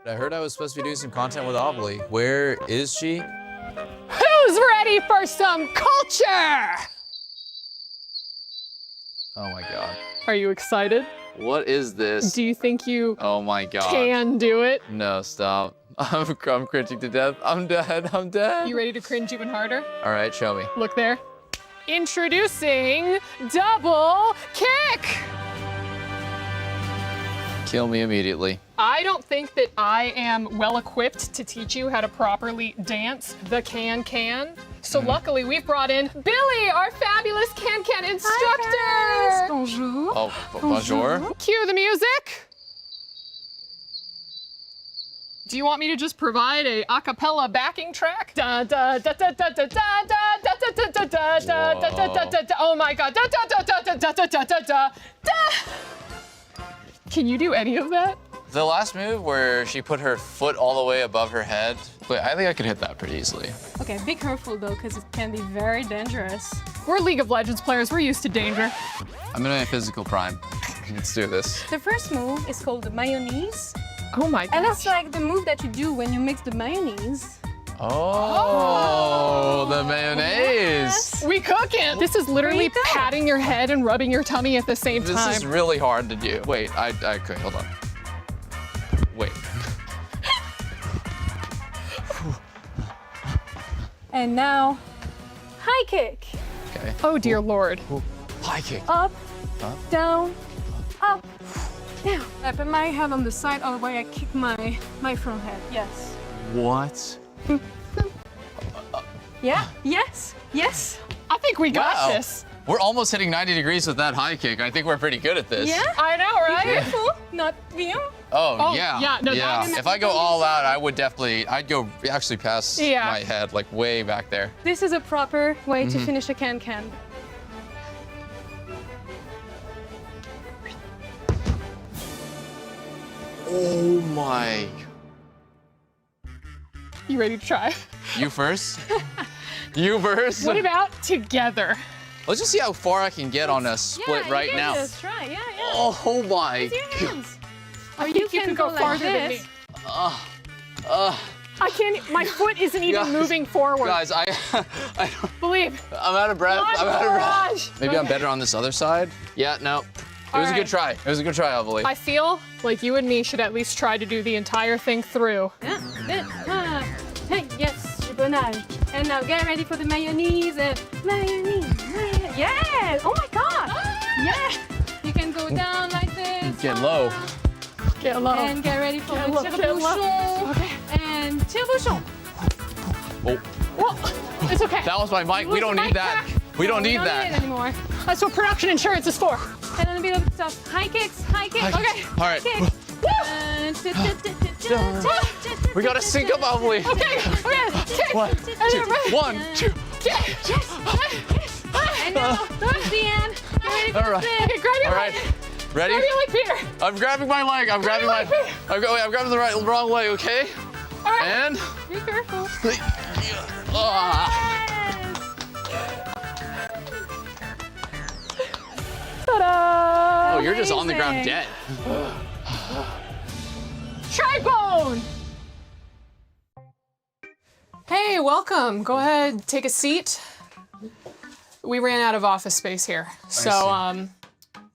I heard I was supposed to be doing some content with Obli. Where is she? Who's ready for some culture? Oh my god. Are you excited? What is this? Do you think you Oh my god. can do it? No, stop. I'm cringing to death. I'm dead. I'm dead. You ready to cringe even harder? All right, show me. Look there. Introducing double kick. Kill me immediately. I don't think that I am well equipped to teach you how to properly dance the can-can. So luckily we've brought in Billy, our fabulous can-can instructor. Bonjour. Oh, bonjour. Cue the music. Do you want me to just provide a cappella backing track? Da da da da da da da da da da da da da da da da da da. Oh my god. Da da da da da da da da da da. Can you do any of that? The last move where she put her foot all the way above her head, but I think I could hit that pretty easily. Okay, be careful though, because it can be very dangerous. We're League of Legends players. We're used to danger. I'm in a physical prime. Let's do this. The first move is called the mayonnaise. Oh my god. And it's like the move that you do when you mix the mayonnaise. Oh, the mayonnaise. Yes. We cooking. This is literally There you go. patting your head and rubbing your tummy at the same This time. is really hard to do. Wait, okay, hold on. Wait. And now, high kick. Okay. Oh dear lord. High kick. Up, Up. down, up, down. I put my head on the side, all the way I kick my front head. Yes. What? Yeah, yes, yes. I think we got Wow. this. We're almost hitting 90 degrees with that high kick. I think we're pretty good at this. Yeah? I know, Be right? careful, not Liam. Oh, Oh, yeah. yeah, no, that's- If I go all out, I would definitely, I'd go actually past Yeah. my head, like way back there. This is a proper way to finish a can-can. Oh my. You ready to try? You first? You first? What about together? Let's just see how far I can get on a split yeah, right you now. can just try, yeah. Oh my. Use your hands. I think you can go like farther than me. this. I can't, my foot isn't even Guys, moving forward. Guys, I'm Believe. out of breath. I'm out of breath. Maybe I'm Okay. better on this other side. Yeah, no. It was a right. good try. It was a good try, I believe. I feel like you and me should at least try to do the entire thing through. Yeah, hey, yes, je bonage. And now get ready for the mayonnaise. Mayonnaise. Yes! Oh my god! Yeah! You can go down like this. Get low. Get low. And get ready for Get low, the get low. tire-bouchon. Okay. And tire-bouchon. Oh, Well, it's okay. that was my mic. We don't need that. We don't need We don't need it that. anymore. That's what production insurance is for. And then a bit of stuff. High kicks, high kicks. Okay. All right. Kicks. We gotta sync up, I believe. Okay. Okay. One, two, one, two. And now, towards the end, get ready for All right. the spin. Okay, grab your All right. leg. Ready? Grab your leg, Peter. I'm grabbing my leg. I'm grabbing my. leg, I'm grabbing the wrong leg. Okay. All right. And. Be careful. Ah. Ta-da! Oh, you're just on the ground Amazing. dead. Tribone! Hey, welcome. Go ahead, take a seat. We ran out of office space here, so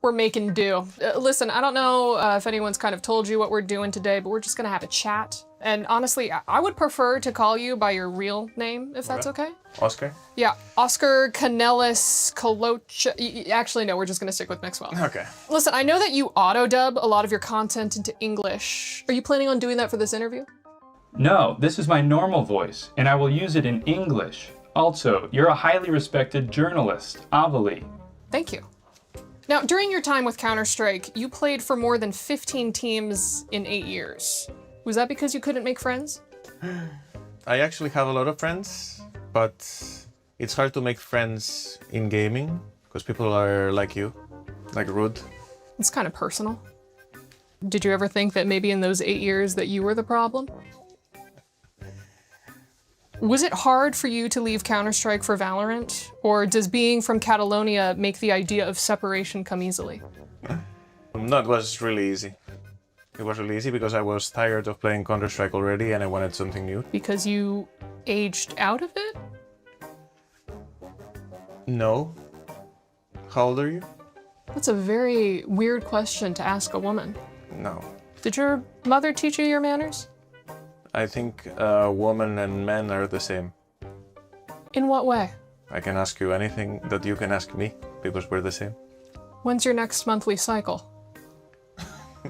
we're making do. Listen, I don't know if anyone's kind of told you what we're doing today, but we're just gonna have a chat. And honestly, I would prefer to call you by your real name, if that's okay. Oscar? Yeah, Oscar Canelis Colocha. Actually, no, we're just gonna stick with Mixwell. Okay. Listen, I know that you auto-dub a lot of your content into English. Are you planning on doing that for this interview? No, this is my normal voice, and I will use it in English. Also, you're a highly respected journalist, Avali. Thank you. Now, during your time with Counter-Strike, you played for more than 15 teams in 8 years. Was that because you couldn't make friends? I actually have a lot of friends, but it's hard to make friends in gaming because people are like you, like rude. It's kind of personal. Did you ever think that maybe in those 8 years that you were the problem? Was it hard for you to leave Counter-Strike for Valorant? Or does being from Catalonia make the idea of separation come easily? No, it was really easy. It was really easy because I was tired of playing Counter-Strike already and I wanted something new. Because you aged out of it? No. How old are you? That's a very weird question to ask a woman. No. Did your mother teach you your manners? I think women and men are the same. In what way? I can ask you anything that you can ask me because we're the same. When's your next monthly cycle?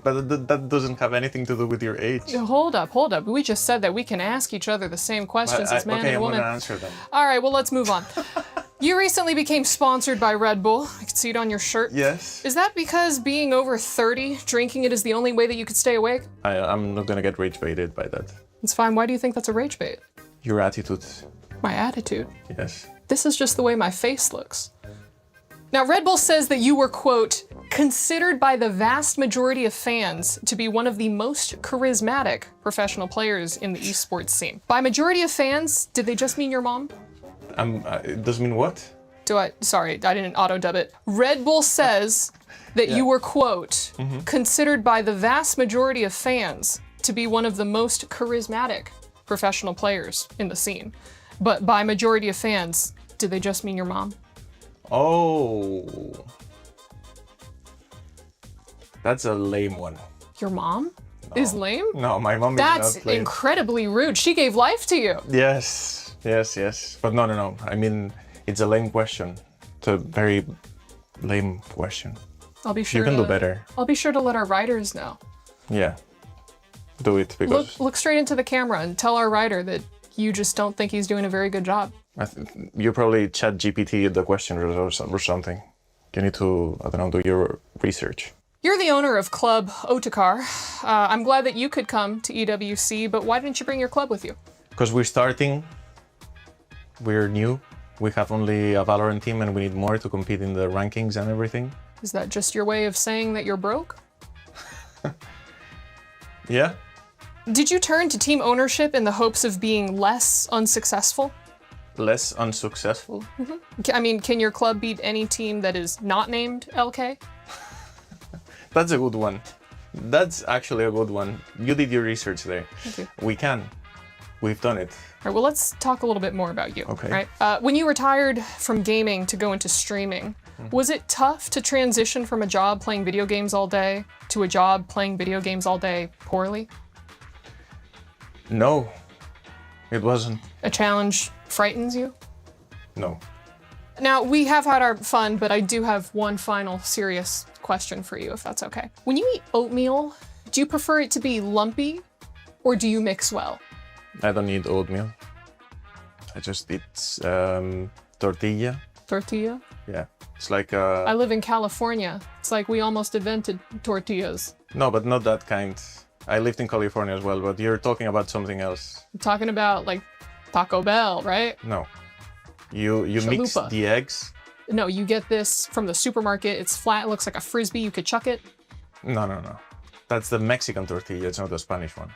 But that doesn't have anything to do with your age. Hold up. We just said that we can ask each other the same questions as man okay, and woman. I'm gonna answer them. All right, well, let's move on. You recently became sponsored by Red Bull. I can see it on your shirt. Yes. Is that because being over 30, drinking it is the only way that you could stay awake? I'm not gonna get rage baited by that. It's fine. Why do you think that's a rage bait? Your attitude. My attitude. Yes. This is just the way my face looks. Now, Red Bull says that you were, quote, considered by the vast majority of fans to be one of the most charismatic professional players in the esports scene. By majority of fans, did they just mean your mom? It does mean what? Sorry, I didn't auto-dub it. Red Bull says that you were, quote, considered by the vast majority of fans to be one of the most charismatic professional players in the scene. But by majority of fans, did they just mean your mom? Oh. That's a lame one. Your mom is lame? No, my mom That's is not lame. incredibly rude. She gave life to you. Yes. But no. I mean, it's a lame question. It's a very lame question. I'll be sure You can do better. I'll be sure to let our writers know. Yeah. Do it because Look straight into the camera and tell our writer that you just don't think he's doing a very good job. you probably chat GPT the question or something. You need to, I don't know, do your research. You're the owner of Club Otakar. I'm glad that you could come to EWC, but why didn't you bring your club with you? Because we're starting, we're new. We have only a Valorant team and we need more to compete in the rankings and everything. Is that just your way of saying that you're broke? Yeah. Did you turn to team ownership in the hopes of being less unsuccessful? Less unsuccessful? I mean, can your club beat any team that is not named LK? That's a good one. That's actually a good one. You did your research there. Thank you. We can. We've done it. All right, well, let's talk a little bit more about you. Okay. Right? When you retired from gaming to go into streaming, was it tough to transition from a job playing video games all day to a job playing video games all day poorly? No, it wasn't. A challenge frightens you? No. Now, we have had our fun, but I do have one final serious question for you, if that's okay. When you eat oatmeal, do you prefer it to be lumpy or do you mix well? I don't eat oatmeal. I just eat tortilla. Tortilla? Yeah. It's like I live in California. It's like we almost invented tortillas. No, but not that kind. I lived in California as well, but you're talking about something else. I'm talking about like Taco Bell, right? No. You mix Chalupa. the eggs. No, you get this from the supermarket. It's flat, it looks like a frisbee, you could chuck it. No. That's the Mexican tortilla, it's not the Spanish one.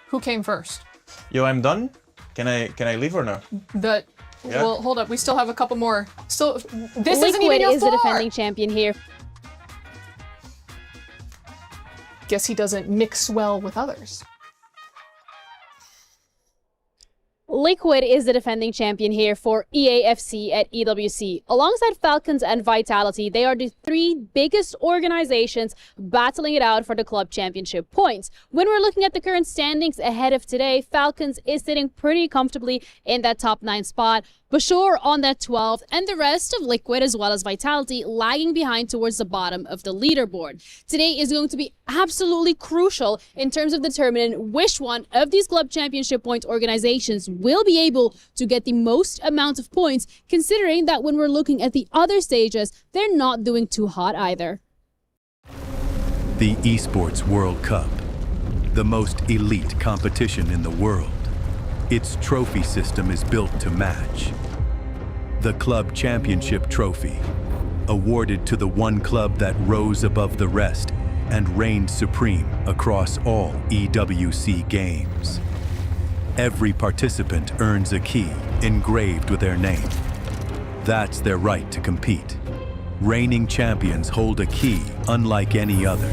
Who came first? Yo, I'm done? Can I leave or no? Yeah. Well, hold up, we still have a couple more. This isn't even Liquid your is the floor! defending champion here. Guess he doesn't mix well with others. Liquid is the defending champion here for EAFC at EWC. Alongside Falcons and Vitality, they are the three biggest organizations battling it out for the club championship points. When we're looking at the current standings ahead of today, Falcons is sitting pretty comfortably in that top 9 spot. Bashor on that 12th, and the rest of Liquid as well as Vitality lagging behind towards the bottom of the leaderboard. Today is going to be absolutely crucial in terms of determining which one of these club championship point organizations will be able to get the most amount of points, considering that when we're looking at the other stages, they're not doing too hot either. The Esports World Cup, the most elite competition in the world. Its trophy system is built to match. The Club Championship Trophy, awarded to the one club that rose above the rest and reigned supreme across all EWC games. Every participant earns a key engraved with their name. That's their right to compete. Reigning champions hold a key unlike any other.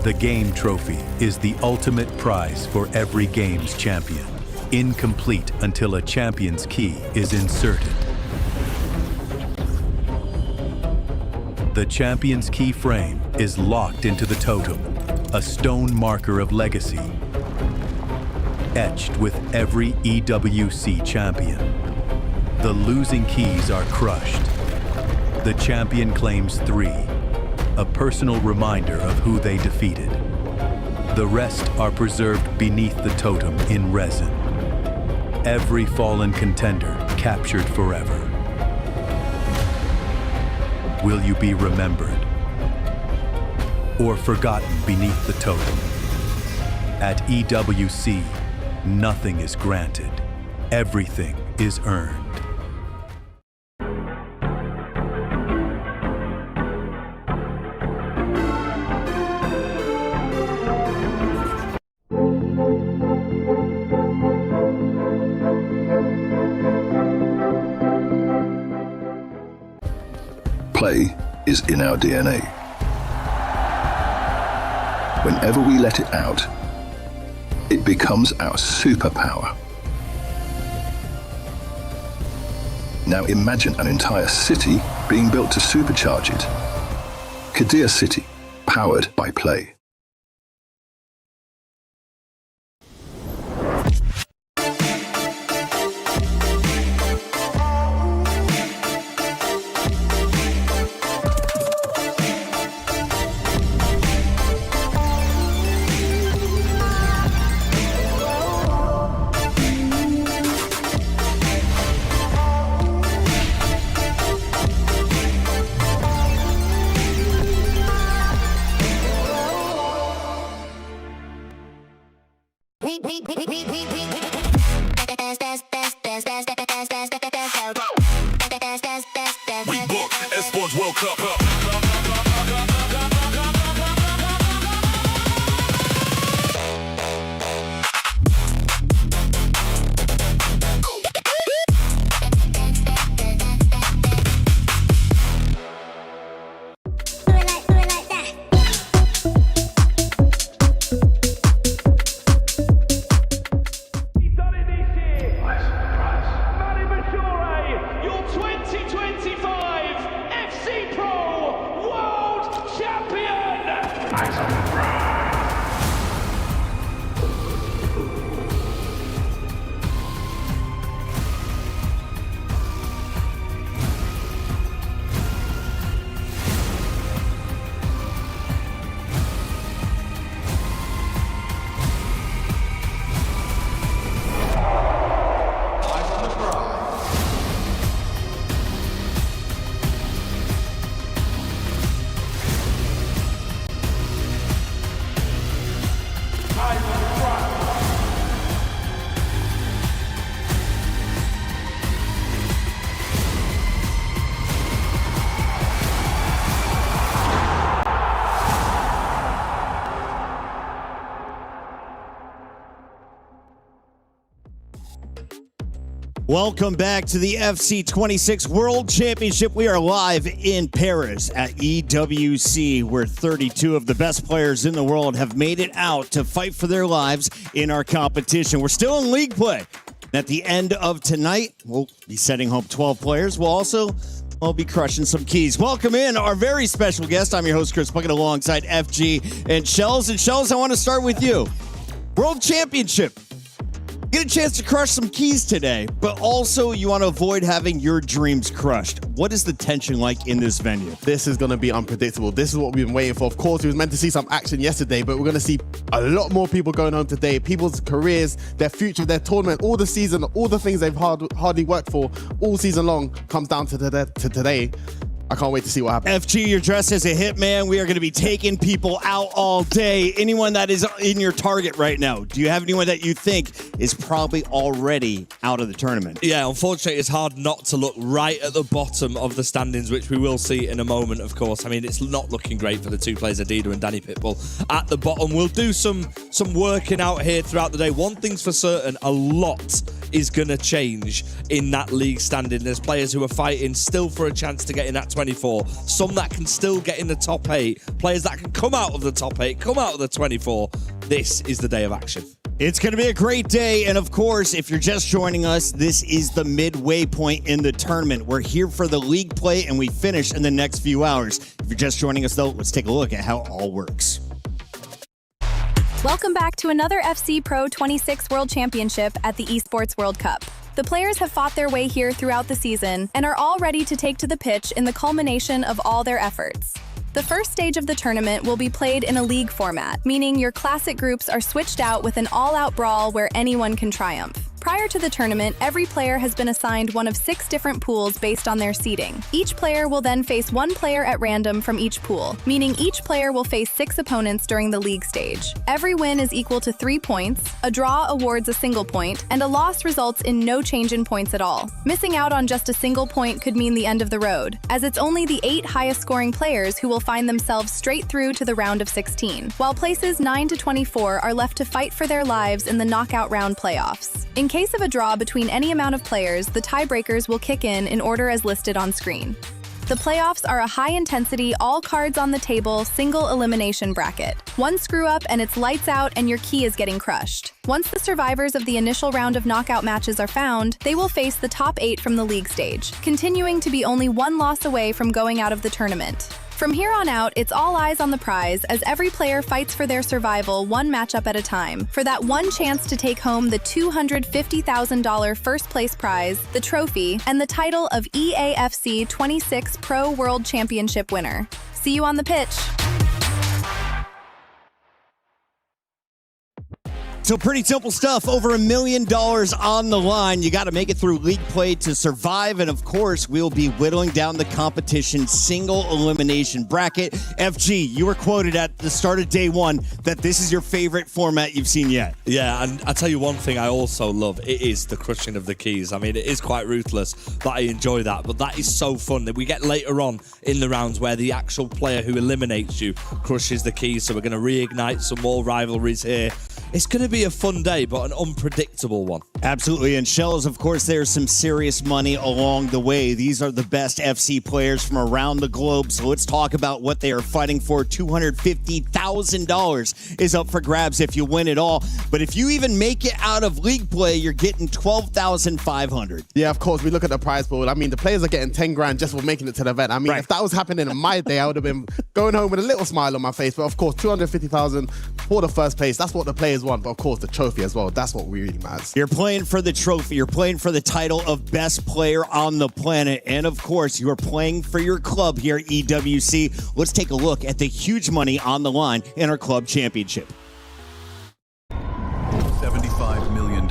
The game trophy is the ultimate prize for every game's champion. Incomplete until a champion's key is inserted. The champion's key frame is locked into the totem, a stone marker of legacy, etched with every EWC champion. The losing keys are crushed. The champion claims 3, a personal reminder of who they defeated. The rest are preserved beneath the totem in resin. Every fallen contender captured forever. Will you be remembered or forgotten beneath the totem? At EWC, nothing is granted. Everything is earned. Play is in our DNA. Whenever we let it out, it becomes our superpower. Now imagine an entire city being built to supercharge it. Kadir City, powered by Play. Welcome back to the FC26 World Championship. We are live in Paris at EWC, where 32 of the best players in the world have made it out to fight for their lives in our competition. We're still in league play. At the end of tonight, we'll be sending home 12 players. We'll also be crushing some keys. Welcome in our very special guest. I'm your host, Chris Puckett, alongside FG and Shells. And Shells, I want to start with you. World Championship. Get a chance to crush some keys today, but also you want to avoid having your dreams crushed. What is the tension like in this venue? This is going to be unpredictable. This is what we've been waiting for. Of course, we was meant to see some action yesterday, but we're going to see a lot more people going home today. People's careers, their future, their tournament, all the season, all the things they've hardly worked for all season long comes down to today. I can't wait to see what happens. FG, you're dressed as a hitman. We are going to be taking people out all day. Anyone that is in your target right now, do you have anyone that you think is probably already out of the tournament? Yeah, unfortunately, it's hard not to look right at the bottom of the standings, which we will see in a moment, of course. I mean, it's not looking great for the two players, Adidas and Danny Pitbull, at the bottom. We'll do some working out here throughout the day. One thing's for certain, a lot is going to change in that league standing. There's players who are fighting still for a chance to get in that 24. Some that can still get in the top 8. Players that can come out of the top 8, come out of the 24. This is the day of action. It's going to be a great day. And of course, if you're just joining us, this is the midway point in the tournament. We're here for the league play and we finish in the next few hours. If you're just joining us, though, let's take a look at how it all works. Welcome back to another FC Pro 26 World Championship at the Esports World Cup. The players have fought their way here throughout the season and are all ready to take to the pitch in the culmination of all their efforts. The first stage of the tournament will be played in a league format, meaning your classic groups are switched out with an all-out brawl where anyone can triumph. Prior to the tournament, every player has been assigned one of 6 different pools based on their seeding. Each player will then face one player at random from each pool, meaning each player will face 6 opponents during the league stage. Every win is equal to 3 points, a draw awards a single point, and a loss results in no change in points at all. Missing out on just a single point could mean the end of the road, as it's only the 8 highest scoring players who will find themselves straight through to the round of 16, while places 9 to 24 are left to fight for their lives in the knockout round playoffs. In case of a draw between any amount of players, the tiebreakers will kick in order as listed on screen. The playoffs are a high-intensity, all-cards-on-the-table, single elimination bracket. One screw-up and it's lights out and your key is getting crushed. Once the survivors of the initial round of knockout matches are found, they will face the top 8 from the league stage, continuing to be only one loss away from going out of the tournament. From here on out, it's all eyes on the prize as every player fights for their survival one matchup at a time, for that one chance to take home the $250,000 first place prize, the trophy, and the title of EAFC 26 Pro World Championship winner. See you on the pitch. So pretty simple stuff. Over $1 million on the line. You got to make it through league play to survive. And of course, we'll be whittling down the competition single elimination bracket. FG, you were quoted at the start of day 1 that this is your favorite format you've seen yet. Yeah, and I'll tell you one thing I also love. It is the crushing of the keys. I mean, it is quite ruthless, but I enjoy that. But that is so fun that we get later on in the rounds where the actual player who eliminates you crushes the keys. So we're going to reignite some more rivalries here. It's going to be a fun day, but an unpredictable one. Absolutely. And Shells, of course, there's some serious money along the way. These are the best FC players from around the globe. So let's talk about what they are fighting for. $250,000 is up for grabs if you win it all. But if you even make it out of league play, you're getting $12,500. Yeah, of course. We look at the prize pool. I mean, the players are getting 10 grand just for making it to the event. I mean, if that was happening in my day, I would have been going home with a little smile on my face. But of course, $250,000 for the first place. That's what the players want. But of course, the trophy as well. That's what really matters. You're playing for the trophy. You're playing for the title of best player on the planet. And of course, you're playing for your club here at EWC. Let's take a look at the huge money on the line in our club championship. $75 million,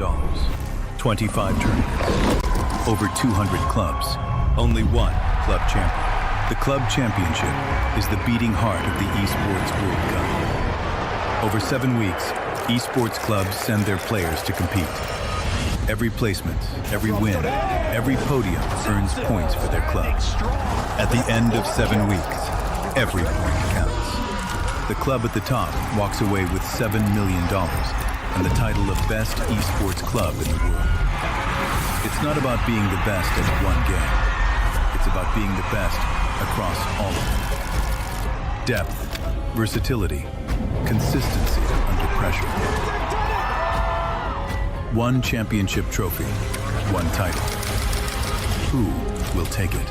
25 tournaments, over 200 clubs, only one club champion. The club championship is the beating heart of the Esports World Cup. Over 7 weeks, esports clubs send their players to compete. Every placement, every win, every podium earns points for their club. At the end of 7 weeks, every point counts. The club at the top walks away with $7 million and the title of Best Esports Club in the world. It's not about being the best at one game. It's about being the best across all of them. Depth, versatility, consistency under pressure. One championship trophy, one title. Who will take it?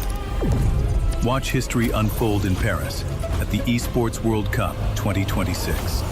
Watch history unfold in Paris at the Esports World Cup 2026.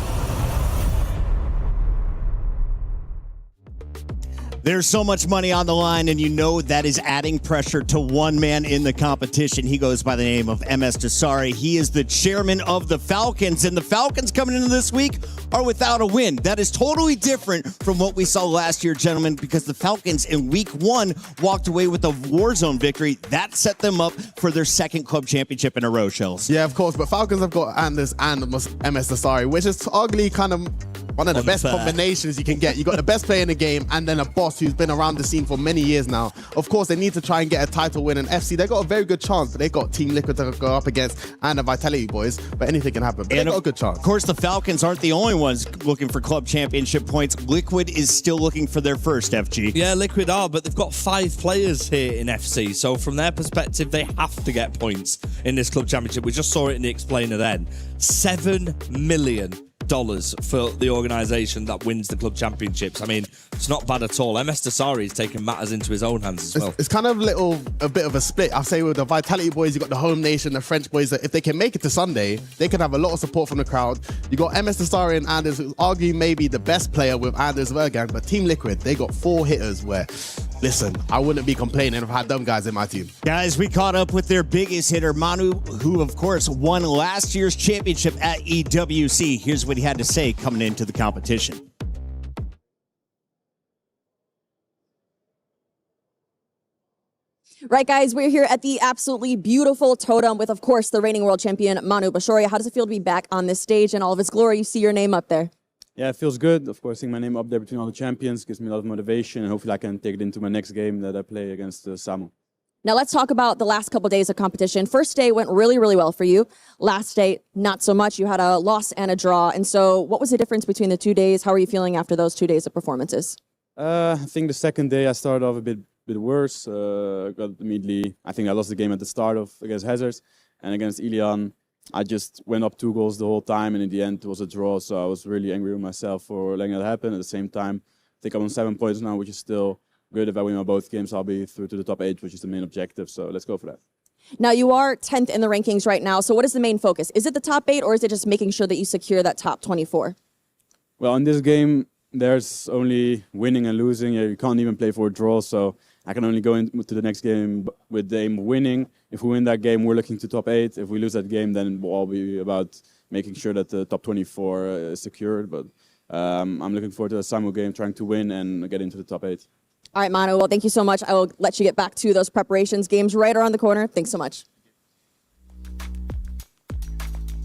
There's so much money on the line, and you know that is adding pressure to one man in the competition. He goes by the name of MS Desari. He is the chairman of the Falcons, and the Falcons coming into this week are without a win. That is totally different from what we saw last year, gentlemen, because the Falcons in week 1 walked away with a Warzone victory. That set them up for their second club championship in a row, Shells. Yeah, of course, but Falcons have got Anders and MS Desari, which is arguably kind of One of the best combinations you can get. You got the best player in the game and then a boss who's been around the scene for many years now. Of course, they need to try and get a title win. And FC, they got a very good chance, but they got Team Liquid to go up against and the Vitality boys. But anything can happen. But they got a good chance. Of course, the Falcons aren't the only ones looking for club championship points. Liquid is still looking for their first, FG. Yeah, Liquid are, but they've got 5 players here in FC. So from their perspective, they have to get points in this club championship. We just saw it in the explainer then. $7 million for the organisation that wins the club championships. I mean, it's not bad at all. MS Dasari is taking matters into his own hands as well. It's kind of a bit of a split. I'll say with the Vitality boys, you got the home nation, the French boys, that if they can make it to Sunday, they could have a lot of support from the crowd. You got MS Dasari and Anders, who's arguably maybe the best player with Anders Vergang, but Team Liquid, they got 4 hitters where, listen, I wouldn't be complaining if I had them guys in my team. Guys, we caught up with their biggest hitter, Manu, who, of course, won last year's championship at EWC. Here's what he had to say coming into the competition. Right, guys, we're here at the absolutely beautiful Totem with, of course, the reigning world champion, Manu Bashoria. How does it feel to be back on this stage in all of its glory? You see your name up there. Yeah, it feels good. Of course, seeing my name up there between all the champions gives me a lot of motivation, and hopefully I can take it into my next game that I play against Samu. Now let's talk about the last couple of days of competition. First day went really, really well for you. Last day, not so much. You had a loss and a draw. And so what was the difference between the 2 days? How are you feeling after those 2 days of performances? I think the second day I started off a bit worse. Got immediately, I think I lost the game at the start of against Hazards, and against Ilian, I just went up 2 goals the whole time, and in the end it was a draw. So I was really angry with myself for letting that happen. At the same time, I think I'm on 7 points now, which is still good. If I win my both games, I'll be through to the top 8, which is the main objective. So let's go for that. Now you are 10th in the rankings right now. So what is the main focus? Is it the top 8, or is it just making sure that you secure that top 24? Well, in this game, there's only winning and losing. You can't even play for a draw. So I can only go into the next game with the aim of winning. If we win that game, we're looking to top 8. If we lose that game, then we'll all be about making sure that the top 24 is secured. But I'm looking forward to the Samu game, trying to win and get into the top 8. All right, Manu. Well, thank you so much. I will let you get back to those preparations. Games right around the corner. Thanks so much.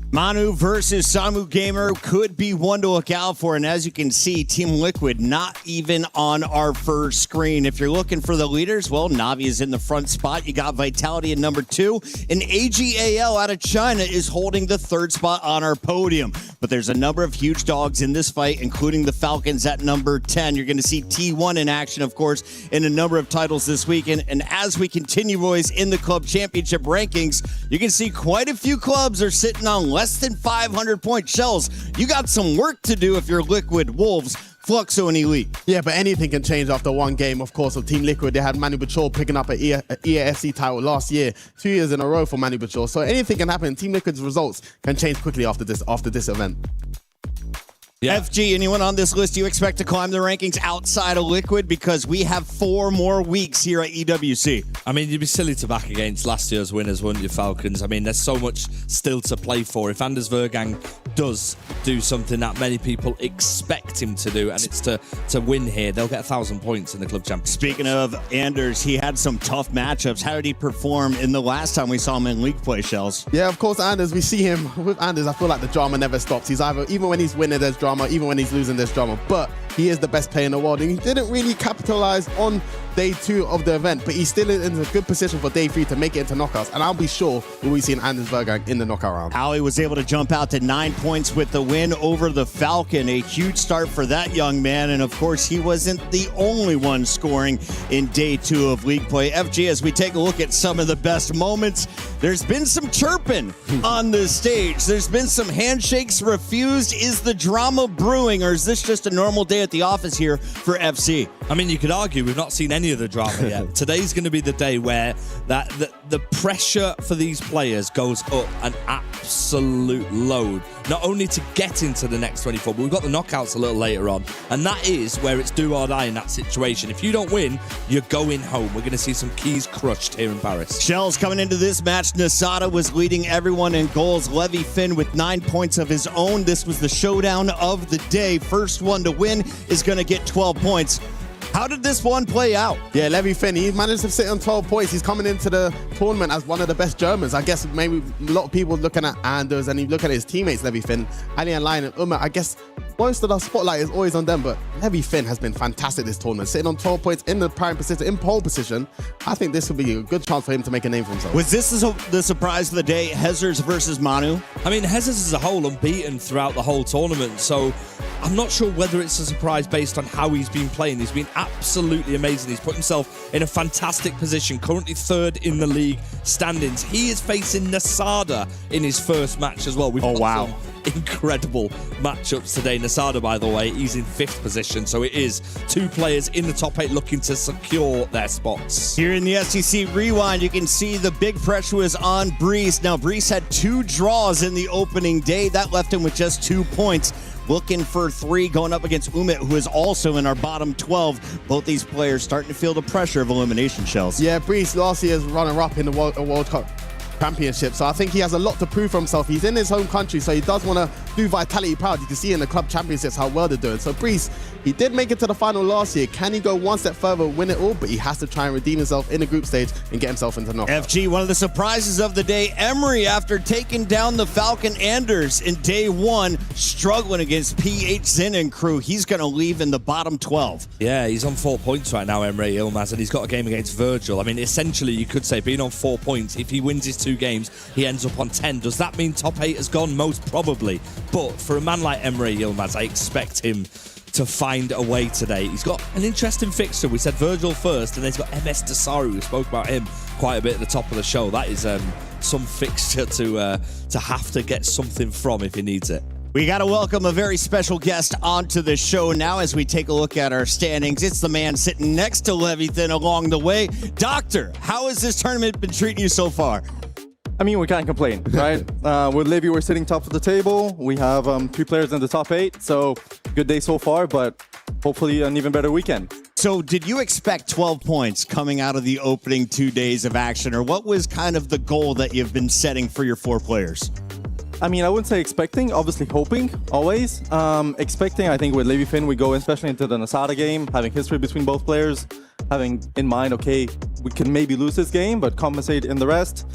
Manu versus Samu Gamer could be one to look out for. And as you can see, Team Liquid not even on our first screen. If you're looking for the leaders, well, Navi is in the front spot. You got Vitality at number 2. And AGAL out of China is holding the 3rd spot on our podium. But there's a number of huge dogs in this fight, including the Falcons at number 10. You're going to see T1 in action, of course, in a number of titles this weekend. And as we continue, boys, in the club championship rankings, you can see quite a few clubs are sitting on less than 500-point shells. You got some work to do if you're Liquid, Wolves, Fluxo, and Elite. Yeah, but anything can change after one game, of course, of Team Liquid. They had Manu Bachor picking up an EAFC title last year, 2 years in a row for Manu Bachor. So anything can happen. Team Liquid's results can change quickly after this event. Yeah. FG, anyone on this list you expect to climb the rankings outside of Liquid? Because we have 4 more weeks here at EWC. I mean, you'd be silly to back against last year's winners, wouldn't you, Falcons? I mean, there's so much still to play for. If Anders Vergang does do something that many people expect him to do, and it's to win here, they'll get 1,000 points in the club championship. Speaking of Anders, he had some tough matchups. How did he perform in the last time we saw him in league play, Shells? Yeah, of course, Anders, we see him. With Anders, I feel like the drama never stops. He's either, even when he's winning, there's drama, even when he's losing, there's drama. But he is the best player in the world, and he didn't really capitalize on day 2 of the event, but he's still in a good position for day 3 to make it into knockouts, and I'll be sure we'll be seeing Anders Vergang in the knockout round. Ali was able to jump out to 9 points with the win over the Falcon. A huge start for that young man, and of course, he wasn't the only one scoring in day 2 of league play. FG, as we take a look at some of the best moments, there's been some chirping on the stage. There's been some handshakes refused. Is the drama brewing, or is this just a normal day at the office here for FC? I mean, you could argue we've not seen any of the drama yet. Today's going to be the day where the pressure for these players goes up an absolute load. Not only to get into the next 24, but we've got the knockouts a little later on. And that is where it's do or die in that situation. If you don't win, you're going home. We're going to see some keys crushed here in Paris. Shells coming into this match. Nasada was leading everyone in goals. Levy Finn with 9 points of his own. This was the showdown of the day. First one to win is going to get 12 points. How did this one play out? Yeah, Levi Finn, he managed to sit on 12 points. He's coming into the tournament as one of the best Germans. I guess maybe a lot of people looking at Anders and you look at his teammates, Levi Finn, Alien Lion and Umut. I guess most of the spotlight is always on them, but Levi Finn has been fantastic this tournament. Sitting on 12 points in the prime position, in pole position, I think this will be a good chance for him to make a name for himself. Was this the surprise of the day, Hezers versus Manu? I mean, Hezers as a whole unbeaten throughout the whole tournament, so I'm not sure whether it's a surprise based on how he's been playing. He's been absolutely amazing. He's put himself in a fantastic position, currently third in the league standings. He is facing Nasada in his first match as well. We've got some incredible matchups today. Nasada, by the way, he's in 5th position, so it is 2 players in the top 8 looking to secure their spots. Here in the SEC Rewind, you can see the big pressure was on Brees. Now, Brees had 2 draws in the opening day. That left him with just 2 points. Looking for 3 going up against Umut, who is also in our bottom 12. Both these players starting to feel the pressure of elimination shells. Yeah, Brees last year's runner-up in the World Cup Championship, so I think he has a lot to prove for himself. He's in his home country, so he does want to do Vitality proud. You can see in the club championships how well they're doing. So Brees, he did make it to the final last year. Can he go one step further, win it all? But he has to try and redeem himself in the group stage and get himself into knockout. FG, one of the surprises of the day, Emery, after taking down the Falcon Anders in day 1, struggling against PH Zin and crew. He's going to leave in the bottom 12. Yeah, he's on 4 points right now, Emre Yilmaz, and he's got a game against Virgil. I mean, essentially, you could say being on 4 points, if he wins his 2 games, he ends up on 10. Does that mean top 8 has gone? Most probably. But for a man like Emre Yilmaz, I expect him to find a way today. He's got an interesting fixture. We said Virgil first, and then he's got MS Desaru. We spoke about him quite a bit at the top of the show. That is some fixture to have to get something from if he needs it. We got to welcome a very special guest onto the show now as we take a look at our standings. It's the man sitting next to Levithan along the way. Doctor, how has this tournament been treating you so far? I mean, we can't complain, right? With Levy, we're sitting top of the table. We have 3 players in the top 8, so good day so far, but hopefully an even better weekend. So did you expect 12 points coming out of the opening 2 days of action, or what was kind of the goal that you've been setting for your 4 players? I mean, I wouldn't say expecting, obviously hoping, always. Expecting, I think with Levi Finn, we go especially into the Nasada game, having history between both players, having in mind, okay, we can maybe lose this game, but compensate in the rest.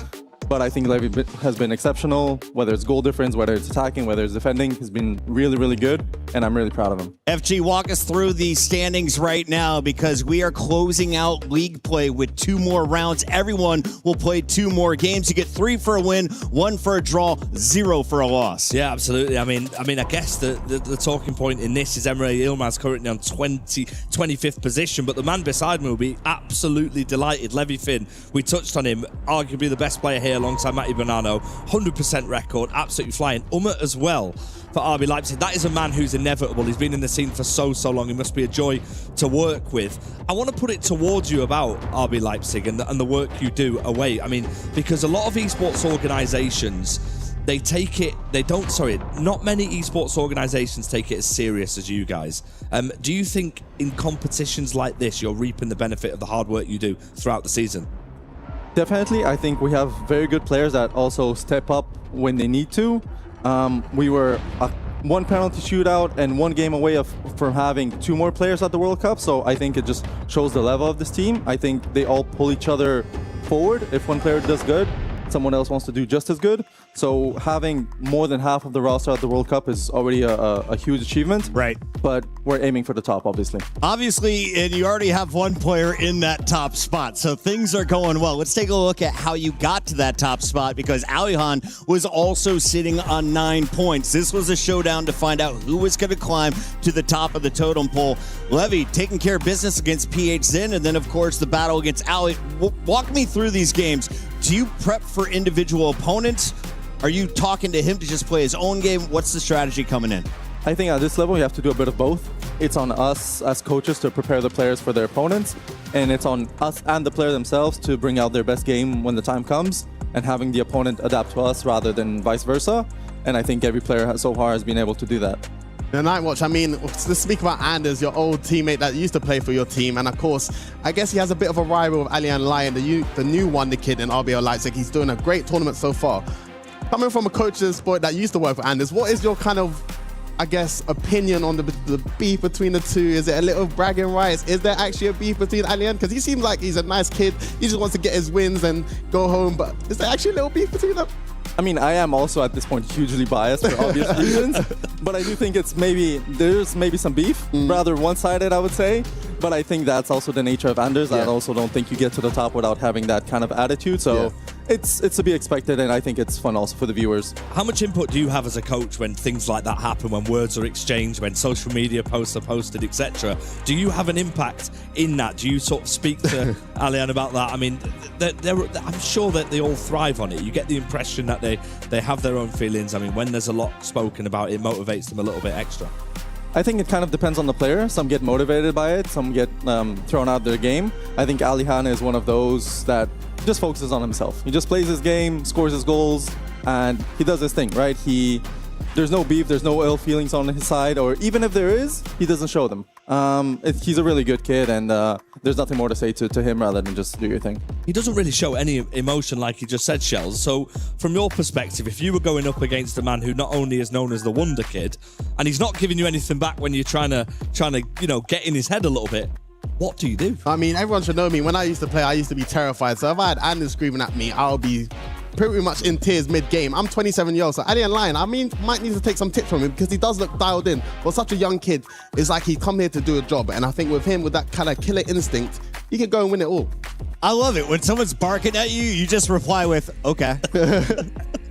But I think Levy has been exceptional, whether it's goal difference, whether it's attacking, whether it's defending. He's been really, really good, and I'm really proud of him. FG, walk us through the standings right now because we are closing out league play with 2 more rounds. Everyone will play 2 more games. You get 3 for a win, 1 for a draw, 0 for a loss. Yeah, absolutely. I mean, I guess the talking point in this is Emre Yilmaz currently on 25th position, but the man beside me will be absolutely delighted. Levi Finn, we touched on him, arguably the best player here alongside Matty Bonanno, 100% record, absolutely flying. Umut as well for RB Leipzig. That is a man who's inevitable. He's been in the scene for so long. He must be a joy to work with. I want to put it towards you about RB Leipzig and the work you do away. I mean, because a lot of esports organizations, not many esports organizations take it as serious as you guys. Do you think in competitions like this, you're reaping the benefit of the hard work you do throughout the season? Definitely. I think we have very good players that also step up when they need to. We were 1 penalty shootout and 1 game away from having 2 more players at the World Cup, so I think it just shows the level of this team. I think they all pull each other forward. If one player does good, someone else wants to do just as good. So having more than half of the roster at the World Cup is already a huge achievement. Right. But we're aiming for the top, obviously. Obviously, and you already have 1 player in that top spot, so things are going well. Let's take a look at how you got to that top spot because Alihan was also sitting on 9 points. This was a showdown to find out who was going to climb to the top of the totem pole. Levy taking care of business against PH Zin, and then, of course, the battle against Ali. Walk me through these games. Do you prep for individual opponents? Are you talking to him to just play his own game? What's the strategy coming in? I think at this level, you have to do a bit of both. It's on us as coaches to prepare the players for their opponents, and it's on us and the player themselves to bring out their best game when the time comes, and having the opponent adapt to us rather than vice versa. And I think every player so far has been able to do that. The Night Watch, I mean, let's speak about Anders, your old teammate that used to play for your team. And of course, I guess he has a bit of a rival with Alian Lion, the new wonder kid in RBL Leipzig. He's doing a great tournament so far. Coming from a coach's boy that used to work for Anders, what is your kind of I guess, opinion on the beef between the two? Is it a little bragging rights? Is there actually a beef between Alian? Because he seems like he's a nice kid. He just wants to get his wins and go home. But is there actually a little beef between them? I mean, I am also at this point hugely biased for obvious reasons, but I do think there's maybe some beef, rather one-sided, I would say. But I think that's also the nature of Anders. I also don't think you get to the top without having that kind of attitude. So it's to be expected, and I think it's fun also for the viewers. How much input do you have as a coach when things like that happen, when words are exchanged, when social media posts are posted, etc.? Do you have an impact in that? Do you sort of speak to Alian about that? I mean, I'm sure that they all thrive on it. You get the impression that they have their own feelings. I mean, when there's a lot spoken about, it motivates them a little bit extra. I think it kind of depends on the player. Some get motivated by it, some get thrown out their game. I think Alihan is one of those that just focuses on himself. He just plays his game, scores his goals, and he does his thing, right? There's no beef, there's no ill feelings on his side, or even if there is, he doesn't show them. He's a really good kid, and there's nothing more to say to him rather than just do your thing. He doesn't really show any emotion like he just said, Shells. So from your perspective, if you were going up against a man who not only is known as the Wonder Kid, and he's not giving you anything back when you're trying to get in his head a little bit, what do you do? I mean, everyone should know me. When I used to play, I used to be terrified. So if I had Anders screaming at me, I'll be pretty much in tears mid-game. I'm 27 years old, so Alian Lion, I mean, might need to take some tips from him because he does look dialed in. For such a young kid, it's like he's come here to do a job. And I think with him, with that kind of killer instinct, he can go and win it all. I love it. When someone's barking at you, you just reply with, okay.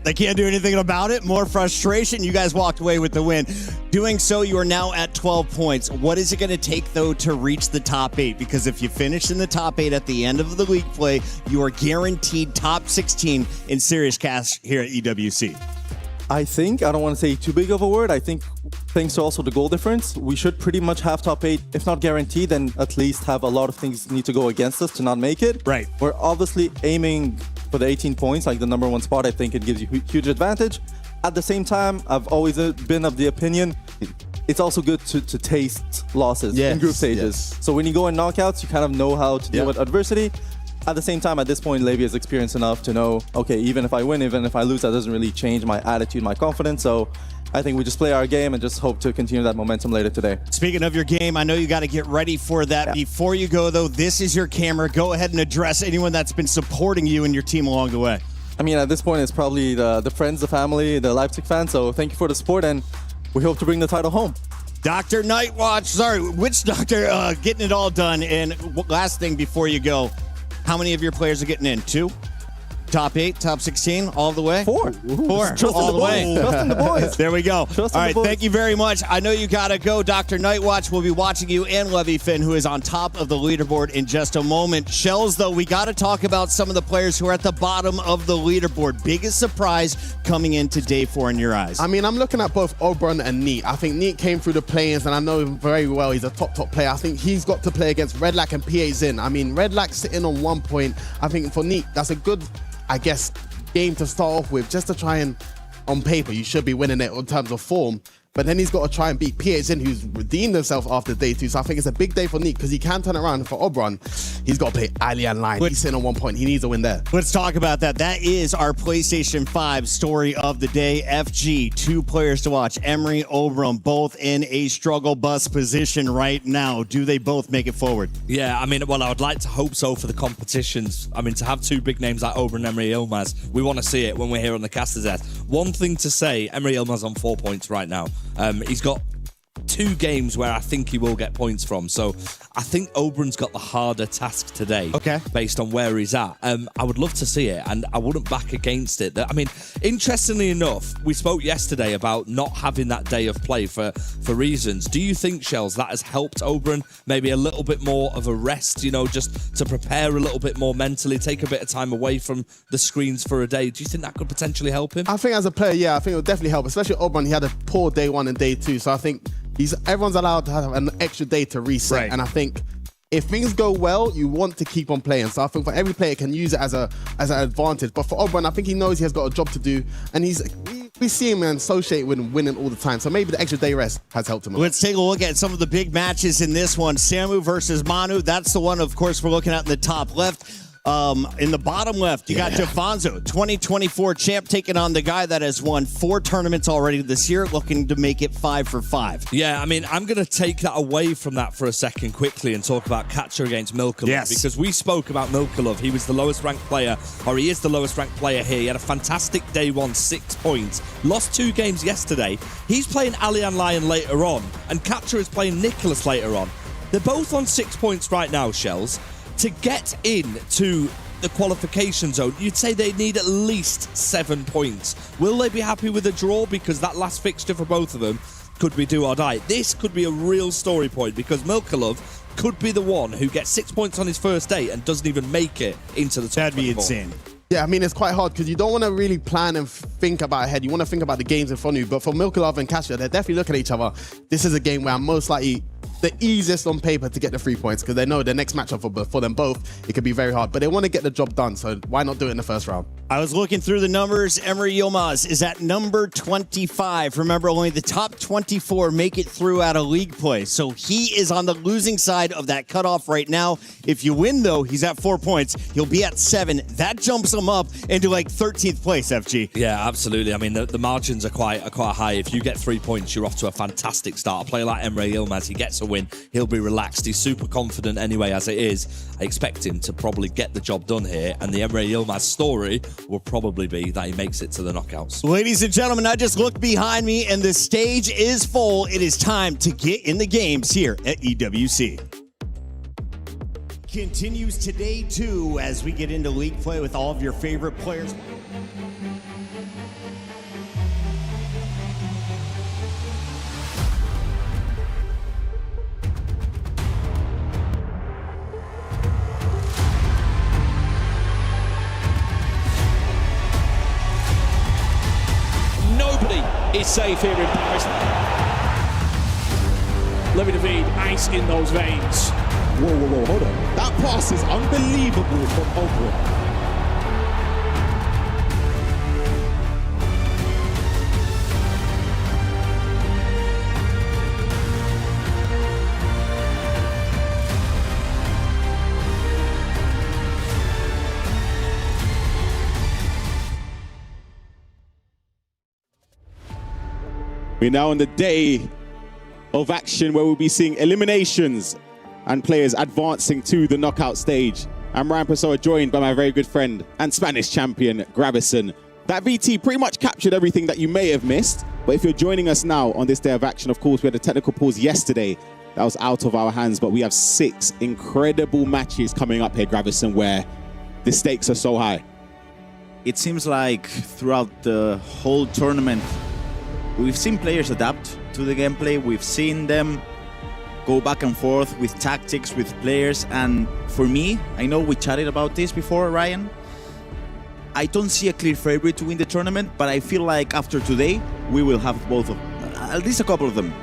They can't do anything about it. More frustration. You guys walked away with the win. Doing so, you are now at 12 points. What is it going to take, though, to reach the top 8? Because if you finish in the top 8 at the end of the league play, you are guaranteed top 16 in serious cash here at EWC. I think, I don't want to say too big of a word, I think thanks to also the goal difference, we should pretty much have top 8, if not guaranteed, then at least have a lot of things need to go against us to not make it. Right. We're obviously aiming for the 18 points, like the number 1 spot. I think it gives you huge advantage. At the same time, I've always been of the opinion, it's also good to taste losses in group stages. So when you go in knockouts, you kind of know how to deal with adversity. At the same time, at this point, Levi is experienced enough to know, okay, even if I win, even if I lose, that doesn't really change my attitude, my confidence. So I think we just play our game and just hope to continue that momentum later today. Speaking of your game, I know you got to get ready for that. Yeah. Before you go, though, this is your camera. Go ahead and address anyone that's been supporting you and your team along the way. I mean, at this point, it's probably the friends, the family, the Leipzig fans. So thank you for the support, and we hope to bring the title home. Dr. Nightwatch, sorry, which doctor getting it all done? And last thing before you go, how many of your players are getting in? 2? Top 8, top 16, all the way? 4. 4, all the way. Trust in the boys. There we go. All right, thank you very much. I know you got to go. Dr. Nightwatch will be watching you, and Levy Finn, who is on top of the leaderboard in just a moment. Shells, though, we got to talk about some of the players who are at the bottom of the leaderboard. Biggest surprise coming into day 4 in your eyes? I mean, I'm looking at both Oberon and Neat. I think Neat came through the play-ins, and I know him very well. He's a top player. I think he's got to play against Redlac and PA Zin. I mean, Redlac sitting on 1 point. I think for Neat, that's a good, I guess, game to start off with, just to try and, on paper, you should be winning it in terms of form. But then he's got to try and beat PHN, who's redeemed himself after day 2. So I think it's a big day for Neat because he can turn around. For Oberon, he's got to play Alian Line. He's sitting on 1 point. He needs a win there. Let's talk about that. That is our PlayStation 5 story of the day. FG, 2 players to watch. Emery, Oberon, both in a struggle bus position right now. Do they both make it forward? Yeah, I mean, well, I would like to hope so for the competitions. I mean, to have 2 big names like Oberon and Emery Ilmaz, we want to see it when we're here on the Casters Desk. One thing to say, Emery Ilmaz on 4 points right now. He's got 2 games where I think he will get points from. So I think Oberon's got the harder task today. Okay. Based on where he's at. I would love to see it, and I wouldn't back against it. I mean, interestingly enough, we spoke yesterday about not having that day of play for reasons. Do you think, Shells, that has helped Oberon maybe a little bit more of a rest, you know, just to prepare a little bit more mentally, take a bit of time away from the screens for a day? Do you think that could potentially help him? I think as a player, yeah, I think it would definitely help, especially Oberon. He had a poor day 1 and day 2, so I think everyone's allowed to have an extra day to reset. Right. And I think if things go well, you want to keep on playing. So I think for every player can use it as an advantage. But for Oberon, I think he knows he has got a job to do, and we see him associate with him winning all the time. So maybe the extra day rest has helped him. Let's take a look at some of the big matches in this one. Samu versus Manu. That's the one, of course, we're looking at in the top left. In the bottom left, you got Jafonzo, 2024 champ, taking on the guy that has won 4 tournaments already this year, looking to make it 5 for 5. Yeah, I mean, I'm going to take that away from that for a second quickly and talk about Catcher against Milkalov. Yes. Because we spoke about Milkalov. He was the lowest ranked player, or he is the lowest ranked player here. He had a fantastic day one, 6 points. Lost 2 games yesterday. He's playing Alian Lion later on, and Catcher is playing Nicholas later on. They're both on 6 points right now, Shells. To get into the qualification zone, you'd say they need at least 7 points. Will they be happy with a draw? Because that last fixture for both of them could be do or die. This could be a real story point because Milkalov could be the one who gets 6 points on his first day and doesn't even make it into the top. That'd be insane. Yeah, I mean, it's quite hard because you don't want to really plan and think about ahead. You want to think about the games in front of you. But for Milkalov and Kasia, they're definitely looking at each other. This is a game where I'm most likely the easiest on paper to get the 3 points because they know the next matchup for them both, it could be very hard. But they want to get the job done, so why not do it in the first round? I was looking through the numbers. Emre Yilmaz is at number 25. Remember, only the top 24 make it through out of league play. So he is on the losing side of that cutoff right now. If you win, though, he's at 4 points. He'll be at 7. That jumps him up into like 13th place, FG. Yeah, absolutely. I mean, the margins are quite high. If you get 3 points, you're off to a fantastic start. A player like Emre Yilmaz, he gets a win. He'll be relaxed. He's super confident anyway, as it is. I expect him to probably get the job done here. And the Emre Yilmaz story will probably be that he makes it to the knockouts. Ladies and gentlemen, I just looked behind me and the stage is full. It is time to get in the games here at EWC. Continues today, too, as we get into league play with all of your favorite players. Is safe here in Paris. Louis David, ice in those veins. Whoa, hold on. That pass is unbelievable from Oakwood. We're now on the day of action where we'll be seeing eliminations and players advancing to the knockout stage. I'm Ryan Pessoa, joined by my very good friend and Spanish champion, Gravison. That VT pretty much captured everything that you may have missed, but if you're joining us now on this day of action, of course, we had a technical pause yesterday that was out of our hands, but we have 6 incredible matches coming up here, Gravison, where the stakes are so high. It seems like throughout the whole tournament, we've seen players adapt to the gameplay. We've seen them go back and forth with tactics, with players. And for me, I know we chatted about this before, Ryan. I don't see a clear favorite to win the tournament, but I feel like after today, we will have both of at least a couple of them.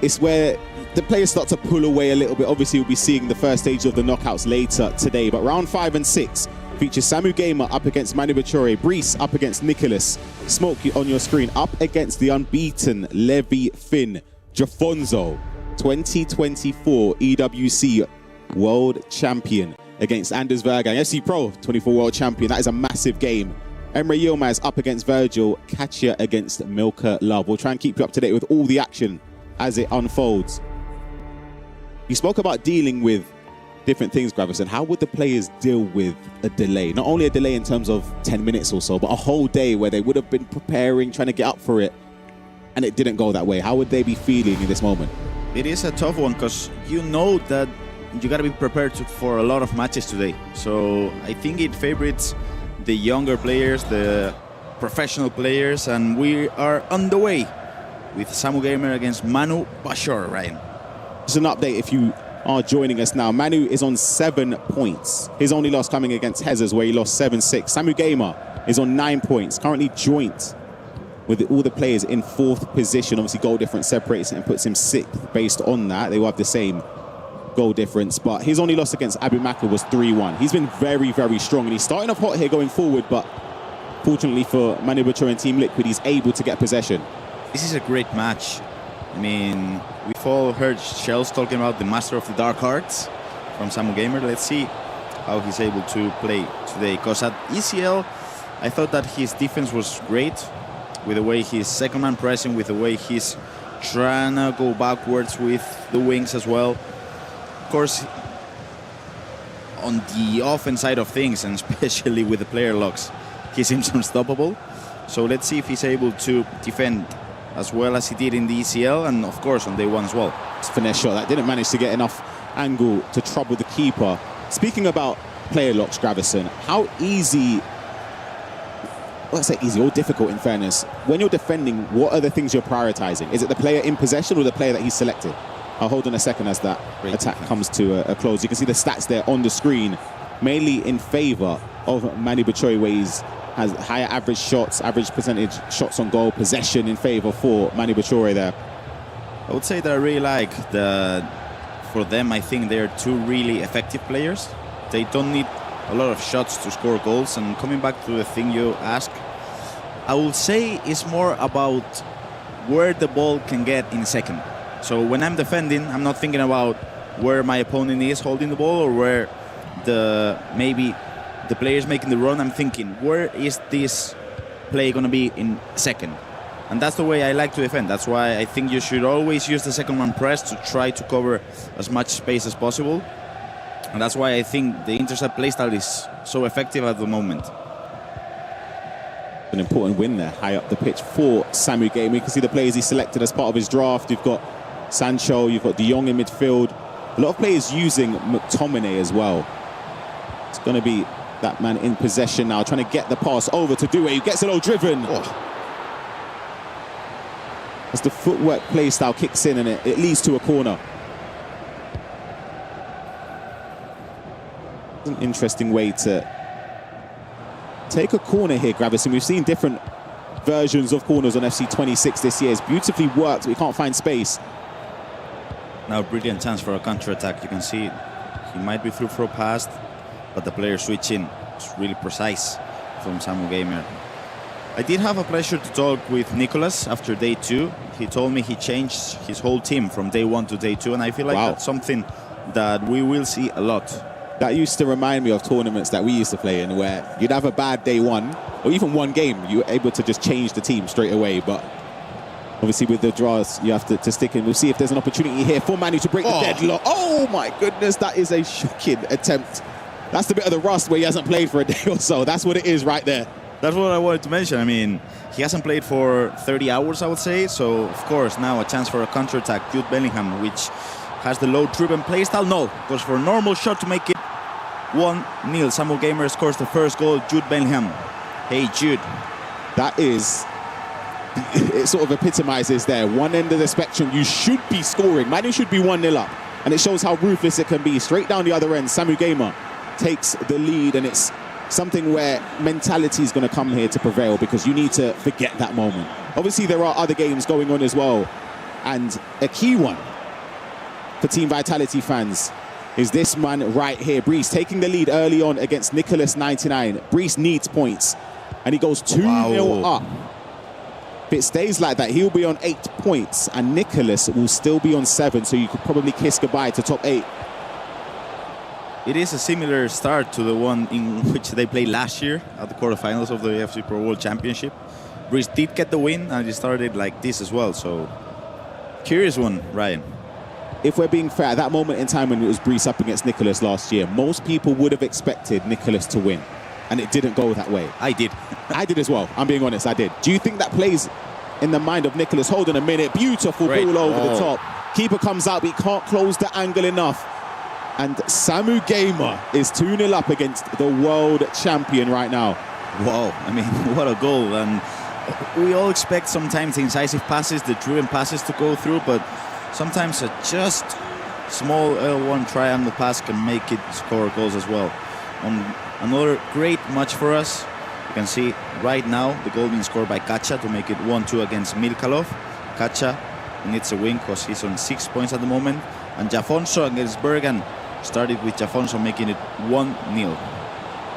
It's where the players start to pull away a little bit. Obviously, we'll be seeing the first stage of the knockouts later today, but round 5 and 6 features Samu Gamer up against Manu Bachore, Brees up against Nicholas, Smoke on your screen up against the unbeaten Levi Finn, Jafonzo, 2024 EWC World Champion against Anders Vergang, FC Pro 24 World Champion. That is a massive game. Emre Yilmaz up against Virgil, Katia against Milka Love. We'll try and keep you up to date with all the action as it unfolds. You spoke about dealing with different things, Gravison. How would the players deal with a delay? Not only a delay in terms of 10 minutes or so, but a whole day where they would have been preparing, trying to get up for it, and it didn't go that way. How would they be feeling in this moment? It is a tough one because you know that you got to be prepared for a lot of matches today. So I think it favorites the younger players, the professional players, and we are on the way with Samu Gamer against Manu Bachore, Ryan. Just an update if you are joining us now. Manu is on 7 points. His only loss coming against Hezers, where he lost 7-6. Samu Gamer is on 9 points, currently joint with all the players in 4th position. Obviously, goal difference separates and puts him 6th. Based on that, they will have the same goal difference, but his only loss against Abu Makr was 3-1. He's been very, very strong, and he's starting off hot here going forward, but fortunately for Manu Bachore and Team Liquid, he's able to get possession. This is a great match. I mean, we've all heard Shells talking about the Master of the Dark Arts from Samu Gamer. Let's see how he's able to play today. Because at ECL, I thought that his defense was great, with the way he's second man pressing, with the way he's trying to go backwards with the wings as well. Of course, on the offense side of things, and especially with the player locks, he seems unstoppable. So let's see if he's able to defend as well as he did in the ECL, and of course on day one as well. It's a finesse shot that didn't manage to get enough angle to trouble the keeper. Speaking about player locks, Gravison, how easy, well, I say easy or difficult in fairness, when you're defending, what are the things you're prioritizing? Is it the player in possession or the player that he's selected? I'll hold on a second as that attack comes to a close. You can see the stats there on the screen, mainly in favor of Manu Bachoyi, where he's has higher average shots, average percentage shots on goal, possession in favor for Manu Bachoyi there. I would say that I really like for them, I think they're two really effective players. They don't need a lot of shots to score goals. And coming back to the thing you asked, I would say it's more about where the ball can get in a second. So when I'm defending, I'm not thinking about where my opponent is holding the ball or where maybe the player is making the run. I'm thinking, where is this play going to be in a second? And that's the way I like to defend. That's why I think you should always use the second man press to try to cover as much space as possible. And that's why I think the intercept playstyle is so effective at the moment. An important win there, high up the pitch for Samu Gamer. You can see the players he selected as part of his draft. You've got Sancho, you've got De Jong in midfield. A lot of players using McTominay as well. It's going to be that man in possession now, trying to get the pass over to Doué, who gets it all driven. Oh. As the footwork play style kicks in and it leads to a corner. An interesting way to take a corner here, Gravison. We've seen different versions of corners on FC 26 this year. It's beautifully worked, but we can't find space. Now, brilliant chance for a counter-attack. You can see he might be through for a pass, but the player switching is really precise from Samu Gamer. I did have a pleasure to talk with Nicholas after day 2. He told me he changed his whole team from day 1 to day 2, and I feel like that's something that we will see a lot. That used to remind me of tournaments that we used to play in, where you'd have a bad day 1, or even one game, you were able to just change the team straight away. But obviously with the draws, you have to stick in. We'll see if there's an opportunity here for Manu to break the deadlock. Oh my goodness, that is a shocking attempt. That's the bit of the rust where he hasn't played for a day or so. That's what it is right there. That's what I wanted to mention. I mean, he hasn't played for 30 hours, I would say. So, of course, now a chance for a counter-attack. Jude Bellingham, which has the low-driven playstyle. No, goes for a normal shot to make it 1-0. Samu Gamer scores the first goal. Jude Bellingham. Hey, Jude. That is... It sort of epitomizes there. One end of the spectrum, you should be scoring. Manu should be 1-0 up. And it shows how ruthless it can be. Straight down the other end, Samu Gamer takes the lead, and it's something where mentality is going to come here to prevail, because you need to forget that moment. Obviously, there are other games going on as well, and a key one for Team Vitality fans is this man right here, Brees, taking the lead early on against Nicholas 99. Brees needs points, and he goes 2-0 up. If it stays like that, he'll be on 8 points, and Nicholas will still be on 7, so you could probably kiss goodbye to top 8. It is a similar start to the one in which they played last year at the quarterfinals of the AFC Pro World Championship. Brees did get the win, and it started like this as well. So, curious one, Ryan. If we're being fair, at that moment in time when it was Brees up against Nicholas last year, most people would have expected Nicholas to win, and it didn't go that way. I did. I did as well. I'm being honest, I did. Do you think that plays in the mind of Nicholas? Hold on a minute. Beautiful ball over the top. Keeper comes out, but he can't close the angle enough. And Samu Gamer is 2-0 up against the world champion right now. Wow, I mean, what a goal. And we all expect sometimes the incisive passes, the driven passes to go through, but sometimes a just small L1 triangle pass can make it score goals as well. Another great match for us. You can see right now the goal being scored by Kacha to make it 1-2 against Milkalov. Kacha needs a win because he's on 6 points at the moment. And Jafonso against Bergen started with Jafonso making it 1-0.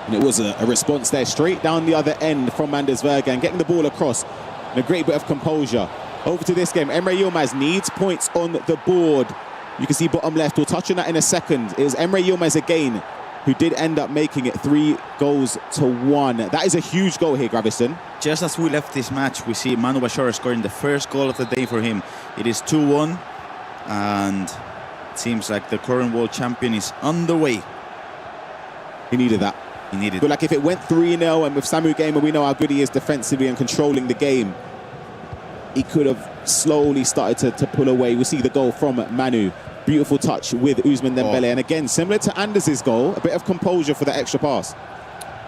And it was a response there straight down the other end from Manders Bergen, getting the ball across and a great bit of composure. Over to this game, Emre Yilmaz needs points on the board. You can see bottom left, we'll touch on that in a second. It was Emre Yilmaz again who did end up making it 3-1. That is a huge goal here, Gravison. Just as we left this match, we see Manu Bashar scoring the first goal of the day for him. It is 2-1, and it seems like the current world champion is on the way. He needed that. He needed. But like if it went 3-0, and with Samu Gamer, we know how good he is defensively and controlling the game, he could have slowly started to pull away. We see the goal from Manu. Beautiful touch with Ousmane Dembele. And again, similar to Anders' goal, a bit of composure for the extra pass.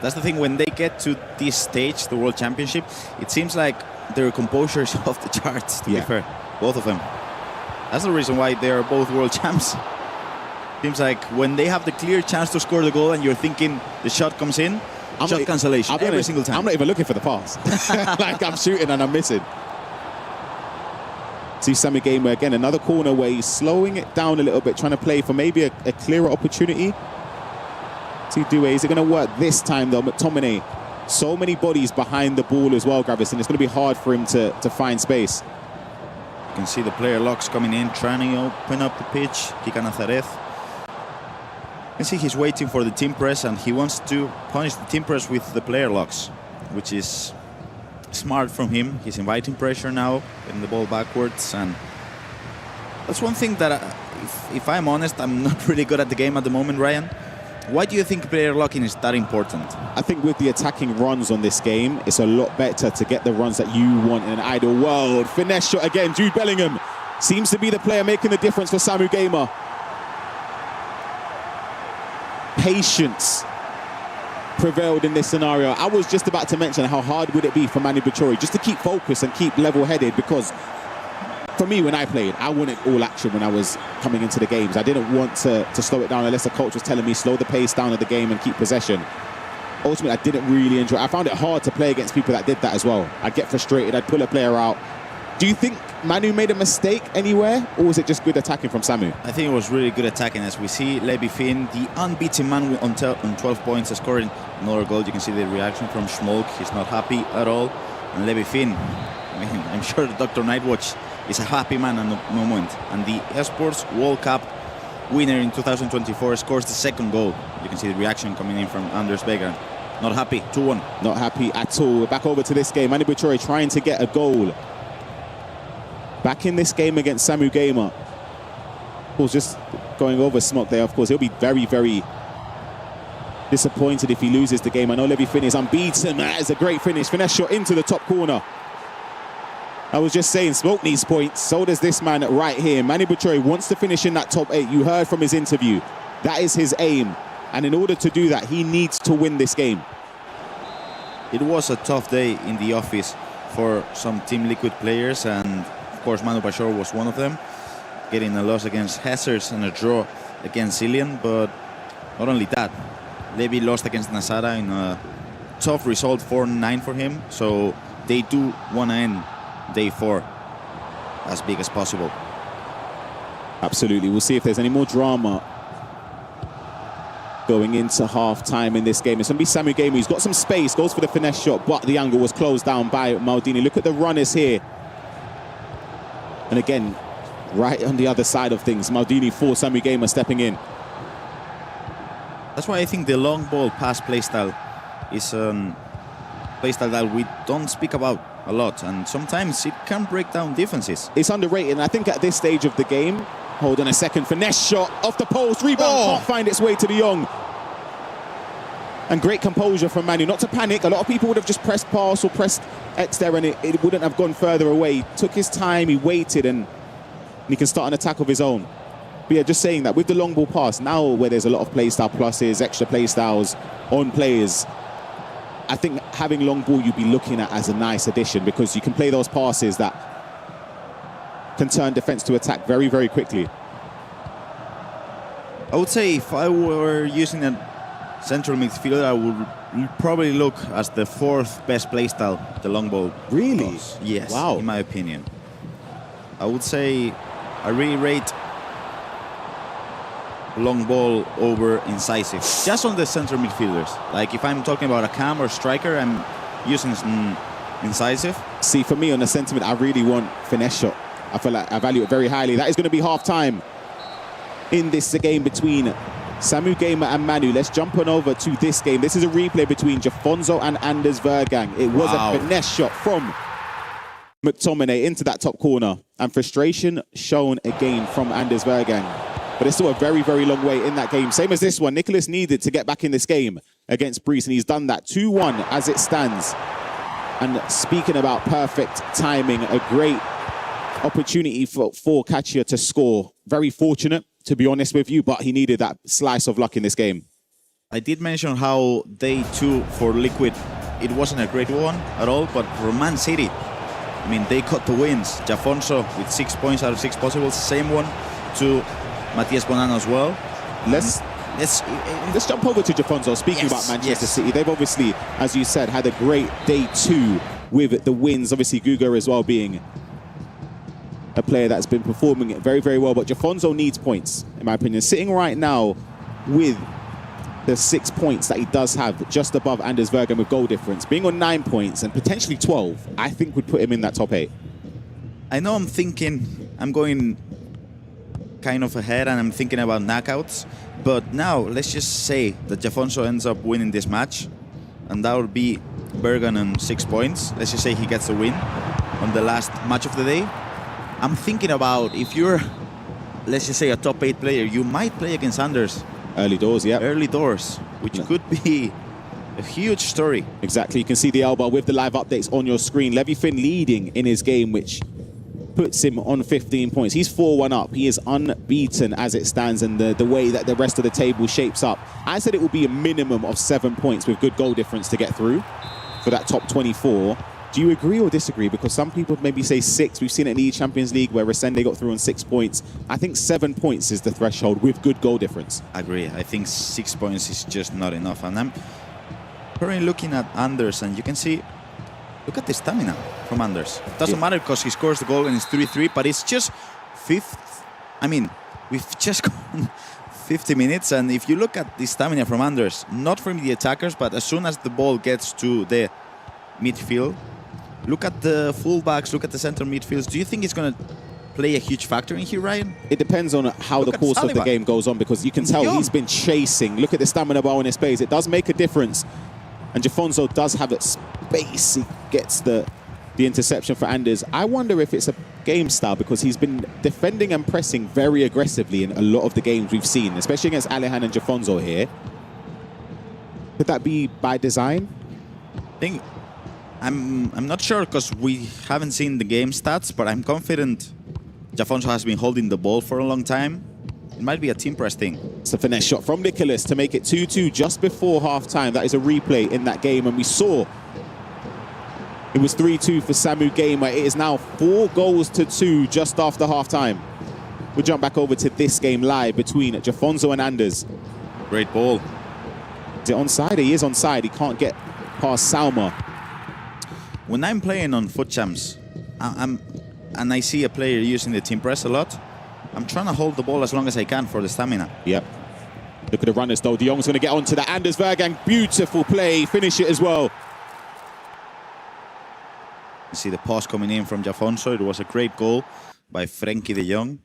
That's the thing, when they get to this stage, the World Championship, it seems like their composure is off the charts, to be fair. Both of them. That's the reason why they are both world champs. Seems like when they have the clear chance to score the goal and you're thinking the shot comes in, shot cancellation every single time. I'm not even looking for the pass. Like I'm shooting and I'm missing. See Sammy Gamer again, another corner where he's slowing it down a little bit, trying to play for maybe a clearer opportunity. See Due, is it going to work this time though? McTominay, so many bodies behind the ball as well, Gravison. It's going to be hard for him to find space. You can see the player locks coming in, trying to open up the pitch. Kika Nazareth. You can see he's waiting for the team press, and he wants to punish the team press with the player locks, which is smart from him. He's inviting pressure now, getting the ball backwards, and that's one thing that, if I'm honest, I'm not really good at the game at the moment, Ryan. Why do you think player locking is that important? I think with the attacking runs on this game, it's a lot better to get the runs that you want in an ideal world. Finesse shot again, Jude Bellingham seems to be the player making the difference for Samu Gamer. Patience prevailed in this scenario. I was just about to mention how hard would it be for Manu Bachori just to keep focused and keep level-headed, because for me, when I played, I wanted all action when I was coming into the games. I didn't want to slow it down unless the coach was telling me slow the pace down of the game and keep possession. Ultimately, I didn't really enjoy it. I found it hard to play against people that did that as well. I'd get frustrated, I'd pull a player out. Do you think Manu made a mistake anywhere, or was it just good attacking from Samu? I think it was really good attacking, as we see Levi Finn, the unbeaten man on 12 points, scoring another goal. You can see the reaction from Schmolk. He's not happy at all. And Levi Finn, I mean, I'm sure Dr. Nightwatch is a happy man at the moment. And the Esports World Cup winner in 2024 scores the second goal. You can see the reaction coming in from Anders Beger. Not happy, 2-1. Not happy at all. We're back over to this game. Manu Bachori trying to get a goal. Back in this game against Samu Gamer. Was just going over Smok there, of course. He'll be very, very disappointed if he loses the game. I know Levi Finn is unbeaten. That is a great finish. Finesse shot into the top corner. I was just saying, Smok needs points. So does this man right here. Manu Bachori wants to finish in that top 8. You heard from his interview. That is his aim. And in order to do that, he needs to win this game. It was a tough day in the office for some Team Liquid players, and of course Manu Bachor was one of them, getting a loss against Hazards and a draw against Ilian. But not only that, Levi lost against Nasara in a tough result, 4-9 for him. So they do want to end day 4 as big as possible. Absolutely. We'll see if there's any more drama going into half-time in this game. It's going to be Samu Gamer. He's got some space, goes for the finesse shot, but the angle was closed down by Maldini. Look at the runners here. And again, right on the other side of things, Maldini for Samu Gamer stepping in. That's why I think the long ball pass playstyle is a playstyle that we don't speak about a lot, and sometimes it can break down defenses. It's underrated, and I think at this stage of the game, hold on a second, finesse shot off the post, rebound, can't find its way to De Jong. And great composure from Manu, not to panic. A lot of people would have just pressed pass or pressed X there and it wouldn't have gone further away. He took his time, he waited, and he can start an attack of his own. But yeah, just saying that with the long ball pass, now where there's a lot of playstyle pluses, extra playstyles on players, I think having long ball you'd be looking at as a nice addition, because you can play those passes that can turn defense to attack very, very quickly. I would say if I were using a central midfielder, I would probably look as the 4th best playstyle, the long ball. Really? Pass. Yes, wow. In my opinion. I would say I really rate long ball over incisive, just on the central midfielders. Like if I'm talking about a cam or striker, I'm using incisive. See, for me on the sentiment, I really want finesse shot. I feel like I value it very highly. That is going to be half-time in this game between Samu Gamer and Manu, let's jump on over to this game. This is a replay between Jafonso and Anders Vergang. It was a finesse shot from McTominay into that top corner. And frustration shown again from Anders Vergang. But it's still a very, very long way in that game. Same as this one. Nicholas needed to get back in this game against Brees, and he's done that. 2-1 as it stands. And speaking about perfect timing, a great opportunity for Katia to score. Very fortunate, to be honest with you, but he needed that slice of luck in this game. I did mention how day 2 for Liquid, it wasn't a great one at all, but for Man City, I mean, they got the wins. Jafonso with 6 points out of 6 possible. Same one to Matias Bonano as well. Let's jump over to Jafonso. Speaking about Manchester City, they've obviously, as you said, had a great day 2 with the wins. Obviously, Guga as well being a player that's been performing very, very well. But Jafonso needs points, in my opinion. Sitting right now with the 6 points that he does have, just above Anders Vergaan with goal difference, being on 9 points and potentially 12, I think would put him in that top 8. I know I'm going kind of ahead and I'm thinking about knockouts, but now let's just say that Jafonso ends up winning this match, and that would be Vergaan on 6 points. Let's just say he gets the win on the last match of the day. I'm thinking about, if you're, let's just say, a top 8 player, you might play against Anders. Early doors, yeah. Early doors, which could be a huge story. Exactly. You can see the elbow with the live updates on your screen. Levi Finn leading in his game, which puts him on 15 points. He's 4-1 up. He is unbeaten as it stands, and the way that the rest of the table shapes up. I said it would be a minimum of 7 points with good goal difference to get through for that top 24. Do you agree or disagree? Because some people maybe say 6. We've seen it in the Champions League where Resende got through on 6 points. I think 7 points is the threshold with good goal difference. I agree. I think 6 points is just not enough. And I'm currently looking at Anders, and you can see, look at the stamina from Anders. Doesn't matter because he scores the goal and it's 3-3, but it's just 5th. I mean, we've just gone 50 minutes, and if you look at the stamina from Anders, not from the attackers, but as soon as the ball gets to the midfield, look at the fullbacks, look at the center midfields. Do you think it's going to play a huge factor in here, Ryan? It depends on how the course of the game goes on, because you can tell he's been chasing. Look at the stamina bar in his space. It does make a difference. And Jafonso does have it space. He gets the interception for Anders. I wonder if it's a game style, because he's been defending and pressing very aggressively in a lot of the games we've seen, especially against Alejan and Jafonso here. Could that be by design? I think I'm not sure, because we haven't seen the game stats, but I'm confident Jafonso has been holding the ball for a long time. It might be a team press thing. It's a finesse shot from Nicholas to make it 2-2 just before half-time. That is a replay in that game, and we saw it was 3-2 for Samu Gamer. It is now 4-2 just after half-time. We'll jump back over to this game live between Jafonso and Anders. Great ball. Is it onside? He is onside. He can't get past Salma. When I'm playing on Foot Champs, and I see a player using the team press a lot, I'm trying to hold the ball as long as I can for the stamina. Yep. Look at the runners though. De Jong's going to get onto that. Anders Vergang, beautiful play. Finish it as well. You see the pass coming in from Jafonso. It was a great goal by Frenkie de Jong.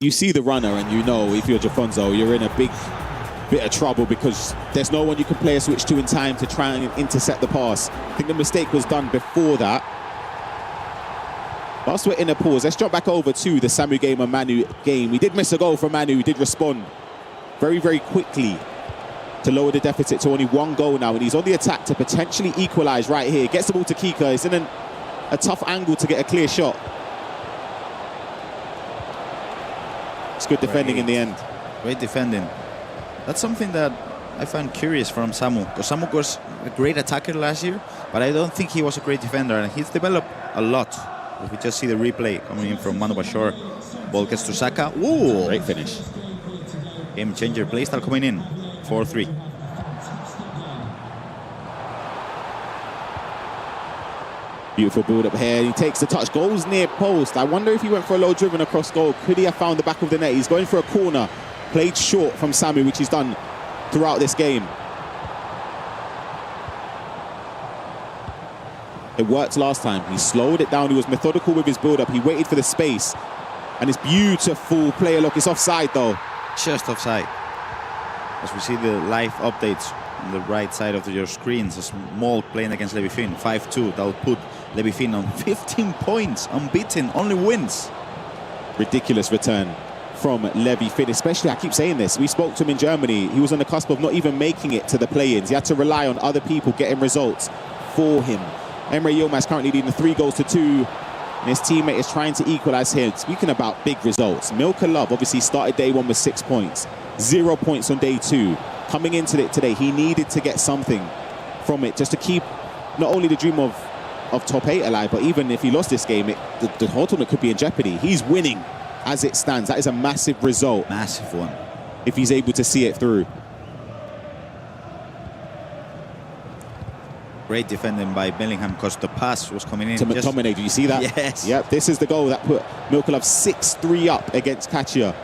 You see the runner and you know if you're Jafonso, you're in a big bit of trouble, because there's no one you can play a switch to in time to try and intercept the pass. I think the mistake was done before that. Whilst we're in a pause, let's jump back over to the Samu Gamer Manu game. We did miss a goal from Manu. He did respond very, very quickly to lower the deficit to only 1 goal now, and he's on the attack to potentially equalise right here. Gets the ball to Kika. It's in a tough angle to get a clear shot. It's good defending in the end. Great defending. That's something that I found curious from Samu, because Samu was a great attacker last year, but I don't think he was a great defender, and he's developed a lot. If we just see the replay coming in from Manu Bashar, ball gets to Saka. Ooh, great finish. Game changer playstyle coming in, 4-3. Beautiful build up here. He takes the touch, goes near post. I wonder if he went for a low driven across goal. Could he have found the back of the net? He's going for a corner. Played short from Samu, which he's done throughout this game. It worked last time. He slowed it down. He was methodical with his build-up. He waited for the space. And it's beautiful player look. It's offside, though. Just offside. as we see the live updates on the right side of your screens, a small playing against Levi Finn, 5-2. That will put Levi Finn on 15 points, unbeaten, only wins. Ridiculous return from Levi Finn, especially, I keep saying this, we spoke to him in Germany. He was on the cusp of not even making it to the play-ins. He had to rely on other people getting results for him. Emre Yilmaz currently leading 3-2. And his teammate is trying to equalize here. Speaking about big results, Milka Love obviously started day 1 with 6 points. 0 points on day 2. Coming into it today, he needed to get something from it just to keep not only the dream of top 8 alive, but even if he lost this game, the whole tournament could be in jeopardy. He's winning as it stands. That is a massive result. Massive one. If he's able to see it through. Great defending by Bellingham because the pass was coming in. To McTominay, do you see that? Yes. Yep, this is the goal that put Milka Love 6-3 up against Katia.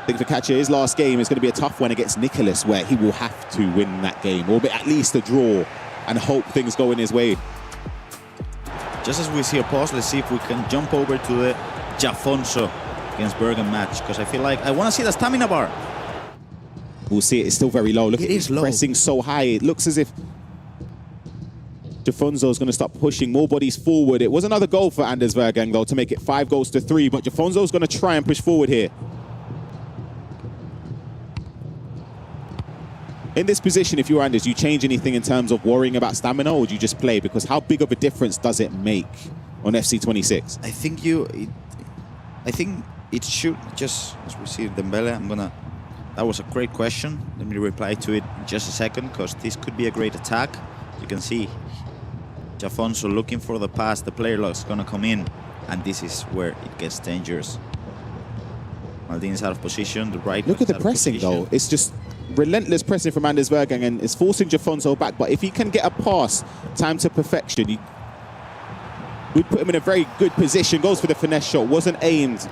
I think for Katia, his last game is going to be a tough one against Nicholas, where he will have to win that game, or at least a draw, and hope things go in his way. Just as we see a pause, let's see if we can jump over to the Jafonso against Bergen match, because I feel like I want to see the stamina bar. We'll see it. It's still very low. Look at it him pressing so high. It looks as if Jafonso is going to start pushing more bodies forward. It was another goal for Anders Vergang, though, to make it 5-3. But Jafonso is going to try and push forward here. In this position, if you're Anders, do you change anything in terms of worrying about stamina, or do you just play? Because how big of a difference does it make on FC26? I think it should, just as we see Dembele, that was a great question. Let me reply to it in just a second, because this could be a great attack. You can see Jafonso looking for the pass. The player is going to come in, and this is where it gets dangerous. Maldini is out of position. The right. Look at the pressing, though. It's just relentless pressing from Anders Vergang, and it's forcing Jafonso back. But if he can get a pass, time to perfection, we'd put him in a very good position. Goes for the finesse shot. Wasn't aimed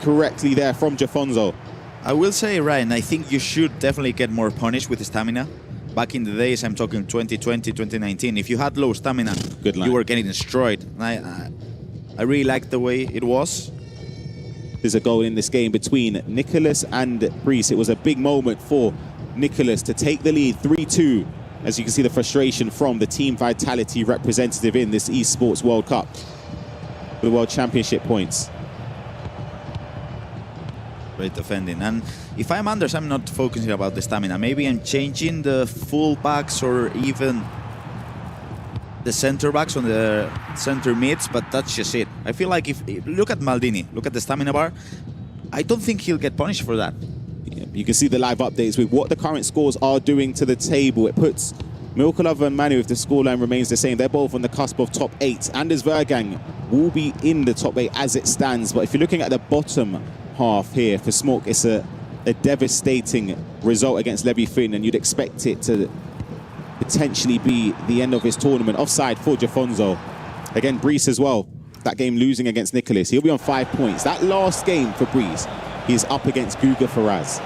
correctly there from Jafonso. I will say, Ryan, I think you should definitely get more punished with stamina. Back in the days, I'm talking 2020, 2019, if you had low stamina, you were getting destroyed. And I really liked the way it was. There's a goal in this game between Nicholas and Brice. It was a big moment for Nicholas to take the lead 3-2. As you can see, the frustration from the Team Vitality representative in this Esports World Cup for the World Championship points. Great defending. And if I'm Anders, I'm not focusing about the stamina. Maybe I'm changing the full backs or even the center backs on the center mids, but that's just it. I feel like if look at Maldini, look at the stamina bar, I don't think he'll get punished for that. Yeah, you can see the live updates with what the current scores are doing to the table. It puts Milka Love and Manu, if the scoreline remains the same, they're both on the cusp of top 8. Anders Vergang will be in the top 8 as it stands, but if you're looking at the bottom half here for Smolk, it's a devastating result against Levi Finn, and you'd expect it to potentially be the end of his tournament. Offside for Jafonso. Again, Brice as well. That game losing against Nicholas. He'll be on 5 points. That last game for Brice, he's up against Guga Faraz,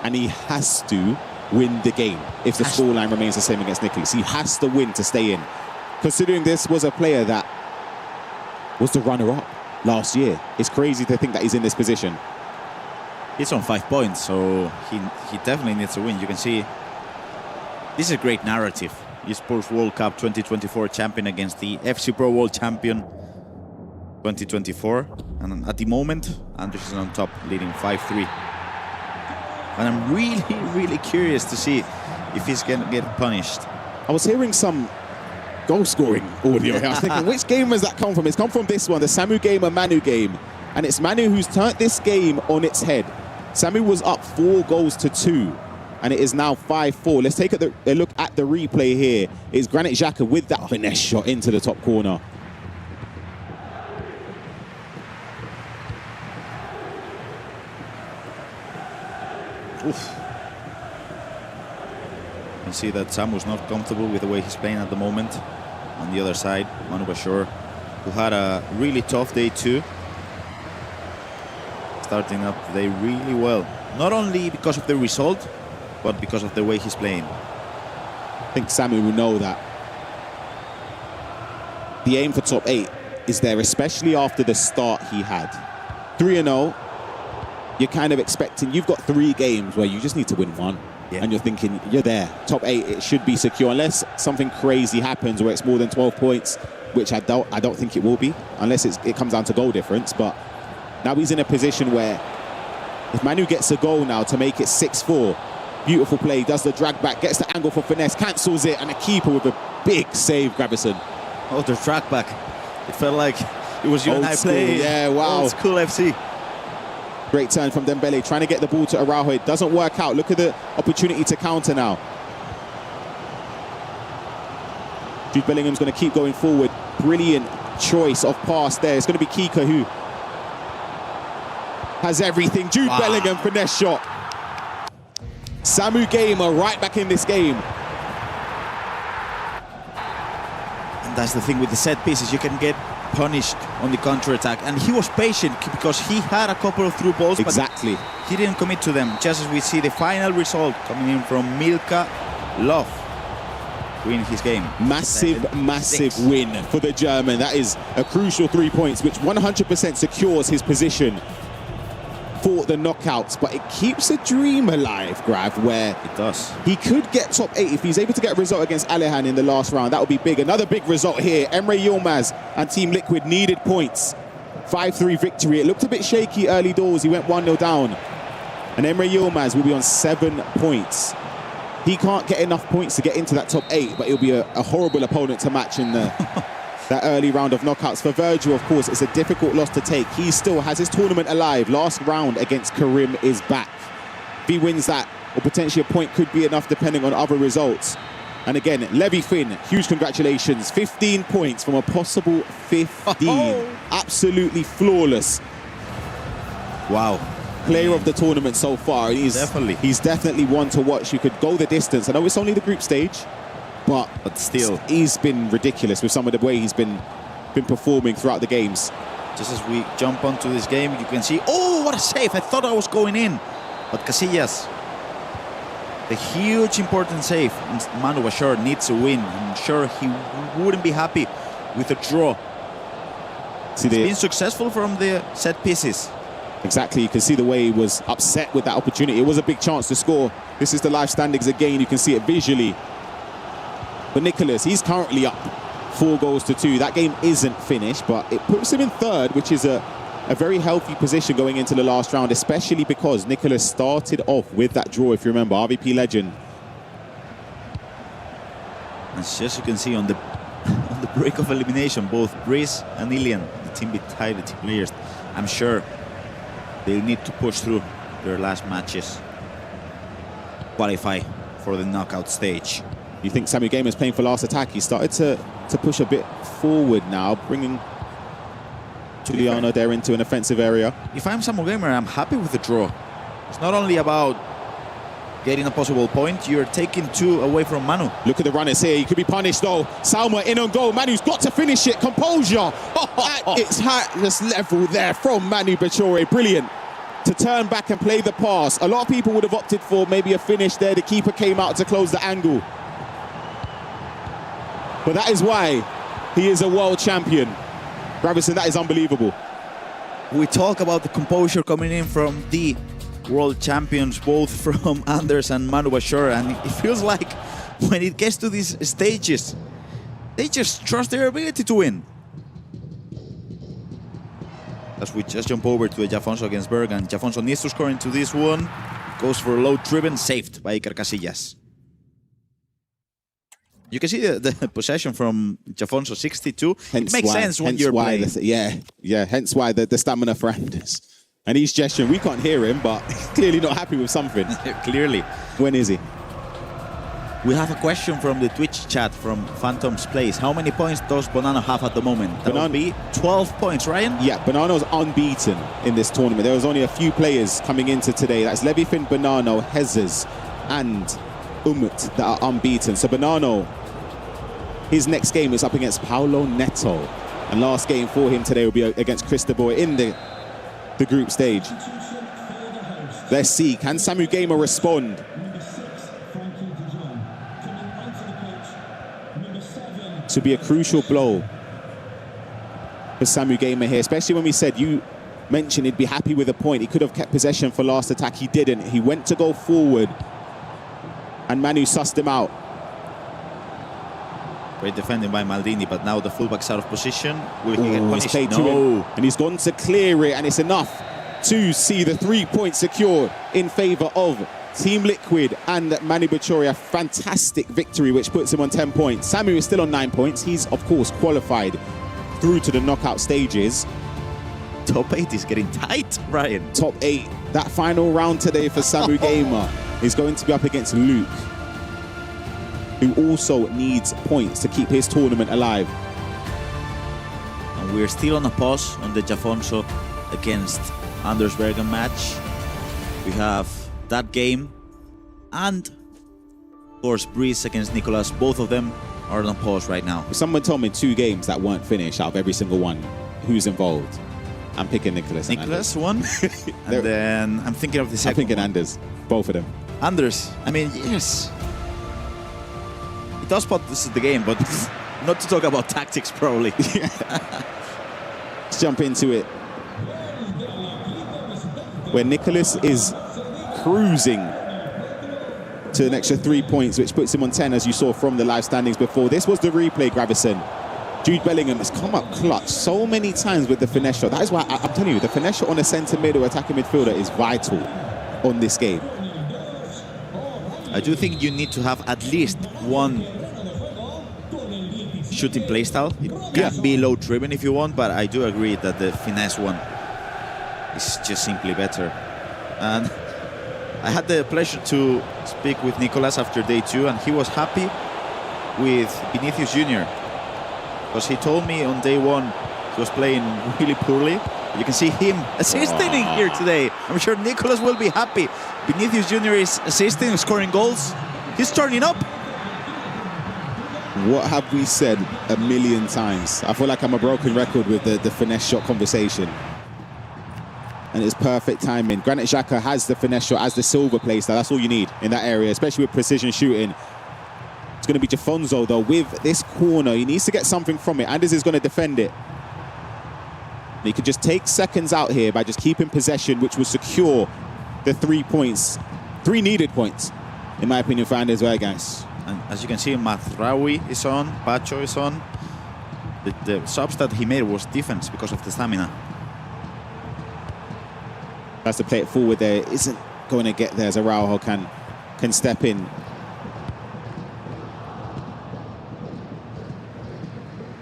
and he has to win the game if the scoreline remains the same against Nicholas. He has to win to stay in. Considering this was a player that was the runner-up last year, it's crazy to think that he's in this position. He's on 5 points, so he definitely needs to win. You can see this is a great narrative. Esports World Cup 2024 champion against the FC Pro World Champion 2024. And at the moment, Anders is on top, leading 5-3. And I'm really, really curious to see if he's going to get punished. I was hearing some goal-scoring audio. I was thinking, which game has that come from? It's come from this one, the Samu game and Manu game. And it's Manu who's turned this game on its head. Samu was up 4-2, and it is now 5-4. Let's take a look at the replay here. It's Granit Xhaka with that finesse shot into the top corner. Oof. You can see that Samu's not comfortable with the way he's playing at the moment. On the other side, Manu Bashir, who had a really tough day too. Starting up the day really well. Not only because of the result, but because of the way he's playing. I think Samu will know that the aim for top 8 is there, especially after the start he had. 3-0. you're kind of expecting, you've got 3 games where you just need to win 1. Yeah. And you're thinking, you're there. Top 8, it should be secure. Unless something crazy happens where it's more than 12 points, which I don't think it will be, unless it comes down to goal difference. But now he's in a position where if Manu gets a goal now to make it 6-4, beautiful play, does the drag back, gets the angle for finesse, cancels it, and a keeper with a big save, Gravison. Oh, the drag back. It felt like it was you and I playing. Yeah, wow. Old school FC. Great turn from Dembele, trying to get the ball to Araujo. It doesn't work out. Look at the opportunity to counter now. Jude Bellingham's going to keep going forward. Brilliant choice of pass there. It's going to be Kika who has everything. Jude Bellingham, finesse shot. Samu Gamer right back in this game. And that's the thing with the set pieces. You can get punished on the counter-attack. And he was patient because he had a couple of through balls. Exactly. But he didn't commit to them. Just as we see the final result coming in from Milka Love. Win his game. Massive win for the German. That is a crucial 3 points, which 100% secures his position for the knockouts. But it keeps a dream alive, Grav, where it does. He could get top 8 if he's able to get a result against Alehan in the last round. That would be big. Another big result here. Emre Yilmaz and Team Liquid needed points. 5-3 victory. It looked a bit shaky early doors. He went 1-0 down. And Emre Yilmaz will be on 7 points. He can't get enough points to get into that top 8, but it'll be a horrible opponent to match in that early round of knockouts. For Virgil, of course, it's a difficult loss to take. He still has his tournament alive. Last round against Karim is back. If he wins that, or potentially a point could be enough depending on other results. And again, Levy Finn, huge congratulations. 15 points from a possible 15. Absolutely flawless. Wow. Player of the tournament so far. He's definitely one to watch. You could go the distance. I know it's only the group stage, but still, he's been ridiculous with some of the way he's been performing throughout the games. Just as we jump onto this game, you can see, oh, what a save. I thought I was going in. But Casillas, the huge important save. Manu Bashar needs a win. I'm sure he wouldn't be happy with a draw. He's been successful from the set pieces. Exactly, you can see the way he was upset with that opportunity. It was a big chance to score. This is the live standings again. You can see it visually. But Nicholas, he's currently up 4-2. That game isn't finished, but it puts him in 3rd, which is a very healthy position going into the last round, especially because Nicholas started off with that draw, if you remember, RVP legend. As you can see on the break of elimination, both Brice and Ilian, the team vitality players, I'm sure they need to push through their last matches, qualify for the knockout stage. You think Samu Gamer's playing for last attack? He started to push a bit forward now, bringing Giuliano there into an offensive area. If I'm Samu Gamer, I'm happy with the draw. It's not only about getting a possible point, you're taking 2 away from Manu. Look at the runners here. He could be punished though. Salma in on goal. Manu's got to finish it. Composure at its highest level there from Manu Bachore. Brilliant to turn back and play the pass. A lot of people would have opted for maybe a finish there. The keeper came out to close the angle. But that is why he is a world champion. Gravison, that is unbelievable. We talk about the composure coming in from the world champions, both from Anders and Manu Bashar, and it feels like when it gets to these stages, they just trust their ability to win. As we just jump over to the Jafonso against Berg, and Jafonso needs to score into this one. Goes for a low driven, saved by Iker Casillas. You can see the possession from Jafonso, 62. It makes sense when you're playing. Hence why the stamina for Anders. And he's gesturing. We can't hear him, but he's clearly not happy with something. Clearly. When is he? We have a question from the Twitch chat from Phantom's Place. How many points does Bonanno have at the moment? That would be 12 points, Ryan? Yeah, Bonanno's unbeaten in this tournament. There was only a few players coming into today. That's Levifin, Bonanno, Hezes, and Umut that are unbeaten. So Bonanno, his next game is up against Paulo Neto. And last game for him today will be against Cristobal in the group stage. Let's see, can Samu Gamer respond? This would be a crucial blow for Samu Gamer here, especially when we said you mentioned he'd be happy with a point. He could have kept possession for last attack. He didn't. He went to go forward, and Manu sussed him out. Great defending by Maldini, but now the fullback's out of position. Will he get punished? Played to him, and he's gone to clear it, and it's enough to see the 3 points secured in favour of Team Liquid and Manu Bachori. A fantastic victory, which puts him on 10 points. Samu is still on 9 points. He's, of course, qualified through to the knockout stages. Top 8 is getting tight, Ryan. Top 8. That final round today for Samu Gamer is going to be up against Luke, who also needs points to keep his tournament alive. And we're still on a pause on the Jafonso against Anders Bergen match. We have that game and, of course, Breeze against Nicholas. Both of them are on pause right now. If someone told me 2 games that weren't finished out of every single one, who's involved? I'm picking Nicholas. Nicholas won, and then I'm thinking of the second. I'm thinking Anders. Both of them. Anders. I mean, yes. He does spot this is the game, but not to talk about tactics, probably. Let's jump into it. Where Nicholas is cruising to an extra 3 points, which puts him on 10, as you saw from the live standings before. This was the replay, Gravison. Jude Bellingham has come up clutch so many times with the finesse shot. That is why I'm telling you, the finesse shot on a centre mid or attacking midfielder is vital on this game. I do think you need to have at least one shooting playstyle. It can be low driven if you want, but I do agree that the finesse one is just simply better. And I had the pleasure to speak with Nicolas after day 2, and he was happy with Vinicius Jr. because he told me on day 1 he was playing really poorly. You can see him assisting in here today. I'm sure Nicolas will be happy. Vinicius Jr. is assisting, scoring goals. He's turning up. What have we said a million times? I feel like I'm a broken record with the finesse shot conversation. And it's perfect timing. Granit Xhaka has the finesse shot as the silver playstyle. That's all you need in that area, especially with precision shooting. It's going to be Jafonso, though, with this corner. He needs to get something from it. Anders is going to defend it. He could just take seconds out here by just keeping possession, which will secure the 3 points. 3 needed points, in my opinion, for Anders Bergens. And as you can see, Mathraoui is on, Pacho is on. The subs that he made was defense because of the stamina. That's to play it forward there. Isn't going to get there as Araujo can step in.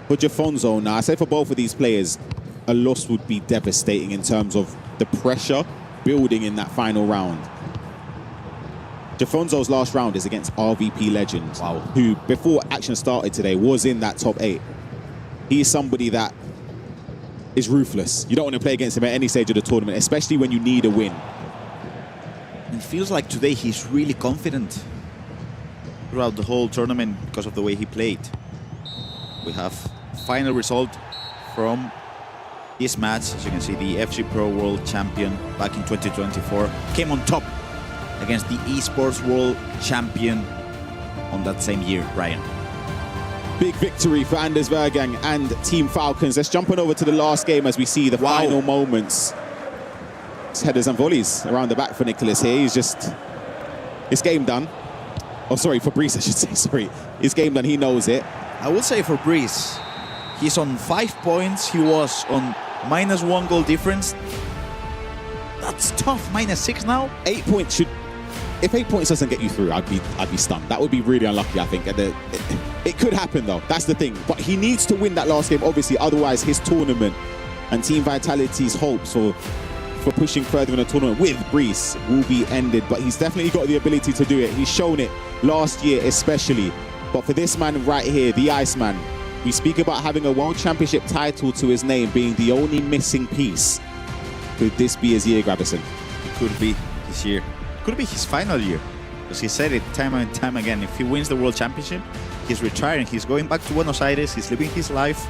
For Jafonso now, I say for both of these players, a loss would be devastating in terms of the pressure building in that final round. Jafonso's last round is against RVP legend, who before action started today was in that top 8. He is somebody that is ruthless. You don't want to play against him at any stage of the tournament, especially when you need a win. It feels like today he's really confident throughout the whole tournament because of the way he played. We have final result from this match. As you can see, the FC Pro World Champion back in 2024 came on top against the Esports World Champion on that same year, Ryan. Big victory for Anders Bergen and Team Falcons. Let's jump on over to the last game as we see the final moments. It's headers and volleys around the back for Nicholas here. He's just... It's game done. Oh, sorry, for Breeze, I should say. Sorry. It's game done. He knows it. I will say for Breeze, he's on 5 points. He was on -1 goal difference. That's tough. -6 now. 8 points should... If 8 points doesn't get you through, I'd be stunned. That would be really unlucky, I think. It could happen, though. That's the thing. But he needs to win that last game, obviously. Otherwise, his tournament and Team Vitality's hopes for pushing further in the tournament with Breeze will be ended. But he's definitely got the ability to do it. He's shown it last year, especially. But for this man right here, the Iceman, we speak about having a World Championship title to his name being the only missing piece. Could this be his year, Gravison? It could be his year. Could be his final year, because he said it time and time again. If he wins the World Championship, he's retiring. He's going back to Buenos Aires. He's living his life.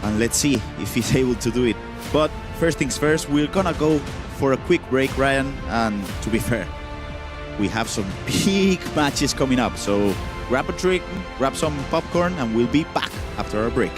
And let's see if he's able to do it. But first things first, we're gonna go for a quick break, Ryan. And to be fair, we have some big matches coming up. So grab a drink, grab some popcorn, and we'll be back after our break.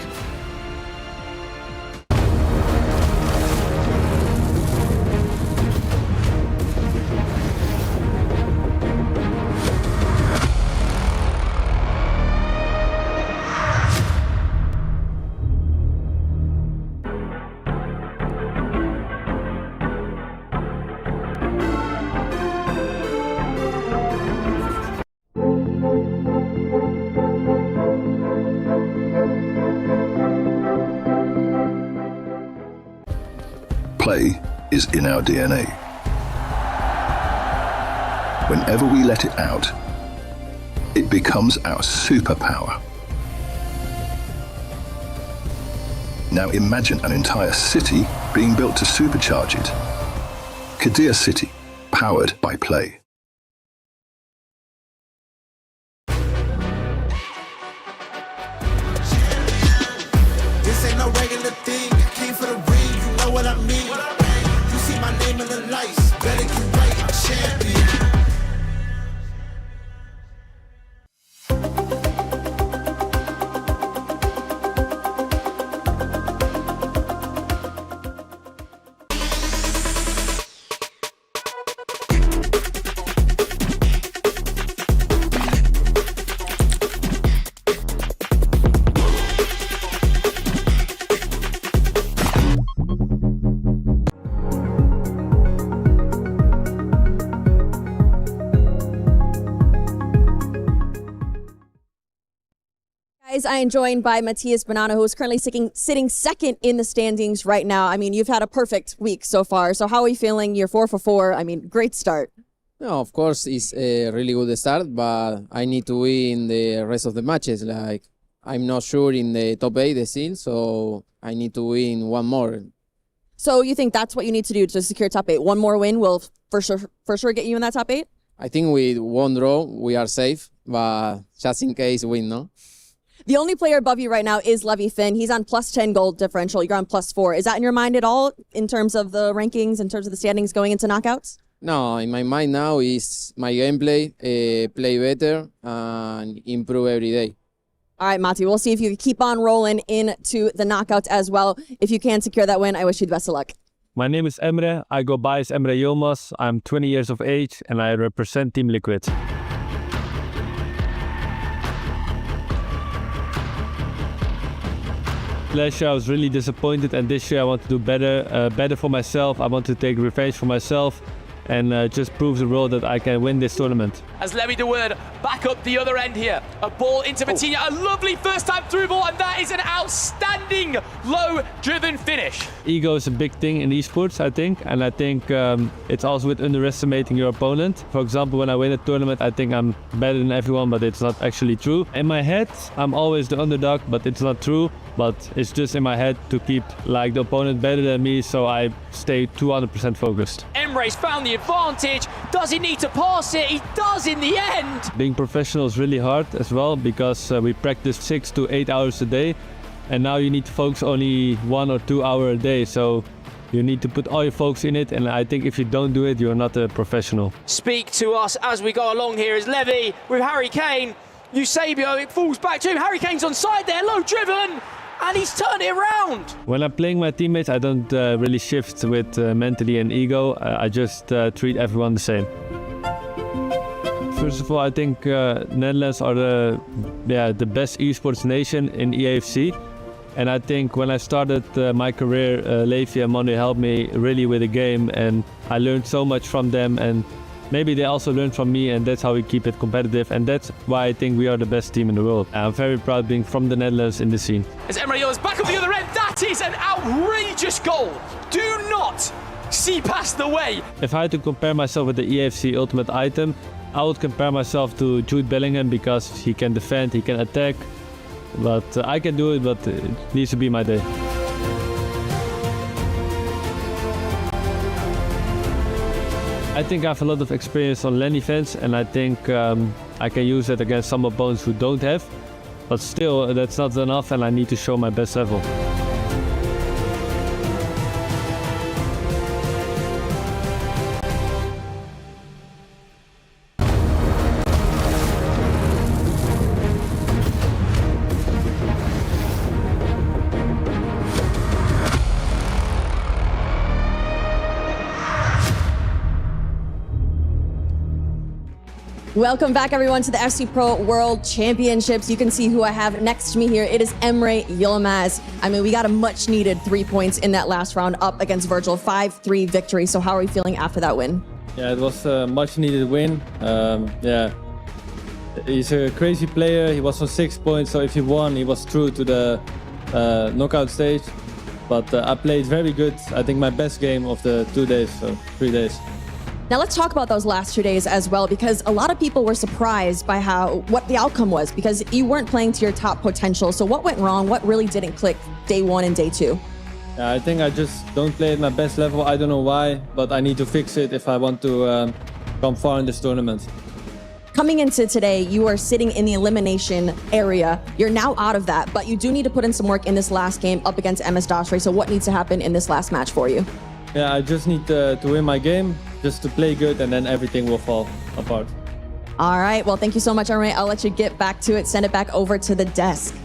Play is in our DNA. Whenever we let it out, it becomes our superpower. Now imagine an entire city being built to supercharge it. Qiddiya City, powered by Play. This ain't no regular thing. I came for the ring, you know what I mean. You see my name in the lights, better get right, I'm champion. Guys, I am joined by Matthias Banana, who is currently sitting second in the standings right now. I mean, you've had a perfect week so far. So how are you feeling? You're 4 for 4. I mean, great start. No, of course, it's a really good start, but I need to win the rest of the matches. Like, I'm not sure in the top 8 still, so I need to win one more. So you think that's what you need to do to secure top 8? One more win will for sure get you in that top 8? I think with one draw, we are safe, but just in case win, no? The only player above you right now is Levi Finn. He's on plus 10 goal differential. You're on plus 4. Is that in your mind at all in terms of the rankings, in terms of the standings going into knockouts? No, in my mind now is my gameplay, play better, and improve every day. All right, Mati, we'll see if you can keep on rolling into the knockouts as well. If you can secure that win, I wish you the best of luck. My name is Emre. I go by as Emre Yilmaz. I'm 20 years of age, and I represent Team Liquid. Last year I was really disappointed, and this year I want to do better for myself. I want to take revenge for myself and just prove the world that I can win this tournament. As Lemmy De Word back up the other end here. A ball into Vitinha, a lovely first time through ball, and that is an outstanding low-driven finish. Ego is a big thing in esports, I think, and I think it's also with underestimating your opponent. For example, when I win a tournament, I think I'm better than everyone, but it's not actually true. In my head, I'm always the underdog, but it's not true. But it's just in my head to keep like the opponent better than me, so I stay 200% focused. Emre's found the advantage. Does he need to pass it? He does in the end. Being professional is really hard as well, because we practice 6 to 8 hours a day, and now you need to focus only 1 or 2 hours a day. So you need to put all your focus in it, and I think if you don't do it, you're not a professional. Speak to us as we go along here as Levy with Harry Kane. Eusebio, it falls back to him. Harry Kane's on side there, low driven. And he's turned it around. When I'm playing my teammates, I don't really shift with mentally and ego. I just treat everyone the same. First of all, I think Netherlands are the best esports nation in EAFC. And I think when I started my career, Levi and Manu helped me really with the game, and I learned so much from them. And maybe they also learned from me, and that's how we keep it competitive, and that's why I think we are the best team in the world. I'm very proud being from the Netherlands in the scene. As Emre Yilmaz back up the other end, that is an outrageous goal. Do not see past the way. If I had to compare myself with the EAFC Ultimate item, I would compare myself to Jude Bellingham, because he can defend, he can attack, but I can do it, but it needs to be my day. I think I have a lot of experience on LAN events, and I think I can use that against some opponents who don't have. But still, that's not enough, and I need to show my best level. Welcome back, everyone, to the FC Pro World Championships. You can see who I have next to me here. It is Emre Yilmaz. I mean, we got a much-needed 3 points in that last round up against Virgil. 5-3 victory. So how are we feeling after that win? Yeah, it was a much-needed win. Yeah, he's a crazy player. He was on 6 points, so if he won, he was through to the knockout stage. But I played very good. I think my best game of the 2 days, so 3 days. Now let's talk about those last 2 days as well, because a lot of people were surprised by what the outcome was, because you weren't playing to your top potential. So what went wrong? What really didn't click day 1 and day 2? Yeah, I think I just don't play at my best level. I don't know why, but I need to fix it if I want to come far in this tournament. Coming into today, you are sitting in the elimination area. You're now out of that, but you do need to put in some work in this last game up against MS Dasre. So what needs to happen in this last match for you? Yeah, I just need to win my game, just to play good, and then everything will fall apart. All right. Well, thank you so much, Arme. I'll let you get back to it. Send it back over to the desk.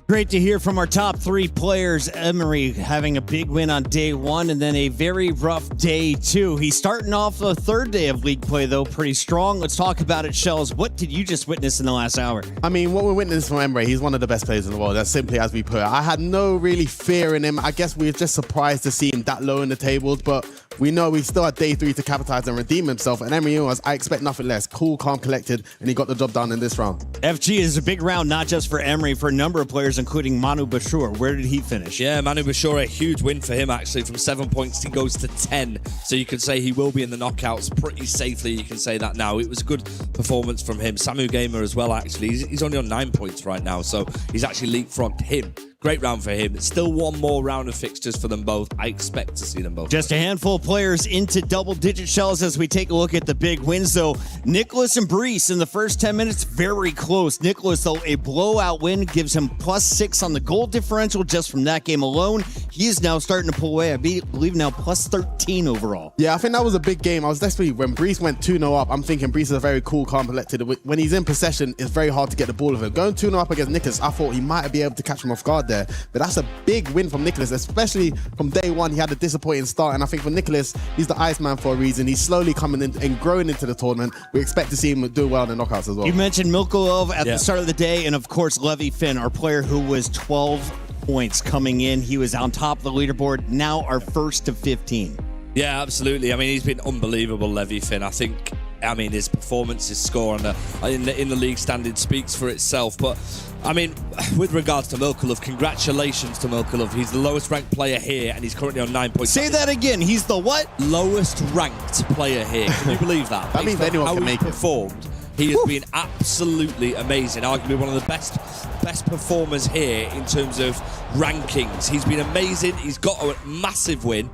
Great to hear from our top 3 players. Emery having a big win on day 1 and then a very rough day 2. He's starting off the 3rd day of league play, though, pretty strong. Let's talk about it, Shells. What did you just witness in the last hour? I mean, what we're witnessing from Emery, he's one of the best players in the world, as simply as we put it. I had no really fear in him. I guess we were just surprised to see him that low in the tables, but we know we still had day 3 to capitalize and redeem himself. And Emery was, I expect nothing less. Cool, calm, collected, and he got the job done in this round. FG is a big round, not just for Emery, for a number of players, including Manu Bashur. Where did he finish? Yeah, Manu Bashur, a huge win for him, actually. From 7 points, he goes to 10. So you can say he will be in the knockouts pretty safely. You can say that now. It was a good performance from him. Samu Gamer as well, actually. He's only on 9 points right now, so he's actually leapfrogged him. Great round for him. It's still one more round of fixtures for them both. I expect to see them both. Just a handful of players into double-digit Shells as we take a look at the big wins, though. Nicholas and Brees in the first 10 minutes, very close. Nicholas, though, a blowout win gives him +6 on the goal differential just from that game alone. He is now starting to pull away. I believe now +13 overall. Yeah, I think that was a big game. I was desperately, when Brees went 2-0 up, I'm thinking Brees is a very cool, calm, collected. When he's in possession, it's very hard to get the ball of him. Going 2-0 up against Nicholas, I thought he might be able to catch him off guard there. But that's a big win from Nicholas, especially from day 1. He had a disappointing start, and I think for Nicholas, he's the Iceman for a reason. He's slowly coming in and growing into the tournament. We expect to see him do well in the knockouts as well. You mentioned Milkolov at the start of the day, and of course, Levy Finn, our player who was 12 points coming in. He was on top of the leaderboard, now our first to 15. Yeah, absolutely. I mean, he's been unbelievable, Levy Finn. I mean, his performance, his score in the league standing speaks for itself. But, I mean, with regards to Milkolov, congratulations to Milkolov. He's the lowest ranked player here, and he's currently on 9 points. Say that again. He's the what? Lowest ranked player here. Can you believe that? That means anyone can make it. Performed. He has been absolutely amazing. Arguably one of the best performers here in terms of rankings. He's been amazing. He's got a massive win.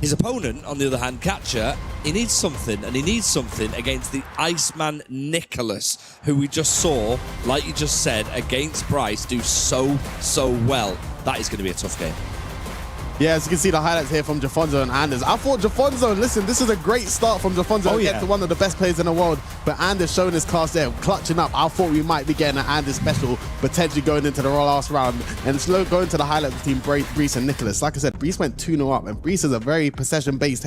His opponent, on the other hand, Catcher, he needs something, and he needs something against the Iceman Nicholas, who we just saw, like you just said, against Bryce, do so well. That is going to be a tough game. Yeah, as you can see the highlights here from Jafonzo and Anders. I thought Jafonzo, listen, this is a great start from Jafonzo against one of the best players in the world. But Anders showing his class there, clutching up. I thought we might be getting an Anders special, potentially going into the last round. And slow going to the highlights between Brees and Nicholas. Like I said, Brees went 2-0 up, and Brees is a very possession-based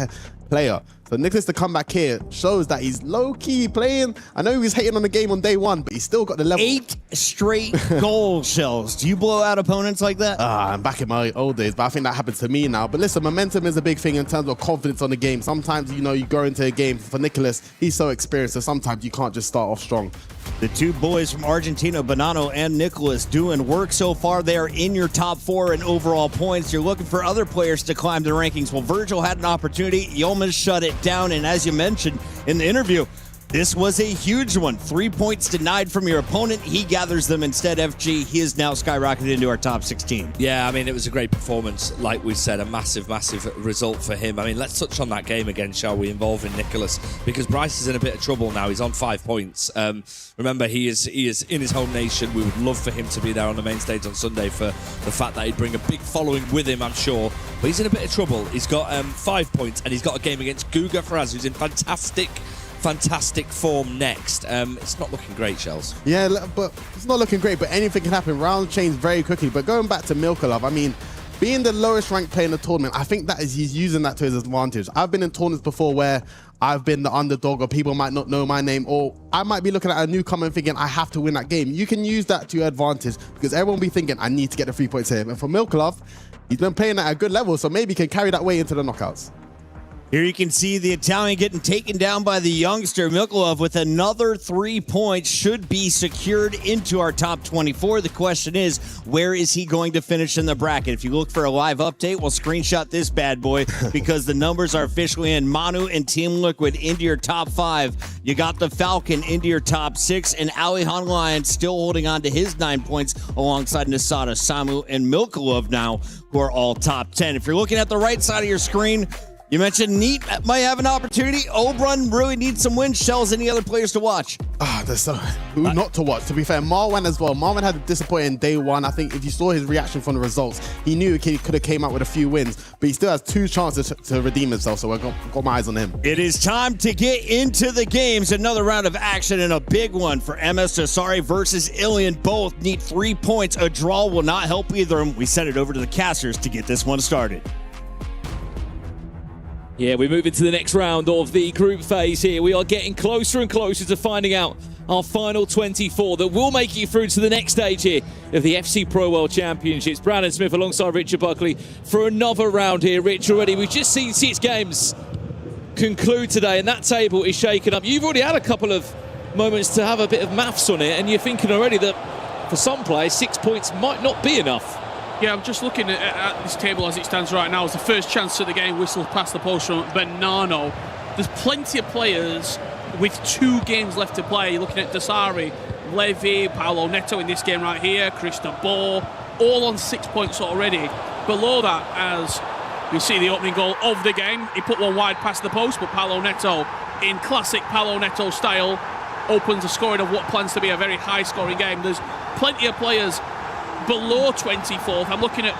player. So Nicholas to come back here shows that he's low-key playing. I know he was hating on the game on day 1, but he's still got the level. 8 straight goal Shells. Do you blow out opponents like that? I'm back in my old days, but I think that happens to me now. But listen, momentum is a big thing in terms of confidence on the game. Sometimes, you know, you go into a game. For Nicholas, he's so experienced, so sometimes you can't just start off strong. The two boys from Argentina, Bonanno and Nicholas, doing work so far. They are in your top 4 in overall points. You're looking for other players to climb the rankings. Well, Virgil had an opportunity. Yeoman shut it down. And as you mentioned in the interview, this was a huge one. 3 points denied from your opponent. He gathers them instead. FG, he is now skyrocketed into our top 16. Yeah, I mean, it was a great performance. Like we said, a massive result for him. I mean, let's touch on that game again, shall we, involving Nicholas? Because Bryce is in a bit of trouble now. He's on 5 points. Remember, he is in his home nation. We would love for him to be there on the main stage on Sunday for the fact that he'd bring a big following with him, I'm sure. But he's in a bit of trouble. He's got 5 points, and he's got a game against Guga Faraz, who's in fantastic form next. It's not looking great, Shells. Yeah, but it's not looking great, but anything can happen. Round change very quickly. But going back to Milkolov, I mean, being the lowest ranked player in the tournament, I think that is he's using that to his advantage. I've been in tournaments before where I've been the underdog, or people might not know my name, or I might be looking at a newcomer and thinking I have to win that game. You can use that to your advantage because everyone will be thinking I need to get the 3 points here. And for Milkolov, he's been playing at a good level, so maybe he can carry that way into the knockouts. Here you can see the Italian getting taken down by the youngster Mikolov with another 3 points. Should be secured into our top 24. The question is, where is he going to finish in the bracket? If you look for a live update, we'll screenshot this bad boy because the numbers are officially in. Manu and Team Liquid into your top 5. You got the Falcon into your top 6, and Alihan Lion still holding on to his 9 points alongside Nasada, Samu, and Mikolov now, who are all top 10. If you're looking at the right side of your screen, you mentioned Neat might have an opportunity. Obrun really needs some wins. Shells, any other players to watch? There's who not to watch. To be fair, Marwan as well. Marwan had a disappointing day one. I think if you saw his reaction from the results, he knew he could have came out with a few wins, but he still has 2 chances to redeem himself, so I've got my eyes on him. It is time to get into the games. Another round of action and a big one for MS Dasari versus Ilian. Both need 3 points. A draw will not help either of them. We send it over to the casters to get this one started. Yeah, we move into the next round of the group phase here. We are getting closer and closer to finding out our final 24 that will make you through to the next stage here of the FC Pro World Championships. Brandon Smith alongside Richard Buckley for another round here. Rich, already we've just seen 6 games conclude today, and that table is shaken up. You've already had a couple of moments to have a bit of maths on it, and you're thinking already that for some players, 6 points might not be enough. Yeah, I'm just looking at this table as it stands right now. It's the first chance of the game whistled past the post from Bernardo. There's plenty of players with 2 games left to play. You're looking at Dasari, Levy, Paolo Neto in this game right here, Krista Bo, all on 6 points already. Below that, as you see the opening goal of the game, he put one wide past the post, but Paolo Neto, in classic Paolo Neto style, opens the scoring of what plans to be a very high-scoring game. There's plenty of players below 24th. I'm looking at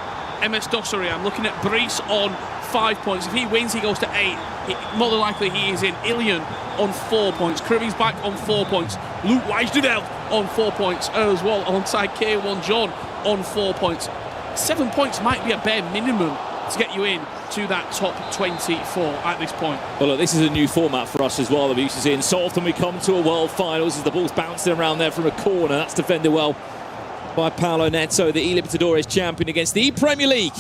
MS Dossary. I'm looking at Brice on 5 points. If he wins, he goes to 8. More than likely, he is in. Ilian on 4 points. Kirby's back on 4 points. Luke Weisdudel on 4 points as well, alongside K1 John on 4 points. 7 points might be a bare minimum to get you in to that top 24 at this point. Well, look, this is a new format for us as well that we used to see. And so often we come to a World Finals as the ball's bouncing around there from a corner. That's defended well by Paolo Neto, the E Libertadores champion against the Premier League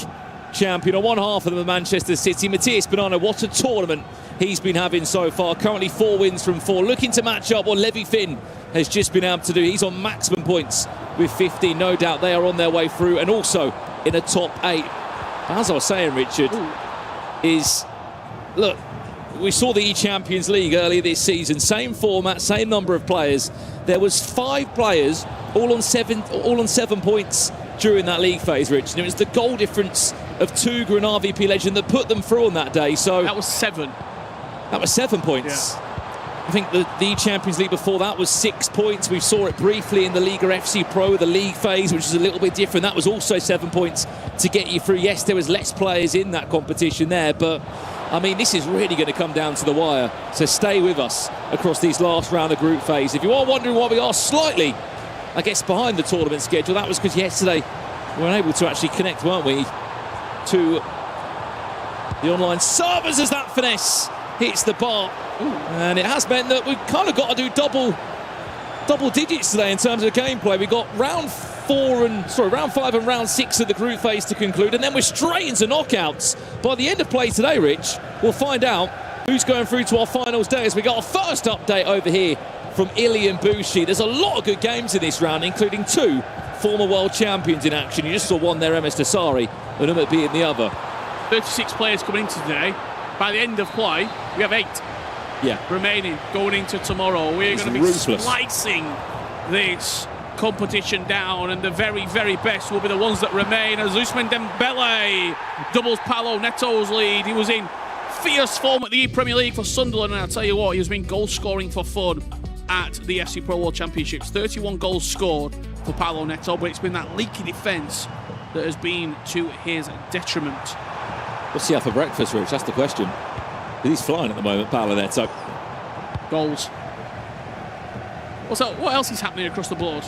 champion on one half of them, Manchester City. Matthias Bonanno, what a tournament he's been having so far. Currently 4 wins from 4. Looking to match up what Levi Finn has just been able to do. He's on maximum points with 15. No doubt they are on their way through and also in a top 8. As I was saying, Richard, look, we saw the E-Champions League earlier this season. Same format, same number of players. There was 5 players all on 7 points during that league phase, Rich. And it was the goal difference of Tuga and RVP Legend that put them through on that day. So that was 7. That was 7 points. Yeah. I think the Champions League before that was 6 points. We saw it briefly in the Liga FC Pro, the league phase, which is a little bit different. That was also 7 points to get you through. Yes, there was less players in that competition there, but I mean, this is really going to come down to the wire. So stay with us across these last round of group phase. If you are wondering why we are slightly, I guess, behind the tournament schedule, that was because yesterday we were unable to actually connect, weren't we, to the online servers as that finesse hits the bar. And it has meant that we've kind of got to do double digits today in terms of gameplay. We've got round 5 and round 6 of the group phase to conclude, and then we're straight into knockouts. By the end of play today, Rich, we'll find out who's going through to our finals day as we got our first update over here from Ilian Bushi. There's a lot of good games in this round, including 2 former world champions in action. You just saw one there, MS Dasari, and Umut being the other. 36 players coming into today. By the end of play, we have 8 remaining going into tomorrow. We're going to be slicing this competition down, and the very, very best will be the ones that remain as Ousmane Dembele doubles Paolo Neto's lead. He was in fierce form at the Premier League for Sunderland, and I'll tell you what, he has been goal scoring for fun at the FC Pro World Championships. 31 goals scored for Paolo Neto, but it's been that leaky defence that has been to his detriment. What's he have for breakfast, Rich? That's the question. He's flying at the moment, Paolo Neto. Goals. What else is happening across the board?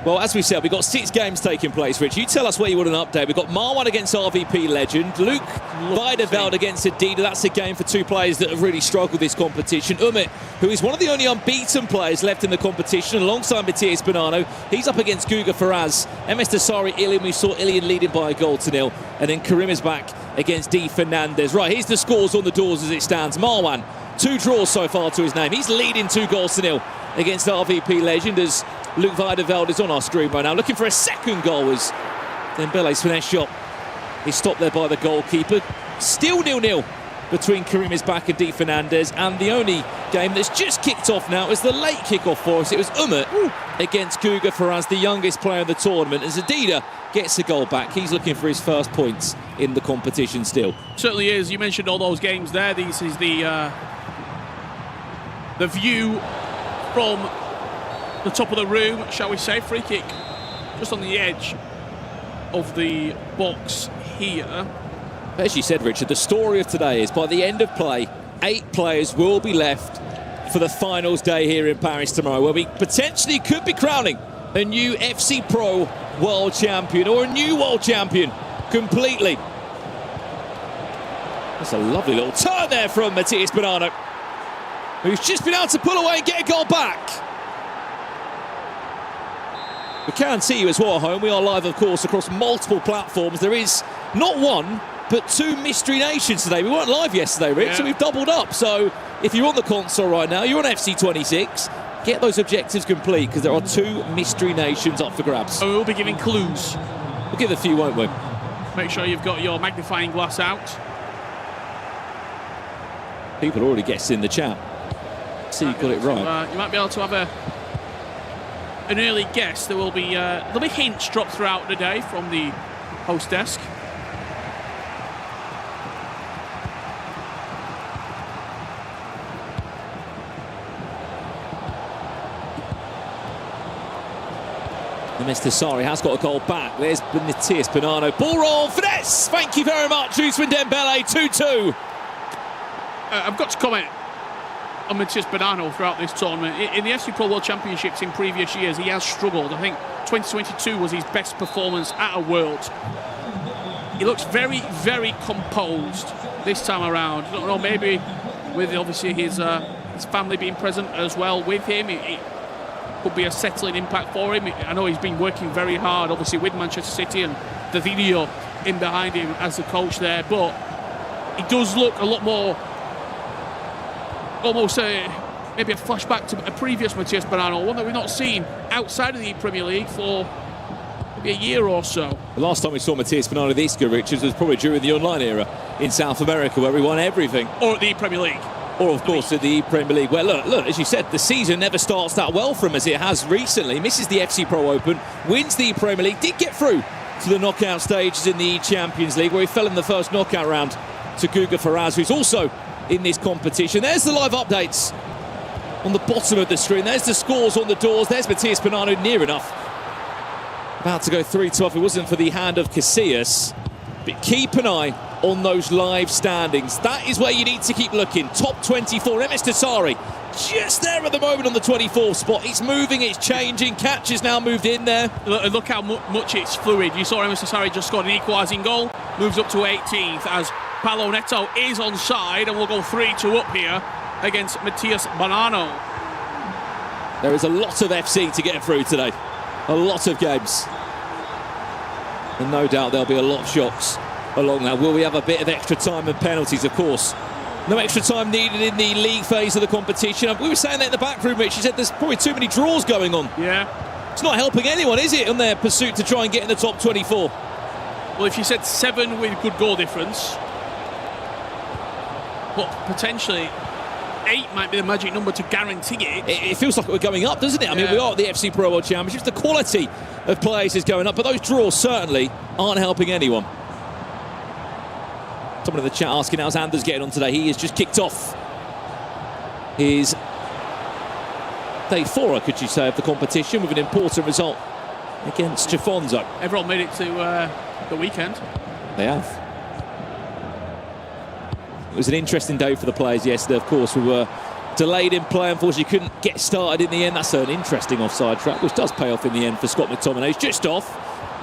Well, as we said, we've got 6 games taking place, Rich. You tell us where you want an update. We've got Marwan against RVP Legend, Luke Weideveld against Adida. That's a game for 2 players that have really struggled this competition. Umut, who is one of the only unbeaten players left in the competition, alongside Matthias Bonanno. He's up against Guga Faraz. MS Dasari, Ilian. We saw Ilian leading by a goal to 0. And then Karim is back against Di Fernandez. Right, here's the scores on the doors as it stands. Marwan, 2 draws so far to his name. He's leading 2-0 against RVP legend as Luke Weideveld is on our screen right now, looking for a second goal as Dembele's finesse shot is stopped there by the goalkeeper. Still 0-0 between Karim Isbak and Di Fernandez, and the only game that's just kicked off now is the late kick-off for us. It was Umut against Guga Faraz, the youngest player in the tournament, and Zadida gets a goal back. He's looking for his first points in the competition still. Certainly is. You mentioned all those games there. This is the view from the top of the room, shall we say. Free kick just on the edge of the box here. As you said, Richard, the story of today is by the end of play, 8 players will be left for the finals day here in Paris tomorrow, where we potentially could be crowning a new FC Pro world champion or a new world champion completely. That's a lovely little turn there from Matías Bonanno, who's just been able to pull away and get a goal back. We can see you as well at home. We are live, of course, across multiple platforms. There is not one, but 2 mystery nations today. We weren't live yesterday, Rich, so we've doubled up. So if you're on the console right now, you're on FC26, get those objectives complete, because there are 2 mystery nations up for grabs. And we'll be giving clues. We'll give a few, won't we? Make sure you've got your magnifying glass out. People are already guessing in the chat. See, you got it right. You might be able to have an early guess. There'll be hints dropped throughout the day from the host desk. Mr. Sari has got a goal back. There's Matías Bonanno. Ball roll, finesse! Thank you very much, Ousmane Dembele, 2-2. I've got to comment on Matías Bonanno throughout this tournament. In the FC Pro World Championships in previous years, he has struggled. I think 2022 was his best performance at a World. He looks very, very composed this time around. I don't know, maybe with obviously his family being present as well with him, it could be a settling impact for him. I know he's been working very hard, obviously, with Manchester City and the video in behind him as the coach there, but he does look a lot more, almost maybe a flashback to a previous Matías Bonanno, one that we've not seen outside of the Premier League for maybe a year or so. The last time we saw Matías Bonanno this good, Richards, was probably during the online era in South America, where we won everything. Or at the Premier League. Or, of course, at the Premier League. Well, look, as you said, the season never starts that well for him as it has recently. Misses the FC Pro Open, wins the Premier League, did get through to the knockout stages in the Champions League, where he fell in the first knockout round to Guga Faraz, who's also in this competition. There's the live updates on the bottom of the screen. There's the scores on the doors. There's Matías Bonanno near enough. About to go 3-2 if it wasn't for the hand of Casillas. But keep an eye on those live standings. That is where you need to keep looking. Top 24. MS Tassari just there at the moment on the 24th spot. It's moving, it's changing. Catch has now moved in there. Look how much it's fluid. You saw MS Tassari just scored an equalising goal. Moves up to 18th as Paulo Neto is onside, and we'll go 3-2 up here against Matías Bonanno. There is a lot of FC to get through today. A lot of games. And no doubt there'll be a lot of shocks along that. Will we have a bit of extra time and penalties? Of course. No extra time needed in the league phase of the competition. We were saying that in the back room, Rich. You said there's probably too many draws going on. Yeah. It's not helping anyone, is it, on their pursuit to try and get in the top 24? Well, if you said 7 with good goal difference, but potentially 8 might be the magic number to guarantee it. It feels like we're going up, doesn't it? I mean, we are at the FC Pro World Championships. The quality of players is going up, but those draws certainly aren't helping anyone. Someone in the chat asking how's Anders getting on today. He has just kicked off his day 4, could you say, of the competition with an important result against Chafonzo. Everyone made it to the weekend. They have. It was an interesting day for the players yesterday. Of course, we were delayed in play. Unfortunately, couldn't get started in the end. That's an interesting offside trap, which does pay off in the end for Scott McTominay. He's just off.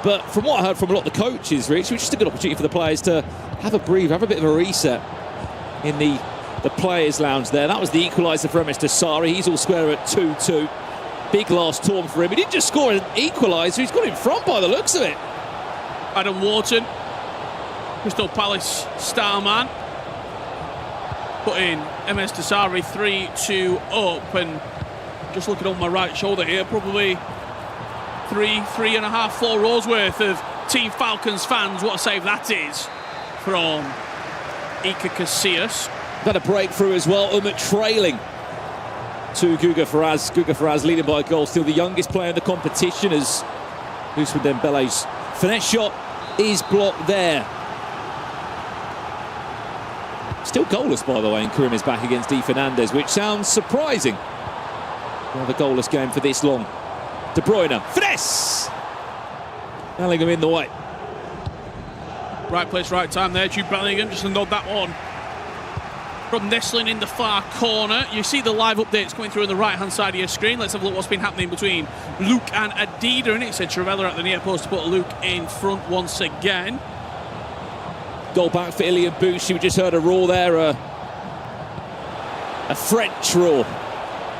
But from what I heard from a lot of the coaches, Rich, it was just a good opportunity for the players to have a breather, have a bit of a reset in the players' lounge there. That was the equaliser for MS Tassari. He's all square at 2-2. Big last tourn for him. He didn't just score an equaliser, he's got in front by the looks of it. Adam Wharton Crystal Palace star man, putting MS Desari 3-2 up, and just looking on my right shoulder here, probably 3.5, 4 rows worth of Team Falcons fans. What a save that is from Iker Casillas. Got a breakthrough as well. trailing to Guga Faraz. Guga Faraz leading by a goal, still the youngest player in the competition, as Ousmane Dembele's finesse shot is blocked there. Still goalless, by the way, and Karim is back against Di Fernandez, which sounds surprising. Another goalless game for this long. De Bruyne, finesse! Bellingham in the way. Right place, right time there. Jude Bellingham just to nod that one from Nestling in the far corner. You see the live updates coming through on the right-hand side of your screen. Let's have a look what's been happening between Luke and Adida. And it's a Trevella at the near post to put Luke in front once again. Goal back for Ilian Bushi. We just heard a roar there, a French roar.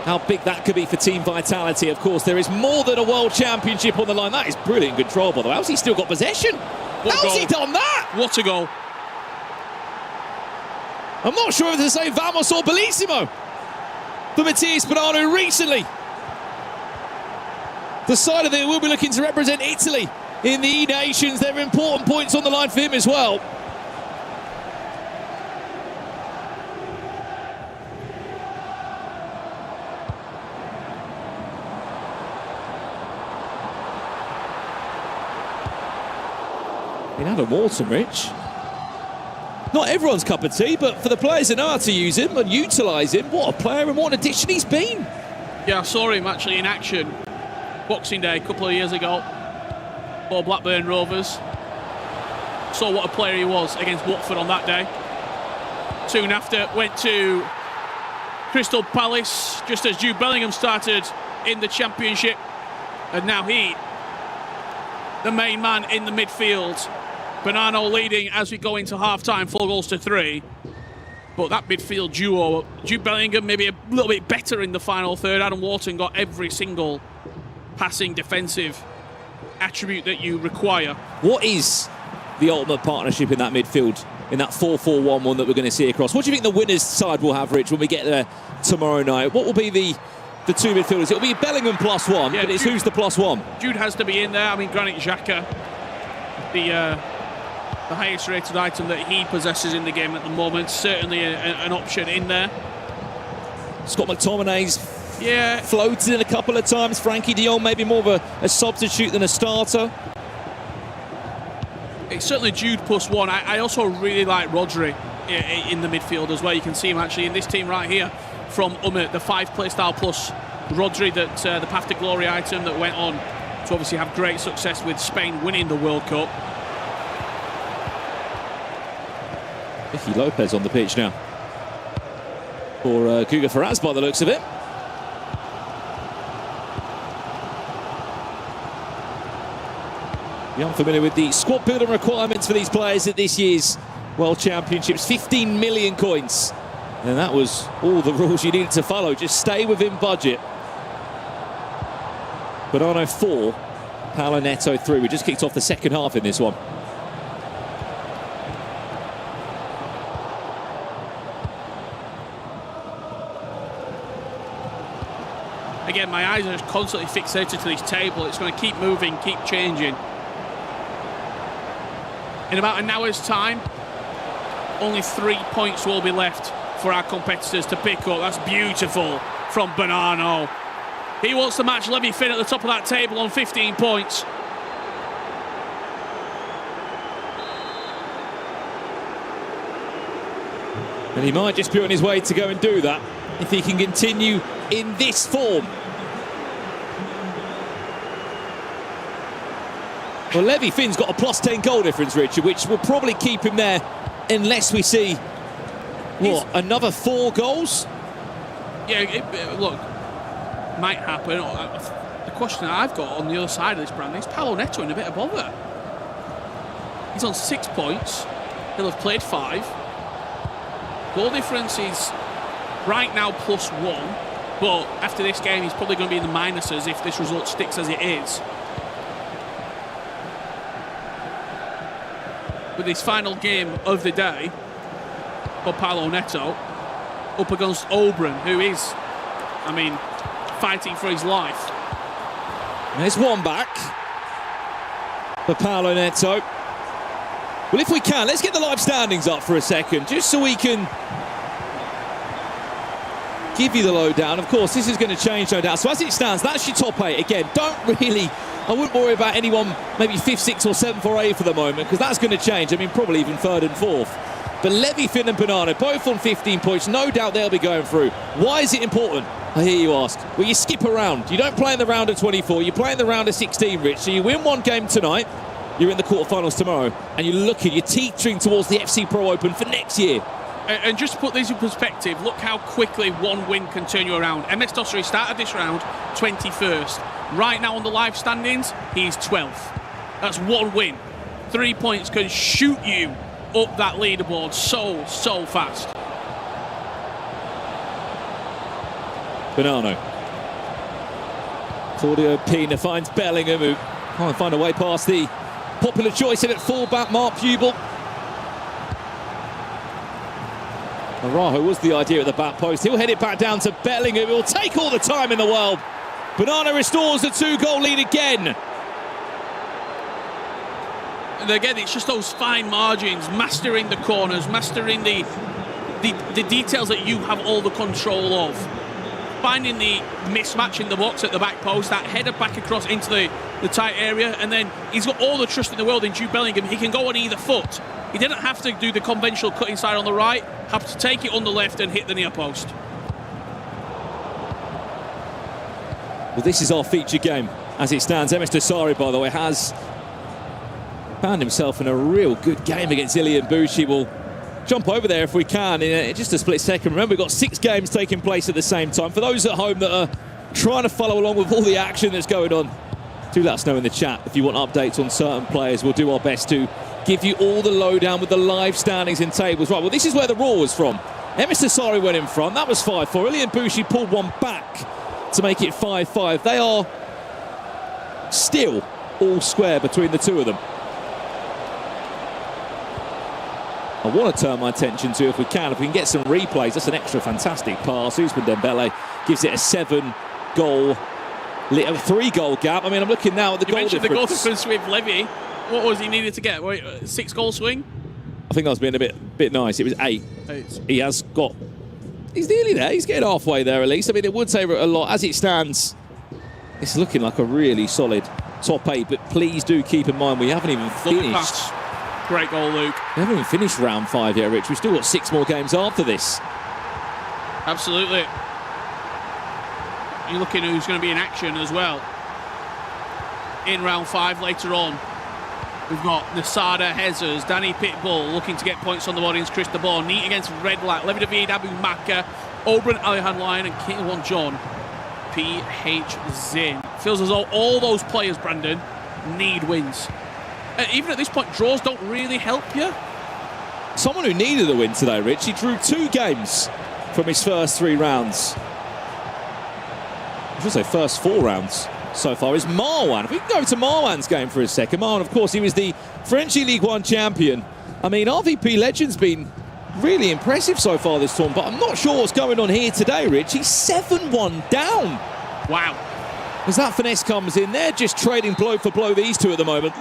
How big that could be for Team Vitality. Of course, there is more than a World Championship on the line. That is brilliant control, by the way. How's he still got possession? How's he done that? What a goal. I'm not sure if it's the same Vamos or Bellissimo for Matthias Bonanno recently. Decided that he will be looking to represent Italy in the E-Nations. There are important points on the line for him as well. In Adam Walton, Rich. Not everyone's cup of tea, but for the players that know how to use him and utilise him, what a player and what an addition he's been. Yeah, I saw him actually in action Boxing Day a couple of years ago for Blackburn Rovers. Saw what a player he was against Watford on that day. Soon after, went to Crystal Palace just as Jude Bellingham started in the Championship. And now he, the main man in the midfield. Bonanno leading as we go into half-time, 4-3. But that midfield duo, Jude Bellingham maybe a little bit better in the final third. Adam Wharton got every single passing defensive attribute that you require. What is the ultimate partnership in that midfield, in that 4-4-1-1 that we're going to see across? What do you think the winner's side will have, Rich, when we get there tomorrow night? What will be the two midfielders? It'll be Bellingham +1, but it's who's the +1? Jude has to be in there. I mean, Granit Xhaka, the highest rated item that he possesses in the game at the moment, certainly an option in there. Scott McTominay's floated in a couple of times. Frankie de Jong maybe more of a substitute than a starter. It's certainly Jude +1. I also really like Rodri in the midfield as well. You can see him actually in this team right here from the 5 playstyle plus Rodri, that the Path to Glory item that went on to obviously have great success with Spain winning the World Cup. Vicky Lopez on the pitch now for Guga Faraz by the looks of it. You're unfamiliar with the squad building requirements for these players at this year's World Championships. 15 million coins. And that was all the rules you needed to follow. Just stay within budget. Bonanno 4, Paolo Neto 3. We just kicked off the second half in this one. Again, my eyes are constantly fixated to this table. It's going to keep moving, keep changing. In about an hour's time, only 3 points will be left for our competitors to pick up. That's beautiful from Bonanno. He wants to match Levy Finn at the top of that table on 15 points. And he might just be on his way to go and do that if he can continue in this form. Well, Levy Finn's got a +10 goal difference, Richard, which will probably keep him there unless we see, another 4 goals? Yeah, look, might happen. The question that I've got on the other side of this, Brandon, is Paolo Neto in a bit of bother. He's on 6 points. He'll have played 5. Goal difference is right now +1, but after this game, he's probably going to be in the minuses if this result sticks as it is. with his final game of the day for Paulo Neto up against Oberon, who is, I mean, fighting for his life. There's one back for Paulo Neto. Well, if we can, let's get the live standings up for a second, just so we can give you the lowdown. Of course, this is going to change, no doubt. So as it stands, that's your top 8. Again, I wouldn't worry about anyone maybe 5th, 6th or 7th or 8th for the moment, because that's going to change. I mean, probably even 3rd and 4th. But Levy, Finn and Banana, both on 15 points. No doubt they'll be going through. Why is it important? I hear you ask. Well, you skip around. You don't play in the round of 24. You play in the round of 16, Rich. So you win one game tonight. You're in the quarterfinals tomorrow. And you're teetering towards the FC Pro Open for next year. And just to put this in perspective, look how quickly one win can turn you around. MS Dossary started this round 21st. Right now on the live standings, he's 12th. That's one win. 3 points can shoot you up that leaderboard so fast. Bonanno. Claudio Pina finds Bellingham, who can't find a way past the popular choice in at fullback, Mark Pubel. Arajo was the idea at the back post. He'll head it back down to Bellingham. He'll take all the time in the world. Banana restores the 2-goal lead again. And again, it's just those fine margins, mastering the corners, mastering the details that you have all the control of. Finding the mismatch in the box at the back post, that header back across into the tight area, and then he's got all the trust in the world in Jude Bellingham. He can go on either foot. He didn't have to do the conventional cut inside on the right, have to take it on the left and hit the near post. Well, this is our feature game as it stands. MS Dasari, by the way, has found himself in a real good game against Ilian Bushi. We'll jump over there if we can in just a split second. Remember, we've got 6 games taking place at the same time. For those at home that are trying to follow along with all the action that's going on, do let us know in the chat if you want updates on certain players. We'll do our best to give you all the lowdown with the live standings and tables. Right, well, this is where the Raw was from. MS Dasari went in front. That was 5-4. Ilian Bushi pulled one back to make it 5-5. They are still all square between the two of them. I want to turn my attention to, if we can get some replays. That's an extra fantastic pass. Ousmane Dembele gives it a 7-goal, 3-goal gap. I mean, I'm looking now at the goal difference. You mentioned the goal difference with Levy. What was he needed to get? 6-goal swing? I think that was being a bit nice. It was 8. He's nearly there. He's getting halfway there, at least. I mean, it would say a lot. As it stands, it's looking like a really solid top 8. But please do keep in mind, we haven't even finished. Great goal, Luke. We haven't even finished round 5 yet, Rich. We've still got 6 more games after this. Absolutely. You're looking at who's going to be in action as well. In round 5 later on, we've got Nasada Hezers, Danny Pitbull looking to get points on the board against Chris de Boer. Neat against Red Black, Levi David, Abu Maka, Oberon, Alihan Lyon, and K1 John, PH Zin. Feels as though all those players, Brandon, need wins. Even at this point, draws don't really help you. Someone who needed a win today, Rich. He drew 2 games from his first 3 rounds. I should say first 4 rounds so far is Marwan. If we can go to Marwan's game for a second. Marwan, of course, he was the French League 1 champion. I mean, RVP Legend's been really impressive so far this tournament, but I'm not sure what's going on here today, Rich. He's 7-1 down. Wow. As that finesse comes in, they're just trading blow for blow, these two at the moment.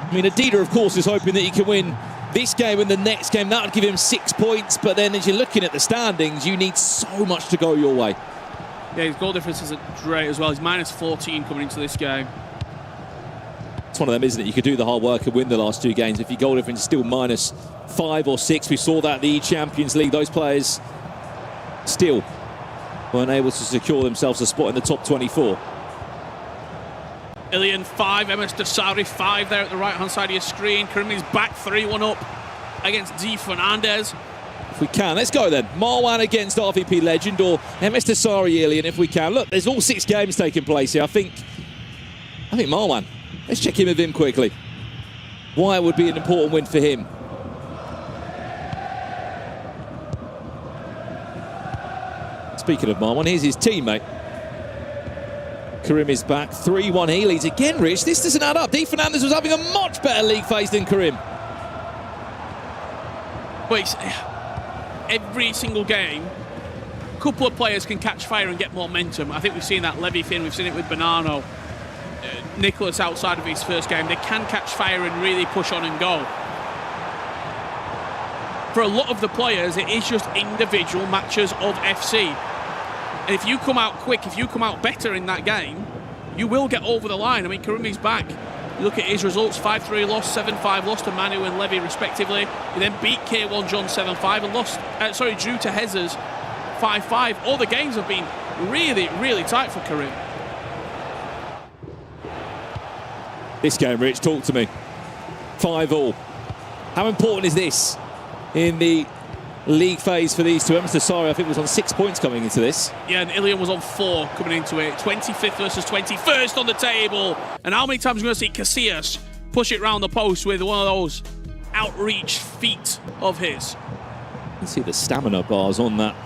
I mean, Adida, of course, is hoping that he can win this game and the next game. That would give him 6 points, but then as you're looking at the standings, you need so much to go your way. Yeah, his goal difference isn't great as well. He's -14 coming into this game. It's one of them, isn't it? You could do the hard work and win the last 2 games. If your goal difference is still -5 or 6, we saw that in the Champions League. Those players still weren't able to secure themselves a spot in the top 24. Ilian 5, MS Dasari 5 there at the right-hand side of your screen. Karimi's back 3-1 up against D. Fernandez. If we can, let's go then. Marwan against RVP Legend or MS Dasari Ilian if we can. Look, there's all 6 games taking place here. I think Marwan. Let's check in with him quickly. Why it would be an important win for him. Speaking of Marwan, here's his teammate. Karim is back. 3-1 he leads again, Rich. This doesn't add up. Di Fernandez was having a much better league phase than Karim. But it's, every single game, a couple of players can catch fire and get momentum. I think we've seen that Levy thing, we've seen it with Bonanno. Nicholas outside of his first game, they can catch fire and really push on and go. For a lot of the players, it is just individual matches of FC. And if you come out quick, if you come out better in that game, you will get over the line. I mean, Karimi's back. You look at his results, 5-3 loss, 7-5 lost to Manu and Levy respectively. He then beat K1 John 7-5 and drew to Hezers 5-5. All the games have been really, really tight for Karim. This game, Rich, talk to me. 5-all. How important is this in the league phase for these two? Emerson Dasari, I think, was on 6 points coming into this. Yeah, and Ilian was on 4 coming into it. 25th versus 21st on the table. And how many times are we going to see Casillas push it round the post with one of those outreach feet of his? You can see the stamina bars on that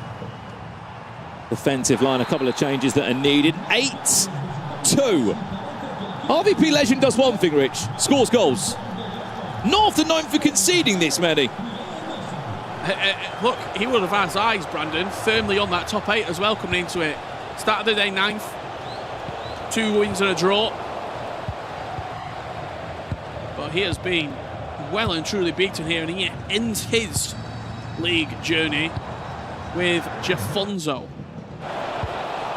defensive line. A couple of changes that are needed. 8-2. RVP Legend does one thing, Rich. Scores goals. Not often known for conceding this many. Look, he would have had his eyes, Brandon, firmly on that top 8 as well coming into it. Start of the day 9th. 2 wins and a draw. But he has been well and truly beaten here, and he ends his league journey with Jafonzo.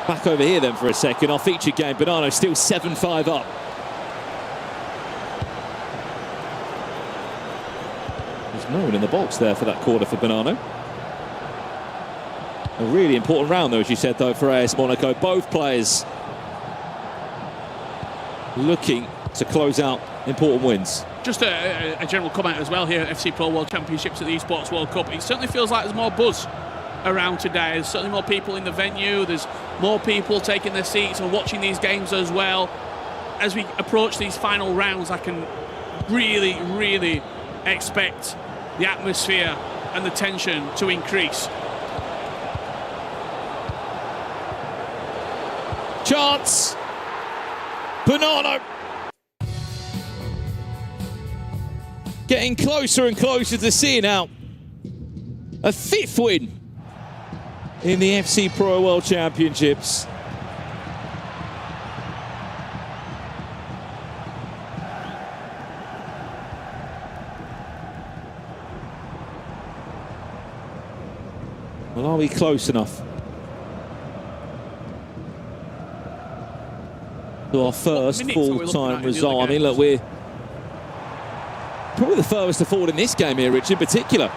Back over here then for a second. Our featured game, Bonanno still 7-5 up. There's no one in the box there for that corner for Bonanno. A really important round, though, as you said, though, for AS Monaco. Both players looking to close out important wins. Just a general comment as well here at FC Pro World Championships at the Esports World Cup. It certainly feels like there's more buzz around today. There's certainly more people in the venue. There's more people taking their seats and watching these games as well. As we approach these final rounds, I can really, really expect the atmosphere and the tension to increase. Chance. Bonanno. Getting closer and closer to seeing out a 5th win in the FC Pro World Championships. Well, are we close enough to our first full-time result? I mean, look, we're probably the furthest forward in this game here, Rich, in particular.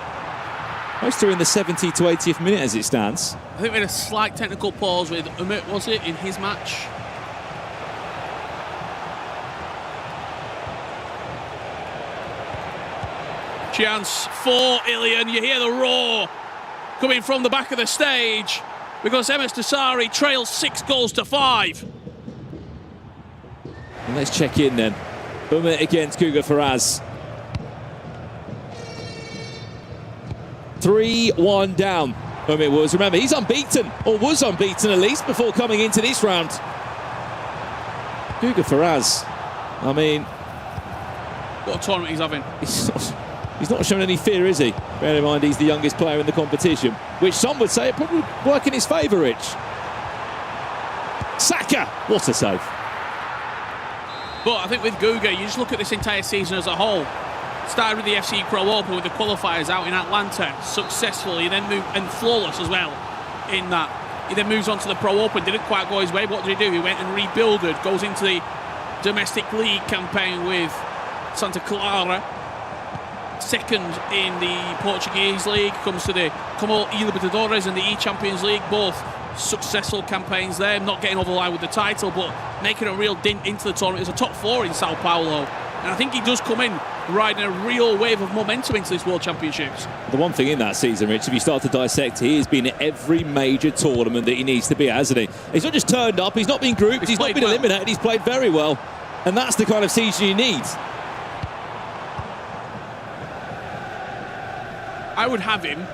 Most are in the 70th to 80th minute as it stands. I think we had a slight technical pause with Umut, was it, in his match? Chance for Ilian. You hear the roar coming from the back of the stage because MS Dasari trails 6-5. And let's check in then. Umut against Guga Faraz. 3-1 down. Umut was. Remember, he's unbeaten, or was unbeaten at least, before coming into this round. Guga Faraz, I mean, what a tournament he's having. He's not shown any fear, is he? Bear in mind, he's the youngest player in the competition, which some would say it probably work in his favour, Rich. Saka, what a save. But I think with Guga, you just look at this entire season as a whole. Started with the FC Pro Open with the qualifiers out in Atlanta, successfully, then moved, and flawless as well in that. He then moves on to the Pro Open, didn't quite go his way. What did he do? He went and rebuilded, goes into the domestic league campaign with Santa Clara. Second in the Portuguese league, comes to the Como Libertadores and the E-Champions League, both successful campaigns there, not getting over the line with the title, but making a real dint into the tournament. He's a top 4 in Sao Paulo. And I think he does come in riding a real wave of momentum into this World Championships. The one thing in that season, Rich, if you start to dissect, he has been at every major tournament that he needs to be at, hasn't he? He's not just turned up, he's not been grouped, he's not been eliminated, he's played very well. And that's the kind of season you need. I would have him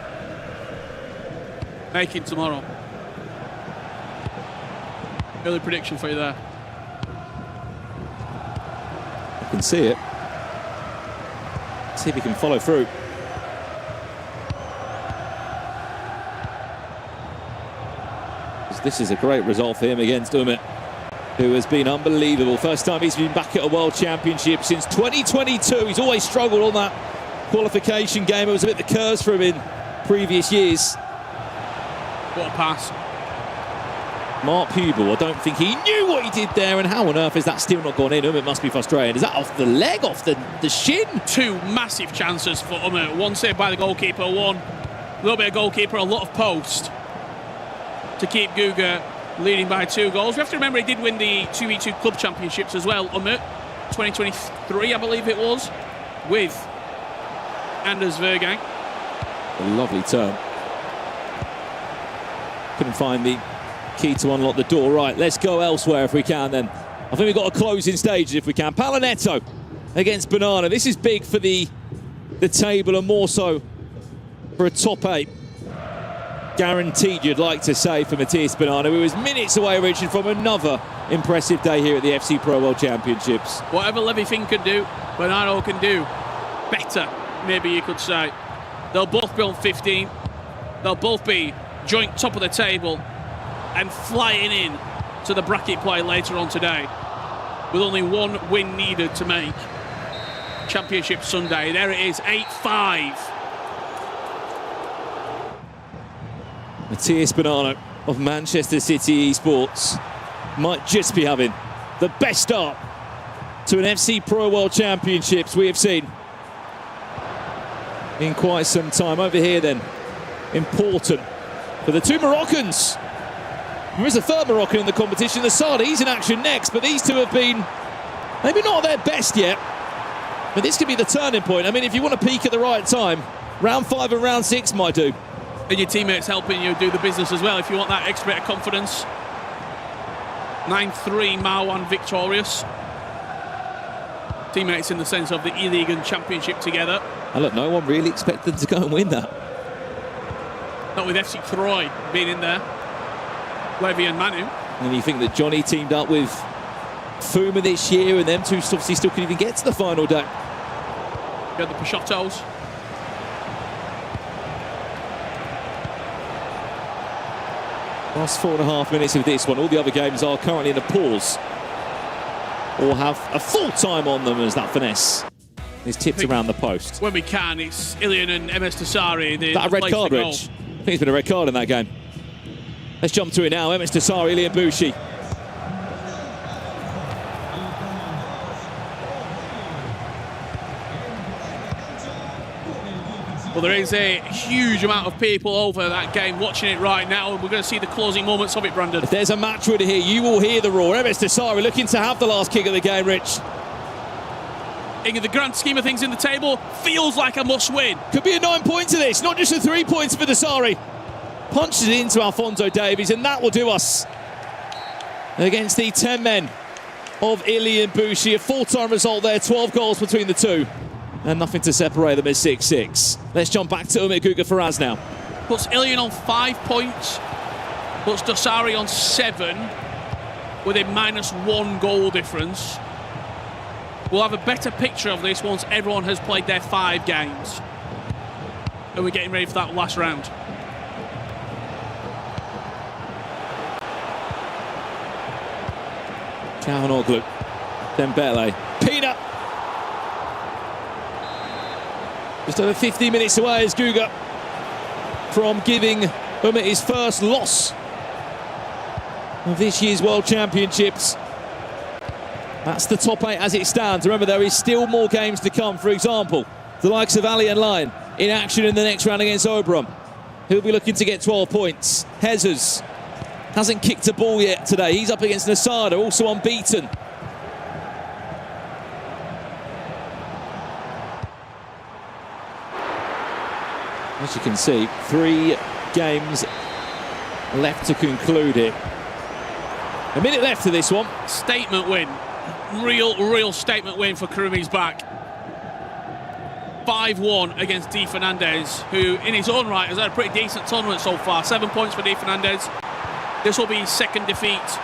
making tomorrow. Early prediction for you there. can see it. See if he can follow through. This is a great result for him against Umit, who has been unbelievable. First time he's been back at a World Championship since 2022. He's always struggled on that qualification game. It was a bit the curse for him in previous years. What a pass. Mark Hubel, I don't think he knew what he did there, and how on earth is that still not gone in? Umit must be frustrated. Is that off the leg, off the shin? Two massive chances for Umit. One saved by the goalkeeper, one a little bit of goalkeeper, a lot of post to keep Guga leading by 2 goals. We have to remember he did win the 2v2 club championships as well, Umit, 2023 I believe it was, with Anders Vergang. A lovely turn. Couldn't find the key to unlock the door. Right, let's go elsewhere if we can then. I think we've got a closing stage if we can. Palinetto against Banana. This is big for the table and more so for a top 8. Guaranteed, you'd like to say, for Matthias Banana, who was minutes away, Richard, from another impressive day here at the FC Pro World Championships. Whatever Levy Finn can do, Bernardo can do better, maybe you could say. They'll both be on 15. They'll both be joint top of the table and flying in to the bracket play later on today, with only one win needed to make Championship Sunday. There it is, 8-5. Matthias Banana of Manchester City Esports might just be having the best start to an FC Pro World Championships we have seen in quite some time. Over here then, important for the 2 Moroccans. There is a 3rd Moroccan in the competition, the Sadi. He's in action next, but these 2 have been maybe not at their best yet. But this could be the turning point. I mean, if you want to peak at the right time, round 5 and round 6 might do. And your teammates helping you do the business as well if you want that extra bit of confidence. 9-3 Marwan victorious. Teammates in the sense of the E-League and Championship together. And look, no one really expected to go and win that. Not with FC Troy being in there. Levy and Manu. And you think that Johnny teamed up with Fuma this year, and them 2 obviously still couldn't even get to the final day. You had the Pashottos. Last 4.5 minutes of this one. All the other games are currently in a pause or have a full time on them as that finesse is tipped around the post. When we can, it's Ilian and MS Tassari. Is that a red card, Rich? I think it's been a red card in that game. Let's jump to it now. MS Tassari, Ilian Bushi. Well, there is a huge amount of people over that game watching it right now, and we're going to see the closing moments of it, Brandon. If there's a match winner here, you will hear the roar. MS Tassari looking to have the last kick of the game, Rich. In the grand scheme of things in the table, feels like a must-win. Could be a 9 point to this, not just a 3 points for Tassari. Punches it into Alfonso Davies, and that will do us against the 10 men of Ilian Bushi. A full-time result there, 12 goals between the 2. And nothing to separate them at 6-6. Let's jump back to Umit Guga Faraz now. Puts Ilian on 5 points. Puts Tassari on 7 with a -1 goal difference. We'll have a better picture of this once everyone has played their 5 games. And we're getting ready for that last round. Çalhanoğlu, Dembele, Pina. Just over 50 minutes away is Guga from giving Umit his first loss of this year's World Championships. That's the top 8 as it stands. Remember, there is still more games to come. For example, the likes of Ali and Lyon in action in the next round against Oberon. He'll be looking to get 12 points. Hezers hasn't kicked a ball yet today. He's up against Nasada, also unbeaten. As you can see, 3 games left to conclude it. A minute left to this one. Statement win. Real statement win for Karumi's back. 5-1 against Di Fernandez, who in his own right has had a pretty decent tournament so far. 7 points for Di Fernandez. This will be his 2nd defeat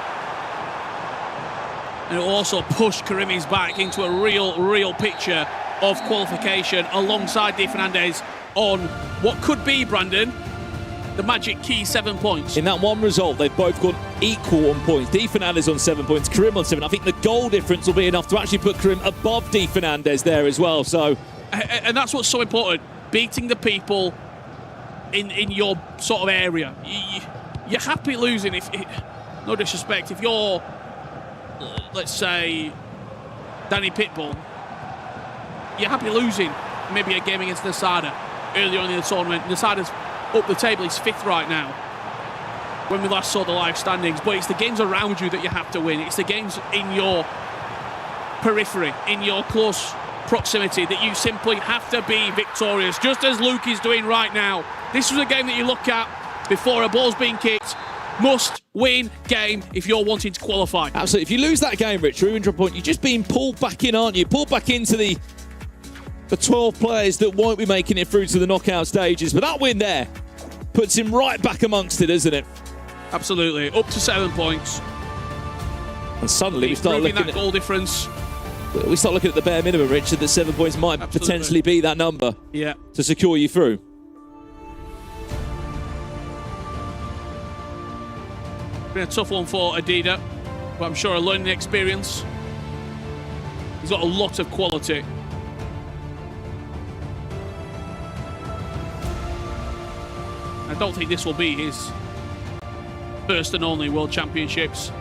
and it will also push Karimi's back into a real picture of qualification alongside Di Fernandez on what could be, Brandon, the magic key 7 points. In that one result, they've both gone equal on points. Di Fernandez on 7 points, Karim on 7. I think the goal difference will be enough to actually put Karim above Di Fernandez there as well. So, and that's what's so important, beating the people in your sort of area. You're happy losing if, no disrespect, if you're, let's say, Danny Pitbull, you're happy losing maybe a game against Nasada earlier on in the tournament. Nasada's up the table, he's 5th right now when we last saw the live standings, but it's the games around you that you have to win. It's the games in your periphery, in your close proximity, that you simply have to be victorious, just as Luke is doing right now. This was a game that you look at before a ball's being kicked. Must win game if you're wanting to qualify. Absolutely. If you lose that game, Rich, or even drop a point, you're just being pulled back in, aren't you? Pulled back into the 12 players that won't be making it through to the knockout stages. But that win there puts him right back amongst it, doesn't it? Absolutely. Up to 7 points. And suddenly we start looking at at goal difference. We start looking at the bare minimum, Richard, that 7 points might potentially be that number to secure you through. Been a tough one for Adida, but I'm sure a learning experience. He's got a lot of quality. I don't think this will be his first and only World Championships.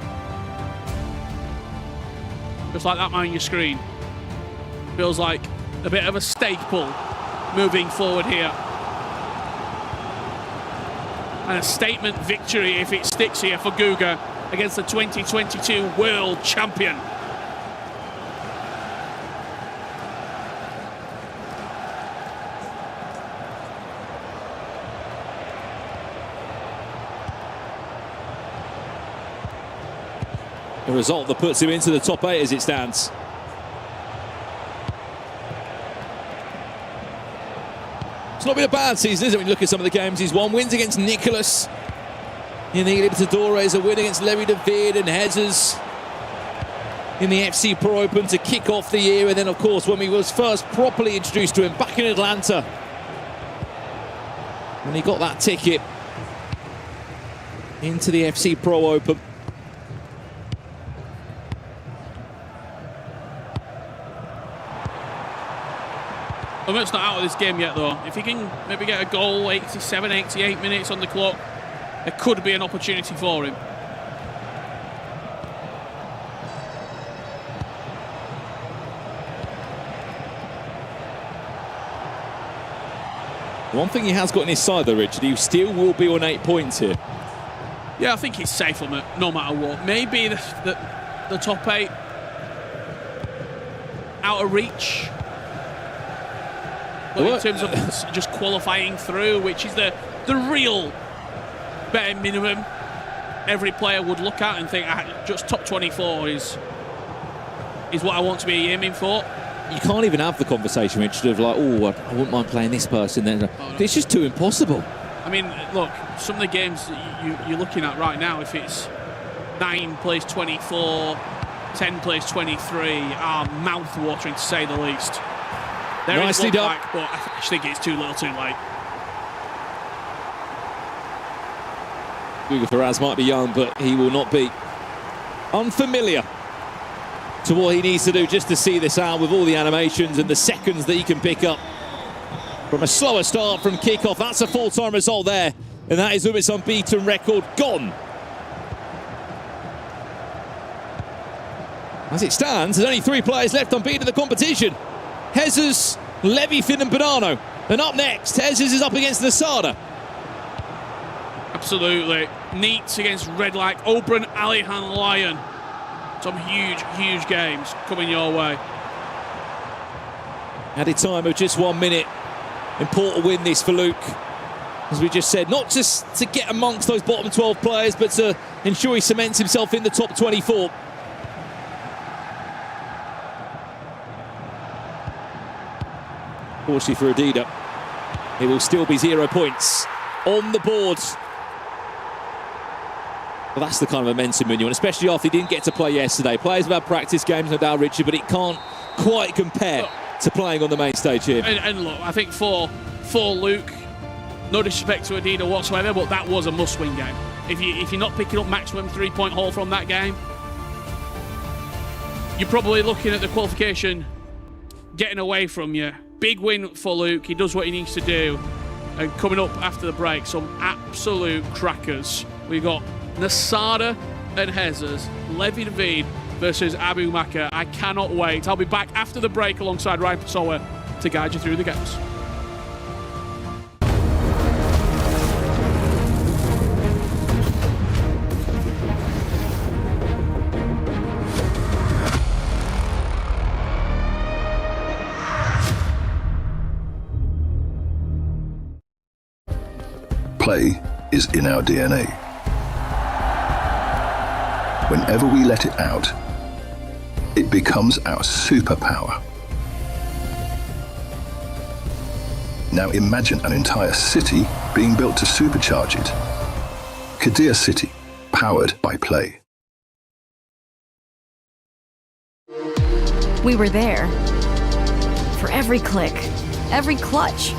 Just like that man on your screen. Feels like a bit of a staple moving forward here. And a statement victory if it sticks here for Guga against the 2022 World Champion. A result that puts him into the top 8 as it stands. It's not been a bad season, is it, when you look at some of the games he's won? Wins against Nicholas in the Libertadores, a win against Levi David and Hezes in the FC Pro Open to kick off the year, and then, of course, when we was first properly introduced to him back in Atlanta, when he got that ticket into the FC Pro Open. Umut's not out of this game yet, though. If he can maybe get a goal, 87, 88 minutes on the clock, there could be an opportunity for him. One thing he has got in his side, though, Richard, he still will be on 8 points here. Yeah, I think he's safe, Umut, no matter what. Maybe the top 8 out of reach. But in terms of just qualifying through, which is the real bare minimum every player would look at and think, just top 24 is what I want to be aiming for. You can't even have the conversation, Richard, of like, oh, I wouldn't mind playing this person. Then it's just too impossible. I mean, look, some of the games that you're looking at right now, if it's 9 plays 24, 10 plays 23, are mouth-watering to say the least. There Nicely is one done. back, but I just think it's too little too late. Guga Ferraz might be young, but he will not be unfamiliar to what he needs to do just to see this out with all the animations and the seconds that he can pick up from a slower start from kickoff. That's a full-time result there, and that is Umut's unbeaten record gone. As it stands, there's only 3 players left unbeaten in the competition. Hezes, Levi, Finn and Bonanno. And up next, Hezes is up against Nasada. Absolutely. Neat against Red Light. Oberon, Alihan, Lion. Some huge games coming your way. Added time of just 1 minute. Important win this for Luke. As we just said, not just to get amongst those bottom 12 players, but to ensure he cements himself in the top 24. Fortunately for Adida, it will still be 0 points on the board. Well, that's the kind of momentum when you want, especially after he didn't get to play yesterday. Players have had practice games, no doubt, Richard, but it can't quite compare to playing on the main stage here. And look, I think for Luke, no disrespect to Adida whatsoever, but that was a must-win game. If you're not picking up maximum three-point haul from that game, you're probably looking at the qualification getting away from you. Big win for Luke. He does what he needs to do. And coming up after the break, some absolute crackers. We've got Nasada and Hezers, Levi David versus Abu Maka. I cannot wait. I'll be back after the break alongside Ryan Pessoa to guide you through the games. Play is in our DNA. Whenever we let it out, it becomes our superpower. Now imagine an entire city being built to supercharge it. Qiddiya City, powered by play. We were there. For every click, every clutch,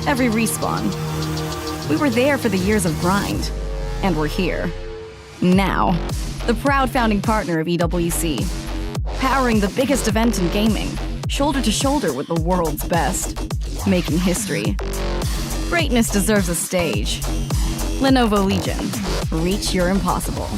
every respawn. We were there for the years of grind, and we're here. Now, the proud founding partner of EWC, powering the biggest event in gaming, shoulder to shoulder with the world's best, making history. Greatness deserves a stage. Lenovo Legion, reach your impossible.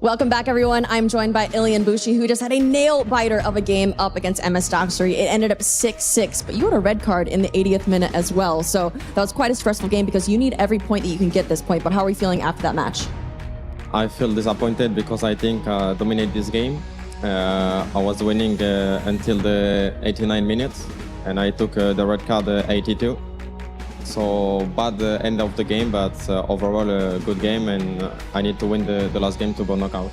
Welcome back, everyone. I'm joined by Ilian Bushi, who just had a nail-biter of a game up against MS Doxery. It ended up 6-6, but you had a red card in the 80th minute as well. So that was quite a stressful game because you need every point that you can get this point. But how are you feeling after that match? I feel disappointed because I think I dominated this game. I was winning until the 89 minutes, and I took the red card 82. So bad end of the game, but overall a good game, and I need to win the last game to go knockout.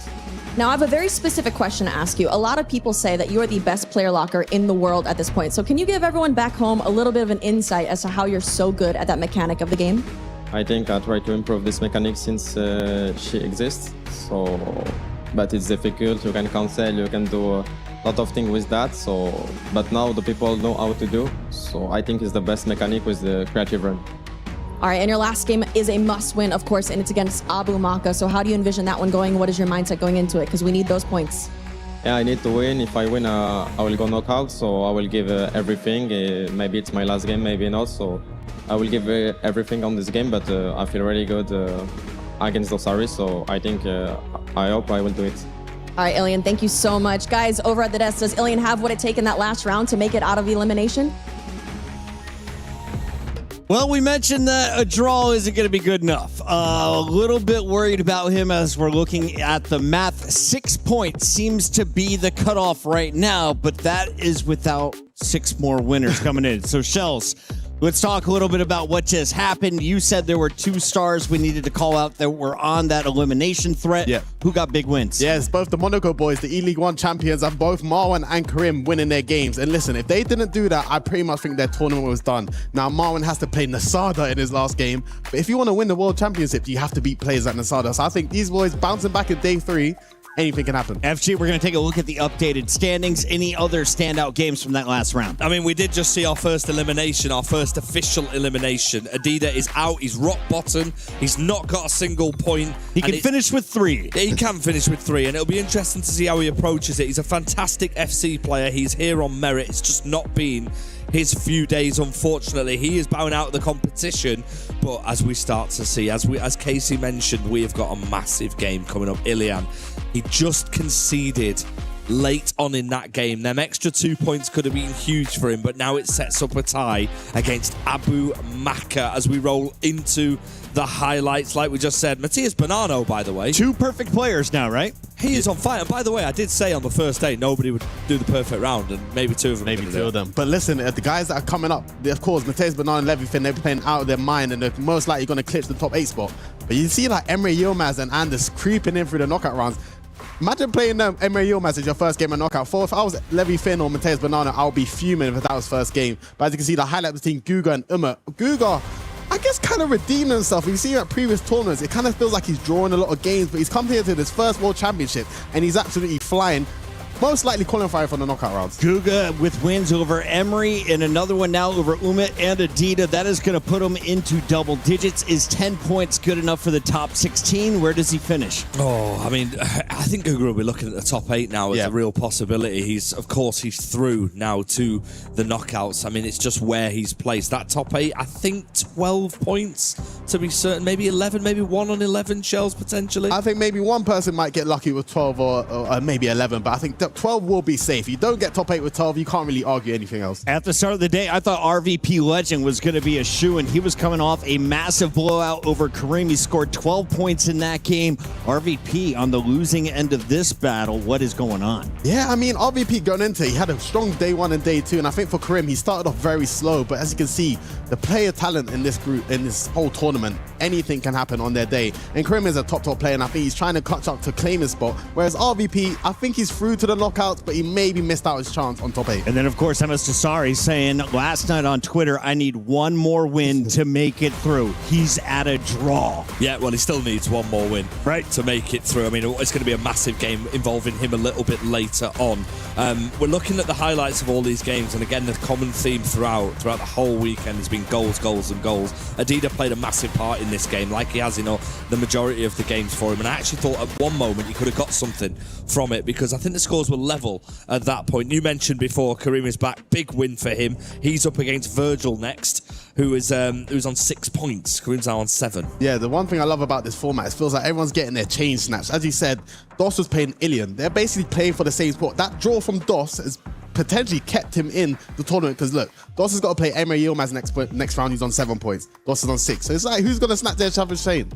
Now I have a very specific question to ask you. A lot of people say that you are the best player locker in the world at this point. So can you give everyone back home a little bit of an insight as to how you're so good at that mechanic of the game? I think I try to improve this mechanic since she exists. So, but it's difficult. You can cancel, you can do a lot of things with that. So, but now the people know how to do. So I think it's the best mechanic with the creative run. All right, and your last game is a must-win, of course, and it's against Abu Maka. So how do you envision that one going? What is your mindset going into it? Because we need those points. Yeah, I need to win. If I win, I will go knockout. So I will give everything. Maybe it's my last game, maybe not. So I will give everything on this game. But I feel really good against Doxery. So I think I hope I will do it. All right, Ilian, thank you so much. Guys, over at the desk, does Ilian have what it takes in that last round to make it out of elimination? Well, we mentioned that a draw isn't going to be good enough. A little bit worried about him as we're looking at the math. 6 points seems to be the cutoff right now, but that is without 6 more winners coming in. So, Shells, let's talk a little bit about what just happened. You said there were 2 stars we needed to call out that were on that elimination threat. Yeah. Who got big wins? Yes, both the Monaco boys, the E-League 1 champions, and both Marwan and Karim winning their games. And listen, if they didn't do that, I pretty much think their tournament was done. Now, Marwan has to play Nasada in his last game. But if you want to win the World Championship, you have to beat players like Nasada. So I think these boys bouncing back in day 3 anything can happen. FG, we're going to take a look at the updated standings. Any other standout games from that last round? I mean, we did just see our first elimination, our first official elimination. Adida is out. He's rock bottom. He's not got a single point. He can finish with 3. He can finish with 3, and it'll be interesting to see how he approaches it. He's a fantastic FC player. He's here on merit. It's just not been his few days, unfortunately. He is bowing out of the competition, but as we start to see, as Casey mentioned, we have got a massive game coming up. Ilian, he just conceded late on in that game. Them extra 2 points could have been huge for him, but now it sets up a tie against Abu Maka as we roll into the highlights. Like we just said, Matthias Bonanno, by the way. 2 perfect players now, right? He is on fire. And by the way, I did say on the first day nobody would do the perfect round, and maybe 2 of them. Maybe 2 of them. But listen, the guys that are coming up, of course, Matthias Bonanno and Levyfin, they're playing out of their mind, and they're most likely going to clinch the top 8 spot. But you see like Emre Yilmaz and Anders creeping in through the knockout rounds. Imagine playing Emre Yilmaz as your first game of knockout. If I was Levyfin or Matthias Bonanno, I would be fuming if that was first game. But as you can see, the highlight between Guga and Umar. Guga, I guess, kind of redeemed himself. We've seen at previous tournaments, it kind of feels like he's drawing a lot of games, but he's come here to this first World Championship, and he's absolutely flying. Most likely qualifying for the knockout rounds. Guga with wins over Emery and another one now over Umit and Adida. That is going to put him into double digits. Is 10 points good enough for the top 16? Where does he finish? Oh, I mean, I think Guga will be looking at the top 8 now as a real possibility. He's through now to the knockouts. I mean, it's just where he's placed. That top 8, I think 12 points to be certain. Maybe 11, maybe 1 on 11 shells potentially. I think maybe one person might get lucky with 12 or maybe 11, but I think 12 will be safe. You don't get top 8 with 12, you can't really argue anything else. At the start of the day, I thought RVP Legend was going to be a shoo-in. He was coming off a massive blowout over Kareem. He scored 12 points in that game. RVP on the losing end of this battle. What is going on? Yeah, I mean, RVP going into it, he had a strong day 1 and day 2, and I think for Kareem, he started off very slow, but as you can see, the player talent in this group, in this whole tournament, anything can happen on their day. And Kareem is a top player, and I think he's trying to catch up to claim his spot, whereas RVP, I think he's through to the knockouts, but he maybe missed out his chance on top 8. And then, of course, MS Tasari saying last night on Twitter, I need one more win to make it through. He's at a draw. Yeah, well, he still needs one more win to make it through. I mean, it's going to be a massive game involving him a little bit later on. We're looking at the highlights of all these games, and again, the common theme throughout the whole weekend has been goals, goals, and goals. Adida played a massive part in this game, like he has in the majority of the games for him, and I actually thought at one moment he could have got something from it, because I think the scores were level at that point. You mentioned before, Kareem is back. Big win for him. He's up against Virgil next, who's on 6 points. Kareem's now on 7. Yeah, the one thing I love about this format, it feels like everyone's getting their chain snatched. As you said, DOS was playing Ilian. They're basically playing for the same spot. That draw from DOS has potentially kept him in the tournament, because look, DOS has got to play Emre Yilmaz next round. He's on 7 points. DOS is on 6. So it's like, who's going to snatch their champion's chain?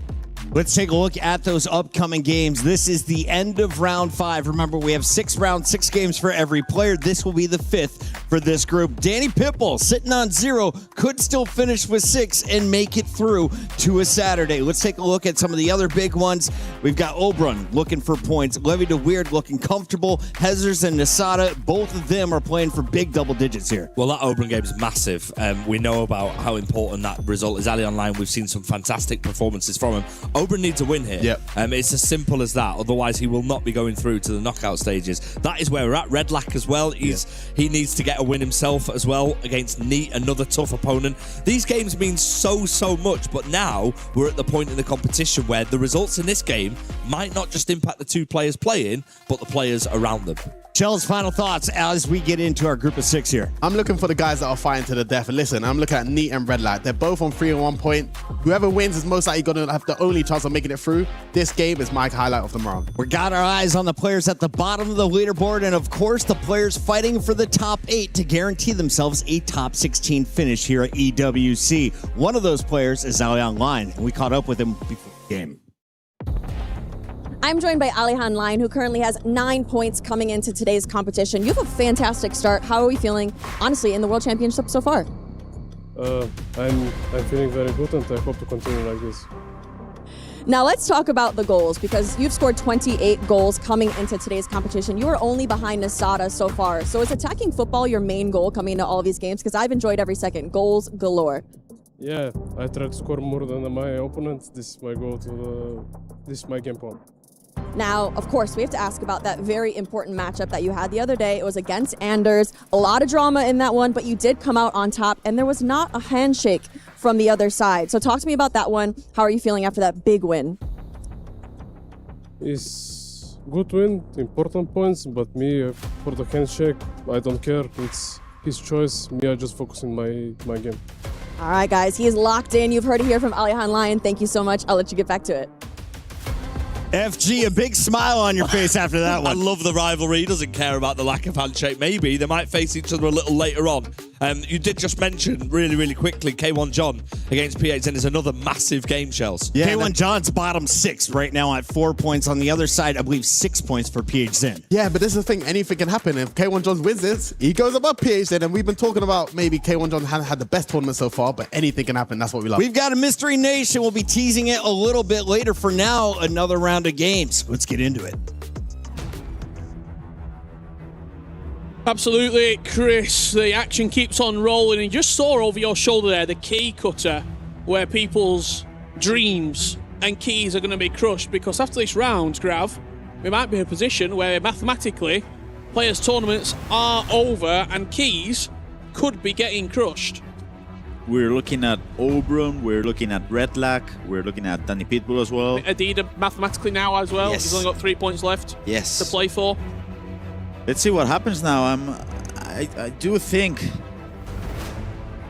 Let's take a look at those upcoming games. This is the end of round 5. Remember, we have 6 rounds, 6 games for every player. This will be the 5th for this group. Danny Pitbull sitting on 0, could still finish with 6 and make it through to a Saturday. Let's take a look at some of the other big ones. We've got Obrun looking for points. Levy de Weird looking comfortable. Hezers and Nasada, both of them are playing for big double digits here. Well, that Obrun game is massive. We know about how important that result is. Ali Online, we've seen some fantastic performances from him. Obrun needs a win here. Yep. It's as simple as that. Otherwise, he will not be going through to the knockout stages. That is where we're at. Redlac as well. He needs to get a win himself as well against Neat, another tough opponent. These games mean so much, but now we're at the point in the competition where the results in this game might not just impact the 2 players playing, but the players around them. Shell's final thoughts as we get into our group of 6 here. I'm looking for the guys that are fighting to the death. And listen, I'm looking at Neat and Redlight. They're both on 3 and 1 point. Whoever wins is most likely going to have the only chance of making it through. This game is my highlight of the round. We got our eyes on the players at the bottom of the leaderboard, and of course, the players fighting for the top 8 to guarantee themselves a top 16 finish here at EWC. One of those players is Ali Online, and we caught up with him before the game. I'm joined by Alihan Line, who currently has 9 points coming into today's competition. You have a fantastic start. How are we feeling, honestly, in the World Championship so far? I'm feeling very good, and I hope to continue like this. Now let's talk about the goals, because you've scored 28 goals coming into today's competition. You are only behind Nasada so far. So is attacking football your main goal coming into all of these games? Because I've enjoyed every second. Goals galore. Yeah, I try to score more than my opponent. This is my goal. This is my game plan. Now, of course, we have to ask about that very important matchup that you had the other day. It was against Anders. A lot of drama in that one, but you did come out on top, and there was not a handshake from the other side. So talk to me about that one. How are you feeling after that big win? It's good win, important points, but me, for the handshake, I don't care. It's his choice. Me, I just focus on my game. All right, guys, he is locked in. You've heard it here from Alihan Lion. Thank you so much. I'll let you get back to it. FG, a big smile on your face after that one. I love the rivalry. He doesn't care about the lack of handshake. Maybe they might face each other a little later on. You did just mention really, really quickly K1 John against PHN is another massive game, Shells. Yeah, K1 John's bottom 6 right now at 4 points. On the other side, I believe 6 points for PHN. Yeah, but this is the thing. Anything can happen. If K1 John wins this, he goes above PHN. And we've been talking about maybe K1 John hasn't had the best tournament so far, but anything can happen. That's what we love. We've got a Mystery Nation. We'll be teasing it a little bit later. For now, another round of games. Let's get into it. Absolutely, Chris. The action keeps on rolling. And you just saw over your shoulder there the key cutter where people's dreams and keys are going to be crushed, because after this round, Grav, we might be in a position where mathematically players' tournaments are over and keys could be getting crushed. We're looking at Oberon, we're looking at Redlac, we're looking at Danny Pitbull as well. Adida mathematically now as well. Yes. He's only got 3 points left to play for. Let's see what happens now. I do think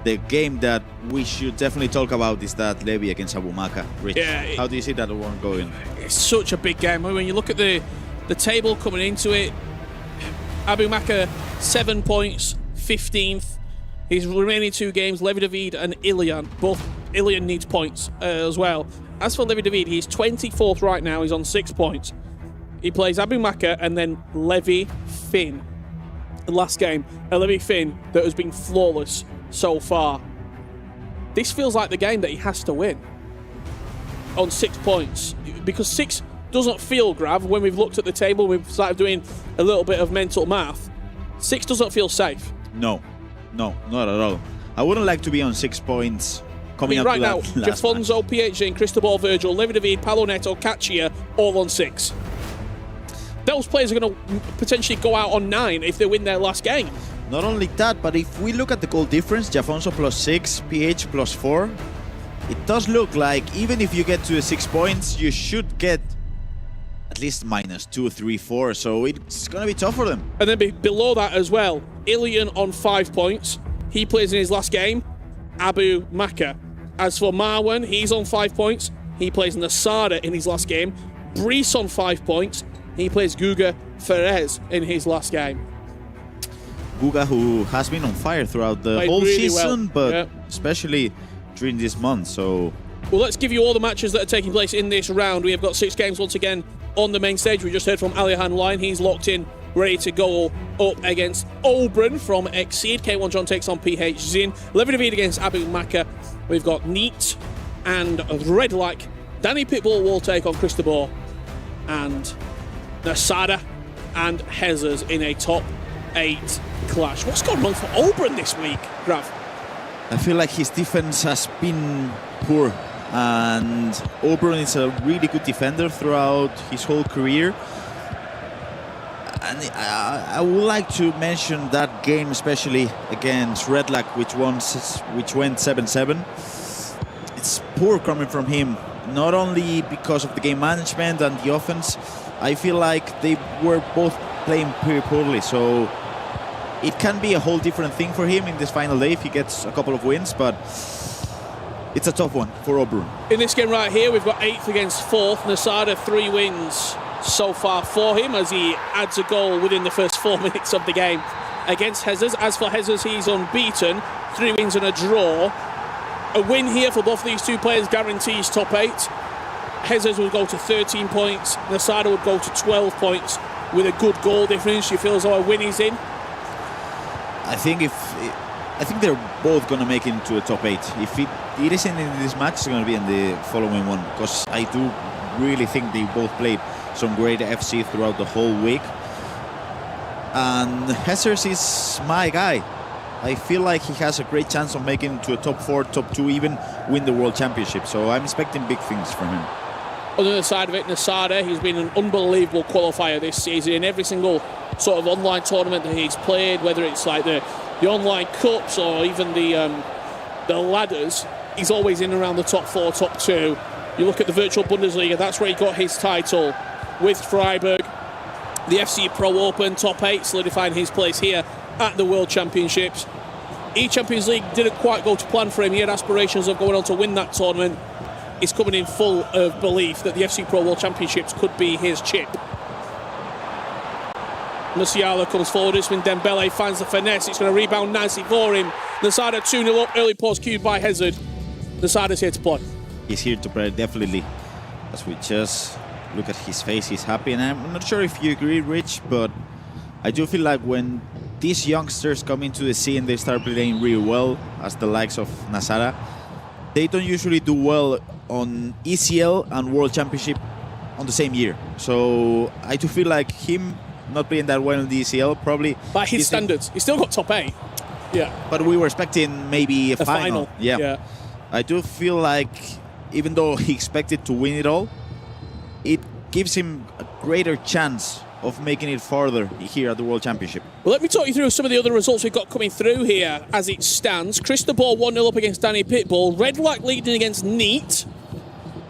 the game that we should definitely talk about is that Levy against Abu Maka. Rich, Yeah, how do you see that one going? It's such a big game. When you look at the table coming into it, Abu Maka 7 points, 15th. His remaining 2 games, Levi David and Ilian. Both Ilian needs points as well. As for Levi David, he's 24th right now. He's on 6 points. He plays Abu Maka and then Levi Finn. The last game, a Levi Finn that has been flawless so far. This feels like the game that he has to win on 6 points, because 6 doesn't feel, Grav, when we've looked at the table, we've started doing a little bit of mental math. 6 doesn't feel safe. No, not at all. I wouldn't like to be on 6 points coming up right to now, that last Jafonso, PHN, Cristobal Virgil, Levi David, Palo Neto, Kachia, all on 6. Those players are going to potentially go out on 9 if they win their last game. Not only that, but if we look at the goal difference, Jafonso +6, PH +4, it does look like even if you get to the 6 points, you should get at least -2, -3, -4. So it's going to be tough for them. And then below that as well, Ilian on 5 points. He plays in his last game, Abu Maka. As for Marwan, he's on 5 points. He plays Nasada in his last game. Brees on 5 points. He plays Guga Ferez in his last game. Guga, who has been on fire throughout the Played whole really season, well. but especially during this month. So, well, let's give you all the matches that are taking place in this round. We have got 6 games once again on the main stage. We just heard from Alihan Lion. He's locked in, ready to go up against Oberon from Exceed. K1 John takes on PH Zin. Levi David against Abu Maka. We've got Neat and Redlac. Danny Pitbull will take on Cristobal. And Nasada and Hezers in a top 8 clash. What's gone wrong for Oberon this week, Grav? I feel like his defense has been poor, and Oberon is a really good defender throughout his whole career. And I would like to mention that game, especially against Redlac, which went 7-7. It's poor coming from him, not only because of the game management and the offense. I feel like they were both playing pretty poorly, so it can be a whole different thing for him in this final day if he gets a couple of wins, but it's a tough one for Oberon. In this game right here, we've got 8th against 4th. Nasada, 3 wins so far for him as he adds a goal within the first 4 minutes of the game against Hezers. As for Hezers, he's unbeaten, 3 wins and a draw. A win here for both of these 2 players guarantees top 8. Hezers would go to 13 points. Nasada would go to 12 points with a good goal difference. You feel as though a win is in? I think they're both going to make it into a top 8. If it isn't in this match, it's going to be in the following one, because I do really think they both played some great FC throughout the whole week. And Hezers is my guy. I feel like he has a great chance of making it to a top 4, top 2, even win the World Championship. So I'm expecting big things from him. On the other side of it, Nasada, he's been an unbelievable qualifier this season in every single sort of online tournament that he's played, whether it's like the online cups or even the ladders. He's always in around the top 4, top 2. You look at the virtual Bundesliga, that's where he got his title with Freiburg. The FC Pro Open, top 8, solidifying his place here at the World Championships. E-Champions League didn't quite go to plan for him. He had aspirations of going on to win that tournament. He's coming in full of belief that the FC Pro World Championships could be his chip. Musiala comes forward. Usman Dembele finds the finesse. It's going to rebound nicely for him. Nasada 2-0 up. Early pause cued by Hazard. Nasada's here to play. He's here to play, definitely. As we just look at his face, he's happy. And I'm not sure if you agree, Rich, but I do feel like when these youngsters come into the scene, they start playing really well, as the likes of Nasada. They don't usually do well on ECL and World Championship on the same year. So I do feel like him not playing that well in the ECL probably... By his standards. He's still got top 8. Yeah. But we were expecting maybe a final. Yeah. I do feel like even though he expected to win it all, it gives him a greater chance of making it farther here at the World Championship. Well, let me talk you through some of the other results we've got coming through here as it stands. Cristobal 1-0 up against Danny Pitbull. Red Black leading against Neat.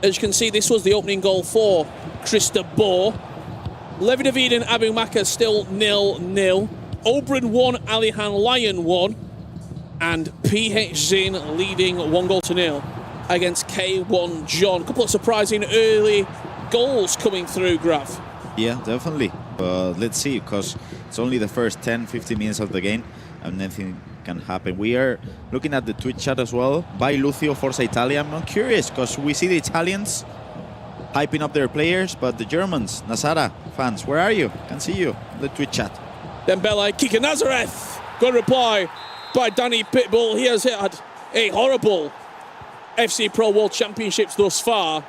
As you can see, this was the opening goal for Cristobal. Levi David and Abu Maka still 0-0. Oberon 1, Alihan Lyon 1. And PH Zin leading 1-0 against K1 John. A couple of surprising early goals coming through, Graf. Yeah, definitely. But let's see, because it's only the first 10-15 minutes of the game and anything can happen. We are looking at the Twitch chat as well by Lucio Forza Italia. I'm curious because we see the Italians hyping up their players, but the Germans, Nasada fans, where are you? Can see you in the Twitch chat. Dembele, Kika Nazareth. Good reply by Danny Pitbull. He has had a horrible FC Pro World Championships thus far,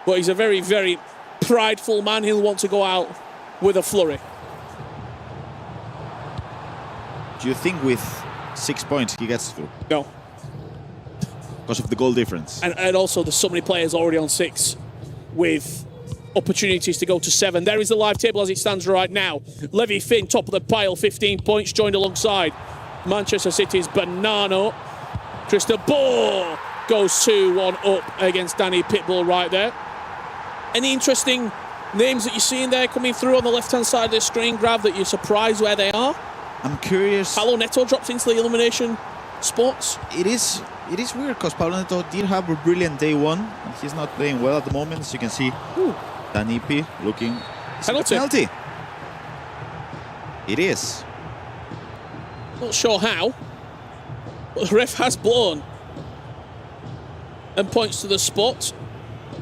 but he's a very, very prideful man. He'll want to go out with a flurry. Do you think with 6 points he gets through? No. Because of the goal difference. And also there's so many players already on 6 with opportunities to go to 7. There is the live table as it stands right now. Levy Finn, top of the pile, 15 points, joined alongside Manchester City's Bonanno. Cristobal goes 2-1 up against Danny Pitbull right there. Any interesting names that you're seeing there coming through on the left-hand side of the screen, Grav, that you're surprised where they are? I'm curious. Paulo Neto drops into the elimination spots. It is weird because Paulo Neto did have a brilliant day one, and he's not playing well at the moment, as you can see. Danipi looking... Penalty. It is. Not sure how, but the ref has blown and points to the spot.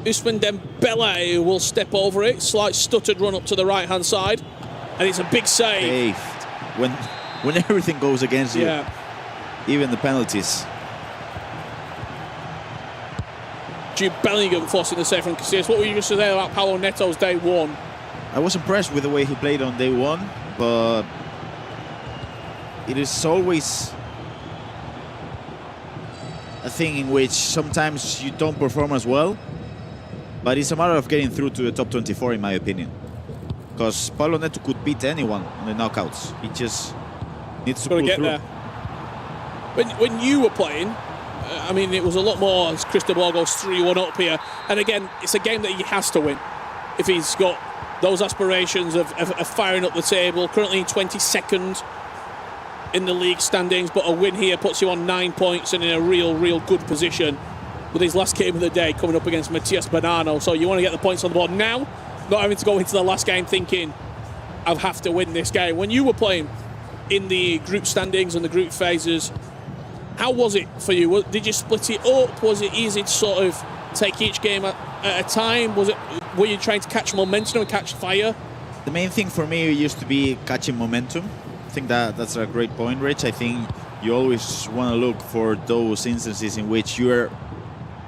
Usman Dembele will step over it. Slight stuttered run up to the right-hand side, and it's a big save. When everything goes against you, even the penalties. Jude Bellingham forcing the save from Casillas. What were you just saying about Paulo Neto's day one? I was impressed with the way he played on day one, but it is always a thing in which sometimes you don't perform as well, but it's a matter of getting through to the top 24 in my opinion. Because Paulo Neto could beat anyone in the knockouts. He just needs to pull get through. there. When you were playing, I mean, it was a lot more as Cristobal goes 3-1 up here. And again, it's a game that he has to win if he's got those aspirations of firing up the table. Currently in 22nd in the league standings, but a win here puts you on 9 points and in a real good position with his last game of the day coming up against Matias Bonanno. So you want to get the points on the board now, not having to go into the last game thinking, I have to win this game. When you were playing in the group standings and the group phases, how was it for you? Did you split it up? Was it easy to sort of take each game at a time? Were you trying to catch momentum and catch fire? The main thing for me used to be catching momentum. I think that's a great point, Rich. I think you always want to look for those instances in which you're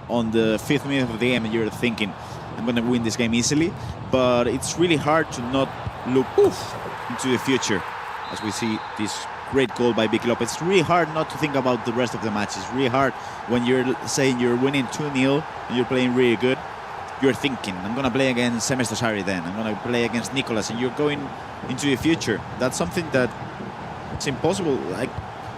on the 5th minute of the game and you're thinking, I'm going to win this game easily. But it's really hard to not look into the future as we see this great goal by Vicky Lopez. It's really hard not to think about the rest of the match. It's really hard when you're saying you're winning 2-0 and you're playing really good. you're thinking, I'm going to play against Semes Dosari then, I'm going to play against Nicolas, and you're going into the future. That's something that it's impossible. Like,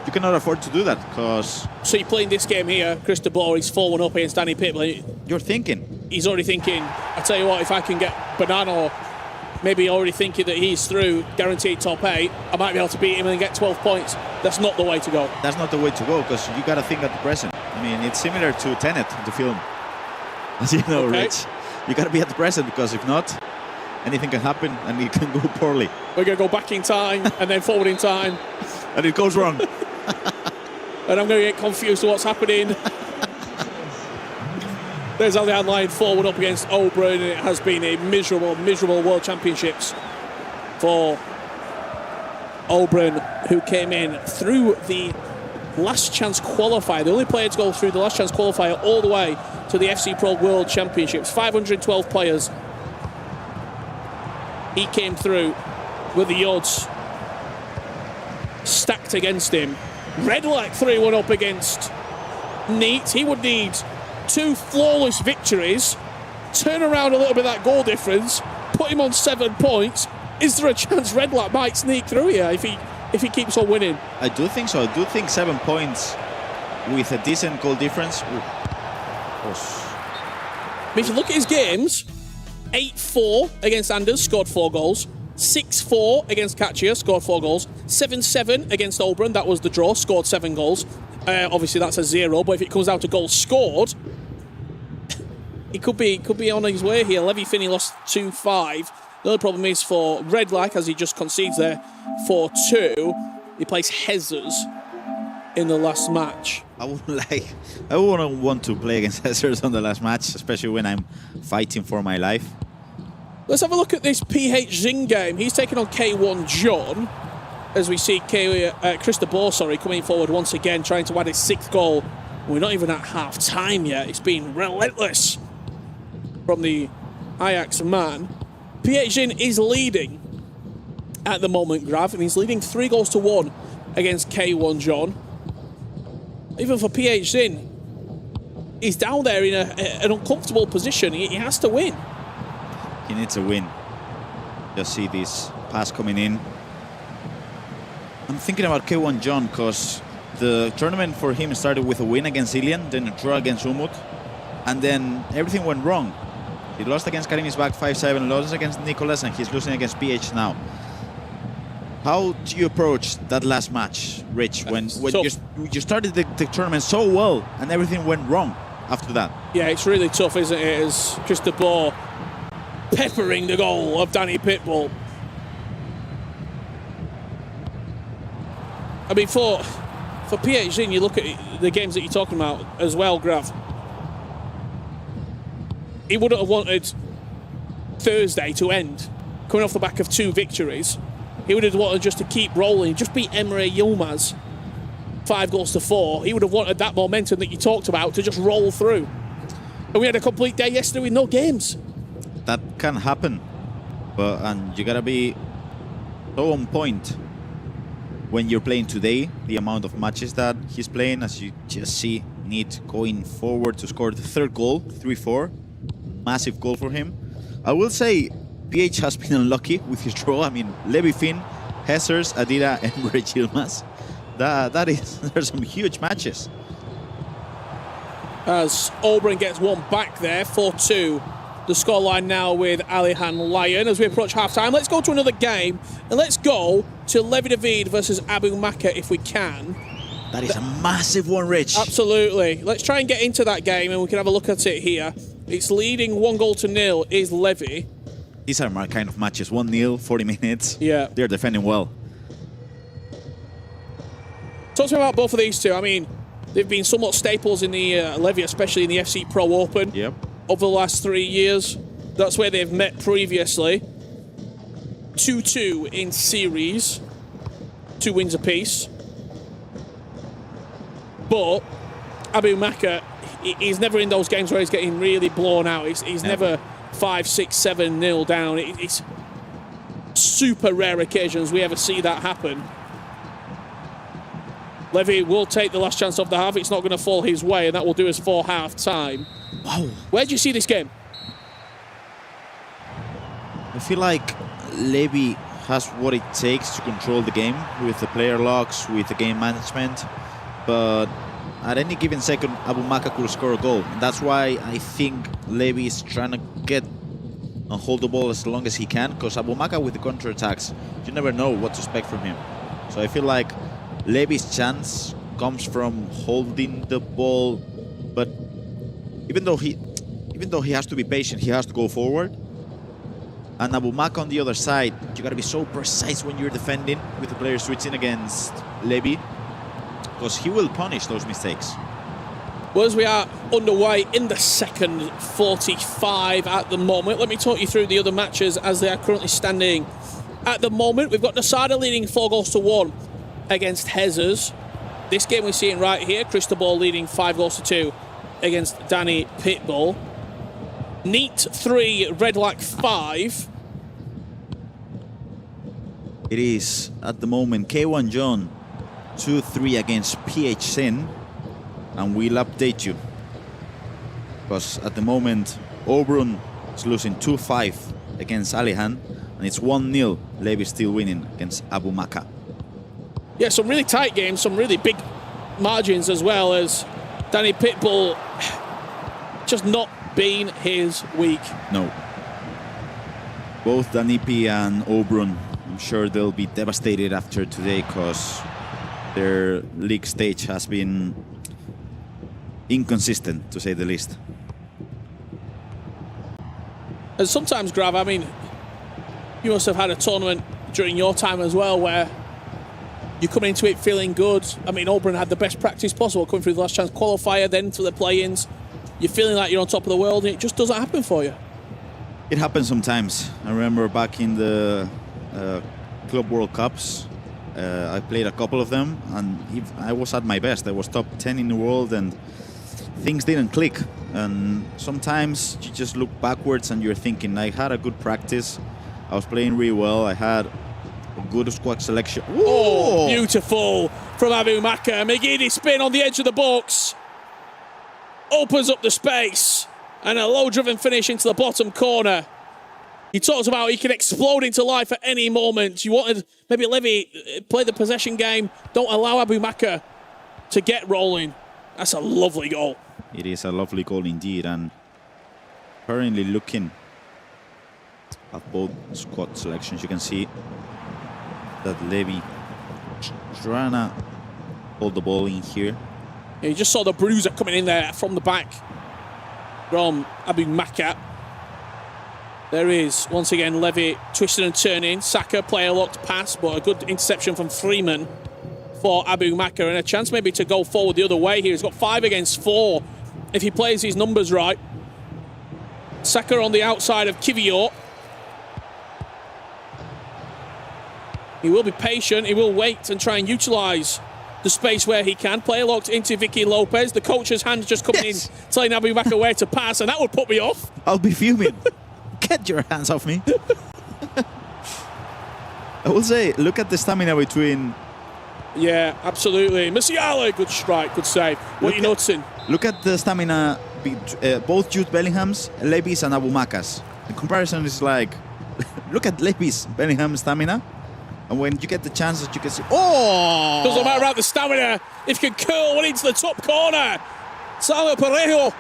you cannot afford to do that because... So you're playing this game here, Chris de Boer, he's 4-1 up against Danny Pitbull. You're thinking. He's already thinking, I tell you what, if I can get Banano, maybe already thinking that he's through, guaranteed top 8, I might be able to beat him and get 12 points. That's not the way to go. That's not the way to go because you got to think at the present. I mean, it's similar to Tenet, the film. As you know, Okay. Rich. You got to be at the present because if not, anything can happen and it can go poorly. We're going to go back in time and then forward in time. And it goes wrong. And I'm going to get confused with what's happening. There's Alian Lyon 4-1 up against Oberon, and it has been a miserable, miserable World Championships for Oberon, who came in through the last chance qualifier. The only player to go through the last chance qualifier all the way to the FC Pro World Championships. 512 players. He came through with the odds stacked against him. Redlac 3-1 up against Neat. He would need 2 flawless victories, turn around a little bit of that goal difference, put him on 7 points. Is there a chance Redlac might sneak through here if he keeps on winning? I do think so. I do think 7 points with a decent goal difference. I mean, if you look at his games, 8-4 against Anders, scored 4 goals. 6-4 against Katia, scored 4 goals. 7-7 against Oberon, that was the draw, scored 7 goals. Obviously, that's a 0, but if it comes down to goals scored, he could be on his way here. Levy Finney lost 2-5. The other problem is for Redlac, as he just concedes there, 4-2. He plays Hezers in the last match. I wouldn't want to play against Hezers on the last match, especially when I'm fighting for my life. Let's have a look at this PH Zing game. He's taking on K1 John, as we see Chris de Boer, coming forward once again, trying to add his 6th goal. We're not even at half-time yet. It's been relentless from the Ajax man. PH Zing is leading at the moment, Grav, and he's leading 3-1 against K1 John. Even for PH Zing, he's down there in an uncomfortable position. He has to win. He needs a win. Just see this pass coming in. I'm thinking about K1 John because the tournament for him started with a win against Ilian, then a draw against Umut, and then everything went wrong. He lost against Karim Isbak 5-7, lost against Nicolas, and he's losing against PH now. How do you approach that last match, Rich, when you started the tournament so well and everything went wrong after that? Yeah, it's really tough, isn't it, as Chris de Boer peppering the goal of Danny Pitbull. I mean, for PH Zing, you look at the games that you're talking about as well, Grav. He wouldn't have wanted Thursday to end, coming off the back of 2 victories. He would have wanted just to keep rolling, just beat Emre Yilmaz 5-4. He would have wanted that momentum that you talked about to just roll through. And we had a complete day yesterday with no games. That can happen, and you gotta be so on point when you're playing today. The amount of matches that he's playing, as you just see, Neat going forward to score the 3rd goal, 3-4, massive goal for him. I will say PH has been unlucky with his draw. I mean, Levi Finn, Hezers, Adira, and Yilmaz. There's some huge matches. As Oberon gets one back there, 4-2. The scoreline now with Alihan Lyon. As we approach half-time, let's go to another game, and let's go to Levi David versus Abu Maka if we can. That is a massive one, Rich. Absolutely. Let's try and get into that game, and we can have a look at it here. It's leading 1-0 is Levi. These are my kind of matches. 1-0, 40 minutes. Yeah. They're defending well. Talk to me about both of these two. I mean, they've been somewhat staples in the Levi, especially in the FC Pro Open. Yep. Over the last 3 years. That's where they've met previously. 2-2 in series. 2 wins apiece. But Abu Maka, he's never in those games where he's getting really blown out. He's never 5, 6, 7-0 down. It's super rare occasions we ever see that happen. Levi will take the last chance of the half. It's not going to fall his way, and that will do us for half-time. Wow. Where do you see this game? I feel like Levy has what it takes to control the game with the player locks, with the game management, but at any given second, Abu Maka could score a goal. And that's why I think Levy is trying to get and hold the ball as long as he can, because Abu Maka with the counter-attacks, you never know what to expect from him. So I feel like Levy's chance comes from holding the ball, but even though he has to be patient, he has to go forward. And Abu Maka on the other side, you gotta be so precise when you're defending with the player switching against Levy, because he will punish those mistakes. Well, as we are underway in the second 45 at the moment, let me talk you through the other matches as they are currently standing. At the moment, we've got Nasada leading 4-1 against Hezers. This game we're seeing right here, Cristobal leading 5-2 against Danny Pitbull. Neat 3, Red Lac 5. It is, at the moment, K1 John 2-3 against PH Sin. And we'll update you. Because at the moment, Obrun is losing 2-5 against Alihan. And it's 1-0. Levy still winning against Abu Maka. Yeah, some really tight games, some really big margins as well, as Danny Pitbull just not been his week. No. Both Danipi and Obrun, I'm sure they'll be devastated after today because their league stage has been inconsistent, to say the least. And sometimes, Grav, I mean, you must have had a tournament during your time as well where you come into it feeling good. I mean, Obrun had the best practice possible coming through the last chance qualifier, then to the play-ins. You're feeling like you're on top of the world, and it just doesn't happen for you. It happens sometimes. I remember back in the Club World Cups, I played a couple of them, and I was at my best. I was top 10 in the world, and things didn't click. And sometimes you just look backwards and you're thinking, I had a good practice, I was playing really well, I had a good squad selection. Oh, beautiful from Abu Maka. McGeady spin on the edge of the box. Opens up the space. And a low-driven finish into the bottom corner. He talks about he can explode into life at any moment. You wanted maybe Levy play the possession game. Don't allow Abu Maka to get rolling. That's a lovely goal. It is a lovely goal indeed. And currently looking at both squad selections, you can see that Levy trying to hold the ball in here. Yeah, you just saw the bruiser coming in there from the back from Abu Maka. There is, once again, Levy twisting and turning. Saka, player locked pass, but a good interception from Freeman for Abu Maka, and a chance maybe to go forward the other way here. He's got 5 against 4 if he plays his numbers right. Saka on the outside of Kivior. He will be patient. He will wait and try and utilise the space where he can. Player locked into Vicky Lopez. The coach's hand just coming in, telling Abu Maka where to pass, and that would put me off. I'll be fuming. Get your hands off me. I will say, look at the stamina between... Yeah, absolutely. Musiala, good strike, good save. What are you noticing? Look at the stamina, both Jude Bellingham's, Levy's and Abu Maka's. The comparison is like, look at Levy's, Bellingham's stamina. And when you get the chances, you can see, oh! Doesn't matter about the stamina. If you can curl one into the top corner. Samuel Parejo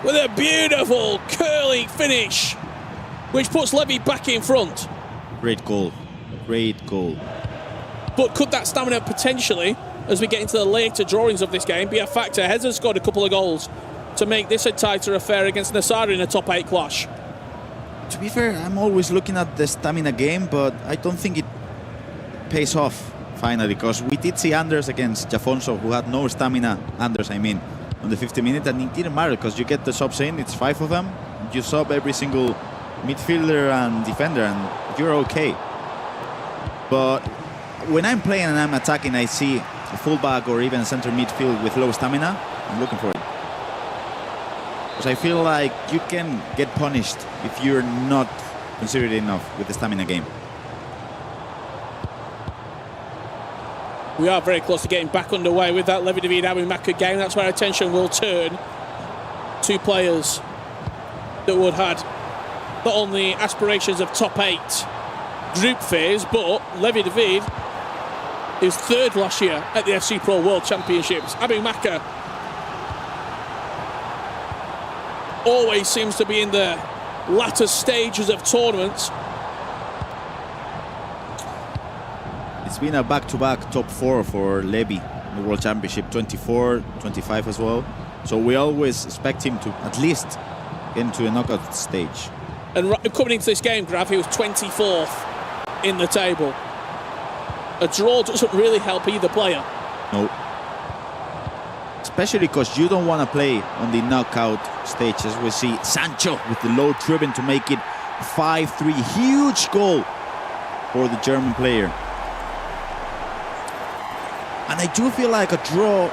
with a beautiful curling finish, which puts Levy back in front. Great goal. Great goal. But could that stamina potentially, as we get into the later drawings of this game, be a factor? Hezza scored a couple of goals to make this a tighter affair against Nasara in a top 8 clash. To be fair, I'm always looking at the stamina game, but I don't think it pays off finally, because we did see Anders against Jafonso, who had no stamina, Anders I mean, on the 50 minutes, and it didn't matter because you get the subs in, it's 5 of them, you sub every single midfielder and defender and you're okay. But when I'm playing and I'm attacking, I see a fullback or even a center midfield with low stamina, I'm looking for it. Because I feel like you can get punished if you're not considered enough with the stamina game. We are very close to getting back underway with that Levy David Abu Maka game. That's where attention will turn. 2 players that would had not only aspirations of top 8 group phase, but Levi David is third last year at the FC Pro World Championships. Abu Maka always seems to be in the latter stages of tournaments. It's been a back-to-back top 4 for Levi in the World Championship, 24, 25 as well. So we always expect him to at least get into a knockout stage. And coming into this game, Grav, he was 24th in the table. A draw doesn't really help either player. No. Especially because you don't want to play on the knockout stage, as we see Sancho with the low driven to make it 5-3. Huge goal for the German player. And I do feel like a draw,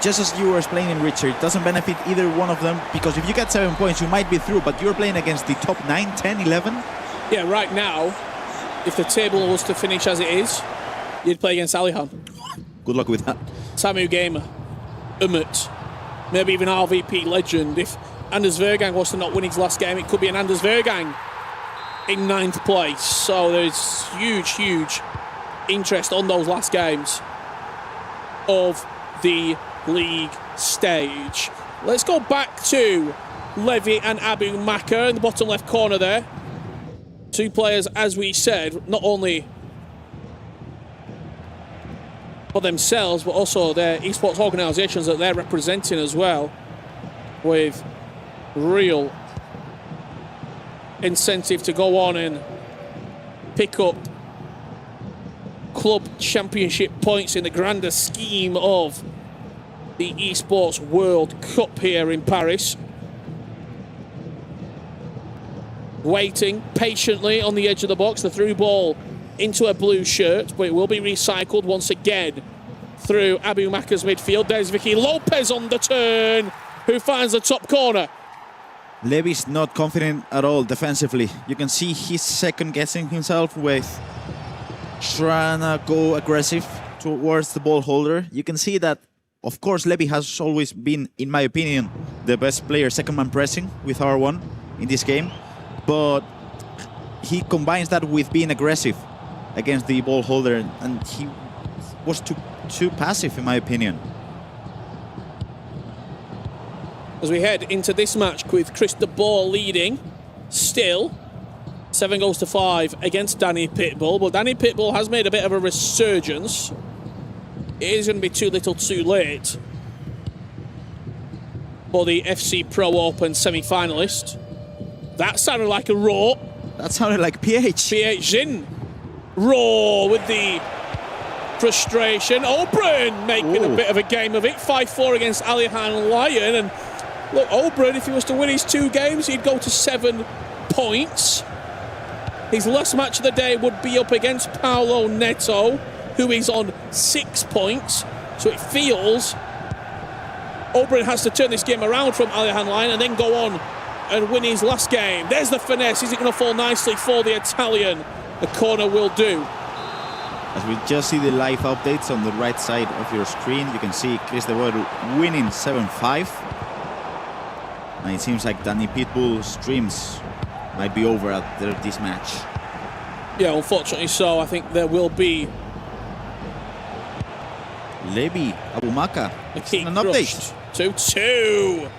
just as you were explaining, Richard, doesn't benefit either one of them, because if you get 7 points, you might be through, but you're playing against the top 9, 10, 11. Yeah, right now, if the table was to finish as it is, you'd play against Alihan. Good luck with that. Samu Gamer, Umut, maybe even RVP Legend. If Anders Vergang was to not win his last game, it could be an Anders Vergang in 9th place. So there's huge interest on those last games of the league stage. Let's go back to Levi and Abu Maka in the bottom left corner there. 2 players, as we said, not only for themselves, but also their esports organisations that they're representing as well, with real incentive to go on and pick up club championship points in the grander scheme of the Esports World Cup here in Paris. Waiting patiently on the edge of the box, the through ball into a blue shirt, but it will be recycled once again through Abu Maka's midfield. There's Vicky Lopez on the turn, who finds the top corner. Levi's not confident at all defensively. You can see he's second-guessing himself with trying to go aggressive towards the ball holder. You can see that, of course, Levi has always been, in my opinion, the best player second-man pressing with R1 in this game. But he combines that with being aggressive against the ball holder, and he was too passive, in my opinion. As we head into this match with Chris de Boer leading, still 7-5 against Danny Pitbull, but Danny Pitbull has made a bit of a resurgence. It is going to be too little too late for the FC Pro Open semi-finalist. That sounded like a raw. That sounded like PH. PH in. Raw with the frustration. Oberon making a bit of a game of it. 5-4 against Alihan Lyon. And look, Oberon, if he was to win his 2 games, he'd go to 7 points. His last match of the day would be up against Paulo Neto, who is on 6 points. So it feels Oberon has to turn this game around from Alihan Lyon and then go on and win his last game. There's the finesse. Is it going to fall nicely for the Italian? The corner will do. As we just see the live updates on the right side of your screen, you can see Chris de Boer winning 7-5. And it seems like Danny Pitbull's dreams might be over after this match. Yeah, unfortunately so. I think there will be Levi, Abu Maka, an update. 2-2.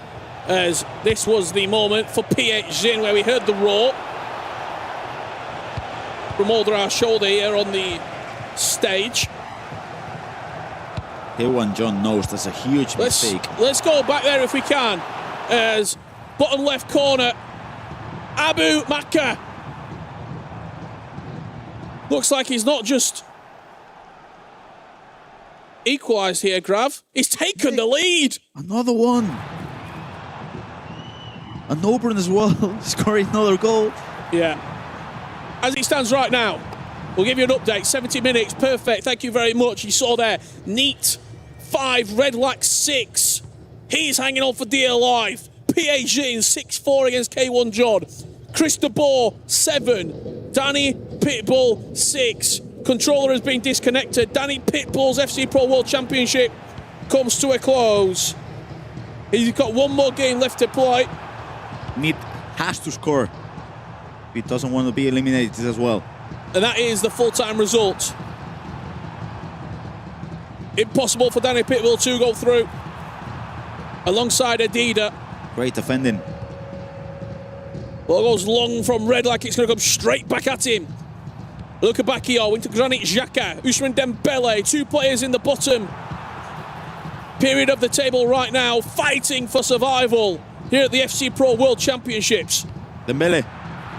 As this was the moment for PH Zin, where we heard the roar from over our shoulder here on the stage. K1 John knows that's a huge mistake. Let's go back there if we can. As bottom left corner, Abu Maka. Looks like he's not just equalised here, Grav. He's taken the lead. Another one. And Oberon as well, scoring another goal. Yeah. As it stands right now, we'll give you an update. 70 minutes, perfect. Thank you very much. You saw there, Neat 5, Red Lax 6. He's hanging on for dear life. PAG in 6-4 against K1 John. Chris de Boer 7. Danny Pitbull 6. Controller has been disconnected. Danny Pitbull's FC Pro World Championship comes to a close. He's got one more game left to play. Neat has to score He doesn't want to be eliminated as well. And that is the full-time result. Impossible for Danny Pitbull to go through. Alongside Adida. Great defending. Ball goes long from Red like it's going to come straight back at him. Luka Bacchio into Granit Xhaka. Ousmane Dembele, 2 players in the bottom period of the table right now, fighting for survival here at the FC Pro World Championships. Dembele.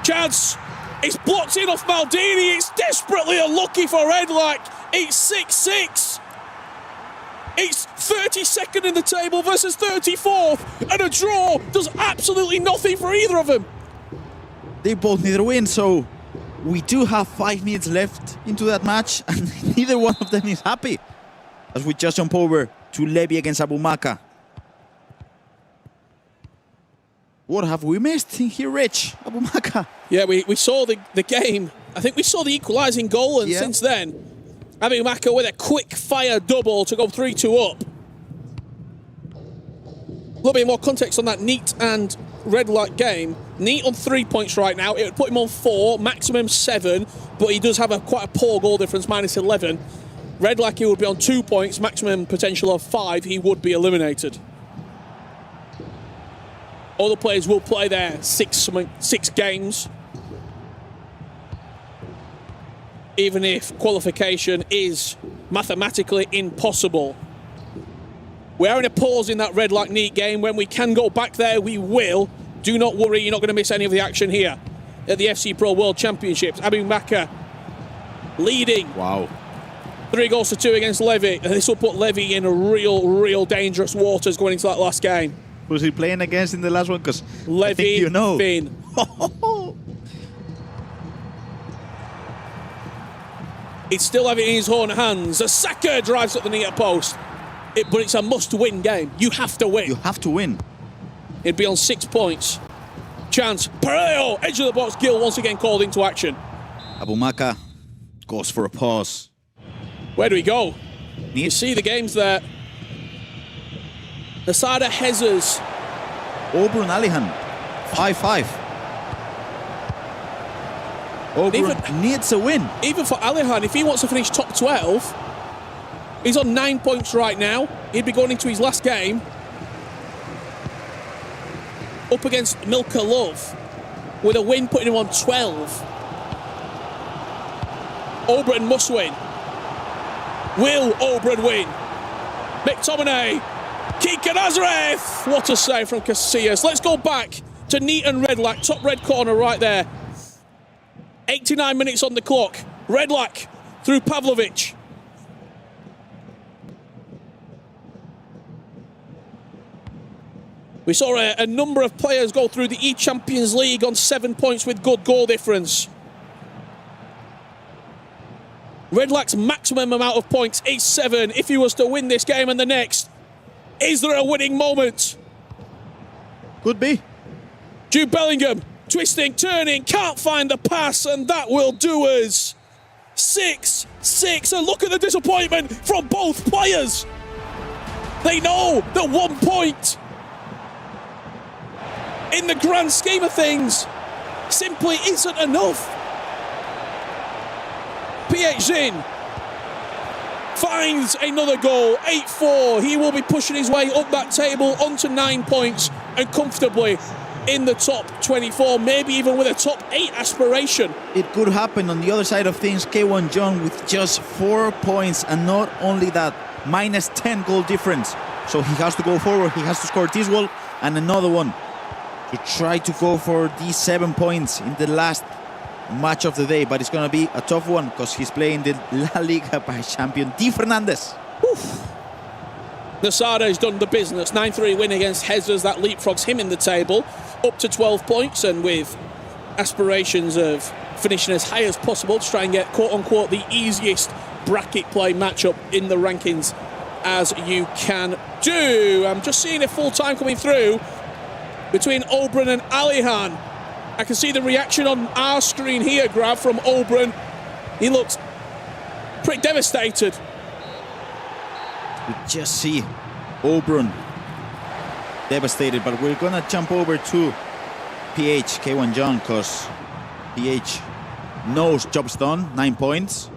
Chance. It's blocked in off Maldini. It's desperately unlucky for Red like. It's 6-6. It's 32nd in the table versus 34th, and a draw does absolutely nothing for either of them. They both need a win, so we do have 5 minutes left into that match, and neither one of them is happy. As we just jump over to Levy against Abu Maka. What have we missed here, Rich? Abu Maka. Yeah, we saw the game. I think we saw the equalising goal, and since then, Abu Maka with a quick fire double to go 3-2 up. A little bit more context on that Neat and Red Light game. Neat on 3 points right now. It would put him on 4, maximum 7, but he does have quite a poor goal difference, -11. Red Light, he would be on 2 points, maximum potential of 5. He would be eliminated. All the players will play their 6 games. Even if qualification is mathematically impossible. We are in a pause in that Red Light Neat game. When we can go back there, we will. Do not worry, you're not going to miss any of the action here at the FC Pro World Championships. Abu Maka leading. Wow. 3-2 against Levy. And this will put Levy in a real dangerous waters going into that last game. Who's he playing against in the last one? Because Levy, you know. Finn. It's still having it in his own hands. Saka drives at the near post. But it's a must-win game. You have to win. You have to win. It'd be on 6 points. Chance. Pereiro, edge of the box. Gill once again called into action. Abu Maka goes for a pause. Where do we go? You see the games there. The side of Hezers. Obrun Alihan, 5-5. Obrun needs a win. Even for Alihan, if he wants to finish top 12, he's on 9 points right now. He'd be going into his last game up against Milka Love with a win putting him on 12. Obrun must win. Will Obrun win? McTominay. Kika Nazareth. What a save from Casillas. Let's go back to Neat and Redlac. Top red corner right there. 89 minutes on the clock. Redlac through Pavlovic. We saw a number of players go through the E-Champions League on 7 points with good goal difference. Redlac's maximum amount of points is 7. If he was to win this game and the next, is there a winning moment? Could be. Jude Bellingham, twisting, turning, can't find the pass, and that will do us. 6-6, and look at the disappointment from both players. They know that 1 point, in the grand scheme of things, simply isn't enough. PH Zin finds another goal, 8-4. He will be pushing his way up that table onto 9 points and comfortably in the top 24, maybe even with a top 8 aspiration. It could happen on the other side of things. K1 John with just 4 points, and not only that, minus 10 goal difference. So he has to go forward, he has to score this goal and another one to try to go for these 7 points in the last match of the day, but it's going to be a tough one because he's playing the La Liga by champion Di Fernandez. Nasada has done the business. 9-3 win against Hezers. That leapfrogs him in the table up to 12 points, and with aspirations of finishing as high as possible to try and get quote-unquote the easiest bracket play matchup in the rankings as you can do. I'm just seeing a full time coming through between Obrun and Alihan. I can see the reaction on our screen here, Grav, from Obrun. He looks pretty devastated. You just see Obrun devastated, but we're gonna jump over to PH K1 John because PH knows job's done, 9 points.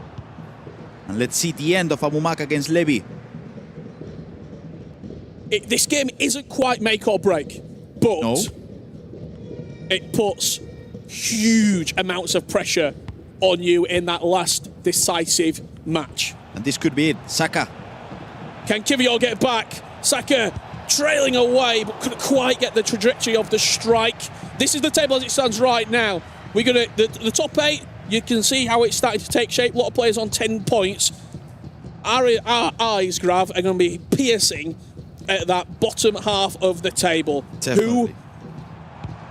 And let's see the end of Abu Maka against Levy. This game isn't quite make or break, but it puts huge amounts of pressure on you in that last decisive match. And this could be it. Saka. Can Kiwior get back? Saka trailing away, but couldn't quite get the trajectory of the strike. This is the table as it stands right now. We're gonna the top 8. You can see how it's starting to take shape. A lot of players on 10 points. Our eyes, Grav, are going to be piercing at that bottom half of the table. Definitely. Who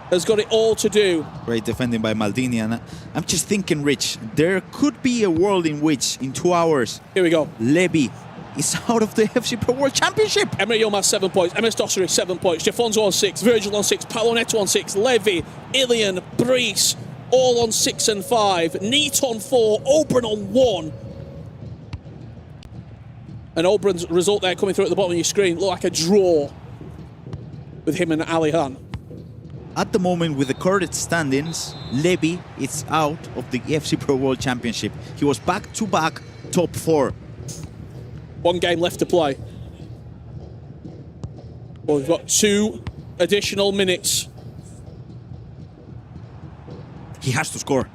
has got it all to do? Great defending by Maldini. And I'm just thinking, Rich, there could be a world in which, in 2 hours, here we go, Levy is out of the FC Pro World Championship. Emery Yilmaz 7 points, MS Dosseri 7 points, Jafonzo on 6, Virgil on 6, Paolo Neto on 6, Levy, Ilian, Brice, all on 6 and 5, Neat on 4, Oberon on 1. And Oberon's result there coming through at the bottom of your screen looked like a draw with him and Ali Han. At the moment, with the current standings, Levy is out of the FC Pro World Championship. He was back-to-back top 4. 1 game left to play. Well, we've got 2 additional minutes. He has to score.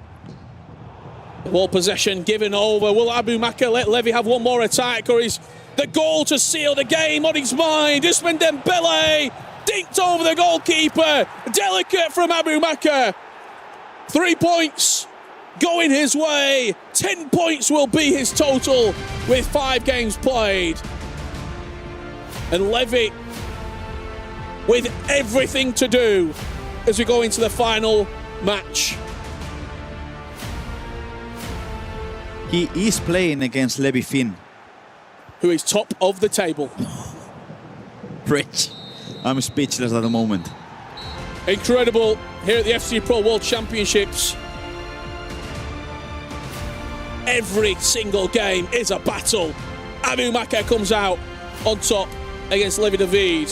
Ball possession given over. Will Abu Maka let Levy have one more attack, or is the goal to seal the game on his mind? Ousmane Dembele dinked over the goalkeeper. Delicate from Abu Maka. 3 points going his way. 10 points will be his total with 5 games played. And Levy with everything to do as we go into the final match. He is playing against Levy Finn, who is top of the table. Rich, I'm speechless at the moment. Incredible here at the FC Pro World Championships. Every single game is a battle. Abu Maka comes out on top against Levy David.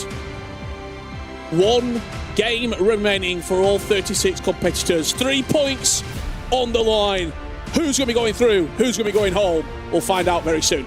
1 game remaining for all 36 competitors. 3 points on the line. Who's going to be going through? Who's going to be going home? We'll find out very soon.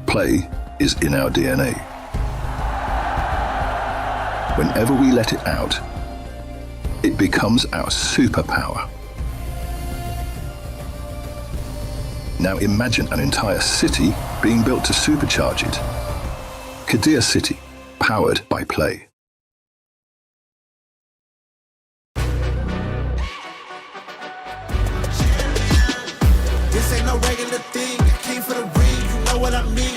Play is in our DNA. Whenever we let it out, it becomes our superpower. Now imagine an entire city being built to supercharge it. Qiddiya City, powered by play. This ain't no regular thing. I came for the ring, you know what I mean.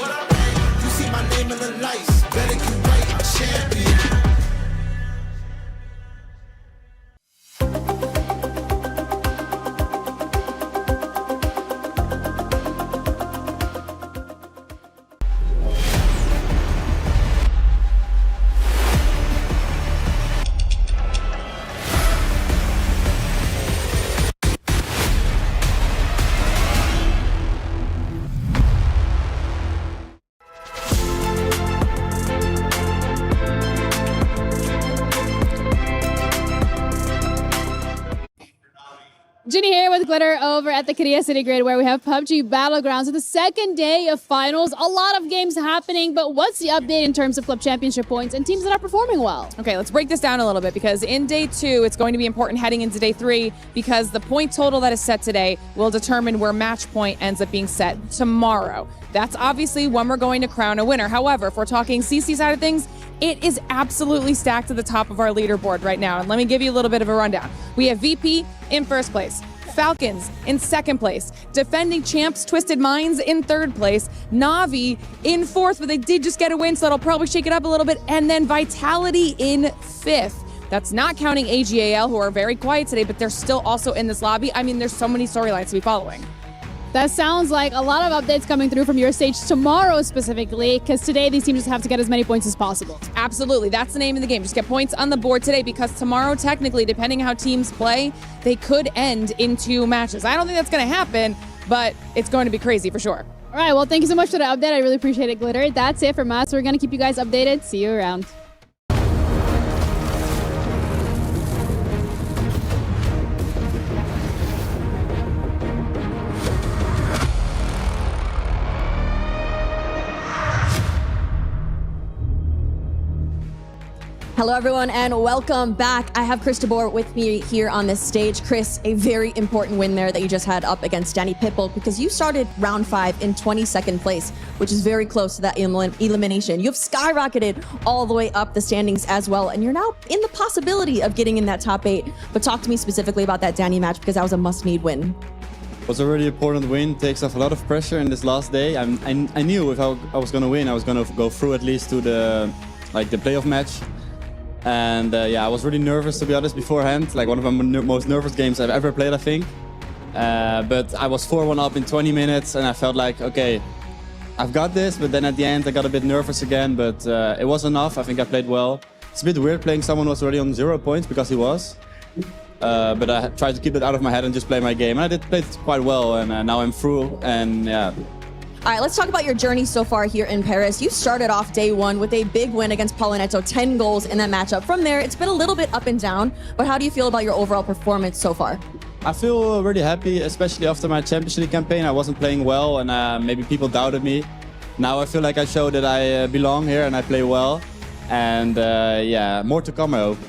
You see my name in the lights, better get right, I'm champion. Ginny here with Glitter over at the Qiddiya City Grid, where we have PUBG Battlegrounds. The second day of finals, a lot of games happening, but what's the update in terms of club championship points and teams that are performing well? Okay, let's break this down a little bit, because in day 2, it's going to be important heading into day 3, because the point total that is set today will determine where match point ends up being set tomorrow. That's obviously when we're going to crown a winner. However, if we're talking CC side of things, it is absolutely stacked to the top of our leaderboard right now. And let me give you a little bit of a rundown. We have VP in first place, Falcons in second place. Defending champs Twisted Minds in third place. Na'Vi in fourth, but they did just get a win, so that'll probably shake it up a little bit. And then Vitality in fifth. That's not counting AGAL, who are very quiet today, but they're still also in this lobby. I mean, there's so many storylines to be following. That sounds like a lot of updates coming through from your stage tomorrow specifically, because today these teams just have to get as many points as possible. Absolutely. That's the name of the game. Just get points on the board today, because tomorrow, technically, depending how teams play, they could end in 2 matches. I don't think that's going to happen, but it's going to be crazy for sure. All right, well, thank you so much for the update. I really appreciate it, Glitter. That's it from us. We're going to keep you guys updated. See you around. Hello, everyone, and welcome back. I have Chris DeBoer with me here on this stage. Chris, a very important win there that you just had up against Danny Pitbull, because you started round 5 in 22nd place, which is very close to that elimination. You've skyrocketed all the way up the standings as well, and you're now in the possibility of getting in that top 8. But talk to me specifically about that Danny match, because that was a must-need win. It was a really important win. Takes off a lot of pressure in this last day. I knew if I was going to win, I was going to go through at least to the playoff match. And yeah, I was really nervous, to be honest, beforehand. Like one of my most nervous games I've ever played, I think. But I was 4-1 up in 20 minutes, and I felt like, okay, I've got this. But then at the end, I got a bit nervous again, but it was enough. I think I played well. It's a bit weird playing someone who was already on 0 points, because he was. But I tried to keep it out of my head and just play my game. And I did play it quite well, and now I'm through, and yeah. All right, let's talk about your journey so far here in Paris. You started off day 1 with a big win against Paulinetto, 10 goals in that matchup. From there, it's been a little bit up and down, but how do you feel about your overall performance so far? I feel really happy, especially after my Champions League campaign. I wasn't playing well, and maybe people doubted me. Now I feel like I showed that I belong here and I play well. And yeah, more to come, I hope.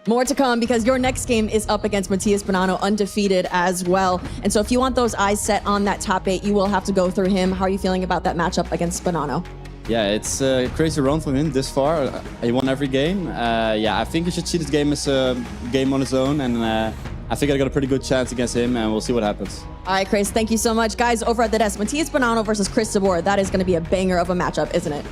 More to come, because your next game is up against Matias Bonanno, undefeated as well. And so if you want those eyes set on that top 8, you will have to go through him. How are you feeling about that matchup against Bonanno? Yeah, it's a crazy run from him this far. He won every game. Yeah, I think you should see this game as a game on its own. And I think I got a pretty good chance against him, and we'll see what happens. All right, Chris, thank you so much. Guys, over at the desk, Matias Bonanno versus Chris DeBoer. That is going to be a banger of a matchup, isn't it?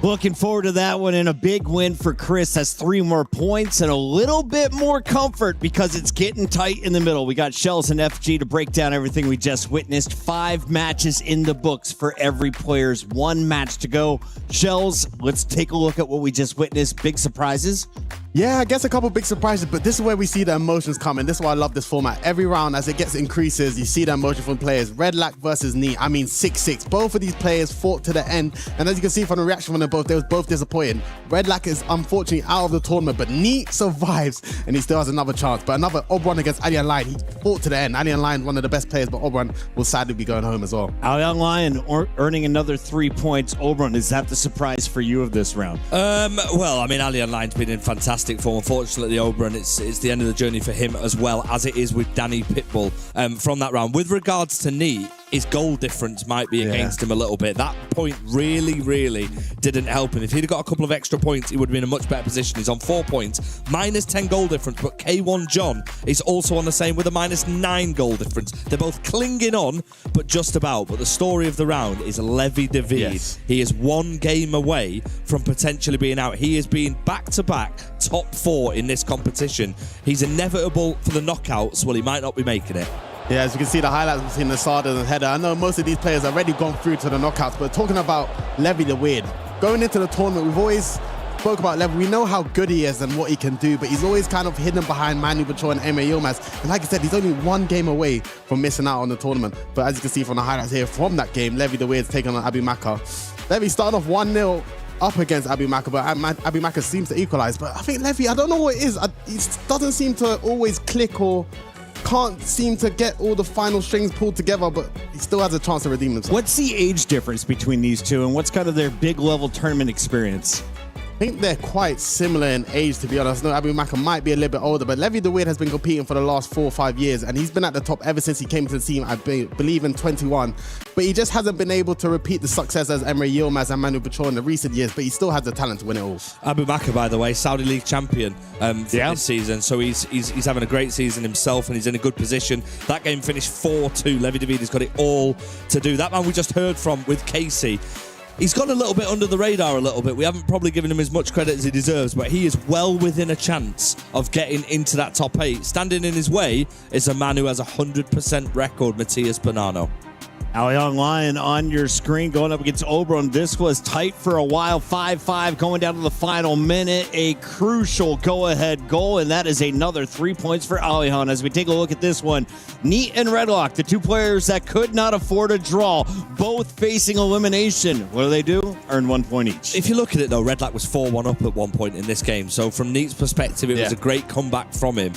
Looking forward to that one, and a big win for Chris. Has 3 more points and a little bit more comfort, because it's getting tight in the middle. We got Shells and FG to break down everything we just witnessed. 5 matches in the books for every player's 1 match to go. Shells, let's take a look at what we just witnessed. Big surprises? Yeah, I guess a couple big surprises, but this is where we see the emotions coming. This is why I love this format. Every round, as it increases, you see the emotion from players. Red Lack versus Neat. I mean, 6-6. Both of these players fought to the end, and as you can see from the reaction from them both, they was both disappointed. Red Lack is unfortunately out of the tournament, but Neat survives, and he still has another chance. But another Oberon against Alien Lion. He fought to the end. Alien Lion, one of the best players, but Oberon will sadly be going home as well. Alien Lion earning another 3 points. Oberon, is that the surprise for you of this round? Well, I mean, Alien Lion's been in fantastic form. Unfortunately, Oberon, it's the end of the journey for him, as well as it is with Danny Pitbull from that round. With regards to Neat, his goal difference might be against him a little bit. That point really didn't help him. If he'd have got a couple of extra points, he would have been in a much better position. He's on 4 points, minus 10 goal difference, but K1 John is also on the same with a minus 9 goal difference. They're both clinging on, but just about. But the story of the round is Levi David. Yes. He is 1 game away from potentially being out. He is being back-to-back top 4 in this competition. He's inevitable for the knockouts. Well, he might not be making it. Yeah, as you can see the highlights between Nasada and Header. I know most of these players have already gone through to the knockouts, but talking about Levi the Weird, going into the tournament, we've always spoke about Levi. We know how good he is and what he can do, but he's always kind of hidden behind Manu Bacho and Eme Yilmaz. And like I said, he's only 1 game away from missing out on the tournament. But as you can see from the highlights here from that game, Levi the Weird's taking on Abu Maka. Levi started off 1-0 up against Abu Maka, but Abu Maka seems to equalize. But I think Levi, I don't know what it is. It doesn't seem to always click, or can't seem to get all the final strings pulled together, but he still has a chance to redeem himself. What's the age difference between these two, and what's kind of their big level tournament experience? I think they're quite similar in age, to be honest. No, Abu Maka might be a little bit older, but Levi the Weird has been competing for the last 4 or 5 years, and he's been at the top ever since he came to the team, I believe in 21. But he just hasn't been able to repeat the success as Emre Yilmaz and Manu Bachor in the recent years, but he still has the talent to win it all. Abu Maka, by the way, Saudi League champion for this season, so he's having a great season himself, and he's in a good position. That game finished 4-2. Levi David has got it all to do. That man we just heard from with Casey, he's gone a little bit under the radar a little bit. We haven't probably given him as much credit as he deserves, but he is well within a chance of getting into that top 8. Standing in his way is a man who has a 100% record, Matthias Bonanno. Allianz Lion on your screen going up against Oberon. This was tight for a while, 5-5 going down to the final minute. A crucial go-ahead goal, and that is another 3 points for Allianz. As we take a look at this one, Neat and Redlock, the two players that could not afford a draw, both facing elimination. What do? Earn 1 point each. If you look at it, though, Redlock was 4-1 up at one point in this game. So from Neat's perspective, it was a great comeback from him.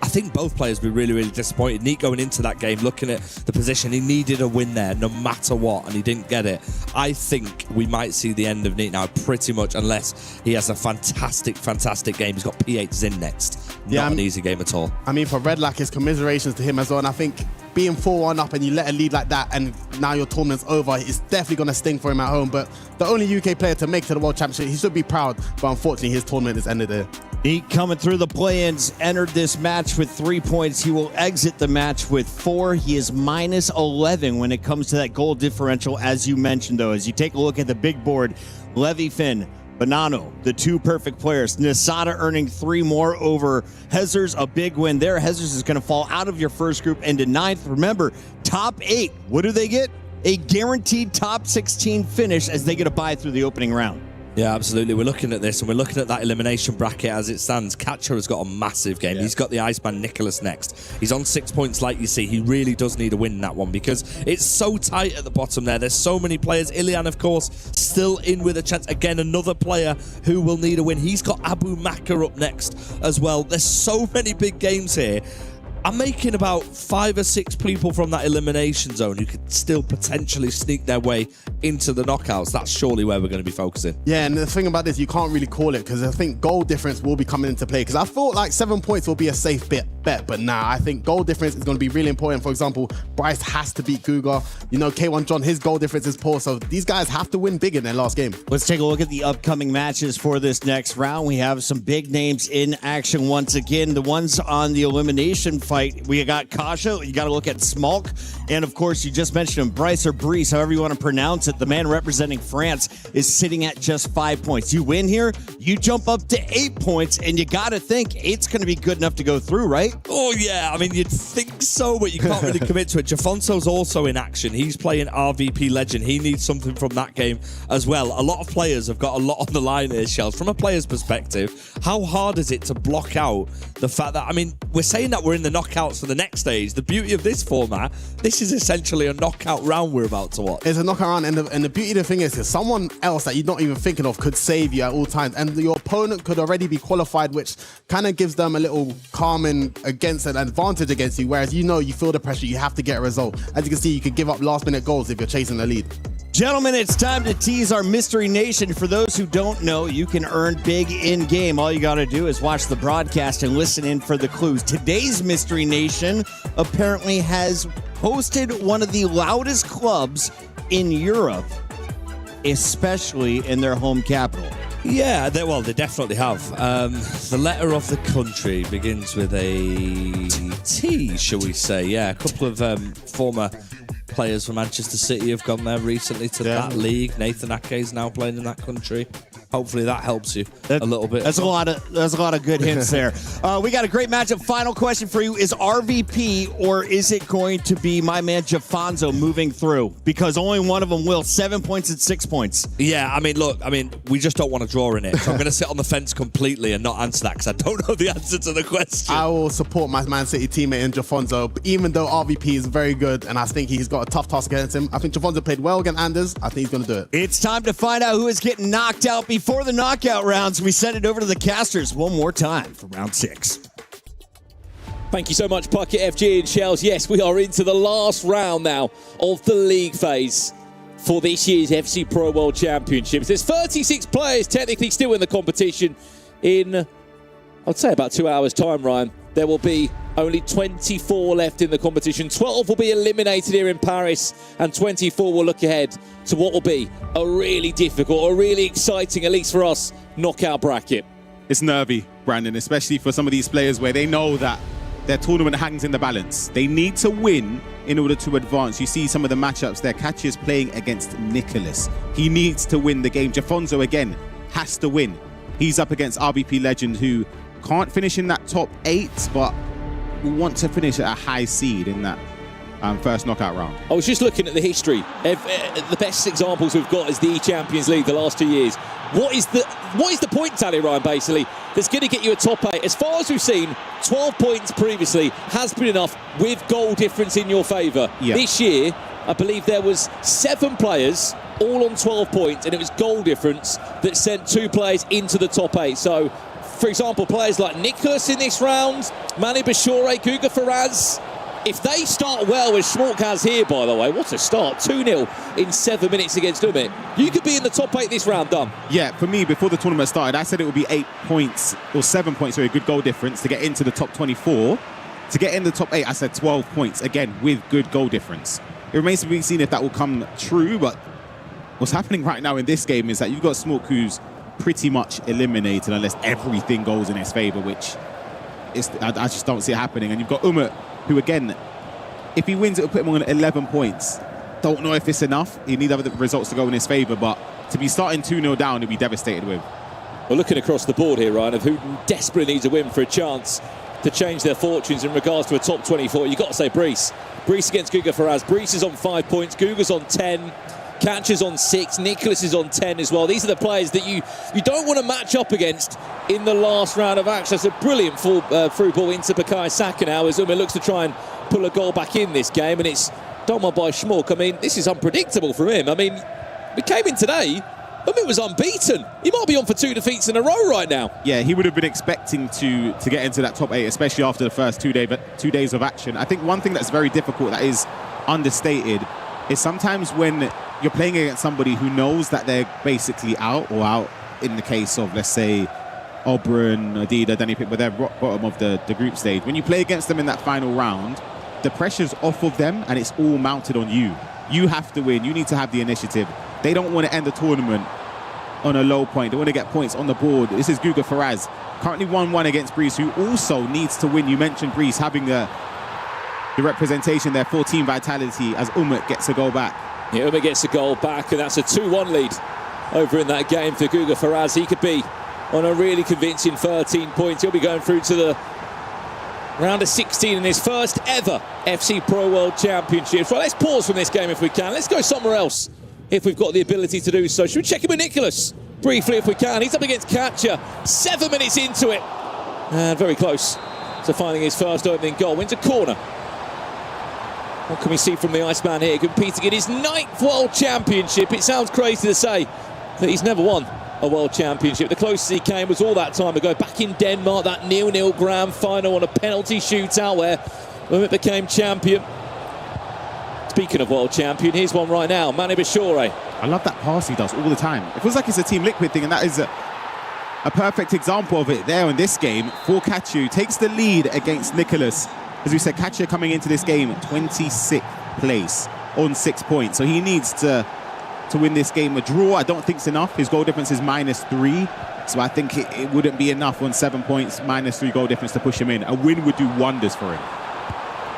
I think both players were really, really disappointed. Neat going into that game, looking at the position, he needed a win there no matter what, and he didn't get it. I think we might see the end of Neat now pretty much, unless he has a fantastic game. He's got P8 Zin next. Not an easy game at all. I mean, for Redlock, his commiserations to him as well, and I think being 4-1 up and you let a lead like that and now your tournament's over, it's definitely going to sting for him at home. But the only UK player to make to the World Championship, he should be proud, but unfortunately his tournament is ended there. Neat coming through the play-ins, entered this match with 3 points. He will exit the match with 4. He is minus 11 when it comes to that goal differential, as you mentioned, though. As you take a look at the big board, Levi Finn, Bonanno, the two perfect players. Nisada earning 3 more over Hezers, a big win there. Hezers is going to fall out of your first group into 9th. Remember, top 8, what do they get? A guaranteed top 16 finish as they get a bye through the opening round. Yeah, absolutely. We're looking at this, and we're looking at that elimination bracket as it stands. Catcher has got a massive game. He's got the Iceman Nicholas next. He's on 6 points, like you see. He really does need a win in that one because it's so tight at the bottom there. There's so many players. Ilian, of course, still in with a chance. Again, another player who will need a win. He's got Abu Maka up next as well. There's so many big games here. I'm making about 5 or 6 people from that elimination zone who could still potentially sneak their way into the knockouts. That's surely where we're going to be focusing. Yeah, and the thing about this, you can't really call it because I think goal difference will be coming into play because I thought like 7 points will be a safe bet, but now I think goal difference is going to be really important. For example, Bryce has to beat Guga. You know, K1 John, his goal difference is poor, so these guys have to win big in their last game. Let's take a look at the upcoming matches for this next round. We have some big names in action once again. The ones on the elimination fight, we got Kasha, you got to look at Smolk, and of course, you just mentioned him, Bryce or Brees, however you want to pronounce it. The man representing France is sitting at just 5 points. You win here, you jump up to 8 points, and you got to think 8's going to be good enough to go through, right? Oh, yeah. I mean, you'd think so, but you can't really commit to it. Jafonso's also in action. He's playing RVP Legend. He needs something from that game as well. A lot of players have got a lot on the line here, Shells. From a player's perspective, how hard is it to block out the fact that, I mean, we're saying that we're in the knockouts for the next stage. The beauty of this format, this is essentially a knockout round we're about to watch. It's a knockout round, and the beauty of the thing is someone else that you're not even thinking of could save you at all times, and your opponent could already be qualified, which kind of gives them a little calming against an advantage against you, whereas you know you feel the pressure, you have to get a result. As you can see, you could give up last minute goals if you're chasing the lead. Gentlemen, it's time to tease our Mystery Nation. For those who don't know, you can earn big in-game. All you got to do is watch the broadcast and listen in for the clues. Today's Mystery Nation apparently has hosted one of the loudest clubs in Europe, especially in their home capital. Yeah, they definitely have. The letter of the country begins with a T, shall we say. Yeah, a couple of former players from Manchester City have gone there recently to that league. Nathan Ake is now playing in that country. Hopefully that helps you a little bit. That's a lot of good hints there. We got a great matchup. Final question for you: is RVP or is it going to be my man Jafonso moving through? Because only one of them will. 7 points and 6 points. Yeah, I mean, we just don't want to draw in it. So I'm going to sit on the fence completely and not answer that because I don't know the answer to the question. I will support my Man City teammate in Jafonso, even though RVP is very good and I think he's got a tough task against him. I think Jafonso played well against Anders. I think he's going to do it. It's time to find out who is getting knocked out before the knockout rounds. We send it over to the casters one more time for round 6. Thank you so much, Bucket FG and Shells. Yes, we are into the last round now of the league phase. for this year's FC Pro World Championships. There's 36 players technically still in the competition. In, I'd say, about 2 hours' time, Ryan, there will be only 24 left in the competition. 12 will be eliminated here in Paris, and 24 will look ahead to what will be a really difficult, a really exciting, at least for us, knockout bracket. It's nervy, Brandon, especially for some of these players where they know that their tournament hangs in the balance. They need to win in order to advance. You see some of the matchups there. Kachi is playing against Nicholas. He needs to win the game. Jafonzo, again, has to win. He's up against RBP Legend, who can't finish in that top 8, but will want to finish at a high seed in that first knockout round. I was just looking at the history. The best examples we've got is the Champions League the last 2 years. What is the point tally, Ryan, basically, that's going to get you a top 8? As far as we've seen, 12 points previously has been enough with goal difference in your favour. Yeah. This year, I believe there was 7 players all on 12 points, and it was goal difference that sent 2 players into the top 8. So, for example, players like Nicholas in this round, Mani Bashore, Guga Faraz, if they start well, as Schmork has here, by the way, what a start. 2-0 in 7 minutes against Umit. You could be in the top 8 this round, done. Yeah, for me, before the tournament started, I said it would be 8 points, or 7 points, sorry, a good goal difference to get into the top 24. To get in the top 8, I said 12 points, again, with good goal difference. It remains to be seen if that will come true, but what's happening right now in this game is that you've got Schmork, who's pretty much eliminated unless everything goes in his favour, which I just don't see it happening. And you've got Umut, who, again, if he wins, it will put him on 11 points. Don't know if it's enough. He needs other results to go in his favour, but to be starting 2-0 down, he'll be devastated with. We're looking across the board here, Ryan, of who desperately needs a win for a chance to change their fortunes in regards to a top 24. You've got to say Brees. Brees against Guga Faraz. Brees is on 5 points. Guga's on 10. Catcher's on 6. Nicholas is on 10 as well. These are the players that you don't want to match up against in the last round of action. It's a brilliant through ball into Bukayo Saka now as Umit looks to try and pull a goal back in this game, and it's done by Schmork. I mean, this is unpredictable from him. I mean, we came in today, Umit was unbeaten. He might be on for 2 defeats in a row right now. Yeah, he would have been expecting to get into that top 8, especially after the first 2 days of action. I think one thing that's very difficult, that is understated, is sometimes when you're playing against somebody who knows that they're basically out in the case of, let's say, Oberon, Adida, Danny Pitt, but they're rock bottom of the group stage. When you play against them in that final round, the pressure's off of them and it's all mounted on you. You have to win. You need to have the initiative. They don't want to end the tournament on a low point. They want to get points on the board. This is Guga Faraz, currently 1-1 against Brees, who also needs to win. You mentioned Brees having the representation there for team vitality as Umut gets a goal back. Yeah, Umit gets a goal back, and that's a 2-1 lead over in that game for Guga Faraz. He could be on a really convincing 13 points. He'll be going through to the round of 16 in his first ever FC Pro World Championships. Right, let's pause from this game if we can. Let's go somewhere else if we've got the ability to do so. Should we check in with Nicholas briefly if we can? He's up against Katja, 7 minutes into it, and very close to finding his first opening goal. Wins a corner. What can we see from the Iceman here, competing in his 9th World Championship? It sounds crazy to say that he's never won a World Championship. The closest he came was all that time ago, back in Denmark, that 0-0 grand final on a penalty shootout where Umit became champion. Speaking of World Champion, here's one right now, Mani Bashore. I love that pass he does all the time. It feels like it's a Team Liquid thing, and that is a perfect example of it there in this game for Kachu. Takes the lead against Nicholas. As we said, Kachu coming into this game 26th place on 6 points. So he needs to win this game. A draw, I don't think it's enough. His goal difference is -3. So I think it wouldn't be enough on 7 points, -3 goal difference to push him in. A win would do wonders for him.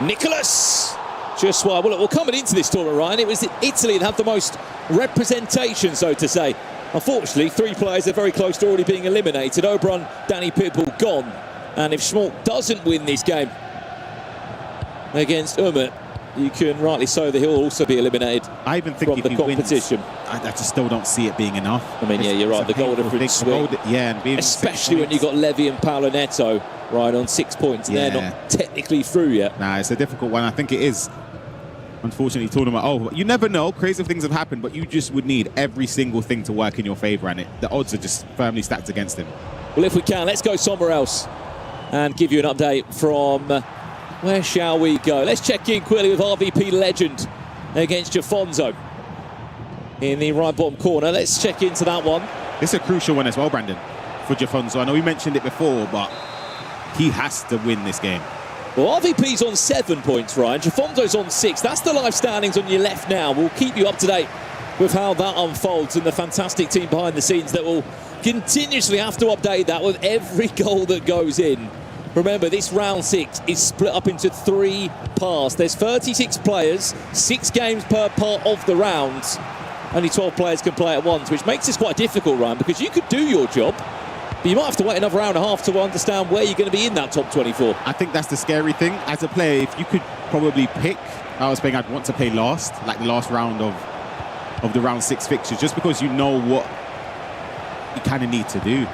Nicholas! Just why, well, coming into this tournament, Ryan, it was Italy that had the most representation, so to say. Unfortunately, 3 players are very close to already being eliminated. Oberon, Danny Pitbull gone. And if Schmork doesn't win this game against Umit, you can rightly so that he'll also be eliminated. I even think from if the he competition. Wins, I just still don't see it being enough. I mean, yeah, you're right. The goal difference swing. And being especially when you've got Levy and Paolo Neto right on 6 points. Yeah. They're not technically through yet. Nah, it's a difficult one. I think it is. Unfortunately, tournament over. You never know. Crazy things have happened, but you just would need every single thing to work in your favour, and the odds are just firmly stacked against him. Well, if we can, let's go somewhere else and give you an update from where shall we go? Let's check in quickly with RVP Legend against Jafonzo. in the right bottom corner. Let's check into that one. This is a crucial one as well, Brandon, for Jafonso. I know we mentioned it before, but he has to win this game. Well, RVP's on 7 points, Ryan. Jafonso's on 6. That's the live standings on your left now. We'll keep you up to date with how that unfolds and the fantastic team behind the scenes that will continuously have to update that with every goal that goes in. Remember, this round 6 is split up into 3 parts. There's 36 players, 6 games per part of the round. Only 12 players can play at once, which makes this quite difficult, Ryan, because you could do your job, but you might have to wait another round and a half to understand where you're going to be in that top 24. I think that's the scary thing. As a player, if you could probably pick, I was saying I'd want to play last, like the last round of the round 6 fixtures, just because you know what you kind of need to do.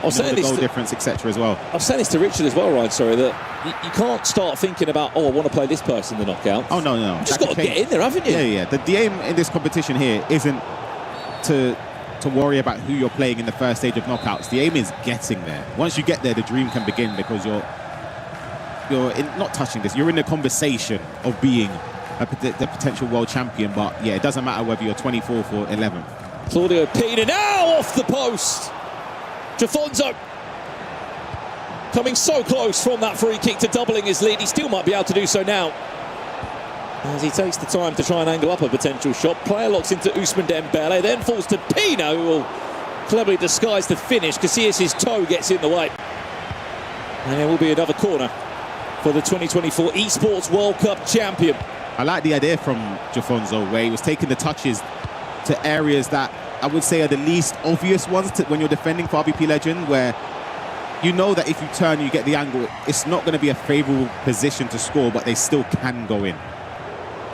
The goal difference, etc. as well. I've said this to Richard as well, Ryan, sorry, that you can't start thinking about, oh, I want to play this person in the knockout. Oh, no. You've just got to get in there, haven't you? Yeah. The aim in this competition here isn't to worry about who you're playing in the first stage of knockouts. The aim is getting there. Once you get there, the dream can begin, because you're not touching this. You're in the conversation of being the potential world champion. But yeah, it doesn't matter whether you're 24th or 11th. Claudio Pina now off the post. Jafonso coming so close from that free kick to doubling his lead. He still might be able to do so now, as he takes the time to try and angle up a potential shot. Player locks into Ousmane Dembele, then falls to Pino, who will cleverly disguise the finish. Casillas' toe gets in the way. And there will be another corner for the 2024 Esports World Cup champion. I like the idea from Jafonso, where he was taking the touches to areas that I would say are the least obvious ones when you're defending for RVP Legend, where you know that if you turn, you get the angle, it's not going to be a favourable position to score, but they still can go in.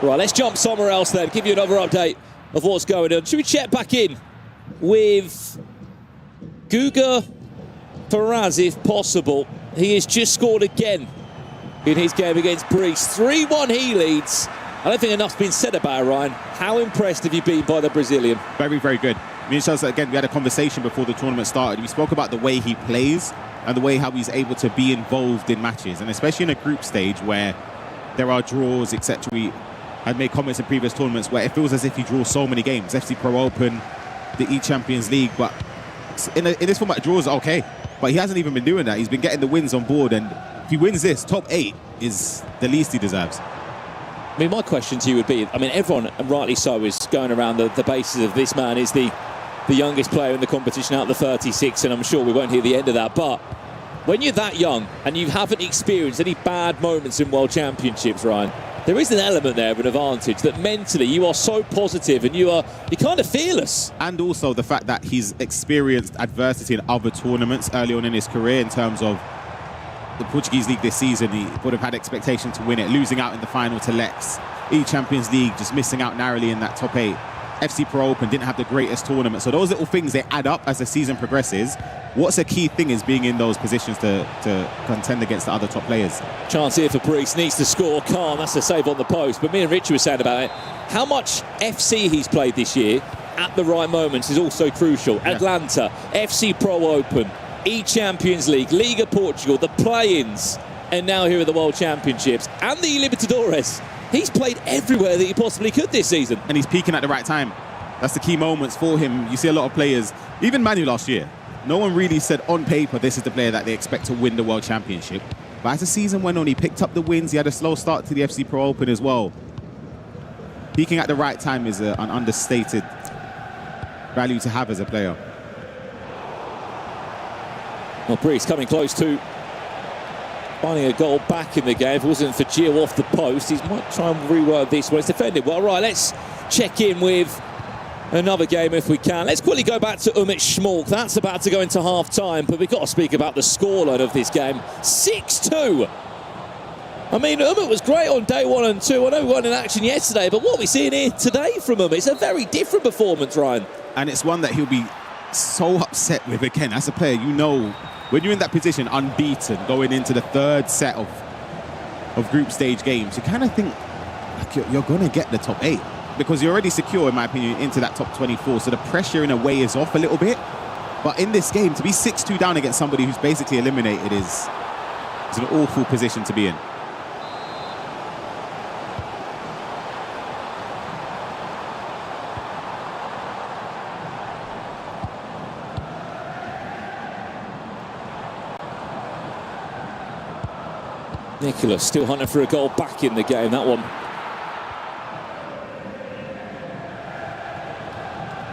Right, let's jump somewhere else then, give you another update of what's going on. Should we check back in with Guga Faraz, if possible? He has just scored again in his game against Brice. 3-1 he leads. I don't think enough's been said about it, Ryan. How impressed have you been by the Brazilian? Very, very good. I mean, again, we had a conversation before the tournament started. We spoke about the way he plays and the way how he's able to be involved in matches, and especially in a group stage where there are draws, etc. We had made comments in previous tournaments where it feels as if he draws so many games. FC Pro Open, the E-Champions League, but in this format, draws are okay. But he hasn't even been doing that. He's been getting the wins on board, and if he wins this, top 8 is the least he deserves. I mean, my question to you would be, I mean, everyone, and rightly so, is going around the basis of this man is the youngest player in the competition out of the 36, and I'm sure we won't hear the end of that. But when you're that young and you haven't experienced any bad moments in World Championships, Ryan, there is an element there of an advantage that mentally you are so positive and you're kind of fearless. And also the fact that he's experienced adversity in other tournaments early on in his career, in terms of the Portuguese League this season. He would have had expectation to win it, losing out in the final to Lex. E-Champions League, just missing out narrowly in that top 8. FC Pro Open didn't have the greatest tournament. So those little things, they add up as the season progresses. What's a key thing is being in those positions to contend against the other top players. Chance here for Brice, needs to score. Can't, that's a save on the post. But me and Richie were saying about it, how much FC he's played this year at the right moments is also crucial. Yeah. Atlanta, FC Pro Open, E-Champions League, Liga Portugal, the play-ins, and now here at the World Championships and the Libertadores. He's played everywhere that he possibly could this season. And he's peaking at the right time. That's the key moments for him. You see a lot of players, even Manu last year, no one really said on paper this is the player that they expect to win the World Championship. But as the season went on, he picked up the wins. He had a slow start to the FC Pro Open as well. Peaking at the right time is an understated value to have as a player. Well, Brice coming close to finding a goal back in the game. If it wasn't for Gio off the post, he might try and rework this one. It's defended well. Right, let's check in with another game if we can. Let's quickly go back to Umit Schmalk. That's about to go into half-time, but we've got to speak about the scoreline of this game. 6-2. I mean, Umit was great on day 1 and 2. I know we weren't in action yesterday, but what are we seeing here today from Umit? It's a very different performance, Ryan. And it's one that he'll be so upset with again. As a player, you know, when you're in that position, unbeaten, going into the 3rd set of group stage games, you kind of think like you're going to get the top 8 because you're already secure, in my opinion, into that top 24. So the pressure in a way is off a little bit. But in this game, to be 6-2 down against somebody who's basically eliminated is an awful position to be in. Nicholas still hunting for a goal back in the game, that one.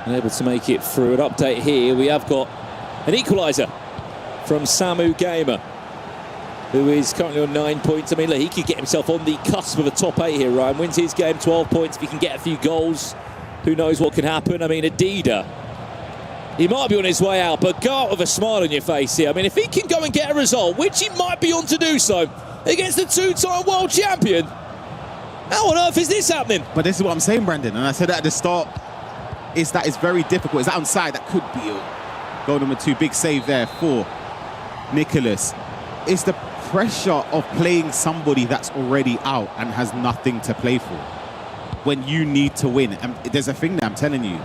Unable to make it through. An update here, we have got an equaliser from Samu Gamer, who is currently on 9 points. I mean, look, he could get himself on the cusp of a top 8 here, Ryan. Wins his game, 12 points. If he can get a few goals, who knows what can happen. I mean, Adida, he might be on his way out, but go out with a smile on your face here. I mean, if he can go and get a result, which he might be on to do so, against the 2-time world champion, how on earth is this happening? But this is what I'm saying, Brandon, and I said that at the start, is that it's very difficult. Is that onside? That could be a goal number 2. Big save there for Nicholas. It's the pressure of playing somebody that's already out and has nothing to play for when you need to win. And there's a thing that I'm telling you.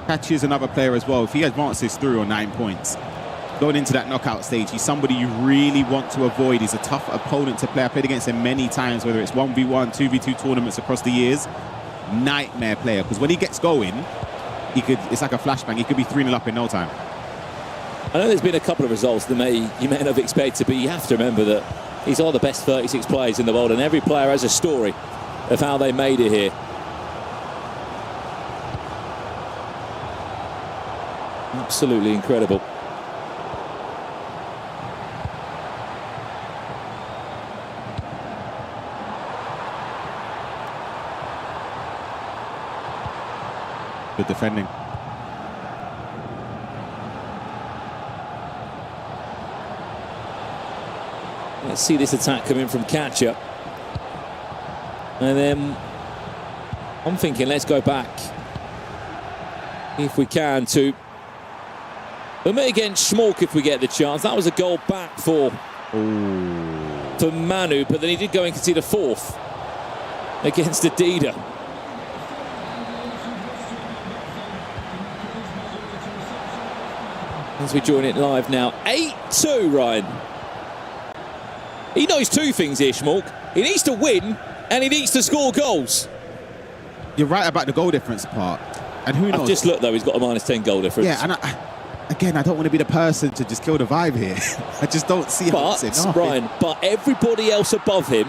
Kachi is another player as well. If he advances through on 9 points, going into that knockout stage, he's somebody you really want to avoid. He's a tough opponent to play. I played against him many times, whether it's 1v1, 2v2 tournaments across the years. Nightmare player, because when he gets going, it's like a flashbang. He could be 3-0 up in no time. I know there's been a couple of results that you may not have expected, but you have to remember that these are the best 36 players in the world, and every player has a story of how they made it here. Absolutely incredible. Good defending. Let's see this attack coming from Catcher. And then I'm thinking, let's go back, if we can, to Umut against Schmolk if we get the chance. That was a goal back for Manu, but then he did go and concede a 4th against Adida. As we join it live now, 8-2, Ryan. He knows 2 things here, Schmolk. He needs to win, and he needs to score goals. You're right about the goal difference part. And who knows? I've just looked, though, he's got a -10 goal difference. Yeah, and again, I don't want to be the person to just kill the vibe here. I just don't see how it's enough. Ryan, but everybody else above him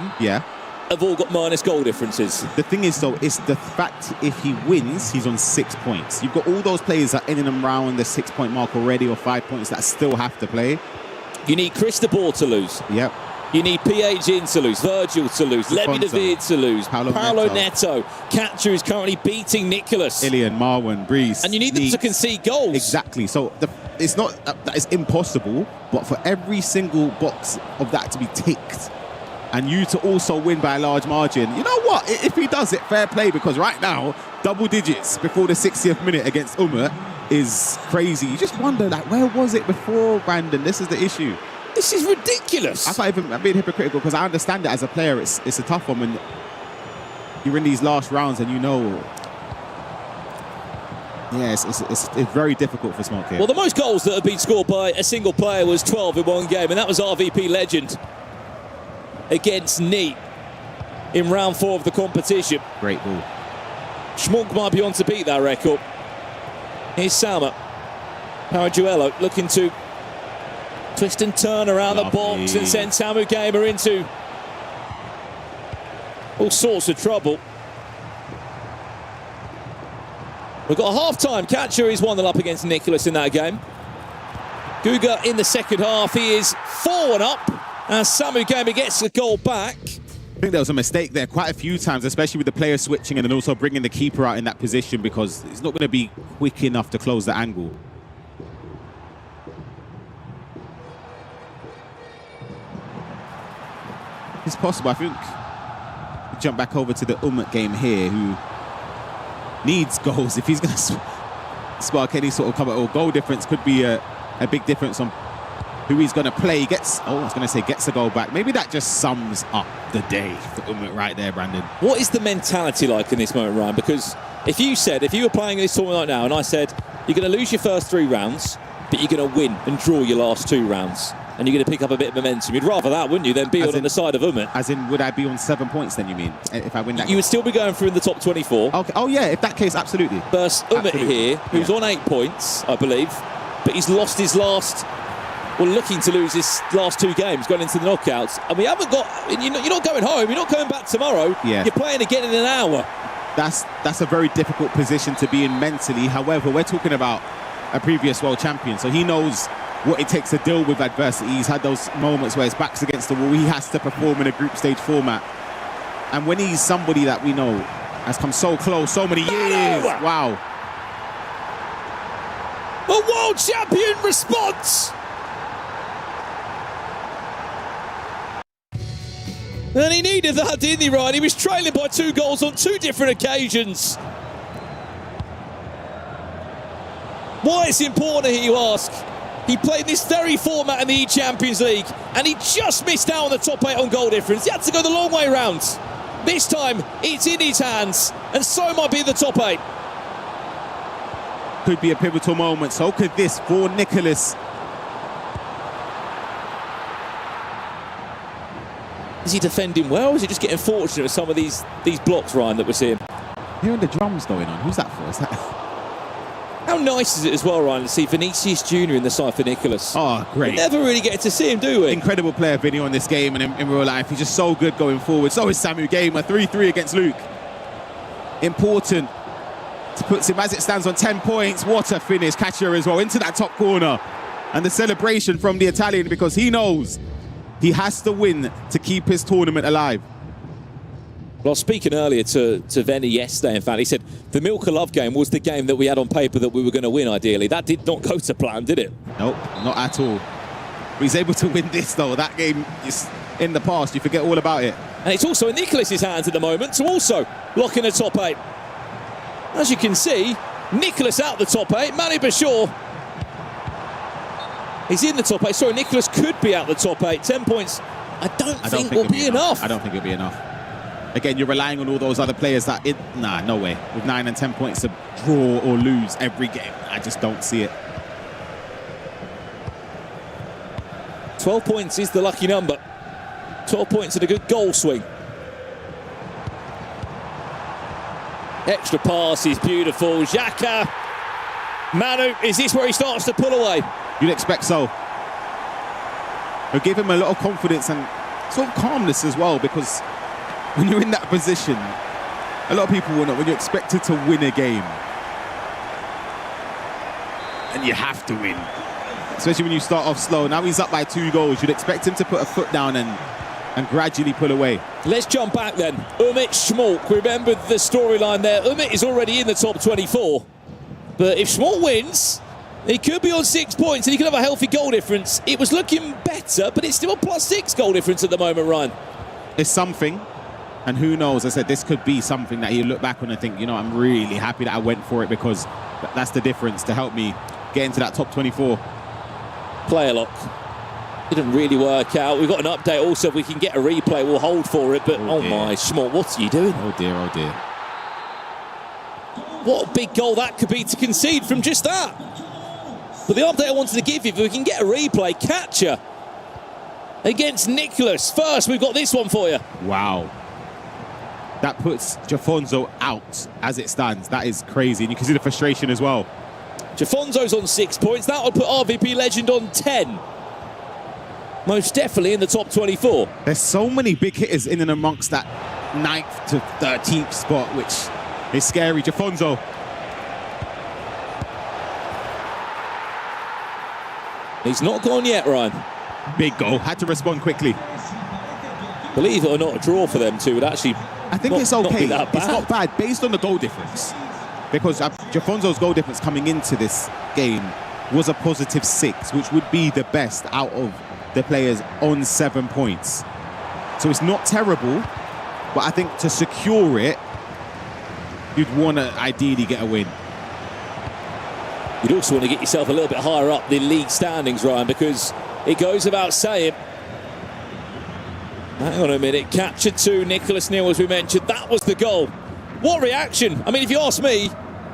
have all got minus goal differences. The thing is, though, it's the fact if he wins, he's on 6 points. You've got all those players that are in and around the 6-point mark already, or 5 points, that still have to play. You need Cristobal to lose. Yep. You need PH in to lose, Virgil to lose, Levy David to lose, Paolo Neto. Catcher is currently beating Nicholas. Ilian, Marwan, Brees. And you need them to concede goals. Exactly. So it's not that it's impossible, but for every single box of that to be ticked and you to also win by a large margin, you know what? If he does it, fair play, because right now, double digits before the 60th minute against Umut is crazy. You just wonder, like, where was it before, Brandon? This is the issue. This is ridiculous. I'm being hypocritical because I understand it as a player. It's a tough one when you're in these last rounds and you know. Yeah, it's very difficult for Smoke here. Well, the most goals that have been scored by a single player was 12 in one game, and that was RVP legend against Neat in round 4 of the competition. Great ball. Schmolk might be on to beat that record. Here's Salma. Parajuelo looking to twist and turn around the box and send Samu Gamer into all sorts of trouble. We've got a half-time. Catcher is 1-0 up against Nicholas in that game. Guga in the second half. He is 4-1 up as Samu Gamer gets the goal back. I think there was a mistake there quite a few times, especially with the player switching and then also bringing the keeper out in that position because it's not going to be quick enough to close the angle. It's possible. I think we jump back over to the Umut game here, who needs goals. If he's going to spark any sort of comeback or goal difference, could be a big difference on who he's going to play. He gets, I was going to say gets a goal back. Maybe that just sums up the day for Umut right there, Brandon. What is the mentality like in this moment, Ryan? Because if you were playing this tournament right now and I said, you're going to lose your first 3 rounds, but you're going to win and draw your last 2 rounds, and you're going to pick up a bit of momentum. You'd rather that, wouldn't you, than be on the side of Umit? As in, would I be on 7 points then, you mean, if I win that? You would still be going through in the top 24. Okay. Oh, yeah, if that case, absolutely. Versus Umit here, who's on 8 points, I believe, but he's lost his last... Well, looking to lose his last 2 games, going into the knockouts. And we haven't got... You're not going home. You're not coming back tomorrow. Yeah. You're playing again in an hour. That's a very difficult position to be in mentally. However, we're talking about a previous world champion, so he knows what it takes to deal with adversity. He's had those moments where his back's against the wall. He has to perform in a group stage format. And when he's somebody that we know has come so close so many years. Wow. A world champion response. And he needed that, didn't he, Ryan? He was trailing by 2 goals on 2 different occasions. Why it's important here, you ask? He played this very format in the E-Champions League, and he just missed out on the top 8 on goal difference. He had to go the long way round. This time, it's in his hands, and so might be the top 8. Could be a pivotal moment. So could this for Nicholas. Is he defending well, or is he just getting fortunate with some of these blocks, Ryan, that we're seeing? Hearing the drums going on. Who's that for? Is that... How nice is it as well, Ryan, to see Vinicius Jr. in the side for Nicholas? Oh, great. We never really get to see him, do we? Incredible player, Vinny, on this game and in real life. He's just so good going forward. So is Samu Gamer, 3-3 against Luke. Important to put him as it stands on 10 points. What a finish. Catcher as well into that top corner. And the celebration from the Italian, because he knows he has to win to keep his tournament alive. Well, I was speaking earlier to Venny yesterday, in fact. He said the Milk of Love game was the game that we had on paper that we were going to win, ideally. That did not go to plan, did it? Nope, not at all. But he's able to win this, though. That game is in the past. You forget all about it. And it's also in Nicholas's hands at the moment to also lock in the top 8. As you can see, Nicholas out the top 8. Manu Bashir, he's in the top 8. Sorry, Nicholas could be out the top 8. 10 points, I don't think will be enough. I don't think it'll be enough. Again, you're relying on all those other players that... Nah, no way. With 9 and 10 points to draw or lose every game, I just don't see it. 12 points is the lucky number. 12 points and a good goal swing. Extra pass is beautiful. Xhaka. Manu, is this where he starts to pull away? You'd expect so. It'll give him a lot of confidence and sort of calmness as well, because when you're in that position, a lot of people will know when you're expected to win a game. And you have to win. Especially when you start off slow. Now he's up by 2 goals. You'd expect him to put a foot down and gradually pull away. Let's jump back then. Umit Schmolk, remember the storyline there. Umit is already in the top 24. But if Schmolk wins, he could be on 6 points and he could have a healthy goal difference. It was looking better, but it's still a +6 goal difference at the moment, Ryan. It's something. And who knows, I said, this could be something that he'll look back on and think, you know, I'm really happy that I went for it, because that's the difference to help me get into that top 24. Player lock. Didn't really work out. We've got an update also. If we can get a replay, we'll hold for it. But oh my, Schmolk, what are you doing? Oh dear, oh dear. What a big goal that could be to concede from just that. But the update I wanted to give you, if we can get a replay, catcher against Nicholas. First, we've got this one for you. Wow. That puts Jafonzo out as it stands. That is crazy. And you can see the frustration as well. Jafonzo's on 6 points. That would put RVP Legend on 10. Most definitely in the top 24. There's so many big hitters in and amongst that 9th to 13th spot, which is scary. Jafonzo. He's not gone yet, Ryan. Big goal. Had to respond quickly. Believe it or not, a draw for them two would actually I think it's okay. Not that bad. It's not bad based on the goal difference. Because Jafonzo's goal difference coming into this game was a +6, which would be the best out of the players on 7 points. So it's not terrible, but I think to secure it, you'd want to ideally get a win. You'd also want to get yourself a little bit higher up the league standings, Ryan, because it goes without saying. Hang on a minute. Capture 2, Nicholas Neal, as we mentioned. That was the goal. What reaction? I mean, if you ask me,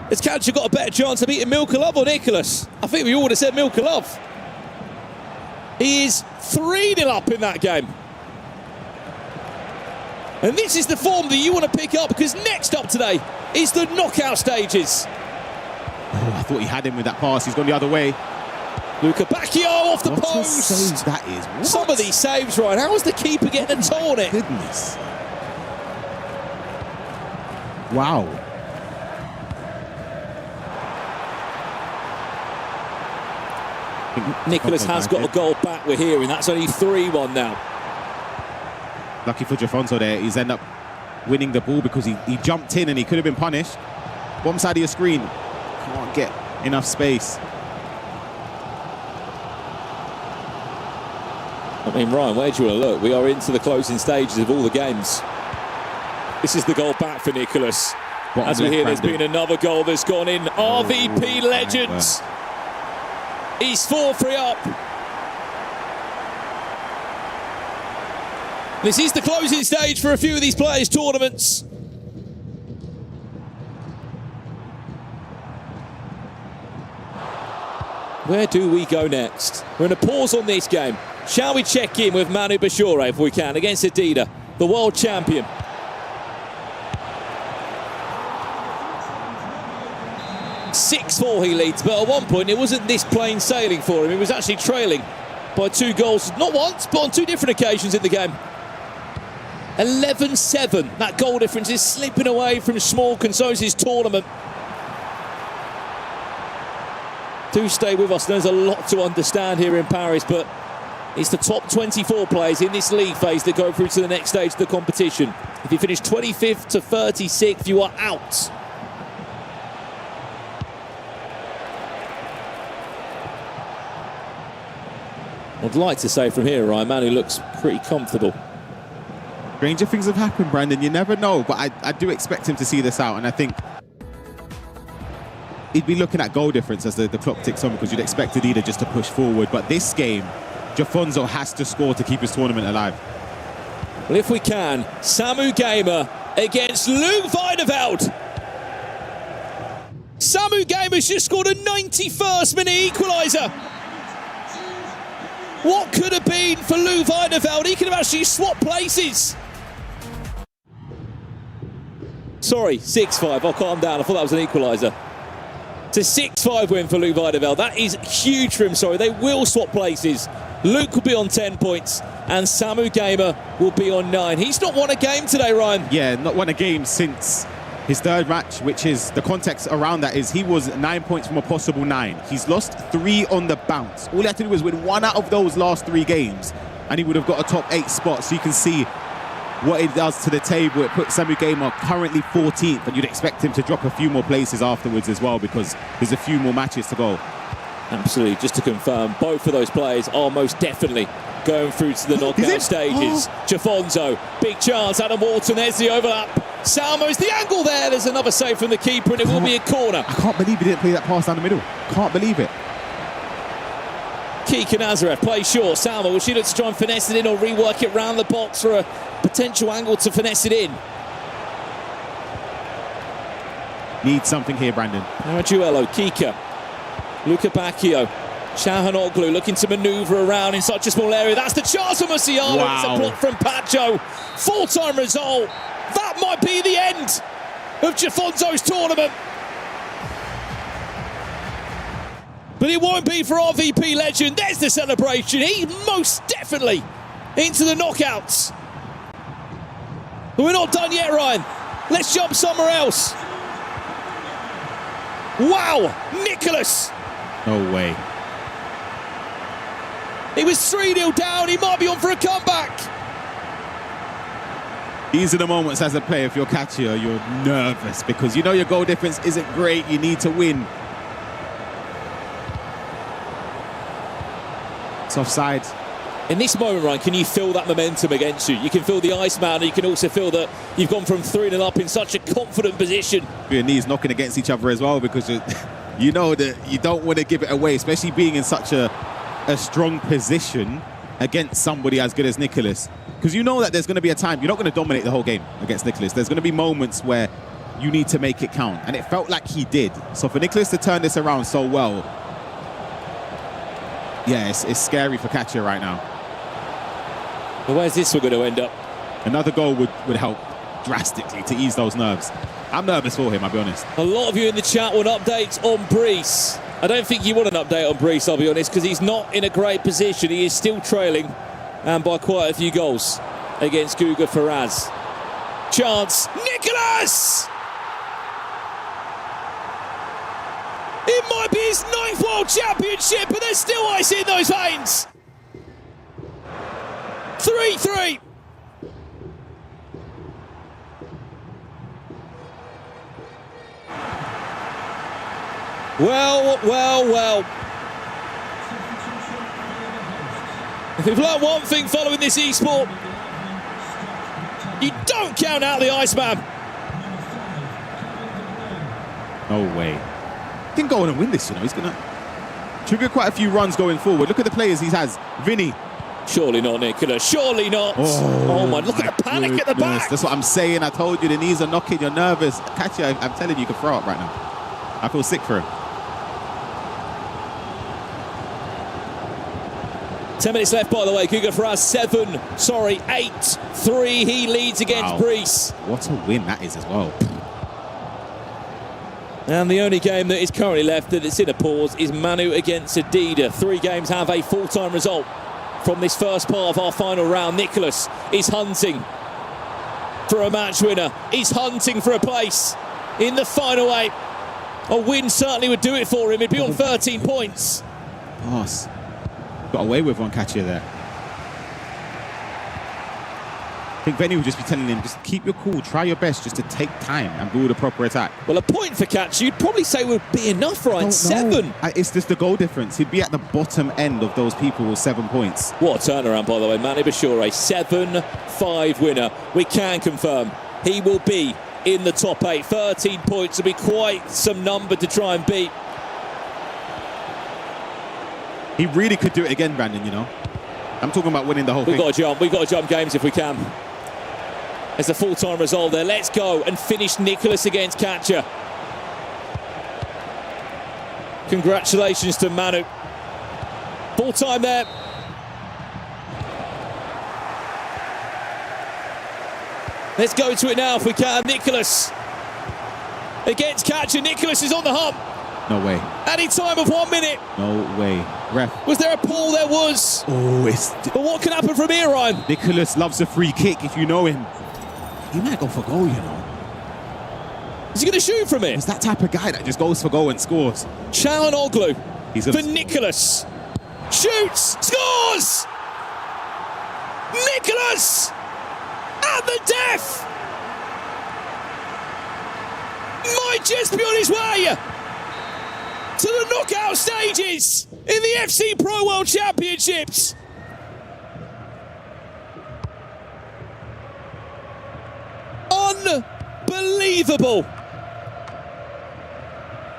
has Capture got a better chance of beating Milk of Love or Nicholas? I think we all would have said Milk of Love. He is 3-0 up in that game. And this is the form that you want to pick up, because next up today is the knockout stages. Oh, I thought he had him with that pass. He's gone the other way. Luca Bacchio off the What a post. save that is. What? Some of these saves, Ryan. How was the keeper getting a toe on it? Goodness. Wow. Nicholas has got a goal back, we're hearing. That's only 3-1 now. Lucky for Jafonso there. He's ended up winning the ball because he jumped in and he could have been punished. Bottom side of your screen. Can't get enough space. I mean, Ryan, where do you want to look? We are into the closing stages of all the games. This is the goal back for Nicholas. As we hear, there's been another goal that's gone in. RVP legends. He's 4-3 up. This is the closing stage for a few of these players' tournaments. Where do we go next? We're going to pause on this game. Shall we check in with Manu Bashore if we can, against Adida, the world champion? He leads, but at one point it wasn't this plain sailing for him. He was actually trailing by 2 goals, not once, but on 2 different occasions in the game. 11-7. That goal difference is slipping away from Small Conso's tournament. Do stay with us. There's a lot to understand here in Paris, but it's the top 24 players in this league phase that go through to the next stage of the competition. If you finish 25th to 36th, you are out. I'd like to say from here, Ryan, Manu looks pretty comfortable. Stranger things have happened, Brandon. You never know, but I do expect him to see this out, and I think he'd be looking at goal difference as the clock ticks on, because you'd expect Adida just to push forward. But this game, Jafonso has to score to keep his tournament alive. Well, if we can, Samu Gamer against Luke Weideveld. Samu Gamer's just scored a 91st minute equaliser. What could have been for Lou Weideveld? He could have actually swapped places. Sorry, 6-5. I'll calm down. I thought that was an equaliser. It's a 6-5 win for Lou Weideveld. That is huge for him. Sorry, they will swap places. Luke will be on 10 points and Samu Gamer will be on 9. He's not won a game today, Ryan. Yeah, not won a game since his 3rd match, which is the context around that is he was 9 points from a possible 9. He's lost 3 on the bounce. All he had to do was win 1 out of those last 3 games and he would have got a top 8 spot. So you can see what it does to the table. It puts Samu Gamer currently 14th, and you'd expect him to drop a few more places afterwards as well, because there's a few more matches to go. Absolutely. Just to confirm, both of those players are most definitely going through to the knockout stages. Jafonso, big chance. Adam Walton, there's the overlap. Salmo's the angle there. There's another save from the keeper, and it will be a corner. I can't believe he didn't play that pass down the middle. Can't believe it. Kika Nazareth plays short. Salmo, will she look to try and finesse it in or rework it round the box for a potential angle to finesse it in? Needs something here, Brandon. Arajuelo, Kika, Luca Bacchio, Shahanoglu looking to manoeuvre around in such a small area. That's the chance for Musiala. Wow. It's a block from Pacho. Full-time result. That might be the end of Jafonso's tournament. But it won't be for RVP legend. There's the celebration. He's most definitely into the knockouts. But we're not done yet, Ryan. Let's jump somewhere else. Wow, Nicholas. No way. He was 3-0 down. He might be on for a comeback. These are the moments as a player, if you're catcher, you're nervous because you know your goal difference isn't great. You need to win. It's offside. In this moment, Ryan, can you feel that momentum against you? You can feel the Iceman, and you can also feel that you've gone from 3-0 up in such a confident position. Your knees knocking against each other as well, because you know that you don't want to give it away, especially being in such a strong position against somebody as good as Nicholas. Because you know that there's going to be a time, you're not going to dominate the whole game against Nicholas. There's going to be moments where you need to make it count, and it felt like he did. So for Nicholas to turn this around so well, yeah, it's scary for Katia right now. Well, where's this one going to end up? Another goal would help drastically to ease those nerves. I'm nervous for him, I'll be honest. A lot of you in the chat want updates on Brees. I don't think you want an update on Brees, I'll be honest, because he's not in a great position. He is still trailing, and by quite a few goals against Guga Faraz. Chance, Nicholas! It might be his 9th World Championship, but there's still ice in those veins. 3-3. Well, well, well. If we've learned one thing following this esport, you don't count out the Iceman. No way. He can go on and win this, you know. He's going to trigger quite a few runs going forward. Look at the players he has. Vinny. Surely not, Nicola. Surely not. Oh my, look at the panic at the back. That's what I'm saying. I told you the knees are knocking. You're nervous. Katya, I'm telling you, you can throw up right now. I feel sick for him. 10 minutes left, by the way. Guga Faraz 8-3. He leads against Brees. What a win that is as well. And the only game that is currently left that is in a pause is Manu against Adida. 3 games have a full-time result from this first part of our final round. Nicholas is hunting for a match winner. He's hunting for a place in the final 8. A win certainly would do it for him. He'd be on 13 points. Pass. Got away with one catcher there. I think Benny would just be telling him, just keep your cool, try your best just to take time and build a proper attack. Well, a point for Catcher, you'd probably say would be enough, Ryan. 7. It's just the goal difference. He'd be at the bottom end of those people with 7 points. What a turnaround, by the way. Manu Bashure, 7-5 winner. We can confirm he will be in the top 8. 13 points will be quite some number to try and beat. He really could do it again, Brandon, you know. I'm talking about winning the whole thing. We've got to jump games if we can. There's a full-time result there. Let's go and finish Nicholas against Catcher. Congratulations to Manu. Full-time there. Let's go to it now if we can. Nicholas against Catcher. Nicholas is on the hump. No way. Any time of 1 minute. No way. Ref. Was there a pull? There was. Oh, it's... But what can happen from here, Ryan? Nicholas loves a free kick, if you know him. He might go for goal, you know. Is he going to shoot from it? He's that type of guy that just goes for goal and scores. Çalhanoğlu for Nicholas. Shoots! Scores! Nicholas! At the death! Might just be on his way to the knockout stages in the FC Pro World Championships. Unbelievable.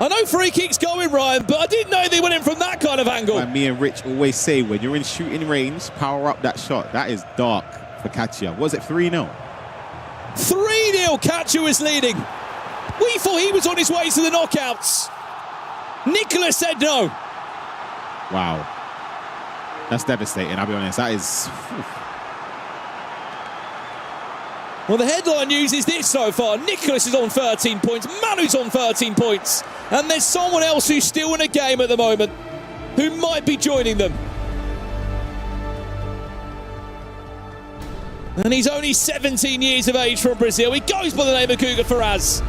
I know free kicks going, Ryan, but I didn't know they went in from that kind of angle. And me and Rich always say, when you're in shooting range, power up that shot. That is dark for Katya. Was it 3-0? 3-0, Katya was leading. We thought he was on his way to the knockouts. Nicholas said no. Wow. That's devastating, I'll be honest. That is... Well, the headline news is this so far. Nicholas is on 13 points. Manu's on 13 points. And there's someone else who's still in a game at the moment who might be joining them. And he's only 17 years of age from Brazil. He goes by the name of Guga Faraz.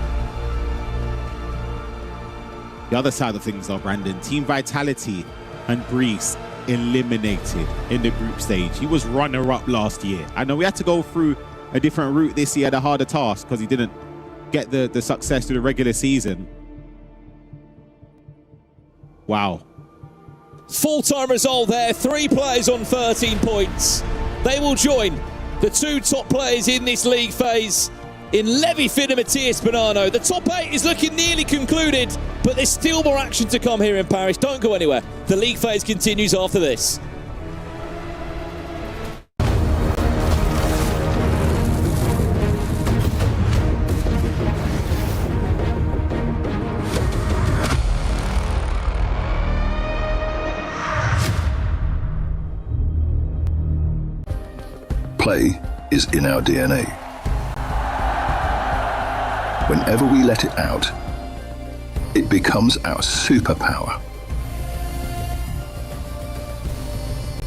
The other side of things, though, Brandon, Team Vitality and Brees eliminated in the group stage. He was runner-up last year. I know we had to go through a different route this year, a harder task, because he didn't get the success through the regular season. Wow. Full-time result there. 3 players on 13 points. They will join the 2 top players in this league phase in Levi Finn and Matthias Bonanno. The top 8 is looking nearly concluded, but there's still more action to come here in Paris. Don't go anywhere. The league phase continues after this. is in our DNA. Whenever we let it out, it becomes our superpower.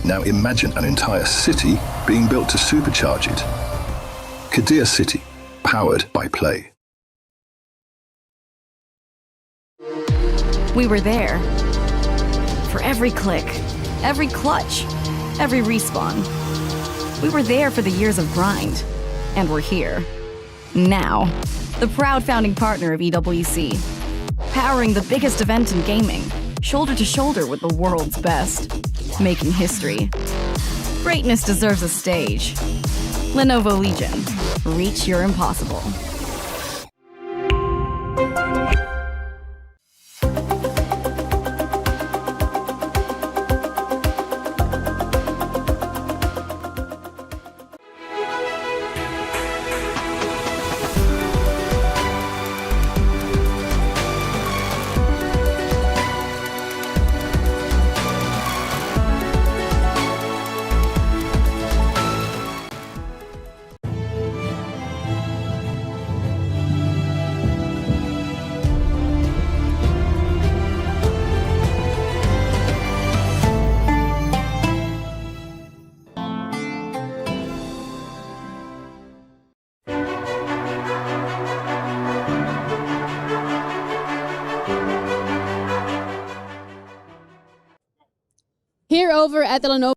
Now imagine an entire city being built to supercharge it. Kadir City, powered by play. We were there. For every click, every clutch, every respawn. We were there for the years of grind. And we're here. Now. The proud founding partner of EWC. Powering the biggest event in gaming. Shoulder to shoulder with the world's best. Making history. Greatness deserves a stage. Lenovo Legion. Reach your impossible. Here over at the Lenovo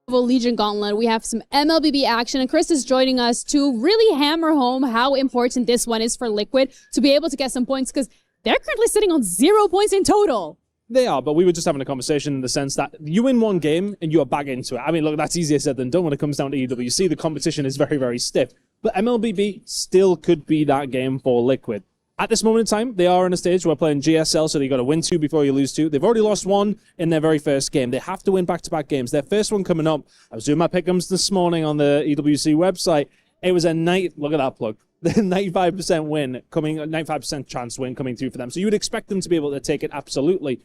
Legion Gauntlet, we have some MLBB action, and Chris is joining us to really hammer home how important this one is for Liquid to be able to get some points, because they're currently sitting on 0 points in total. They are, but we were just having a conversation in the sense that you win one game and you are back into it. I mean, look, that's easier said than done when it comes down to EWC. The competition is very, very stiff. But MLBB still could be that game for Liquid. At this moment in time, they are in a stage where playing GSL, so they've got to win 2 before you lose 2. They've already lost 1 in their very first game. They have to win back-to-back games. Their first one coming up, I was doing my pick'ems this morning on the EWC website. It was a look at that plug. The 95% win coming, 95% chance win coming through for them. So you would expect them to be able to take it absolutely.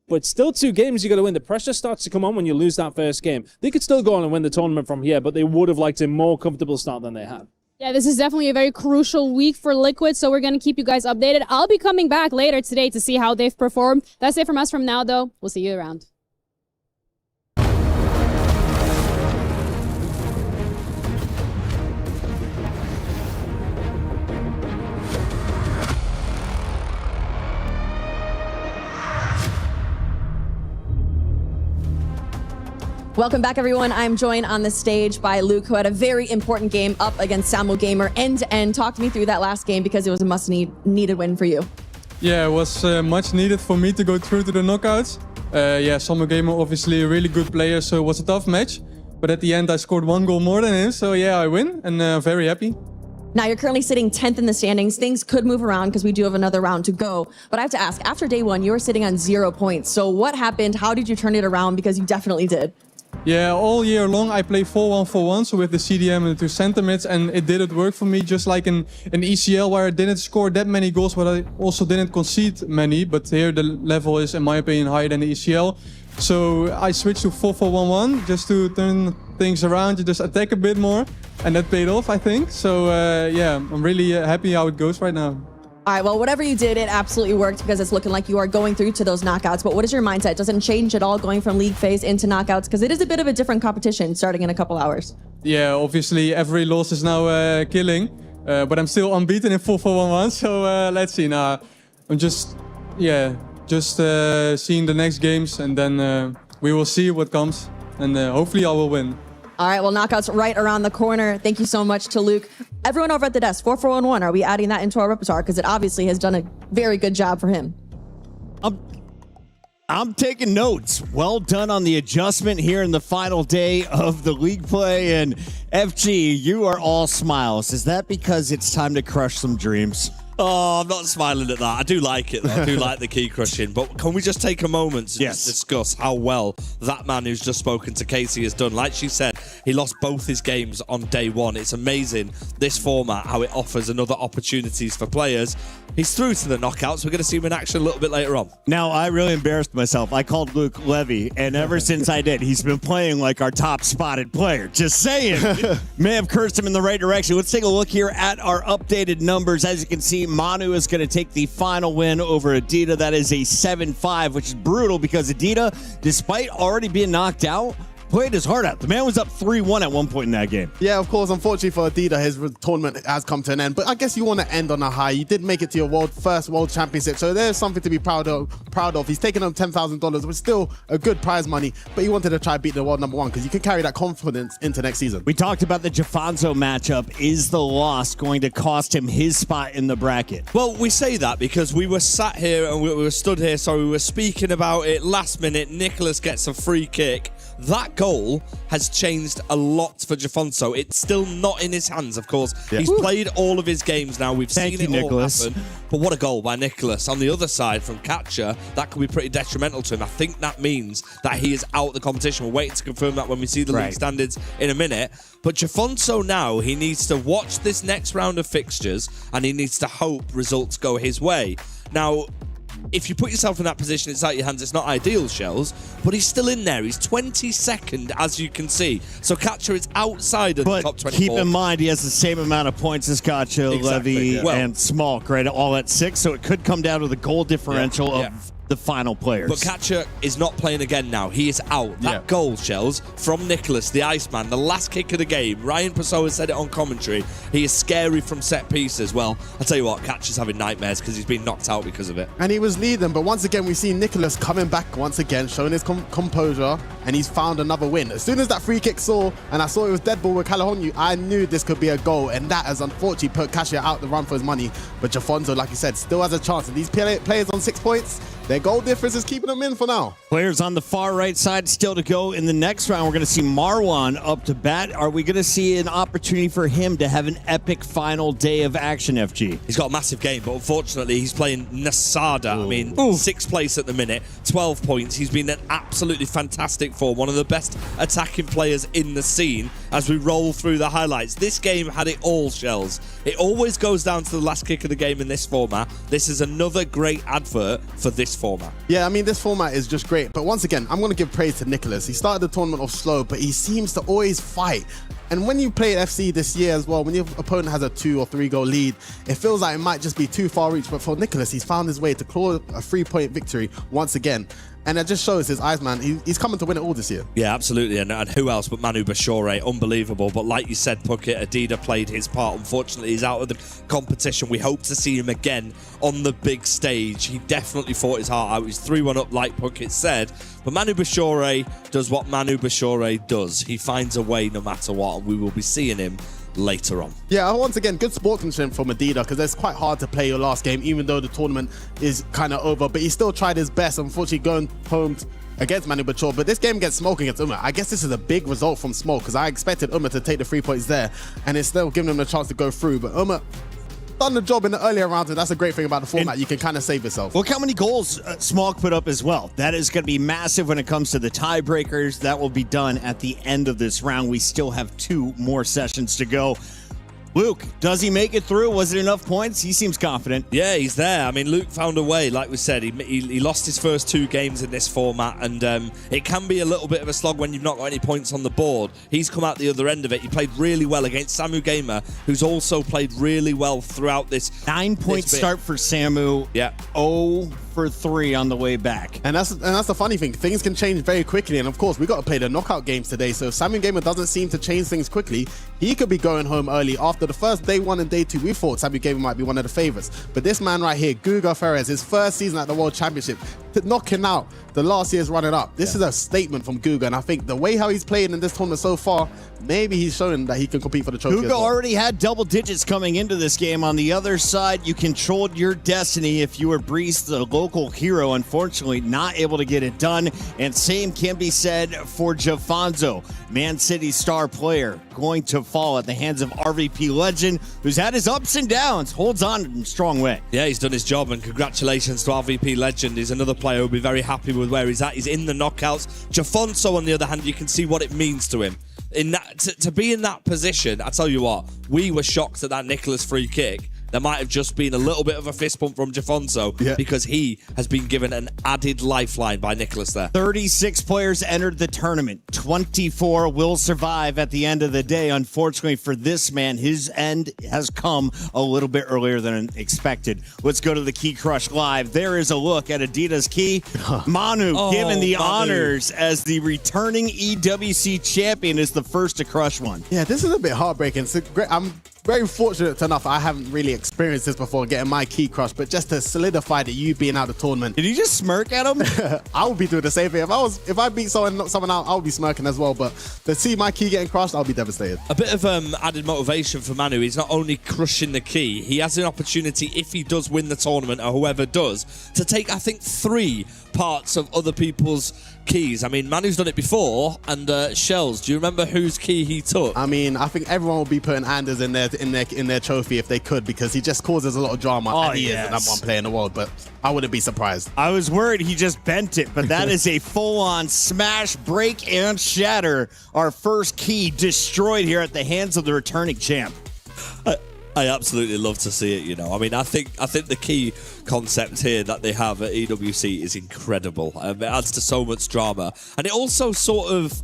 But still 2 games you got to win. The pressure starts to come on when you lose that first game. They could still go on and win the tournament from here, but they would have liked a more comfortable start than they had. Yeah, this is definitely a very crucial week for Liquid, so we're going to keep you guys updated. I'll be coming back later today to see how they've performed. That's it from us from now, though. We'll see you around. Welcome back, everyone. I'm joined on the stage by Luke, who had a very important game up against Samuel Gamer end-to-end. Talk me through that last game because it was a must-needed win for you. Yeah, it was much needed for me to go through to the knockouts. Yeah, Samuel Gamer, obviously a really good player, so it was a tough match. But at the end, I scored 1 goal more than him, so yeah, I win, and very happy. Now, you're currently sitting 10th in the standings. Things could move around because we do have another round to go. But I have to ask, after day 1, you were sitting on 0 points. So what happened? How did you turn it around? Because you definitely did. Yeah, all year long I play 4-1-4-1, so with the CDM and the 2 center mids, and it didn't work for me, just like in ECL where I didn't score that many goals, but I also didn't concede many. But here the level is, in my opinion, higher than the ECL. So I switched to 4-4-1-1 just to turn things around, to just attack a bit more, and that paid off, I think. So yeah, I'm really happy how it goes right now. All right, well, whatever you did, it absolutely worked because it's looking like you are going through to those knockouts. But what is your mindset? Does it change at all going from league phase into knockouts? Because it is a bit of a different competition starting in a couple hours. Yeah, obviously every loss is now killing. But I'm still unbeaten in 4-4-1-1. So let's see now. I'm just seeing the next games, and then we will see what comes. And hopefully I will win. All right, well, knockouts right around the corner. Thank you so much to Luke. Everyone over at the desk, 4-4-1-1, are we adding that into our repertoire? Because it obviously has done a very good job for him. I'm taking notes. Well done on the adjustment here in the final day of the league play. And FG, you are all smiles. Is that because it's time to crush some dreams? Oh, I'm not smiling at that. I do like it, though. I do like the key crushing. But can we just take a moment to just discuss how well that man who's just spoken to Casey has done? Like she said, he lost both his games on day one. It's amazing, this format, how it offers another opportunities for players. He's through to the knockouts. We're going to see him in action a little bit later on. Now, I really embarrassed myself. I called Luke Levy, and ever since I did, he's been playing like our top spotted player. Just saying. May have cursed him in the right direction. Let's take a look here at our updated numbers. As you can see, Manu is going to take the final win over Adida. That is a 7-5, which is brutal because Adida, despite already being knocked out, played his heart out. The man was up 3-1 at one point in that game. Yeah, of course. Unfortunately for Adida, his tournament has come to an end. But I guess you want to end on a high. You did make it to your first World Championship, so there's something to be proud of. He's taken home $10,000, which is still a good prize money. But he wanted to try beat the world number one because you can carry that confidence into next season. We talked about the Jafonso matchup. Is the loss going to cost him his spot in the bracket? Well, we say that because we were sat here and we were stood here, so we were speaking about it last minute. Nicholas gets a free kick. That goal has changed a lot for Jafonso. It's still not in his hands, of course. Yeah. He's played all of his games now. We've seen it all happen. But what a goal by Nicholas. On the other side, from Catcher, that could be pretty detrimental to him. I think that means that he is out of the competition. We're waiting to confirm that when we see the league standards in a minute. But Jafonso now, he needs to watch this next round of fixtures and he needs to hope results go his way. Now, if you put yourself in that position, it's out of your hands. It's not ideal, Shells, but he's still in there. He's 22nd, as you can see. So Catcher is outside of the top 24. Keep in mind, he has the same amount of points as Catcher, Levy, and Smolk, right? All at 6. So it could come down to the goal differential of the final players. But Catcher is not playing again now. He is out. That goal, Shells, from Nicholas, the Iceman, the last kick of the game. Ryan Pessoa said it on commentary. He is scary from set pieces. Well, I'll tell you what, Catcher's having nightmares because he's been knocked out because of it. And he was leading, but once again, we see Nicholas coming back once again, showing his composure, and he's found another win. As soon as that free kick and I saw it was dead ball with Calahonu, I knew this could be a goal, and that has unfortunately put Catcher out the run for his money. But Jafonso, like you said, still has a chance. And these players on 6 points, their goal difference is keeping them in for now. Players on the far right side still to go in the next round. We're going to see Marwan up to bat. Are we going to see an opportunity for him to have an epic final day of action, FG? He's got a massive game, but unfortunately he's playing Nasada. I mean, 6th place at the minute, 12 points. He's been an absolutely fantastic form, one of the best attacking players in the scene as we roll through the highlights. This game had it all, Shells. It always goes down to the last kick of the game in this format. This is another great advert for this format. Yeah, I mean, this format is just great. But once again, I'm going to give praise to Nicholas. He started the tournament off slow, but he seems to always fight. And when you play FC this year as well, when your opponent has a 2 or 3 goal lead, it feels like it might just be too far reach. But for Nicholas, he's found his way to claw a 3-point victory once again. And it just shows his Iceman, he's coming to win it all this year. Yeah, absolutely. And who else but Manu Bashore? Unbelievable. But like you said, Puckett, Adida played his part. Unfortunately, he's out of the competition. We hope to see him again on the big stage. He definitely fought his heart out. He's 3-1 up, like Puckett said. But Manu Bashore does what Manu Bashore does. He finds a way no matter what, and we will be seeing him later on. Yeah, once again, good sportsmanship from Adida because it's quite hard to play your last game, even though the tournament is kind of over. But he still tried his best, unfortunately, going home against Manu Bashore. But this game against Smoke against Uma, I guess this is a big result from Smoke because I expected Uma to take the 3 points there, and it's still giving him a chance to go through. But Uma done the job in the earlier rounds, and that's a great thing about the format. You can kind of save yourself. Look how many goals Smolk put up as well. That is going to be massive when it comes to the tiebreakers. That will be done at the end of this round. We still have 2 more sessions to go. Luke, does he make it through? Was it enough points? He seems confident. Yeah, he's there. I mean, Luke found a way. Like we said, he lost his first 2 games in this format, and it can be a little bit of a slog when you've not got any points on the board. He's come out the other end of it. He played really well against Samu Gamer, who's also played really well throughout this. 9-point start for Samu. Yeah. 0 for 3 on the way back. And that's the funny thing. Things can change very quickly. And of course, we got to play the knockout games today. So if Samu Gamer doesn't seem to change things quickly, he could be going home early. After the first day 1 and day 2, we thought Samu Gamer might be one of the favorites. But this man right here, Guga Ferez, his first season at the World Championship, knocking out the last year's runner-up. This is a statement from Guga, and I think the way how he's playing in this tournament so far, maybe he's showing that he can compete for the trophy. Guga already had double digits coming into this game. On the other side, you controlled your destiny if you were Brees, the local hero. Unfortunately, not able to get it done. And same can be said for Jafonzo, Man City star player, going to fall at the hands of RVP legend, who's had his ups and downs, holds on in a strong way. Yeah, he's done his job, and congratulations to RVP legend. He's another player who'll be very happy with where he's at. He's in the knockouts. Jafonso, on the other hand, you can see what it means to him. In that, to be in that position, I tell you what, we were shocked at that Nicholas free kick. There might have just been a little bit of a fist bump from Jafonso because he has been given an added lifeline by Nicholas there. 36 players entered the tournament. 24 will survive at the end of the day. Unfortunately for this man, his end has come a little bit earlier than expected. Let's go to the Key Crush Live. There is a look at Adidas Key. Manu given the honors as the returning EWC champion, is the first to crush one. Yeah, this is a bit heartbreaking. So great. I'm very fortunate enough. I haven't really experienced this before, getting my key crush, but just to solidify that you being out of the tournament. Did you just smirk at him? I would be doing the same thing. If I beat someone out, I would be smirking as well. But to see my key getting crushed, I'll be devastated. A bit of added motivation for Manu. He's not only crushing the key, he has an opportunity, if he does win the tournament, or whoever does, to take, I think, 3 parts of other people's keys. I mean, Manu's done it before, and Shells, do you remember whose key he took? I mean, I think everyone will be putting Anders in their trophy if they could, because he just causes a lot of drama, and he is the number 1 player in the world, but I wouldn't be surprised. I was worried he just bent it, but that is a full-on smash, break, and shatter. Our first key destroyed here at the hands of the returning champ. I absolutely love to see it, you know. I mean, I think the key concept here that they have at EWC is incredible. It adds to so much drama. And it also sort of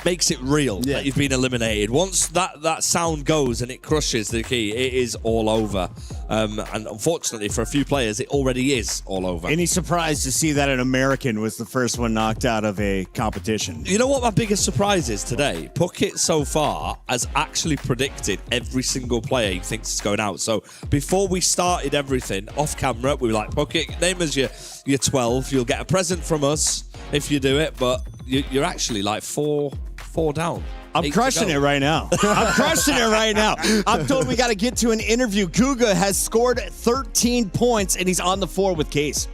makes it real that you've been eliminated. Once that sound goes and it crushes the key, it is all over. And unfortunately for a few players, it already is all over. Any surprise to see that an American was the first one knocked out of a competition? You know what my biggest surprise is today? Puckett so far has actually predicted every single player he thinks is going out. So before we started everything off camera, we were like, Puckett, name us your 12. You'll get a present from us if you do it, but you're actually like four down. I'm crushing it right now. I'm crushing it right now. I'm told we got to get to an interview. Guga has scored 13 points, and he's on the floor with Case.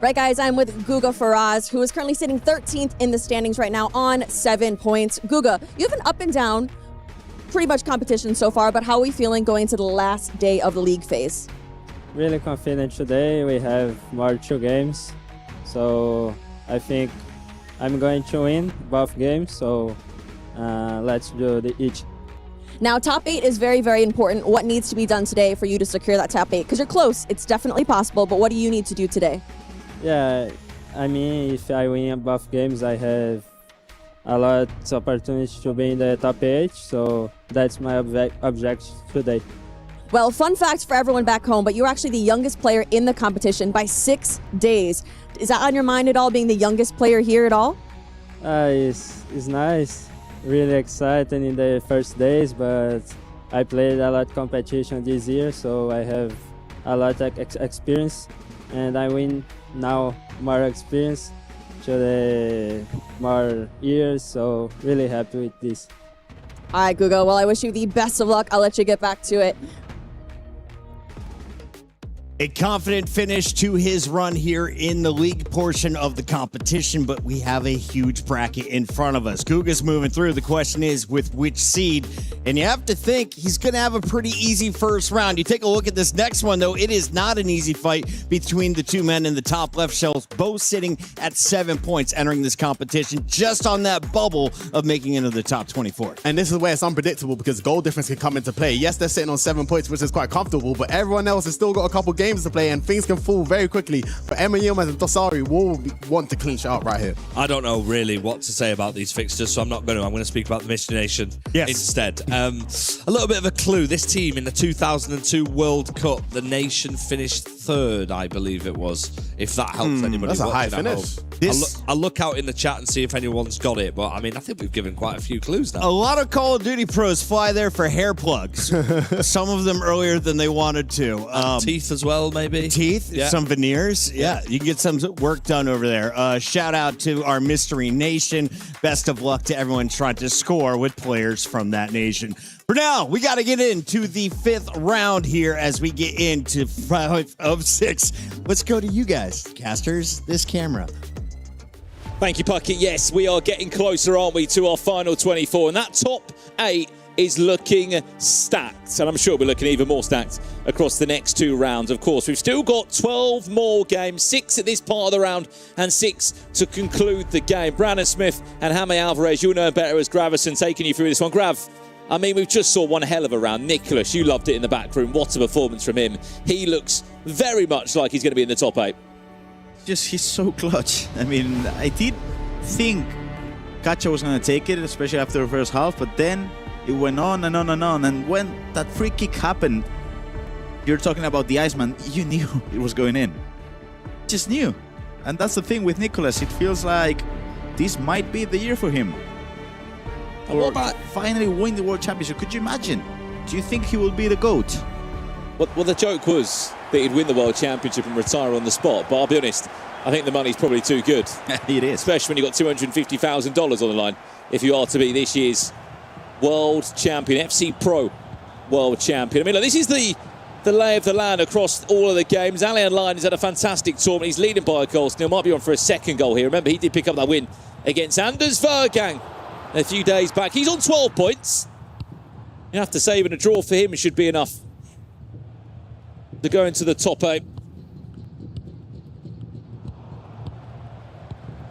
Right, guys, I'm with Guga Faraz, who is currently sitting 13th in the standings right now on 7 points. Guga, you have an up and down, pretty much competition so far, but how are we feeling going into the last day of the league phase? Really confident today. We have more 2 games, so I think I'm going to win both games, so let's do each. Now, top 8 is very, very important. What needs to be done today for you to secure that top 8? Because you're close. It's definitely possible, but what do you need to do today? Yeah, I mean, if I win both games, I have a lot of opportunity to be in the top 8, so that's my objective today. Well, fun fact for everyone back home, but you're actually the youngest player in the competition by 6 days. Is that on your mind at all, being the youngest player here at all? It's nice. Really excited in the first days, but I played a lot of competition this year, so I have a lot of experience, and I win now more experience to the more years, so really happy with this. All right, Guga. Well, I wish you the best of luck. I'll let you get back to it. A confident finish to his run here in the league portion of the competition, but we have a huge bracket in front of us. Guga's moving through. The question is with which seed, and you have to think he's going to have a pretty easy first round. You take a look at this next one, though. It is not an easy fight between the 2 men in the top left, Shells, both sitting at 7 points entering this competition, just on that bubble of making it into the top 24. And this is where it's unpredictable because goal difference can come into play. Yes, they're sitting on 7 points, which is quite comfortable, but everyone else has still got a couple games to play, and things can fall very quickly. But Emma Yilmaz and Dosari will want to clinch it up right here. I don't know really what to say about these fixtures, so I'm going to speak about the Mission Nation instead. A little bit of a clue. This team in the 2002 World Cup, the nation finished 3rd, I believe it was, if that helps anybody. That's a high finish. I'll look out in the chat and see if anyone's got it, but I mean, I think we've given quite a few clues now. A lot of Call of Duty pros fly there for hair plugs. Some of them earlier than they wanted to. Teeth as well. well, maybe. Teeth, Yeah. some veneers. Yeah, you can get some work done over there. Shout out to our Mystery Nation. Best of luck to everyone trying to score with players from that nation. For now, we got to get into the 5th round here as we get into 5 of 6. Let's go to you guys, casters. This camera. Thank you, Puckett. Yes, we are getting closer, aren't we, to our final 24. And that top 8 is looking stacked. And I'm sure we're looking even more stacked across the next 2 rounds, of course. We've still got 12 more games, 6 at this part of the round and 6 to conclude the game. Brandon Smith and Jaime Alvarez, you'll know better as Gravison taking you through this one. Grav, I mean, we've just saw one hell of a round. Nicholas, you loved it in the back room. What a performance from him. He looks very much like he's going to be in the top 8. He's so clutch. I mean, I did think Kacha was going to take it, especially after the first half, but then it went on and on and on. And when that free kick happened, you're talking about the Iceman, you knew it was going in. Just knew. And that's the thing with Nicholas. It feels like this might be the year for him. Or finally win the World Championship. Could you imagine? Do you think he will be the GOAT? Well, the joke was that he'd win the World Championship and retire on the spot. But I'll be honest, I think the money's probably too good. It is. Especially when you've got $250,000 on the line if you are to be this year's World Champion, FC Pro World Champion. I mean, look, this is the lay of the land across all of the games. Allian Line has had a fantastic tournament. He's leading by a goal still. Might be on for a second goal here. Remember, he did pick up that win against Anders Vergang a few days back. He's on 12 points. You have to say, even a draw for him should be enough to go into the top 8.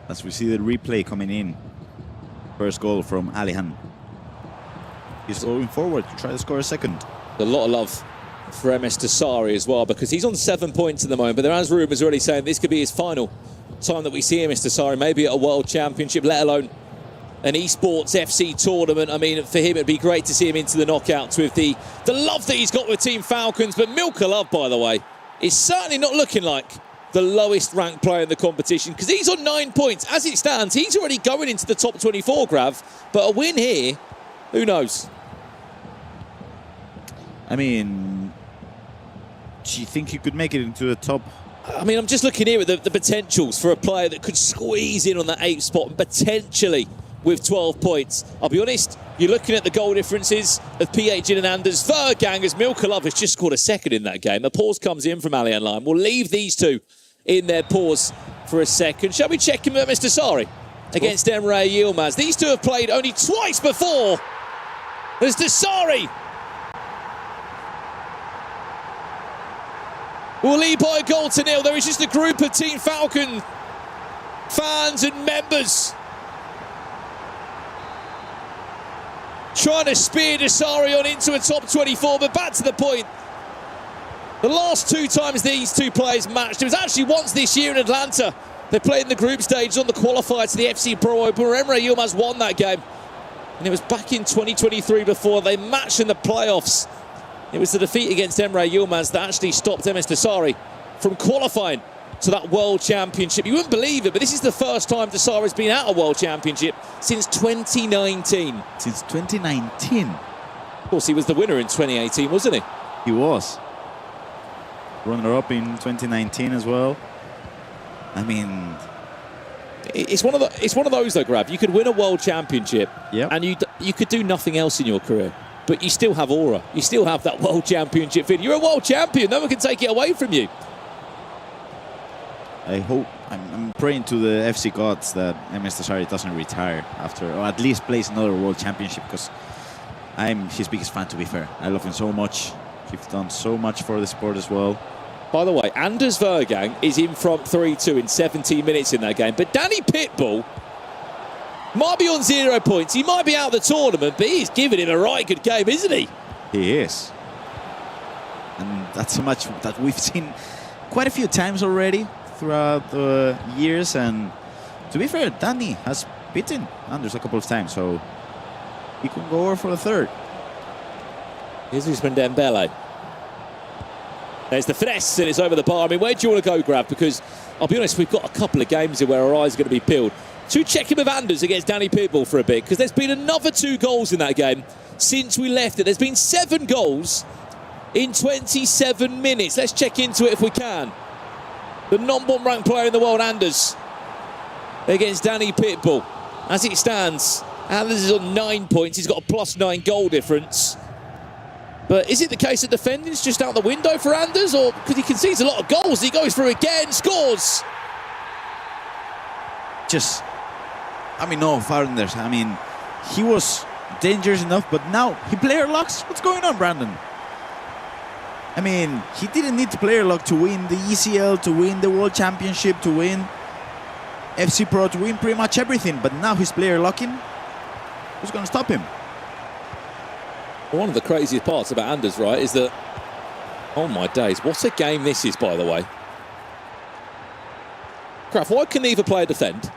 As we see the replay coming in. First goal from Alihan. He's going forward to try to score a second. A lot of love for MS Tassari as well, because he's on 7 points at the moment, but there is rumours already saying this could be his final time that we see MS Tassari, maybe at a World Championship, let alone an esports FC tournament. I mean, for him, it'd be great to see him into the knockouts with the love that he's got with Team Falcons. But Milka Love, by the way, is certainly not looking like the lowest ranked player in the competition, because he's on 9 points. As it stands, he's already going into the top 24, Grav. But a win here, who knows? I mean, do you think he could make it into the top? I mean, I'm just looking here at the potentials for a player that could squeeze in on that 8th spot and potentially with 12 points. I'll be honest, you're looking at the goal differences of PH and Anders Vergang, as Milka Love has just scored a second in that game. The pause comes in from Allian Line. We'll leave these two in their pause for a second. Shall we check him at Mr. Sari against Emre Yilmaz? These two have played only twice before. There's Dasari. Will lead by a goal to nil. There is just a group of Team Falcon fans and members trying to spear Dasari on into a top 24, but back to the point. The last 2 times these two players matched, it was actually once this year in Atlanta. They played in the group stage on the qualifier to the FC Pro Open, where Emre Yilmaz won that game. And it was back in 2023 before they matched in the playoffs. It was the defeat against Emre Yilmaz that actually stopped MS Dasari from qualifying to that World Championship. You wouldn't believe it, but this is the first time Dasari's been at a World Championship since 2019. Since 2019? Of course, he was the winner in 2018, wasn't he? He was. Runner-up in 2019 as well. I mean, it's one of those though, Grav. You could win a World Championship, and you could do nothing else in your career, but you still have aura. You still have that World Championship feel. You're a World Champion. No one can take it away from you. I hope, I'm praying to the FC gods that MS Dasari doesn't retire after, or at least plays another World Championship, because I'm his biggest fan, to be fair. I love him so much. He's done so much for the sport as well. By the way, Anders Vergang is in front 3-2 in 17 minutes in that game. But Danny Pitbull might be on 0 points. He might be out of the tournament, but he's giving him a right good game, isn't he? He is. And that's a match that we've seen quite a few times already throughout the years. And to be fair, Danny has beaten Anders a couple of times, so he can go over for the third. Here's Ousmane Dembele. There's the finesse, and it's over the bar. I mean, where do you want to go, Grav? Because I'll be honest, we've got a couple of games here where our eyes are going to be peeled. To check in with Anders against Danny Pitbull for a bit, because there's been another 2 goals in that game since we left it. There's been 7 goals in 27 minutes. Let's check into it if we can. The #1 ranked player in the world, Anders, against Danny Pitbull. As it stands, Anders is on 9 points. He's got a +9 goal difference. But is it the case that defending's just out the window for Anders? Or because he concedes a lot of goals, he goes through again, scores. No, Anders. I mean, he was dangerous enough, but now he player locks. What's going on, Brandon? I mean, he didn't need to player lock to win the ECL, to win the World Championship, to win FC Pro, to win pretty much everything. But now he's player locking. Who's going to stop him? One of the craziest parts about Anders, right, is that, oh my days, what a game this is, by the way. Graf, why can neither player defend?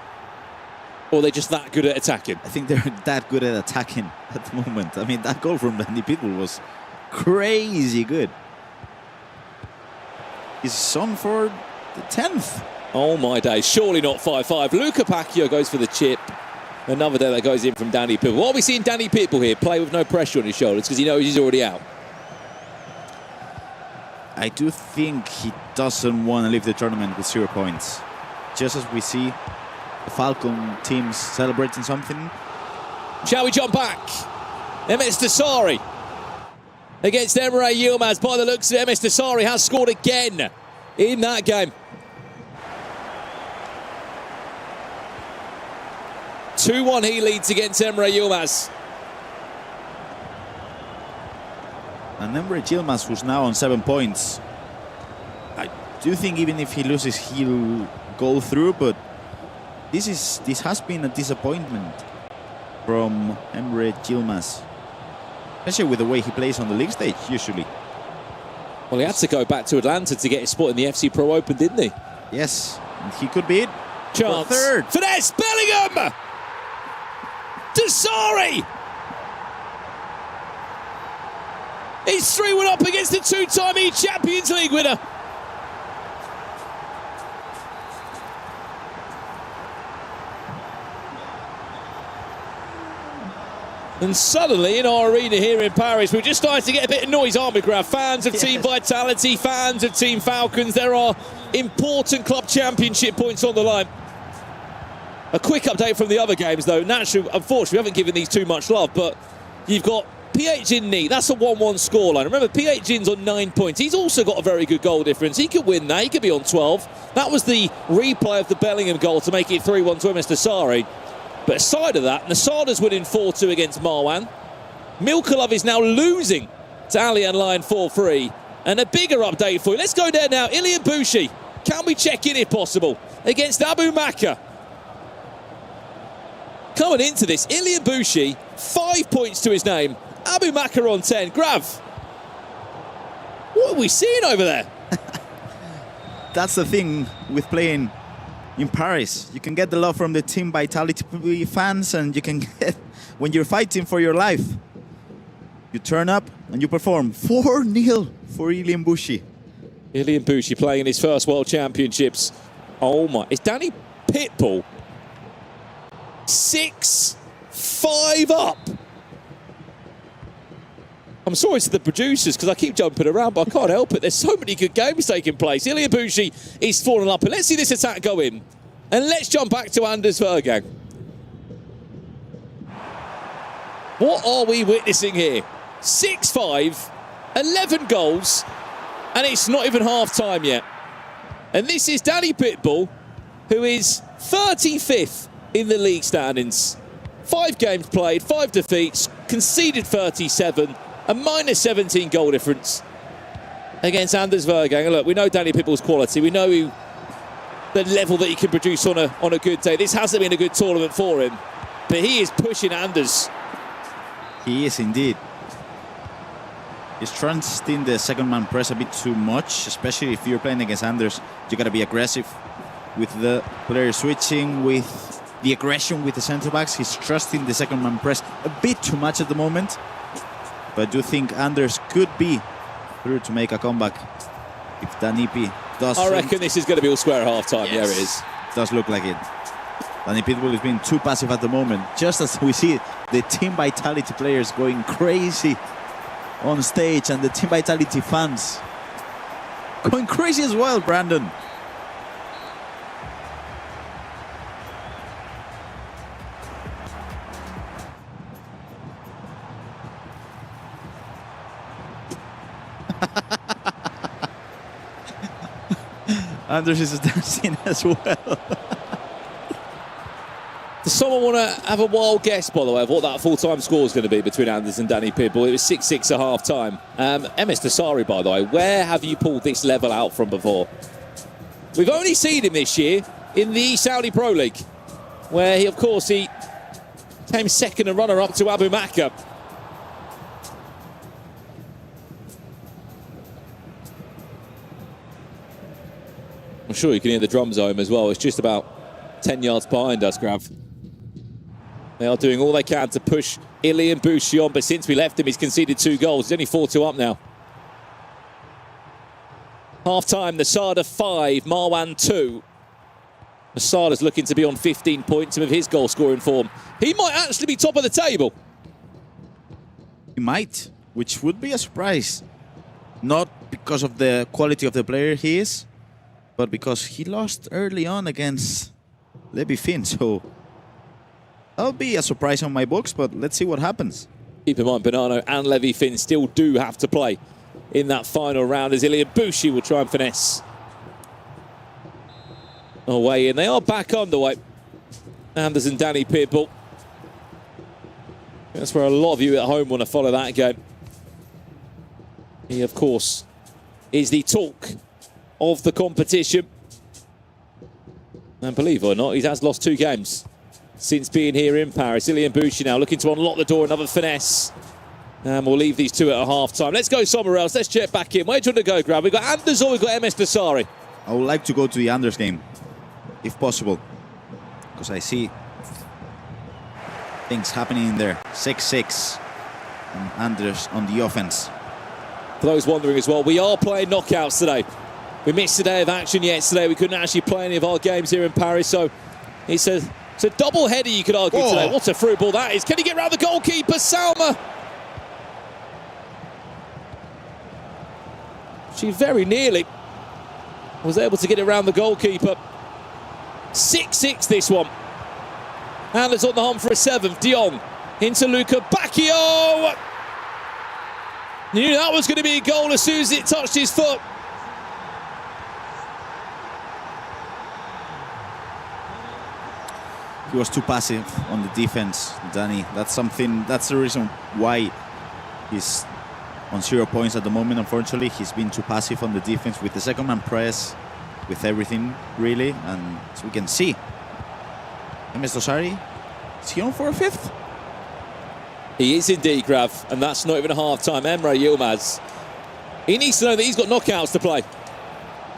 Or are they just that good at attacking? I think they're that good at attacking at the moment. I mean, that goal from Danny Pitbull was crazy good. He's on for the 10th. Oh my days, surely not 5-5. Luca Pacchio goes for the chip. Another day that goes in from Danny Pitbull. What are we seeing Danny Pitbull here? Play with no pressure on his shoulders because he knows he's already out. I do think he doesn't want to leave the tournament with 0 points. Just as we see the Falcon teams celebrating something. Shall we jump back? MS Dasari against Emre Yilmaz. By the looks of it, MS Dasari has scored again in that game. 2-1 he leads against Emre Yilmaz. And Emre Yilmaz, who's now on 7 points. I do think even if he loses, he'll go through, but this has been a disappointment from Emre Yilmaz. Especially with the way he plays on the league stage, usually. Well, he had to go back to Atlanta to get his spot in the FC Pro Open, didn't he? Yes, and he could be it. Chance. Third. Finesse, Bellingham! Dasari! He's 3-1 up against the two-time Champions League winner. And suddenly in our arena here in Paris, we're just starting to get a bit of noise, aren't we, Graf? Fans of Team Vitality, fans of Team Falcons. There are important club championship points on the line. A quick update from the other games, though. Naturally, unfortunately, we haven't given these too much love, but you've got PH in knee. That's a 1-1 scoreline. Remember, PH in's on 9 points. He's also got a very good goal difference. He could win that. He could be on 12. That was the replay of the Bellingham goal to make it 3-1 to MS Dasari. But aside of that, Nasada's winning 4-2 against Marwan. Milkalov is now losing to Alian Lyon 4-3. And a bigger update for you. Let's go there now. Ilian Bushi. Can we check in if possible? Against Abu Maka. Coming into this, Ilian Bushi, 5 points to his name. Abu Maka on 10. Grav, what are we seeing over there? That's the thing with playing in Paris. You can get the love from the Team Vitality fans, and you can get, when you're fighting for your life, you turn up and you perform. 4-0 for Ilian Bushi. Ilian Bushi playing in his first World Championships. Oh my, it's Danny Pitbull. 6-5 up. I'm sorry to the producers because I keep jumping around, but I can't help it. There's so many good games taking place. Ilian Bushi is falling up, and let's see this attack go in. And let's jump back to Anders Vergang. What are we witnessing here? 6-5, 11 goals, and it's not even half-time yet. And this is Danny Pitbull, who is 35th in the league standings. 5 games played, 5 defeats, conceded 37, a -17 goal difference against Anders Vergang. And look, we know Danny Pitbull's quality. We know the level that he can produce on a good day. This hasn't been a good tournament for him, but he is pushing Anders. He is indeed. He's trusting the second man press a bit too much, especially if you're playing against Anders. You gotta be aggressive with the player switching, with the aggression with the centre backs. He's trusting the second man press a bit too much at the moment. But I do think Anders could be through to make a comeback if Danipi does. I reckon this is going to be all square at half-time. Yes, Yeah, it is. Does look like it. Danny Pitbull is being too passive at the moment. Just as we see the Team Vitality players going crazy on stage, and the Team Vitality fans going crazy as well, Brandon. Anders is dancing as well. Does someone want to have a wild guess, by the way, of what that full-time score is going to be between Anders and Danny Pidball? It was 6-6 at half-time. MS Dasari, by the way, where have you pulled this level out from before? We've only seen him this year in the Saudi Pro League, where, he came second and runner-up to Abu Makka. I'm sure you can hear the drums home as well. It's just about 10 yards behind us, Grav. They are doing all they can to push Ilian Bushi on, but since we left him, he's conceded 2 goals. He's only 4-2 up now. Half-time, Nasada 5, Marwan 2. Nasada's looking to be on 15 points with his goal-scoring form. He might actually be top of the table. He might, which would be a surprise. Not because of the quality of the player he is, but because he lost early on against Levi Finn, so that'll be a surprise on my books, but let's see what happens. Keep in mind, Bonanno and Levi Finn still do have to play in that final round, as Ilian Bushi will try and finesse away in. They are back underway. Anders and Danny Pidball. That's where a lot of you at home want to follow that game. He, of course, is the talk of the competition. And believe it or not, he has lost 2 games since being here in Paris. Ilian Bushi now looking to unlock the door, another finesse. And we'll leave these 2 at a half-time. Let's go somewhere else. Let's check back in. Where do you want to go, Grab? We've got Anders or we've got MS Dasari? I would like to go to the Anders game, if possible, because I see things happening in there. 6-6, and Anders on the offense. For those wondering as well, we are playing knockouts today. We missed a day of action yesterday. We couldn't actually play any of our games here in Paris, so it's a double header, you could argue, today. What a through ball that is. Can he get around the goalkeeper, Salma? She very nearly was able to get it around the goalkeeper. 6-6 this one. Anders on the hunt for a 7th. Dion into Luca Bacchio. Knew that was going to be a goal as soon as it touched his foot. He was too passive on the defense, Danny. That's the reason why he's on 0 points at the moment. Unfortunately, he's been too passive on the defense with the second man press, with everything, really. And as we can see, MS Dasari, is he on for a 5th? He is indeed, Grav, and that's not even a half-time. Emre Yilmaz, he needs to know that he's got knockouts to play.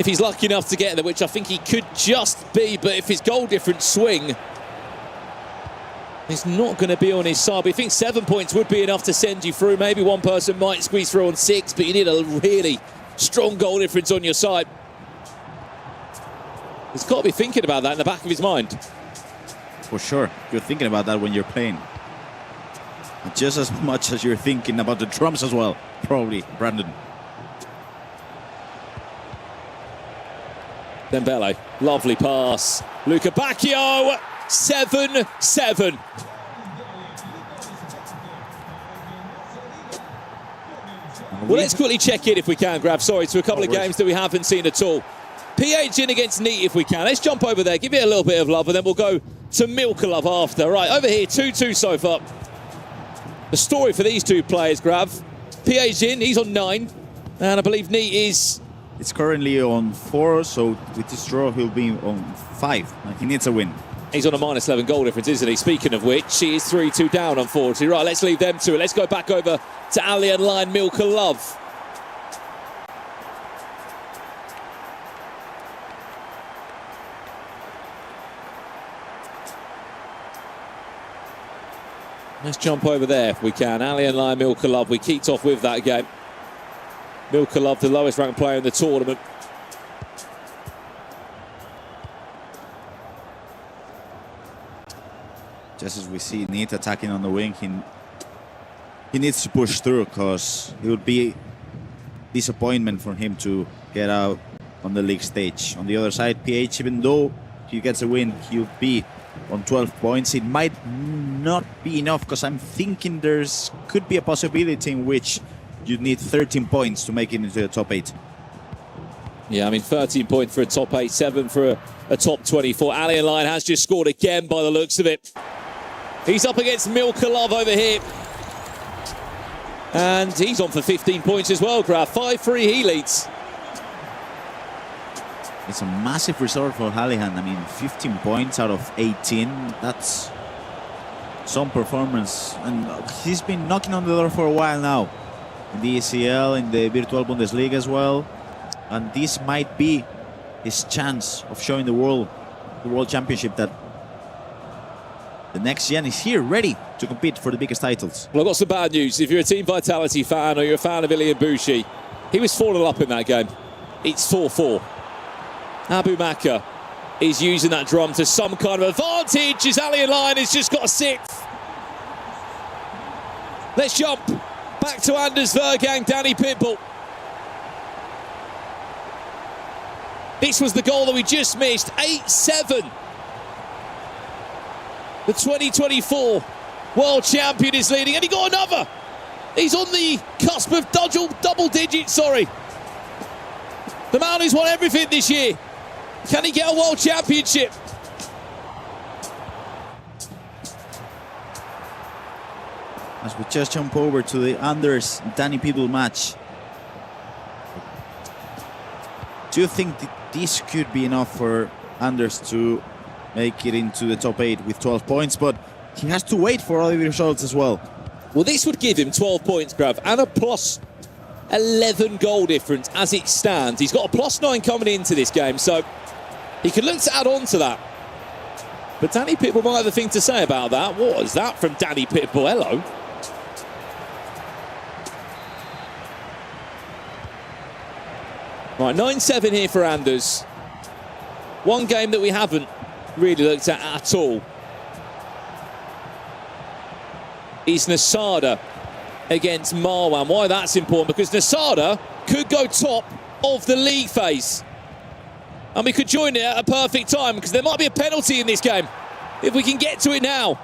If he's lucky enough to get there, which I think he could just be, but if his goal difference swing is not going to be on his side. But I think 7 points would be enough to send you through. Maybe one person might squeeze through on 6, but you need a really strong goal difference on your side. He's got to be thinking about that in the back of his mind. For sure. You're thinking about that when you're playing. Just as much as you're thinking about the drums as well, probably, Brandon. Dembele, lovely pass. Luca Bacchio, 7-7. Well, let's quickly check in if we can, Grav. Sorry, to a couple of games that we haven't seen at all. PH in against Neat if we can. Let's jump over there, give it a little bit of love, and then we'll go to Milka Love after. Right, over here, 2-2 so far. The story for these 2 players, Grav. PH in, he's on 9. And I believe Neat is... It's currently on 4, so with this draw, he'll be on 5. And he needs a win. He's on a -11 goal difference, isn't he? Speaking of which, he is 3-2 down, unfortunately. Right, let's leave them to it. Let's go back over to Ali and line Milka Love. Let's jump over there if we can. Ali and line Milka Love. We kicked off with that game. Milka Love, the lowest ranked player in the tournament. Just as we see Neat attacking on the wing, he needs to push through, because it would be disappointment for him to get out on the league stage. On the other side, PH, even though he gets a win, he'll be on 12 points. It might not be enough, because I'm thinking there's could be a possibility in which you need 13 points to make it into the top 8. Yeah, I mean, 13 points for a top 8, 7 for a top 24. Alien Lion has just scored again by the looks of it. He's up against Milka Love over here. And he's on for 15 points as well, Graf. 5-3, he leads. It's a massive result for Hallihan. I mean, 15 points out of 18. That's some performance. And he's been knocking on the door for a while now. In the ECL, in the Virtual Bundesliga as well. And this might be his chance of showing the World Championship that the next gen is here, ready to compete for the biggest titles. Well, I've got some bad news. If you're a Team Vitality fan or you're a fan of Ilian Bushi, he was 4-0 up in that game. It's 4-4. Abu Maka is using that drum to some kind of advantage as Alien Lion has just got a 6th. Let's jump back to Anders Vergang, Danny Pitbull. This was the goal that we just missed, 8-7. The 2024 world champion is leading, and he got another. He's on the cusp of double digits, sorry. The man who's won everything this year. Can he get a world championship? As we just jump over to the Anders Danny Pitbull match. Do you think this could be enough for Anders to make it into the top 8 with 12 points? But he has to wait for other results as well. Well, this would give him 12 points, Grav, and a plus 11 goal difference as it stands. He's got a plus 9 coming into this game, so he could look to add on to that. But Danny Pitbull might have a thing to say about that. What is that from Danny Pitbull? Hello. Right, 9-7 here for Anders. One game that we haven't really looked at all is Nasada against Marwan. Why that's important? Because Nasada could go top of the league phase. And we could join it at a perfect time, because there might be a penalty in this game if we can get to it now.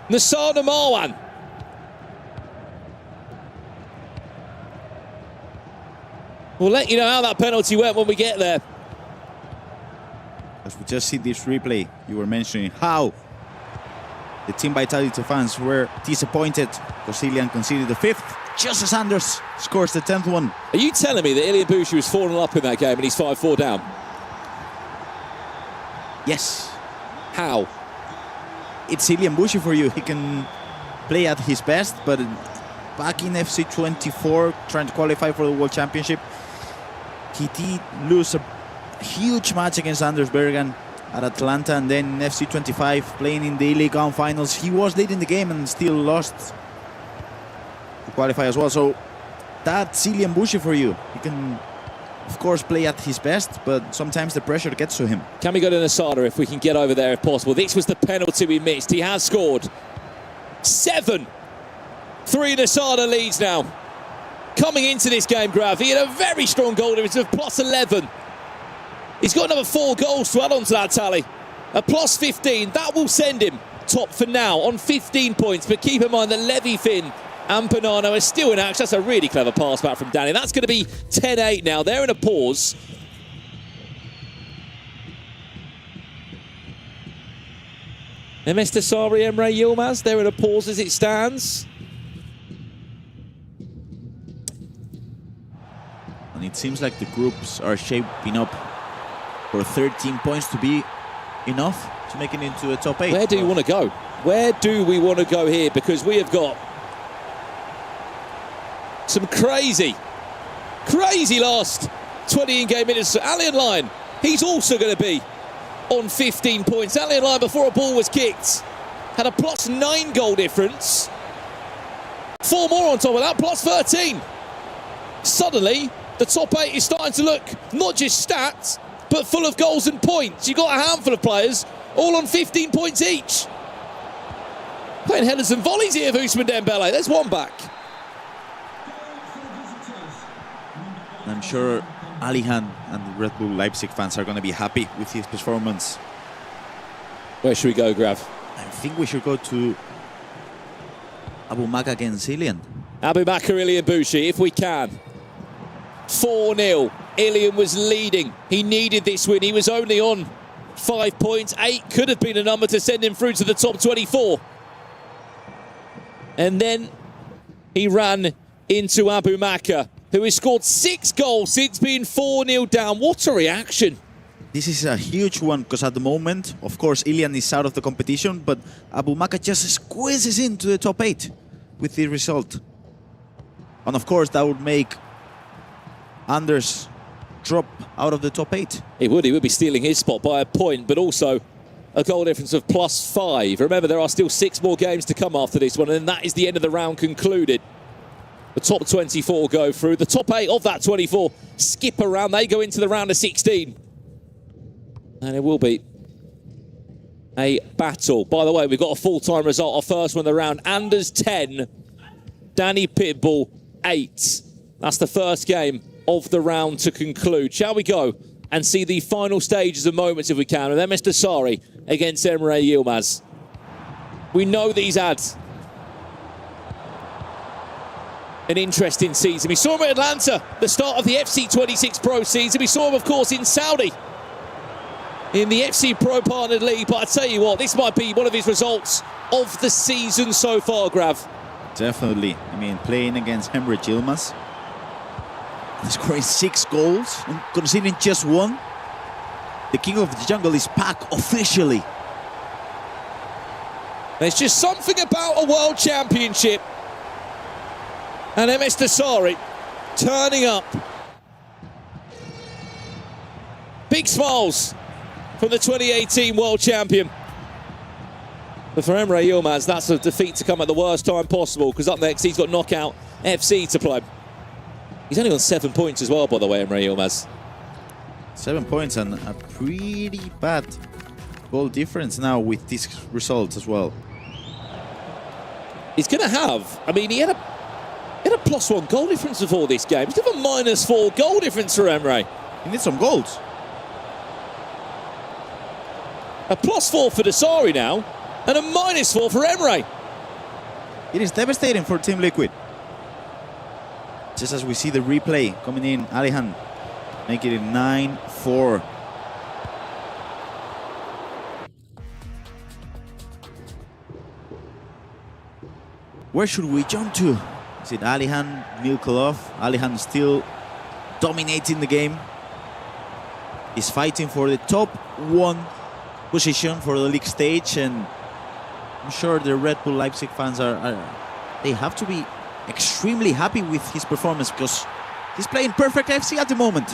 Nasada Marwan. We'll let you know how that penalty went when we get there. As we just see this replay, you were mentioning how the Team Vitality fans were disappointed because Ilian conceded the 5th, just as Anders scores the 10th one. Are you telling me that Ilian Bushi was 4-0 up in that game and he's 5-4 down? Yes. How? It's Ilian Bushi for you. He can play at his best, but back in FC 24, trying to qualify for the World Championship, he did lose a huge match against Anders Bergen at Atlanta, and then in FC 25 playing in the League One finals. He was leading the game and still lost to qualify as well. So that's Ilian Bushi for you. He can, of course, play at his best, but sometimes the pressure gets to him. Can we go to Nasada if we can get over there if possible? This was the penalty we missed. He has scored 7. 3 Nasada leads now. Coming into this game, Grav, he had a very strong goal difference of plus 11. He's got another 4 goals to add on to that tally. A plus 15, that will send him top for now on 15 points. But keep in mind that Levy Finn and Bonanno are still in action. That's a really clever pass back from Danny. That's going to be 10-8 now. They're in a pause. MS Tasari, Emre Yilmaz, they're in a pause as it stands. And it seems like the groups are shaping up for 13 points to be enough to make it into a top 8. Where do you want to go? Where do we want to go here? Because we have got some crazy last 20 in-game minutes. So Alien Lion, he's also going to be on 15 points. Alien Lion, before a ball was kicked, had a plus 9 goal difference. 4 more on top of that, plus 13. Suddenly, the top 8 is starting to look not just stats, but full of goals and points. You've got a handful of players, all on 15 points each. Playing headers and volleys here for Ousmane Dembele. There's one back. I'm sure Alihan and the Red Bull Leipzig fans are going to be happy with his performance. Where should we go, Grav? I think we should go to Abu Maka against Ilian. Abu Bakr, Ilian Bouchi, if we can. 4-0. Ilian was leading. He needed this win. He was only on 5 points. 8 could have been a number to send him through to the top 24. And then he ran into Abu Maka, who has scored 6 goals since being 4-0 down. What a reaction. This is a huge one because at the moment, of course, Ilian is out of the competition, but Abu Maka just squeezes into the top 8 with the result. And of course, that would make Anders drop out of the top 8. He would be stealing his spot by a point, but also a goal difference of +5. Remember, there are still 6 more games to come after this one, and that is the end of the round concluded. The top 24 go through. The top 8 of that 24 skip around. They go into the round of 16. And it will be a battle. By the way, we've got a full-time result. Our first one of the round. Anders 10, Danny Pitbull 8. That's the first game of the round to conclude. Shall we go and see the final stages and moments, if we can, with MS Dasari against Emre Yilmaz. We know these ads. An interesting season. We saw him at Atlanta, the start of the FC26 Pro season. We saw him, of course, in Saudi, in the FC Pro Partnered League. But I tell you what, this might be one of his results of the season so far, Grav. Definitely. I mean, playing against Emre Yilmaz, scoring 6 goals and conceding just 1. The king of the jungle is back officially. There's just something about a world championship and MS Dasari turning up. Big smiles from the 2018 world champion. But for Emre Yilmaz, that's a defeat to come at the worst time possible, because up next he's got Knockout FC to play. He's only on 7 points as well, by the way, Emre Yilmaz. 7 points and a pretty bad goal difference now with this result as well. He's going to have, I mean, he had a +1 goal difference before this game. He's got a -4 goal difference for Emre. He needs some goals. A +4 for Dasari now, and a -4 for Emre. It is devastating for Team Liquid. Just as we see the replay coming in, Alihan making it 9-4. Where should we jump to? Is it Alihan, Milkolov? Alihan still dominating the game. He's fighting for the top 1 position for the league stage, and I'm sure the Red Bull Leipzig fans they have to be extremely happy with his performance, because he's playing perfect FC at the moment.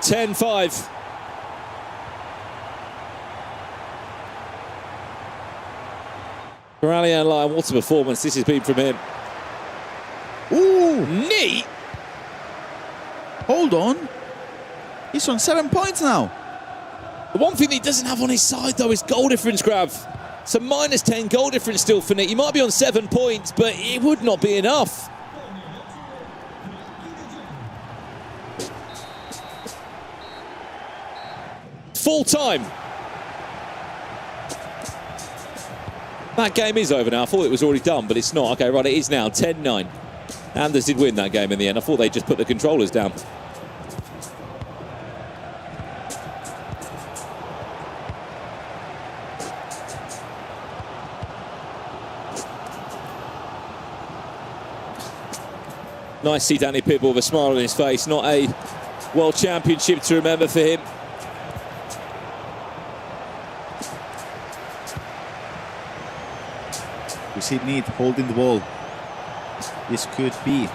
10-5. For Alihan Lyon, what a performance this has been from him. Ooh, neat. Hold on. He's on 7 points now. The one thing he doesn't have on his side, though, is goal difference, Grav. So -10 goal difference still for Nick. He might be on 7 points, but it would not be enough. Full time. That game is over now. I thought it was already done, but it's not. Okay, right, it is now. 10-9. Anders did win that game in the end. I thought they just put the controllers down. Nice to see Danny Pitbull with a smile on his face. Not a world championship to remember for him. We see Need holding the ball. This could be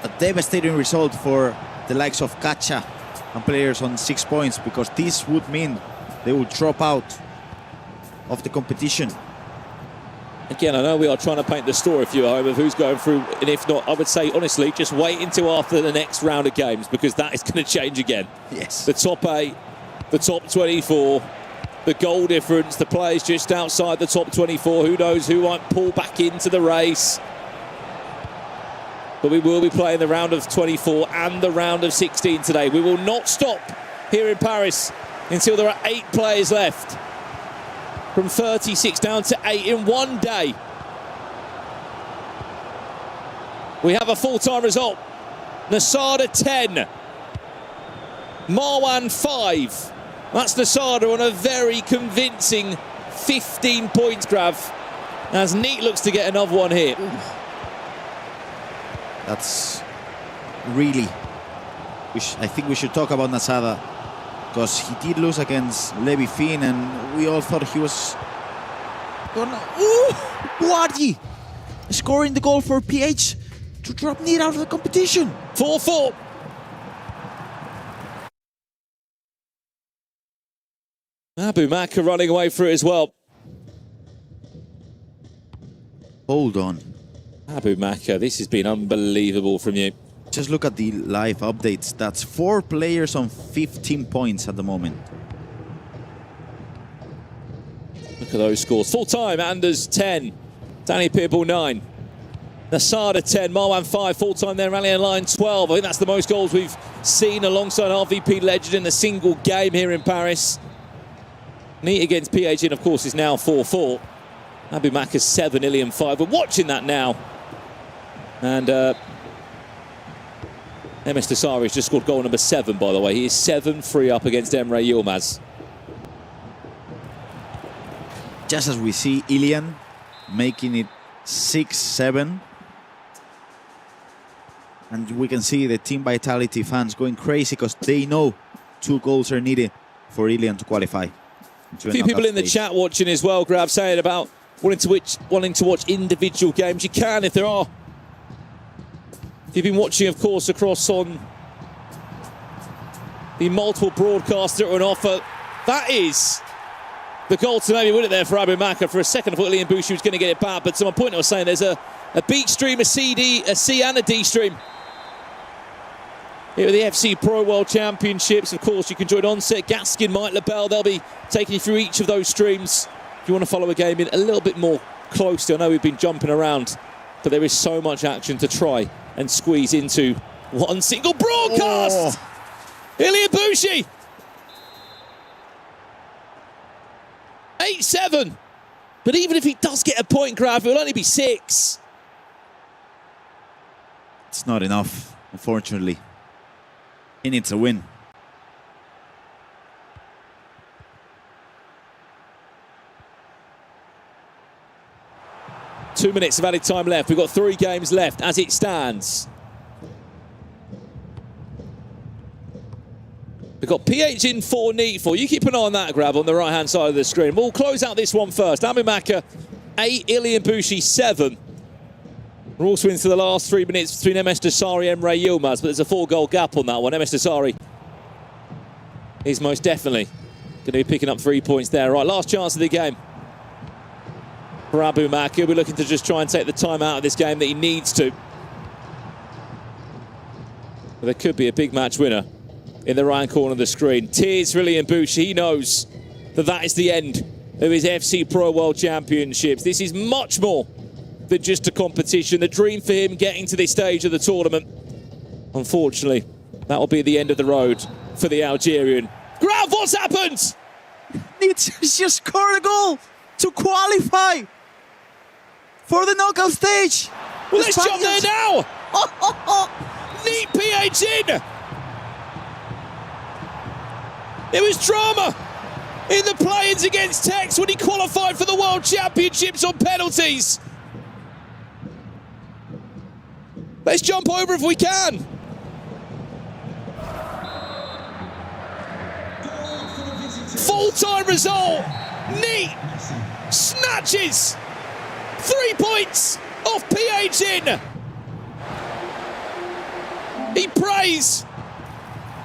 a devastating result for the likes of Kacha and players on 6 points, because this would mean they will drop out of the competition. Again, I know we are trying to paint the story for you at home of who's going through, and if not, I would say, honestly, just wait until after the next round of games, because that is going to change again. Yes. The top 8 the top 24. The goal difference, the players just outside the top 24. Who knows who might pull back into the race. But we will be playing the round of 24 and the round of 16 today. We will not stop here in Paris until there are 8 players left. From 36 down to 8 in one day. We have a full-time result. Nasada 10. Marwan 5. That's Nasada on a very convincing 15 points, Grav. As Neat looks to get another one here. That's really... I think we should talk about Nasada, because he did lose against Levi Finn, and we all thought he was gonna... Ooh! Guardi scoring the goal for PH to drop Neat out of the competition. 4-4. Abu Maka running away for it as well. Hold on. Abu Maka, this has been unbelievable from you. Just look at the live updates. That's 4 players on 15 points at the moment. Look at those scores. Full time, Anders 10. Danny Pitbull 9. Nasada 10, Marwan 5, full time there, rallying line 12. I think that's the most goals we've seen alongside RVP Legend in a single game here in Paris. Neat against PHN, of course, is now 4-4. Abu Maka's 7, Ilian 5. We're watching that now. And MS Dasari has just scored goal number 7, by the way. He is 7-3 up against Emre Yilmaz. Just as we see Ilian making it 6-7. And we can see the Team Vitality fans going crazy because they know 2 goals are needed for Ilian to qualify. A few people in the chat watching as well, Grav, saying about wanting to watch individual games. You can if there are. If you've been watching, of course, across on the multiple broadcasts that are on offer, that is the goal to maybe win it there for Abu Maka. For a second, I thought Ilian Bushi was going to get it back, but to my point, I was saying there's a B stream, a CD, a C and a D stream. Here are the FC Pro World Championships. Of course, you can join Onset, Gaskin, Mike LaBelle. They'll be taking you through each of those streams. If you want to follow a game in a little bit more closely, I know we've been jumping around, but there is so much action to try and squeeze into one single broadcast. Ilian Bushi. 8-7. But even if he does get a point, Grav, it'll only be 6. It's not enough, unfortunately. He needs a win. Two minutes of added time left. We've got 3 games left as it stands. We've got PH in 4, Neat 4. You keep an eye on that, Grav, on the right-hand side of the screen. We'll close out this one first. Abu Maka, 8, Ilian Bushi, 7. We're also into the last 3 minutes between MS Dasari and Emre Yilmaz, but there's a 4-goal gap on that one. MS Dasari is most definitely going to be picking up 3 points there. Right, last chance of the game for Abu Maka. He'll be looking to just try and take the time out of this game that he needs to. But there could be a big match winner in the right corner of the screen. Tears for Ilian Bushi. He knows that that is the end of his FC Pro World Championships. This is much more than just a competition. The dream for him getting to this stage of the tournament. Unfortunately, that will be the end of the road for the Algerian. Grav, what's happened? He's just scored a goal to qualify for the knockout stage. Well, let's jump there now. Neat PH in. There was drama in the play-ins against Tex when he qualified for the World Championships on penalties. Let's jump over if we can. Full-time result. Neat snatches 3 points off PH in. He prays.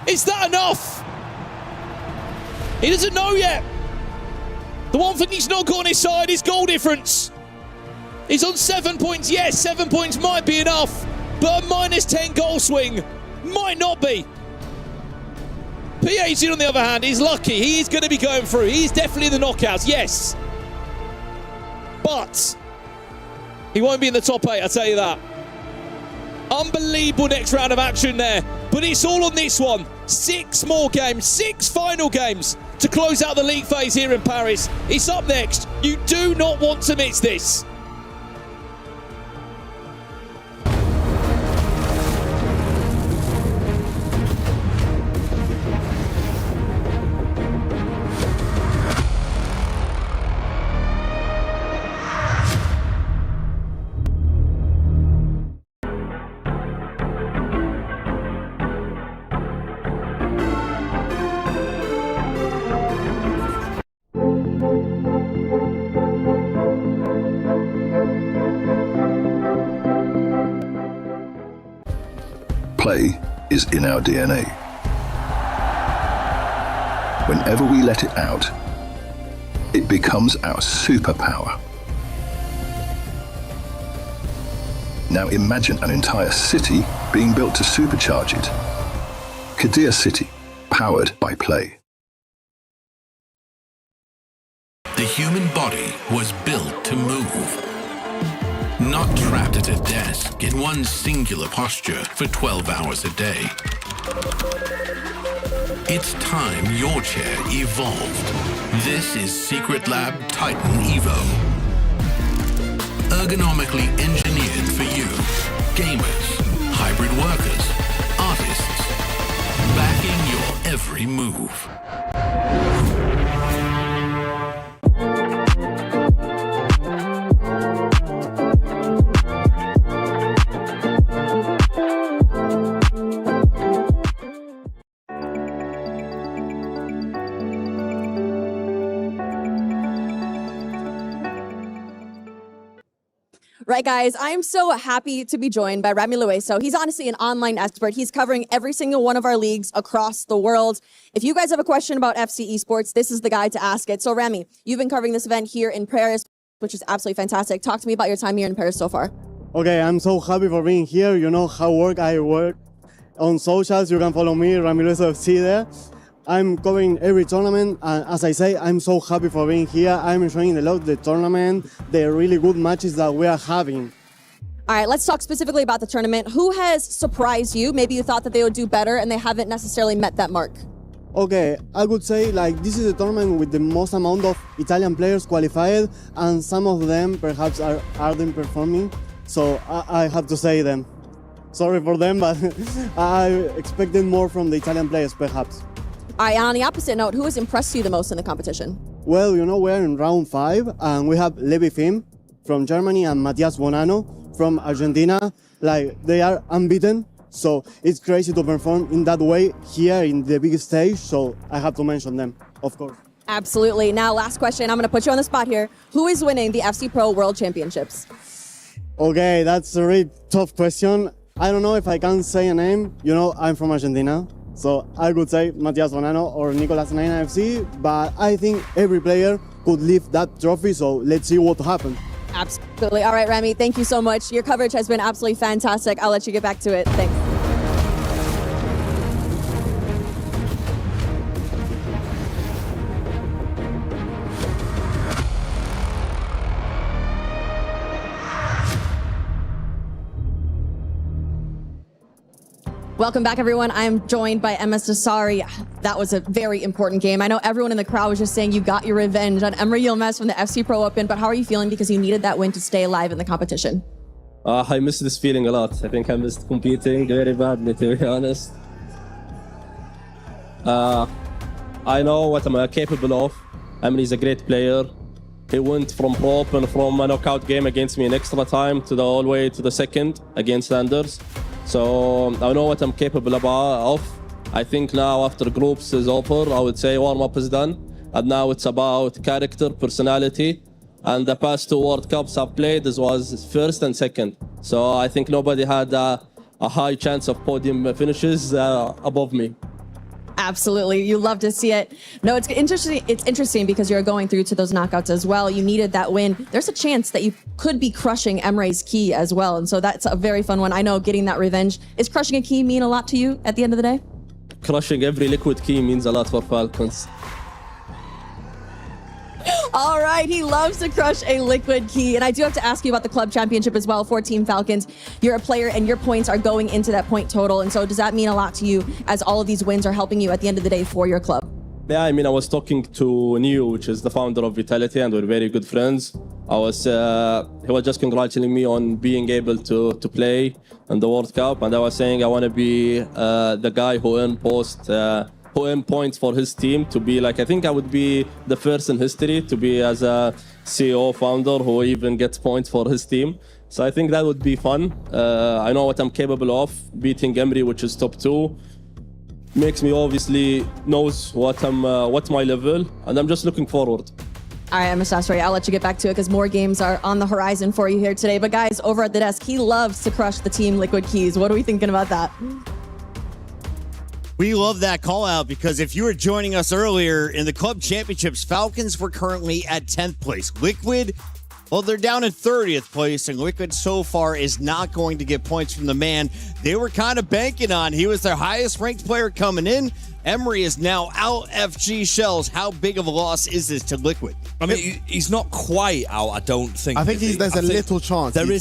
Is that enough? He doesn't know yet. The one thing he's not got on his side is goal difference. He's on 7 points. Yes, 7 points might be enough, but a -10 goal swing might not be. PAG, on the other hand, is lucky. He is going to be going through. He's definitely in the knockouts, yes. But he won't be in the top 8, I'll tell you that. Unbelievable next round of action there. But it's all on this one. 6 more games, 6 final games to close out the league phase here in Paris. It's up next. You do not want to miss this. Play is in our DNA. Whenever we let it out, it becomes our superpower. Now imagine an entire city being built to supercharge it. Qiddiya City, powered by play. The human body was built to move. Not trapped at a desk in one singular posture for 12 hours a day. It's time your chair evolved. This is Secret Lab Titan Evo. Ergonomically engineered for you, gamers, hybrid workers, artists, backing your every move. Right, guys, I'm so happy to be joined by Rami Lueso. He's honestly an online expert. He's covering every single one of our leagues across the world. If you guys have a question about FC esports, this is the guy to ask it. So, Rami, you've been covering this event here in Paris, which is absolutely fantastic. Talk to me about your time here in Paris so far. Okay, I'm so happy for being here. You know how I work on socials. You can follow me, Rami Lueso FC there. I'm covering every tournament, and as I say, I'm so happy for being here. I'm enjoying a lot the tournament, the really good matches that we are having. All right, let's talk specifically about the tournament. Who has surprised you? Maybe you thought that they would do better and they haven't necessarily met that mark. Okay, I would say like this is a tournament with the most amount of Italian players qualified, and some of them perhaps aren't performing, so I have to say them. Sorry for them, but I expected more from the Italian players perhaps. All right, on the opposite note, who has impressed you the most in the competition? Well, you know, we're in round 5, and we have Levi Fim from Germany and Matias Bonanno from Argentina. Like, they are unbeaten, so it's crazy to perform in that way here in the big stage, so I have to mention them, of course. Absolutely. Now, last question. I'm going to put you on the spot here. Who is winning the FC Pro World Championships? Okay, that's a really tough question. I don't know if I can say a name. You know, I'm from Argentina. So I could say Matias Bonanno or Nicolas Naina FC, but I think every player could lift that trophy, so let's see what happens. Absolutely. All right, Rami, thank you so much. Your coverage has been absolutely fantastic. I'll let you get back to it. Thanks. Welcome back, everyone. I am joined by MS Dasari. That was a very important game. I know everyone in the crowd was just saying you got your revenge on Emre Yilmaz from the FC Pro Open, but how are you feeling because you needed that win to stay alive in the competition? I miss this feeling a lot. I think I missed competing very badly, to be honest. I know what I'm capable of. Emre is a great player. He went from Pro Open, from a knockout game against me in extra time to the all way to the second against Anders. So I know what I'm capable of. I think now after groups is over, I would say warm-up is done. And now it's about character, personality. And the past 2 World Cups I've played, this was first and second. So I think nobody had a high chance of podium finishes above me. Absolutely. You love to see it. No, it's interesting. It's interesting because you're going through to those knockouts as well. You needed that win. There's a chance that you could be crushing Emre's key as well. And so that's a very fun one. I know getting that revenge. Is crushing a key mean a lot to you at the end of the day? crushing every liquid key means a lot for Falcons. All right, he loves to crush a liquid key. And I do have to ask you about the club championship as well for Team Falcons. You're a player and your points are going into that point total. And so does that mean a lot to you as all of these wins are helping you at the end of the day for your club? Yeah, I mean, I was talking to Neo, which is the founder of Vitality, and we're very good friends. He was just congratulating me on being able to play in the World Cup. And I was saying I want to be the guy who earn points for his team, to be like, I think I would be the first in history to be as a CEO founder who even gets points for his team. So I think that would be fun. I know what I'm capable of. Beating Emery, which is top 2, makes me obviously knows what's my level, and I'm just looking forward. All right, Mr. Astori, I'll let you get back to it because more games are on the horizon for you here today. But guys, over at the desk, he loves to crush the Team Liquid keys. What are we thinking about that? We love that call out because if you were joining us earlier in the club championships, Falcons were currently at 10th place. Liquid, well, they're down in 30th place, and Liquid so far is not going to get points from the man they were kind of banking on. He was their highest ranked player coming in. Emery is now out. FG Shells, how big of a loss is this to Liquid? I mean, he's not quite out, I don't think. I think there's a little chance. There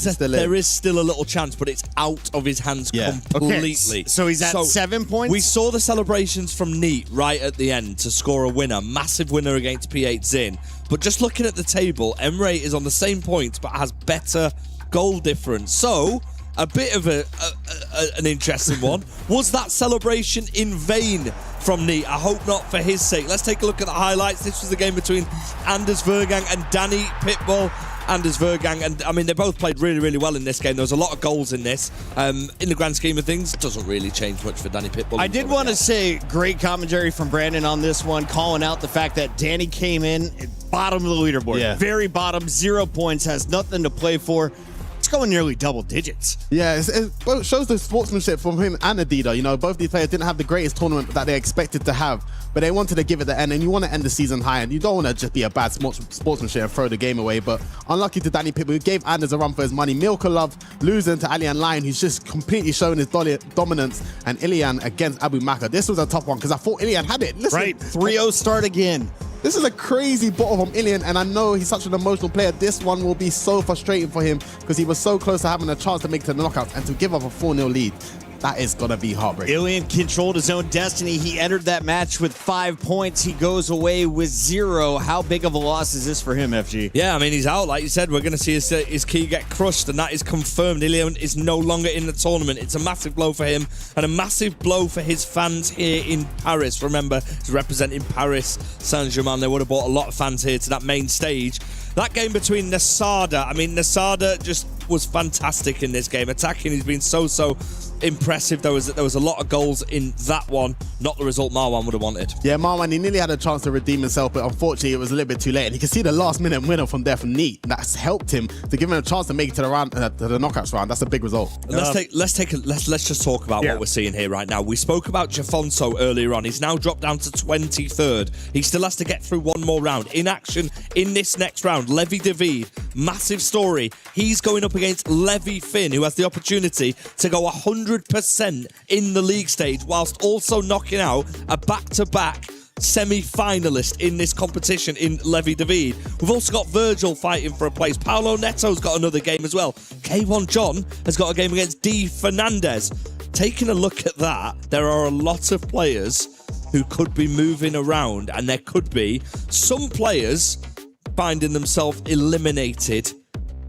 is still a little chance, but it's out of his hands completely. Okay, so he's at 7 points? We saw the celebrations from Neat right at the end to score a winner. Massive winner against P8 Zin. But just looking at the table, Emery is on the same points, but has better goal difference. So, a bit of an interesting one. Was that celebration in vain from Neat? I hope not for his sake. Let's take a look at the highlights. This was the game between Anders Vergang and Danny Pitbull. Anders Vergang, and I mean, they both played really, really well in this game. There was a lot of goals in this. In the grand scheme of things, it doesn't really change much for Danny Pitbull. I did want to say great commentary from Brandon on this one, calling out the fact that Danny came in bottom of the leaderboard. Yeah. Very bottom, 0 points, has nothing to play for. It's going nearly double digits. Yeah, it shows the sportsmanship from him and Adida. You know, both these players didn't have the greatest tournament that they expected to have, but they wanted to give it the end, and you want to end the season high, and you don't want to just be a bad sportsmanship and throw the game away. But unlucky to Danny Pitbull, who gave Anders a run for his money. Milka Love losing to Alian Lion, who's just completely showing his dominance, and Ilian against Abu Maka. This was a tough one because I thought Ilian had it. Listen, right, 3-0 start again. This is a crazy bottle from Ilian, and I know he's such an emotional player. This one will be so frustrating for him because he was so close to having a chance to make it to the knockouts, and to give up a 4-0 lead, that is going to be heartbreaking. Ilian controlled his own destiny. He entered that match with 5 points. He goes away with 0. How big of a loss is this for him, FG? Yeah, I mean, he's out. Like you said, we're going to see his key get crushed, and that is confirmed. Ilian is no longer in the tournament. It's a massive blow for him, and a massive blow for his fans here in Paris. Remember, he's representing Paris Saint-Germain. They would have brought a lot of fans here to that main stage. That game between Nasada, I mean, Nasada just was fantastic in this game. Attacking, he's been so impressive. There was a lot of goals in that one. Not the result Marwan would have wanted. Yeah, Marwan, he nearly had a chance to redeem himself, but unfortunately it was a little bit too late. And you can see the last minute winner from there from Neat. That's helped him to give him a chance to make it to the round, to the knockouts round. That's a big result. Let's just talk about what we're seeing here right now. We spoke about Jafonso earlier on. He's now dropped down to 23rd. He still has to get through one more round. In action in this next round, Levi David, massive story. He's going up against Levi Finn, who has the opportunity to go 100% in the league stage, whilst also knocking out a back-to-back semi-finalist in this competition in Levi David. We've also got Virgil fighting for a place. Paolo Neto's got another game as well. K1 John has got a game against D Fernandez. Taking a look at that, there are a lot of players who could be moving around, and there could be some players finding themselves eliminated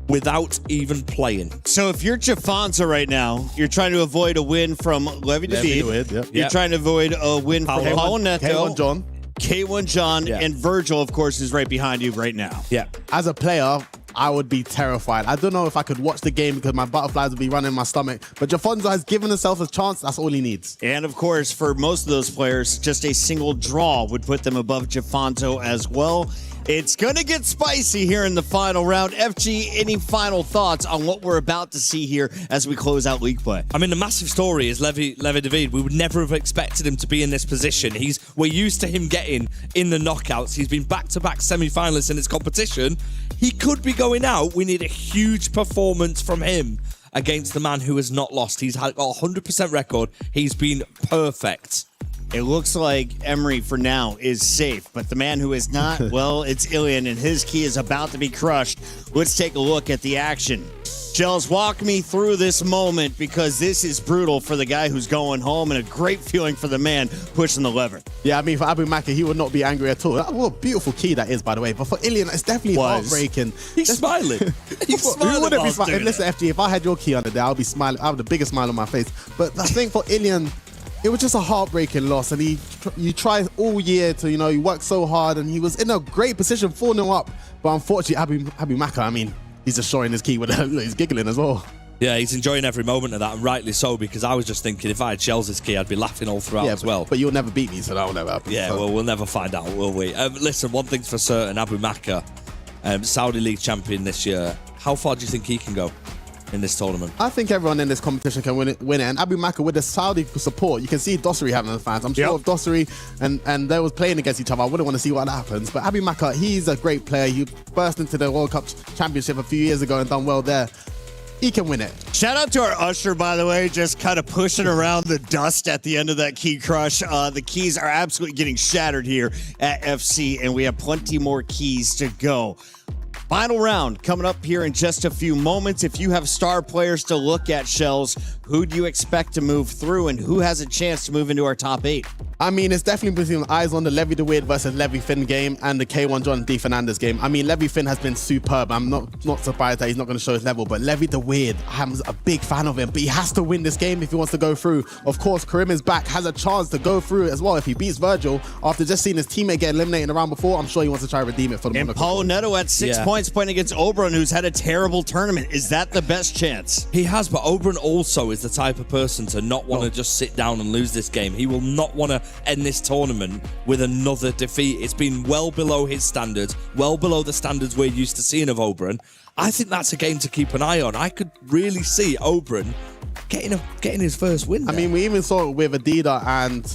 without even playing. So if you're Jafonza right now, you're trying to avoid a win from Levi David. You're trying to avoid a win from Paolo Neto. K1 John, and Virgil, of course, is right behind you right now. Yeah. As a player, I would be terrified. I don't know if I could watch the game because my butterflies would be running in my stomach. But Jafonzo has given himself a chance. That's all he needs. And of course, for most of those players, just a single draw would put them above Jafonzo as well. It's going to get spicy here in the final round. FG, any final thoughts on what we're about to see here as we close out league play? I mean, the massive story is Levi David. We would never have expected him to be in this position. We're used to him getting in the knockouts. He's been back-to-back semi-finalists in this competition. He could be going out. We need a huge performance from him against the man who has not lost. He's got a 100% record. He's been perfect. It looks like Emery, for now, is safe. But the man who is not, well, it's Ilian, and his key is about to be crushed. Let's take a look at the action. Shells, walk me through this moment, because this is brutal for the guy who's going home, and a great feeling for the man pushing the lever. Yeah, I mean, for Abu Maka, he would not be angry at all. What a beautiful key that is, by the way. But for Ilian, it's definitely heartbreaking. He's smiling. He's smiling. Who wouldn't be smiling? Listen, FG, if I had your key on the day, I'll be smiling. I have the biggest smile on my face. But I think for Ilian, it was just a heartbreaking loss, and you tried all year to, he worked so hard, and he was in a great position, 4-0 up. But unfortunately, Abu Maka, I mean, he's just showing his key with he's giggling as well. Yeah, he's enjoying every moment of that, and rightly so, because I was just thinking if I had Shells' key, I'd be laughing all throughout as well. But you'll never beat me, so that'll never happen. Yeah, so. well, we'll never find out, will we? Listen, one thing's for certain, Abu Maka, Saudi League champion this year. How far do you think he can go in this tournament? I think everyone in this competition can win it. And Abu Maka, with the Saudi support, you can see Dossary having the fans. I'm sure if Dossary and they was playing against each other, I wouldn't want to see what happens. But Abu Maka, he's a great player. He burst into the World Cup Championship a few years ago and done well there. He can win it. Shout out to our usher, by the way, just kind of pushing around the dust at the end of that key crush. The keys are absolutely getting shattered here at FC, and we have plenty more keys to go. Final round coming up here in just a few moments. If you have star players to look at, Shells, who do you expect to move through, and who has a chance to move into our top 8? I mean, it's definitely between eyes on the Levy the Weird versus Levy Finn game and the K1 John D. Fernandez game. I mean, Levy Finn has been superb. I'm not surprised that he's not going to show his level, but Levy the Weird, I'm a big fan of him, but he has to win this game if he wants to go through. Of course, Karim is back, has a chance to go through as well. If he beats Virgil, after just seeing his teammate get eliminated in the round before, I'm sure he wants to try to redeem it for the And Monaco. Paulo Neto at 6 points playing against Oberon, who's had a terrible tournament. Is that the best chance? He has, but Oberon also is the type of person to not want to just sit down and lose this game. He will not want to end this tournament with another defeat. It's been well below his standards, well below the standards we're used to seeing of Oberon. I think that's a game to keep an eye on. I could really see Oberon getting his first win there. I mean, we even saw it with Adida and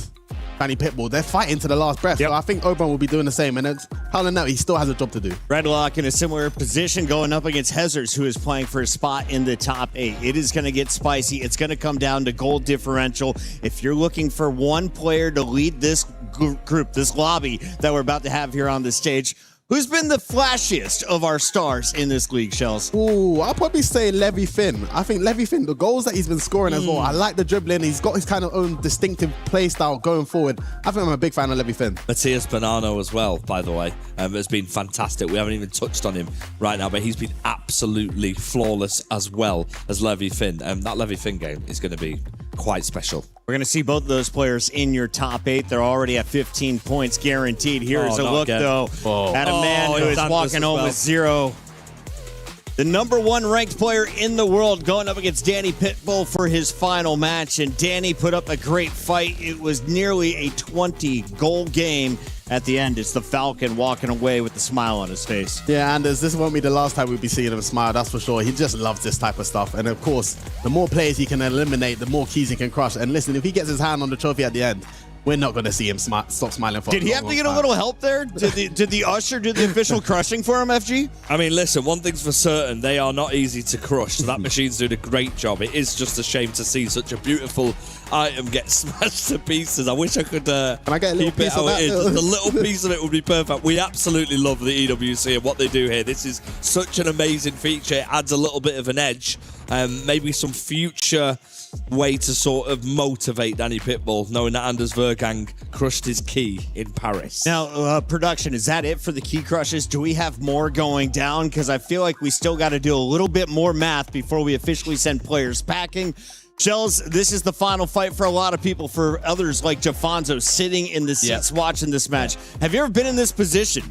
Danny Pitbull. They're fighting to the last breath. So I think Oberon will be doing the same. And it's Paulo Neto, he still has a job to do. Redlock in a similar position going up against Hezers, who is playing for a spot in the top 8. It is going to get spicy. It's going to come down to goal differential. If you're looking for one player to lead this group, this lobby that we're about to have here on the stage, who's been the flashiest of our stars in this league, Shells? Ooh, I'll probably say Levy Finn. I think Levy Finn, the goals that he's been scoring as well, I like the dribbling. He's got his kind of own distinctive play style going forward. I think I'm a big fan of Levy Finn. Matthias Bonanno as well, by the way, has been fantastic. We haven't even touched on him right now, but he's been absolutely flawless as well as Levy Finn. That Levy Finn game is going to be quite special. We're going to see both of those players in your top 8. They're already at 15 points guaranteed. Here's a look, though, at a man who is walking home with 0. The number 1 ranked player in the world going up against Danny Pitbull for his final match. And Danny put up a great fight. It was nearly a 20-goal game. At the end, it's the Falcon walking away with a smile on his face. Yeah, Anders, this won't be the last time we'll be seeing him smile, that's for sure. He just loves this type of stuff. And of course, the more players he can eliminate, the more keys he can crush. And listen, if he gets his hand on the trophy at the end, we're not going to see him stop smiling for Did he have to get a little help there? Did the usher do the official crushing for him, FG? I mean, listen, one thing's for certain, they are not easy to crush. So that machine's doing a great job. It is just a shame to see such a beautiful item get smashed to pieces. I wish I could Can I get a little keep it piece how of it is. that? Just a little piece of it would be perfect. We absolutely love the EWC and what they do here. This is such an amazing feature. It adds a little bit of an edge. Maybe some future way to sort of motivate Danny Pitbull, knowing that Anders Vergang crushed his key in Paris. Now, production, is that it for the key crushes? Do we have more going down? Because I feel like we still got to do a little bit more math before we officially send players packing. Shells, this is the final fight for a lot of people, for others like Jafonzo sitting in the seats watching this match. Have you ever been in this position?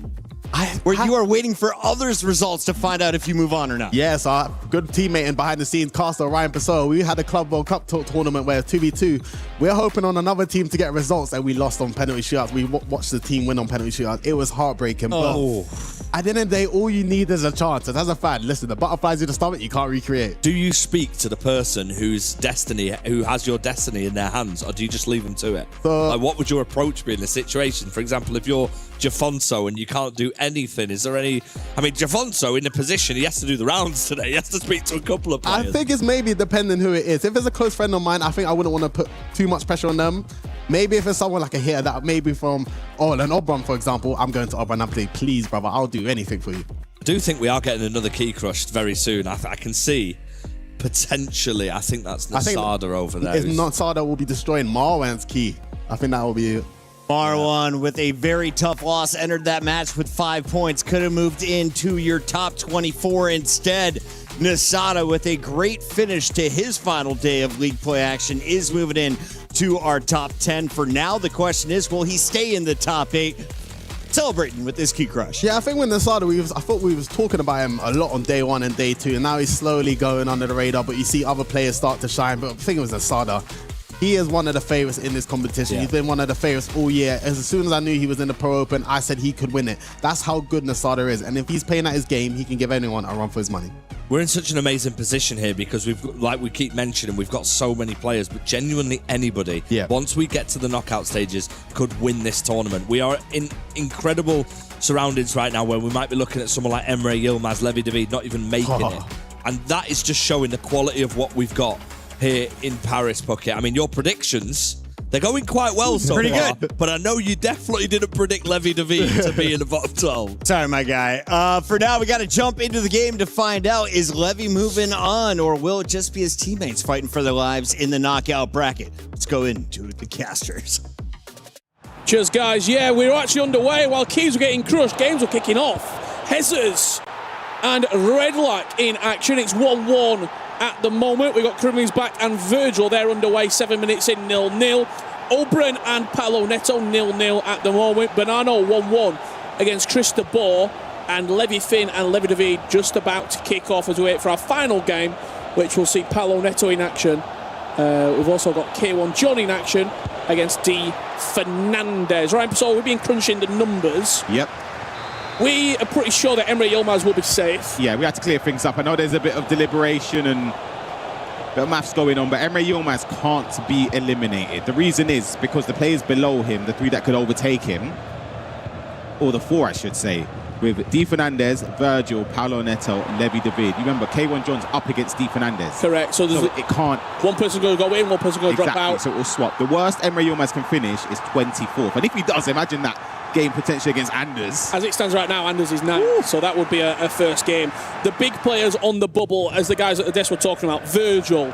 Where you are waiting for others' results to find out if you move on or not? Yes, our good teammate and behind the scenes caster Ryan Pessoa. We had a Club World Cup tournament where it's 2v2. We're hoping on another team to get results, and we lost on penalty shootouts. We watched the team win on penalty shootouts. It was heartbreaking. But at the end of the day, all you need is a chance. And as a fan, listen, the butterflies in the stomach, you can't recreate. Do you speak to the person who has your destiny in their hands, or do you just leave them to it? Like, what would your approach be in this situation? For example, if you're Jafonso and you can't do anything, is there any... I mean, Jafonso in the position, he has to do the rounds today. He has to speak to a couple of players. I think it's maybe depending who it is. If it's a close friend of mine, I think I wouldn't want to put too much pressure on them. Maybe if it's someone like a hitter that maybe from an Obron, for example, I'm going to Obron and play, please, brother, I'll do anything for you. I do think we are getting another key crushed very soon. I can see potentially, I think that's Nasada over there. If Nasada will be destroying Marwan's key, I think that will be... Marwan, with a very tough loss, entered that match with 5 points. Could have moved into your top 24 instead. Nasada, with a great finish to his final day of league play action, is moving in to our top 10. For now, the question is, will he stay in the top 8? Celebrating with this key crush. Yeah, I think with Nasada, I thought we was talking about him a lot on day 1 and day 2, and now he's slowly going under the radar, but you see other players start to shine. But the thing was Nasada, he is one of the favorites in this competition. Yeah. He's been one of the favorites all year. As soon as I knew he was in the Pro Open, I said he could win it. That's how good Nasada is. And if he's playing at his game, he can give anyone a run for his money. We're in such an amazing position here because we've got, like we keep mentioning, we've got so many players, but genuinely anybody, once we get to the knockout stages, could win this tournament. We are in incredible surroundings right now where we might be looking at someone like Emre Yilmaz, Levi David not even making it. And that is just showing the quality of what we've got here in Paris, Puckett. I mean, your predictions, they're going quite well so far. Good. But I know you definitely didn't predict Levi David to be in the bottom 12. Sorry, my guy. For now, we got to jump into the game to find out, is Levi moving on, or will it just be his teammates fighting for their lives in the knockout bracket? Let's go into the casters. Cheers, guys. Yeah, we're actually underway while keys were getting crushed. Games were kicking off. Hezzers and Redlac in action. It's 1-1 at the moment. We've got Kremlin's back and Virgil. They're underway 7 minutes in, 0-0. Oberon and Palo Neto 0-0 at the moment. Bonanno 1-1 against Chris de Boer, and Levi Finn and Levi David just about to kick off as we wait for our final game, which will see Palo Neto in action. We've also got K1 John in action against D Fernandez. Right, so we've been crunching the numbers. Yep. We are pretty sure that Emre Yilmaz will be safe. Yeah, we had to clear things up. I know there's a bit of deliberation and a bit of maths going on, but Emre Yilmaz can't be eliminated. The reason is because the players below him, the 3 that could overtake him, or the 4 I should say, with D Fernandez, Virgil, Paolo Neto, Levi David. You remember, K1 John's up against D Fernandez. Correct. So it can't... One person going to go in, one person going to drop out. So it will swap. The worst Emre Yilmaz can finish is 24th. And if he does, imagine that game potentially against Anders. As it stands right now, Anders is 9th, so that would be a first game. The big players on the bubble, as the guys at the desk were talking about, Virgil,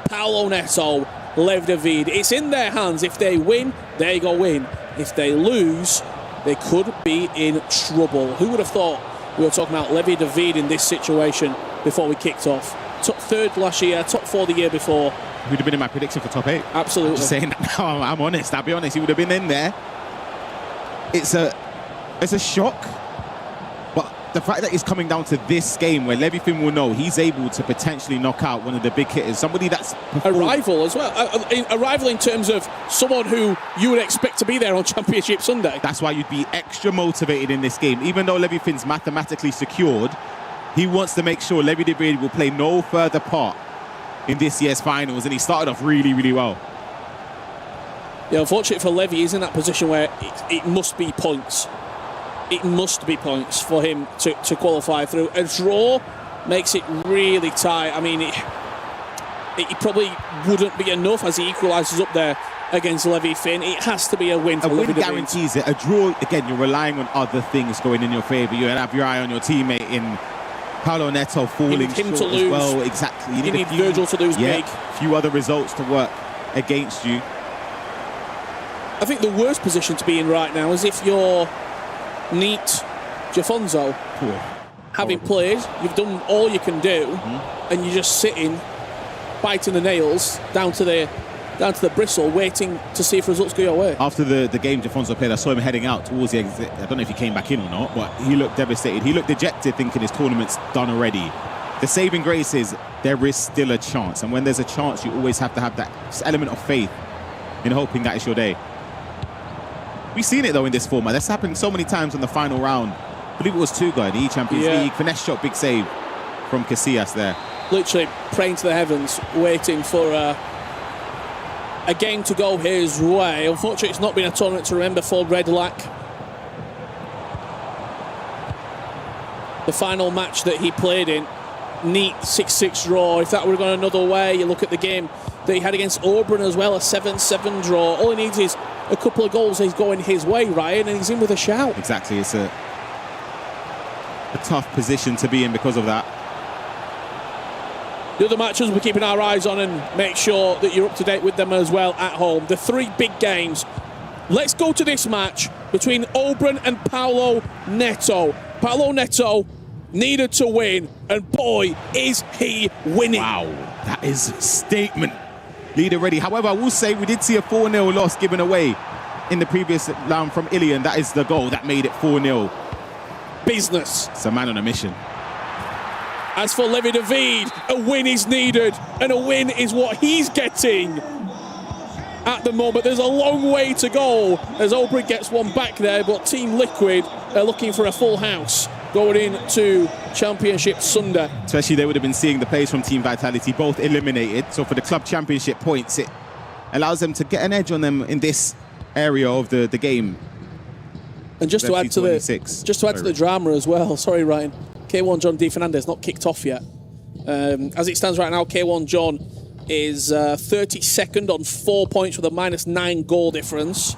Paolo Neto, Lev David. It's in their hands. If they win, they go in. If they lose, they could be in trouble. Who would have thought we were talking about Levi David in this situation before we kicked off? Top 3rd last year, top 4 the year before. He would have been in my prediction for top 8. Absolutely. I'm just saying that now. I'm honest. I'll be honest. He would have been in there. It's a shock, but the fact that it's coming down to this game where Levi Finn will know he's able to potentially knock out one of the big hitters, somebody that's a rival as well, a rival in terms of someone who you would expect to be there on Championship Sunday. That's why you'd be extra motivated in this game. Even though Levi Finn's mathematically secured, he wants to make sure Levi David will play no further part in this year's finals, and he started off really, really well. Yeah, unfortunately for Levi, he's in that position where it must be points. It must be points for him to qualify through. A draw makes it really tight. I mean, it probably wouldn't be enough as he equalises up there against Levi Finn. It has to be a win for Levi. A win guarantees it. A draw, again, you're relying on other things going in your favour. You have your eye on your teammate in Paolo Neto falling him short to lose. as well. Exactly. You need Virgil to lose big. A few other results to work against you. I think the worst position to be in right now is if you're Neat Jafonso. Having played, you've done all you can do, and you're just sitting, biting the nails down to the bristle, waiting to see if results go your way. After the game Jafonso played, I saw him heading out towards the exit. I don't know if he came back in or not, but he looked devastated. He looked dejected, thinking his tournament's done already. The saving grace is there is still a chance, and when there's a chance, you always have to have that element of faith in hoping that it's your day. We've seen it though in this format. That's happened so many times in the final round. I believe it was Tuga, the E-Champions League. Finesse shot, big save from Casillas there. Literally praying to the heavens, waiting for a game to go his way. Unfortunately, it's not been a tournament to remember for Redlac. The final match that he played in neat 6-6 draw. If that would have gone another way, you look at the game that he had against Auburn as well, a 7-7 draw. All he needs is a couple of goals. He's going his way, Ryan, and he's in with a shout. Exactly. It's a tough position to be in because of that. The other matches we're keeping our eyes on and make sure that you're up to date with them as well at home. The 3 big games. Let's go to this match between Auburn and Paulo Neto. Paulo Neto needed to win, and boy, is he winning. Wow, that is a statement. Lead already. However, I will say we did see a 4-0 loss given away in the previous round from Ilian. That is the goal that made it 4-0. Business. It's a man on a mission. As for Levi David, a win is needed, and a win is what he's getting at the moment. There's a long way to go as Aubrey gets one back there, but Team Liquid are looking for a full house going into Championship Sunday. Especially they would have been seeing the players from Team Vitality both eliminated. So for the club championship points, it allows them to get an edge on them in this area of the game. And just to add to the drama as well, sorry Ryan, K1 John D. Fernandez not kicked off yet. As it stands right now, K1 John is 32nd on 4 points with a -9 goal difference.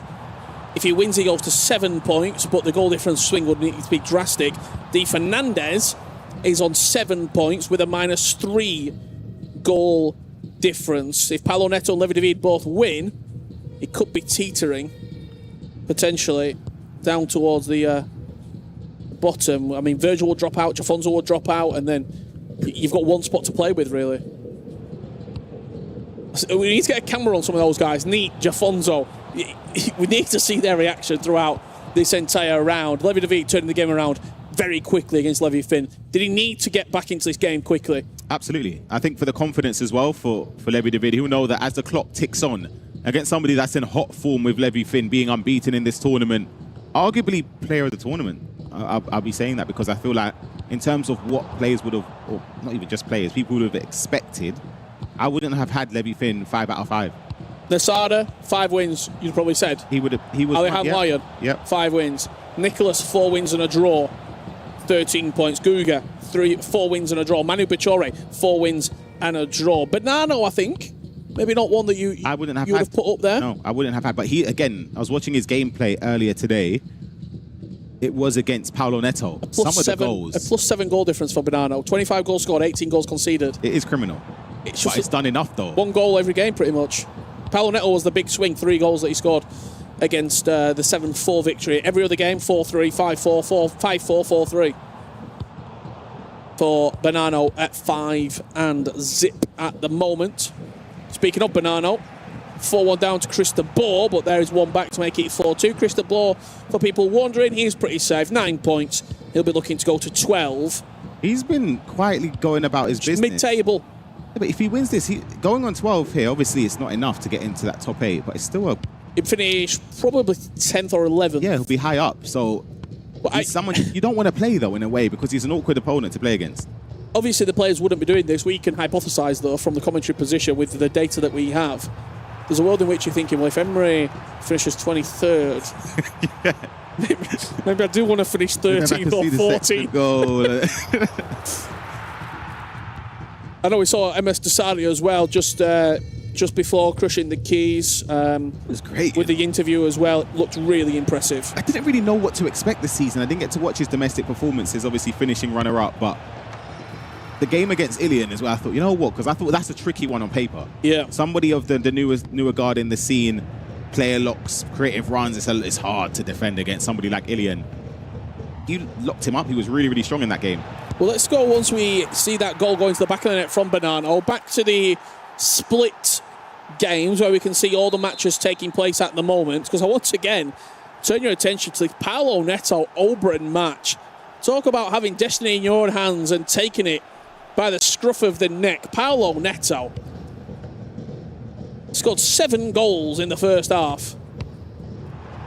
If he wins, he goes to 7 points, but the goal difference swing would need to be drastic. D. Fernandez is on 7 points with a -3 goal difference. If Paulo Neto and Levi David both win, it could be teetering, potentially, down towards the bottom. I mean, Virgil will drop out, Jafonso will drop out, and then you've got one spot to play with, really. So we need to get a camera on some of those guys. Neat, Jafonso. We need to see their reaction throughout this entire round. Levi David turning the game around very quickly against Levi Finn. Did he need to get back into this game quickly? Absolutely. I think for the confidence as well for Levi David, he'll know that as the clock ticks on, against somebody that's in hot form with Levi Finn being unbeaten in this tournament, arguably player of the tournament. I'll be saying that because I feel like in terms of what players would have, or not even just players, people would have expected, I wouldn't have had Levi Finn 5 out of 5. Nasada, 5 wins, you'd probably said. He was Alihan Lyon, 5 wins. Nicholas, 4 wins and a draw, 13 points. Guga, 4 wins and a draw. Manu Pachore, 4 wins and a draw. Banano, I think, maybe not one that you would have put up there. No, I wouldn't have had. But he, again, I was watching his gameplay earlier today. It was against Paulo Neto. Some of the goals. A +7 goal difference for Banano. 25 goals scored, 18 goals conceded. It is criminal. But it's done enough, though. 1 goal every game, pretty much. Paulo Neto was the big swing, 3 goals that he scored against the 7-4 victory. Every other game, 4-3, 5-4, 5-4, 4-3. For Banano at 5 and zip at the moment. Speaking of Banano, 4-1 down to Christa Bohr, but there is one back to make it 4-2. Christa Bohr, for people wondering, he's pretty safe. 9 points. He'll be looking to go to 12. He's been quietly going about his business. Mid-table. Yeah, but if he wins this, going on 12 here, obviously it's not enough to get into that top 8, but it's still a... He'll finish probably 10th or 11th. Yeah, he'll be high up, so... He's someone you don't want to play, though, in a way, because he's an awkward opponent to play against. Obviously, the players wouldn't be doing this. We can hypothesise, though, from the commentary position with the data that we have. There's a world in which you're thinking, well, if Emery finishes 23rd, maybe I do want to finish 13th or 14th. I know we saw MS Desario as well, just before crushing the keys. It was great. With the interview as well, it looked really impressive. I didn't really know what to expect this season. I didn't get to watch his domestic performances, obviously finishing runner-up, but the game against Ilian is where I thought, you know what, because I thought that's a tricky one on paper. Yeah. Somebody of the newer guard in the scene, player locks, creative runs, it's hard to defend against somebody like Ilian. You locked him up. He was really, really strong in that game. Well, let's go once we see that goal going to the back of the net from Banano. Back to the split games where we can see all the matches taking place at the moment. Because I once again turn your attention to the Paulo Neto Oberyn match. Talk about having destiny in your own hands and taking it by the scruff of the neck. Paulo Neto scored 7 goals in the first half.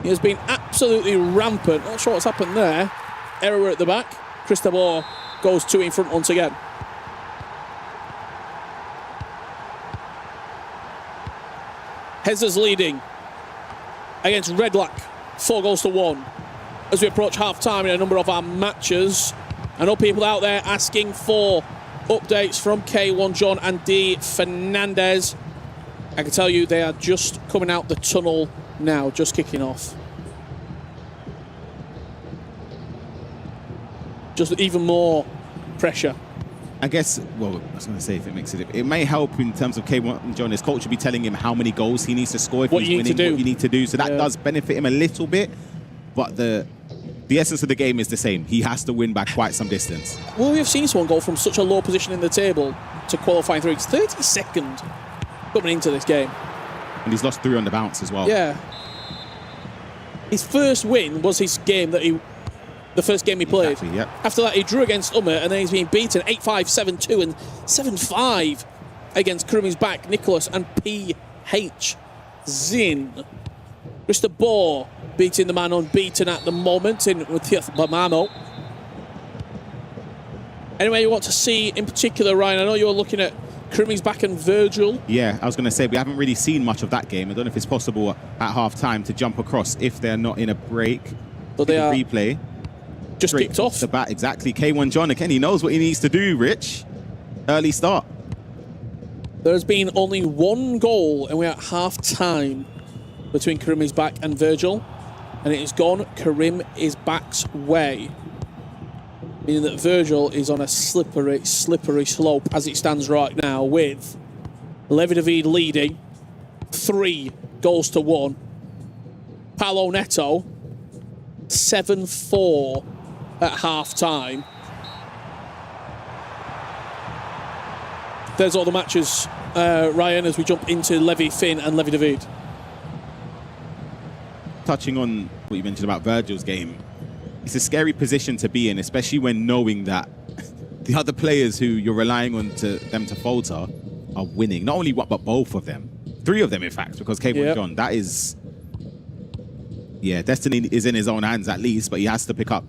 He has been absolutely rampant. Not sure what's happened there. Error at the back. Christa Bohr goes 2 in front once again. Hezza's leading against Redlac, 4-1 as we approach half-time in a number of our matches. I know people out there asking for updates from K1 John and D Fernandez. I can tell you they are just coming out the tunnel now, just kicking off. Just even more pressure. I guess, well, I was going to say, if it makes it may help in terms of K1 John. His coach will be telling him how many goals he needs to score if he's winning, what you need to do. So that does benefit him a little bit. But the essence of the game is the same. He has to win by quite some distance. Well, we have seen someone go from such a low position in the table to qualifying through. It's 32nd coming into this game. And he's lost 3 on the bounce as well. Yeah. His first win was his game the first game he played. Exactly, yep. After that, he drew against Ummer, and then he's been beaten 8-5, 7-2, and 7-5 against Kurumi's back, Nicholas, and PH Zin. Mr. Bohr beating the man unbeaten at the moment in Matthias Bamamo. Anyway, you want to see in particular, Ryan? I know you're looking at Kurumi's back and Virgil. Yeah, I was going to say, we haven't really seen much of that game. I don't know if it's possible at half-time to jump across if they're not in a break. But they are replay. Just straight kicked off. The bat, exactly. K1 John, again, he knows what he needs to do, Rich. Early start. There has been only one goal, and we're at half-time between Kurumi's back and Virgil. And it has gone Kurumi's back's way. Meaning that Virgil is on a slippery slope as it stands right now, with Levi David leading 3-1. Paolo Neto 7-4 at half-time. There's all the matches, Ryan, as we jump into Levi Finn and Levi David. Touching on what you mentioned about Virgil's game, it's a scary position to be in, especially when knowing that the other players who you're relying on them to falter are winning. Not only one, but both of them. 3 of them, in fact, because K1 John, that is... Yeah, destiny is in his own hands at least, but he has to pick up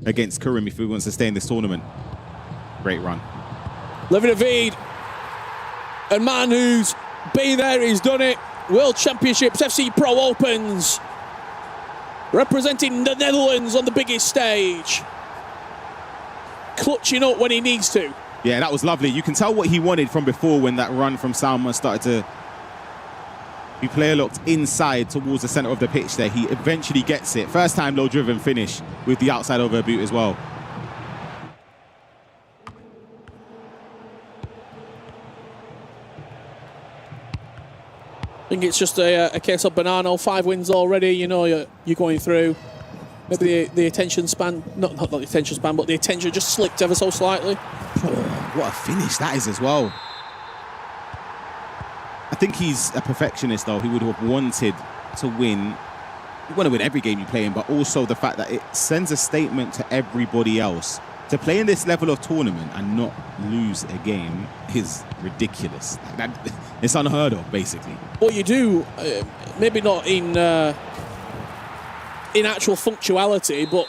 against Kurumi if he wants to stay in this tournament. Great run. Levi David, a man who's been there, he's done it. World Championships, FC Pro Opens, representing the Netherlands on the biggest stage. Clutching up when he needs to. Yeah, that was lovely. You can tell what he wanted from before when that run from Salma started to be player locked inside towards the center of the pitch there. He eventually gets it. First time low driven finish with the outside over boot as well. I think it's just a case of Bonanno, 5 wins already. You know you're going through. Maybe the attention span, not the attention span, but the attention just slipped ever so slightly. Oh, what a finish that is as well. I think he's a perfectionist though. He would have wanted to win. You want to win every game you play in, but also the fact that it sends a statement to everybody else. To play in this level of tournament and not lose a game is ridiculous. It's unheard of, basically. What you do, maybe not in actual functionality, but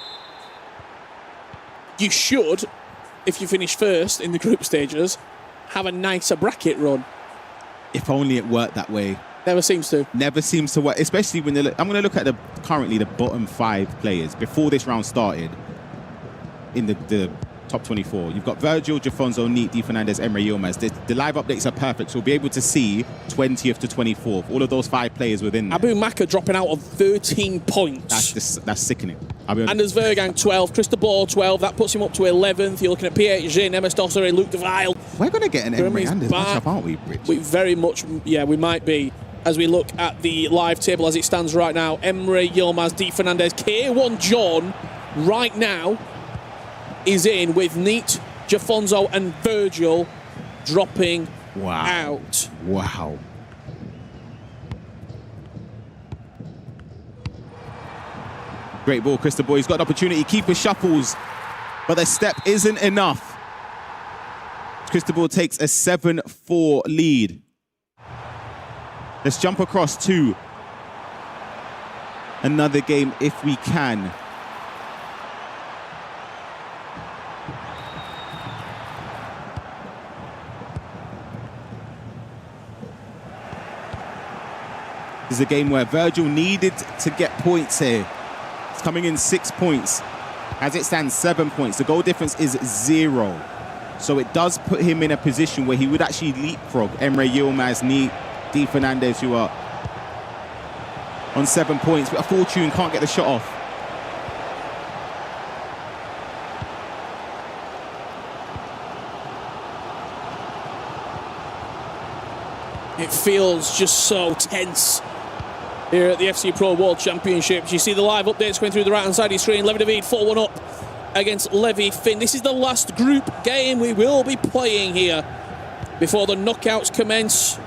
you should, if you finish first in the group stages, have a nicer bracket run. If only it worked that way. Never seems to. Never seems to work, especially when I'm going to look at currently the bottom 5 players before this round started. In the top 24, you've got Virgil, Jafonso, Neat, D. Fernandez, Emre Yilmaz. The live updates are perfect, so we'll be able to see 20th to 24th, all of those 5 players within there. Abu Maka dropping out of 13 points. That's sickening. Anders Vergang 12, Christopher 12, that puts him up to 11th. You're looking at PSG, Nemes Dossere, Luke de Vile. We're going to get an Emre Anders matchup, aren't we, Rich? We very much, yeah, we might be. As we look at the live table as it stands right now, Emre Yilmaz, D. Fernandez, K1 John right now is in with Neat, Jafonso and Virgil dropping out. Wow. Great ball, Crystal Boy. He's got an opportunity. Keeper shuffles, but the step isn't enough. Crystal Boy takes a 7-4 lead. Let's jump across to another game if we can. This is a game where Virgil needed to get points here. It's coming in 6 points. As it stands, 7 points. The goal difference is 0. So it does put him in a position where he would actually leapfrog Emre Yilmaz, D. Fernandez, who are on 7 points, but a Fortune can't get the shot off. It feels just so tense here at the FC Pro World Championships. You see the live updates going through the right-hand side of your screen. Levi David 4-1 up against Levi Finn. This is the last group game we will be playing here before the knockouts commence.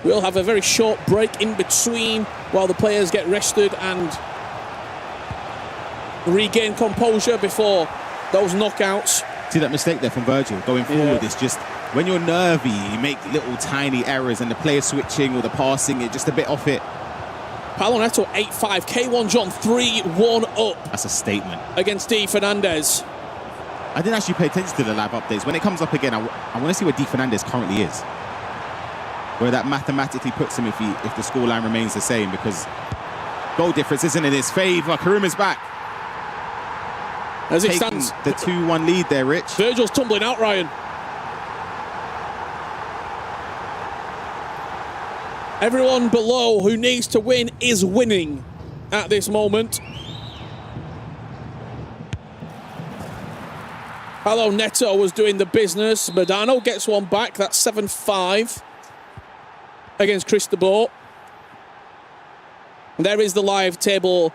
We'll have a very short break in between while the players get rested and regain composure before those knockouts. See that mistake there from Virgil going forward? It's just when you're nervy, you make little tiny errors and the player switching or the passing, it's just a bit off it. Paulo Neto 8-5, K1 John 3-1 up. That's a statement. Against D. Fernandez. I didn't actually pay attention to the live updates. When it comes up again, I want to see where D. Fernandez currently is. Where that mathematically puts him if the scoreline remains the same, because goal difference isn't in his favour. Karim is back. As it stands, the 2-1 lead there, Rich. Virgil's tumbling out, Ryan. Everyone below who needs to win is winning at this moment. Paulo Neto was doing the business. Medano gets one back. That's 7-5 against Cristobal. And there is the live table,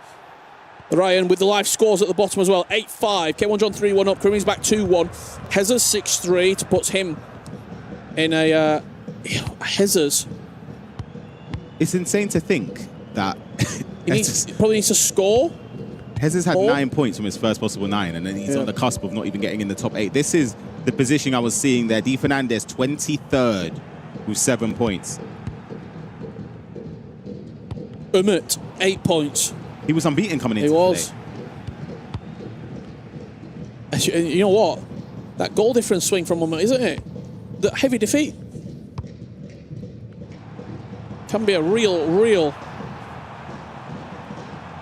Ryan, with the live scores at the bottom as well. 8-5. K1 John 3-1 up. Karim's back 2-1. Hezza's 6-3 to puts him in a Hezza's. It's insane to think that he probably needs to score. Hezza's had 9 points from his first possible 9, and then he's on the cusp of not even getting in the top 8. This is the position I was seeing there. D. Fernandez, 23rd with 7 points. Umut, 8 points. He was unbeaten coming into today. You know what? That goal difference swing from Umut, isn't it? The heavy defeat can be a real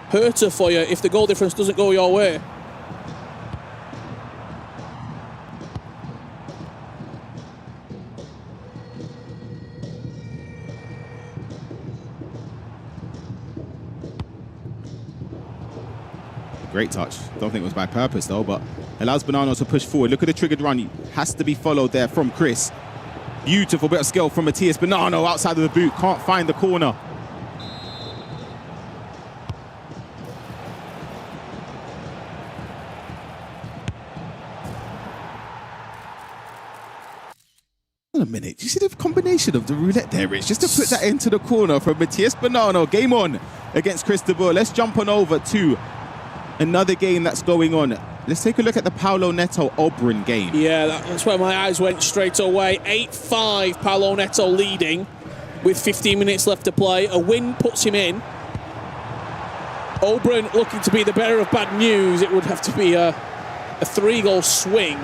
hurter for you if the goal difference doesn't go your way. Great touch. Don't think it was by purpose though, but allows Bonanno to push forward. Look at the triggered run. He has to be followed there from Chris. Beautiful bit of skill from Matthias Bonanno outside of the boot. Can't find the corner. Hold on a minute. Do you see the combination of the roulette there, Rich? Just to put that into the corner from Matthias Bonanno. Game on against Cristobal. Let's jump on over to another game that's going on. Let's take a look at the Paulo Neto Obrun game. Yeah, that's where my eyes went straight away. 8-5, Paulo Neto leading with 15 minutes left to play. A win puts him in. Obrun looking to be the bearer of bad news. It would have to be a 3-goal swing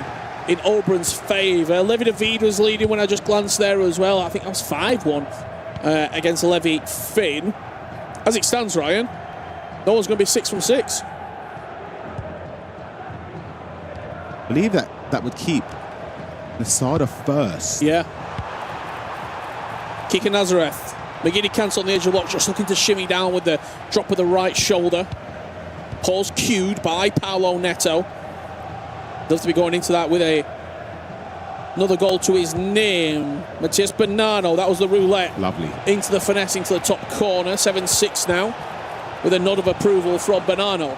in Obrun's favour. Levi David was leading when I just glanced there as well. I think that was 5-1 against Levi Finn. As it stands, Ryan, no one's going to be 6 from 6. I believe that would keep Nasada first. Yeah. Kika Nazareth. McGiddy cancel on the edge of the block, just looking to shimmy down with the drop of the right shoulder. Pause cued by Paulo Neto. Does to be going into that with another goal to his name. Matthias Bonanno, that was the roulette. Lovely. Into the finesse, into the top corner. 7-6 now, with a nod of approval from Bonanno.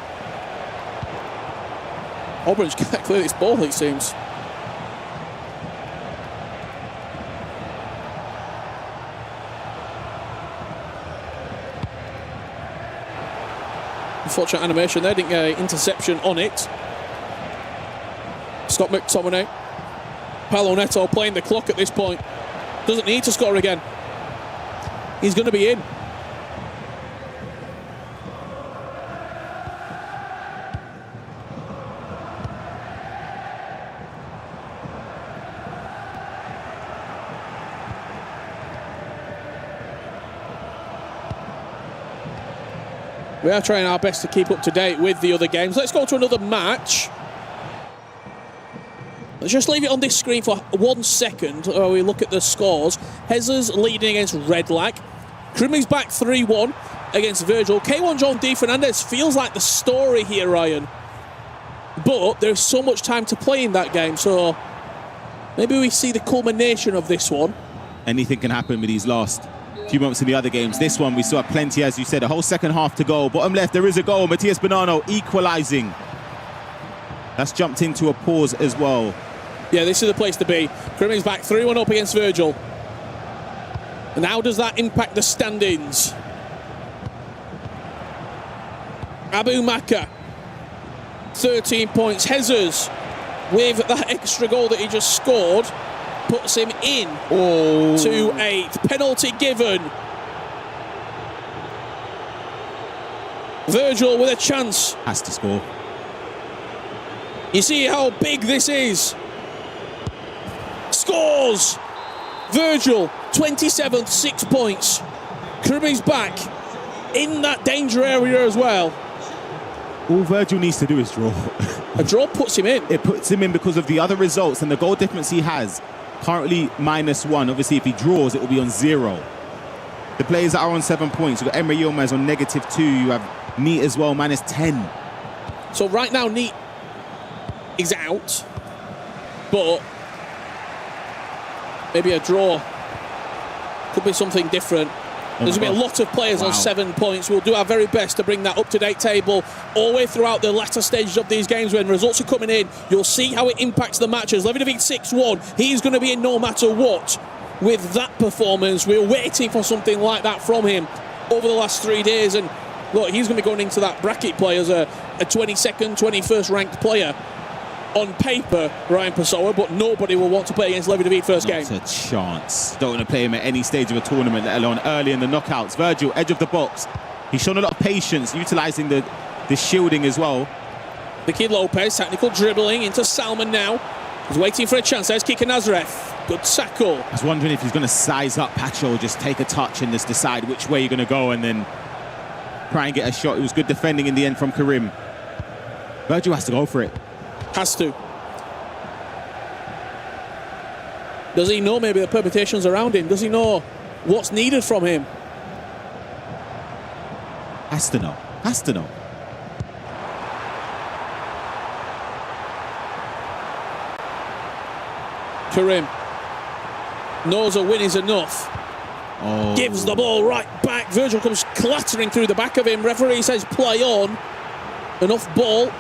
Obrun's can't clear this ball, it seems. Unfortunate animation there, didn't get an interception on it. Scott McTominay. Paulo Neto playing the clock at this point. Doesn't need to score again. He's going to be in. We are trying our best to keep up to date with the other games. Let's go to another match. Let's just leave it on this screen for 1 second while we look at the scores. Hezers leading against Redlag. Krumi's back 3-1 against Virgil. K1 John D. Fernandez feels like the story here, Ryan. But there's so much time to play in that game, so maybe we see the culmination of this one. Anything can happen with these last few moments in the other games. This one, we still have plenty, as you said, a whole second half to go. Bottom left, there is a goal. Matthias Bonanno equalising. That's jumped into a pause as well. Yeah, this is the place to be. Krumi's back 3-1 up against Virgil. And how does that impact the standings? Abu Maka, 13 points. Hezers, with that extra goal that he just scored, puts him in to 8th. Penalty given. Virgil with a chance. Has to score. You see how big this is. Scores! Virgil, 27th, 6 points. Krumi's back in that danger area as well. All Virgil needs to do is draw. A draw puts him in. It puts him in because of the other results and the goal difference he has. Currently -1. Obviously, if he draws, it will be on 0. The players that are on 7 points, you've got Emre Yilmaz on -2. You have Neat as well, -10. So right now, Neat is out, but maybe a draw could be something different. There's going to be a lot of players on 7 points. We'll do our very best to bring that up-to-date table all the way throughout the latter stages of these games. When results are coming in, you'll see how it impacts the matches. Levy defeat 6-1. He's going to be in no matter what with that performance. We're waiting for something like that from him over the last 3 days. And look, he's going to be going into that bracket play as a 22nd, 21st ranked player on paper, Ryan Pessoa, but nobody will want to play against Levy DeVitt first game. Not a chance. Don't want to play him at any stage of a tournament, let alone early in the knockouts. Virgil, edge of the box. He's shown a lot of patience, utilising the shielding as well. Vicky Lopez, technical dribbling into Salman now. He's waiting for a chance. There's Kika Nazareth. Good tackle. I was wondering if he's going to size up Pacho, just take a touch and just decide which way you're going to go and then try and get a shot. It was good defending in the end from Karim. Virgil has to go for it. Has to. Does he know maybe the permutations around him? Does he know what's needed from him? Has to know. Has to know. Karim knows a win is enough. Gives the ball right back. Virgil comes clattering through the back of him. Referee says play on. Enough ball.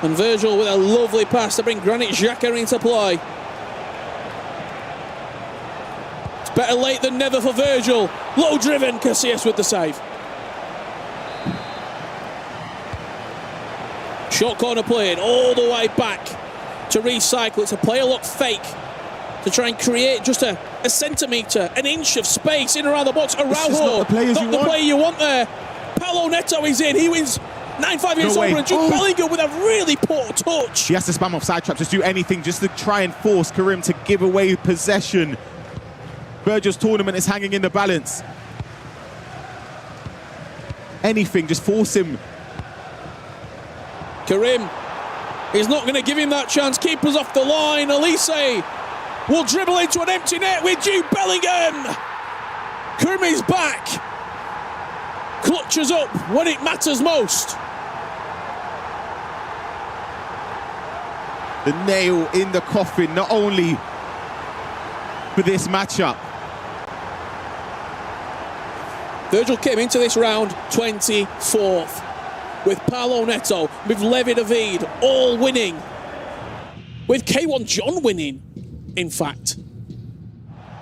And Virgil with a lovely pass to bring Granit Xhaka into play. It's better late than never for Virgil. Low driven, Casillas with the save. Short corner played all the way back to recycle. It's a player lock fake to try and create just a centimetre, an inch of space in around the box. Araujo, not the player you want there. Paulo Neto is in. He wins 9-5 against over, and Jude Bellingham with a really poor touch. He has to spam off side traps, just do anything just to try and force Karim to give away possession. Virgil's tournament is hanging in the balance. Anything, just force him. Karim is not going to give him that chance. Keeper's off the line. Elise will dribble into an empty net with Jude Bellingham. Karim is back. Clutches up when it matters most. The nail in the coffin, not only for this matchup. Virgil came into this round 24th with Paulo Neto, with Levy David all winning, with K1 John winning, in fact.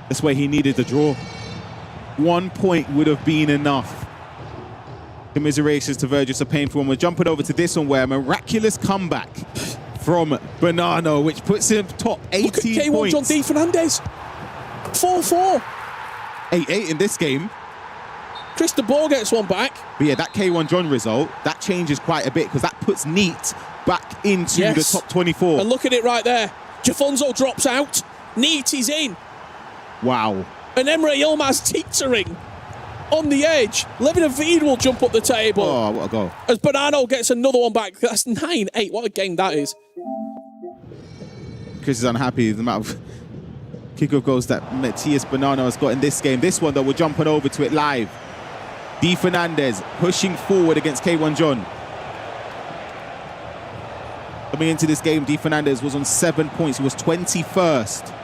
That's where he needed the draw. 1 point would have been enough. Commiserations to Virgil, a painful one. We're jumping over to this one where a miraculous comeback from Bonanno, which puts him top 18 Look at K1 points. John D. Fernandez, 4-4. 8-8 in this game. Chris de Boer gets one back. But yeah, that K1 John result, that changes quite a bit because that puts Neat back into the top 24. And look at it right there. Jafonso drops out. Neat is in. Wow. And Emre Yilmaz teetering. on the edge. Levy David will jump up the table. Oh, what a goal. As Bonanno gets another one back. That's 9-8. What a game that is. Chris is unhappy with the amount of kick-off goals that Matias Bonanno has got in this game. This one, though, we're jumping over to it live. D. Fernandez pushing forward against K1 John. Coming into this game, D. Fernandez was on 7 points. He was 21st.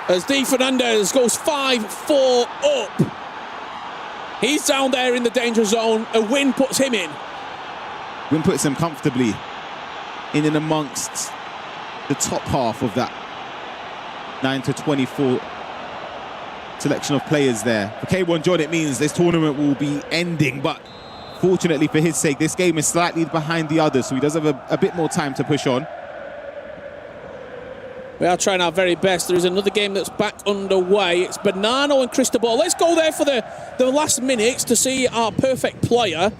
As D. Fernandez goes 5-4 up. He's down there in the danger zone. A win puts him in. Win puts him comfortably in and amongst the top half of that 9 to 24 selection of players there. For K1 John, it means this tournament will be ending, but fortunately for his sake, this game is slightly behind the others, so he does have a bit more time to push on. We are trying our very best. There is another game that's back underway. It's Bonanno and Cristobal. Let's go there for the last minutes to see our perfect player.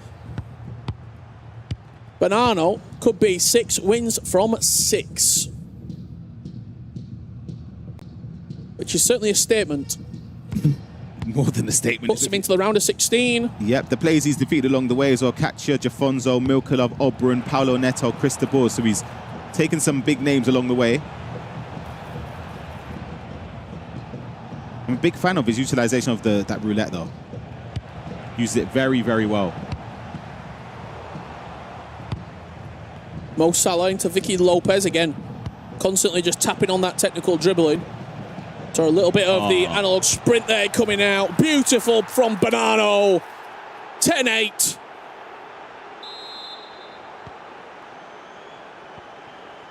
Bonanno could be 6 wins from 6. Which is certainly a statement. More than a statement. Puts him into the round of 16. Yep, the players he's defeated along the way as well. Katja, Jafonzo, Milkalov, Oberon, Paolo Neto, Cristobal. So he's taken some big names along the way. I'm a big fan of his utilization of that roulette, though. Used it very, very well. Mo Salah into Vicky Lopez again. Constantly just tapping on that technical dribbling. So a little bit of the analog sprint there coming out. Beautiful from Bonanno. 10-8.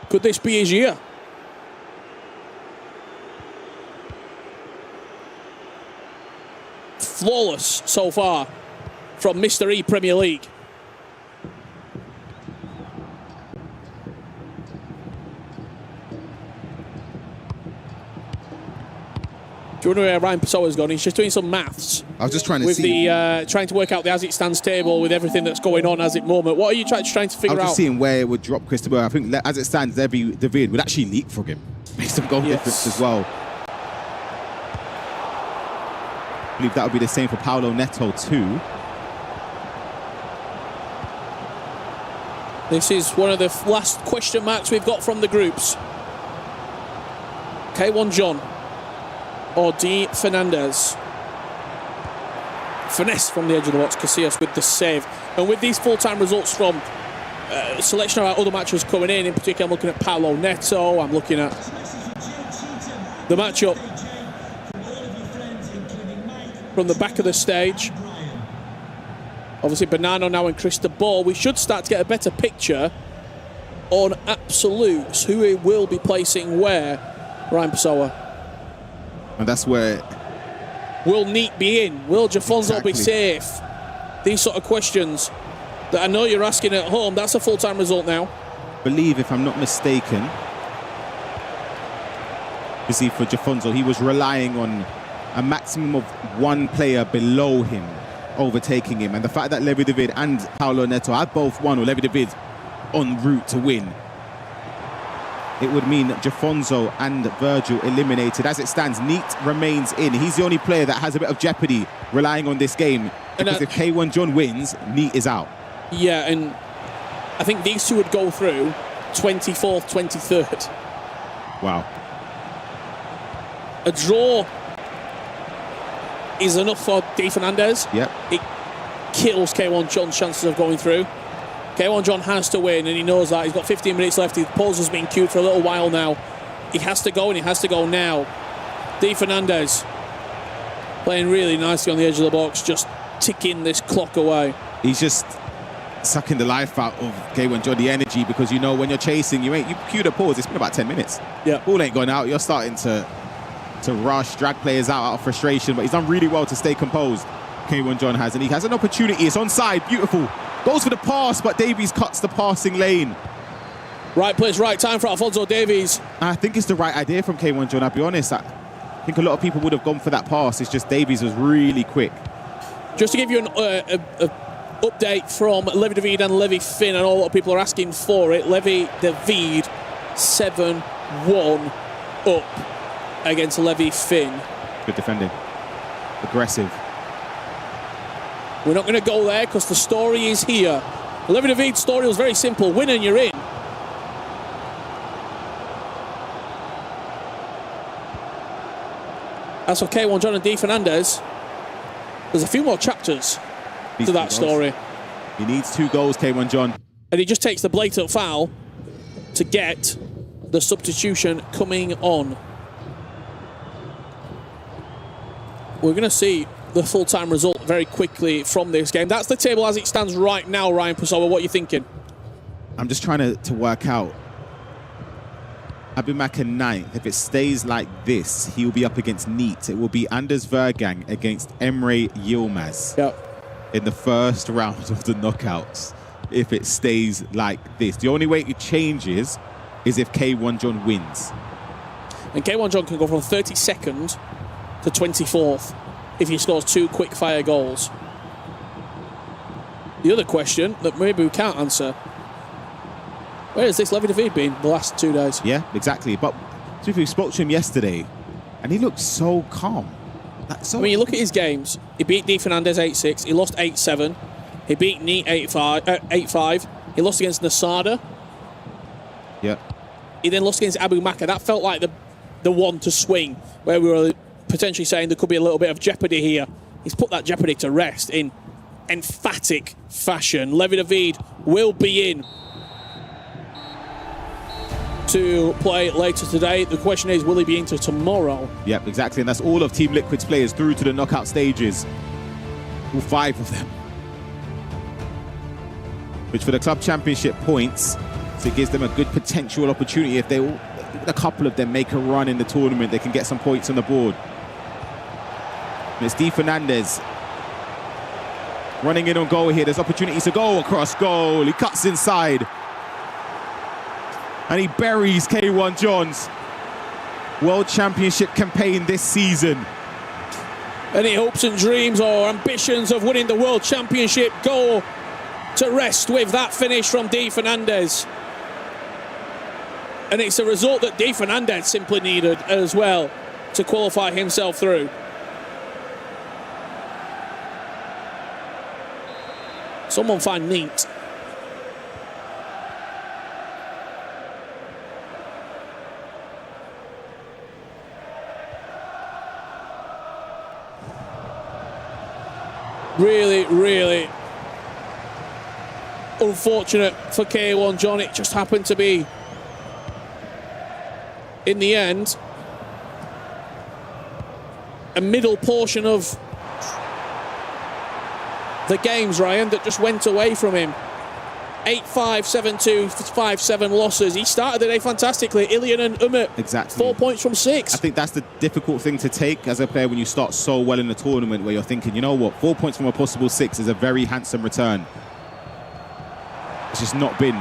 Could this be his year? Flawless so far from Mr. E Premier League. Do you wonder where Ryan Pessoa's gone? He's just doing some maths. I was just trying to with see. Trying to work out the as it stands table with everything that's going on as it moment. What are you trying to figure out? I was just seeing where it would drop Cristobal. I think as it stands, Levy David would actually leapfrog him based on goal difference as well. I believe that would be the same for Paolo Neto too. This is one of the last question marks we've got from the groups. K1 John or D. Fernandez. Finesse from the edge of the box. Casillas with the save. And with these full-time results from selection of our other matches coming in particular, I'm looking at Paolo Neto. I'm looking at the matchup from the back of the stage. Obviously, Bonanno now and Cristobal. We should start to get a better picture on absolutes, who he will be placing where. Ryan Pessoa. And that's where... Will Neat be in? Will Jafonzo be safe? These sort of questions that I know you're asking at home. That's a full-time result now. I believe, if I'm not mistaken, you see, for Jafonzo, he was relying on a maximum of one player below him overtaking him, and the fact that Levy David and Paolo Neto had both won, or Levy David en route to win, it would mean Jafonzo and Virgil eliminated. As it stands, Neat remains in. He's the only player that has a bit of jeopardy relying on this game, because if K1 John wins, Neat is out. Yeah, and I think these two would go through 24th, 23rd. Wow. A draw is enough for D. Fernandez. Yep. It kills K1 John's chances of going through. K1 John has to win, and he knows that. He's got 15 minutes left. His pause has been queued for a little while now. He has to go, and he has to go now. D. Fernandez playing really nicely on the edge of the box, just ticking this clock away. He's just sucking the life out of K1 John, the energy, because you know when you're chasing, you queued a pause. It's been about 10 minutes. Yeah. Ball ain't gone out. You're starting to rush, drag players out of frustration, but he's done really well to stay composed. K1 John has, and he has an opportunity. It's onside, beautiful. Goes for the pass, but Davies cuts the passing lane. Right place, right time for Alphonso Davies. I think it's the right idea from K1 John, I'll be honest. I think a lot of people would have gone for that pass. It's just Davies was really quick. Just to give you an update from Levi David and Levi Finn, I know a lot of people are asking for it. Levi David 7-1 up against Levi Finn. Good defending. Aggressive. We're not going to go there because the story is here. Levi David's story was very simple. Win and you're in. As for K1 John and D Fernandez, there's a few more chapters to that story. He needs 2 goals, K1 John. And he just takes the blatant foul to get the substitution coming on. We're going to see the full-time result very quickly from this game. That's the table as it stands right now, Ryan Pasowa. What are you thinking? I'm just trying to work out. Abimaka 9th. If it stays like this, he will be up against Neat. It will be Anders Vergang against Emre Yilmaz in the first round of the knockouts. If it stays like this, the only way it changes is if K1 John wins. And K1 John can go from 32nd to 24th if he scores 2 quick-fire goals. The other question that maybe we can't answer: where has this Levi David been the last 2 days? Yeah, exactly. But we spoke to him yesterday, and he looked so calm. I mean, you look at his games. He beat D Fernandez 8-6. He lost 8-7. He beat Neat 8-5. He lost against Nasada. Yeah. He then lost against Abu Maka. That felt like the one to swing, where we were potentially saying there could be a little bit of jeopardy here. He's put that jeopardy to rest in emphatic fashion. Levi David will be in to play later today. The question is, will he be into tomorrow? Yep, exactly. And that's all of Team Liquid's players through to the knockout stages. All 5 of them. Which for the club championship points, so it gives them a good potential opportunity. If a couple of them make a run in the tournament, they can get some points on the board. And it's D Fernandez running in on goal here. There's opportunities to go across goal. He cuts inside. And he buries K1 John's World Championship campaign this season. Any hopes and dreams or ambitions of winning the World Championship go to rest with that finish from D Fernandez. And it's a result that D Fernandez simply needed as well to qualify himself through. Someone find Neat. Really, really unfortunate for K1 John. It just happened to be, in the end, a middle portion of the games, Ryan, that just went away from him. 8-5, 7-2, 5-7 losses. He started the day fantastically. Ilian and Umut, exactly. 4 points from 6. I think that's the difficult thing to take as a player when you start so well in the tournament, where you're thinking, you know what, 4 points from a possible 6 is a very handsome return. It's just not been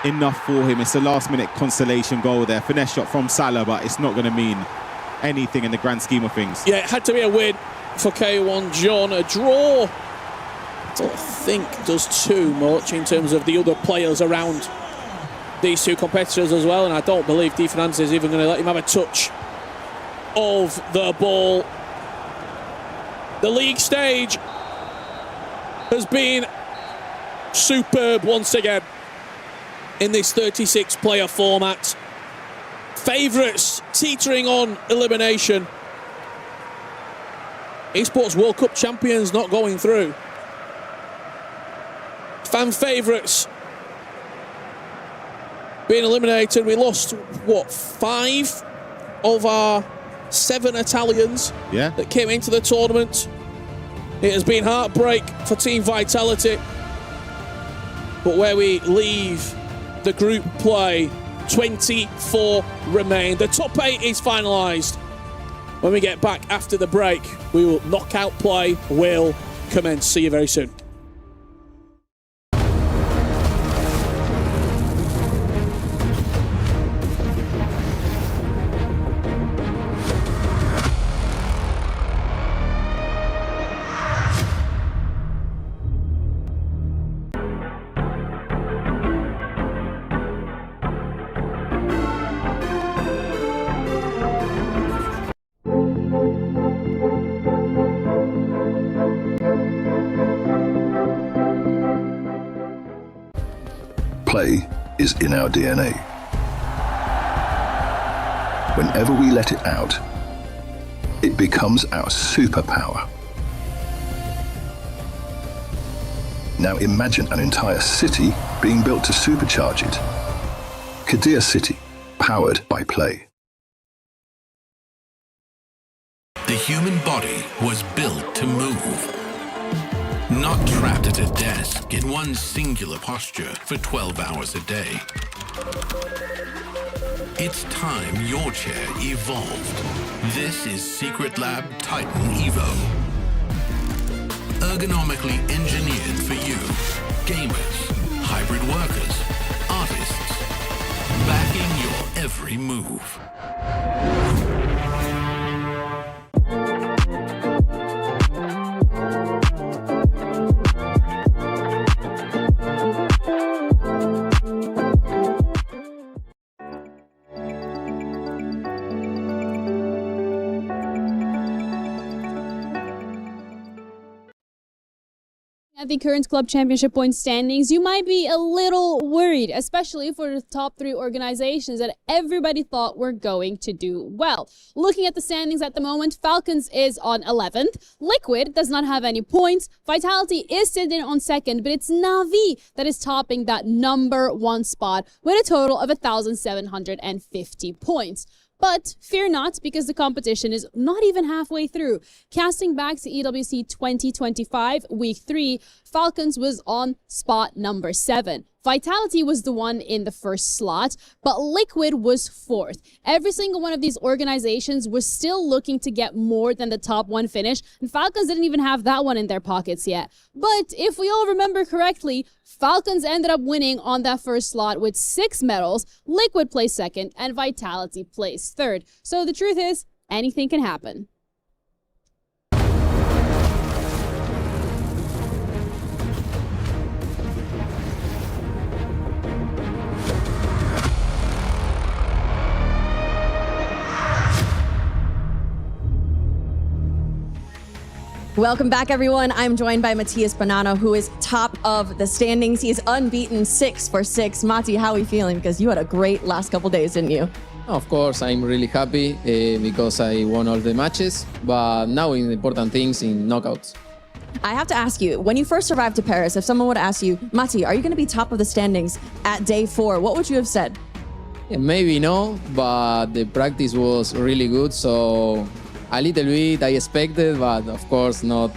enough for him. It's a last-minute consolation goal there. Finesse shot from Salah, but it's not going to mean anything in the grand scheme of things. Yeah, it had to be a win for K1 John. A draw, I don't think, does too much in terms of the other players around these two competitors as well, and I don't believe D Fernandez is even going to let him have a touch of the ball. The league stage has been superb once again in this 36-player format. Favourites teetering on elimination. Esports World Cup champions not going through. Fan favourites being eliminated. We lost, what, 5 of our 7 Italians that came into the tournament. It has been heartbreak for Team Vitality. But where we leave the group play, 24 remain. The top 8 is finalised. When we get back after the break, knockout play will commence. See you very soon. Play is in our DNA. Whenever we let it out, it becomes our superpower. Now imagine an entire city being built to supercharge it. Qiddiya City, powered by play. The human body was built to move. Not trapped at a desk in one singular posture for 12 hours a day. It's time your chair evolved. This is Secret Lab Titan Evo. Ergonomically engineered for you, gamers, hybrid workers, artists, backing your every move. At the current club championship point standings, you might be a little worried, especially for the top 3 organizations that everybody thought were going to do well. Looking at the standings at the moment, Falcons is on 11th. Liquid does not have any points. Vitality is sitting on 2nd, but it's Na'Vi that is topping that number 1 spot with a total of 1,750 points. But fear not, because the competition is not even halfway through. Casting back to EWC 2025, Week 3, Falcons was on spot number 7. Vitality was the one in the first slot, but Liquid was 4th. Every single one of these organizations was still looking to get more than the top 1 finish, and Falcons didn't even have that one in their pockets yet. But if we all remember correctly, Falcons ended up winning on that first slot with 6 medals, Liquid placed 2nd, and Vitality placed 3rd. So the truth is, anything can happen. Welcome back, everyone. I'm joined by Matías Bonanno, who is top of the standings. He is unbeaten, 6 for 6. Mati, how are you feeling? Because you had a great last couple days, didn't you? Of course, I'm really happy because I won all the matches, but now in important things in knockouts. I have to ask you, when you first arrived to Paris, if someone would ask you, Mati, are you going to be top of the standings at day 4? What would you have said? Yeah, maybe no, but the practice was really good, so a little bit I expected, but of course not.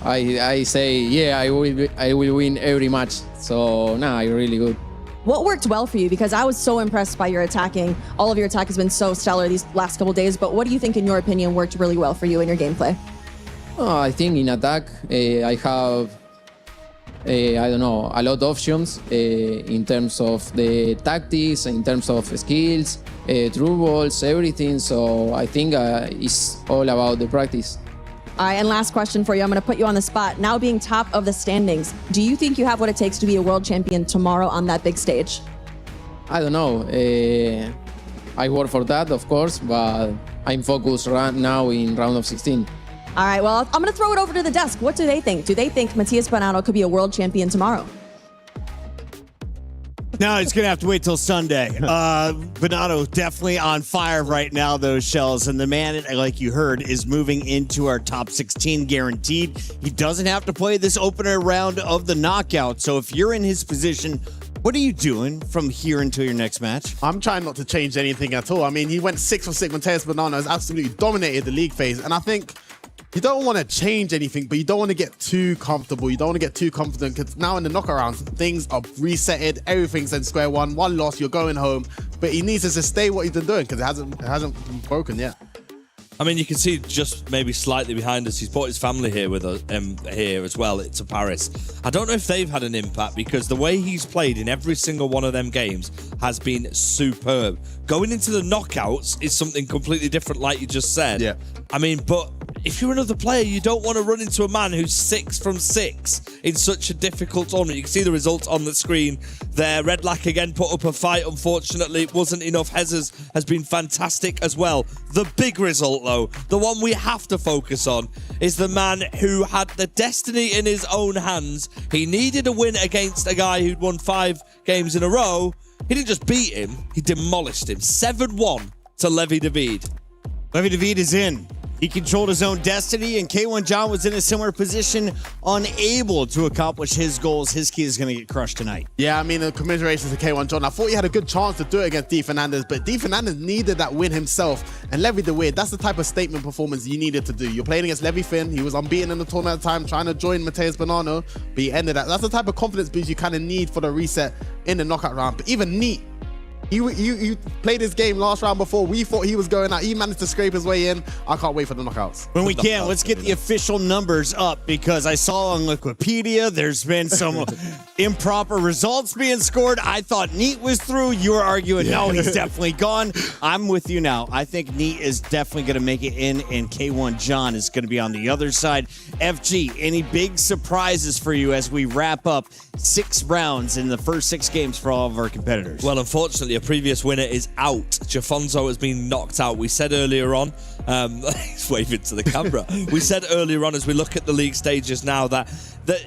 I say, yeah, I will win every match. So, nah, really good. What worked well for you? Because I was so impressed by your attacking. All of your attack has been so stellar these last couple days, but what do you think, in your opinion, worked really well for you in your gameplay? Oh, I think in attack, I have, I don't know, a lot of options in terms of the tactics, in terms of skills, true balls, everything. So I think it's all about the practice. All right, and last question for you. I'm going to put you on the spot. Now being top of the standings, do you think you have what it takes to be a world champion tomorrow on that big stage? I don't know. I work for that, of course, but I'm focused right now in round of 16. All right, well, I'm going to throw it over to the desk. What do they think? Do they think Matías Bonanno could be a world champion tomorrow? No, he's going to have to wait till Sunday. Bonanno definitely on fire right now, those shells. And the man, like you heard, is moving into our top 16 guaranteed. He doesn't have to play this opener round of the knockout. So if you're in his position, what are you doing from here until your next match? I'm trying not to change anything at all. I mean, he went 6 for 6. Matías Bonanno has absolutely dominated the league phase. And I think you don't want to change anything, but you don't want to get too comfortable. You don't want to get too confident, because now in the knockout rounds, things are resetted. Everything's in square one. One loss, you're going home. But he needs to sustain what he's been doing, because it hasn't broken yet. I mean, you can see just maybe slightly behind us, he's brought his family here with us here as well to Paris. I don't know if they've had an impact, because the way he's played in every single one of them games has been superb. Going into the knockouts is something completely different, like you just said. Yeah. I mean, but if you're another player, you don't want to run into a man who's 6 from 6 in such a difficult tournament. You can see the results on the screen there. Redlac again put up a fight. Unfortunately, it wasn't enough. Hezes has been fantastic as well. The big result, though, the one we have to focus on, is the man who had the destiny in his own hands. He needed a win against a guy who'd won 5 games in a row. He didn't just beat him, he demolished him. 7-1 to Levi David. Levi David is in. He controlled his own destiny, and K1 John was in a similar position, unable to accomplish his goals. His key is going to get crushed tonight. Yeah, I mean, the commiserations to K1 John. I thought he had a good chance to do it against D. Fernandez, but D. Fernandez needed that win himself. And Levi David, that's the type of statement performance you needed to do. You're playing against Levi Finn. He was unbeaten in the tournament at the time, trying to join Mateus Bonanno, but he ended that. That's the type of confidence boost you kind of need for the reset in the knockout round. But even Neat, you played his game last round before. We thought he was going out. He managed to scrape his way in. I can't wait for the knockouts. When we can, let's get the official numbers up, because I saw on Wikipedia there's been some improper results being scored. I thought Neat was through. You were arguing, no, he's definitely gone. I'm with you now. I think Neat is definitely going to make it in, and K1 John is going to be on the other side. FG, any big surprises for you as we wrap up 6 rounds in the first 6 games for all of our competitors? Well, unfortunately, a previous winner is out. Jafonso has been knocked out. We said earlier on, he's waving to the camera. We said earlier on, as we look at the league stages now, that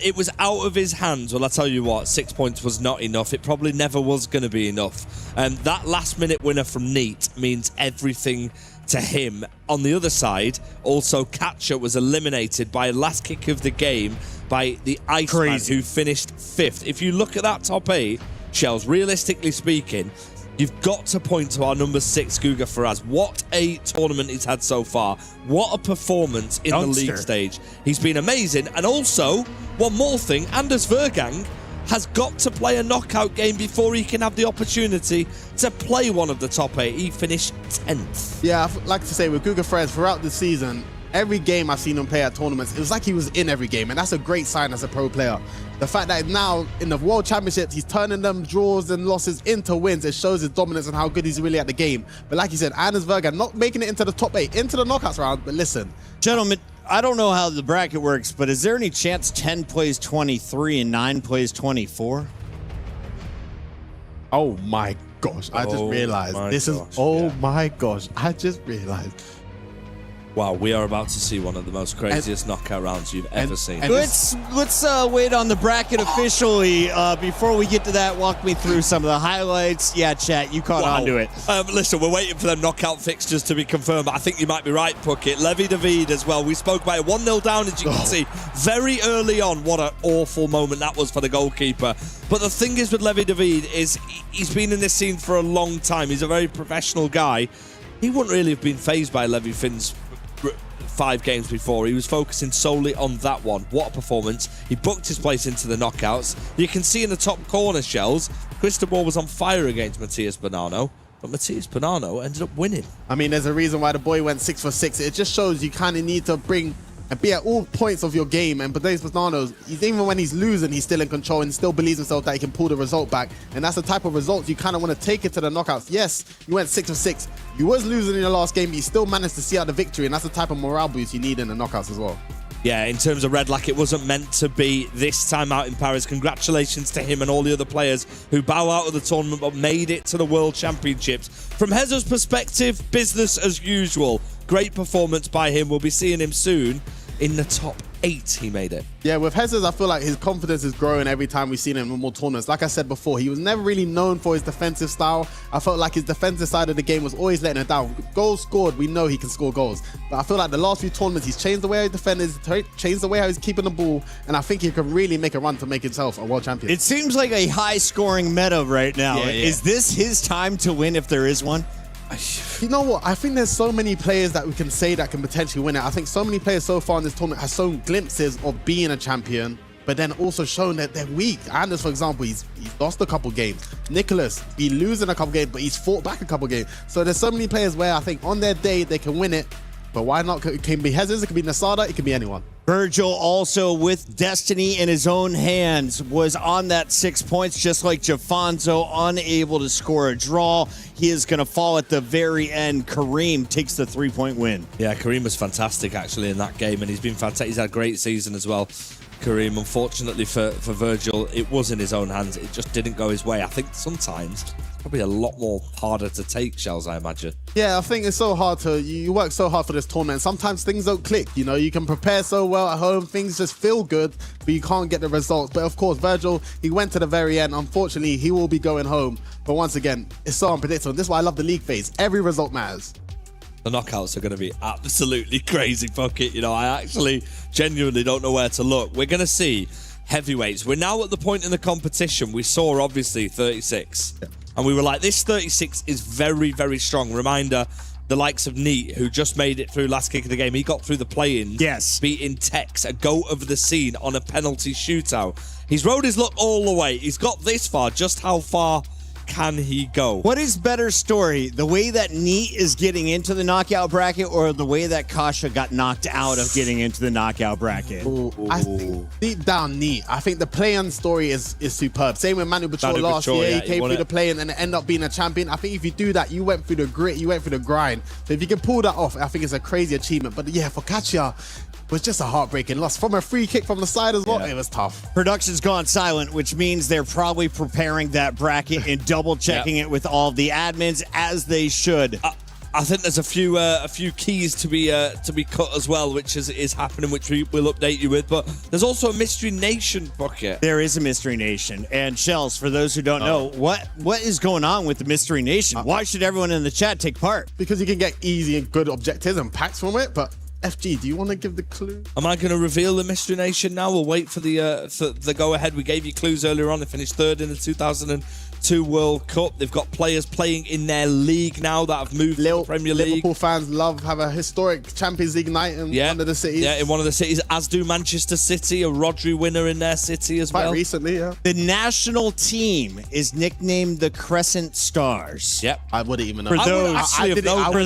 it was out of his hands. Well, I'll tell you what, 6 points was not enough. It probably never was going to be enough. That last-minute winner from Neat means everything to him. On the other side, also Katcha was eliminated by last kick of the game by the Iceman, who finished 5th. If you look at that top 8, Shells, realistically speaking, you've got to point to our number 6, Guga Faraz. What a tournament he's had so far. What a performance in the league stage. He's been amazing. And also, one more thing, Anders Vergang has got to play a knockout game before he can have the opportunity to play one of the top 8. He finished 10th. Yeah, I'd like to say with Guga Faraz, throughout the season, every game I've seen him play at tournaments, it was like he was in every game, and that's a great sign as a pro player. The fact that now in the World Championships, he's turning them draws and losses into wins, it shows his dominance and how good he's really at the game. But like you said, Anders Verga not making it into the top 8, into the knockouts round, but listen. Gentlemen, I don't know how the bracket works, but is there any chance 10 plays 23 and 9 plays 24? Oh my gosh, I just realized. My gosh, I just realized. Wow, we are about to see one of the most craziest knockout rounds you've ever seen. Let's wait on the bracket officially. Before we get to that, walk me through some of the highlights. Yeah, chat, you caught on to it. Listen, we're waiting for them knockout fixtures to be confirmed, but I think you might be right, Puckett. Levi David as well. We spoke about it. 1-0 down, as you can see, very early on. What an awful moment that was for the goalkeeper. But the thing is with Levi David is he's been in this scene for a long time. He's a very professional guy. He wouldn't really have been fazed by Levi Finn's 5 games before. He was focusing solely on that one. What a performance. He booked his place into the knockouts. You can see in the top corner, Shells, Cristobal was on fire against Mateus Bonanno, but Mateus Bonanno ended up winning. I mean, there's a reason why the boy went 6 for 6. It just shows you kind of need to bring and be at all points of your game. And Mateus Bonanno, even when he's losing, he's still in control and still believes himself that he can pull the result back. And that's the type of results you kind of want to take it to the knockouts. Yes, you went 6 for 6. You was losing in your last game, but you still managed to see out the victory. And that's the type of morale boost you need in the knockouts as well. Yeah, in terms of Redlac, it wasn't meant to be this time out in Paris. Congratulations to him and all the other players who bow out of the tournament but made it to the World Championships. From Hezzo's perspective, business as usual. Great performance by him. We'll be seeing him soon. In the top 8, he made it. Yeah, with Hezes, I feel like his confidence is growing every time we've seen him in more tournaments. Like I said before, he was never really known for his defensive style. I felt like his defensive side of the game was always letting him down. Goals scored, we know he can score goals. But I feel like the last few tournaments, he's changed the way he defends, changed the way how he's keeping the ball, and I think he can really make a run to make himself a world champion. It seems like a high-scoring meta right now. Yeah. Is this his time to win if there is one? You know what? I think there's so many players that we can say that can potentially win it. I think so many players so far in this tournament have shown glimpses of being a champion, but then also shown that they're weak. Anders, for example, he's lost a couple games. Nicholas, he's losing a couple games, but he's fought back a couple games. So there's so many players where I think on their day they can win it, but why not? It can be Hezes, it can be Nasada, it can be anyone. Virgil also with destiny in his own hands was on that 6 points, just like Jafonzo, unable to score a draw. He is going to fall at the very end. Kareem takes the 3-point win. Yeah, Kareem was fantastic actually in that game, and he's been fantastic. He's had a great season as well. Kareem, unfortunately for Virgil, it was in his own hands. It just didn't go his way. I think sometimes it's probably a lot more harder to take, Shells, I imagine. Yeah, I think it's so hard to, you work so hard for this tournament. Sometimes things don't click, you know, you can prepare so well at home, things just feel good, but you can't get the results. But of course, Virgil, he went to the very end. Unfortunately, he will be going home. But once again, it's so unpredictable. This is why I love the league phase. Every result matters. The knockouts are going to be absolutely crazy. Fuck it. You know, I actually genuinely don't know where to look. We're going to see heavyweights. We're now at the point in the competition. We saw obviously 36. Yeah. And we were like, this 36 is very, very strong. Reminder, the likes of Neat, who just made it through last kick of the game. He got through the play-in. Yes. Beating Tex, a goat of the scene on a penalty shootout. He's rode his luck all the way. He's got this far. Just how far can he go? What is better story? The way that Neat is getting into the knockout bracket, or the way that Kasha got knocked out of getting into the knockout bracket? I think deep down Neat. I think the play-in story is superb. Same with Manu Bachor last year. He came through the play-in and ended up being a champion. I think if you do that, you went through the grit, you went through the grind. So if you can pull that off, I think it's a crazy achievement. But yeah, for Katia, it was just a heartbreaking loss. From a free kick from the side as well, it was tough. Production's gone silent, which means they're probably preparing that bracket and double checking it with all the admins, as they should. I think there's a few keys to be cut as well, which is happening, which we will update you with. But there's also a Mystery Nation bucket. There is a Mystery Nation. And Shells, for those who don't know, what is going on with the Mystery Nation? Why should everyone in the chat take part? Because you can get easy and good objectives and packs from it, but FG, do you want to give the clue? Am I going to reveal the Mystery Nation now? We'll wait for the go-ahead. We gave you clues earlier on. They finished third in the 2002 World Cup. They've got players playing in their league now that have moved to the Premier League. Liverpool fans have a historic Champions League night in one of the cities. Yeah, in one of the cities, as do Manchester City, a Rodri winner in their city as well. Quite recently, yeah. The national team is nicknamed the Crescent Stars. Yep. I wouldn't even know. For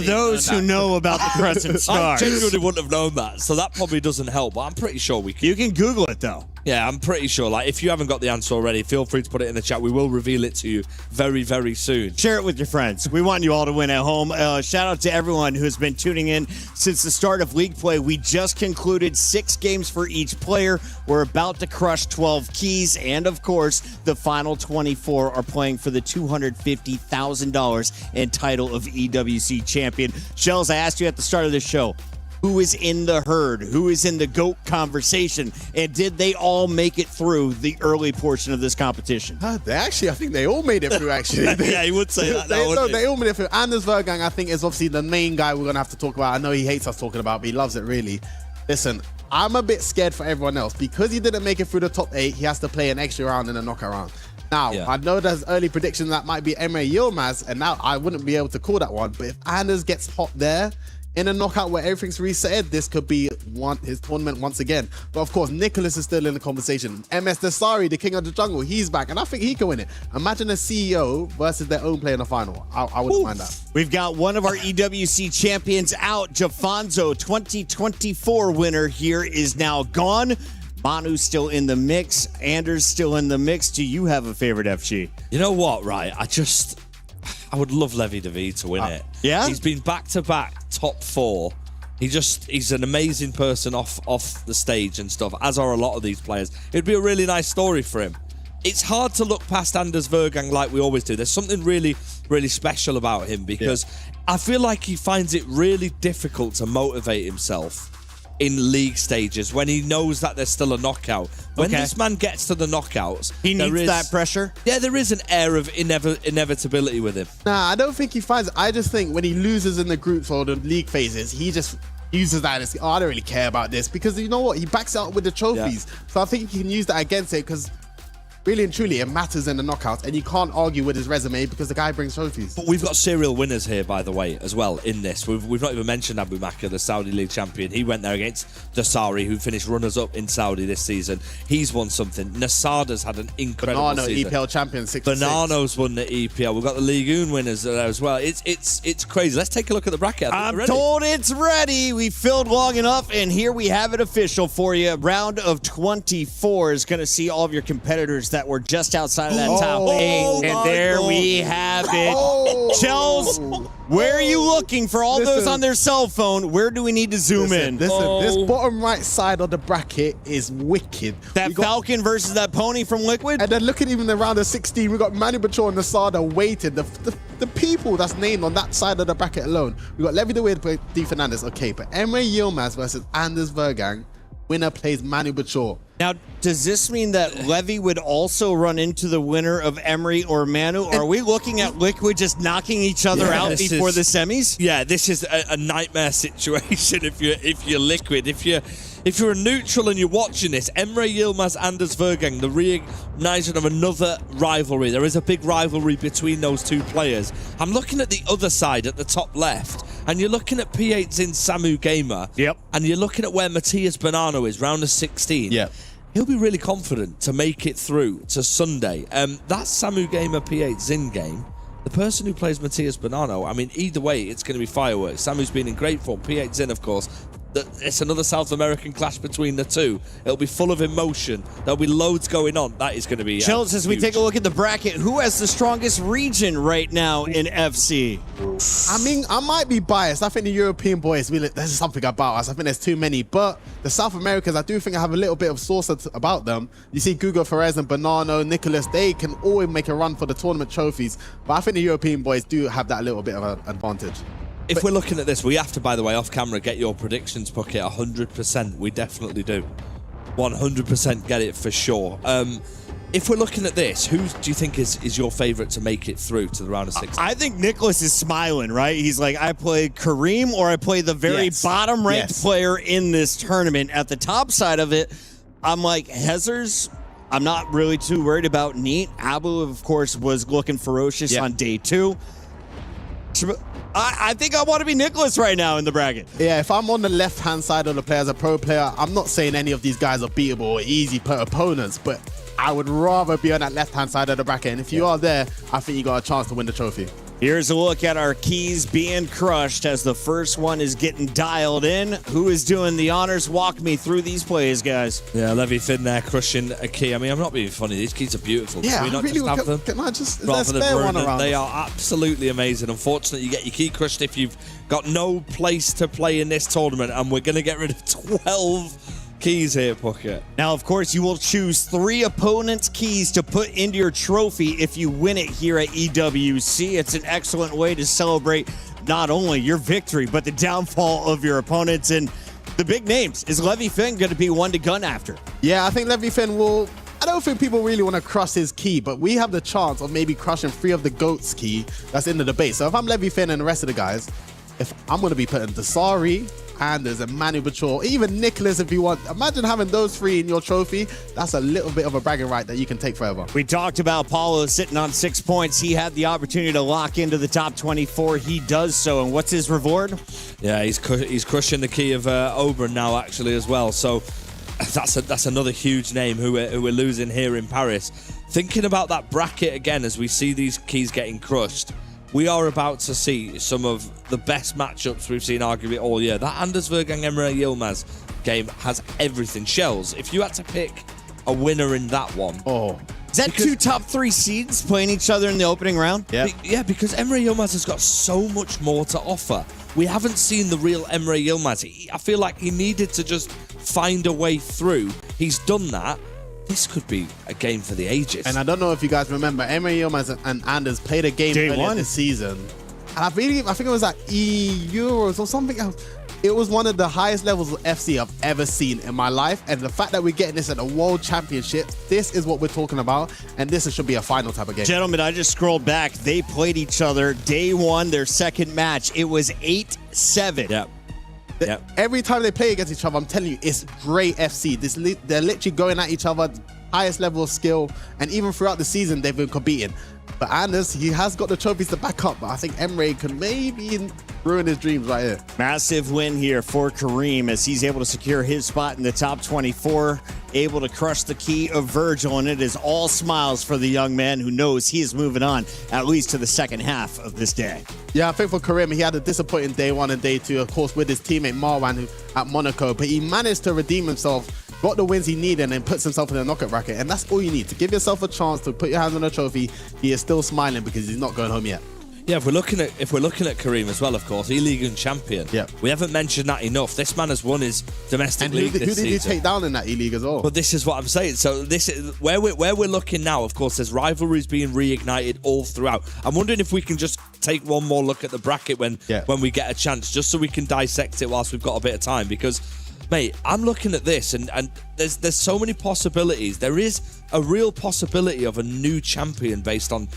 those who know about the Crescent Stars. I genuinely wouldn't have known that, so that probably doesn't help, but I'm pretty sure we can. You can Google it, though. Yeah, I'm pretty sure. Like, if you haven't got the answer already, feel free to put it in the chat. We will reveal it to you very, very soon. Share it with your friends. We want you all to win at home. Shout out to everyone who has been tuning in since the start of league play. We just concluded 6 games for each player. We're about to crush 12 keys. And, of course, the final 24 are playing for the $250,000 and title of EWC champion. Shells, I asked you at the start of the show, who is in the herd? Who is in the GOAT conversation? And did they all make it through the early portion of this competition? I think they all made it through, actually. Yeah, you would say that. They all made it through. Anders Vergang, I think, is obviously the main guy we're going to have to talk about. I know he hates us talking about, but he loves it, really. Listen, I'm a bit scared for everyone else. Because he didn't make it through the top 8, he has to play an extra round in a knockout round. Now, I know there's early prediction that might be Emre Yilmaz, and now I wouldn't be able to call that one. But if Anders gets hot there, in a knockout where everything's reset, this could be his tournament once again. But of course, Nicholas is still in the conversation. MS Desari, the king of the jungle, he's back, and I think he can win it. Imagine a CEO versus their own player in the final. I wouldn't mind that. We've got one of our EWC champions out. Jafonzo, 2024 winner here, is now gone. Manu's still in the mix. Anders still in the mix. Do you have a favorite, FG? You know what, right? I would love Levi David to win it. Yeah? He's been back-to-back top 4. He's an amazing person off the stage and stuff, as are a lot of these players. It'd be a really nice story for him. It's hard to look past Anders Vergang like we always do. There's something really, really special about him because I feel like he finds it really difficult to motivate himself in league stages when he knows that there's still a knockout. When this man gets to the knockouts, he needs that pressure. Yeah, there is an air of inevitability with him. Nah, I don't think he finds it. I just think when he loses in the groups or the league phases, he just uses that as, I don't really care about this, because you know what? He backs out with the trophies. So I think he can use that against it, because really and truly, it matters in the knockouts, and you can't argue with his resume because the guy brings trophies. But we've got serial winners here, by the way, as well, in this. We've not even mentioned Abu Makr, the Saudi League champion. He went there against Dasari, who finished runners-up in Saudi this season. He's won something. Nasada's had an incredible Banano, season. EPL champion, 66. Banano's won the EPL. We've got the Ligue 1 winners there as well. It's crazy. Let's take a look at the bracket. I'm told it's ready. We filled long enough, and here we have it official for you. Round of 24 is going to see all of your competitors that were just outside of that top 8. And there we have it. Chels, where are you looking for all those on their cell phone? Where do we need to zoom in? This bottom right side of the bracket is wicked. That Falcon versus that pony from Liquid? And then look at even the round of 16. We got Manu Bachor and Nasada waiting. The people that's named on that side of the bracket alone. We got Levy the Weird play D Fernandez. Okay, but Emre Yilmaz versus Anders Vergang. Winner plays Manu Bachor. Now, does this mean that Levy would also run into the winner of Emery or Manu? Or are we looking at Liquid just knocking each other out before the semis? Yeah, this is a nightmare situation if you're Liquid. If you're a neutral and you're watching this, Emre Yilmaz, Anders Vergang, the reignition of another rivalry. There is a big rivalry between those two players. I'm looking at the other side at the top left, and you're looking at P8's in Samu Gamer. Yep. And you're looking at where Matthias Bonanno is, round of 16. Yep. He'll be really confident to make it through to Sunday. That Samu Gamer P8 Zin game, the person who plays Matthias Bonanno, I mean, either way, it's going to be fireworks. Samu's been in great form. P8 Zin, of course. It's another South American clash between the two. It'll be full of emotion. There'll be loads going on. That is going to be Chels, as we take a look at the bracket, who has the strongest region right now in FC? I mean, I might be biased. I think the European boys, there's something about us. I think there's too many. But the South Americans, I do think I have a little bit of sauce about them. You see Guga Ferrez and Bonanno, Nicholas, they can always make a run for the tournament trophies. But I think the European boys do have that little bit of an advantage. If we're looking at this, we have to, by the way, off camera, get your predictions, Puckett, 100%. We definitely do. 100% get it for sure. If we're looking at this, who do you think is your favourite to make it through to the round of 16? I think Nicholas is smiling, right? He's like, I play Kareem or I play the very bottom-ranked player in this tournament. At the top side of it, I'm like, Hezers, I'm not really too worried about Neat. Abu, of course, was looking ferocious on day 2. I think I want to be Nicholas right now in the bracket. Yeah, if I'm on the left-hand side of the play as a pro player, I'm not saying any of these guys are beatable or easy opponents, but I would rather be on that left-hand side of the bracket. And if you are there, I think you got a chance to win the trophy. Here's a look at our keys being crushed as the first one is getting dialed in. Who is doing the honors? Walk me through these plays, guys. Yeah, Levy Finn there crushing a key. I mean, I'm not being funny. These keys are beautiful. Yeah, Can we not really, just have them? Can I just, is rather there a spare than one around? They are absolutely amazing. Unfortunately, you get your key crushed if you've got no place to play in this tournament, and we're going to get rid of 12 keys here, Puckett. Now, of course, you will choose 3 opponents' keys to put into your trophy if you win it here at EWC. It's an excellent way to celebrate not only your victory, but the downfall of your opponents. And the big names, is Levy Finn going to be one to gun after? Yeah, I think Levy Finn will... I don't think people really want to crush his key, but we have the chance of maybe crushing 3 of the GOAT's key that's in the debate. So if I'm Levy Finn and the rest of the guys, if I'm going to be putting Dasari, Anders, and Manu Bachor, even Nicholas if you want. Imagine having those 3 in your trophy. That's a little bit of a bragging right that you can take forever. We talked about Paulo sitting on 6 points. He had the opportunity to lock into the top 24. He does so. And what's his reward? Yeah, he's crushing the key of Oberon now, actually, as well. So that's another huge name who we're losing here in Paris. Thinking about that bracket again as we see these keys getting crushed, we are about to see some of the best matchups we've seen arguably all year. That Anders Vergang Emre Yilmaz game has everything. Shells, if you had to pick a winner in that one. Is that 2 top 3 seeds playing each other in the opening round? Yeah, because Emre Yilmaz has got so much more to offer. We haven't seen the real Emre Yilmaz. I feel like he needed to just find a way through. He's done that. This could be a game for the ages. And I don't know if you guys remember, Emre Yilmaz and Anders played a game earlier this season. And I think it was like Euros or something else. It was one of the highest levels of FC I've ever seen in my life. And the fact that we're getting this at a World Championship, this is what we're talking about. And this should be a final type of game. Gentlemen, I just scrolled back. They played each other day 1, their second match. It was 8-7. Every time they play against each other, I'm telling you, it's great FC. They're literally going at each other, highest level of skill, and even throughout the season, they've been competing. But Anders, he has got the trophies to back up, but I think Emre could maybe ruin his dreams right here. Massive win here for Kareem as he's able to secure his spot in the top 24, able to crush the key of Virgil, and it is all smiles for the young man who knows he is moving on at least to the second half of this day. Yeah, I think for Kareem, he had a disappointing day 1 and day 2, of course, with his teammate Marwan at Monaco, but he managed to redeem himself, got the wins he needed, and puts himself in the knockout bracket. And that's all you need to give yourself a chance to put your hands on a trophy. He is still smiling because he's not going home yet. Yeah, if we're looking at Kareem as well, of course, E-League and champion. Yeah, we haven't mentioned that enough. This man has won his domestic league this season. Who did he take down in that E-League as well? But this is what I'm saying. So this is where we're looking now. Of course, there's rivalries being reignited all throughout. I'm wondering if we can just take one more look at the bracket when we get a chance, just so we can dissect it whilst we've got a bit of time. Because, mate, I'm looking at this and there's so many possibilities. There is a real possibility of a new champion based on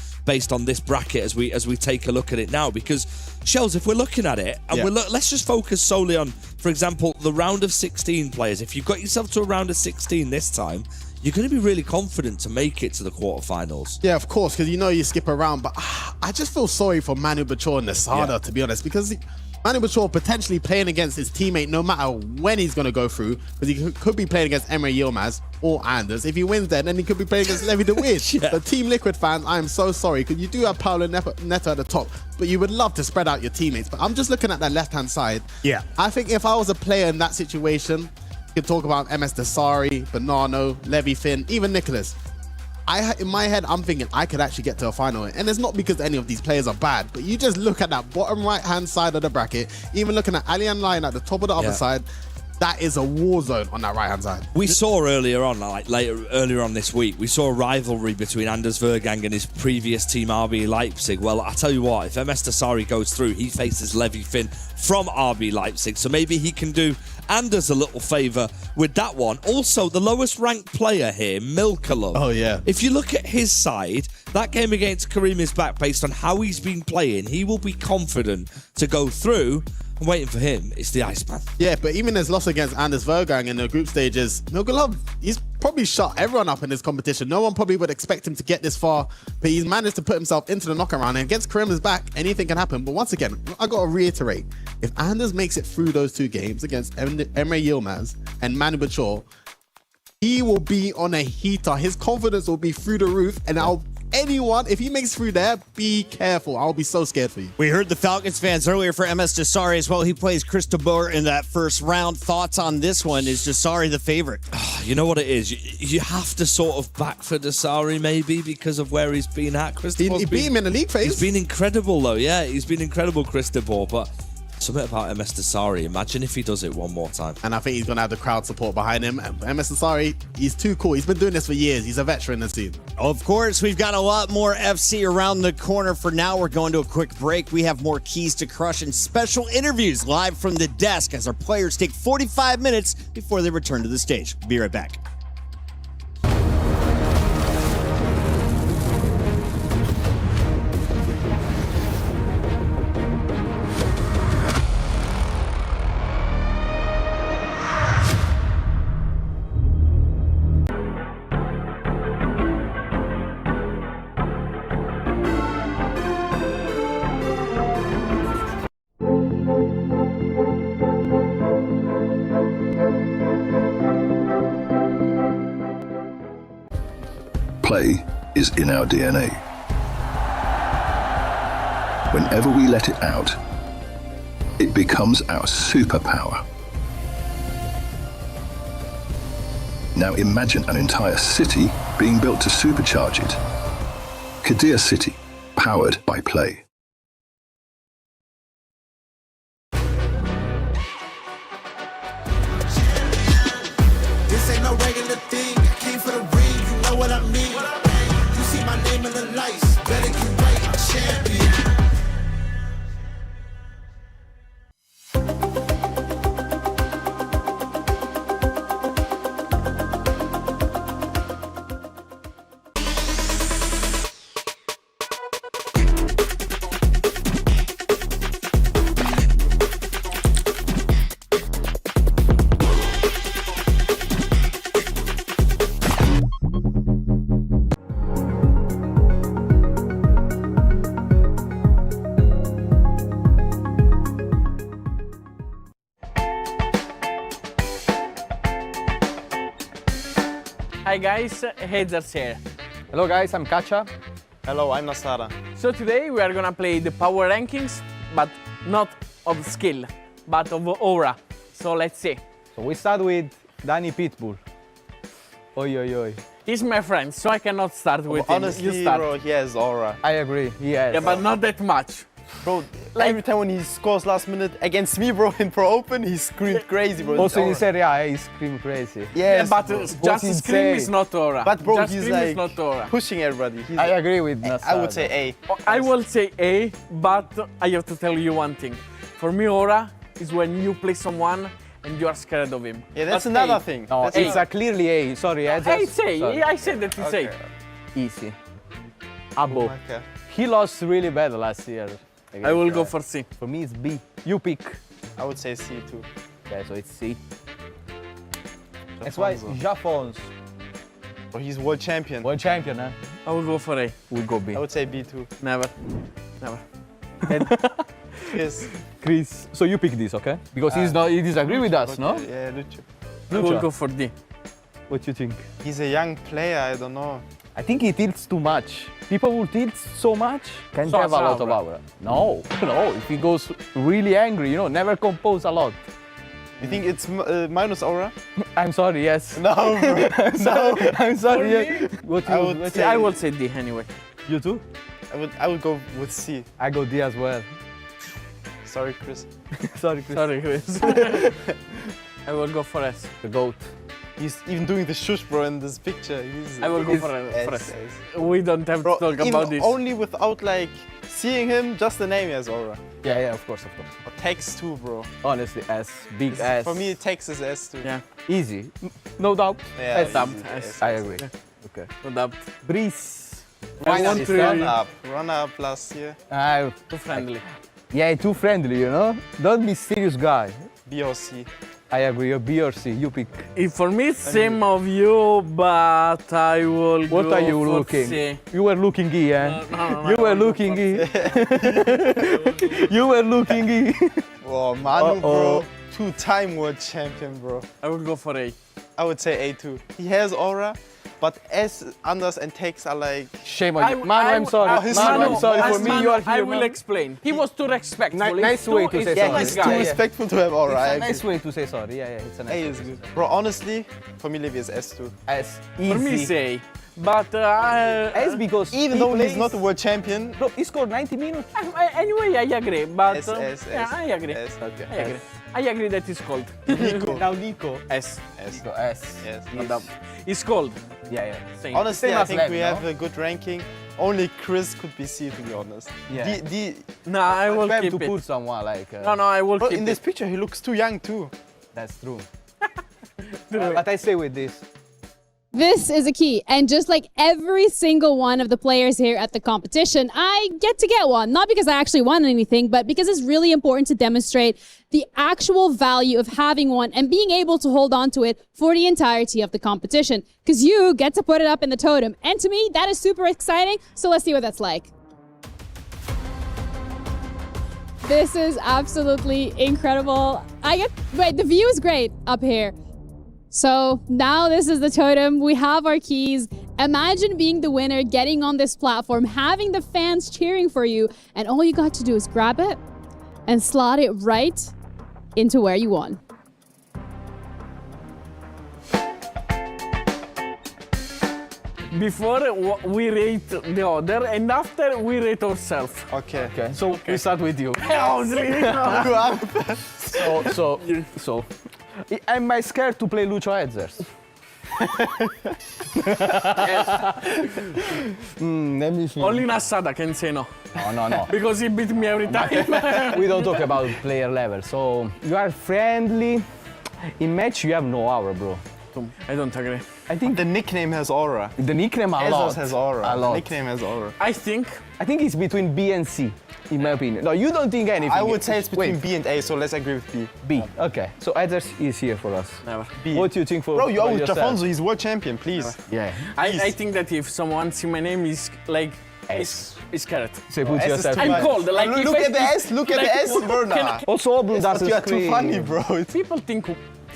this bracket as we take a look at it now. Because, Shells, if we're looking at it and let's just focus solely on, for example, the round of 16 players. If you've got yourself to a round of 16 this time, you're going to be really confident to make it to the quarterfinals. Yeah, of course, because you skip around. But I just feel sorry for Manu Bachor and Nesada, to be honest, because Manu Bachor potentially playing against his teammate no matter when he's going to go through, because he could be playing against Emre Yilmaz or Anders. If he wins then he could be playing against Levi de Wit. But Team Liquid fans, I am so sorry, because you do have Paolo Neto at the top, but you would love to spread out your teammates. But I'm just looking at that left-hand side. Yeah. I think if I was a player in that situation, you could talk about MS Desari, Bonanno, Levi Finn, even Nicholas. In my head, I'm thinking I could actually get to a final. And it's not because any of these players are bad, but you just look at that bottom right-hand side of the bracket, even looking at Alien Lion at the top of the other side, that is a war zone on that right-hand side. We saw earlier on this week, we saw a rivalry between Anders Vergang and his previous team RB Leipzig. Well, I tell you what, if MS Desari goes through, he faces Levi Finn from RB Leipzig, so maybe he can do Anders a little favour with that one. Also, the lowest ranked player here, Milkalov. Oh, yeah. If you look at his side, that game against Kareem is back based on how he's been playing. He will be confident to go through. I'm waiting for him. It's the Iceman. Yeah, but even his loss against Anders Vergang in the group stages, Milkalov, he's probably shut everyone up in this competition. No one probably would expect him to get this far, but he's managed to put himself into the knockout round. And against Kareem's back, anything can happen. But once again, I got to reiterate, if Anders makes it through those two games against Emre Yilmaz and Manu Bachor, he will be on a heater. His confidence will be through the roof, and if he makes through there, be careful. I'll be so scared for you. We heard the Falcons fans earlier for MS Desari as well. He plays Cristobal in that first round. Thoughts on this one? Is Desari the favorite? You know what it is? You have to sort of back for Desari maybe because of where he's been at. He beat him in the league phase. He's been incredible though. Yeah, he's been incredible, Cristobal. But something about MS Desari. Imagine if he does it one more time. And I think he's going to have the crowd support behind him. And MS Desari, he's too cool. He's been doing this for years. He's a veteran in the scene. Of course, we've got a lot more FC around the corner. For now, we're going to a quick break. We have more keys to crush and special interviews live from the desk as our players take 45 minutes before they return to the stage. Be right back. Play is in our DNA. Whenever we let it out, it becomes our superpower. Now imagine an entire city being built to supercharge it. Kadir City, powered by play. This ain't no regular thing. I came for the ring, you know what I mean. You see my name in the lights, better get right, I'm champion. Hi guys, Hazers here. Hello guys, I'm Kacha. Hello, I'm Nasara. So today we are gonna play the power rankings, but not of skill, but of aura. So let's see. So we start with Danny Pitbull. Oi, oi, oi. He's my friend, so I cannot start with him. Honestly, You start. bro, he has aura. I agree, he has. Yeah, but not that much. Bro, every time when he scores last minute against me, bro, in Pro Open, he screamed crazy, bro. Also in Aura. Serie A, he screamed crazy. Yes, Yeah, but bro. just scream is not aura. But bro, just he's scream like is not aura. pushing everybody. He's I agree with Nasara. I would say A. I will say A, but I have to tell you one thing. For me, aura is when you play someone and you are scared of him. Yeah, that's But another A. thing. No, That's it's A. a clearly A. Sorry, I just... I say, sorry. I said that it's A. Easy. Abo. Okay. He lost really bad last year. I will go for C. For me, it's B. You pick. I would say C too. Yeah, so it's C. That's why Jafonso. Oh, he's world champion. World champion, huh? I will go for A. We'll go B. I would say B too. Never. Never. Yes. Chris, so you pick this, okay? Because he disagree with us, no? Yeah, Lucho. I will go for D. What do you think? He's a young player, I don't know. I think he tilts too much. People who tilt so much can't So have a much lot of aura. aura. No, no. If he goes really angry, never compose a lot. You think it's minus aura? I'm sorry, yes. No, bro. No, I'm sorry. For Yes. What I you would what say- I will say D anyway. You too? I would go with C. I go D as well. Sorry, Chris. Sorry, Chris. Sorry, Chris. I will go for S. The GOAT. He's even doing the shush, bro, in this picture. He's, I will go he's for S. S. We don't have Bro, to talk even about this. only without like seeing him, just the name he has aura. Yeah, yeah, of course, of course. Or Tex too, bro. Honestly, S. Big S. For me, Tex is S too. Yeah. Easy. No doubt. Yeah, S. easy. Doubt. S. I agree. Yeah. Okay. No doubt. Breeze. I want to Run up. Run up last year. Too friendly. Yeah, too friendly, Don't be serious guy. B or C. I agree. You're B or C. You pick. For me, it's same of you, but I will What go are you for looking? C. You were looking E, eh? No, You I were will go looking for E. You were looking E. Oh, Manu, bro. Uh-oh. Two-time world champion, bro. I will go for A. I would say A too. He has aura, but S, Anders, and Tex are like... Shame on you. Manu, I'm sorry. Manu, I'm sorry. For me, you are here. I will Manu. explain. He was too respectful. Nice way to say Yeah, sorry. he's too respectful to have aura. I It's a nice agree. way to say sorry. Yeah, yeah, it's a nice A way is to say good. sorry. Bro, honestly, for me, Levi is S too. S. Easy. For me, it's A. But S because Even he though plays, he's not a world champion, Bro, he scored 90 minutes. Anyway, I agree. But S, yeah, I agree. S. Okay. I agree. I agree that it's cold. Nico. Now Nico. S. S. Go S. Yes. No doubt. It's cold. Yeah, yeah. Same. Honestly, Same I as think Lev, we no? have a good ranking. Only Chris could be C, to be honest. Yeah. No, I will You have keep to it. put someone like. No, I will Bro, keep in it. this picture, he looks too young too. That's true. But I stay with this. This is a key. And just like every single one of the players here at the competition, I get to get one. Not because I actually won anything, but because it's really important to demonstrate the actual value of having one and being able to hold on to it for the entirety of the competition. Because you get to put it up in the totem. And to me, that is super exciting. So let's see what that's like. This is absolutely incredible. Wait, the view is great up here. So now this is the totem. We have our keys. Imagine being the winner, getting on this platform, having the fans cheering for you, and all you got to do is grab it and slot it right into where you won. Before we rate the other, and after we rate ourselves. Okay. Okay. So we start with you. So, am I scared to play Lucho Edzers? Let me think. Only Nassada can say no. No. Because he beat me every time. We don't talk about player level. So you are friendly. In match, you have no aura, bro. I don't agree. I think the nickname has aura. The nickname a lot. Ezos has aura. A lot. The nickname has aura. I think it's between B and C, in my opinion. No, you don't think anything. I would say it's between Wait. B and A, so let's agree with B. B. Okay. So Edzers is here for us. Never. B. What do you think for Bro, you for are with yourself? Jafonso, he's world champion, please. Yeah. I think that if someone see my name is like S. It's carrot. So put S is yourself. too I'm much. cold. Like Look if at the S, look at the S, bro. Can I- Also, Oblum But doesn't you are too scream. funny, bro. People think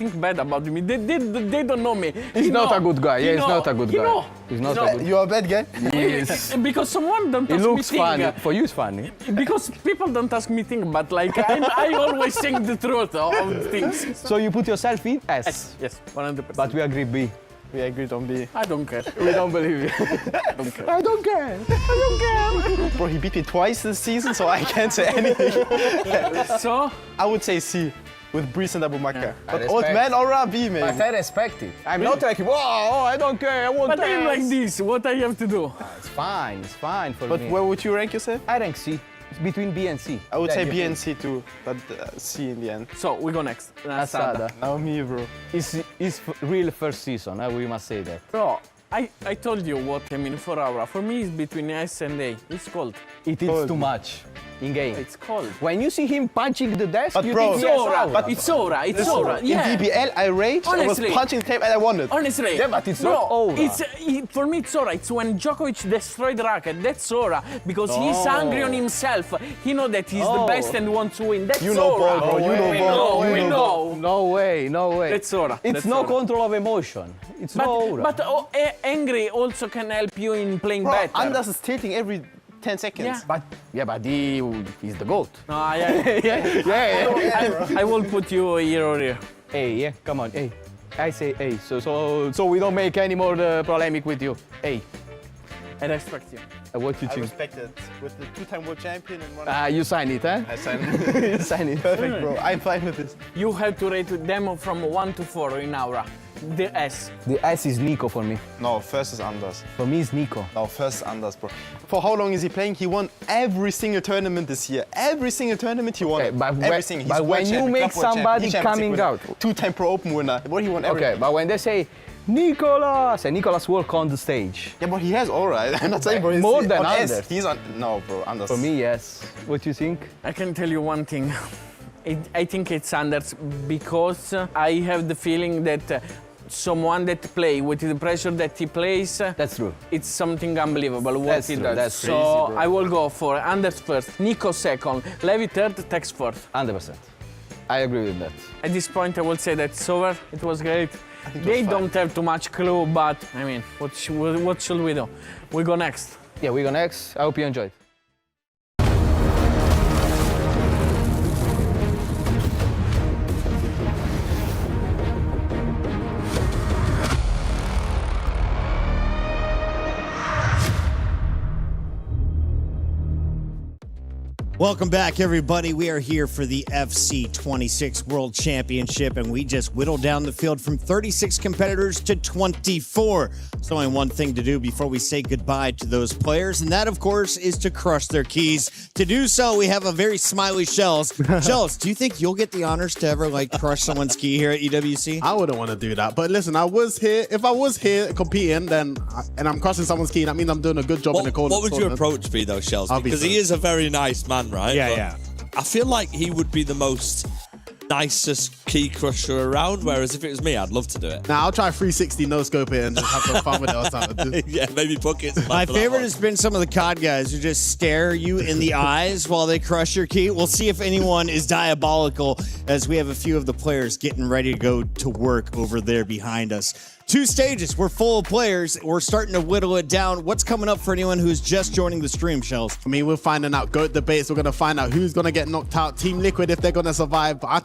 think bad about me. They don't know me. He's not a good guy. Yeah, he's not a good guy. know. He's not a good. You're a bad guy? Yes. Because someone don't It ask me looks thing. funny. For you, it's funny. Because people don't ask me things, but like I always think the truth of things. So you put yourself in S? Yes, 100%. But we agree B. We agreed on B. I don't care. We don't believe you. I don't care. I don't care. I don't care. Bro, he beat me twice this season, so I can't say anything. So? I would say C. With Brees and Abu Bakr. I But old man, Aura, B, maybe. But I respect it. I'm not like, whoa, I don't care, I want But I'm like S. this, what I have to do? It's fine for But me. where would you rank yourself? I rank C. It's between B and C. I would Then say you B think. and C too, but C in the end. So we go next. Asada. Now me, bro. It's real first season, we must say that. Bro, I told you what I mean for Aura. For me, it's between S and A. It's cold. It is too much in game. It's cold. When you see him punching the desk, But you bro, think It's Aura. But It's Aura. It's Aura. Yeah. In DBL, I raged. I was Honestly. punching the tape and I won it. Honestly. Yeah, but it's Bro, not Aura. For me, it's Aura. It's when Djokovic destroyed Racket. That's Aura. Because he's angry on himself. He know that he's the best and wants to win. That's You know Aura. ball, bro. You know ball. We know. No way, no way. That's Aura. It's That's no Aura. control of emotion. It's no aura. But angry also can help you in playing Bro, better. Anders is tilting every 10 seconds. Yeah. but he's the GOAT. No, yeah. I will put you here or here. A, yeah, come on, A. I say A, so we don't make any more polemic with you. A. I respect you. What you I think? respect it. With the two-time world champion and one. You sign it, huh? I sign it. You sign it. Perfect, bro. I'm fine with this. You have to rate them from 1 to 4 in Aura. The S. The S is Nico for me. No, first is Anders. For me, it's Nico. No, first is Anders, bro. For how long is he playing? He won every single tournament this year. Every single tournament he won. Okay, but every when- single. but He's world when you champion, make club world somebody champion, Champions League coming winner, two-time Pro Open winner, what he won everything. Okay, but when they say Nicolas, and Nicolas walk on the stage. Yeah, but he has aura. I'm not saying, bro. he's More than on S. Anders. He's on. No, bro. Anders. For me, yes. What you think? I can tell you one thing. I think it's Anders because I have the feeling that someone that play with the pressure that he plays. That's true. It's something unbelievable what That's he true. does. That's so crazy, bro. I will go for Anders first, Nico second, Levi third, Tex fourth. 100%. I agree with that. At this point, I will say that it's over. It was great. They don't have too much clue, but I mean, what should we do? We go next. Yeah, we go next. I hope you enjoyed. Welcome back, everybody. We are here for the FC 26 World Championship, and we just whittled down the field from 36 competitors to 24. There's only one thing to do before we say goodbye to those players, and that, of course, is to crush their keys. To do so, we have a very smiley Shells. Shells, do you think you'll get the honors to ever, crush someone's key here at EWC? I wouldn't want to do that. But listen, I was here. If I was here competing, and I'm crushing someone's key, that means I'm doing a good job in the corner. What would your approach be, though, Shells? Because he is a very nice man, right? Yeah, But yeah. I feel like he would be the most nicest key crusher around, whereas if it was me, I'd love to do it. Now I'll try 360 no scope it and just have some fun with it or something. Yeah, maybe buckets. My favorite has been some of the COD guys who just stare you in the eyes while they crush your key. We'll see if anyone is diabolical, as we have a few of the players getting ready to go to work over there behind us. 2 stages. We're full of players. We're starting to whittle it down. What's coming up for anyone who's just joining the stream, Shells? I mean, we're finding out GOAT debates. We're going to find out who's going to get knocked out. Team Liquid, if they're going to survive. But I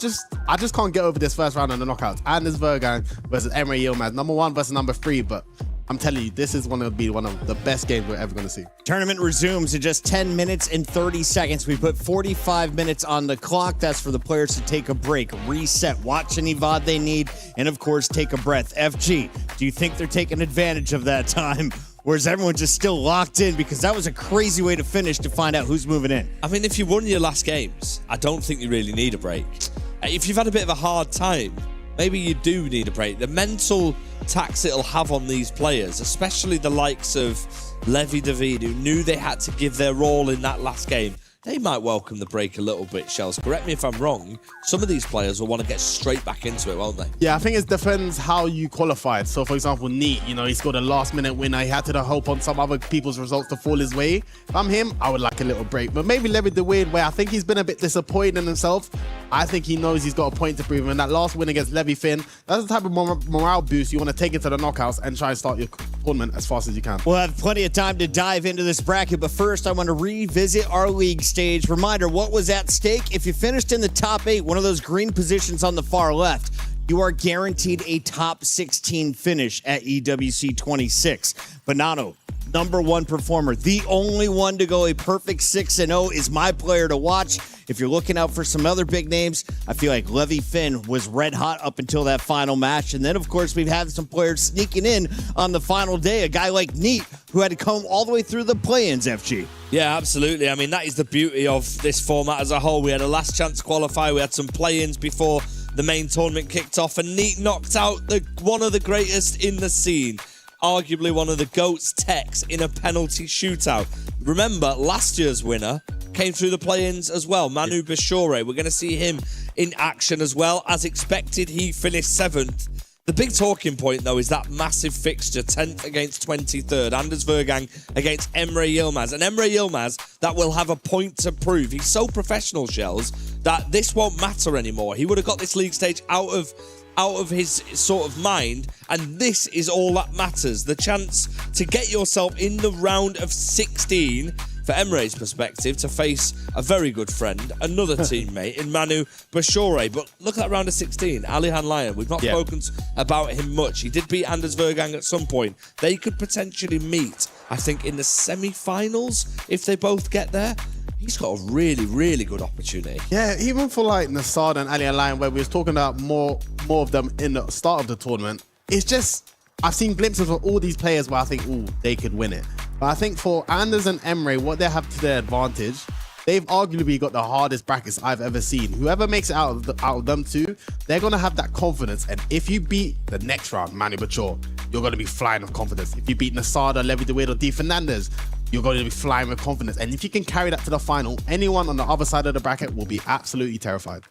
just can't get over this first round of the knockouts. Anders Vergang versus Emery Yilmaz. Number 1 versus number 3. But I'm telling you, this is going to be one of the best games we're ever going to see. Tournament resumes in just 10 minutes and 30 seconds. We put 45 minutes on the clock. That's for the players to take a break, reset, watch any VOD they need, and of course, take a breath. FG, do you think they're taking advantage of that time? Or is everyone just still locked in? Because that was a crazy way to finish to find out who's moving in. I mean, if you won your last games, I don't think you really need a break. If you've had a bit of a hard time, maybe you do need a break. The mental tax it'll have on these players, especially the likes of Levi David, who knew they had to give their all in that last game, they might welcome the break a little bit, Shells. Correct me if I'm wrong. Some of these players will want to get straight back into it, won't they? Yeah, I think it depends how you qualified. So, for example, Neat, he scored a last-minute winner. He had to hope on some other people's results to fall his way. If I'm him, I would like a little break. But maybe Levi DeWeird, where I think he's been a bit disappointed in himself. I think he knows he's got a point to prove. And that last win against Levi Finn, that's the type of morale boost you want to take into the knockouts and try and start your tournament as fast as you can. We'll have plenty of time to dive into this bracket, but first I want to revisit our league stage. Reminder, what was at stake? If you finished in the top 8, one of those green positions on the far left, you are guaranteed a top 16 finish at EWC 26. Bonanno, #1 performer, the only one to go a perfect 6-0, is my player to watch. If you're looking out for some other big names, I feel like Levi Finn was red hot up until that final match. And then, of course, we've had some players sneaking in on the final day. A guy like Neat, who had to come all the way through the play-ins, FG. Yeah, absolutely. I mean, that is the beauty of this format as a whole. We had a last chance qualifier. We had some play-ins before the main tournament kicked off. And Neat knocked out one of the greatest in the scene. Arguably one of the GOATs, Tex, in a penalty shootout. Remember, last year's winner came through the play-ins as well, Manu Bashore. We're going to see him in action as well. As expected, he finished 7th. The big talking point, though, is that massive fixture, 10th against 23rd. Anders Vergang against Emre Yilmaz. And Emre Yilmaz, that will have a point to prove. He's so professional, Shells, that this won't matter anymore. He would have got this league stage out of his sort of mind, and this is all that matters. The chance to get yourself in the round of 16, for Emre's perspective, to face a very good friend, another teammate in Manu Bashore. But look at that round of 16, Alihan Lyon. We've not spoken about him much. He did beat Anders Vergang at some point. They could potentially meet, I think, in the semi-finals if they both get there. He's got a really, really good opportunity. Yeah, even for like Nasada and Ali Alain, where we was talking about more of them in the start of the tournament, it's just, I've seen glimpses of all these players where I think, ooh, they could win it. But I think for Anders and Emre, what they have to their advantage, they've arguably got the hardest brackets I've ever seen. Whoever makes it out of them two, they're going to have that confidence. And if you beat the next round, Manu Bachor, you're going to be flying with confidence. If you beat Nasada, Levi DeWeird, or D. Fernandez, you're going to be flying with confidence. And if you can carry that to the final, anyone on the other side of the bracket will be absolutely terrified.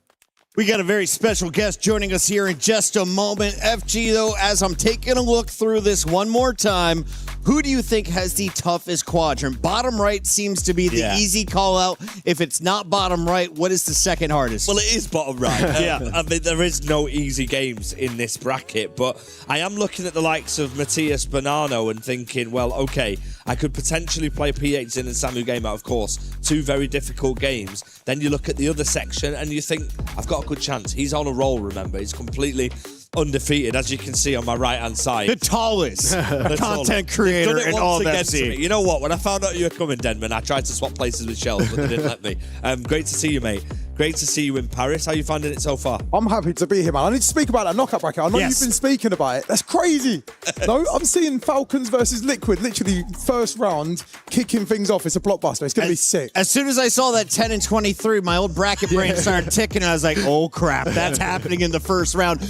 We got a very special guest joining us here in just a moment. FG, though, as I'm taking a look through this one more time, who do you think has the toughest quadrant? Bottom right seems to be the easy call out. If it's not bottom right, what is the second hardest? Well, it is bottom right. I mean, there is no easy games in this bracket, but I am looking at the likes of Matthias Bonanno and thinking, well, okay, I could potentially play P8 in and Samu Gamer, of course. 2 very difficult games. Then you look at the other section and you think, I've got a good chance. He's on a roll, remember. He's completely undefeated, as you can see on my right-hand side. The tallest content creator in all of FC. You know what? When I found out you were coming, Denman, I tried to swap places with Shells, but they didn't let me. Great to see you, mate. Great to see you in Paris. How are you finding it so far? I'm happy to be here, man. I need to speak about that knockout bracket. I know you've been speaking about it. That's crazy. No, I'm seeing Falcons versus Liquid, literally first round, kicking things off. It's a blockbuster. It's going to be sick. As soon as I saw that 10 and 23, my old bracket brain started ticking, and I was like, oh, crap, that's happening in the first round.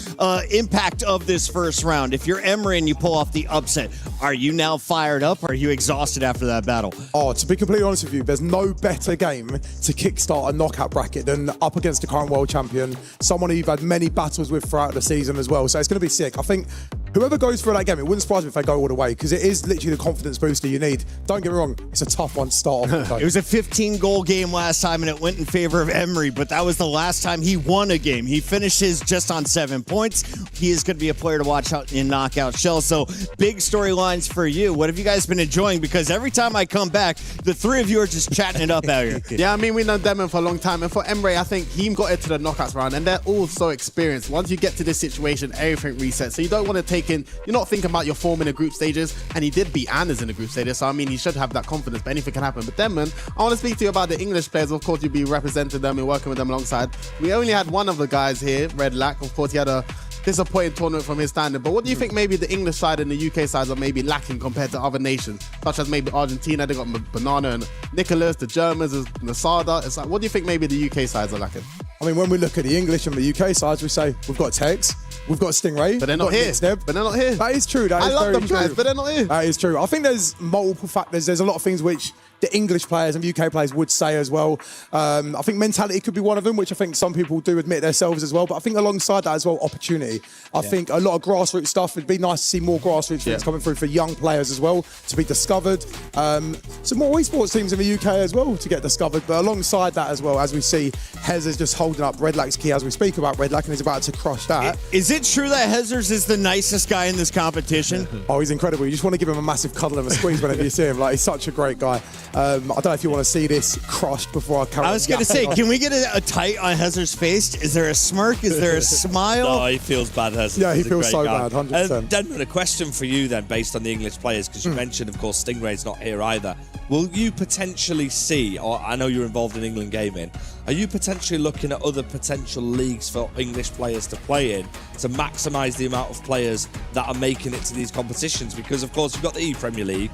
Impact of this first round. If you're Emre and you pull off the upset, are you now fired up, or are you exhausted after that battle? Oh, to be completely honest with you, there's no better game to kickstart a knockout bracket than up against the current world champion, someone who you've had many battles with throughout the season as well. So it's going to be sick. I think whoever goes through that game, it wouldn't surprise me if they go all the way, because it is literally the confidence booster you need. Don't get me wrong, it's a tough one to start off with. It was a 15-goal game last time, and it went in favor of Emery, but that was the last time he won a game. He finishes just on 7 points. He is going to be a player to watch out in knockout Shell. So big storylines for you. What have you guys been enjoying? Because every time I come back, the 3 of you are just chatting it up out here. Yeah, I mean, we've known Demon for a long time, and for Emre, I think he got it to the knockouts round, and they're all so experienced. Once you get to this situation, everything resets. So you don't want to take in, you're not thinking about your form in the group stages, and he did beat Anders in the group stages, so I mean, he should have that confidence, but anything can happen. But Demon, I want to speak to you about the English players. Of course, you'll be representing them and working with them alongside. We only had one of the guys here, Red Lack. Of course, he had a disappointing tournament from his standard. But what do you think maybe the English side and the UK sides are maybe lacking compared to other nations, such as maybe Argentina? They got Banana and Nicholas, the Germans, Nasada. It's like, what do you think maybe the UK sides are lacking? I mean, when we look at the English and the UK sides, we say we've got Tex, we've got Stingray, But they're not here. But they're not here. That is true. That I is love very them guys, true. but they're not here. That is true. I think there's multiple factors. There's a lot of things which the English players and UK players would say as well. I think mentality could be one of them, which I think some people do admit themselves as well. But I think alongside that as well, opportunity. I think a lot of grassroots stuff. It'd be nice to see more grassroots things coming through for young players as well to be discovered. Some more esports teams in the UK as well to get discovered. But alongside that as well, as we see, Hez is just holding up Red Lack's key as we speak about Red Lack and he's about to crush that. Is it true that Hezers is the nicest guy in this competition? Oh, he's incredible. You just want to give him a massive cuddle and a squeeze whenever you see him. Like, he's such a great guy. I don't know if you want to see this crushed before I carry on. I was going to say, can we get a tight on Hezer's face? Is there a smirk? Is there a smile? No, he feels bad, Hezers. Yeah, he He's a feels great so guy. bad, 100%. Denman, a question for you then, based on the English players, because you mentioned, of course, Stingray's not here either. Will you potentially see, or I know you're involved in England gaming, are you potentially looking at other potential leagues for English players to play in to maximise the amount of players that are making it to these competitions? Because, of course, you've got the E-Premier League.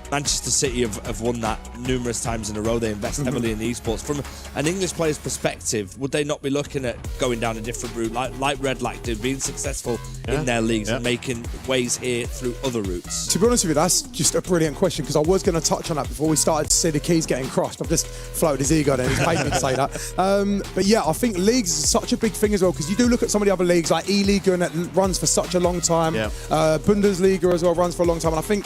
Manchester City have won that numerous times in a row. They invest heavily in esports. From an English player's perspective, would they not be looking at going down a different route, like Red Lack did, being successful in their leagues and making ways here through other routes? To be honest with you, that's just a brilliant question because I was going to touch on that before we started to see the keys getting crushed. I've just floated his ego there. He's paid me to say that. But yeah, I think leagues is such a big thing as well because you do look at some of the other leagues like E-Liga and that runs for such a long time. Bundesliga as well runs for a long time. And I think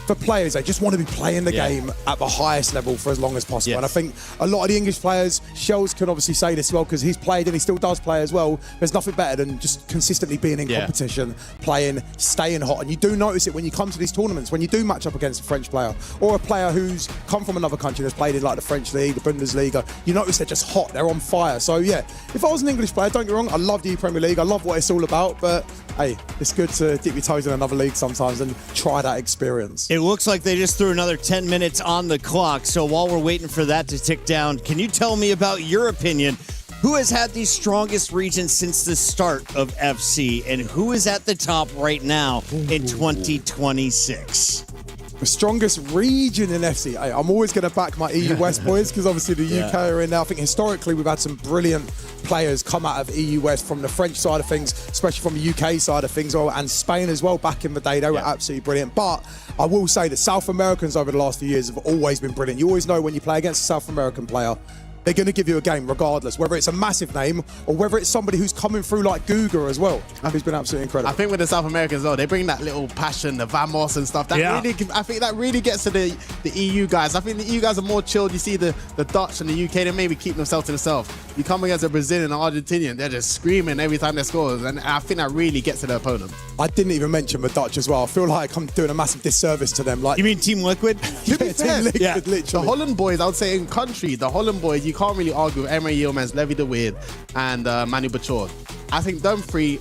for players, they just want to be playing the game at the highest level for as long as possible. And I think a lot of the English players, Shells can obviously say this as well because he's played and he still does play as well. There's nothing better than just consistently being in competition, playing, staying hot. And you do notice it when you come to these tournaments, when you do match up against a French player or a player who's come from another country that's played in like the French league, the Bundesliga, you notice they're just hot, they're on fire. So yeah, if I was an English player, don't get me wrong, I love the Premier League, I love what it's all about, but hey, it's good to dip your toes in another league sometimes and try that experience. It looks like they just threw another 10 minutes on the clock. So while we're waiting for that to tick down, can you tell me about your opinion? Who has had the strongest region since the start of FC and who is at the top right now in 2026? The strongest region in FC. Hey, I'm always going to back my EU West boys because obviously the UK are in there. I think historically we've had some brilliant players come out of EU West from the French side of things, especially from the UK side of things, and Spain as well back in the day. They were absolutely brilliant. But I will say that South Americans over the last few years have always been brilliant. You always know when you play against a South American player, they're going to give you a game regardless, whether it's a massive name or whether it's somebody who's coming through like Guga as well, who's been absolutely incredible. I think with the South Americans, though, they bring that little passion, the Vamos and stuff. That really, I think that really gets to the EU guys. I think the EU guys are more chilled. You see the Dutch and the UK, they maybe keep themselves to themselves. You come against a Brazilian and Argentinian, they're just screaming every time they score, and I think that really gets to the opponent. I didn't even mention the Dutch as well. I feel like I'm doing a massive disservice to them. Like, you mean Team Liquid? Team Liquid, literally. The Holland boys, I would say in country, the Holland boys, you can't really argue with Emery Yilmaz, Levi de Weird, and Manu Bachor. I think them three,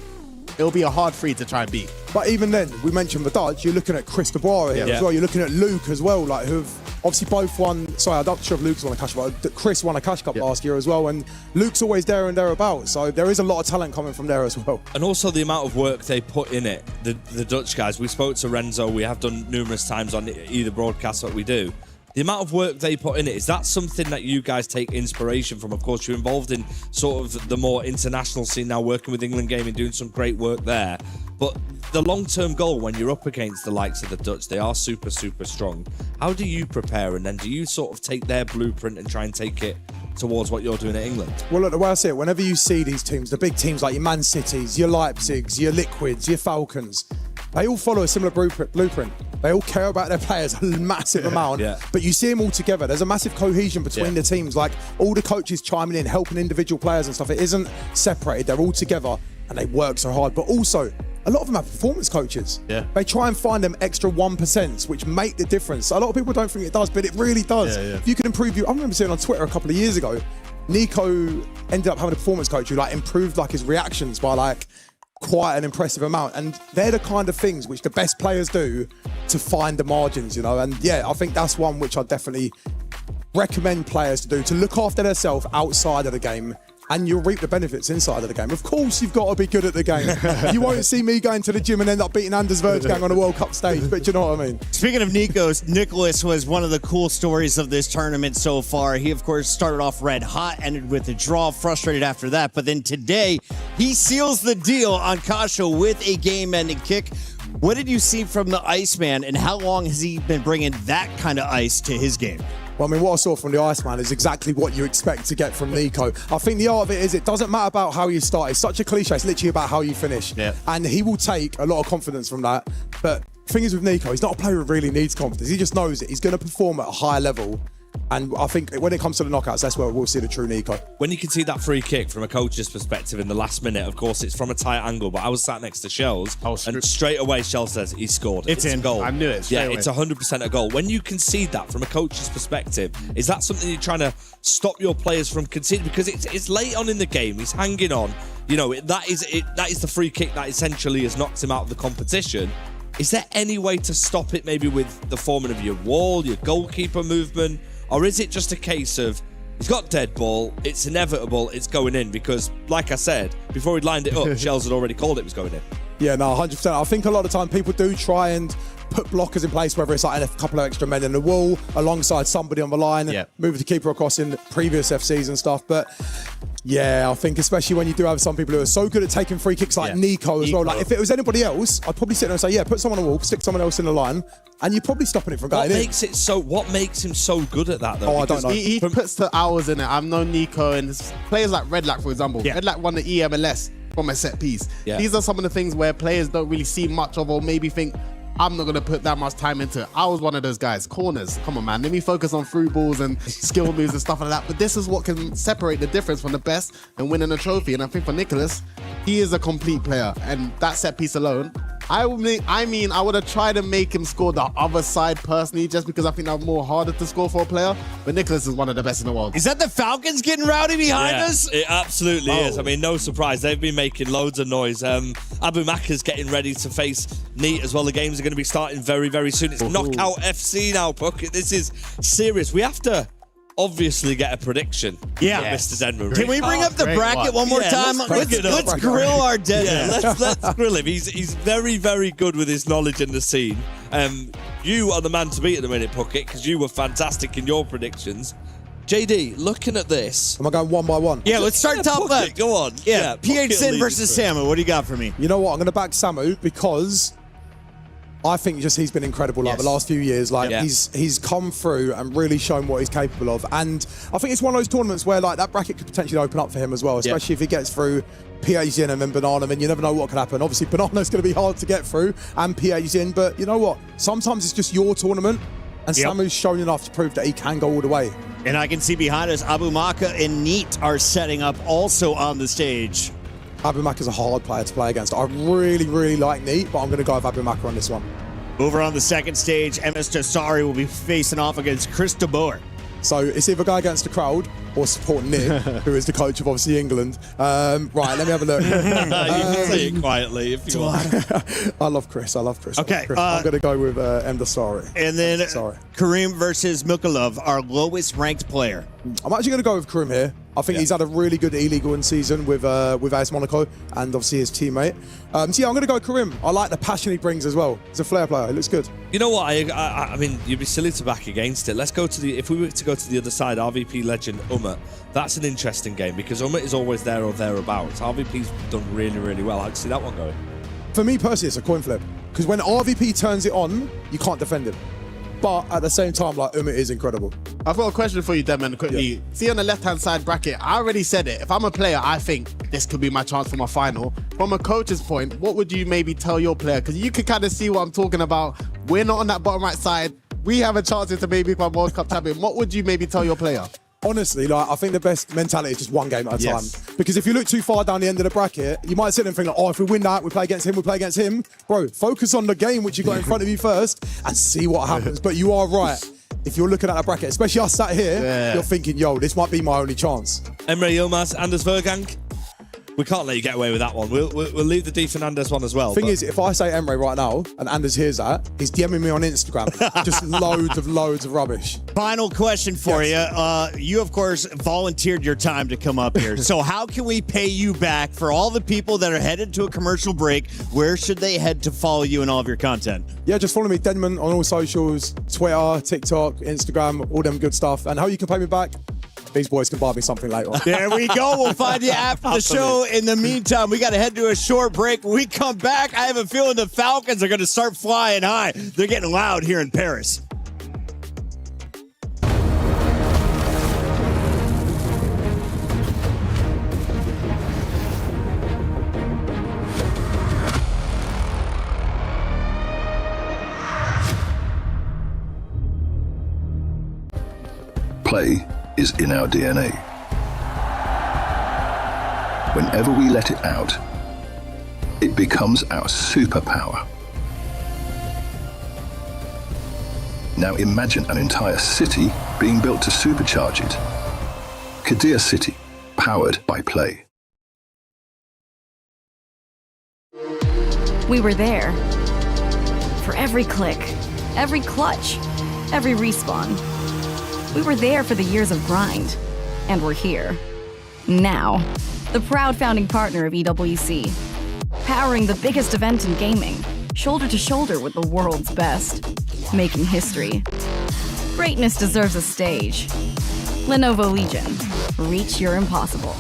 it'll be a hard three to try and beat. But even then, we mentioned the Dutch, you're looking at Chris de Boer here as well. You're looking at Luke as well, like who've obviously both won. Sorry, I'm not sure if Luke's won a Cash Cup, but Chris won a Cash Cup last year as well, and Luke's always there and thereabouts. So there is a lot of talent coming from there as well. And also the amount of work they put in it, the Dutch guys. We spoke to Renzo, we have done numerous times on either broadcast that we do. The amount of work they put in it, is that something that you guys take inspiration from? Of course, you're involved in sort of the more international scene now, working with England Gaming, doing some great work there. But the long-term goal, when you're up against the likes of the Dutch, they are super, super strong. How do you prepare? And then do you sort of take their blueprint and try and take it towards what you're doing at England? Well, look, the way I see it, whenever you see these teams, the big teams like your Man Cities, your Leipzigs, your Liquids, your Falcons, they all follow a similar blueprint. They all care about their players a massive amount, but you see them all together. There's a massive cohesion between the teams, like all the coaches chiming in, helping individual players and stuff. It isn't separated. They're all together and they work so hard. But also, a lot of them have performance coaches. They try and find them extra 1%, which make the difference. A lot of people don't think it does, but it really does. If you can improve I remember seeing on Twitter a couple of years ago, Nico ended up having a performance coach who like improved like his reactions by like quite an impressive amount, and they're the kind of things which the best players do to find the margins, you know. And yeah, I think that's one which I definitely recommend players to do, to look after themselves outside of the game and you'll reap the benefits inside of the game. Of course, you've got to be good at the game. You won't see me going to the gym and end up beating Anders Vergang on a World Cup stage, but you know what I mean? Speaking of Nicholas was one of the cool stories of this tournament so far. He, of course, started off red hot, ended with a draw, frustrated after that. But then today, he seals the deal on Kasha with a game-ending kick. What did you see from the Iceman, and how long has he been bringing that kind of ice to his game? Well, I mean, what I saw from the Iceman is exactly what you expect to get from Nico. I think the art of it is it doesn't matter about how you start. It's such a cliche. It's literally about how you finish. Yeah. And he will take a lot of confidence from that. But the thing is with Nico, he's not a player who really needs confidence. He just knows it. He's going to perform at a high level. And I think when it comes to the knockouts, that's where we'll see the true Nico. When you can see that free kick from a coach's perspective in the last minute, of course, it's from a tight angle, but I was sat next to Shells, and straight away Shells says he scored. It's in. A goal. I knew it. Yeah, it's 100% a goal. When you concede that from a coach's perspective, is that something you're trying to stop your players from conceding? Because it's late on in the game, he's hanging on. You know, that is the free kick that essentially has knocked him out of the competition. Is there any way to stop it, maybe with the forming of your wall, your goalkeeper movement? Or is it just a case of he's got dead ball, it's inevitable, it's going in? Because, like I said, before he'd lined it up, Shells had already called it was going in. Yeah, no, 100%. I think a lot of the time people do try and put blockers in place, whether it's like a couple of extra men in the wall alongside somebody on the line, move the keeper across in previous FCs and stuff. But yeah, I think especially when you do have some people who are so good at taking free kicks like Nico as well. Like if it was anybody else, I'd probably sit there and say, yeah, put someone on the wall, stick someone else in the line, and you're probably stopping it from going in. What makes him so good at that, though? Oh, I don't know. He puts the hours in it. I've known Nico and players like Redlac, for example. Redlac won the EMLS from a set piece. These are some of the things where players don't really see much of, or maybe think, I'm not going to put that much time into it. I was one of those guys. Corners, come on, man. Let me focus on through balls and skill moves and stuff like that. But this is what can separate the difference from the best and winning a trophy. And I think for Nicholas, he is a complete player. And that set piece alone, I would have tried to make him score the other side personally, just because I think that was more harder to score for a player. But Nicholas is one of the best in the world. Is that the Falcons getting rowdy behind us? It absolutely is. I mean, no surprise. They've been making loads of noise. Abu Maka's getting ready to face Neat as well. The games are going to be starting very, very soon. It's Knockout FC now, Puck. This is serious. We have to obviously get a prediction. Yeah, Mr. Denman. Can we bring up the bracket one more time? Let's grill our Denman. Yeah, let's grill him. He's very, very good with his knowledge in the scene. You are the man to beat at the minute, Puckett, because you were fantastic in your predictions. JD, looking at this. Am I going one by one? Yeah, let's start top left. Go on. Yeah, PH Sin versus Samu. What do you got for me? You know what? I'm going to back Samu because I think just he's been incredible the last few years. Like he's come through and really shown what he's capable of. And I think it's one of those tournaments where like that bracket could potentially open up for him as well, especially if he gets through PH Zin and then Banana, and you never know what could happen. Obviously, Banana's going to be hard to get through and PH Zin, but you know what? Sometimes it's just your tournament, and Samu's shown enough to prove that he can go all the way. And I can see behind us, Abu Maka and Neat are setting up also on the stage. Abu Maka is a hard player to play against. I really, really like Neat, but I'm going to go with Abu Maka on this one. Over on the second stage, MS Tassari will be facing off against Chris de Boer. So it's either go against the crowd or support Nick, who is the coach of obviously England. Right, let me have a look. You can say it quietly if you want. I love Chris. Okay, I'm going to go with Endasari. And then Kareem versus Milkalov, our lowest ranked player. I'm actually going to go with Kareem here. I think he's had a really good E-League win season with AS Monaco and obviously his teammate. So yeah, I'm going to go Kareem. I like the passion he brings as well. He's a flair player. He looks good. You know what? I mean, you'd be silly to back against it. Let's go to if we were to go to the other side, RVP legend Umut. That's an interesting game because Umut is always there or thereabouts. RVP's done really, really well. I'd see that one going. For me personally, it's a coin flip because when RVP turns it on, you can't defend him. But at the same time, like Umut is incredible. I've got a question for you, Denman, quickly. Yeah. See on the left-hand side bracket, I already said it. If I'm a player, I think this could be my chance for my final. From a coach's point, what would you maybe tell your player? Because you can kind of see what I'm talking about. We're not on that bottom right side. We have a chance to maybe become World Cup champion. What would you maybe tell your player? Honestly, like I think the best mentality is just one game at a time. Because if you look too far down the end of the bracket, you might sit there and think, like, oh, if we win that, we play against him. Bro, focus on the game which you got in front of you first and see what happens. But you are right. If you're looking at that bracket, especially us sat here, you're thinking, yo, this might be my only chance. Emre Yilmaz, Anders Vergang. We can't let you get away with that one. We'll leave the Di Fernandez one as well. Thing is, if I say Emre right now and Anders hears that, he's DMing me on Instagram. Just loads of rubbish. Final question for you. You, of course, volunteered your time to come up here. So how can we pay you back for all the people that are headed to a commercial break? Where should they head to follow you and all of your content? Yeah, just follow me, Denman, on all socials, Twitter, TikTok, Instagram, all them good stuff. And how you can pay me back? These boys can buy me something later. There we go. We'll find you after the show. In the meantime, we got to head to a short break. When we come back, I have a feeling the Falcons are going to start flying high. They're getting loud here in Paris. Play is in our DNA. Whenever we let it out, it becomes our superpower. Now imagine an entire city being built to supercharge it. Qiddiya City, powered by play. We were there. For every click, every clutch, every respawn. We were there for the years of grind, and we're here. Now, the proud founding partner of EWC, powering the biggest event in gaming, shoulder to shoulder with the world's best, making history. Greatness deserves a stage. Lenovo Legion, reach your impossible.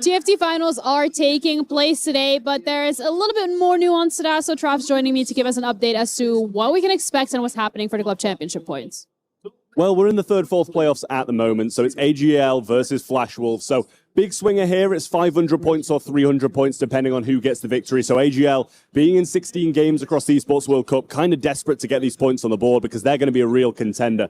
TFT finals are taking place today, but there's a little bit more nuance to that. So Trop's joining me to give us an update as to what we can expect and what's happening for the club championship points. Well, we're in the third, fourth playoffs at the moment, so it's AGL versus Flash Wolves. So big swinger here, it's 500 points or 300 points, depending on who gets the victory. So AGL, being in 16 games across the Esports World Cup, kind of desperate to get these points on the board because they're going to be a real contender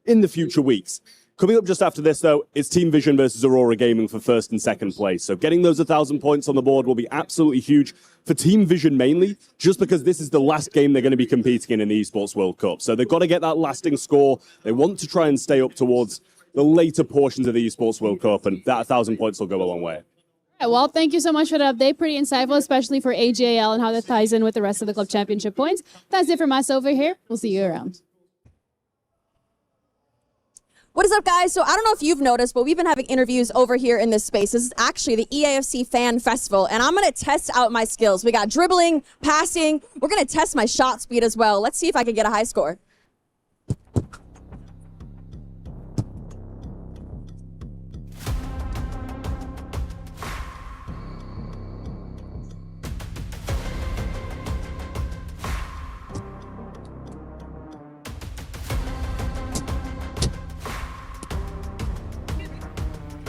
in the future weeks. Coming up just after this, though, is Team Vision versus Aurora Gaming for first and second place. So getting those 1,000 points on the board will be absolutely huge for Team Vision mainly, just because this is the last game they're going to be competing in the Esports World Cup. So they've got to get that lasting score. They want to try and stay up towards the later portions of the Esports World Cup, and that 1,000 points will go a long way. Right, well, thank you so much for the update. Pretty insightful, especially for AGL and how that ties in with the rest of the club championship points. That's it from us over here. We'll see you around. What is up, guys? So I don't know if you've noticed, but we've been having interviews over here in this space. This is actually the EAFC Fan Festival, and I'm going to test out my skills. We got dribbling, passing. We're going to test my shot speed as well. Let's see if I can get a high score.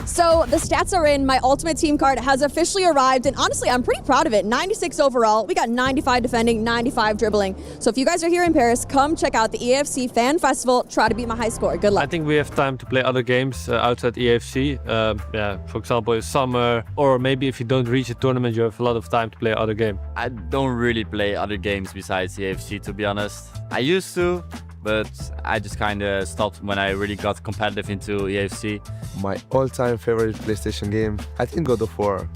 So the stats are in. My ultimate team card has officially arrived, and honestly, I'm pretty proud of it. 96 overall. We got 95 defending, 95 dribbling. So if you guys are here in Paris, come check out the EAFC Fan Festival. Try to beat my high score. Good luck. I think we have time to play other games outside EAFC. Yeah, for example, in summer, or maybe if you don't reach a tournament, you have a lot of time to play other game. I don't really play other games besides EAFC, to be honest. I used to, but I just kind of stopped when I really got competitive into EAFC. My all-time favorite PlayStation game, I think God of War.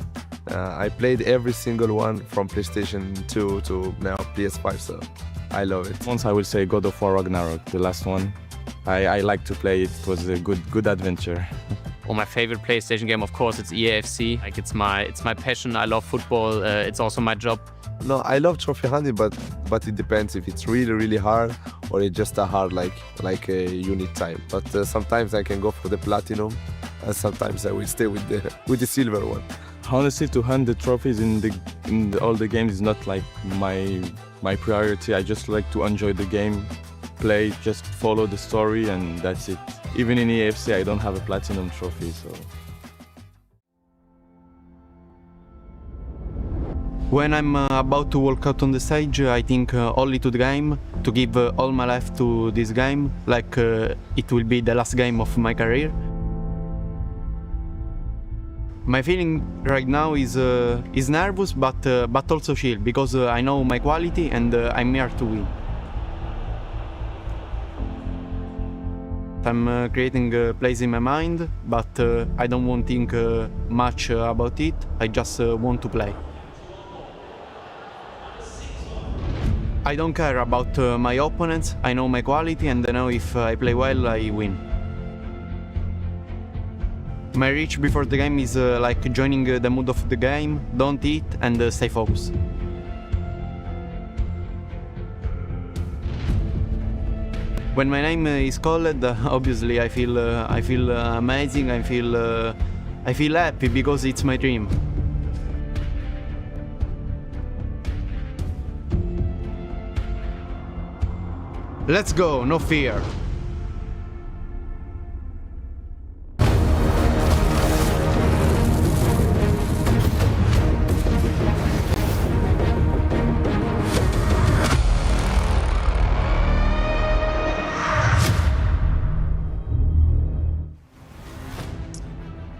I played every single one from PlayStation 2 to now PS5, so I love it. Once I would say God of War Ragnarok, the last one. I like to play it. It was a good adventure. Well, my favorite PlayStation game, of course, it's EAFC. Like it's my passion. I love football. It's also my job. No, I love trophy hunting, but it depends if it's really hard or it's just a hard like a unit time. But sometimes I can go for the platinum, and sometimes I will stay with the silver one. Honestly, to hunt the trophies in all the games is not like my priority. I just like to enjoy the game, play, just follow the story, and that's it. Even in EFC, I don't have a platinum trophy, so. When I'm about to walk out on the stage, I think only to the game, to give all my life to this game, like it will be the last game of my career. My feeling right now is nervous, but also chill, because I know my quality and I'm here to win. I'm creating plays in my mind, but I don't want to think much about it. I just want to play. I don't care about my opponents. I know my quality, and I know if I play well, I win. My reach before the game is like joining the mood of the game, don't eat, and stay focused. When my name is called, obviously I feel amazing. I feel happy because it's my dream. Let's go, no fear.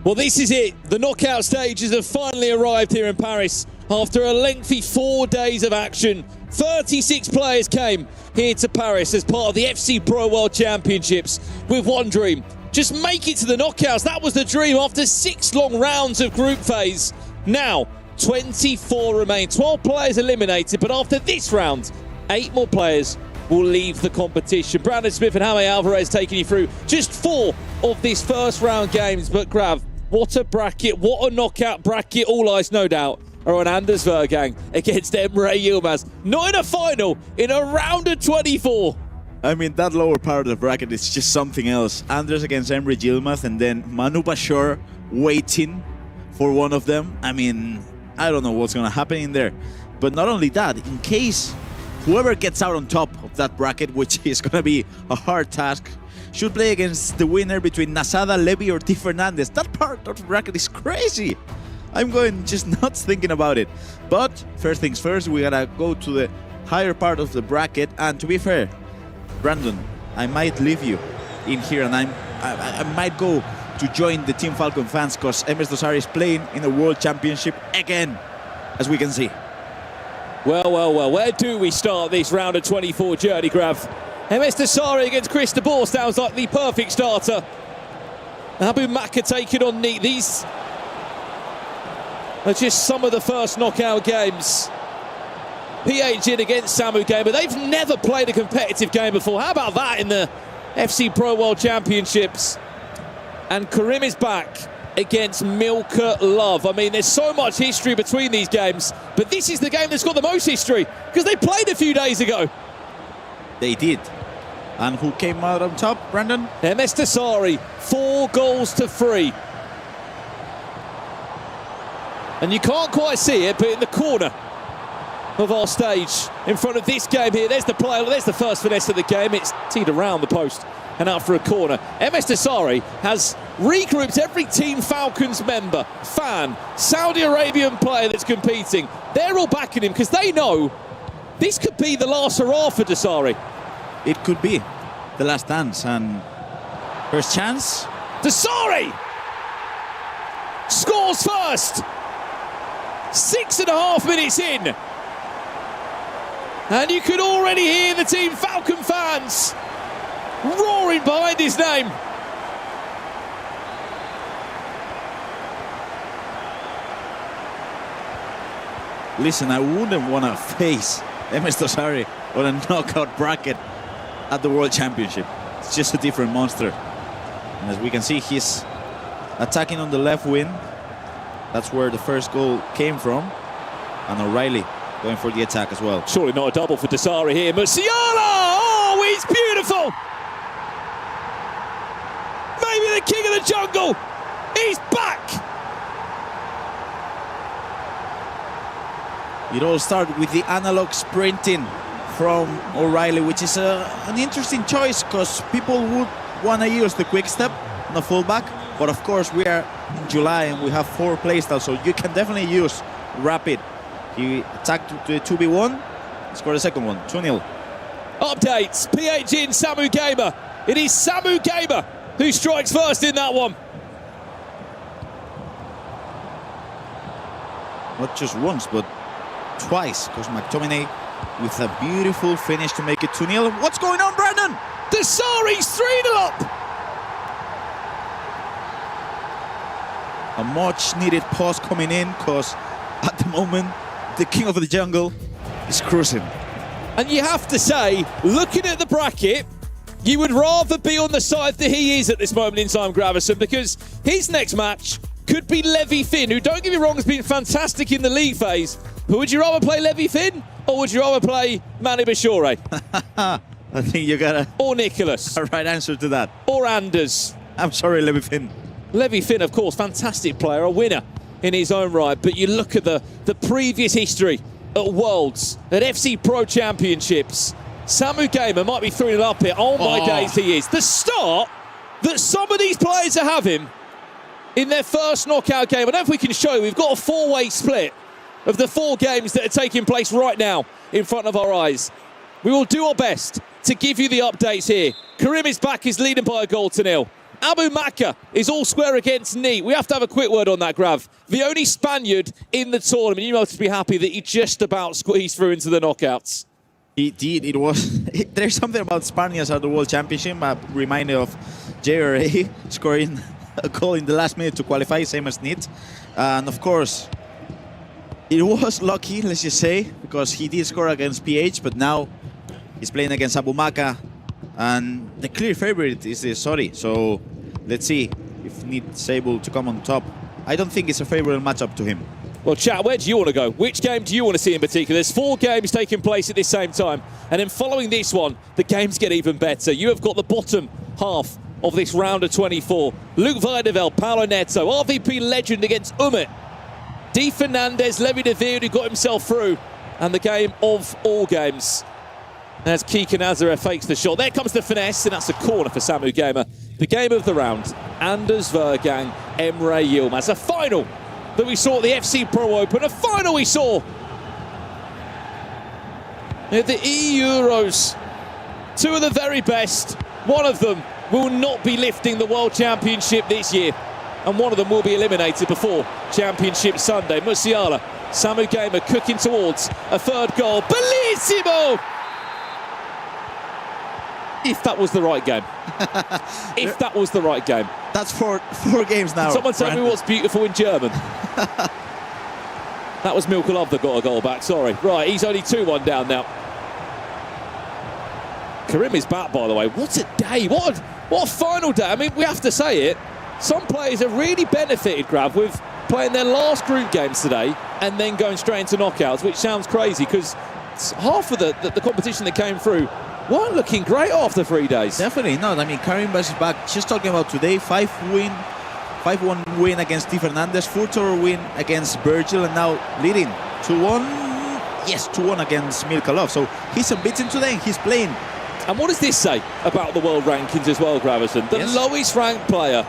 Well, this is it. The knockout stages have finally arrived here in Paris after a lengthy 4 days of action. 36 players came here to Paris as part of the FC Pro World Championships with one dream. Just make it to the knockouts. That was the dream after 6 long rounds of group phase. Now, 24 remain. 12 players eliminated, but after this round, 8 more players will leave the competition. Brandon Smith and Jaime Alvarez taking you through just 4 of these first round games. But Grav, what a bracket, what a knockout bracket. All eyes, no doubt, are on Anders Vergang against Emre Yilmaz. Not in a final, in a round of 24. I mean, that lower part of the bracket is just something else. Anders against Emre Yilmaz, and then Manu Bashar waiting for one of them. I mean, I don't know what's going to happen in there. But not only that, in case whoever gets out on top of that bracket, which is going to be a hard task, should play against the winner between Nasada, Levy, or T. Fernandez. That part of the bracket is crazy. I'm going just nuts thinking about it. But first things first, we gotta go to the higher part of the bracket. And to be fair, Brandon, I might leave you in here, and I might go to join the Team Falcon fans, because MS Dosari is playing in the World Championship again, as we can see. Well, where do we start this round of 24 journey, Grav? MS Dosari against Chris de Boer sounds like the perfect starter. Abu Maka taking on Neat. These are just some of the first knockout games. PH in against Samu game, but they've never played a competitive game before. How about that in the FC Pro World Championships? And Karim is back against Milka Love. I mean, there's so much history between these games, but this is the game that's got the most history, because they played a few days ago. They did. And who came out on top, Brandon? MS Dosari, 4-3. And you can't quite see it, but in the corner of our stage, in front of this game here, there's the play, there's the first finesse of the game. It's teed around the post and out for a corner. MS Dosari has regrouped every Team Falcons member, fan, Saudi Arabian player that's competing. They're all backing him because they know this could be the last hurrah for Dosari. It could be the last dance, and first chance. Dosari scores first. 6.5 minutes in. And you could already hear the Team Falcon fans roaring behind his name. Listen, I wouldn't want to face MS Dosari on a knockout bracket at the World Championship. It's just a different monster. And as we can see, he's attacking on the left wing. That's where the first goal came from. And O'Reilly going for the attack as well. Surely not a double for Desari here. Musiala! Oh, he's beautiful! Maybe the king of the jungle! He's back! It all started with the analog sprinting from O'Reilly, which is an interesting choice because people would want to use the quick step on the fullback. But of course, we are in July and we have 4 playstyles, so you can definitely use rapid. He attacked to the 2v1, scored a second one, 2-0. Updates, PH in, Samu Gamer. It is Samu Gamer who strikes first in that one. Not just once, but twice, because McTominay with a beautiful finish to make it 2-0. What's going on, Brandon? Desari's 3-0 up! A much needed pause coming in, because at the moment, the king of the jungle is cruising. And you have to say, looking at the bracket, you would rather be on the side that he is at this moment in time, Gravison, because his next match could be Levi Finn, who, don't get me wrong, has been fantastic in the league phase. But would you rather play Levi Finn, or would you rather play Manu Bashore? I think you got or Nicholas. a right answer to that. Or Anders. I'm sorry, Levi Finn. Levi Finn, of course, fantastic player, a winner in his own right. But you look at the previous history at Worlds, at FC Pro Championships. Samu Gamer might be 3-0 up here. Oh my days, he is. The start that some of these players are having in their first knockout game. I don't know if we can show you. We've got a 4-way split of the 4 games that are taking place right now in front of our eyes. We will do our best to give you the updates here. Karim is back, he's leading by a 1-0. Abu Maka is all square against Neat. We have to have a quick word on that, Grav. The only Spaniard in the tournament. You must be happy that he just about squeezed through into the knockouts. He did. It was. There's something about Spaniards at the World Championship. I'm reminded of JRA scoring a goal in the last minute to qualify, same as Neat. And of course, it was lucky, let's just say, because he did score against PH, but now he's playing against Abu Maka. And the clear favorite is the Sori. So let's see if Neat's able to come on top. I don't think it's a favorable matchup to him. Well, chat, where do you want to go? Which game do you want to see in particular? There's 4 games taking place at the same time. And then following this one, the games get even better. You have got the bottom half of this round of 24. Luke Weideveld, Paulo Neto, RVP legend against Umit. Di Fernandez, Levi de Vir, who got himself through. And the game of all games. As Kike Nazareth fakes the shot. There comes the finesse, and that's a corner for Samu Gamer. The game of the round, Anders Vergang, Emre Yilmaz. A final that we saw at the FC Pro Open. A final we saw at the E-Euros. 2 of the very best. One of them will not be lifting the World Championship this year. And one of them will be eliminated before Championship Sunday. Musiala, Samu Gamer cooking towards a 3rd goal. Bellissimo! If that was the right game. If that was the right game. That's 4 games now. Someone tell me what's beautiful in German. That was Milkolov that got a goal back, sorry. Right, he's only 2-1 down now. Karim is back, by the way. What a day. What a final day. I mean, we have to say it. Some players have really benefited, Grav, with playing their last group games today and then going straight into knockouts, which sounds crazy because half of the competition that came through weren't looking great after 3 days. Definitely not. I mean, Karim is back. Just talking about today, 5-1 win against Di Fernandez, 4-0 win against Virgil, and now leading 2-1. Yes, 2-1 against Milkolov. So he's unbeaten today. He's playing. And what does this say about the world rankings as well, Gravison? The lowest ranked player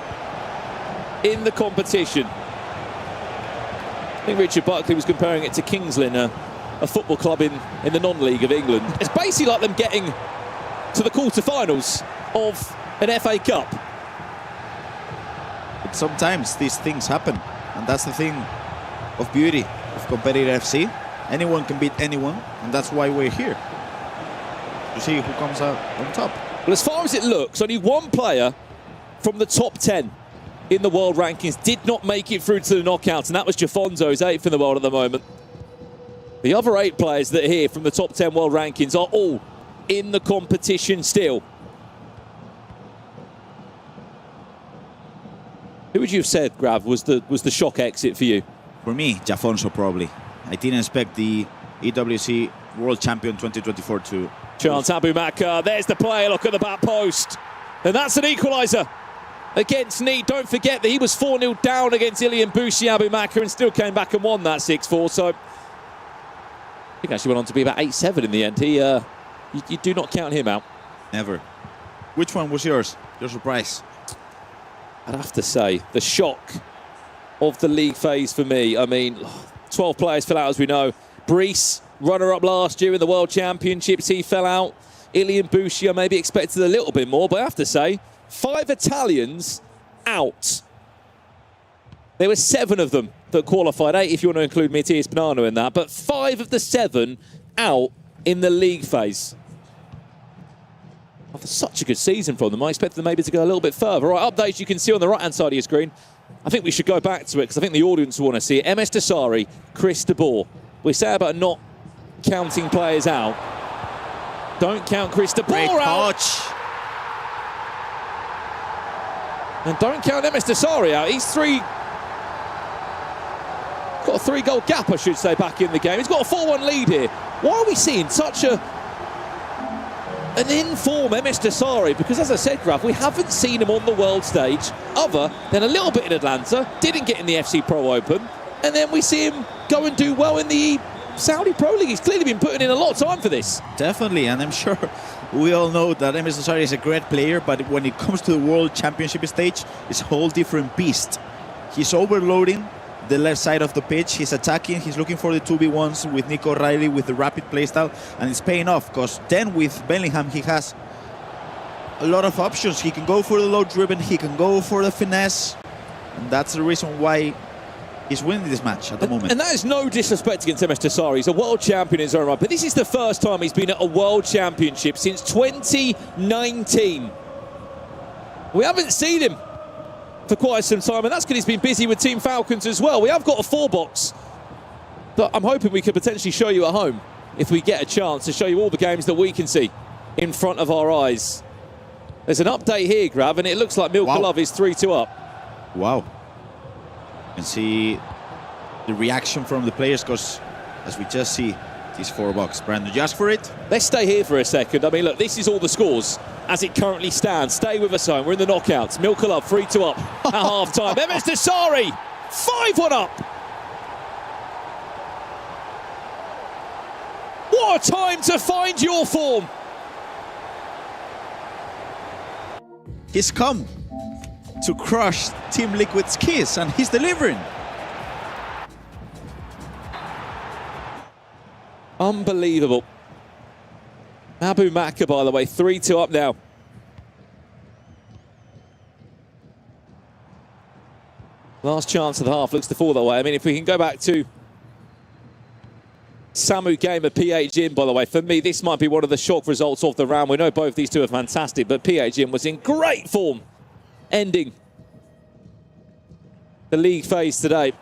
in the competition. I think Richard Buckley was comparing it to Kings Lynn, a football club in the non-league of England. It's basically like them getting to the quarterfinals of an FA Cup. But sometimes these things happen, and that's the thing of beauty of competitive FC. Anyone can beat anyone, and that's why we're here, to see who comes out on top. Well, as far as it looks, only one player from the top 10 in the world rankings did not make it through to the knockouts, and that was Jafonzo, who's 8th in the world at the moment. The other 8 players that are here from the top 10 world rankings are all in the competition still. Who would you have said, Grav, was the shock exit for you? For me, Jafonso probably. I didn't expect the EWC World Champion 2024 too. Chance Abu Maka, there's the play, look at the back post. And that's an equaliser against Neat. Don't forget that he was 4-0 down against Ilian Bushi Abu Maka and still came back and won that 6-4. So I think actually went on to be about 8-7 in the end. You do not count him out. Never. Which one was yours? Your surprise? I'd have to say the shock of the league phase for me. I mean, 12 players fell out, as we know. Brees, runner-up last year in the World Championships, he fell out. Ilian Bushi, I maybe expected a little bit more, but I have to say, 5 Italians out. There were 7 of them that qualified, 8 if you want to include Matthias Banano in that, but 5 of the 7 out in the league phase. After such a good season from them, I expected them maybe to go a little bit further. Right, updates you can see on the right-hand side of your screen. I think we should go back to it because I think the audience will want to see it. MS Dasari, Chris de Boer. We say about not counting players out. Don't count Chris de Boer out. And don't count MS Dasari out. He's got a 3-goal gap, I should say, back in the game. He's got a 4-1 lead here. Why are we seeing such an in-form MS Dasari? Because as I said, Grav, we haven't seen him on the world stage other than a little bit in Atlanta, didn't get in the FC Pro Open, and then we see him go and do well in the Saudi Pro League. He's clearly been putting in a lot of time for this. Definitely, and I'm sure we all know that MS Dasari is a great player, but when it comes to the World Championship stage, it's a whole different beast. He's overloading the left side of the pitch, he's attacking, he's looking for the 2v1s with Nico O'Reilly with the rapid playstyle, and it's paying off, because then with Bellingham he has a lot of options. He can go for the low driven, he can go for the finesse, and that's the reason why he's winning this match at the moment. And that is no disrespect against MS Dasari. He's a world champion in his own right, but this is the first time he's been at a world championship since 2019. We haven't seen him for quite some time, and that's because he's been busy with Team Falcons as well. We have got a 4-box that I'm hoping we could potentially show you at home if we get a chance to show you all the games that we can see in front of our eyes. There's an update here, Grav, and it looks like Milka Love is 3-2 up. Wow. You can see the reaction from the players, because as we just see this 4-box. Brandon, you asked for it? Let's stay here for a second. I mean, look, this is all the scores as it currently stands. Stay with us, home. We're in the knockouts. Milka Love 3-2 up at half-time. MS Dasari 5-1 up. What a time to find your form. He's come to crush Team Liquid's kiss, and he's delivering. Unbelievable. Abu Maka, by the way, 3-2 up now. Last chance of the half looks to fall that way. I mean, if we can go back to Samu Gamer, PH in, by the way, for me, this might be one of the shock results of the round. We know both these two are fantastic, but PH in was in great form, ending the league phase today.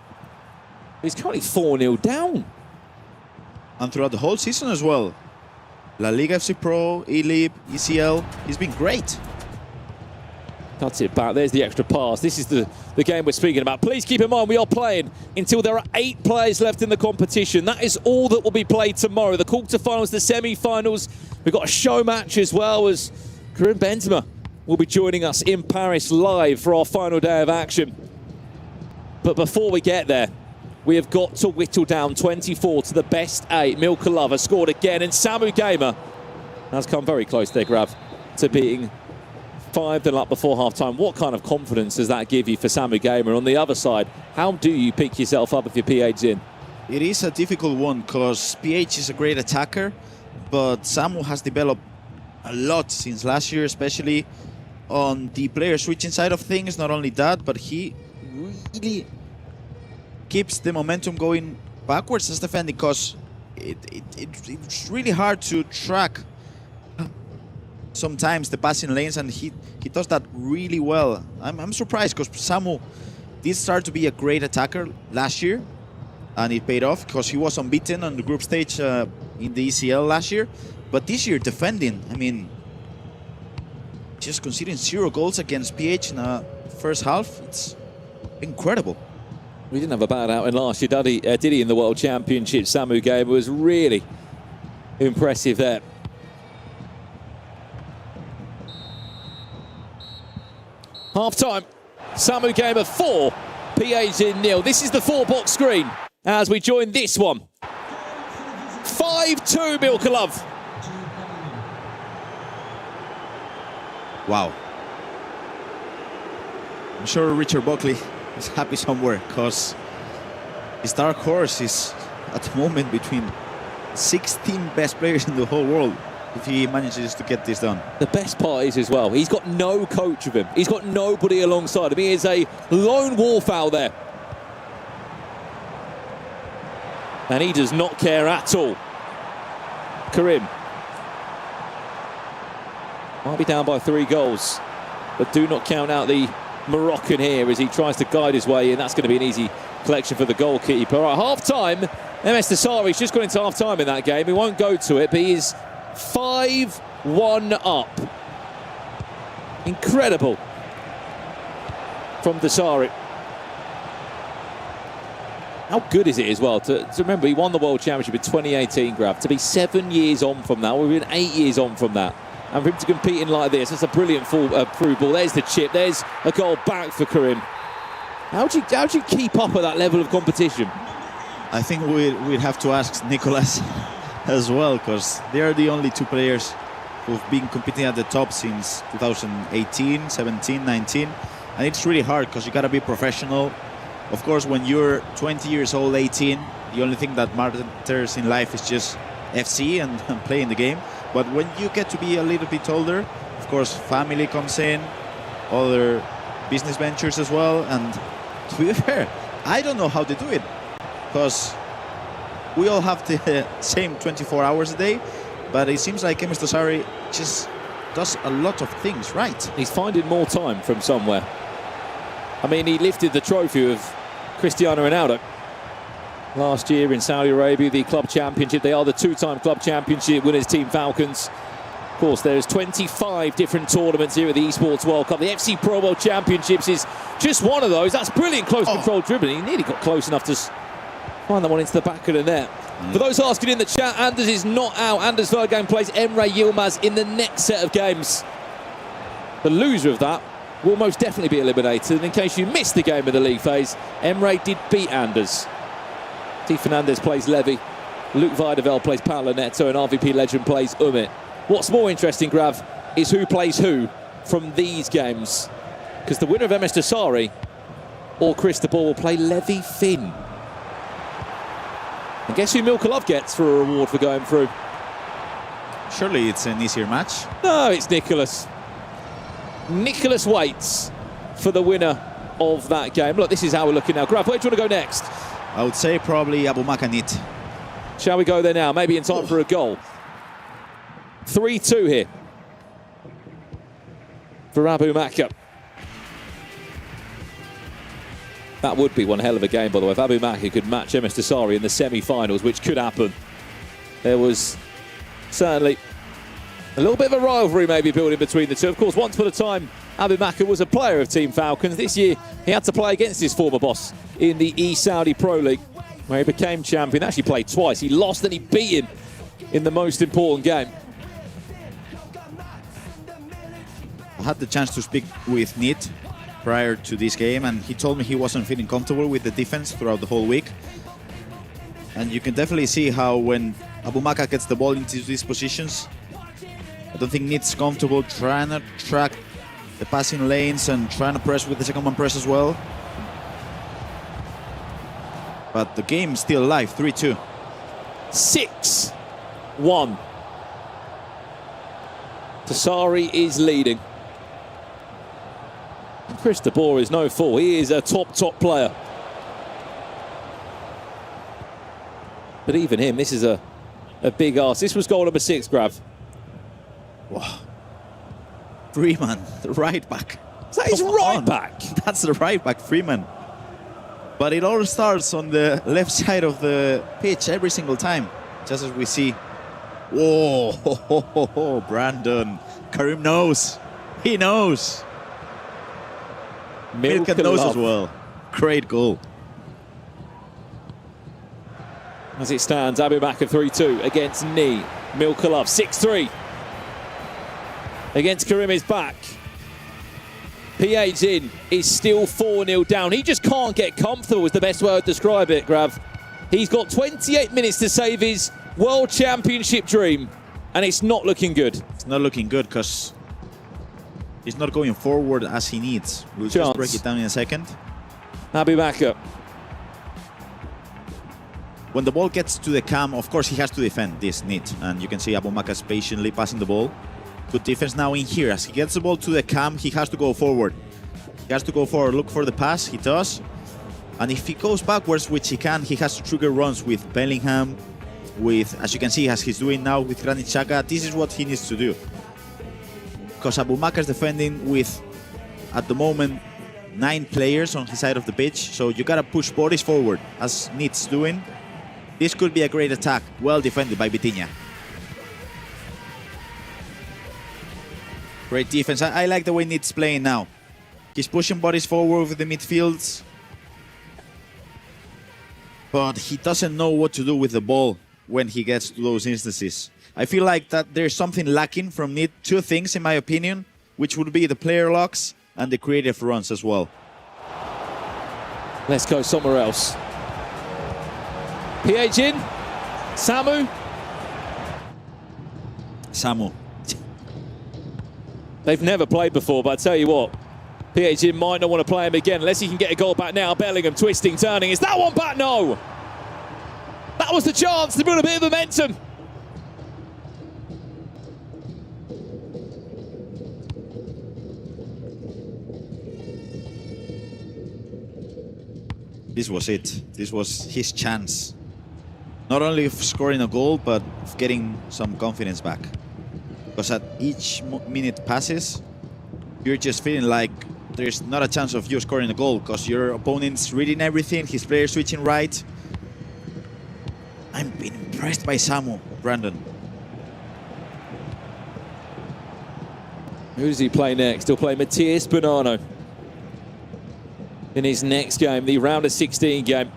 He's currently 4-0 down. And throughout the whole season as well. La Liga FC Pro, E-Lib, ECL, he's been great. Cuts it back, there's the extra pass. This is the game we're speaking about. Please keep in mind we are playing until there are 8 players left in the competition. That is all that will be played tomorrow. The quarterfinals, the semi-finals. We've got a show match as well, as Karim Benzema will be joining us in Paris live for our final day of action. But before we get there, we have got to whittle down 24 to the best 8. Milka Love has scored again, and Samu Gamer has come very close there, Grav, to being 5-0 up before half-time. What kind of confidence does that give you for Samu Gamer? On the other side, how do you pick yourself up if your PH in? It is a difficult one, because PH is a great attacker, but Samu has developed a lot since last year, especially on the player switching side of things. Not only that, but he really keeps the momentum going backwards as defending, because it's really hard to track sometimes the passing lanes, and he does that really well. I'm surprised, because Samu did start to be a great attacker last year, and it paid off, because he was unbeaten on the group stage in the ECL last year. But this year, defending, I mean, just considering 0 goals against PH in the first half, it's incredible. We didn't have a bad outing last year, did he, in the World Championship? Samu Gamer was really impressive there. Half-time, Samu Gamer 4, PA's in 0. This is the 4-box screen as we join this one. 5-2 Milka Love. Wow. I'm sure Richard Buckley is happy somewhere because his dark horse is at the moment between 16 best players in the whole world if he manages to get this done. The best part is as well, he's got no coach with him. He's got nobody alongside him. He is a lone wolf out there. And he does not care at all. Karim. Might be down by 3 goals, but do not count out the Moroccan here as he tries to guide his way in. That's going to be an easy collection for the goalkeeper. All right, half-time, MS Dasari's just gone into half-time in that game. He won't go to it, but he is 5-1 up. Incredible from Dasari. How good is it as well to remember he won the World Championship in 2018, Grav, to be 7 years on from that. We've been 8 years on from that. And for him to compete in like this, that's a brilliant through ball. There's the chip. There's a goal back for Karim. How do you keep up at that level of competition? I think we'd have to ask Nicolas as well, because they are the only 2 players who've been competing at the top since 2018, 17, 19. And it's really hard because you got to be professional. Of course, when you're 20 years old, 18, the only thing that matters in life is just FC and playing the game. But when you get to be a little bit older, of course, family comes in, other business ventures as well. And to be fair, I don't know how they do it, because we all have the same 24 hours a day, but it seems like MS Dasari just does a lot of things right. He's finding more time from somewhere. I mean, he lifted the trophy of Cristiano Ronaldo last year in Saudi Arabia, the club championship. They are the 2-time club championship winners, Team Falcons. Of course, there's 25 different tournaments here at the Esports World Cup. The FC Pro World Championships is just one of those. That's brilliant close control dribbling. He nearly got close enough to find that one into the back of the net. For those asking in the chat, Anders is not out. Anders Vergang plays Emre Yilmaz in the next set of games. The loser of that will most definitely be eliminated. And in case you missed the game of the league phase, Emre did beat Anders. T. Fernandez plays Levy, Luke Weidevel plays Paolo Neto, and RVP Legend plays Umit. What's more interesting, Grav, is who plays who from these games. Because the winner of MS Dasari or Chris de Boer will play Levy Finn. And guess who Milka Love gets for a reward for going through? Surely it's an easier match. No, it's Nicholas. Nicholas waits for the winner of that game. Look, this is how we're looking now. Grav, where do you want to go next? I would say probably Abu Maka Nit. Shall we go there now? Maybe in time for a goal. 3-2 here for Abu Maka. That would be one hell of a game, by the way, if Abu Maka could match MS Dasari in the semi-finals, which could happen. There was certainly a little bit of a rivalry maybe building between the two. Of course, once upon a time, Abu Maka was a player of Team Falcons. This year, he had to play against his former boss in the E-Saudi Pro League, where he became champion. Actually played twice. He lost and he beat him in the most important game. I had the chance to speak with Nit prior to this game, and he told me he wasn't feeling comfortable with the defense throughout the whole week. And you can definitely see how when Abu Maka gets the ball into these positions, I don't think Nit's comfortable trying to track the passing lanes and trying to press with the second man press as well. But the game's still alive, 3-2. 6-1. Dasari is leading. Chris de Boer is no fool. He is a top player. But even him, this is a big ask. This was goal number 6, Grav. Wow. Freeman, the right back. Is that his right back? That's the right back, Freeman. But it all starts on the left side of the pitch every single time. Just as we see. Whoa, Brandon. Karim knows. He knows. Milka knows as well. Great goal. As it stands, Abu Bakr 3-2 against Ni. Milkalov 6-3 against Karim is back. PH in is still 4-0 down. He just can't get comfortable is the best way to describe it, Grav. He's got 28 minutes to save his World Championship dream, and it's not looking good. It's not looking good because he's not going forward as he needs. We'll just break it down in a second. Abu Bakr. When the ball gets to the cam, of course he has to defend this need. And you can see Abu Bakr patiently passing the ball. Good defense now in here. As he gets the ball to the cam, he has to go forward. He has to go forward, look for the pass. He does. And if he goes backwards, which he can, he has to trigger runs with Bellingham, with, as you can see, as he's doing now with Granit Xhaka. This is what he needs to do. Because Abu Bakr is defending with, at the moment, 9 players on his side of the pitch. So you gotta push bodies forward, as Need's doing. This could be a great attack, well defended by Vitinha. Great defense. I like the way Need's playing now. He's pushing bodies forward with the midfields. But he doesn't know what to do with the ball when he gets to those instances. I feel like that there's something lacking from Need. 2 things, in my opinion, which would be the player locks and the creative runs as well. Let's go somewhere else. PH in. Samu. They've never played before, but I tell you what, PH in might not want to play him again unless he can get a goal back now. Bellingham twisting, turning. Is that one back? No. That was the chance to build a bit of momentum. This was it. This was his chance. Not only of scoring a goal, but of getting some confidence back. Because at each minute passes, you're just feeling like there's not a chance of you scoring a goal because your opponent's reading everything, his players switching right. I'm being impressed by Samu, Brandon. Who does he play next? He'll play Matías Bonano in his next game, the round of 16 game.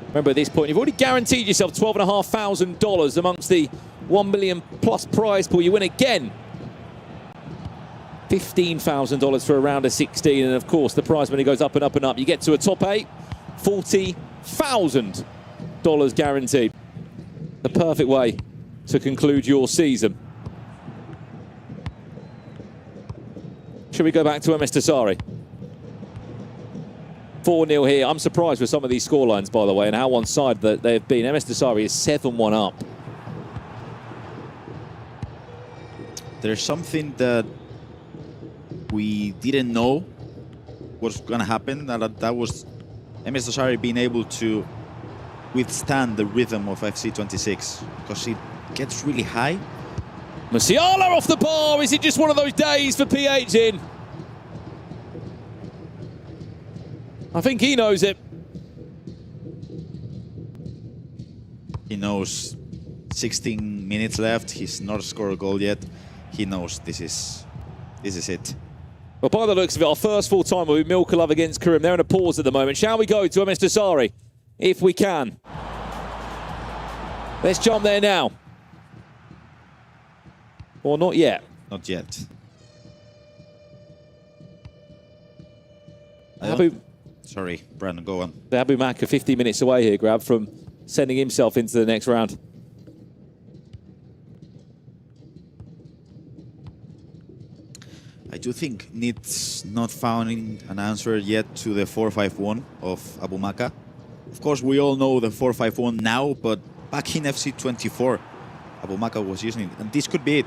Remember, at this point, you've already guaranteed yourself $12,500 amongst the $1 million plus prize pool. You win again. $15,000 for a round of 16. And, of course, the prize money goes up and up and up. You get to a top 8, $40,000 guaranteed. The perfect way to conclude your season. Should we go back to MS Tassari? 4-0 here. I'm surprised with some of these scorelines, by the way, and how one-sided that they've been. MS Tassari is 7-1 up. There's something that we didn't know was going to happen. That was MS Tassari being able to withstand the rhythm of FC26 because it gets really high. Musiala off the bar. Is it just one of those days for PH in? I think he knows it. He knows 16 minutes left. He's not scored a goal yet. He knows this is it. Well, by the looks of it, our first full time will be Milkalov against Karim. They're in a pause at the moment. Shall we go to MS Tassari? If we can. Let's jump there now. Or not yet. Not yet. Sorry, Brandon, go on. Abu Bakr 50 minutes away here, Grab, from sending himself into the next round. I do think Need's not finding an answer yet to the 4-5-1 of Abu Bakr. Of course, we all know the 4-5-1 now, but back in FC24, Abu Bakr was using it, and this could be it.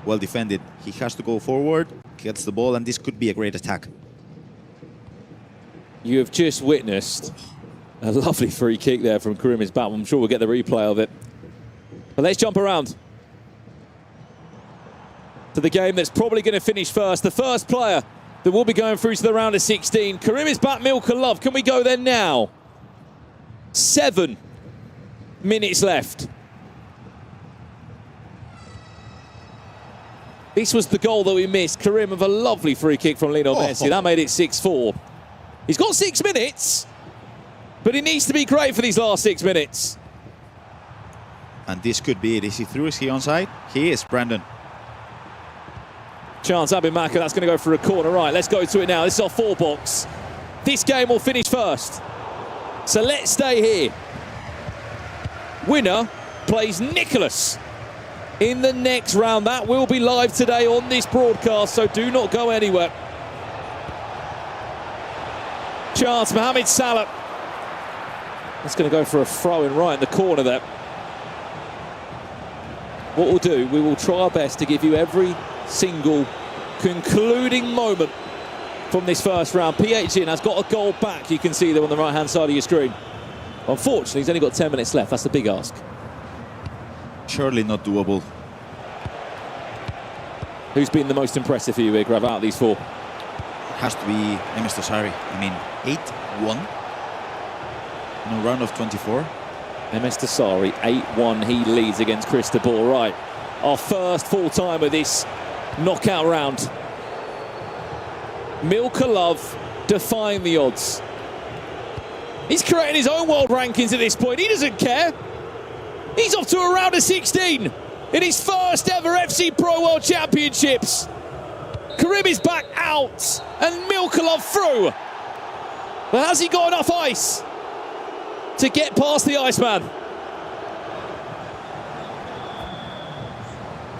Well defended. He has to go forward, gets the ball, and this could be a great attack. You have just witnessed a lovely free kick there from Karim Isbat. I'm sure we'll get the replay of it. But let's jump around to the game that's probably going to finish first. The first player that will be going through to the round of 16. Karim Isbat, Milkalov. Can we go there now? 7 minutes left. This was the goal that we missed. Karim with a lovely free kick from Lionel Messi. That made it 6-4. He's got 6 minutes. But he needs to be great for these last 6 minutes. And this could be it. Is he through? Is he onside? He is, Brandon. Chance Abu Maka, that's going to go for a corner. Right, let's go to it now. This is our 4 box. This game will finish first. So let's stay here. Winner plays Nicholas in the next round. That will be live today on this broadcast, so do not go anywhere. Chance, Mohamed Salah. That's going to go for a throw-in right in the corner there. What we'll do, we will try our best to give you every single concluding moment from this first round. PHN has got a goal back, you can see there on the right-hand side of your screen. Unfortunately, he's only got 10 minutes left. That's the big ask. Surely not doable. Who's been the most impressive for you here, Grav, out of these 4? Has to be Emes Tosari. I mean, 8-1 in a round of 24. Emes Tosari, 8-1. He leads against Cristobal. Right, our first full-time of this knockout round. Milka Love defying the odds. He's creating his own world rankings at this point. He doesn't care. He's off to a round of 16 in his first ever FC Pro World Championships. Karim is back out and Milka Love through. But has he got enough ice to get past the Iceman?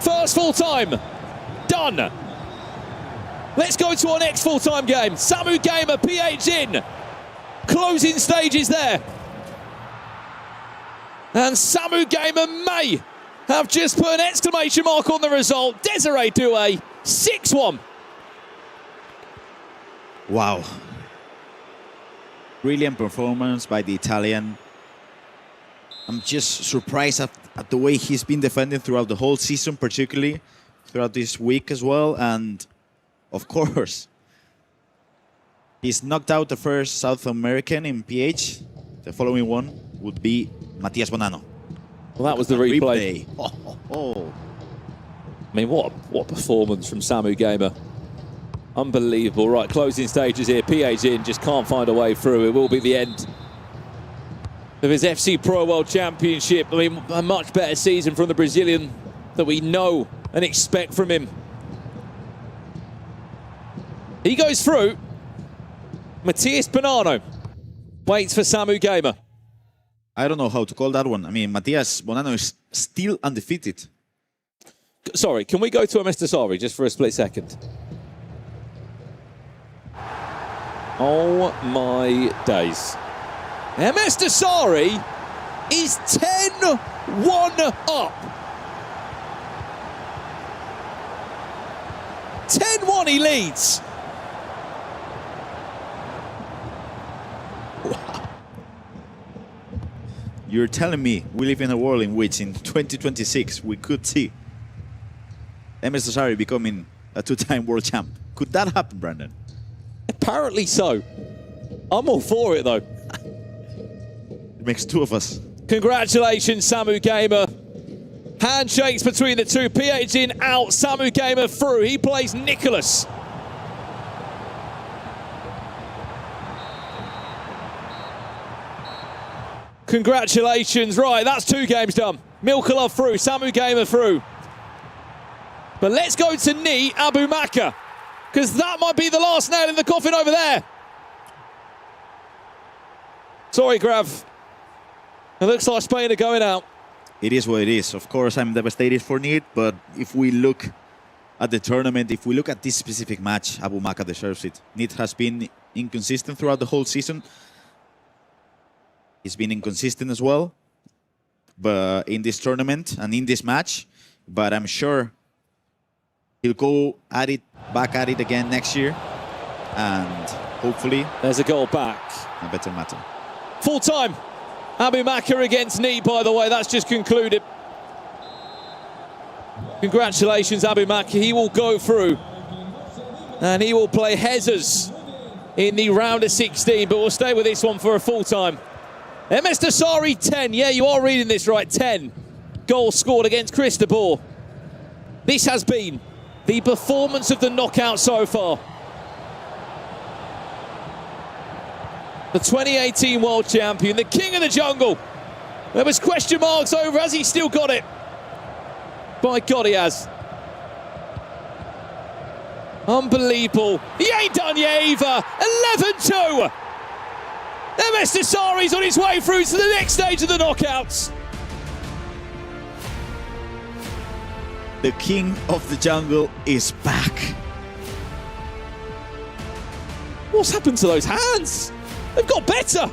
First full time, done. Let's go to our next full-time game. Samu Gamer, PHN. Closing stages there. And Samu Gamer may have just put an exclamation mark on the result. Desiree Doué, 6-1. Wow. Brilliant performance by the Italian. I'm just surprised at the way he's been defending throughout the whole season, particularly throughout this week as well. And of course, he's knocked out the first South American in PH. The following one would be Matias Bonanno. Well, that was the replay. Oh. I mean, what performance from Samu Gamer. Unbelievable. Right, closing stages here. PHN just can't find a way through. It will be the end of his FC Pro World Championship. I mean, a much better season from the Brazilian that we know and expect from him. He goes through. Matias Bonanno waits for Samu Gamer. I don't know how to call that one. I mean, Matias Bonanno is still undefeated. Sorry, can we go to Emes Tosari just for a split second? Oh my days. Emes Tosari is 10-1 up. 10-1 he leads. Wow. You're telling me we live in a world in which in 2026 we could see Emes Tosari becoming a 2-time world champ. Could that happen, Brandon? Apparently so. I'm all for it, though. It makes 2 of us. Congratulations, Samu Gamer. Handshakes between the two. PHN out, Samu Gamer through. He plays Nicholas. Congratulations. Right, that's 2 games done. Milka Love through, Samu Gamer through. But let's go to Ni Abu Maka, because that might be the last nail in the coffin over there. Sorry, Grav. It looks like Spain are going out. It is what it is. Of course, I'm devastated for Need, but if we look at the tournament, if we look at this specific match, Abu Maka deserves it. Need has been inconsistent throughout the whole season. He's been inconsistent as well, but in this tournament and in this match. But I'm sure he'll go at it, back at it again next year, and hopefully there's a goal back. A better matter. Full time. Abu Maka against Ni, by the way. That's just concluded. Congratulations, Abu Maka. He will go through. And he will play Jesus in the round of 16. But we'll stay with this one for a full time. Emes Tosari, 10. Yeah, you are reading this right. 10 goals scored against Cristobal. This has been the performance of the knockout so far. The 2018 world champion, the king of the jungle. There was question marks over, has he still got it? By God, he has. Unbelievable. He ain't done yet either. 11-2. MS Dasari's on his way through to the next stage of the knockouts. The king of the jungle is back. What's happened to those hands? They've got better.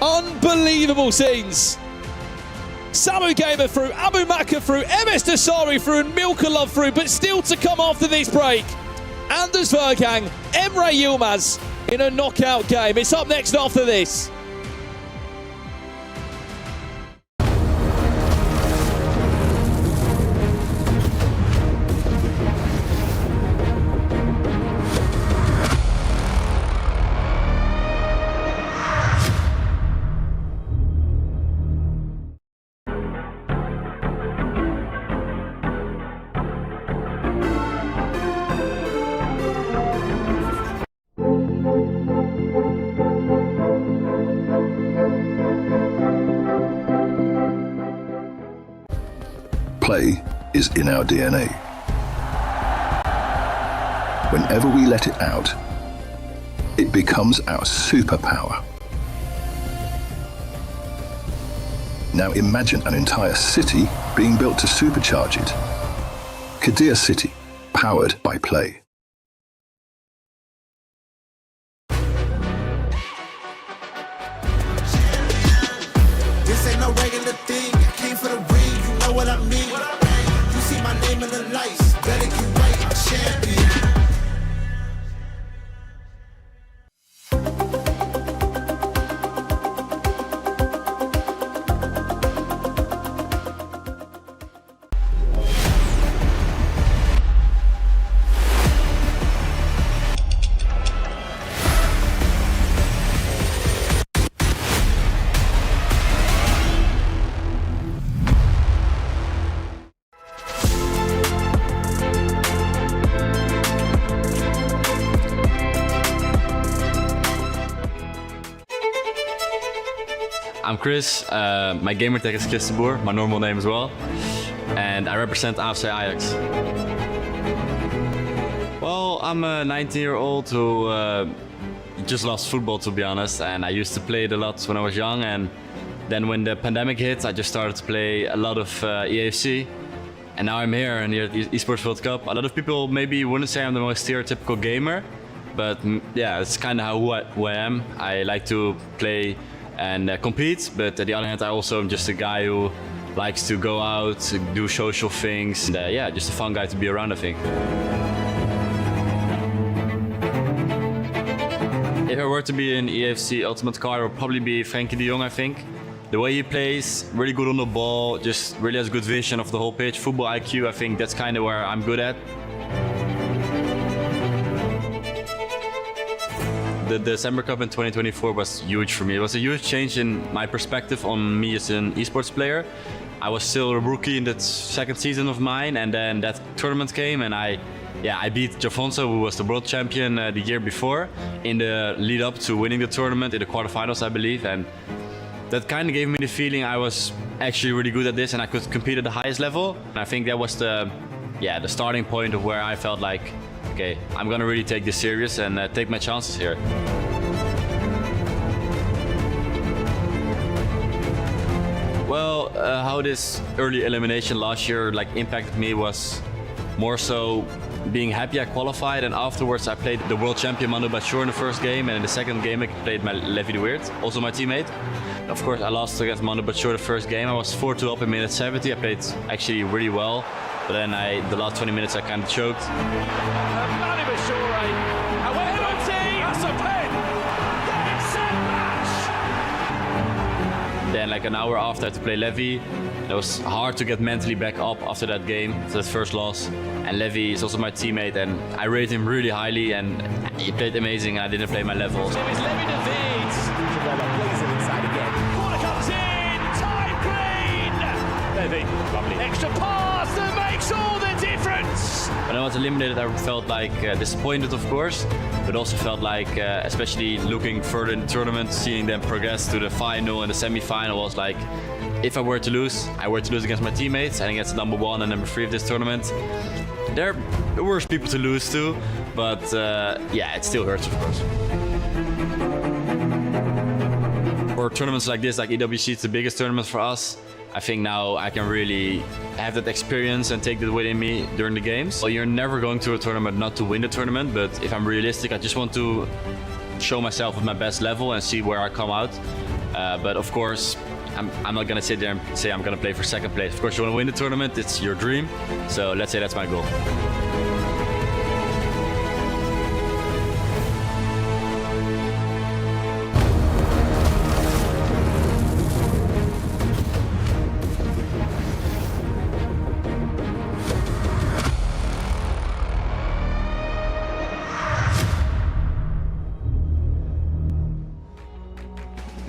Unbelievable scenes. Samu Gamer through, Abu Maka through, MS Dasari through, and Milka Love through, but still to come after this break. Anders Vergang, Emre Yilmaz in a knockout game. It's up next after this. Play is in our DNA. Whenever we let it out, it becomes our superpower. Now imagine an entire city being built to supercharge it. Qiddiya City, powered by play. This ain't no regular thing. I came for the ring, you know what I mean. You see my name in the lights, better get right, I'm champion. I'm Chris, my gamer tag is Chris de Boer, my normal name as well, and I represent AFC Ajax. Well, I'm a 19-year-old who just loves football, to be honest, and I used to play it a lot when I was young, and then when the pandemic hit, I just started to play a lot of EAFC, and now I'm here at the Esports World Cup. A lot of people maybe wouldn't say I'm the most stereotypical gamer, but yeah, it's kind of who I am. I like to play and compete, but at the other hand, I also am just a guy who likes to go out, do social things, and yeah, just a fun guy to be around, I think. If I were to be an EAFC Ultimate Card, it would probably be Frenkie de Jong, I think. The way he plays, really good on the ball, just really has good vision of the whole pitch. Football IQ, I think that's kind of where I'm good at. The December Cup in 2024 was huge for me. It was a huge change in my perspective on me as an esports player. I was still a rookie in that second season of mine, and then that tournament came, and I beat Jafonso, who was the world champion the year before, in the lead up to winning the tournament in the quarterfinals, I believe. And that kind of gave me the feeling I was actually really good at this and I could compete at the highest level. And I think that was the starting point of where I felt like, okay, I'm gonna really take this serious and take my chances here. Well, how this early elimination last year impacted me was more so being happy I qualified, and afterwards I played the world champion Manu Bachor in the first game, and in the second game I played my Levi de Weert, also my teammate. Of course, I lost against Manu Bachor the first game. I was 4-2 up in minute 70. I played actually really well, but then the last 20 minutes I kind of choked. Manu Bachor, a penalty, that's a pen. Then an hour after I had to play Levi. It was hard to get mentally back up after that game, after that first loss. And Levi is also my teammate, and I rate him really highly, and he played amazing. I didn't play my level. So it's Levi de Weert. Plays it inside again. Corner comes in, time green. Levi, lovely. Extra pass that makes all the difference. When I was eliminated, I felt like disappointed, of course, but also felt like, especially looking further in the tournament, seeing them progress to the final and the semi-final was like, if I were to lose, I were to lose against my teammates and against number 1 and number 3 of this tournament. They're the worst people to lose to, but yeah, it still hurts, of course. For tournaments like this, like EWC, it's the biggest tournament for us. I think now I can really have that experience and take that within me during the games. Well, you're never going to a tournament not to win the tournament, but if I'm realistic, I just want to show myself at my best level and see where I come out. But of course, I'm not gonna sit there and say I'm gonna play for second place. Of course, you wanna win the tournament, it's your dream. So let's say that's my goal.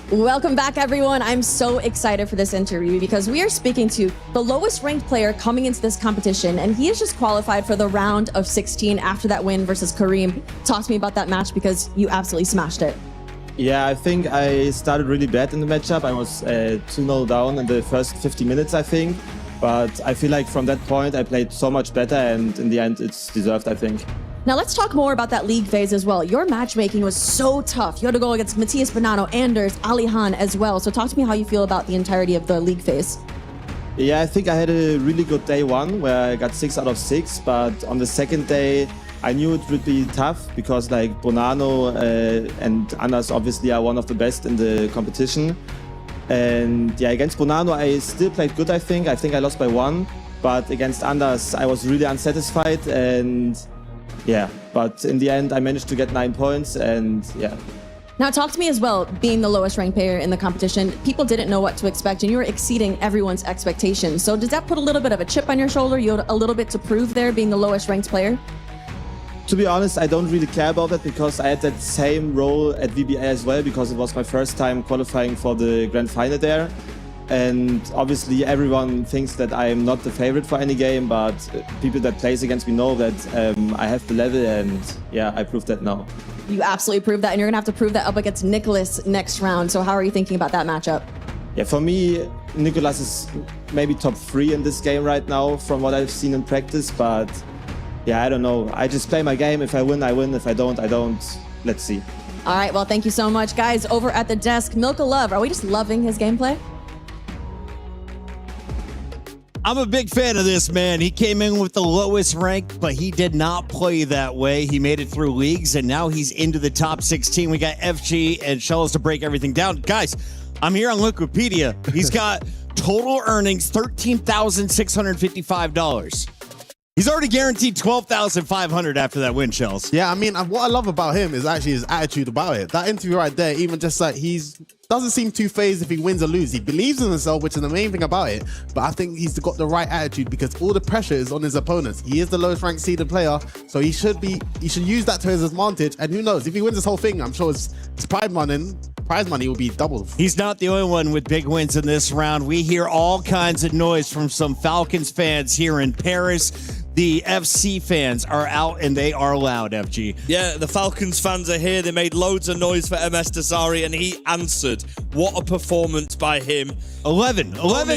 Welcome back, everyone. I'm so excited for this interview because we are speaking to the lowest ranked player coming into this competition, and he has just qualified for the round of 16 after that win versus Kareem. Talk to me about that match because you absolutely smashed it. Yeah, I think I started really bad in the matchup. I was 2-0 down in the first 50 minutes, I think. But I feel like from that point, I played so much better, and in the end, it's deserved, I think. Now let's talk more about that league phase as well. Your matchmaking was so tough. You had to go against Matthias Bonanno, Anders, Alihan as well. So talk to me how you feel about the entirety of the league phase. Yeah, I think I had a really good day 1 where I got 6 out of 6. But on the second day, I knew it would be tough because like Bonanno and Anders obviously are one of the best in the competition. And yeah, against Bonanno, I still played good, I think. I think I lost by 1. But against Anders, I was really unsatisfied. And yeah, but in the end, I managed to get 9 points, and yeah. Now talk to me as well, being the lowest ranked player in the competition, people didn't know what to expect, and you were exceeding everyone's expectations. So does that put a little bit of a chip on your shoulder? You had a little bit to prove there, being the lowest ranked player? To be honest, I don't really care about that because I had that same role at VBA as well because it was my first time qualifying for the grand final there. And obviously everyone thinks that I am not the favorite for any game, but people that plays against me know that I have the level, and yeah, I proved that now. You absolutely proved that, and you're gonna have to prove that up against Nicholas next round. So how are you thinking about that matchup? Yeah, for me, Nicholas is maybe top 3 in this game right now from what I've seen in practice, but yeah, I don't know. I just play my game. If I win, I win. If I don't, I don't. Let's see. All right, well, thank you so much. Guys, over at the desk, Milka Love, are we just loving his gameplay? I'm a big fan of this man. He came in with the lowest rank, but he did not play that way. He made it through leagues, and now he's into the top 16. We got FG and Shells to break everything down. Guys, I'm here on Wikipedia. He's got total earnings $13,655. He's already guaranteed $12,500 after that win, Shells. Yeah, I mean, what I love about him is actually his attitude about it. That interview right there, even just like doesn't seem too phased if he wins or loses. He believes in himself, which is the main thing about it. But I think he's got the right attitude because all the pressure is on his opponents. He is the lowest ranked seeded player, so he should use that to his advantage. And who knows, if he wins this whole thing, I'm sure his prize money will be doubled. He's not the only one with big wins in this round. We hear all kinds of noise from some Falcons fans here in Paris. The FC fans are out and they are loud, FG. Yeah, the Falcons fans are here. They made loads of noise for MS Desari and he answered. What a performance by him. 11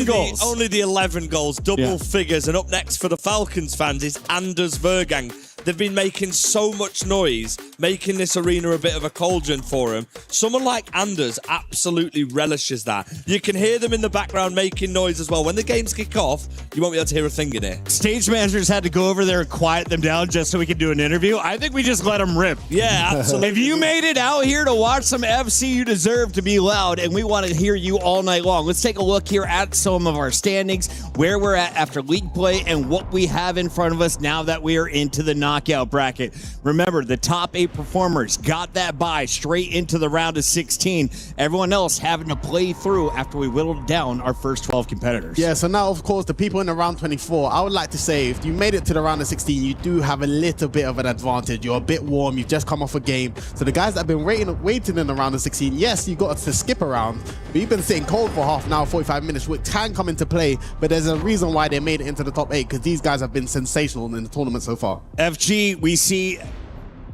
goals. Only the 11 goals, double figures. And up next for the Falcons fans is Anders Vergang. They've been making so much noise, making this arena a bit of a cauldron for him. Someone like Anders absolutely relishes that. You can hear them in the background making noise as well. When the games kick off, you won't be able to hear a thing in here. Stage managers had to go over there and quiet them down just so we could do an interview. I think we just let them rip. Yeah, absolutely. If you made it out here to watch some FC, you deserve to be loud, and we want to hear you all night long. Let's take a look here at some of our standings, where we're at after league play, and what we have in front of us now that we are into the knockout knockout bracket. Remember, the top 8 performers got that bye straight into the round of 16. Everyone else having to play through after we whittled down our first 12 competitors. Yeah, so now, of course, the people in the round 24, I would like to say, if you made it to the round of 16, you do have a little bit of an advantage. You're a bit warm. You've just come off a game. So the guys that have been waiting in the round of 16, yes, you got to skip around, but you've been sitting cold for half an hour, 45 minutes, which can come into play. But there's a reason why they made it into the top 8, because these guys have been sensational in the tournament so far. FG, we see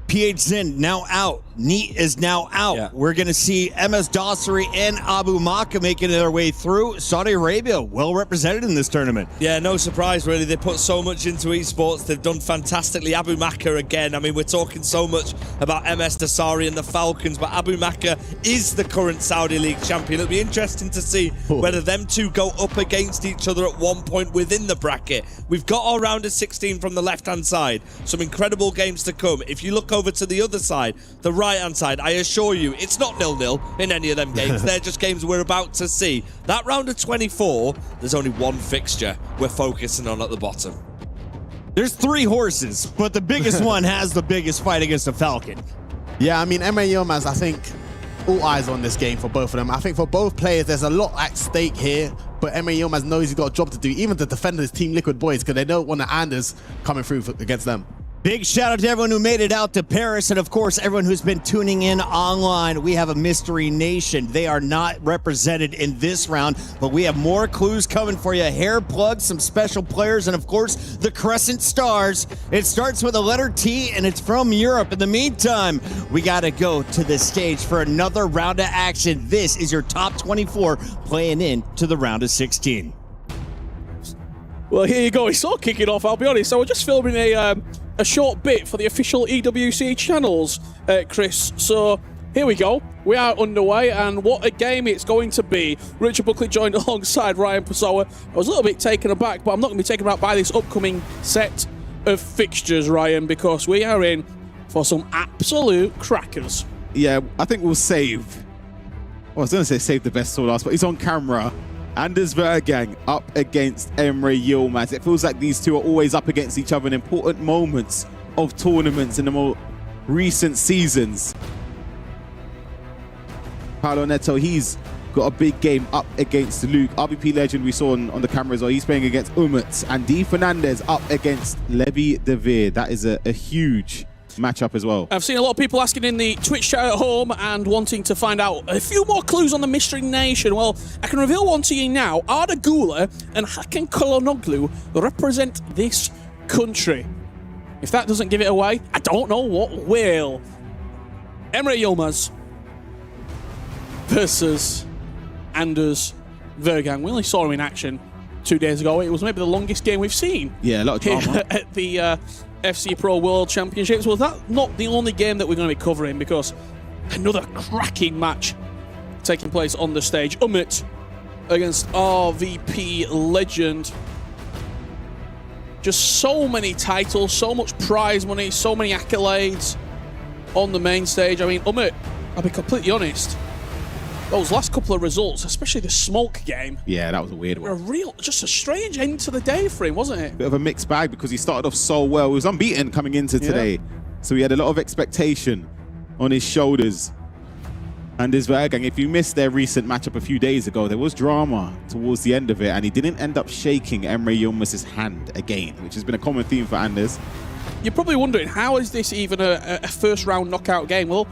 PH Zin now out. Neat is now out. Yeah. We're going to see MS Dossary and Abu Maka making their way through. Saudi Arabia well represented in this tournament. Yeah, no surprise really. They put so much into esports. They've done fantastically. Abu Maka again. I mean, we're talking so much about MS Dossary and the Falcons, but Abu Maka is the current Saudi League champion. It'll be interesting to see whether them two go up against each other at one point within the bracket. We've got our round of 16 from the left-hand side. Some incredible games to come. If you look over to the other side, the right-hand side, I assure you, it's not 0-0 in any of them games. They're just games we're about to see. That round of 24, there's only one fixture we're focusing on at the bottom. There's 3 horses, but the biggest one has the biggest fight against a Falcon. Yeah, I mean, Emre Yilmaz, I think all eyes on this game for both of them. I think for both players, there's a lot at stake here, but Emre Yilmaz knows he's got a job to do, even to defend his Team Liquid boys, because they don't want the Anders coming through against them. Big shout out to everyone who made it out to Paris, and of course everyone who's been tuning in online. We have a mystery nation. They are not represented in this round, but we have more clues coming for you. Hair plugs, some special players, and of course the Crescent Stars. It starts with a letter T and it's from Europe. In the meantime, we gotta go to the stage for another round of action. This is your top 24 playing in to the round of 16. Well, here you go. It's all kicking off, I'll be honest. So we're just filming a short bit for the official EWC channels, Chris. So here we go. We are underway, and what a game it's going to be. Richard Buckley joined alongside Ryan Pessoa. I was a little bit taken aback, but I'm not going to be taken aback by this upcoming set of fixtures, Ryan, because we are in for some absolute crackers. Yeah, I think we'll save. Well, I was going to say save the best till last, but he's on camera. Anders Vergang up against Emre Yilmaz. It feels like these two are always up against each other in important moments of tournaments in the more recent seasons. Paolo Neto, he's got a big game up against Luke. RBP legend we saw on the camera as well. He's playing against Umut. And D. Fernandez up against Levi De Veer. That is a huge matchup as well. I've seen a lot of people asking in the Twitch chat at home and wanting to find out a few more clues on the Mystery Nation. Well, I can reveal one to you now. Arda Güler and Hakan Çalhanoğlu represent this country. If that doesn't give it away, I don't know what will. Emre Yilmaz versus Anders Vergang. We only saw him in action 2 days ago. It was maybe the longest game we've seen. Yeah, a lot of drama. At the FC Pro World Championships. Well, that's not the only game that we're going to be covering, because another cracking match taking place on the stage. Umut against RVP legend. Just so many titles, so much prize money, so many accolades on the main stage. I mean, Umut, I'll be completely honest, those last couple of results, especially the smoke game. Yeah, that was a weird one. Just a strange end to the day for him, wasn't it? Bit of a mixed bag, because he started off so well. He was unbeaten coming into today. So he had a lot of expectation on his shoulders. And Anders Vergang, if you missed their recent matchup a few days ago, there was drama towards the end of it, and he didn't end up shaking Emre Yilmaz's hand again, which has been a common theme for Anders. You're probably wondering, how is this even a first round knockout game? Well,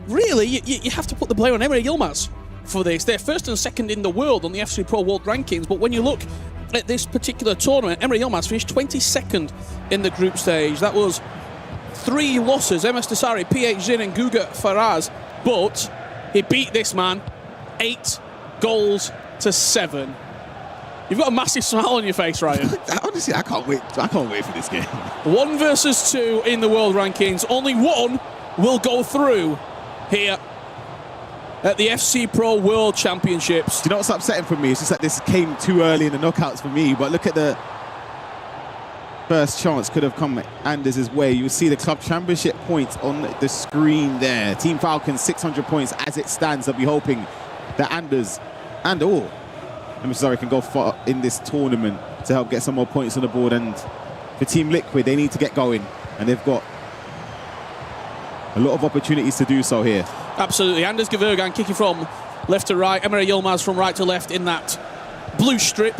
really, you have to put the blame on Emre Yilmaz for this. They're first and second in the world on the FC Pro World Rankings, but when you look at this particular tournament, Emre Yilmaz finished 22nd in the group stage. That was 3 losses, MS Dossary, PH Zin and Guga Faraz, but he beat this man 8-7. You've got a massive smile on your face, Ryan. Honestly, I can't wait for this game. 1 versus 2 in the world rankings. Only one will go through here at the FC Pro World Championships. Do you know what's upsetting for me? It's just that this came too early in the knockouts for me. But look at the first chance could have come Anders' way. You'll see the club championship points on the screen there. Team Falcons 600 points as it stands. I'll be hoping that Anders and all Sorry can go far in this tournament to help get some more points on the board. And for Team Liquid, they need to get going. And they've got a lot of opportunities to do so here. Absolutely. Anders Gevergan kicking from left to right. Emre Yilmaz from right to left in that blue strip.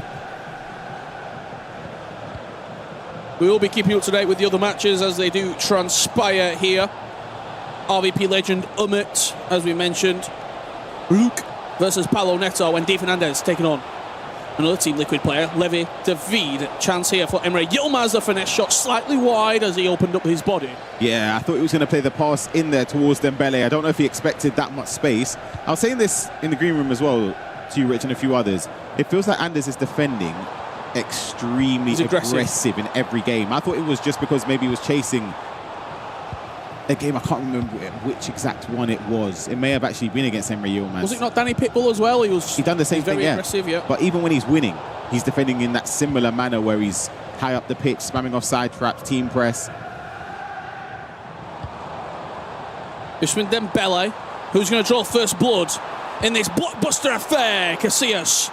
We will be keeping you up to date with the other matches as they do transpire here. RVP legend Umut, as we mentioned. Luke versus Paulo Neto, and Di Fernandez taking on another Team Liquid player, Levi David. Chance here for Emre Yilmaz. The finesse shot slightly wide as he opened up his body. Yeah, I thought he was going to play the pass in there towards Dembele. I don't know if he expected that much space. I was saying this in the green room as well to you, Rich, and a few others. It feels like Anders is defending extremely aggressive in every game. I thought it was just because maybe he was chasing a game. I can't remember which exact one it was. It may have actually been against Emre Yilmaz. Was it not Danny Pitbull as well? He done the same thing, very aggressive, yeah. But even when he's winning, he's defending in that similar manner where he's high up the pitch, spamming off side traps, team press. Ousmane Dembele, who's going to draw first blood in this blockbuster affair. Casillas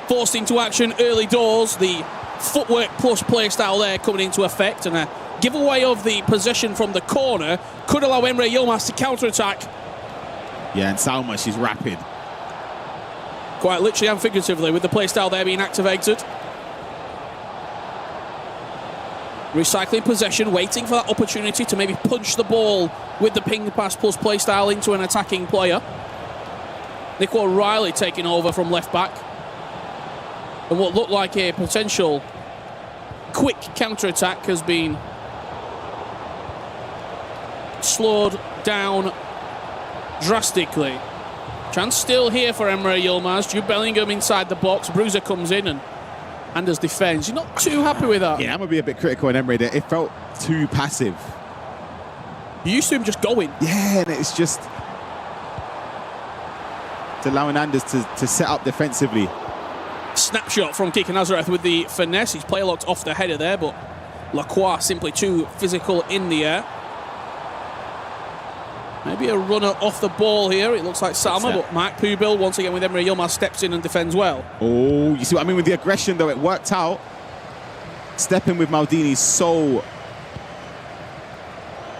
forced into action early doors. The footwork plus play style there coming into effect, and a giveaway of the possession from the corner could allow Emre Yilmaz to counter-attack. Yeah, and Salma, she's rapid. Quite literally and figuratively, with the play style there being activated. Recycling possession, waiting for that opportunity to maybe punch the ball with the ping pass plus play style into an attacking player. Nick O'Reilly taking over from left back. And what looked like a potential quick counter-attack has been slowed down drastically. Chance still here for Emre Yilmaz. Jude Bellingham inside the box. Bruiser comes in and Anders defends. You're not too happy with that. Yeah, I'm going to be a bit critical on Emre there. It felt too passive. You used to him just going. Yeah, and it's just allowing Anders to set up defensively. Snapshot from Kike Nazareth with the finesse. He's play locked off the header there, but Lacroix simply too physical in the air. Maybe a runner off the ball here. It looks like Salma, but Mark Pubil once again with Emre Yilmaz steps in and defends well. Oh, you see what I mean with the aggression though? It worked out. Stepping with Maldini so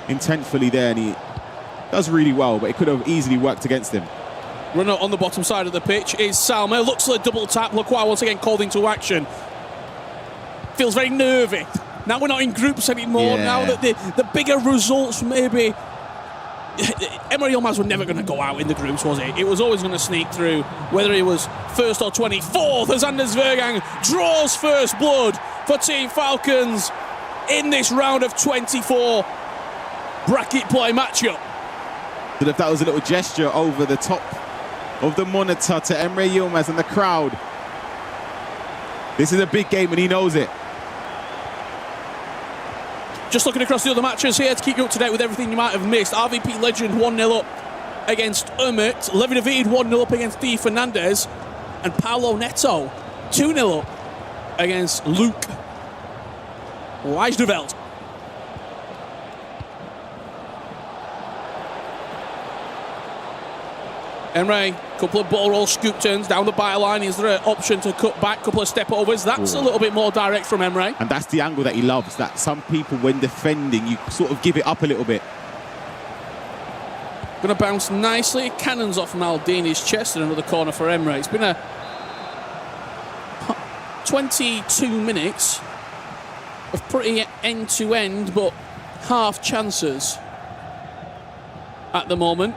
intentfully there, and he does really well, but it could have easily worked against him. Runner on the bottom side of the pitch is Salma. Looks like a double tap. Lacroix once again called into action. Feels very nervy. Now we're not in groups anymore. Yeah. Now that the bigger results maybe. Emre Yilmaz was never going to go out in the groups, was it? It was always going to sneak through, whether he was first or 24th, as Anders Vergang draws first blood for Team Falcons in this round of 24 bracket play matchup. But if that was a little gesture over the top of the monitor to Emre Yilmaz and the crowd. This is a big game and he knows it. Just looking across the other matches here to keep you up to date with everything you might have missed. RVP Legend 1-0 up against Umut. Levi David 1-0 up against Di Fernandez. And Paulo Neto 2-0 up against Luke Leijsdeveld. Emre, couple of ball roll scoop turns down the byline. Is there an option to cut back? Couple of step overs. That's a little bit more direct from Emre. And that's the angle that he loves, that some people, when defending, you sort of give it up a little bit. Going to bounce nicely. Cannons off Maldini's chest and another corner for Emre. It's been a 22 minutes of pretty end-to-end, but half chances at the moment.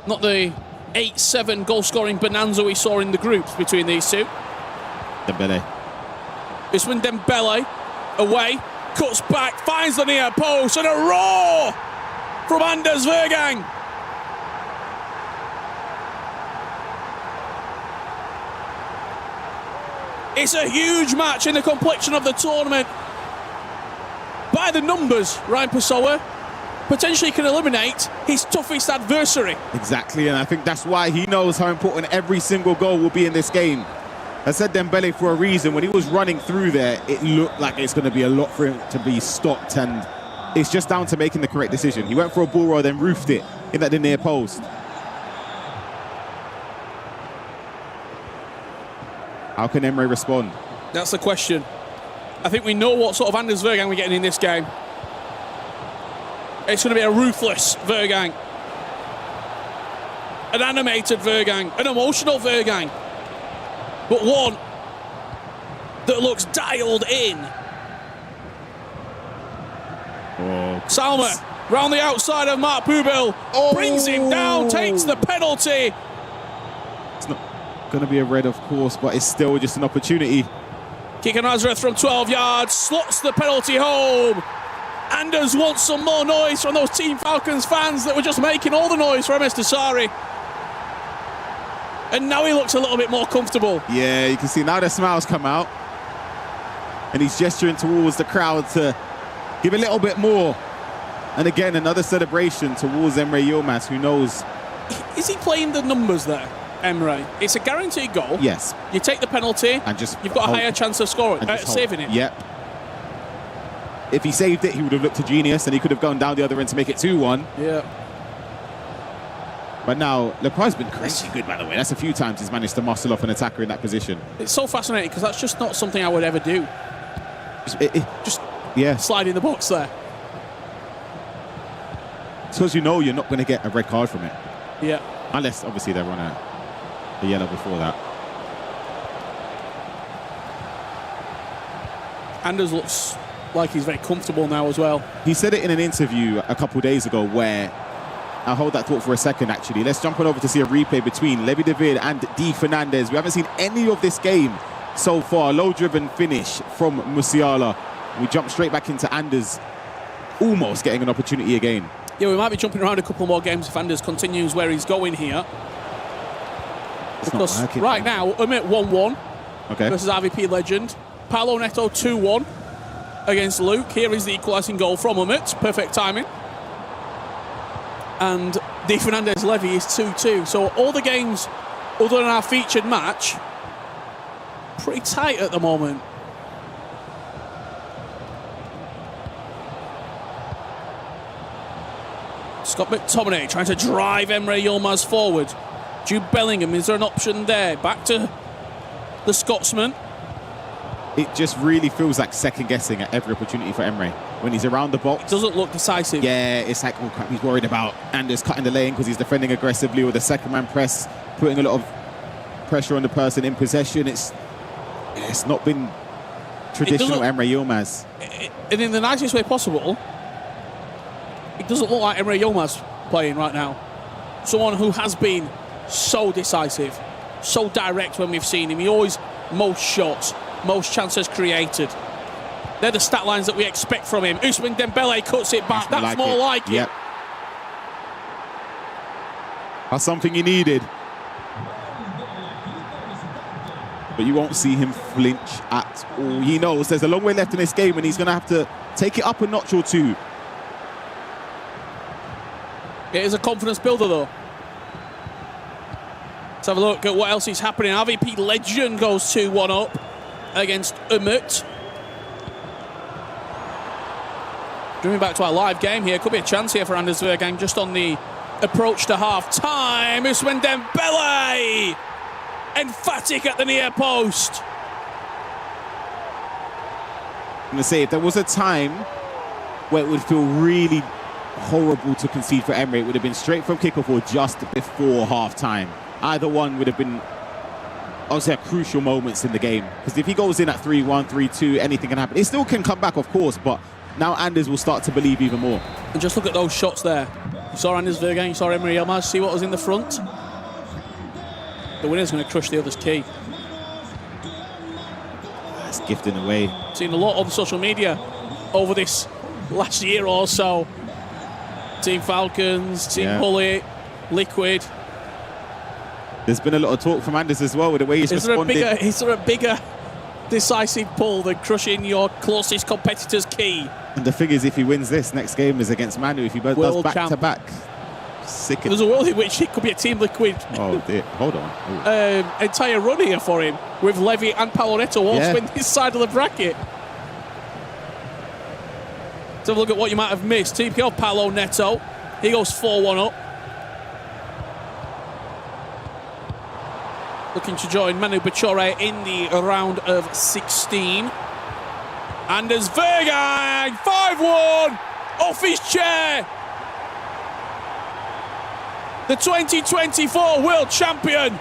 Not the 8-7 goal-scoring bonanza we saw in the groups between these two. Dembele. Ousmane Dembele away, cuts back, finds the near post, and a roar from Anders Vergang. It's a huge match in the complexion of the tournament. By the numbers, Ryan Pessoa potentially can eliminate his toughest adversary. Exactly, and I think that's why he knows how important every single goal will be in this game. I said Dembele for a reason. When he was running through there, it looked like it's going to be a lot for him to be stopped, and it's just down to making the correct decision. He went for a ball roll, then roofed it in at the near post. How can Emre respond? That's the question. I think we know what sort of Anders Vergang we're getting in this game. It's going to be a ruthless Vergang. An animated Vergang. An emotional Vergang. But one that looks dialed in. Oh. Salma, round the outside of Mark Pubil. Brings him down, takes the penalty. It's not going to be a red, of course, but it's still just an opportunity. Kika Nazareth from 12 yards, slots the penalty home. Anders wants some more noise from those Team Falcons fans that were just making all the noise for MS Dasari. And now he looks a little bit more comfortable. Yeah, you can see now the smiles come out. And he's gesturing towards the crowd to give a little bit more. And again, another celebration towards Emre Yilmaz, who knows. Is he playing the numbers there, Emre? It's a guaranteed goal. Yes. You take the penalty, and just you've got a higher chance of scoring, saving it. Yep. If he saved it, he would have looked a genius, and he could have gone down the other end to make it 2-1. Yeah. But now, Leprau's been crazy good, by the way. That's a few times he's managed to muscle off an attacker in that position. It's so fascinating because that's just not something I would ever do. Just yeah. Slide in the box there. Because you know you're not going to get a red card from it. Yeah. Unless, obviously, they're on a yellow before that. Anders looks like he's very comfortable now as well. He said it in an interview a couple of days ago where, I'll hold that thought for a second actually. Let's jump on over to see a replay between Levi David and D. Fernandez. We haven't seen any of this game so far. Low-driven finish from Musiala. We jump straight back into Anders almost getting an opportunity again. Yeah, we might be jumping around a couple more games if Anders continues where he's going here. Because right now, Umit 1-1 versus RVP Legend. Paolo Neto 2-1 against Luke. Here is the equalising goal from Umit. Perfect timing. And Di Fernandez Levy is 2-2. So all the games other than our featured match, pretty tight at the moment. Scott McTominay trying to drive Emre Yilmaz forward. Jude Bellingham, is there an option there? Back to the Scotsman. It just really feels like second guessing at every opportunity for Emre. When he's around the box. It doesn't look decisive. Yeah, it's like, oh crap, he's worried about Anders cutting the lane because he's defending aggressively, or the second man press, putting a lot of pressure on the person in possession. It's not been traditional Emre Yilmaz. And in the nicest way possible, it doesn't look like Emre Yilmaz playing right now. Someone who has been so decisive, so direct when we've seen him. He always most shots, most chances created. They're the stat lines that we expect from him. Ousmane Dembele cuts it back. That's more like it. Yep. That's something he needed. But you won't see him flinch at all. He knows there's a long way left in this game and he's going to have to take it up a notch or two. It is a confidence builder, though. Let's have a look at what else is happening. RVP Legend goes 2-1 up against Umut. Dreaming back to our live game here. Could be a chance here for Anders Vergang just on the approach to half-time. Ousmane Dembele! Emphatic at the near post. I'm going to say, if there was a time where it would feel really horrible to concede for Emre, it would have been straight from kickoff or just before half-time. Either one would have been, obviously, crucial moments in the game. Because if he goes in at 3-1, 3-2, anything can happen. It still can come back, of course, but now Anders will start to believe even more. And just look at those shots there. You saw Anders Vergang, you saw Emre Yilmaz, see what was in the front? The winner's going to crush the other's key. That's gifting away. Seen a lot on social media over this last year or so. Team Falcons, Team Hullet, Liquid. There's been a lot of talk from Anders as well with the way he's responded. Is there a bigger decisive pull than crushing your closest competitor's key? And the thing is, if he wins this, next game is against Manu. If he does back-to-back, sick. There's a world in which it could be a Team Liquid. Oh, dear. Hold on. Entire run here for him, with Levy and Paolo Neto also in this side of the bracket. Let's have a look at what you might have missed. TPL Paolo Neto. He goes 4-1 up. Looking to join Manu Bachore in the round of 16. Anders Vergang, 5-1, off his chair. The 2024 world champion,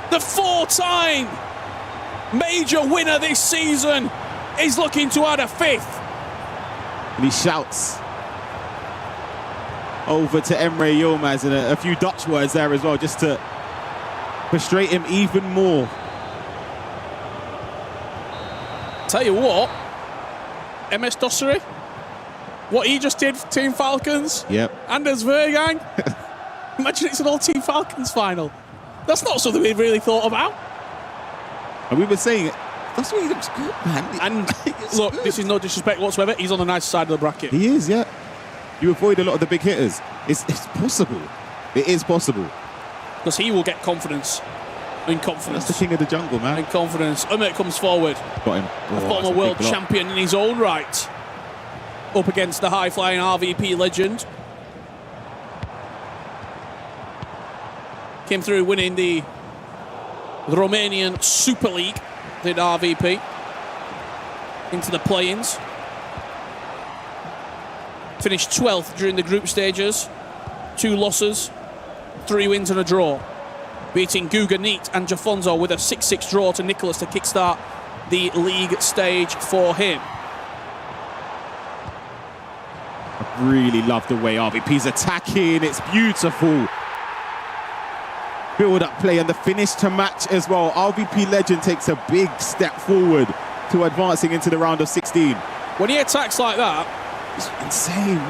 the 4-time major winner this season, is looking to add a 5th. And he shouts over to Emre Yilmaz and a few Dutch words there as well, just to frustrate him even more. Tell you what, MS Dossery, what he just did for Team Falcons. Yep. Anders Vergang. Imagine it's an all-Team Falcons final. That's not something we've really thought about. And we were saying it. That's why he looks good, man. And look, this is no disrespect whatsoever. He's on the nice side of the bracket. He is, yeah. You avoid a lot of the big hitters. It's possible. It is possible. Because he will get confidence. In confidence. That's the king of the jungle, man. In confidence. Umit comes forward. Got him. A former world champion in his own right. Up against the high-flying RVP legend. Came through winning the Romanian Super League. Did RVP. Into the play-ins. Finished 12th during the group stages. 2 losses, 3 wins and a draw. Beating Guga Neat and Jafonso with a 6-6 draw to Nicholas to kickstart the league stage for him. I really love the way RVP's attacking. It's beautiful. Build-up play and the finish to match as well. RVP legend takes a big step forward to advancing into the round of 16. When he attacks like that, it's insane.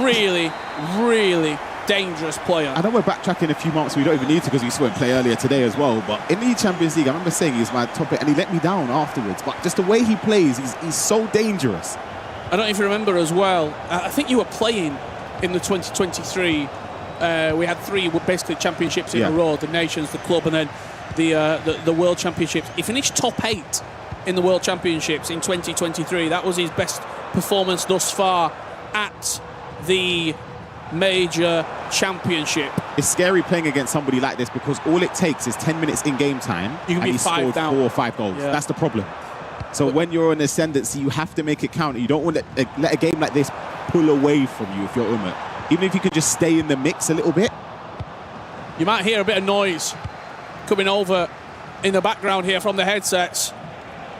Really, really dangerous player. I know we're backtracking a few months, we don't even need to because we saw him play earlier today as well, but in the Champions League, I remember saying he's my top pick and he let me down afterwards, but just the way he plays, he's so dangerous. I don't know if you remember as well, I think you were playing in the 2023, we had 3 basically championships in a row, the Nations, the club, and then the World Championships. He finished top 8 in the World Championships in 2023. That was his best performance thus far at the major championship. It's scary playing against somebody like this because all it takes is 10 minutes in game time you can and be he 5 scored down. 4 or 5 goals. Yeah. That's the problem. So when you're on ascendancy, you have to make it count. You don't want to let a game like this pull away from you if you're Umut. Even if you could just stay in the mix a little bit. You might hear a bit of noise coming over in the background here from the headsets.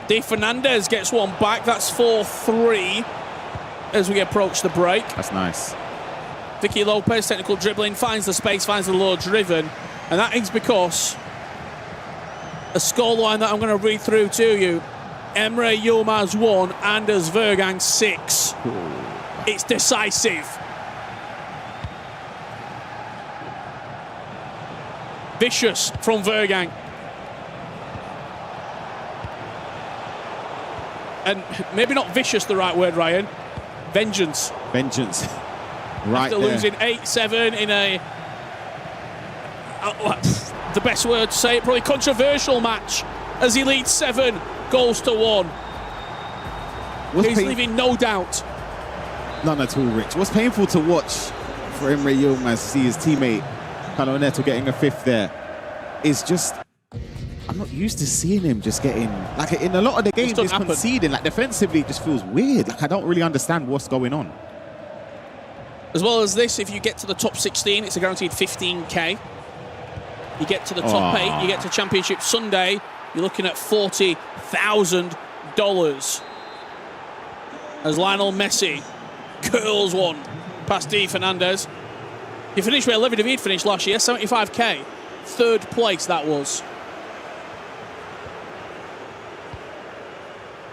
De Fernandez gets one back. That's 4-3 as we approach the break. That's nice. Vicky Lopez, technical dribbling, finds the space, finds the low driven. And that is because a scoreline that I'm going to read through to you. Emre Yilmaz 1, Anders Vergang 6. It's decisive. Vicious from Vergang. And maybe not vicious the right word, Ryan. Vengeance. Vengeance. Right After there. losing 8-7 in a... the best word to say it, probably controversial match as he leads 7 goals to 1. He's leaving no doubt. None at all, Rich. What's painful to watch for Emre Yilmaz to see his teammate Cano Neto getting a 5th there is just... I'm not used to seeing him just getting... Like, in a lot of the games, he's conceding. Like, defensively, it just feels weird. Like, I don't really understand what's going on. As well as this, if you get to the top 16, it's a guaranteed 15k. You get to the top 8, you get to Championship Sunday, you're looking at $40,000. As Lionel Messi curls one past De Fernandez. You finished where Levi David finished last year, 75k. 3rd place that was.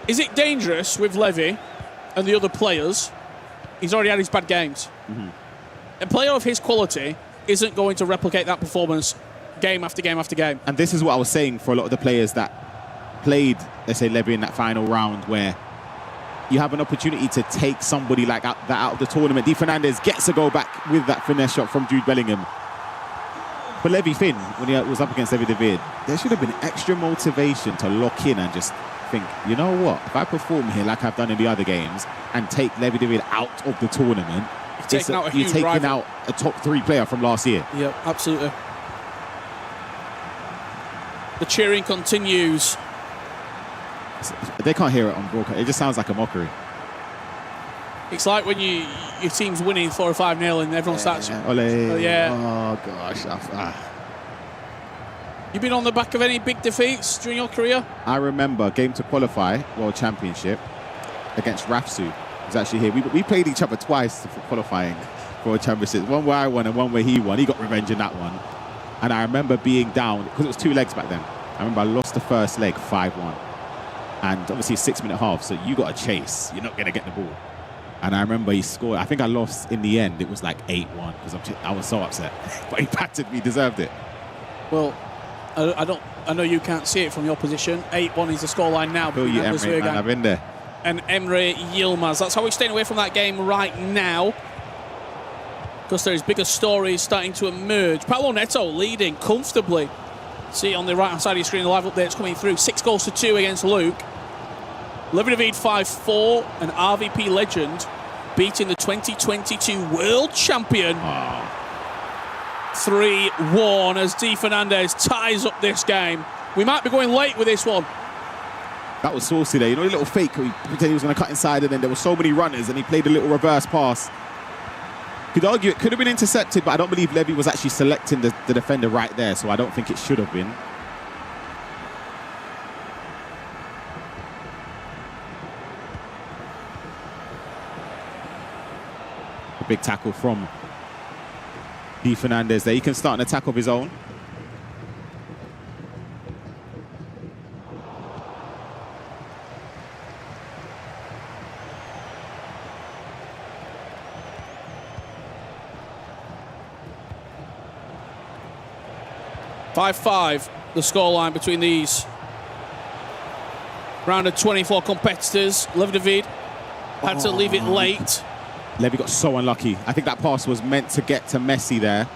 Is it dangerous with Levy and the other players? He's already had his bad games. A player of his quality isn't going to replicate that performance game after game after game. And this is what I was saying for a lot of the players that played, let's say, Levy in that final round, where you have an opportunity to take somebody like that out of the tournament. De Fernandez gets a goal back with that finesse shot from Jude Bellingham. For Levy Finn, when he was up against Levi David, there should have been extra motivation to lock in and just think, you know what, if I perform here like I've done in the other games and take Levi David out of the tournament, you're taking out a top 3 player from last year. Yeah, absolutely. The cheering continues They can't hear it on broadcast. It just sounds like a mockery. It's like when your team's winning 4 or 5-0 and everyone starts. Ole. Yeah. Oh gosh. You been on the back of any big defeats during your career? I remember game to qualify World Championship against Rafsu. He was actually here. We played each other twice for qualifying for a championship. One where I won and one where he won. He got revenge in that one. And I remember being down because it was 2 legs back then. I remember I lost the first leg 5-1. And obviously a 6-minute half, so you got to chase. You're not going to get the ball. And I remember he scored. I think I lost in the end. It was like 8-1 because I was so upset. But he battered me, deserved it. Well, I know you can't see it from your position. 8-1 is the scoreline now. Feel you, Emre, man, I've been there. And Emre Yilmaz. That's how we're staying away from that game right now. Because there is bigger stories starting to emerge. Paulo Neto leading comfortably. See on the right-hand side of your screen, the live updates coming through. 6-2 against Luke. Levi David 5-4, and RVP legend beating the 2022 world champion 3-1 as Di Fernandez ties up this game. We might be going late with this one. That was saucy there. You know, a little fake. He pretended he was going to cut inside, and then there were so many runners, and he played a little reverse pass. Could argue it could have been intercepted, but I don't believe Levy was actually selecting the defender right there, so I don't think it should have been. A big tackle from Di Fernandez there. He can start an attack of his own. (5-5) the scoreline between these round of 24 competitors. Levi David had to leave it late. Levy got so unlucky. I think that pass was meant to get to Messi there.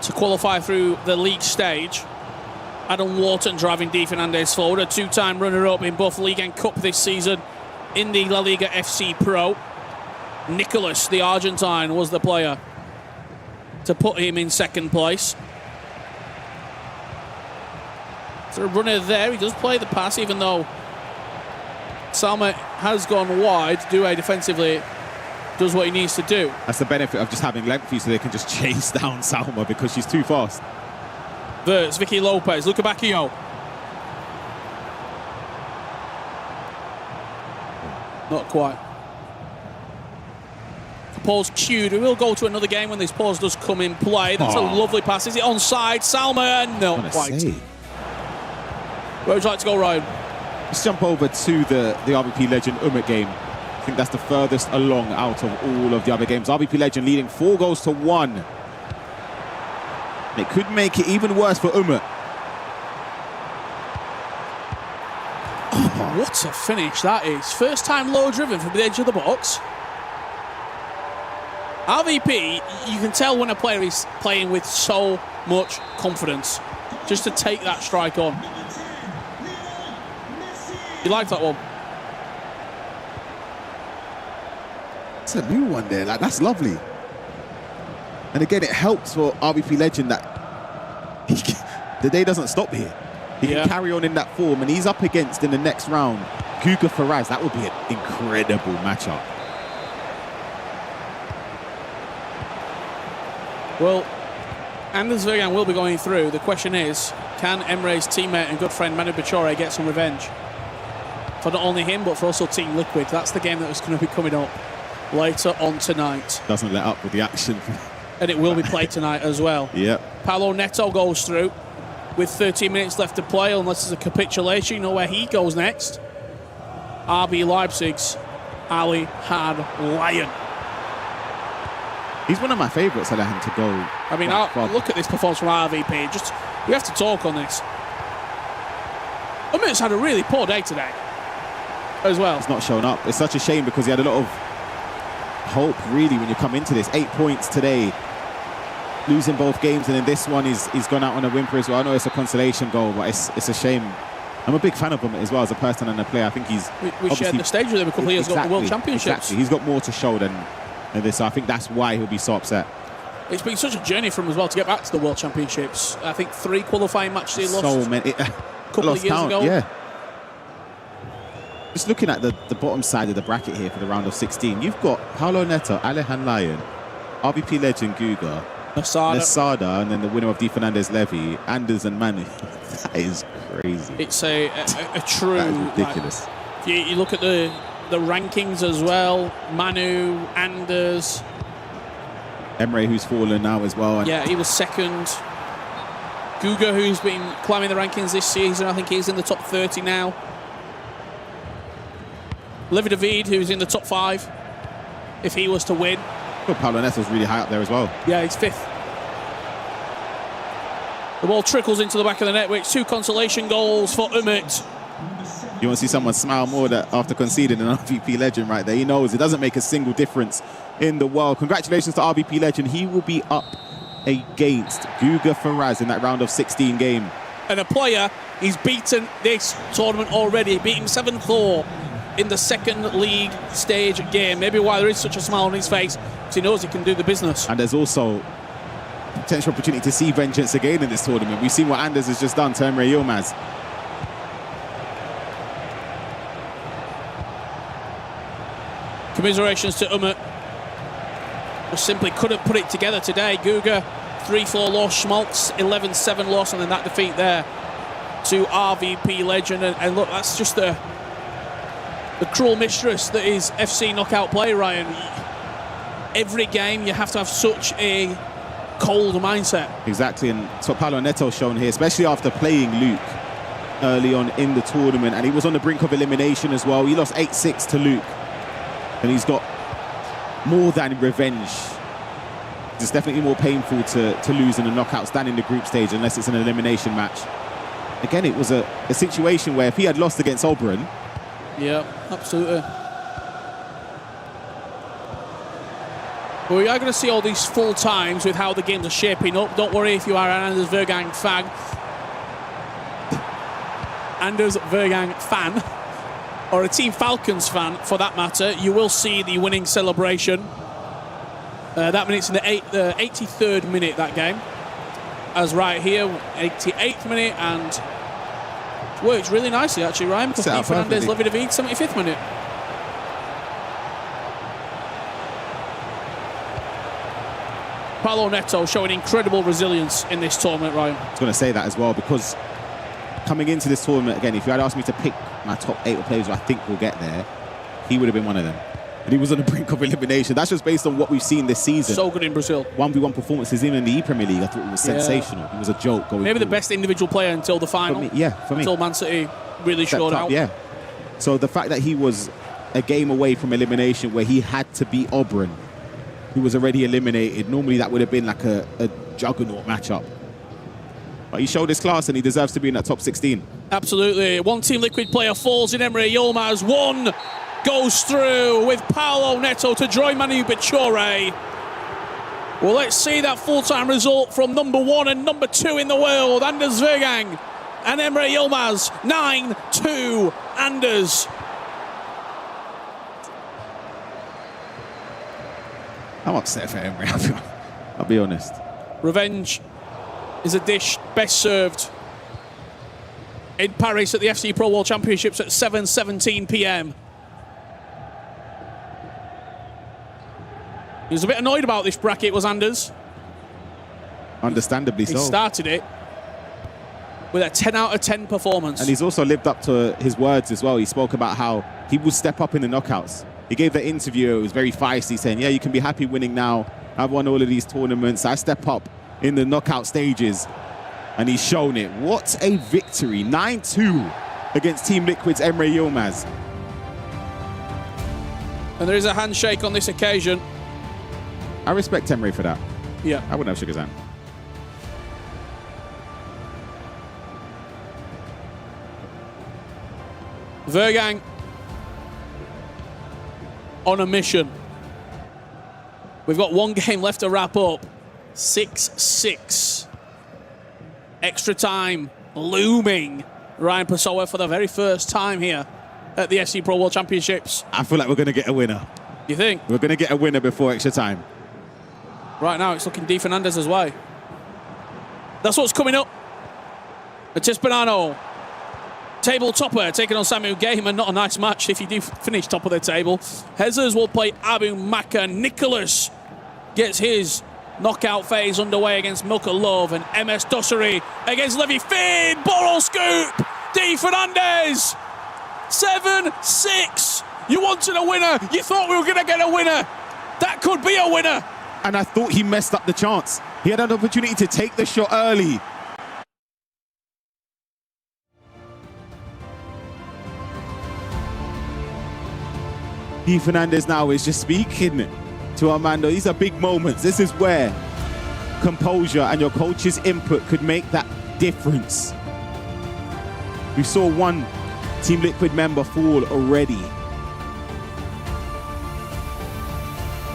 To qualify through the league stage, Adam Wharton driving Di Fernandez forward, a 2-time runner-up in both League and Cup this season in the La Liga FC Pro. Nicolas, the Argentine, was the player to put him in second place. So a runner there, he does play the pass, even though Salma has gone wide. Doué defensively does what he needs to do. That's the benefit of just having lengthy, so they can just chase down Salma because she's too fast. Verts, Vicky Lopez, Luca Bacchio. Not quite. Pause cued. We will go to another game when this pause does come in play. That's a lovely pass. Is it onside? Salma? No, quite. Where would you like to go, Ryan? Let's jump over to the RBP Legend Umut game. I think that's the furthest along out of all of the other games. RBP Legend leading 4-1. It could make it even worse for Umut. Oh, what a finish that is. First time low driven from the edge of the box. RVP, you can tell when a player is playing with so much confidence just to take that strike on. You like that one? It's a new one there. Like, that's lovely. And again, it helps for RBP Legend that the day doesn't stop here. He can carry on in that form, and he's up against in the next round Guga Faraz. That would be an incredible matchup. Well, Anders Vergan will be going through. The question is, can Emre's teammate and good friend Manu Bachore get some revenge? For not only him, but for also Team Liquid. That's the game that is going to be coming up later on tonight. Doesn't let up with the action. And it will be played tonight as well. Yep. Paulo Neto goes through with 13 minutes left to play, unless there's a capitulation. You know where he goes next. RB Leipzig's Ali Had Lion. He's one of my favourites, Alahan, to go. I mean, look at this performance from RVP. Just, we have to talk on this. Umut's had a really poor day today as well. He's not shown up. It's such a shame because he had a lot of hope, really, when you come into this. 8 points today, losing both games, and then this one he's gone out on a whimper as well. I know it's a consolation goal, but it's a shame. I'm a big fan of him as well as a person and a player. I think he's... We shared the stage with him a couple of years ago at the World Championships. Exactly. He's got more to show than this, so I think that's why he'll be so upset. It's been such a journey for him as well to get back to the World Championships. I think 3 qualifying matches he lost. So many. A couple of years ago. Yeah. Just looking at the bottom side of the bracket here for the round of 16, you've got Paulo Neto, Alejan Lyon, RVP legend Guga, Nasada, and then the winner of Di Fernandez Levy, Anders and Manu. That is crazy. It's a true. That is ridiculous. Like, you look at the rankings as well. Manu, Anders. Emre, who's fallen now as well. Yeah, he was second. Guga, who's been climbing the rankings this season, I think he's in the top 30 now. Levy David, who's in the top 5, if he was to win. Well, Paulo Neto's really high up there as well. Yeah, he's 5th. The ball trickles into the back of the net, which 2 consolation goals for Umut. You want to see someone smile more that after conceding an RVP legend right there. He knows it doesn't make a single difference in the world. Congratulations to RVP legend. He will be up against Guga Faraz in that round of 16 game. And a player, he's beaten this tournament already, beat him 7-4 in the second league stage game. Maybe why there is such a smile on his face, because he knows he can do the business. And there's also potential opportunity to see vengeance again in this tournament. We've seen what Anders has just done to Emre Yilmaz. Commiserations to Umut. Just simply couldn't put it together today. Guga, 3-4 loss. Schmaltz, 11-7 loss. And then that defeat there to RVP legend. And look, that's just the cruel mistress that is FC knockout play, Ryan. Every game you have to have such a cold mindset. Exactly, and that's what Paulo Neto's shown here, especially after playing Luke early on in the tournament. And he was on the brink of elimination as well. He lost 8-6 to Luke. And he's got more than revenge. It's definitely more painful to lose in a knockout stand in the group stage unless it's an elimination match. Again, it was a situation where if he had lost against Oberon... Yeah, absolutely. Well, we are going to see all these full times with how the games are shaping up. Don't worry if you are an Anders Vergang fan. Anders Vergang fan, or a Team Falcons fan for that matter, you will see the winning celebration. That minute's in the 83rd minute, that game. As right here, 88th minute, and works really nicely actually, Ryan, because Di Fernandez Levy David, 75th minute. Paulo Neto showing incredible resilience in this tournament, Ryan. I was going to say that as well, because coming into this tournament, again, if you had asked me to pick my top 8 of players who I think will get there, he would have been one of them. And he was on the brink of elimination. That's just based on what we've seen this season. So good in Brazil. 1v1 performances even in the E-Premier League, I thought it was sensational. It was a joke going Maybe forward. the best individual player until the final. For me. Until Man City really showed out. Yeah. So the fact that he was a game away from elimination where he had to beat Oberon, who was already eliminated, normally that would have been like a juggernaut matchup. But he showed his class and he deserves to be in that top 16. Absolutely. One Team Liquid player falls in Emre Yilmaz. One goes through with Paulo Neto to join Manu Bichore. Well, let's see that full-time result from number 1 and number 2 in the world, Anders Vergang and Emre Yilmaz. 9-2 Anders. I'm upset for Emre, I'll be honest. Revenge is a dish best served in Paris at the FC Pro World Championships at 7:17 p.m. He was a bit annoyed about this bracket, was Anders. Understandably so. He started it with a 10 out of 10 performance. And he's also lived up to his words as well. He spoke about how he will step up in the knockouts. He gave the interview, it was very feisty, saying, yeah, you can be happy winning now. I've won all of these tournaments. I step up in the knockout stages. And he's shown it. What a victory. 9-2 against Team Liquid's Emre Yilmaz. And there is a handshake on this occasion. I respect Emre for that. Yeah. I wouldn't have shook his hand. Vergang on a mission. We've got one game left to wrap up. 6-6. Extra time looming. Ryan Pessoa for the very first time here at the FC Pro World Championships. I feel like we're going to get a winner. You think? We're going to get a winner before extra time. Right now, it's looking Di Fernandez's way. That's what's coming up. Matis Bonanno, table topper, taking on Samu Gaiman. Not a nice match if you do finish top of the table. Hezers will play Abu Maka. Nicholas gets his knockout phase underway against Milka Love, and MS Dossery against Levi Finn. Boro scoop. Di Fernandez. 7-6. You wanted a winner. You thought we were going to get a winner. That could be a winner. And I thought he messed up the chance. He had an opportunity to take the shot early. Di Fernandez now is just speaking to Armando. These are big moments. This is where composure and your coach's input could make that difference. We saw one Team Liquid member fall already.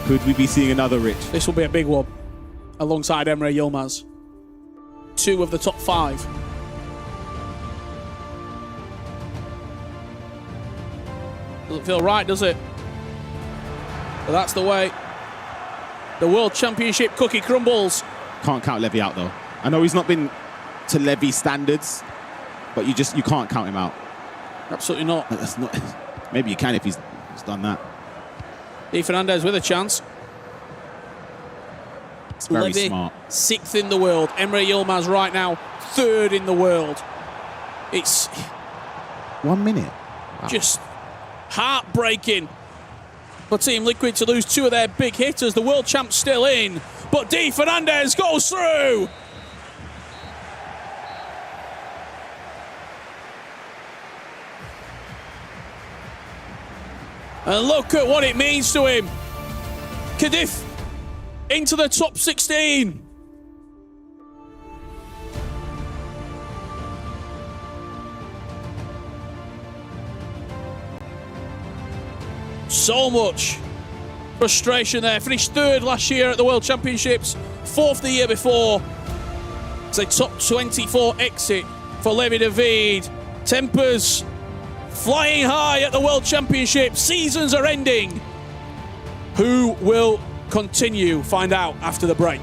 Could we be seeing another, Rich? This will be a big one, alongside Emre Yilmaz. 2 of the top 5. Doesn't feel right, does it? But that's the way the World Championship cookie crumbles. Can't count Levy out though. I know he's not been to Levy standards, but you can't count him out. Absolutely not. That's not. Maybe you can if he's done that. Di Fernandez with a chance. It's very Levy, smart. 6th in the world. Emre Yilmaz right now, 3rd in the world. It's 1 minute. just heartbreaking for Team Liquid to lose 2 of their big hitters. The world champ's still in, but Di Fernandez goes through. And look at what it means to him. Cardiff into the top 16. So much frustration there. Finished 3rd last year at the World Championships, 4th the year before. It's a top 24 exit for Levi David. Tempers flying high at the World Championship. Seasons are ending. Who will continue? Find out after the break.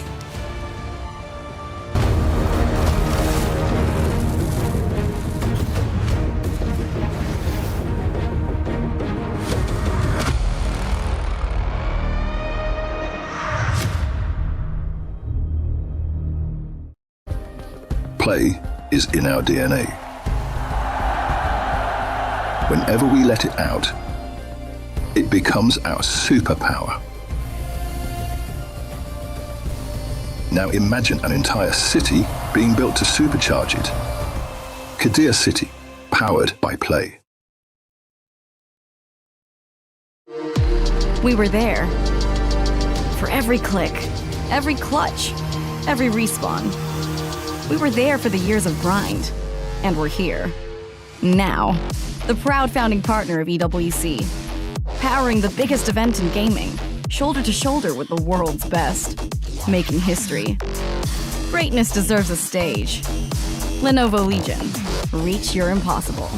Play is in our DNA. Whenever we let it out, it becomes our superpower. Now imagine an entire city being built to supercharge it. Qiddiya City, powered by play. We were there. For every click, every clutch, every respawn. We were there for the years of grind. And we're here. Now. The proud founding partner of EWC. Powering the biggest event in gaming. Shoulder to shoulder with the world's best. Making history. Greatness deserves a stage. Lenovo Legion. Reach your impossible.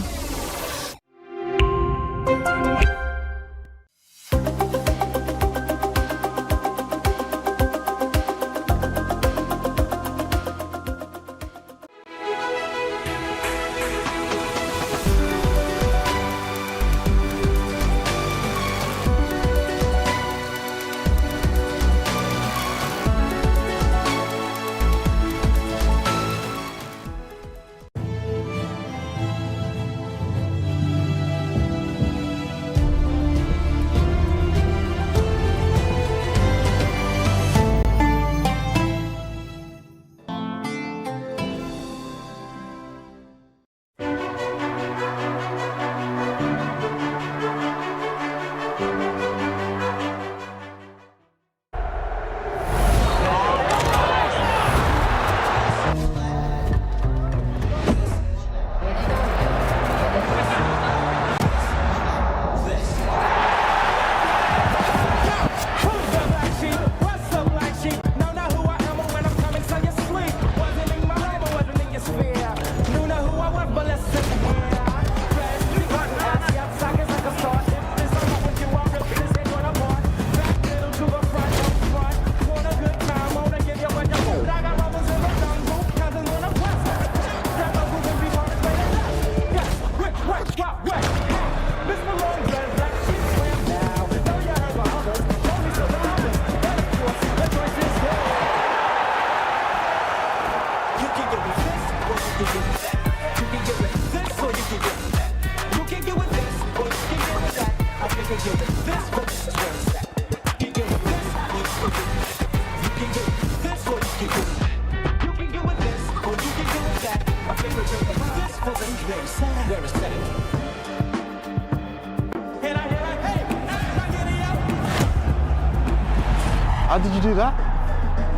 How did you do that?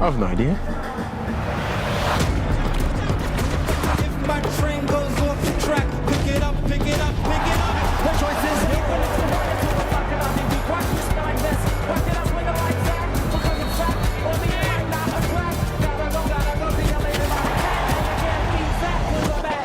I have no idea. If my train goes off the track, pick it up, pick it up, pick it up. The choice is watch me spin like this. Watch it up when the lights out. Because it's fact, or the air, not a track. Gotta go, see you later. And you can't beat that to the back.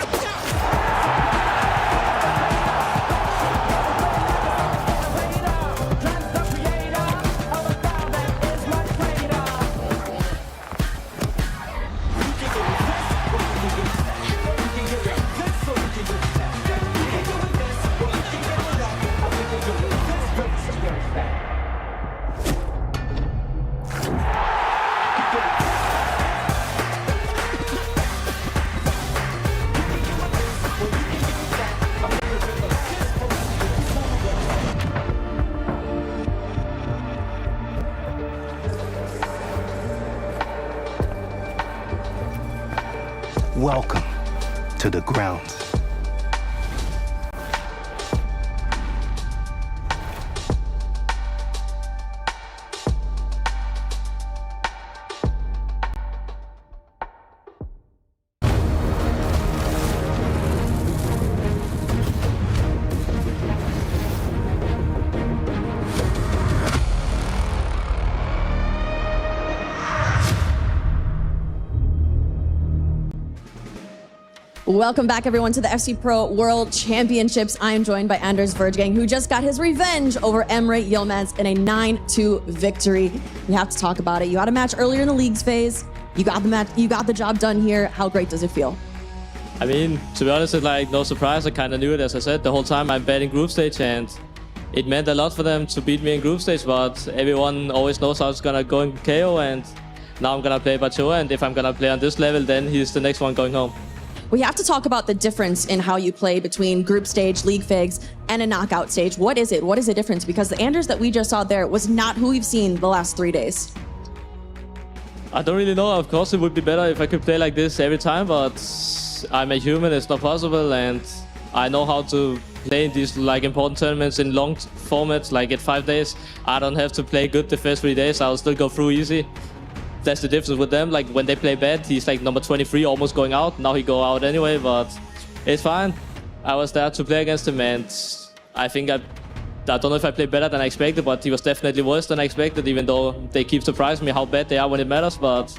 Welcome to the grounds. Welcome back, everyone, to the FC Pro World Championships. I am joined by Anders Verjgang, who just got his revenge over Emre Yilmaz in a 9-2 victory. We have to talk about it. You had a match earlier in the leagues phase. You got the match. You got the job done here. How great does it feel? I mean, to be honest, it's like no surprise. I kind of knew it, as I said, the whole time I'm bad in group stage, and it meant a lot for them to beat me in group stage. But everyone always knows how it's gonna go in KO, and now I'm gonna play Bachoa, and if I'm gonna play on this level, then he's the next one going home. We have to talk about the difference in how you play between group stage, league figs, and a knockout stage. What is it? What is the difference? Because the Anders that we just saw there was not who we've seen the last 3 days. I don't really know. Of course, it would be better if I could play like this every time, but I'm a human. It's not possible, and I know how to play in these like important tournaments in long formats, like at 5 days. I don't have to play good the first 3 days. I'll still go through easy. That's the difference with them. Like when they play bad, he's like number 23, almost going out. Now he go out anyway, but it's fine. I was there to play against him, and I think I don't know if I played better than I expected, but he was definitely worse than I expected, even though they keep surprising me how bad they are when it matters. But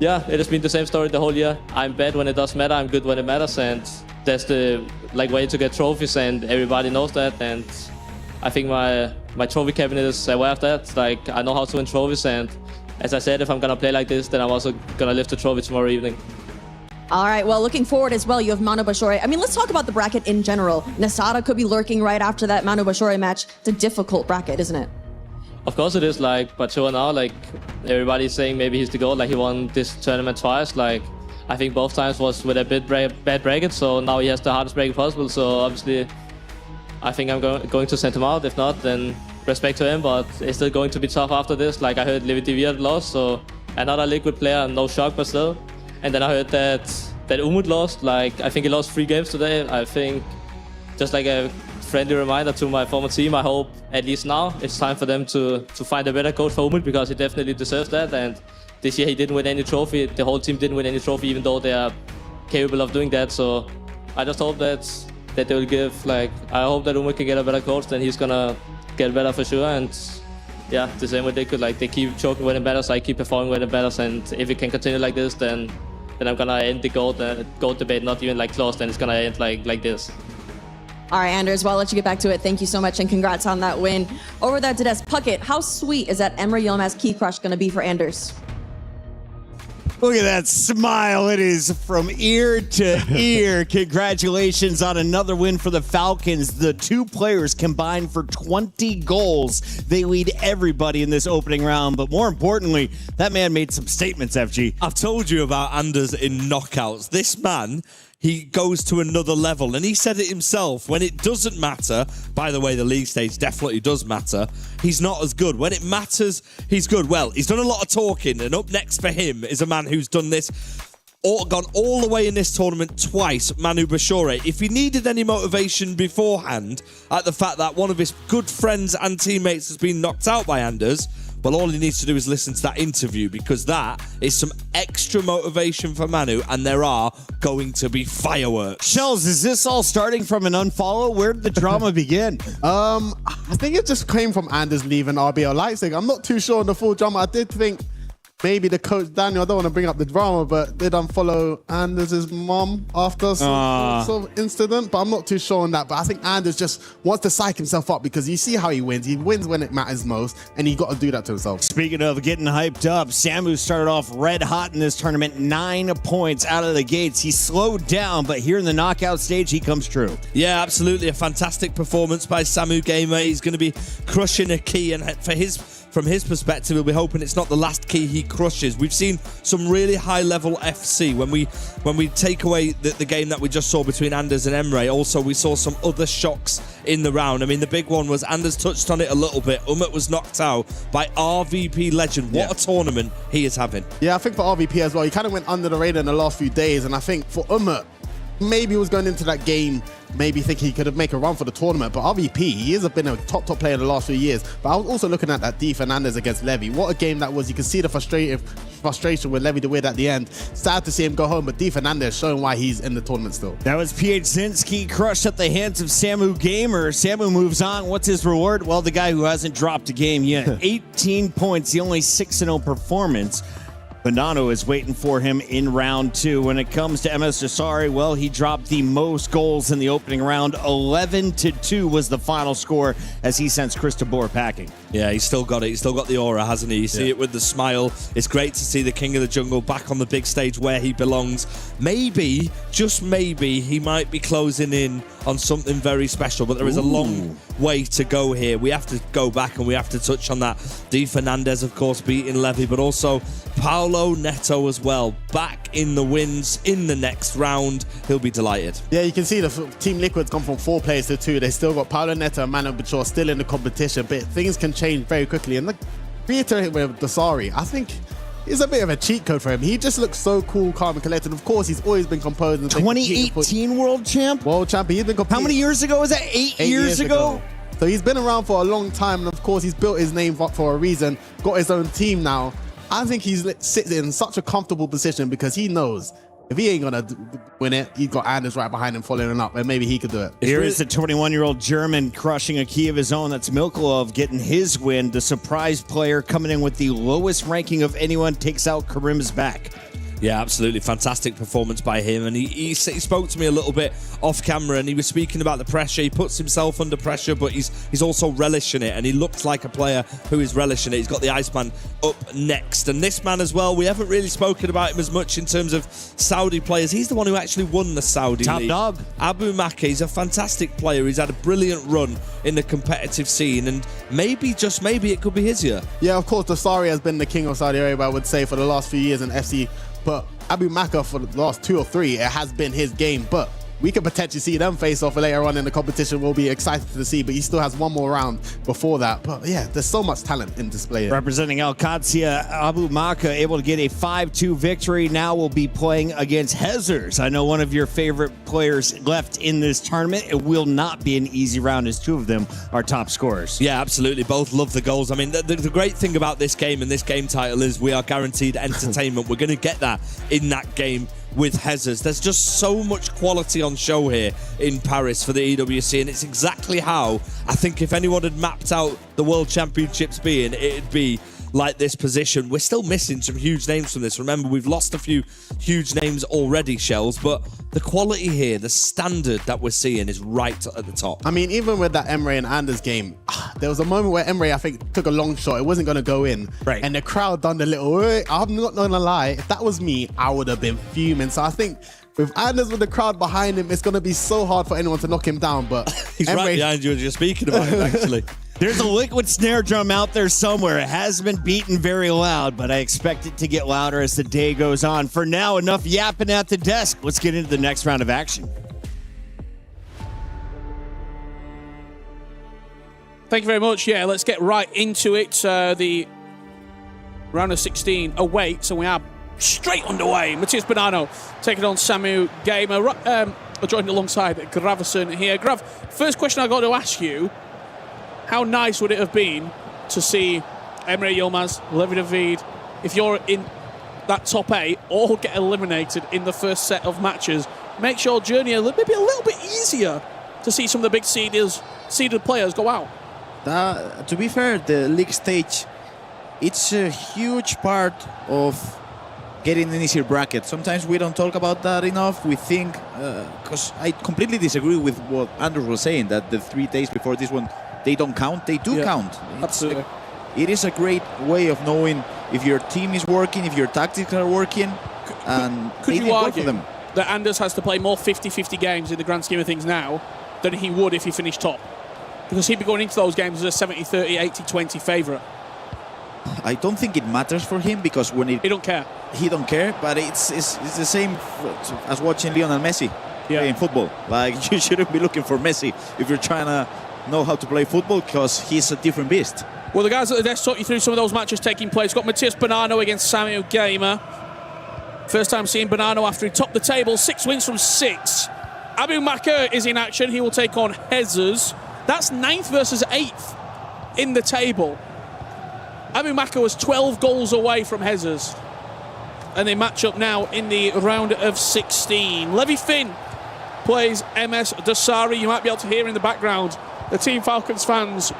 yeah, it has been the same story the whole year. I'm bad when it does matter, I'm good when it matters, and that's the like way to get trophies, and everybody knows that. And I think my trophy cabinet is aware of that. Like I know how to win trophies, and as I said, if I'm gonna play like this, then I'm also gonna lift the trophy tomorrow evening. All right, well, looking forward as well, you have Manu Bashore. I mean, let's talk about the bracket in general. Nasada could be lurking right after that Manu Bashore match. It's a difficult bracket, isn't it? Of course it is. Like Bachoa now, like everybody's saying maybe he's the GOAT, like he won this tournament twice. Like I think both times was with a bad bracket, so now he has the hardest bracket possible. So obviously, I think I'm going to send him out. If not, then respect to him, but it's still going to be tough after this. Like I heard Levi Divir lost, so another liquid player, no shock, but still. And then I heard that Umut lost. Like I think he lost 3 games today. I think just like a friendly reminder to my former team, I hope at least now it's time for them to find a better coach for Umut, because he definitely deserves that. And this year he didn't win any trophy. The whole team didn't win any trophy, even though they are capable of doing that. So I just hope that they will give, like, I hope that Umut can get a better coach, then he's gonna get better for sure. And yeah, the same way they could, like, they keep choking when it matters, I keep performing when it matters, and if it can continue like this, then I'm gonna end the GOAT debate, not even like close, then it's gonna end like this. All right, Anders, well, I'll let you get back to it. Thank you so much, and congrats on that win. Over there, Des Puckett, how sweet is that Emre Yilmaz key crush gonna be for Anders? Look at that smile. It is from ear to ear. Congratulations on another win for the Falcons. The two players combined for 20 goals. They lead everybody in this opening round. But more importantly, that man made some statements, FG. I've told you about Anders in knockouts. This man, he goes to another level. And he said it himself. When it doesn't matter, by the way, the league stage definitely does matter, he's not as good. When it matters, he's good. Well, he's done a lot of talking. And up next for him is a man who's done this, gone all the way in this tournament twice, Manu Bashore. If he needed any motivation beforehand at the fact that one of his good friends and teammates has been knocked out by Anders, well, all he needs to do is listen to that interview, because that is some extra motivation for Manu, and there are going to be fireworks. Shells, is this all starting from an unfollow? Where did the drama begin? I think it just came from Anders leaving RBL Leipzig. I'm not too sure on the full drama. I did think maybe the coach, Daniel, I don't want to bring up the drama, but did unfollow Anders' mom after some sort of incident, but I'm not too sure on that. But I think Anders just wants to psych himself up, because you see how he wins. He wins when it matters most, and he got to do that to himself. Speaking of getting hyped up, Samu started off red hot in this tournament, 9 points out of the gates. He slowed down, but here in the knockout stage, he comes true. Yeah, absolutely. A fantastic performance by Samu Gamer. He's going to be crushing a key, and from his perspective, he'll be hoping it's not the last key he crushes. We've seen some really high-level FC. When we take away the game that we just saw between Anders and Emre, also we saw some other shocks in the round. I mean, the big one was Anders touched on it a little bit. Umut was knocked out by RVP legend. What a tournament he is having. Yeah, I think for RVP as well, he kind of went under the radar in the last few days, and I think for Umut, maybe he was going into that game, maybe thinking he could have made a run for the tournament. But RVP, he has been a top player in the last few years. But I was also looking at that D Fernandez against Levy. What a game that was. You can see the frustration with Levy to win at the end. Sad to see him go home, but D Fernandez showing why he's in the tournament still. That was PH Zinski crushed at the hands of Samu Gamer. Samu moves on. What's his reward? Well, the guy who hasn't dropped a game yet. 18 points, the only 6-0 performance. Bonanno is waiting for him in round 2. When it comes to MS Dasari, well, he dropped the most goals in the opening round. 11-2 was the final score as he sends Chris Tabor packing. Yeah, he's still got it. He's still got the aura, hasn't he? You see it with the smile. It's great to see the King of the Jungle back on the big stage where he belongs. Maybe, just maybe, he might be closing in on something very special, but there is a long way to go here. We have to go back and we have to touch on that. D Fernandez, of course, beating Levy, but also Paulo Neto as well, back in the wins in the next round. He'll be delighted. Yeah, you can see the Team Liquid's gone from 4 players to 2. They still got Paulo Neto and Manu Bachor still in the competition, but things can change very quickly. And reiterating with Dasari, I think it's a bit of a cheat code for him. He just looks so cool, calm, and collected. Of course, he's always been composed. And 2018 world champ? World champion. He's been competing. How many years ago was that? 8 years ago? So he's been around for a long time, and of course, he's built his name up for a reason, got his own team now. I think he's sits in such a comfortable position because he knows if he ain't gonna win it, he's got Anders right behind him following him up, and maybe he could do it. Here is the 21-year-old German crushing a key of his own. That's Milkolov getting his win. The surprise player coming in with the lowest ranking of anyone takes out Karim's back. Yeah, absolutely. Fantastic performance by him. And he spoke to me a little bit off camera, and he was speaking about the pressure. He puts himself under pressure, but he's also relishing it, and he looks like a player who is relishing it. He's got the Iceman up next. And this man as well, we haven't really spoken about him as much in terms of Saudi players. He's the one who actually won the Saudi Top League. dog. Abu Maka, he's a fantastic player. He's had a brilliant run in the competitive scene, and maybe, just maybe, it could be his year. Yeah, of course, Dasari has been the king of Saudi Arabia, I would say, for the last few years in FC. But Abu Maka, for the last 2 or 3, it has been his game. But we could potentially see them face off later on in the competition. We'll be excited to see, but he still has one more round before that. But yeah, there's so much talent in display. Representing Al Qadsiya, Abu Maka able to get a 5-2 victory. Now will be playing against Hezers. I know one of your favorite players left in this tournament. It will not be an easy round as 2 of them are top scorers. Yeah, absolutely. Both love the goals. I mean, the great thing about this game and this game title is we are guaranteed entertainment. We're going to get that in that game with Hezers. There's just so much quality on show here in Paris for the EWC, and it's exactly how I think if anyone had mapped out the World Championships being, it'd be like this position. We're still missing some huge names from this. Remember, we've lost a few huge names already, Shells, but the quality here, the standard that we're seeing is right at the top. I mean, even with that Emre and Anders game, there was a moment where Emre, I think, took a long shot. It wasn't going to go in. Right. And the crowd done the little, I'm not going to lie, if that was me, I would have been fuming. So I think with Anders with the crowd behind him, it's going to be so hard for anyone to knock him down. But He's Emre, right behind you as you're speaking about it, actually. There's a liquid snare drum out there somewhere. It hasn't been beaten very loud, but I expect it to get louder as the day goes on. For now, enough yapping at the desk. Let's get into the next round of action. Thank you very much. Yeah, let's get right into it. The round of 16 away, so we are straight underway. Matthias Bonanno taking on Samu Gamer. Joined alongside Gravison here. Grav, first question I got to ask you, how nice would it have been to see Emre Yilmaz, Levi David, if you're in that top 8, all get eliminated in the first set of matches? Makes your journey maybe a little bit easier to see some of the big seeded players go out. To be fair, the league stage, it's a huge part of getting an easier bracket. Sometimes we don't talk about that enough. We think, because I completely disagree with what Andrew was saying, that the 3 days before this one, they don't count. They do count. Absolutely. It is a great way of knowing if your team is working, if your tactics are working, and Could they you did work argue for them. that Anders has to play more 50-50 games in the grand scheme of things now than he would if he finished top? Because he'd be going into those games as a 70-30, 80-20 favourite. I don't think it matters for him because when he don't care. He don't care, but it's the same as watching Lionel Messi play in football. Like, you shouldn't be looking for Messi if you're trying to know how to play football, because he's a different beast. Well, the guys at the desk talk you through some of those matches taking place. Got Matthias Bonanno against Samuel Gamer. First time seeing Bonanno after he topped the table. 6 wins from 6. Abu Makar is in action. He will take on Jesus. That's 9th versus 8th in the table. Abu Makar was 12 goals away from Jesus. And they match up now in the round of 16. Levi Finn plays MS Dasari. You might be able to hear in the background the Team Falcons fans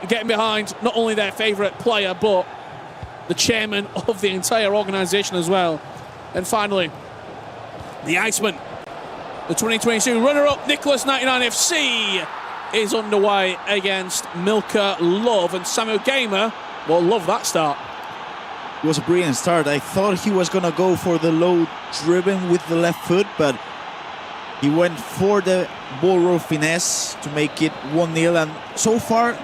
getting behind not only their favourite player, but the chairman of the entire organisation as well. And finally, the Iceman, the 2022 runner-up, Nicholas 99 FC, is underway against Milka Love. And Samuel Gamer will love that start. It was a brilliant start. I thought he was going to go for the low driven with the left foot, but he went for the ball roll finesse to make it 1-0. And so far,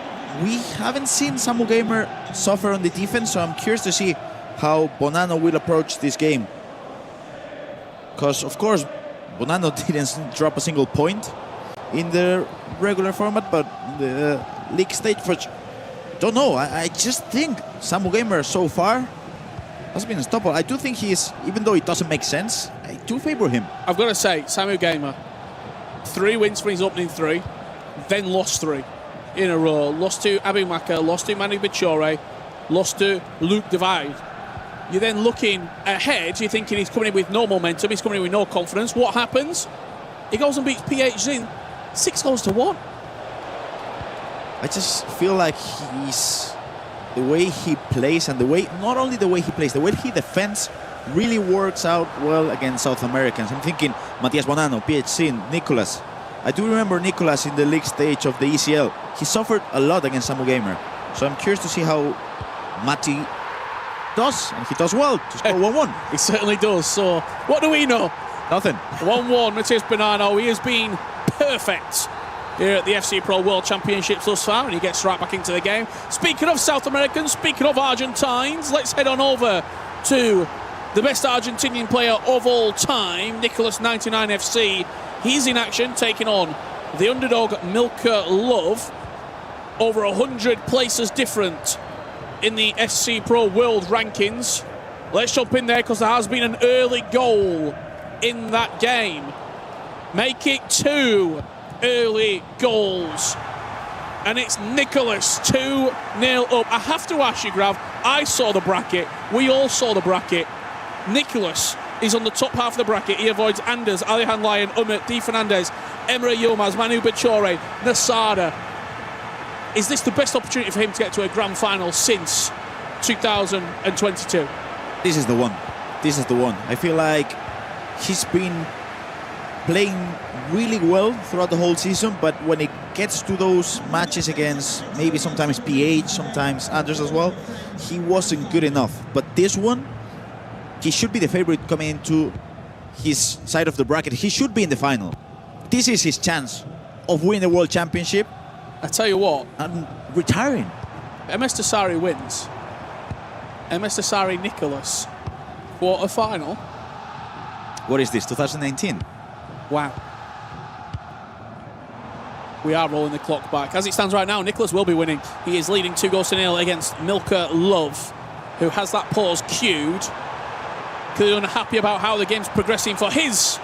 we haven't seen Samu Gamer suffer on the defense, so I'm curious to see how Bonanno will approach this game. Because, of course, Bonanno didn't drop a single point in the regular format, but the league stage, for don't know. I just think Samu Gamer so far has been unstoppable. I do think he is, even though it doesn't make sense, I do favour him. I've got to say, Samu Gamer, 3 wins for his opening 3, then lost 3 in a row. Lost to Abu Makar, lost to Manu Bichore, lost to Luke Divide. You're then looking ahead, you're thinking he's coming in with no momentum, he's coming in with no confidence. What happens? He goes and beats PHZ 6-1. I just feel like the way he plays, and the way, not only the way he plays, the way he defends really works out well against South Americans. I'm thinking Matthias Bonanno, PHC, Nicolas. I do remember Nicolas in the league stage of the ECL. He suffered a lot against Samu Gamer. So I'm curious to see how Matti does, and he does well to score 1-1. He certainly does. So what do we know? Nothing. 1-1, Matthias Bonanno. He has been perfect here at the FC Pro World Championships thus far, and he gets right back into the game. Speaking of South Americans, speaking of Argentines, let's head on over to the best Argentinian player of all time, Nicholas 99 FC. He's in action, taking on the underdog Milka Love. Over 100 places different in the FC Pro World rankings. Let's jump in there because there has been an early goal in that game. Make it 2 early goals. And it's Nicholas 2-0 up. I have to ask you, Grav, I saw the bracket. We all saw the bracket. Nicholas is on the top half of the bracket. He avoids Anders, Alihan Lyon, Umut, Di Fernandez, Emre Yilmaz, Manu Bichore, Nasada. Is this the best opportunity for him to get to a grand final since 2022? This is the one. This is the one. I feel like he's been playing really well throughout the whole season, but when it gets to those matches against maybe sometimes PH, sometimes Anders as well, he wasn't good enough. But this one, he should be the favorite coming into his side of the bracket. He should be in the final. This is his chance of winning the World Championship. I tell you what. And retiring. MS Dasari wins. MS Dasari Nicholas. Quarter-final. What is this, 2019? Wow. We are rolling the clock back. As it stands right now, Nicholas will be winning. He is leading 2-0 against Milka Love, who has that pause queued. Clearly unhappy about how the game's progressing for his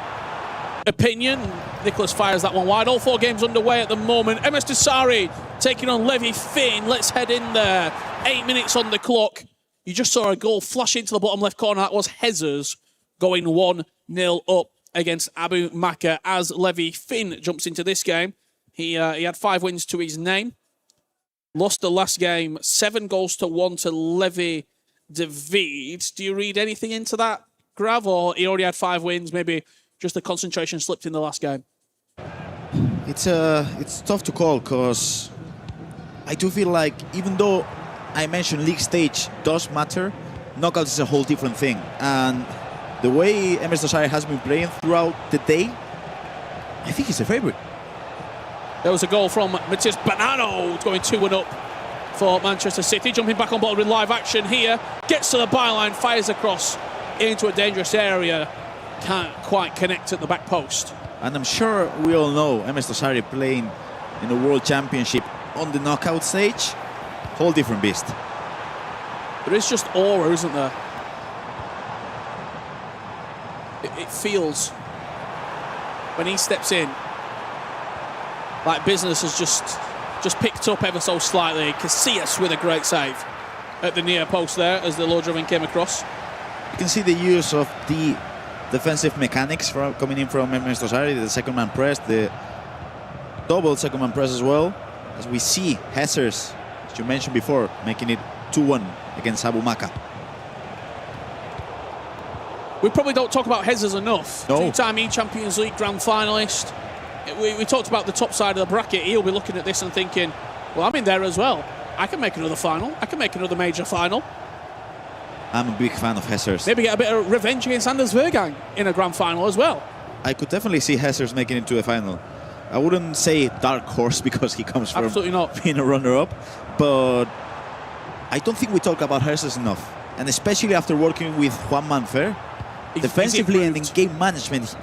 opinion. Nicholas fires that one wide. All 4 games underway at the moment. MS Dasari taking on Levi Finn. Let's head in there. 8 minutes on the clock. You just saw a goal flash into the bottom left corner. That was Hezers going 1-0 up against Abu Maka as Levi Finn jumps into this game. He had 5 wins to his name. Lost the last game 7-1 to Levi David. Do you read anything into that, Grav, or he already had 5 wins? Maybe just the concentration slipped in the last game. It's tough to call, because I do feel like even though I mentioned league stage does matter, knockouts is a whole different thing. And the way MS Dasari has been playing throughout the day, I think he's the favorite. There was a goal from Matthias Banano going 2-1 up for Manchester City. Jumping back on board with live action here. Gets to the byline, fires across into a dangerous area. Can't quite connect at the back post. And I'm sure we all know MS Dasari playing in the World Championship on the knockout stage. Whole different beast. There is just aura, isn't there? It feels when he steps in like business has just picked up ever so slightly. Casillas with a great save at the near post there as the low driven came across. You can see the use of the defensive mechanics coming in from MS Dasari, the second man press, the double second man press as well, as we see Hezers, as you mentioned before, making it 2-1 against Abu Maka. We probably don't talk about Hezers enough. No. 2-time E-Champions League grand finalist. We talked about the top side of the bracket. He'll be looking at this and thinking, well, I'm in there as well. I can make another final. I can make another major final. I'm a big fan of Hezers. Maybe get a bit of revenge against Anders Vergang in a grand final as well. I could definitely see Hezers making it to a final. I wouldn't say dark horse because he comes from Absolutely not. being a runner-up, but I don't think we talk about Hezers enough. And especially after working with Juan Manfer, defensively and in game management,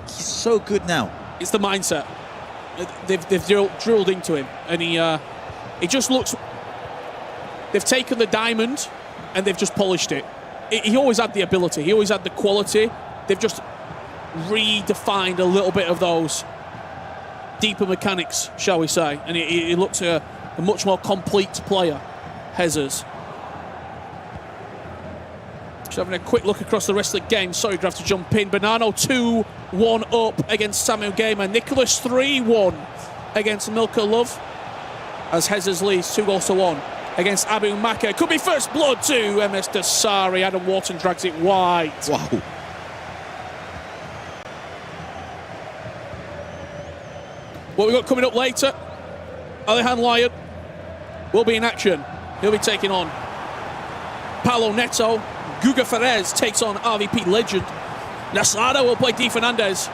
he's so good now. It's the mindset. They've drilled into him, and he just looks. They've taken the diamond, and they've just polished it. He always had the ability. He always had the quality. They've just redefined a little bit of those deeper mechanics, shall we say? And he looks a much more complete player, Hezers. Just having a quick look across the rest of the game. Sorry, Graf, to jump in. Banano 2-1 up against Samu Gamer. Nicholas 3-1 against Milka Love as Hezers leads 2-1 against Abu Maka. Could be first blood to MS Dasari. Adam Wharton drags it wide. Wow. What we got coming up later? Alejan Lyon will be in action. He'll be taking on Paulo Neto. Guga Ferrez takes on RVP legend. Nasada will play Di Fernandez.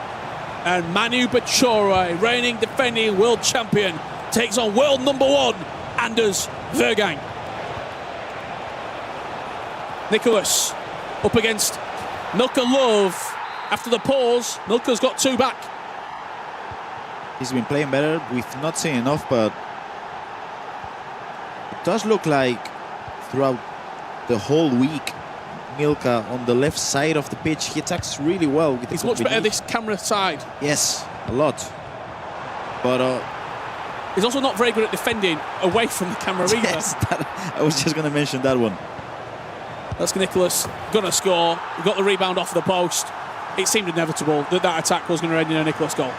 And Manu Bachore, reigning defending world champion, takes on world number 1, Anders Vergang. Nicholas up against Milka Love. After the pause, Milka's got 2 back. He's been playing better. We've not seen enough, but it does look like throughout the whole week, Milka on the left side of the pitch, he attacks really well. With He's much better this camera side. Yes, a lot. But he's also not very good at defending away from the camera either. Yes, I was just going to mention that one. That's Nicholas going to score. He got the rebound off the post. It seemed inevitable that that attack was going to end in a Nicholas goal.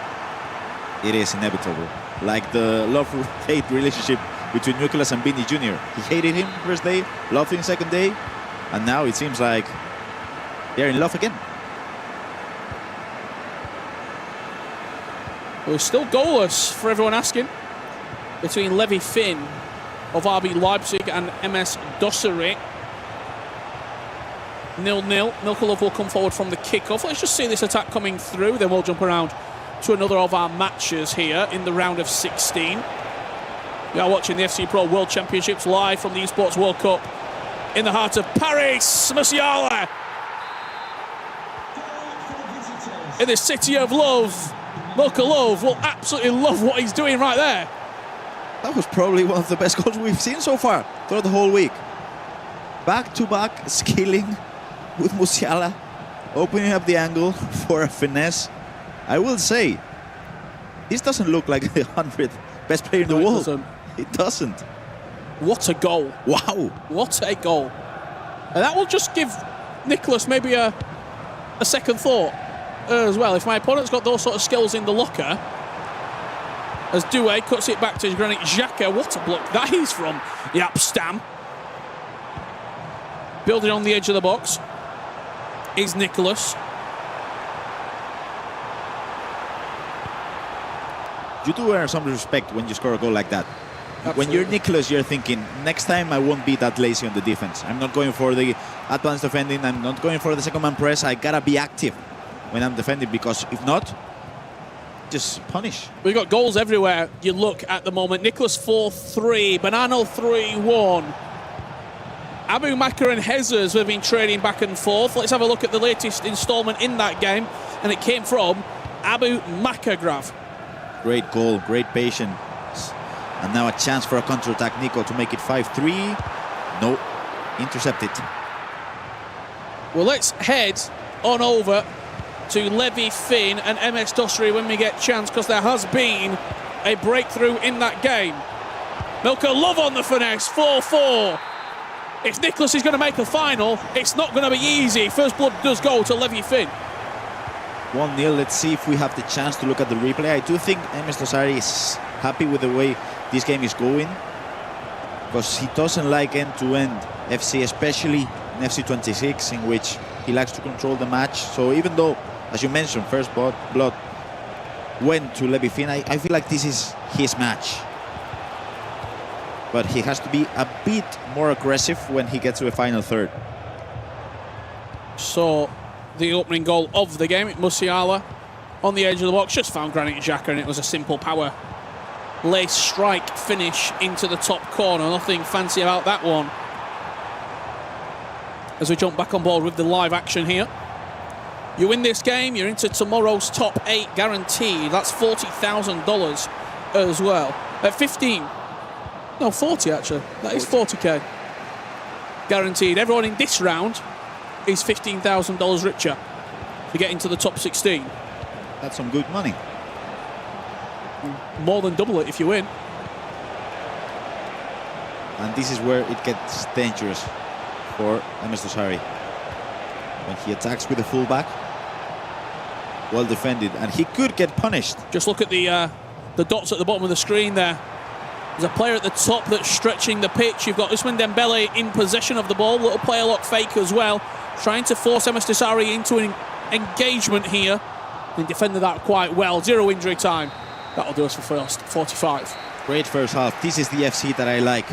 It is inevitable. Like the love-hate relationship between Nicholas and Vinny Jr. He hated him first day, loved him second day, and now it seems like they're in love again. We're still goalless for everyone asking between Levi Finn of RB Leipzig and MS Dosseri. 0-0. Milkolov will come forward from the kickoff. Let's just see this attack coming through, then we'll jump around to another of our matches here in the round of 16. We are watching the FC Pro World Championships live from the Esports World Cup in the heart of Paris. Musiala in the city of love. Milkolov will absolutely love what he's doing right there. That was probably one of the best goals we've seen so far throughout the whole week. Back-to-back skilling with Musiala, opening up the angle for a finesse. I will say, this doesn't look like the 100th best player in the world. It doesn't. What a goal. Wow. What a goal. And that will just give Nicholas maybe a second thought as well. If my opponent's got those sort of skills in the locker, as Doué cuts it back to Granit Xhaka, what a block that is from Jaap Stam. Building on the edge of the box is Nicholas. You do earn some respect when you score a goal like that. Absolutely. When you're Nicholas, you're thinking, next time I won't be that lazy on the defense. I'm not going for the advanced defending. I'm not going for the second man press. I gotta be active when I'm defending, because if not, just punish. We've got goals everywhere you look at the moment. Nicholas 4-3, Bonanno 3-1. Abu Makar and Jesus have been trading back and forth. Let's have a look at the latest instalment in that game, and it came from Abu Makargrav. Great goal, great patience. And now a chance for a counter-attack, Nico, to make it 5-3. No, intercepted. Well, let's head on over to Levi Finn and MS Dosseri when we get chance, because there has been a breakthrough in that game. Milkolov on the finesse, 4-4. If Nicholas is going to make a final, it's not going to be easy. First blood does go to Levi Finn. 1-0. Let's see if we have the chance to look at the replay. I do think MS Dosseri is happy with the way this game is going, because he doesn't like end-to-end FC, especially in FC 26, in which he likes to control the match. So even though, as you mentioned, first blood went to Levi Finn, I feel like this is his match. But he has to be a bit more aggressive when he gets to a final third. So the opening goal of the game, Musiala on the edge of the box, just found Granit Xhaka, and it was a simple power lace strike finish into the top corner. Nothing fancy about that one. As we jump back on board with the live action here. You win this game, you're into tomorrow's top 8 guaranteed. That's $40,000 as well. At 15. No, 40 actually. That is 40k. Guaranteed. Everyone in this round is $15,000 richer to get into the top 16. That's some good money. More than double it if you win. And this is where it gets dangerous for MS Dosseri. When he attacks with the fullback, well defended, and he could get punished. Just look at the dots at the bottom of the screen there. There's a player at the top that's stretching the pitch. You've got Ousmane Dembele in possession of the ball. Little player lock fake as well. Trying to force MS Dosseri into an engagement here. And defended that quite well. 0 injury time. That'll do us for first 45. Great first half. This is the FC that I like.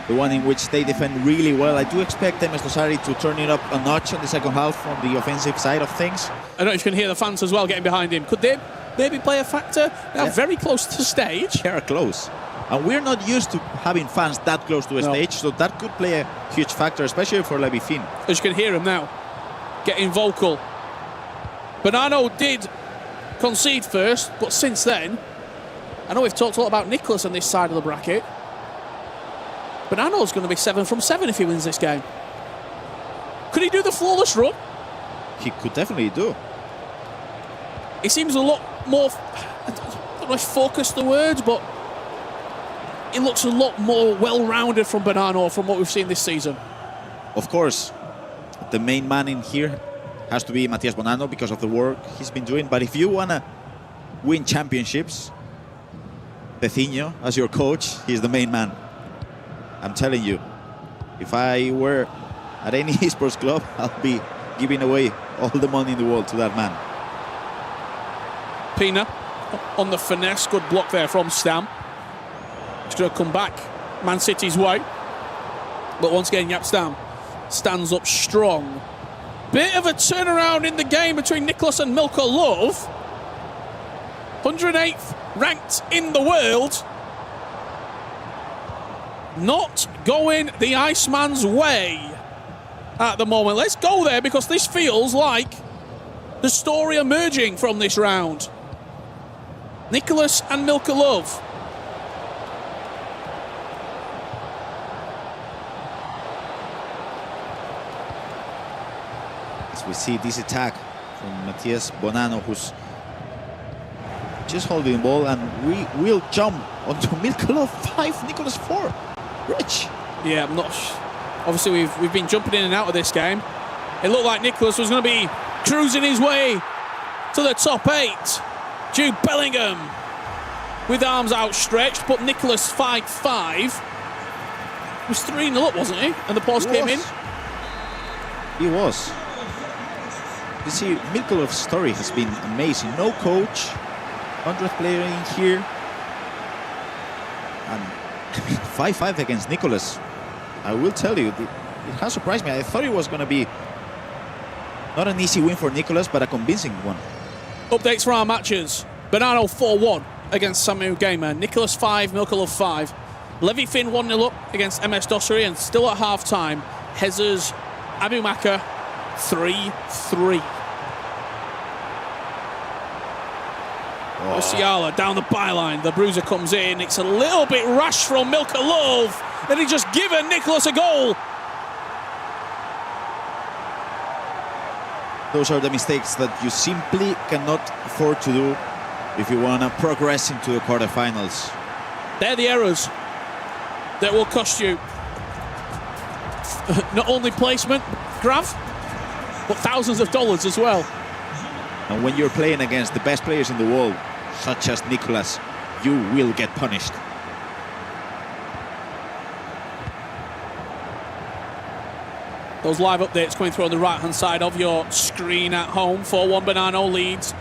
The one in which they defend really well. I do expect MS Dosseri to turn it up a notch in the second half on the offensive side of things. I don't know if you can hear the fans as well getting behind him. Could they maybe play a factor? They're very close to the stage. They are close. And we're not used to having fans that close to a stage, so that could play a huge factor, especially for Levi Finn. As you can hear him now, getting vocal. Bonanno did concede first, but since then, I know we've talked a lot about Nicholas on this side of the bracket. Bonanno's going to be 7 from 7 if he wins this game. Could he do the flawless run? He could definitely do. He seems a lot more, I don't know if focused the words, but it looks a lot more well-rounded from Bonanno from what we've seen this season. Of course, the main man in here has to be Matias Bonanno because of the work he's been doing. But if you want to win championships, Pecinho, as your coach, he's the main man. I'm telling you, if I were at any esports club, I'll be giving away all the money in the world to that man. Pina on the finesse. Good block there from Stam. It's going to come back Man City's way. But once again, Jaap Stam stands up strong. Bit of a turnaround in the game between Nicholas and Milko Love. 108th ranked in the world. Not going the Iceman's way at the moment. Let's go there because this feels like the story emerging from this round. Nicholas and Milko Love. As we see this attack from Matthias Bonanno, who's just holding the ball, and we will jump onto Milko Love 5, Nicholas 4. Rich. Yeah, I'm not. Obviously, we've been jumping in and out of this game. It looked like Nicholas was going to be cruising his way to the top 8. Jude Bellingham with arms outstretched, but Nicholas 5-5 was 3-0 up, wasn't he? And the pause came in. He was. You see, Milko Love's story has been amazing. No coach, 100th player in here, and 5-5 against Nicholas. I will tell you, it has surprised me. I thought it was going to be not an easy win for Nicholas, but a convincing one. Updates for our matches. Bonanno 4-1 against Samu Gamer. Nicholas 5, Milko Love 5. Levi Finn 1-0 up against MS Dossery, and still at half-time, Hezers Abumaka 3-3. Musiala down the byline. The bruiser comes in. It's a little bit rash from Milko Love, and he just given Nicholas a goal. Those are the mistakes that you simply cannot afford to do if you want to progress into the quarterfinals. They're the errors that will cost you not only placement, Grav, but thousands of dollars as well. And when you're playing against the best players in the world, such as Nicholas, you will get punished. Those live updates coming through on the right-hand side of your screen at home. 4-1 Bonanno leads.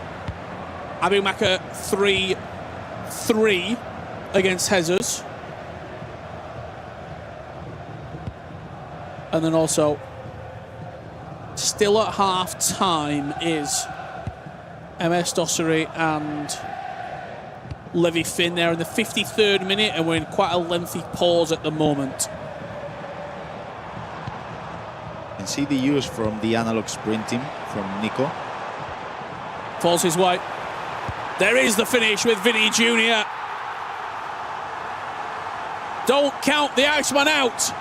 Abumaka 3-3 against Hezers. And then also, still at half-time is MS Dossery and Levi Finn there in the 53rd minute, and we're in quite a lengthy pause at the moment. And see the use from the analog sprinting from Nico. Falls his way. There is the finish with Vinny Jr. Don't count the Iceman out.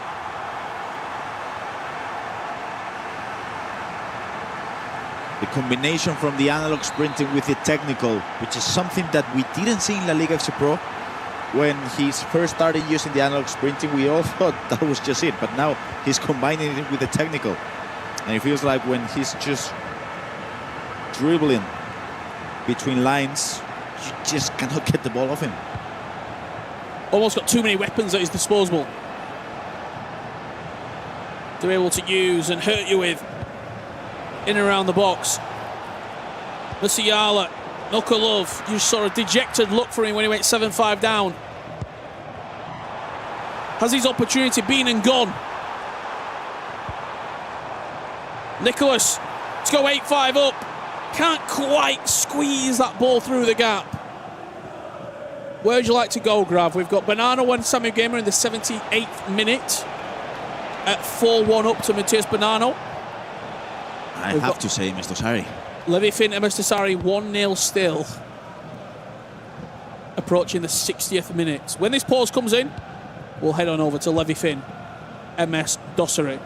The combination from the analog sprinting with the technical, which is something that we didn't see in La Liga FC Pro. When he first started using the analog sprinting, we all thought that was just it, but now he's combining it with the technical. And it feels like when he's just dribbling between lines, you just cannot get the ball off him. Almost got too many weapons at his disposal to be able to use and hurt you with in and around the box. Musiala, Milko Love, you saw a dejected look for him when he went 7-5 down. Has his opportunity been and gone? Nicholas, let's go 8-5 up. Can't quite squeeze that ball through the gap. Where would you like to go, Grav? We've got Bonanno and Samu Gamer in the 78th minute at 4-1 up to Matthias Bonanno. I have to say, Mr. Sari. Levi Finn, MS Dossery 1-0 still. Approaching the 60th minute. When this pause comes in, we'll head on over to Levi Finn, MS Dossery.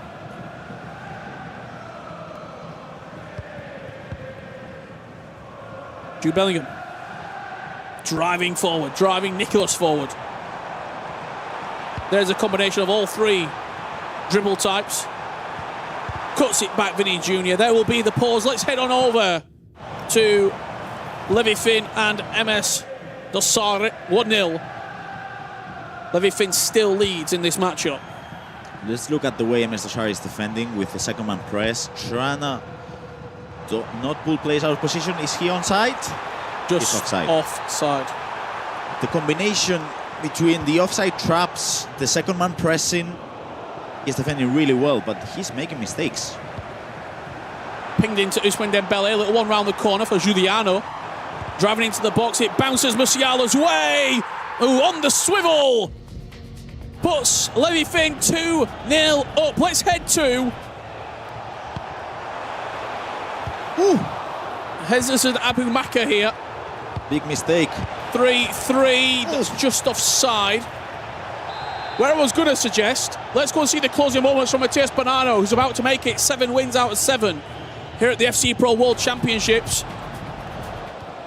Jude Bellingham driving forward, driving Nicholas forward. There's a combination of all three dribble types. Cuts it back, Vinny Jr. There will be the pause. Let's head on over to Levi Finn and MS Dossery. 1-0. Levi Finn still leads in this matchup. Let's look at the way MS Dossery is defending with the second man press. Trying to not pull players out of position. Is he onside? It's offside. Offside. The combination between the offside traps, the second man pressing, he's defending really well, but he's making mistakes. Pinged into Ousmane Dembele, a little one round the corner for Giuliano. Driving into the box, it bounces Musiala's way. Ooh, on the swivel. Puts Levy Finn 2-0 up. Let's head to Jesus and Abu Maka here. Big mistake. 3-3, that's just offside. Where I was going to suggest, let's go and see the closing moments from Matias Bonanno, who's about to make it 7 wins out of 7 here at the FC Pro World Championships.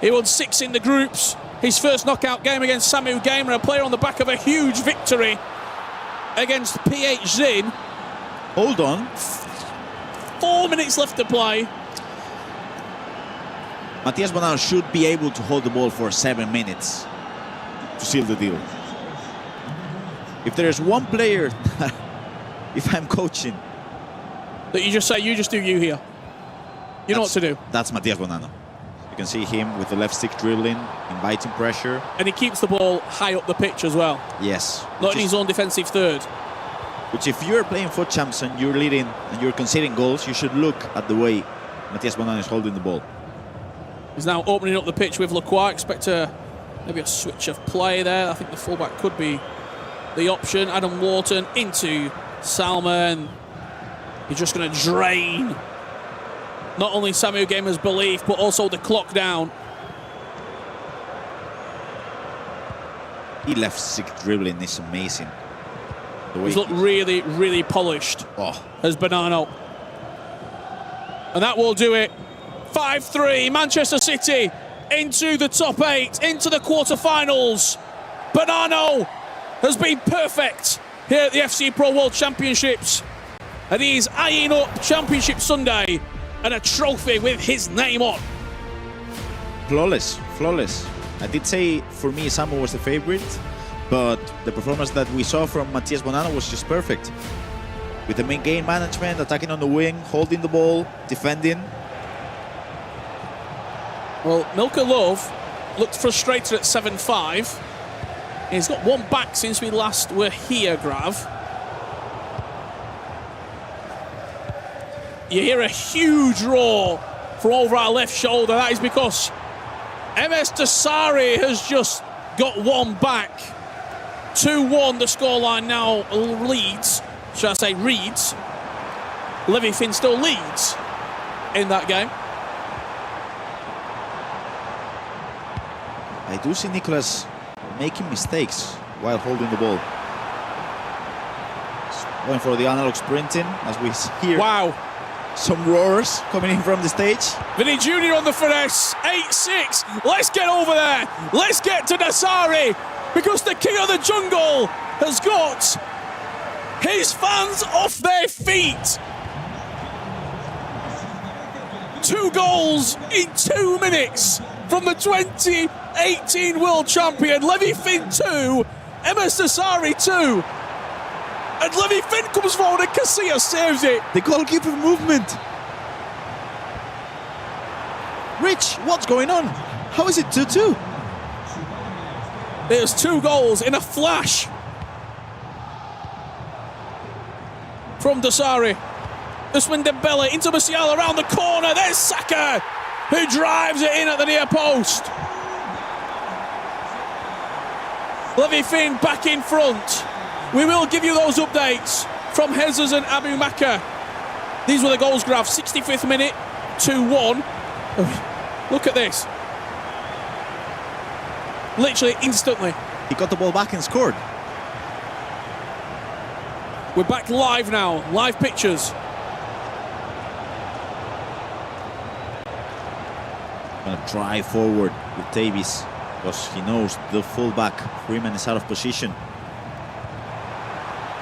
He won 6 in the groups. His first knockout game against Samu Gamer, a player on the back of a huge victory against PH Zin. Hold on. 4 minutes left to play. Matias Bonanno should be able to hold the ball for 7 minutes to seal the deal. If there is one player, if I'm coaching, that you just say, you just do you here. You know what to do. That's Matias Bonanno. You can see him with the left stick dribbling, inviting pressure. And he keeps the ball high up the pitch as well. Yes. Not in his own defensive third. Which if you're playing for champs and you're leading and you're conceding goals, you should look at the way Matias Bonanno is holding the ball. He's now opening up the pitch with Lacroix. Expect maybe a switch of play there. I think the fullback could be the option. Adam Wharton into Salmon. He's just going to drain not only Samu Gamer's belief, but also the clock down. He left stick dribbling is amazing. He's looked really, really polished as Bonanno. And that will do it. 5-3, Manchester City into the top 8, into the quarterfinals. Bonanno has been perfect here at the FC Pro World Championships. And he's eyeing up Championship Sunday and a trophy with his name on. Flawless, flawless. I did say for me Samu was the favorite, but the performance that we saw from Matias Bonanno was just perfect. With the main game management, attacking on the wing, holding the ball, defending. Well, Milka Love looked frustrated at 7-5. He's got one back since we last were here, Grav. You hear a huge roar from over our left shoulder. That is because MS Dasari has just got one back. 2-1 the scoreline now leads. Should I say reads? Levy Finn still leads in that game. I do see Nicolas making mistakes while holding the ball. Going for the analog sprinting as we hear. Wow. Some roars coming in from the stage. Vinny Jr. on the finesse. 8-6. Let's get over there. Let's get to Dasari because the king of the jungle has got his fans off their feet. 2 goals in 2 minutes from the 2018 world champion. Levy Finn 2, MS Dasari 2. And Levy Finn comes forward and Casilla saves it. The goalkeeper movement. Rich, what's going on? How is it 2-2? There's 2 goals in a flash from Dasari. Ousmane Dembele into Musiala around the corner. There's Saka, who drives it in at the near post. Levy Finn back in front. We will give you those updates from Jesus and Abu Maka. These were the goals, Graph. 65th minute, 2-1. Look at this. Literally instantly. He got the ball back and scored. We're back live now. Live pictures. Gonna drive forward with Davies because he knows the fullback Freeman is out of position.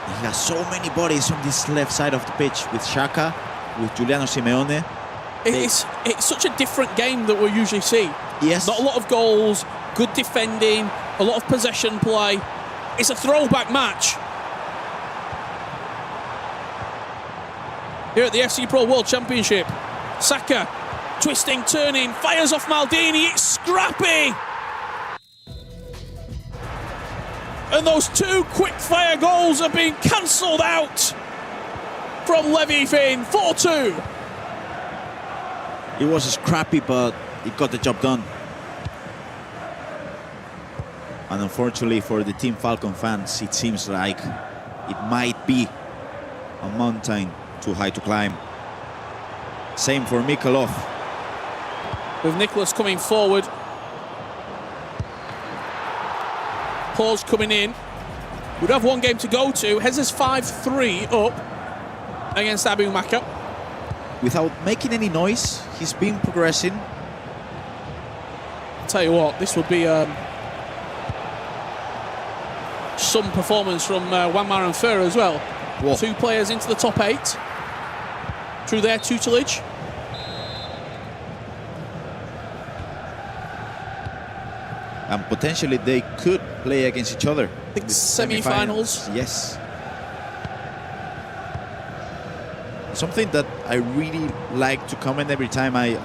He has so many bodies on this left side of the pitch with Xhaka, with Giuliano Simeone. It's such a different game that we usually see. Yes. Not a lot of goals, good defending, a lot of possession play. It's a throwback match. Here at the FC Pro World Championship. Saka Twisting, turning, fires off Maldini. It's scrappy. And those two quick-fire goals are being cancelled out from Levi Finn. 4-2. It was scrappy, but it got the job done. And unfortunately for the Team Falcon fans, it seems like it might be a mountain too high to climb. Same for Mikolov. With Nicholas coming forward. Pause coming in. We'd have one game to go to. Hezes 5-3 up against Abu Maka. Without making any noise, he's been progressing. I'll tell you what, this would be some performance from Wanmar and Ferrer as well. Whoa. 2 players into the top 8 through their tutelage. And potentially they could play against each other. The semi-finals. Yes. Something that I really like to comment every time I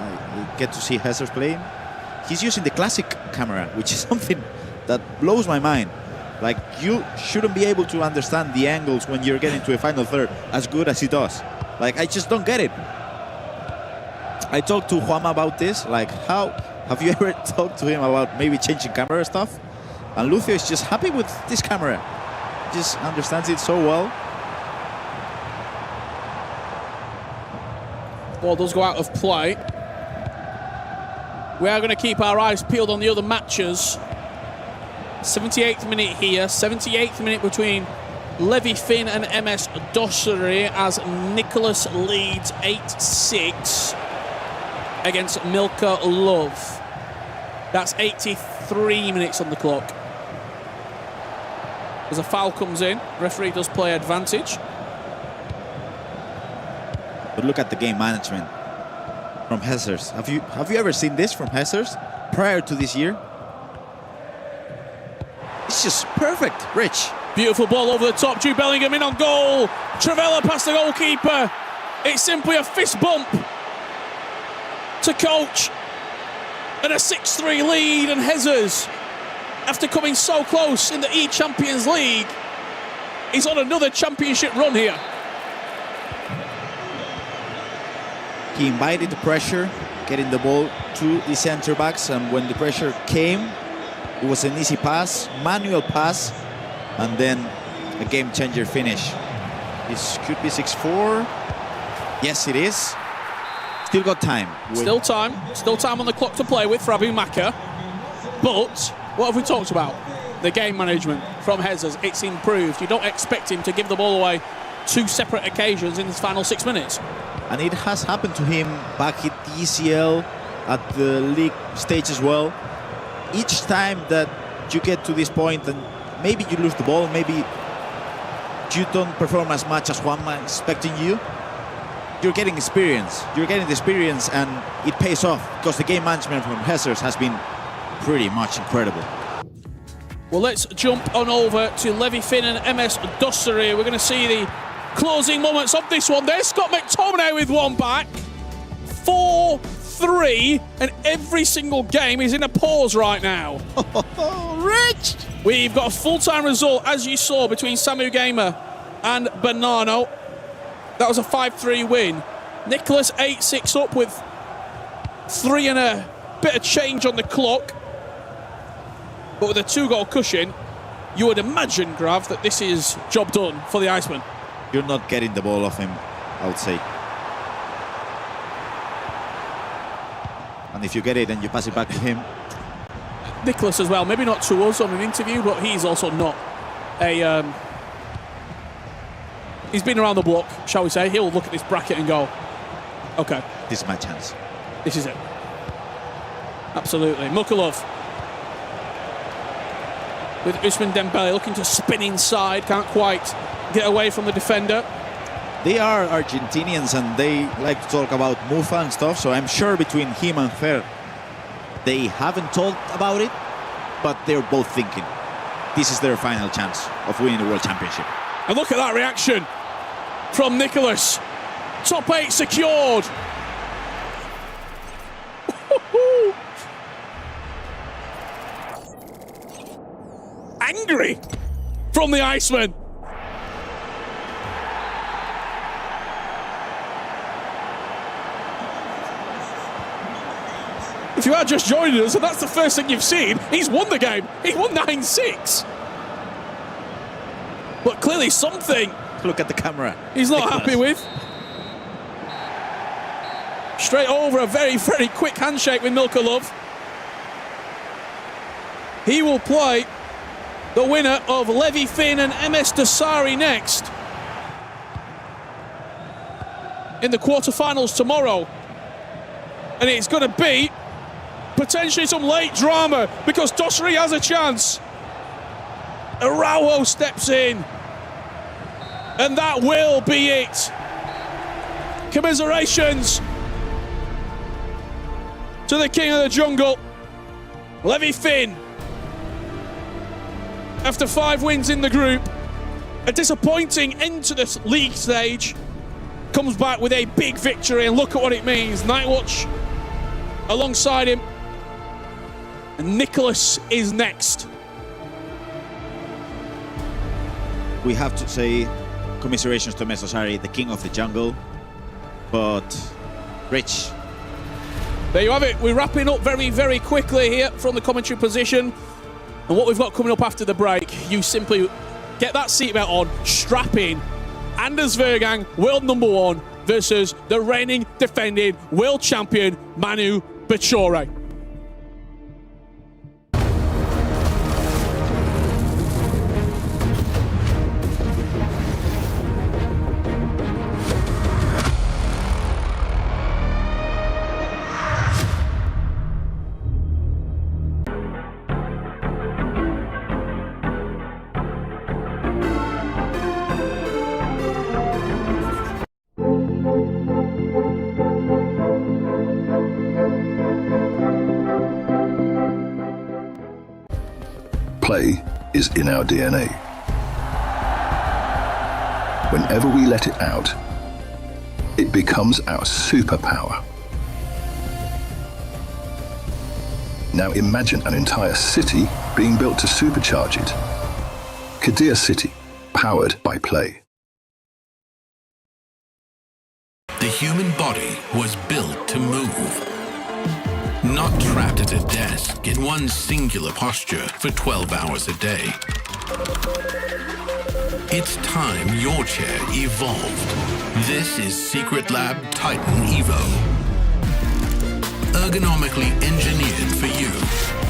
get to see Hezers playing. He's using the classic camera, which is something that blows my mind. Like, you shouldn't be able to understand the angles when you're getting to a final third as good as he does. Like, I just don't get it. I talked to Juanma about this, like, how have you ever talked to him about maybe changing camera stuff? And Lucio is just happy with this camera. Just understands it so well. Ball does go out of play. We are going to keep our eyes peeled on the other matches. 78th minute here, 78th minute between Levi Finn and MS Dossery as Nicholas leads 8-6 against Milka Love. That's 83 minutes on the clock. As a foul comes in, referee does play advantage. But look at the game management from Hezers. Have you ever seen this from Hezers prior to this year? It's just perfect, Rich. Beautiful ball over the top. Jude Bellingham in on goal. Travella past the goalkeeper. It's simply a fist bump to coach. And a 6-3 lead. And Hezers, after coming so close in the E-Champions League, is on another championship run here. He invited the pressure, getting the ball to the centre backs, and when the pressure came, it was an easy pass, manual pass, and then a game-changer finish. This could be 6-4. Yes, it is. Still got time. Still time on the clock to play with for Abu Maka. But what have we talked about? The game management from Hezers. It's improved. You don't expect him to give the ball away 2 separate occasions in his final 6 minutes. And it has happened to him back at the ECL, at the league stage as well. Each time that you get to this point and maybe you lose the ball, maybe you don't perform as much as Juanma is expecting you, you're getting experience. You're getting the experience and it pays off because the game management from Hezers has been pretty much incredible. Well, let's jump on over to Levi Finn and MS Dossery. We're going to see the closing moments of this one. There's Scott McTominay with one back. 4-3, and every single game is in a pause right now. Rich! We've got a full-time result, as you saw, between Samu Gamer and Bonanno. That was a 5-3 win. Nicholas 8-6 up with 3 and a bit of change on the clock. But with a 2-goal cushion, you would imagine, Grav, that this is job done for the Iceman. You're not getting the ball off him, I would say. And if you get it and you pass it back to him. Nicholas as well, maybe not to us on an interview, but he's also not a... he's been around the block, shall we say. He'll look at this bracket and go, okay. This is my chance. This is it. Absolutely. Mukulov. With Usman Dembele looking to spin inside, can't quite get away from the defender. They are Argentinians and they like to talk about Mufa and stuff, so I'm sure between him and Fer, they haven't talked about it, but they're both thinking this is their final chance of winning the World Championship. And look at that reaction from Nicholas. Top 8 secured. angry from the Iceman. If you are just joining us and that's the first thing you've seen, he's won the game. He won 9-6. But clearly something... Look at the camera. He's not happy with. Straight over, a very, very quick handshake with Milka Love. He will play the winner of Levi Finn and MS Dasari next in the quarterfinals tomorrow. And it's going to be potentially some late drama because Dasari has a chance. Araujo steps in. And that will be it. Commiserations to the king of the jungle, Levi Finn. After 5 wins in the group, a disappointing end to the league stage, comes back with a big victory, and look at what it means. Nightwatch alongside him, and Nicholas is next. We have to say commiserations to MS Dasari, the king of the jungle, but Rich. There you have it. We're wrapping up very, very quickly here from the commentary position. And what we've got coming up after the break, you simply get that seatbelt on, strap in. Anders Vergang, world #1, versus the reigning, defending world champion, Manu Bachore. Play is in our DNA. Whenever we let it out, it becomes our superpower. Now imagine an entire city being built to supercharge it. Kadir City, powered by play. The human body was built to move. Not trapped at a desk in one singular posture for 12 hours a day. It's time your chair evolved. This is Secret Lab Titan Evo. Ergonomically engineered for you,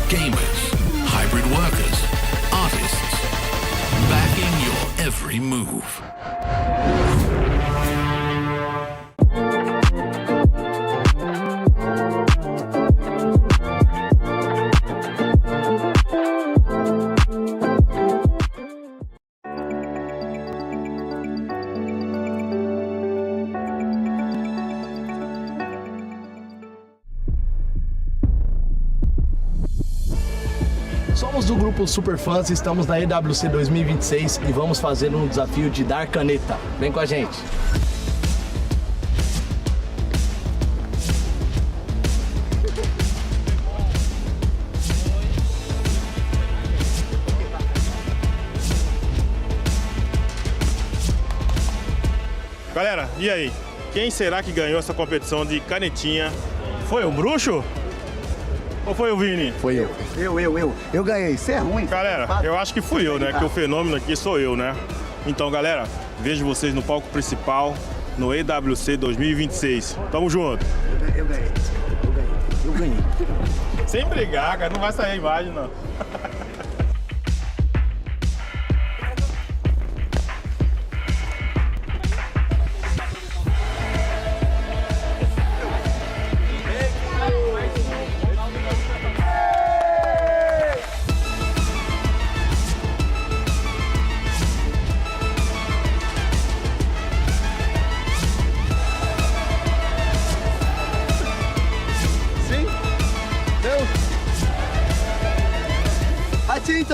gamers, hybrid workers, artists, backing your every move. Somos do grupo Superfãs, estamos na EWC 2026 e vamos fazer um desafio de dar caneta. Vem com a gente. Galera, e aí? Quem será que ganhou essa competição de canetinha? Foi o Bruxo? Ou foi o Vini? Foi eu. Eu ganhei. Isso é ruim. Galera, eu acho que fui eu, né? Que o fenômeno aqui sou eu, né? Então, galera, vejo vocês no palco principal no EWC 2026. Tamo junto. Eu ganhei. Sem brigar, cara. Não vai sair a imagem, não.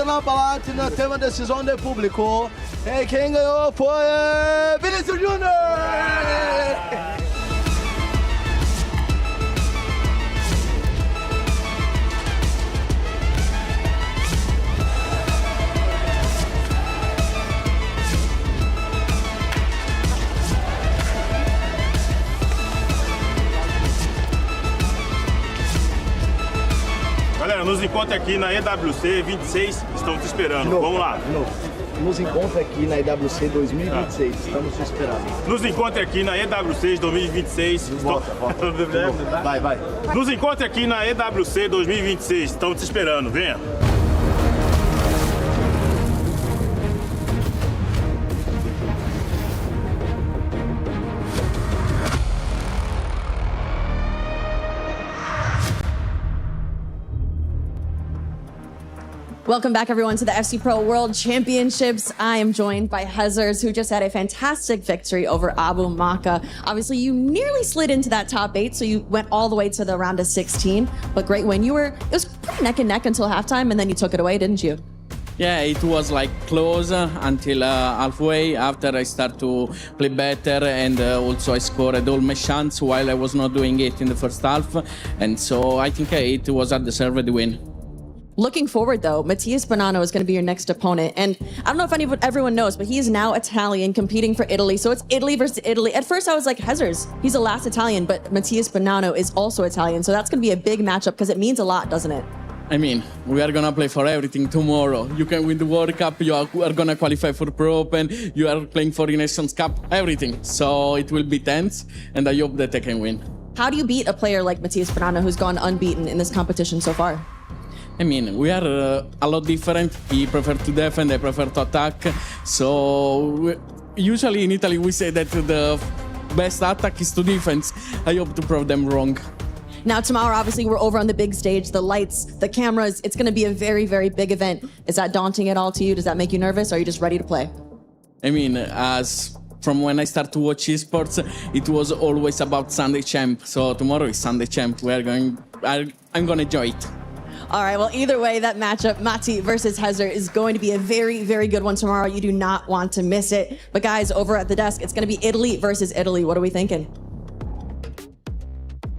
Na Palatina, tem uma decisão do público. E quem ganhou foi Vinícius Júnior! Venha, nos encontre aqui na EWC 26, estamos te esperando. Vamos lá. Nos encontra aqui na EWC 2026, estamos te esperando. Nos encontre aqui na EWC 2026. Volta. Vai. Nos encontre aqui na EWC 2026, estamos te esperando. Venha. Welcome back, everyone, to the FC Pro World Championships. I am joined by Hezers, who just had a fantastic victory over Abu Maka. Obviously, you nearly slid into that top 8, so you went all the way to the round of 16. But great win. It was pretty neck and neck until halftime, and then you took it away, didn't you? Yeah, it was like close until halfway. After I start to play better, and also I scored all my shots while I was not doing it in the first half. And so I think it was a deserved win. Looking forward, though, Matthias Bonanno is going to be your next opponent. And I don't know if everyone knows, but he is now Italian, competing for Italy. So it's Italy versus Italy. At first, I was like, Hezers, he's the last Italian, but Matthias Bonanno is also Italian. So that's going to be a big matchup because it means a lot, doesn't it? I mean, we are going to play for everything tomorrow. You can win the World Cup, you are going to qualify for Pro Open, you are playing for the Nations Cup, everything. So it will be tense, and I hope that I can win. How do you beat a player like Matthias Bonanno, who's gone unbeaten in this competition so far? I mean, we are a lot different. He prefers to defend, I prefer to attack. So usually in Italy we say that the best attack is to defense. I hope to prove them wrong. Now tomorrow, obviously, we're over on the big stage, the lights, the cameras. It's going to be a very, very big event. Is that daunting at all to you? Does that make you nervous? Or are you just ready to play? I mean, from when I started to watch esports, it was always about Sunday Champ. So tomorrow is Sunday Champ. I'm going to enjoy it. All right, well, either way, that matchup, Matti versus Hezer, is going to be a very, very good one tomorrow. You do not want to miss it. But guys, over at the desk, it's going to be Italy versus Italy. What are we thinking?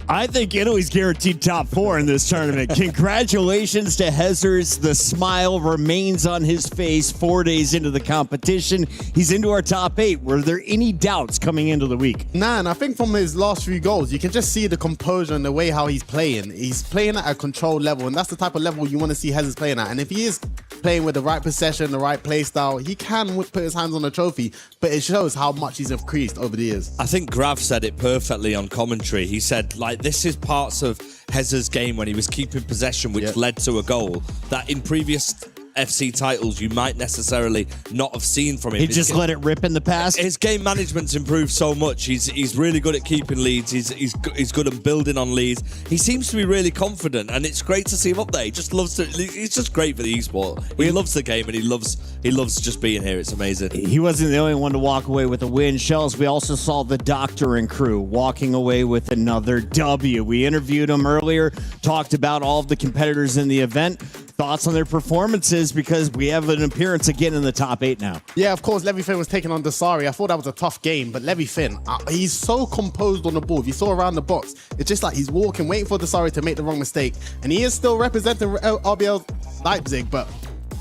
I think Italy's guaranteed top 4 in this tournament. Congratulations to Hezers. The smile remains on his face 4 days into the competition. He's into our top 8. Were there any doubts coming into the week? Nah, and I think from his last few goals, you can just see the composure and the way how he's playing. He's playing at a controlled level, and that's the type of level you want to see Hezers playing at. And if he is playing with the right possession, the right play style, he can put his hands on the trophy, but it shows how much he's increased over the years. I think Grav said it perfectly on commentary. He said, this is parts of Hezer's game when he was keeping possession, which led to a goal that in previous FC titles you might necessarily not have seen from him. He just let it rip in the past. His game management's improved so much. He's really good at keeping leads. He's good at building on leads. He seems to be really confident, and it's great to see him up there. He just loves to. He's just great for the esport. He loves the game, and he loves just being here. It's amazing. He wasn't the only one to walk away with a win. Shells, we also saw the Doctor and crew walking away with another W. We interviewed him earlier, talked about all of the competitors in the event. Thoughts on their performances, because we have an appearance again in the top 8 now. Yeah, of course, Levi Finn was taking on Dasari. I thought that was a tough game, but Levi Finn, he's so composed on the ball. If you saw around the box, it's just like he's walking, waiting for Dasari to make the wrong mistake. And he is still representing RBL Leipzig, but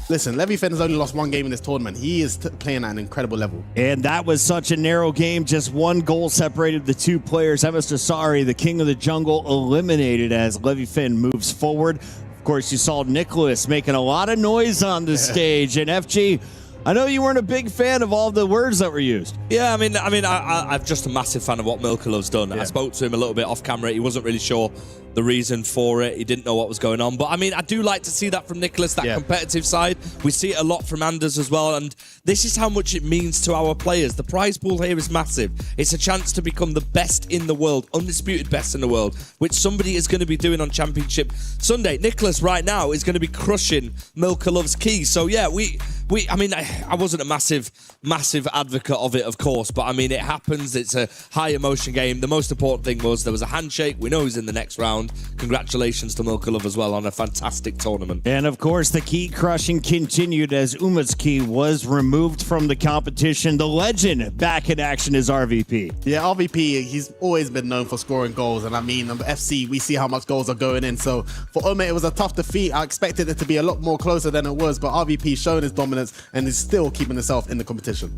listen, Levi Finn has only lost 1 game in this tournament. He is playing at an incredible level. And that was such a narrow game. Just 1 goal separated the 2 players. Emas Dasari, the king of the jungle, eliminated as Levi Finn moves forward. Of course, you saw Nicholas making a lot of noise on the stage. And FG, I know you weren't a big fan of all the words that were used. Yeah, I'm just a massive fan of what Milkalove's done. Yeah. I spoke to him a little bit off camera. He wasn't really sure the reason for it. He didn't know what was going on. But, I do like to see that from Nicholas, that competitive side. We see it a lot from Anders as well. And this is how much it means to our players. The prize pool here is massive. It's a chance to become the best in the world, undisputed best in the world, which somebody is going to be doing on Championship Sunday. Nicholas right now is going to be crushing Milkalove's key. So, yeah, I wasn't a massive advocate of it, of course, but it happens. It's a high emotion game. The most important thing was there was a handshake. We know he's in the next round. Congratulations to Milkalove as well on a fantastic tournament. And of course, the key crushing continued as Uma's key was removed from the competition. The legend back in action is RVP. Yeah, RVP, he's always been known for scoring goals. And FC, we see how much goals are going in. So for Uma, it was a tough defeat. I expected it to be a lot more closer than it was, but RVP showing his dominance and is still keeping himself in the competition.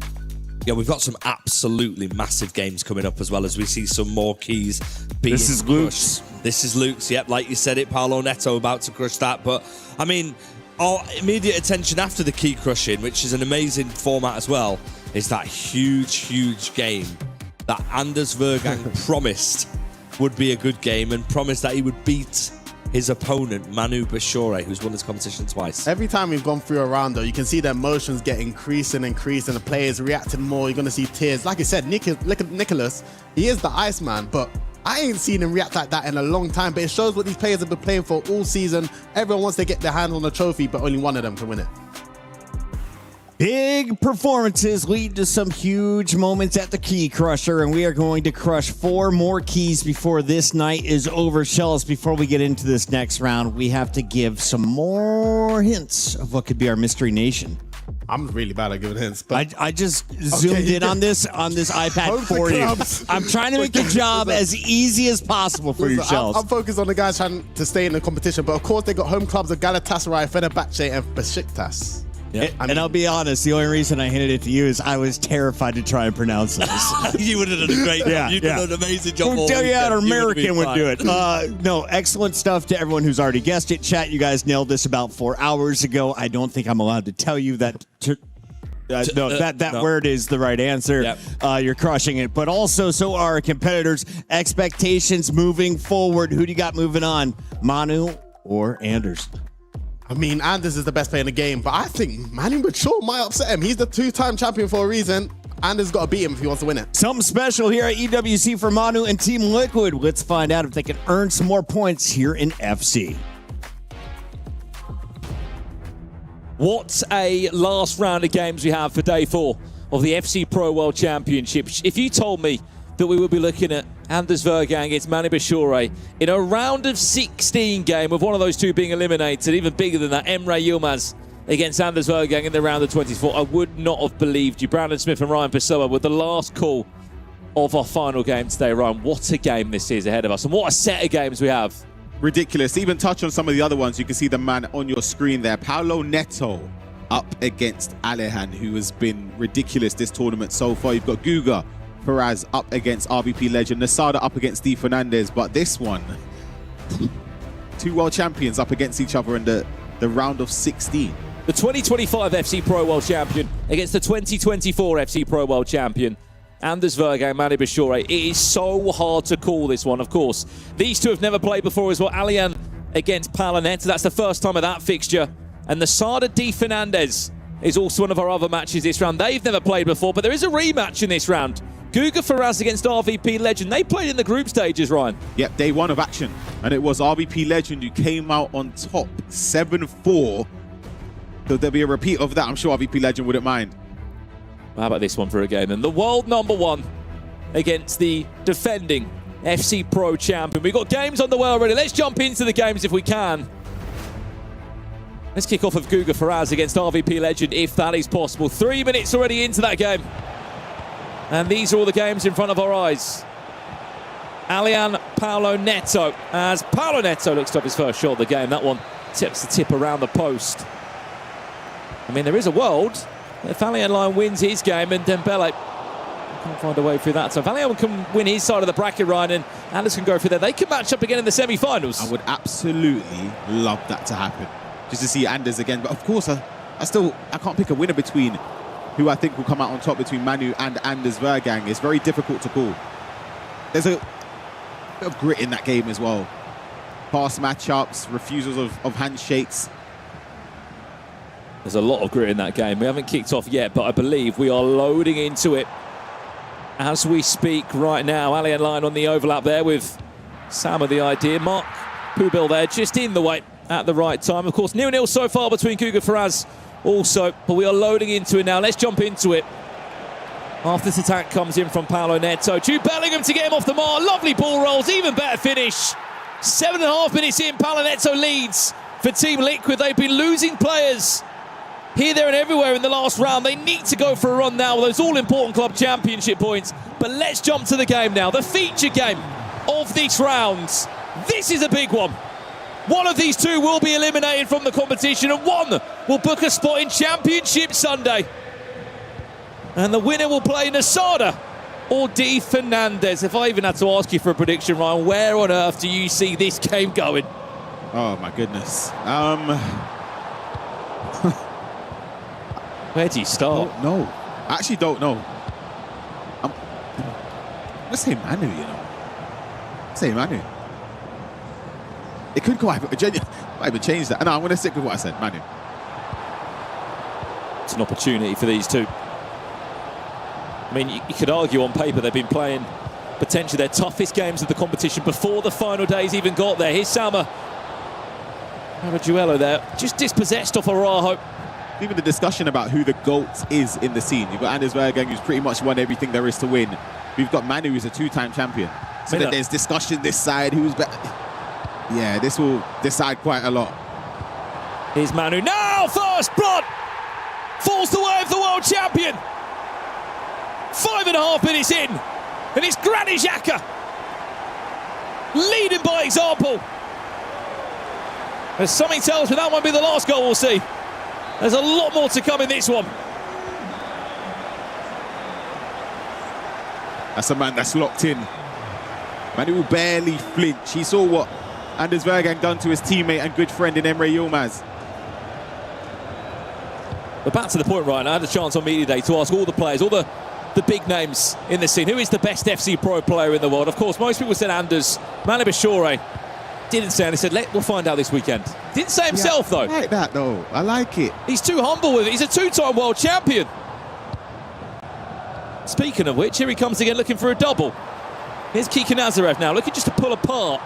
Yeah, we've got some absolutely massive games coming up as well as we see some more keys being This is Luke's. This is Luke's, yep, like you said it, Paolo Neto about to crush that. But, I mean, our immediate attention after the key crushing, which is an amazing format as well, is that huge game that Anders Vergang promised would be a good game and promised that he would beat his opponent, Manu Bashore, who's won this competition twice. Every time we've gone through a round, though, you can see the emotions get increasing, and the players reacting more. You're going to see tears. Like I said, Nicholas, he is the Iceman, but I ain't seen him react like that in a long time. But it shows what these players have been playing for all season. Everyone wants to get their hands on the trophy, but only one of them can win it. Big performances lead to some huge moments at the Key Crusher, and we are going to crush 4 more keys before this night is over. Shells, before we get into this next round, we have to give some more hints of what could be our Mystery Nation. I'm really bad at giving hints, but I just zoomed in on this iPad for you. I'm trying to make the job as easy as possible for you, Shells. I'm focused on the guys trying to stay in the competition, but of course they got home clubs of Galatasaray, Fenerbahce, and Besiktas. Yeah. And I'll be honest, the only reason I hinted it to you is I was terrified to try and pronounce this. You would have done a great job. You'd have done an amazing job. We'll tell you how an American would do it. No, excellent stuff to everyone who's already guessed it. Chat, you guys nailed this about 4 hours ago. I don't think I'm allowed to tell you that. That word is the right answer. Yep. You're crushing it. But also, so are our competitors. Expectations moving forward. Who do you got moving on? Manu or Anders? I mean, Anders is the best player in the game, but I think Manu Bashore might upset him. He's the 2-time champion for a reason. Anders got to beat him if he wants to win it. Something special here at EWC for Manu and Team Liquid. Let's find out if they can earn some more points here in FC. What a last round of games we have for day 4 of the FC Pro World Championship. If you told me that we would be looking at Anders Vergang against Manu Bashore in a round of 16 game, with one of those two being eliminated, even bigger than that, Emre Yilmaz against Anders Vergang in the round of 24, I would not have believed you. Brandon Smith and Ryan Pessoa with the last call of our final game today. Ryan, what a game this is ahead of us, and what a set of games we have. Ridiculous. Even touch on some of the other ones. You can see the man on your screen there. Paolo Neto up against Alehan, who has been ridiculous this tournament so far. You've got Guga Perez up against RVP legend. Nasada up against Di Fernandez. But this one, 2 world champions up against each other in the round of 16. The 2025 FC Pro World Champion against the 2024 FC Pro World Champion. Anders Vergang, Manu Bashore. It is so hard to call this one, of course. These two have never played before as well. Alian against Paolo Neto. That's the first time of that fixture. And Nasada Di Fernandez is also one of our other matches this round. They've never played before, but there is a rematch in this round. Guga Faraz against RVP Legend. They played in the group stages, Ryan. Yep, day 1 of action. And it was RVP Legend who came out on top, 7-4. So there'll be a repeat of that. I'm sure RVP Legend wouldn't mind. How about this one for a game then? The world number 1 against the defending FC Pro champion. We've got games on the way already. Let's jump into the games if we can. Let's kick off with Guga Faraz against RVP Legend, if that is possible. 3 minutes already into that game. And these are all the games in front of our eyes. Alian Paolo Neto, as Paolo Neto looks to have his first shot of the game. That one tips the tip around the post. I mean, there is a world. If Alian Line wins his game and Dembele can't find a way through that. So if Alian can win his side of the bracket, Ryan, and Anders can go through there, they can match up again in the semi-finals. I would absolutely love that to happen. Just to see Anders again. But of course, I can't pick a winner between who I think will come out on top between Manu and Anders Vergang. It's very difficult to call. There's a bit of grit in that game as well. Past matchups, refusals of handshakes. There's a lot of grit in that game. We haven't kicked off yet, but I believe we are loading into it as we speak right now. Alian Line on the overlap there with Sam of the idea. Mark Pubil there, just in the way at the right time. Of course, 0-0 so far between Guga Faraz also, but we are loading into it now. Let's jump into it. After this attack comes in from Paolo Neto. Jude Bellingham to get him off the mark. Lovely ball rolls, even better finish. 7.5 minutes in, Paolo Neto leads for Team Liquid. They've been losing players here, there and everywhere in the last round. They need to go for a run now with those all-important club championship points. But let's jump to the game now. The feature game of this round. This is a big one. One of these two will be eliminated from the competition and one will book a spot in Championship Sunday. And the winner will play Nasada or Di Fernandez. If I even had to ask you for a prediction, Ryan, where on earth do you see this game going? Oh, my goodness. Where do you start? No, I actually don't know. I'm going to say Manu, you know. Say Manu. It could go either. Might even change that. No, I'm going to stick with what I said, Manu. It's an opportunity for these two. I mean, you could argue on paper they've been playing potentially their toughest games of the competition before the final days even got there. Here's Sama Caragiuelo there, just dispossessed off Araujo. Even the discussion about who the GOAT is in the scene. You've got Anders Bergang, who's pretty much won everything there is to win. We've got Manu, who's a two-time champion. So that there's discussion this side, who's better. Yeah, this will decide quite a lot. Here's Manu now, first blood! Falls the way of the world champion. 5.5 minutes in, and it's Granit Xhaka leading by example. As something tells me that won't be the last goal we'll see. There's a lot more to come in this one. That's a man that's locked in. Manu will barely flinch. He saw what Anders Bergang done to his teammate and good friend in Emre Yilmaz. But back to the point, Ryan, I had a chance on Media Day to ask all the players, all the big names in the scene, who is the best FC Pro player in the world? Of course, most people said Anders. Manu Bashore didn't say, and he said, we'll find out this weekend. Didn't say himself, though. I like that, though. I like it. He's too humble with it. He's a two-time world champion. Speaking of which, here he comes again looking for a double. Here's Kike Nazarev now, looking just to pull apart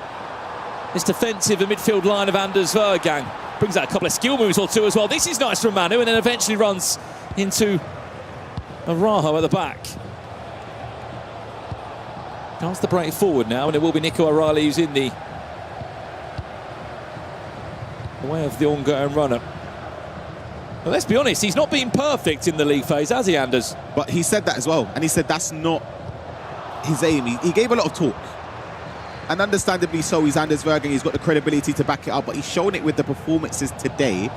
this defensive and midfield line of Anders Bergang. Brings out a couple of skill moves or two as well. This is nice from Manu, and then eventually runs into Araujo at the back. Chance to break forward now, and it will be Nico O'Reilly who's in the way of the ongoing runner. Well, let's be honest, he's not been perfect in the league phase, has he, Anders? But he said that as well, and he said that's not his aim. He gave a lot of talk, and understandably so. He's Anders Bergang, he's got the credibility to back it up, but he's shown it with the performances today.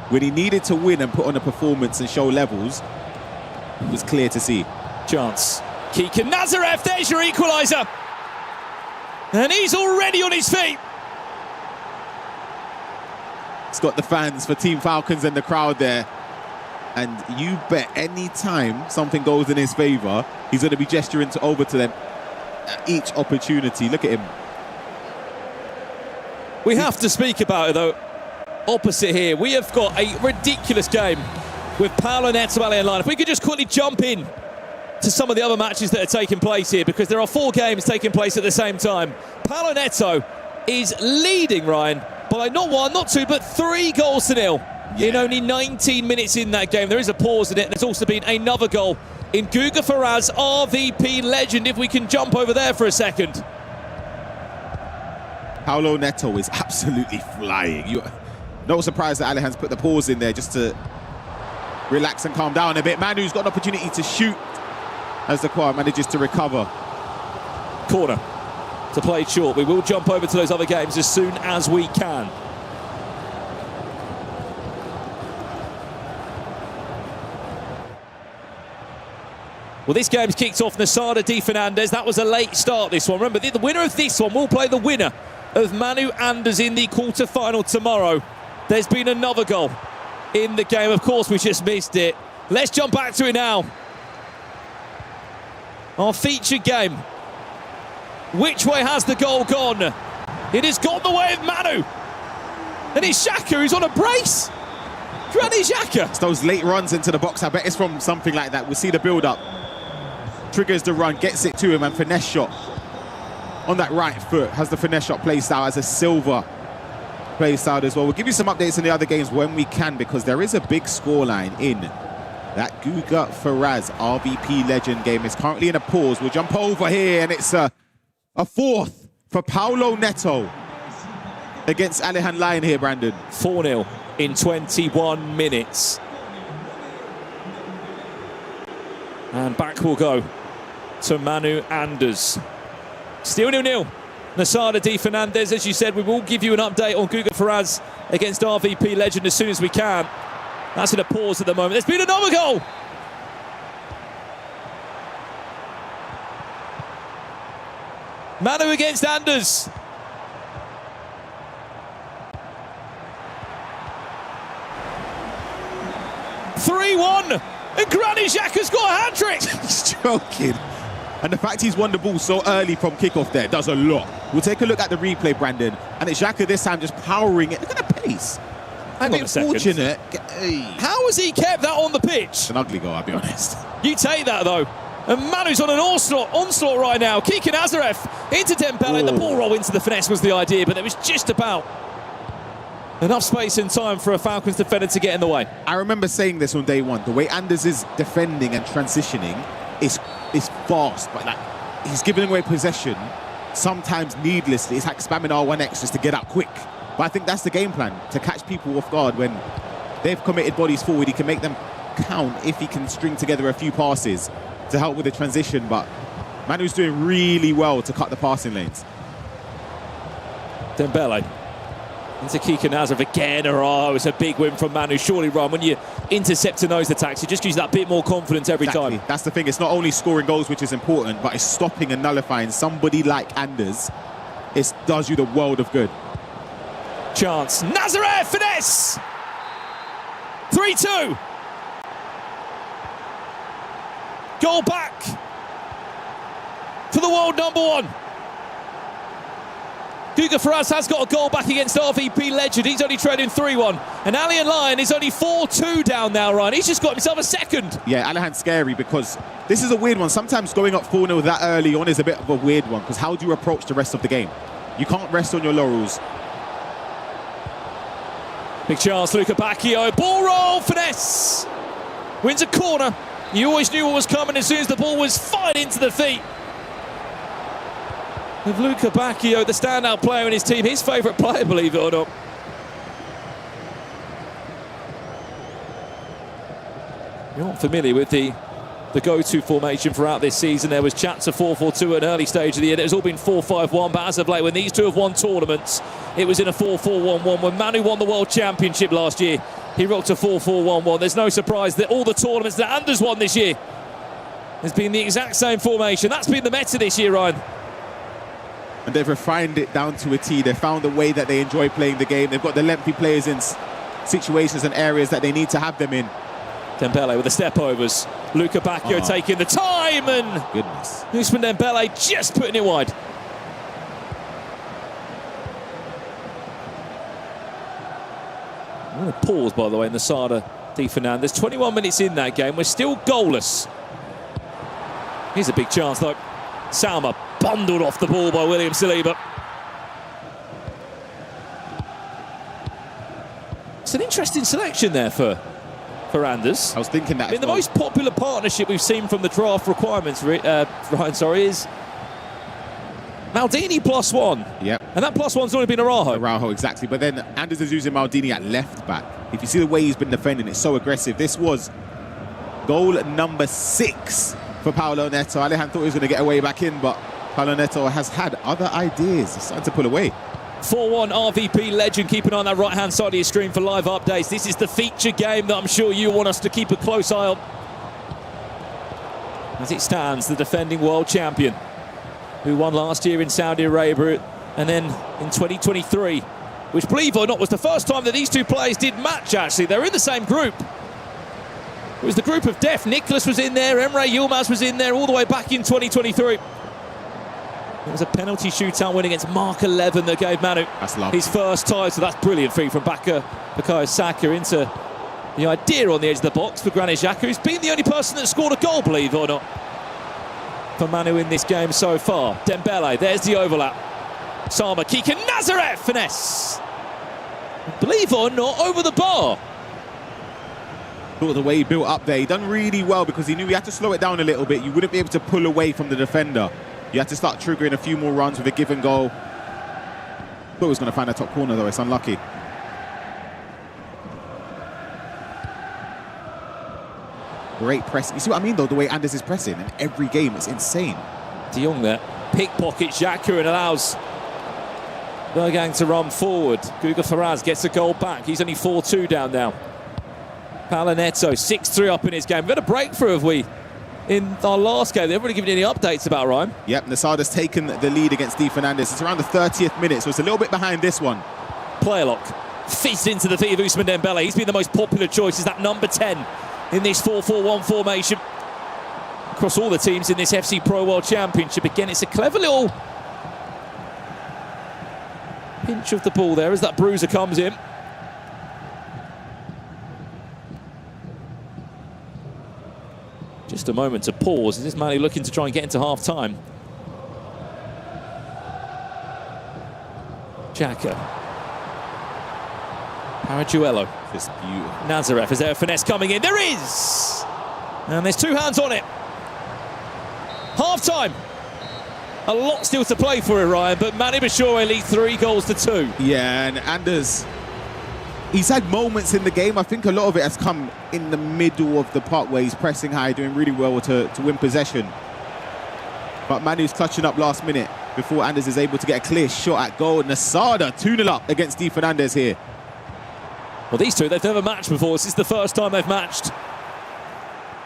When he needed to win and put on a performance and show levels, it was clear to see. Chance. Kike Nazarev, there's your equaliser. And he's already on his feet. It's got the fans for Team Falcons and the crowd there. And you bet any time something goes in his favour, he's going to be gesturing over to them at each opportunity. Look at him. We have to speak about it, though. Opposite here, we have got a ridiculous game with Paulo Neto in line. If we could just quickly jump in to some of the other matches that are taking place here, because there are 4 games taking place at the same time. Paulo Neto is leading, Ryan, by not 1, not 2, but 3 goals to nil in only 19 minutes in that game. There is a pause in it. There's also been another goal in Guga Ferraz, RVP legend, if we can jump over there for a second. Paulo Neto is absolutely flying. No surprise that Alejandro's put the pause in there just to relax and calm down a bit. Manu's got an opportunity to shoot as the Quad manages to recover. Corner to play short. We will jump over to those other games as soon as we can. Well, this game's kicked off. Nasada Di Fernandez. That was a late start, this one. Remember, the winner of this one will play the winner of Manu Anders in the quarter-final tomorrow. There's been another goal in the game. Of course, we just missed it. Let's jump back to it now. Our featured game. Which way has the goal gone? It has gone the way of Manu. And it's Xhaka who's on a brace. Granit Xhaka. It's those late runs into the box. I bet it's from something like that. We'll see the build-up. Triggers the run, gets it to him, and finesse shot on that right foot. Has the finesse shot placed out as a silver placed out as well. We'll give you some updates in the other games when we can, because there is a big scoreline in that Guga Ferraz RVP legend game. Is currently in a pause. We'll jump over here, and it's a 4th for Paulo Neto against Alejandro Lyon here, Brandon. 4-0 in 21 minutes. And back we'll go to Manu Anders. Still 0-0. Nasada Di Fernandez, as you said, we will give you an update on Guga Ferraz against RVP legend as soon as we can. That's in a pause at the moment. There's been another goal. Manu against Anders. "3-1, and Granit Xhaka's got a hat-trick." He's joking. And the fact he's won the ball so early from kickoff there does a lot. We'll take a look at the replay, Brandon. And it's Xhaka this time just powering it. Look at the pace. Hang on a second. Fortunate. How has he kept that on the pitch? It's an ugly goal, I'll be honest. You take that, though. And Manu's on an onslaught right now. Kiki Nazarev into Dembele. The ball roll into the finesse was the idea, but there was just about enough space and time for a Falcons defender to get in the way. I remember saying this on day one. The way Anders is defending and transitioning is fast, but like he's giving away possession sometimes needlessly. It's like spamming R1X just to get out quick. But I think that's the game plan, to catch people off guard when they've committed bodies forward. He can make them count if he can string together a few passes to help with the transition. But Manu's doing really well to cut the passing lanes. Dembele into Kiki Nazarev again. Oh, it's a big win from Manu. Surely, Ryan, when you intercept in those attacks, you just use that bit more confidence every time. That's the thing. It's not only scoring goals, which is important, but it's stopping and nullifying somebody like Anders. It does you the world of good. Chance. Nazarev, finesse! 3-2. Goal back for the world number one. Guga Faraz has got a goal back against RVP legend. He's only trailing 3-1. And Alian Lyon is only 4-2 down now, Ryan. He's just got himself a second. Yeah, Alihan's scary because this is a weird one. Sometimes going up 4-0 that early on is a bit of a weird one, because how do you approach the rest of the game? You can't rest on your laurels. Big chance, Luca Bacchio. Ball roll, finesse. Wins a corner. You always knew what was coming as soon as the ball was fired into the feet of Luca Bacchio, the standout player in his team, his favourite player, believe it or not. You're not familiar with the go-to formation throughout this season. There was chats of 4-4-2 at an early stage of the year. It's all been 4-5-1, but as of late, when these two have won tournaments, it was in a 4-4-1-1. When Manu won the World Championship last year, he rocked a 4-4-1-1. There's no surprise that all the tournaments that Anders won this year has been the exact same formation. That's been the meta this year, Ryan. And they've refined it down to a T. They found a way that they enjoy playing the game. They've got the lengthy players in situations and areas that they need to have them in. Dembele with the step-overs. Luca Bacchio taking the time, and goodness, Ousmane Dembele just putting it wide. I'm going to pause, by the way, in the Sada Di Fernandez. 21 minutes in that game. We're still goalless. Here's a big chance, though. Salma bundled off the ball by William Saliba. It's an interesting selection there for Anders. I was thinking that. I mean, the most popular partnership we've seen from the draft requirements, Ryan, is Maldini +1. Yep. And that +1's only been Araujo. Araujo, exactly. But then Anders is using Maldini at left back. If you see the way he's been defending, it's so aggressive. This was goal number 6 for Paulo Neto. Alejan thought he was going to get away back in, but Paulo Neto has had other ideas. He's starting to pull away. 4-1 RVP legend. Keep an eye on that right-hand side of your screen for live updates. This is the feature game that I'm sure you want us to keep a close eye on. As it stands, the defending world champion, who won last year in Saudi Arabia and then in 2023, which, believe it or not, was the first time that these two players did match, actually. They're in the same group. It was the group of death. Nicholas was in there, Emre Yilmaz was in there all the way back in 2023. It was a penalty shootout win against Mark 11 that gave Manu his first tie, so that's brilliant feed from Bukayo Saka into the idea on the edge of the box for Granit Xhaka, who's been the only person that scored a goal, believe it or not, for Manu in this game so far. Dembele, there's the overlap. Sama, Kiki Nazarev, finesse. Believe it or not, over the bar. Thought the way he built up there, he done really well because he knew he had to slow it down a little bit. You wouldn't be able to pull away from the defender. You had to start triggering a few more runs with a given goal. Thought he was going to find a top corner, though. It's unlucky. Great press. You see what I mean, though? The way Anders is pressing in every game, it's insane. De Jong there. Pickpockets Xhaka and allows Bergang to run forward. Guga Faraz gets a goal back. He's only 4-2 down now. Paulo Neto, 6-3 up in his game. We've had a breakthrough, have we, in our last game. They haven't really given any updates about Ryan. Yep, Nasada's taken the lead against Di Fernandez. It's around the 30th minute, so it's a little bit behind this one. Player lock. Feeds into the feet of Ousmane Dembele. He's been the most popular choice. Is that number 10 in this 4-4-1 formation across all the teams in this FC Pro World Championship. Again, it's a clever little pinch of the ball there as that bruiser comes in. Just a moment to pause. Is this Mali looking to try and get into half time? Xhaka. Parajuelo. Just beautiful. Nazareth, is there a finesse coming in? There is! And there's two hands on it. Half time. A lot still to play for it, Ryan, but Mani Bashore lead 3-2. Yeah, and Anders, he's had moments in the game. I think a lot of it has come in the middle of the park where he's pressing high, doing really well to win possession. But Manu's clutching up last minute before Anders is able to get a clear shot at goal. Nasada 2-0 up against Di Fernandez here. Well, these two, they've never matched before. This is the first time they've matched.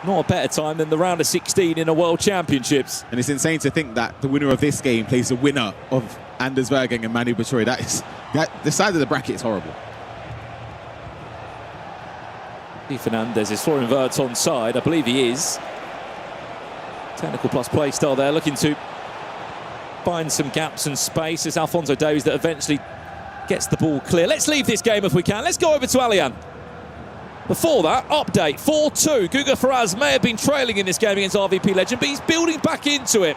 Not a better time than the round of 16 in a World Championships. And it's insane to think that the winner of this game plays the winner of Anders Vergang and Manu Bashore. The side of the bracket is horrible. Di Fernandez is Florian Wirtz on side. I believe he is. Technical plus play style there, looking to find some gaps and space. It's Alphonso Davies that eventually gets the ball clear. Let's leave this game if we can. Let's go over to Allianz. Before that, update 4-2. Guga Faraz may have been trailing in this game against RVP Legend, but he's building back into it.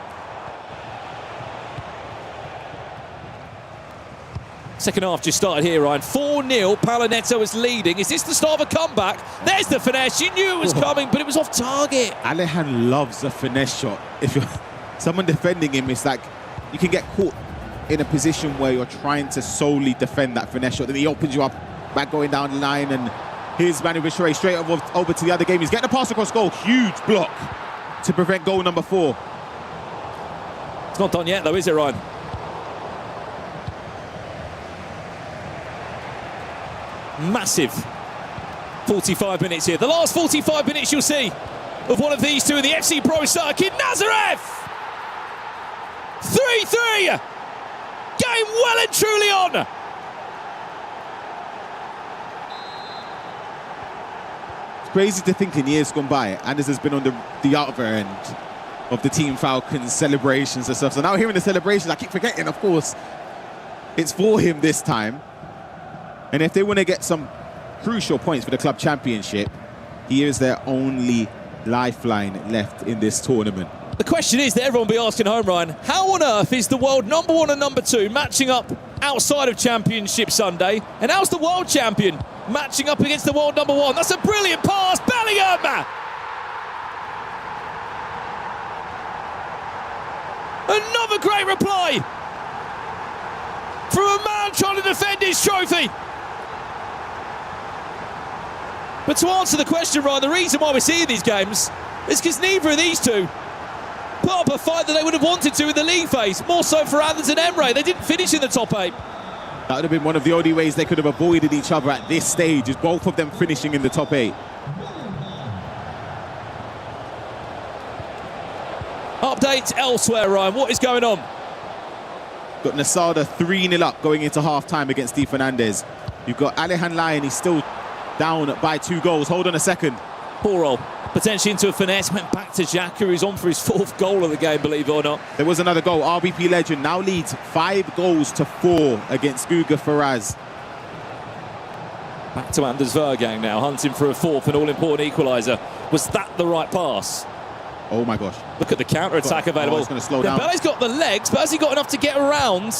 Second half just started here, Ryan. 4-0. Palinetto is leading. Is this the start of a comeback? There's the finesse. You knew it was coming, but it was off target. Alejan loves a finesse shot. If you're someone defending him, it's like you can get caught in a position where you're trying to solely defend that finesse shot. Then he opens you up back going down the line, and here's Manu Bashore straight over to the other game. He's getting a pass across goal. Huge block to prevent goal number 4. It's not done yet, though, is it, Ryan? Massive 45 minutes here. The last 45 minutes you'll see of one of these two in the FC Pro circuit. Nazareth! 3-3! Game well and truly on! It's crazy to think in years gone by, Anders has been on the other end of the Team Falcons celebrations and stuff. So now hearing the celebrations, I keep forgetting, of course, it's for him this time. And if they want to get some crucial points for the club championship, he is their only lifeline left in this tournament. The question is that everyone will be asking home, Ryan, how on earth is the world number 1 and number 2 matching up outside of Championship Sunday? And how's the world champion matching up against the world number 1? That's a brilliant pass, Bellingham! Another great reply from a man trying to defend his trophy. But to answer the question, Ryan, the reason why we're seeing these games is because neither of these two put up a fight that they would have wanted to in the league phase. More so for Anders and Emre. They didn't finish in the top 8. That would have been one of the only ways they could have avoided each other at this stage, is both of them finishing in the top 8. Updates elsewhere, Ryan. What is going on? Got Nasada 3-0 up going into half-time against Di Fernandez. You've got Alejan Lyon, he's still down by 2 goals. Hold on a second. Ball roll. Potentially into a finesse. Went back to Xhaka, who's on for his 4th goal of the game, believe it or not. There was another goal. RBP Legend now leads 5-4 against Guga Faraz. Back to Anders Vergang now, hunting for a 4th and all-important equaliser. Was that the right pass? Oh my gosh. Look at the counter-attack available. It's going to slow down. Dembele's got the legs, but has he got enough to get around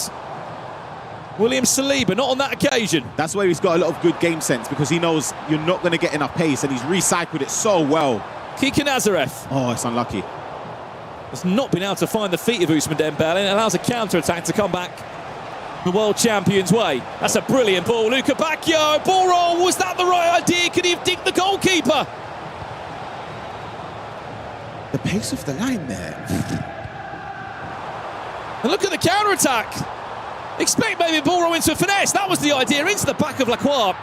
William Saliba? Not on that occasion. That's where he's got a lot of good game sense, because he knows you're not going to get enough pace, and he's recycled it so well. Kika Nazareth. Oh, it's unlucky. Has not been able to find the feet of Ousmane Dembele, and allows a counter-attack to come back the world champion's way. That's a brilliant ball. Luca Bacchio, ball roll. Was that the right idea? Could he have dinked the goalkeeper? The pace of the line there. And look at the counter-attack. Expect maybe a ball roll into a finesse. That was the idea, into the back of Lacroix.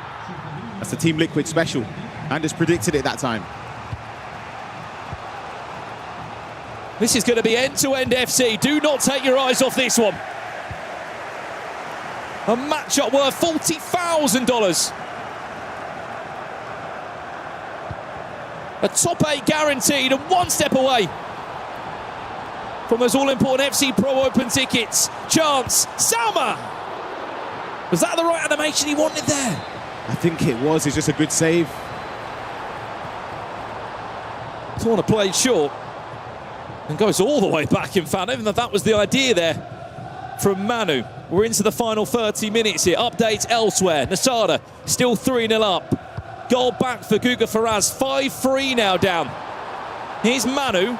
That's the Team Liquid special. Anders predicted it that time. This is going to be end-to-end FC. Do not take your eyes off this one. A matchup worth $40,000. A top 8 guaranteed and one step away from those all-important FC Pro Open tickets. Chance, Salma! Was that the right animation he wanted there? I think it was. It's just a good save. Corner played short and goes all the way back, in fact. Even though that was the idea there from Manu. We're into the final 30 minutes here. Updates elsewhere. Nasada still 3-0 up. Goal back for Guga Faraz. 5-3 now down. Here's Manu.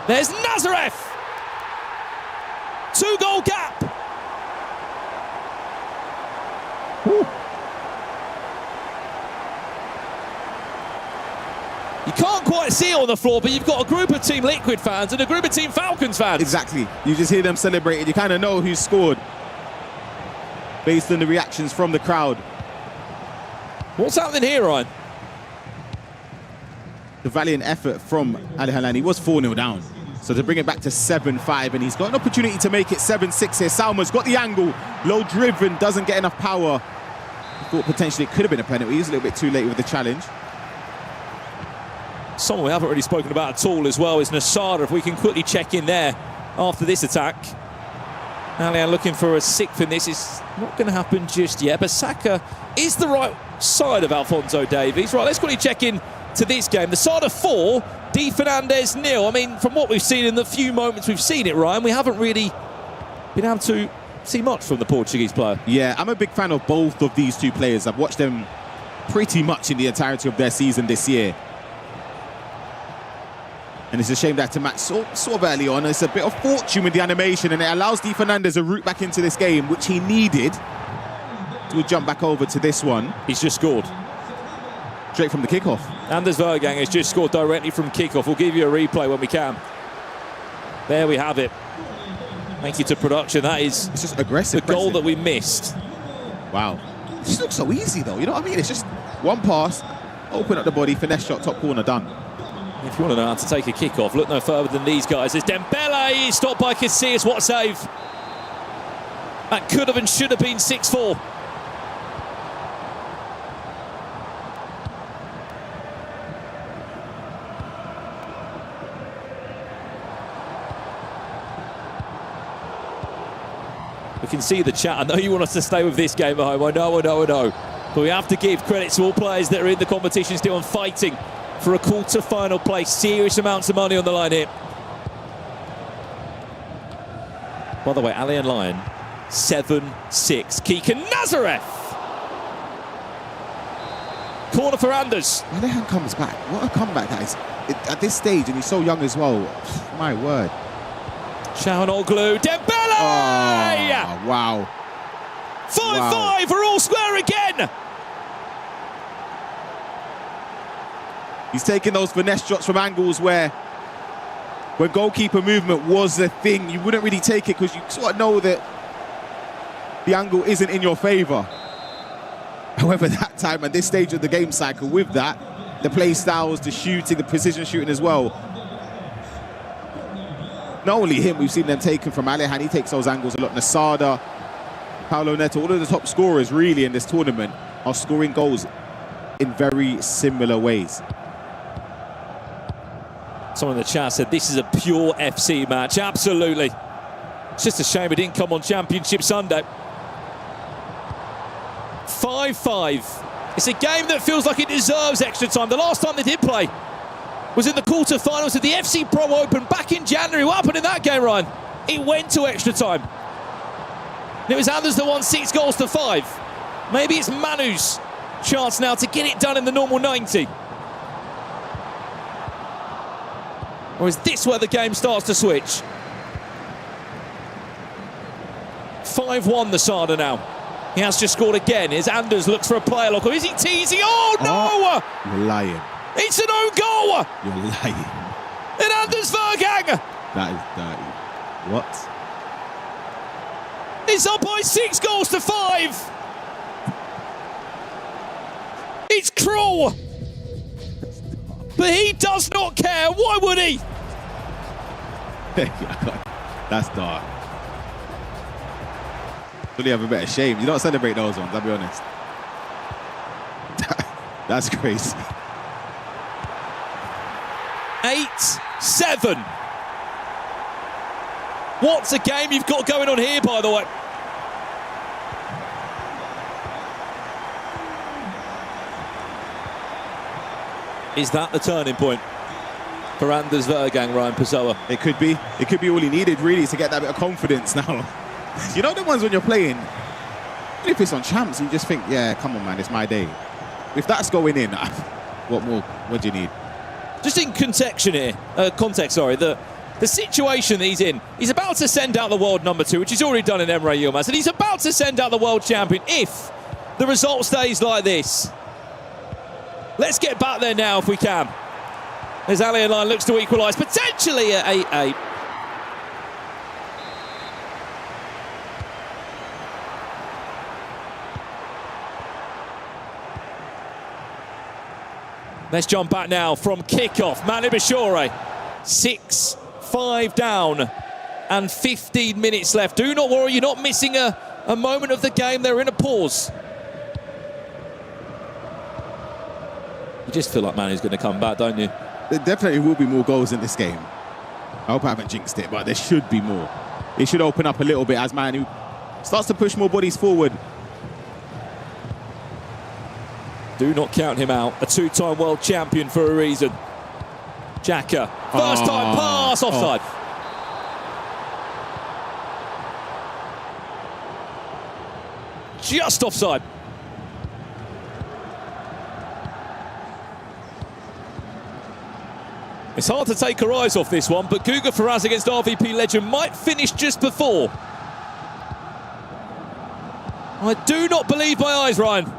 There's Nazareth. 2-goal gap. Woo. You can't quite see it on the floor, but you've got a group of Team Liquid fans and a group of Team Falcons fans. Exactly. You just hear them celebrating. You kind of know who scored based on the reactions from the crowd. What's happening here, Ryan? The valiant effort from Ali Halani. He was 4-0 down. So to bring it back to 7-5, and he's got an opportunity to make it 7-6 here. Salma's got the angle. Low driven, doesn't get enough power. I thought potentially it could have been a penalty. He was a little bit too late with the challenge. Someone we haven't really spoken about at all as well is Nasada, if we can quickly check in there after this attack. Alian looking for a sixth in this. It's not going to happen just yet, but Saka is the right side of Alphonso Davies. Right, let's quickly check in to this game. Nasada 4, Di Fernandez 0. I mean, from what we've seen in the few moments we've seen it, Ryan, we haven't really been able to see much from the Portuguese player. Yeah, I'm a big fan of both of these two players. I've watched them pretty much in the entirety of their season this year. And it's a shame that to match sort of early on. It's a bit of fortune with the animation, and it allows Di Fernandez a route back into this game, which he needed to jump back over to this one. He's just scored. Straight from the kickoff. Anders Vergang has just scored directly from kickoff. We'll give you a replay when we can. There we have it. Thank you to production. That is it's just aggressive. The goal that we missed. Wow. It just looks so easy, though. You know what I mean? It's just one pass, open up the body, finesse shot, top corner, done. If you want to know how to take a kick-off, look no further than these guys. There's Dembele, stopped by Casillas. What a save. That could have and should have been 6-4. We can see the chat. I know you want us to stay with this game at home. I know. But we have to give credit to all players that are in the competition still and fighting for a quarter-final place. Serious amounts of money on the line here. By the way, Ali and Lion, 7-6. Keegan Nazareth. Corner for Anders. Alehan comes back. What a comeback that is. At this stage, and he's so young as well. My word. Çalhanoğlu, Dembele! Oh, wow. 5-5, we're all square again. He's taking those finesse shots from angles where when goalkeeper movement was the thing, you wouldn't really take it because you sort of know that the angle isn't in your favour. However, that time at this stage of the game cycle, with that, the play styles, the shooting, the precision shooting as well. Not only him, we've seen them taken from Alehan. He takes those angles a lot. Nasada, Paulo Neto, all of the top scorers really in this tournament are scoring goals in very similar ways. Someone in the chat said this is a pure FC match. Absolutely. It's just a shame it didn't come on Championship Sunday. 5-5. It's a game that feels like it deserves extra time. The last time they did play was in the quarterfinals of the FC Pro Open back in January. What happened in that game, Ryan? It went to extra time. And it was Anders that won 6-5. Maybe it's Manu's chance now to get it done in the normal 90. Or is this where the game starts to switch? 5-1 the Sada now. He has just scored again. As Anders looks for a player lock. Is he teasing? Oh, no! You're lying. It's an own goal! You're lying. And Anders Vergang! That is dirty. What? It's up by 6-5. It's cruel. But he does not care. Why would he? That's dark. Really have a bit of shame. You don't celebrate those ones, I'll be honest. That's crazy. 8-7. What's a game you've got going on here, by the way? Is that the turning point for Anders Vergang, Ryan Pessoa? It could be. It could be all he needed, really, to get that bit of confidence now. You know the ones when you're playing, if it's on champs, you just think, yeah, come on, man, it's my day. If that's going in, what more? What do you need? Just in context here, the situation that he's in, he's about to send out the world number 2, which he's already done in Emre Yilmaz, and he's about to send out the world champion if the result stays like this. Let's get back there now if we can. As Ali Line looks to equalise, potentially at 8-8. Let's jump back now from kickoff. Manu Bashore, 6-5 down and 15 minutes left. Do not worry, you're not missing a moment of the game. They're in a pause. You just feel like Manu's going to come back, don't you? There definitely will be more goals in this game. I hope I haven't jinxed it, but there should be more. It should open up a little bit as Manu starts to push more bodies forward. Do not count him out. A 2-time world champion for a reason. Xhaka. First time pass, offside. Just offside. It's hard to take our eyes off this one, but Guga Ferraz against RVP legend might finish just before. I do not believe my eyes, Ryan.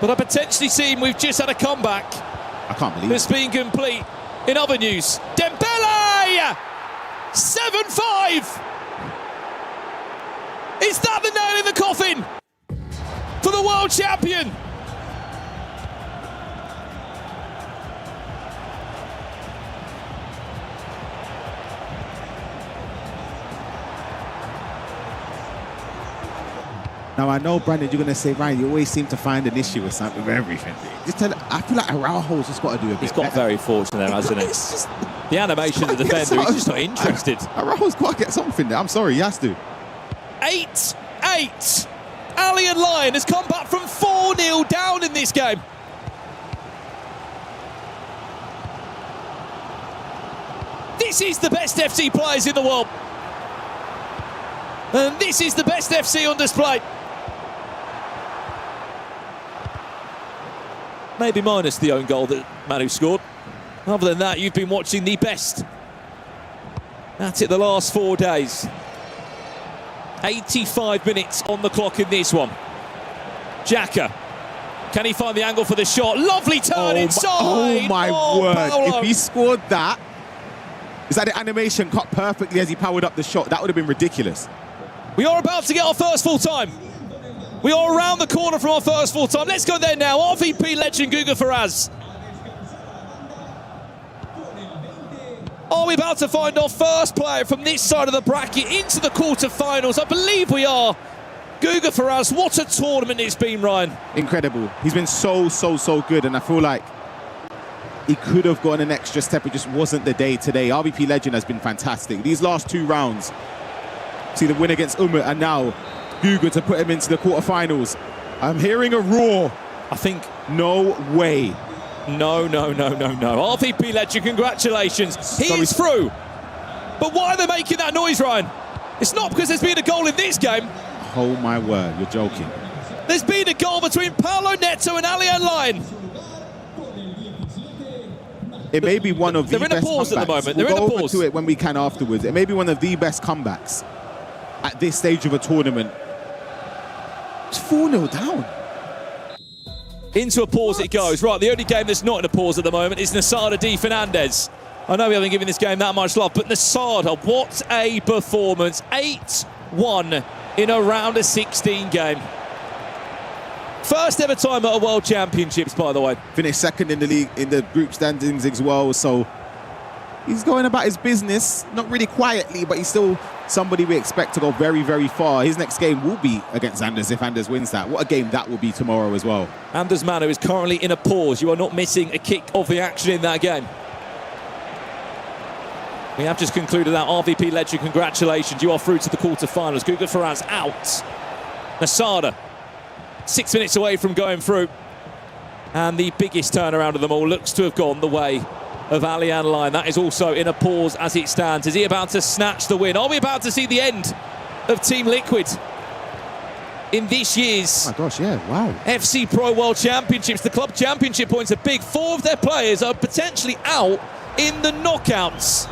But I potentially seem we've just had a comeback. I can't believe that's been complete. In other news, Dembele! 7-5! Is that the nail in the coffin for the world champion? Now, I know, Brandon, you're going to say, Ryan, you always seem to find an issue with something with everything. Just tell, I feel like Araujo's just got to do a bit He's got better. very fortunate there, hasn't he? The animation of the defender, he's just not interested. Araujo's got to get something there. I'm sorry, he has to. 8-8. Allian Lion has come back from 4-0 down in this game. This is the best FC players in the world. And this is the best FC on display. Maybe minus the own goal that Manu scored. Other than that, you've been watching the best. That's it the last 4 days. 85 minutes on the clock in this one. Xhaka. Can he find the angle for the shot? Lovely turn inside. Oh my word. Paolo. If he scored that, is that the animation cut perfectly as he powered up the shot? That would have been ridiculous. We are about to get our first full time. We are around the corner from our first full time. Let's go there now. RVP legend Guga Ferraz. Are we about to find our first player from this side of the bracket into the quarterfinals? I believe we are. Guga Ferraz, what a tournament it's been, Ryan. Incredible. He's been so good, and I feel like he could have gone an extra step. It just wasn't the day today. RVP legend has been fantastic. These last 2 rounds, see the win against Umut, and now Guga to put him into the quarterfinals. I'm hearing a roar. I think no way. No. RVP legend, congratulations. He is through. But why are they making that noise, Ryan? It's not because there's been a goal in this game. Oh my word, you're joking. There's been a goal between Paolo Neto and Allian Lion. It may be one of the best comebacks. They're in a pause at the moment. We'll go over to it when we can afterwards. It may be one of the best comebacks at this stage of a tournament. It's 4-0 down. Into a pause it goes. Right, the only game that's not in a pause at the moment is Nasada D. Fernandez. I know we haven't given this game that much love, but Nasada, what a performance. 8-1 in a round of 16 game. First ever time at a World Championships, by the way. Finished second in the league, in the group standings as well. So he's going about his business, not really quietly, but he's still somebody we expect to go very, very far. His next game will be against Anders if Anders wins that. What a game that will be tomorrow as well. Anders Manu is currently in a pause. You are not missing a kick of the action in that game. We have just concluded that. RVP Legend, congratulations. You are through to the quarterfinals. Guga Faraz out. Nasada, 6 minutes away from going through. And the biggest turnaround of them all looks to have gone the way of Alian Lyon. That is also in a pause as it stands. Is he about to snatch the win? Are we about to see the end of Team Liquid in this year's FC Pro World Championships? The club championship points are big. 4 of their players are potentially out in the knockouts.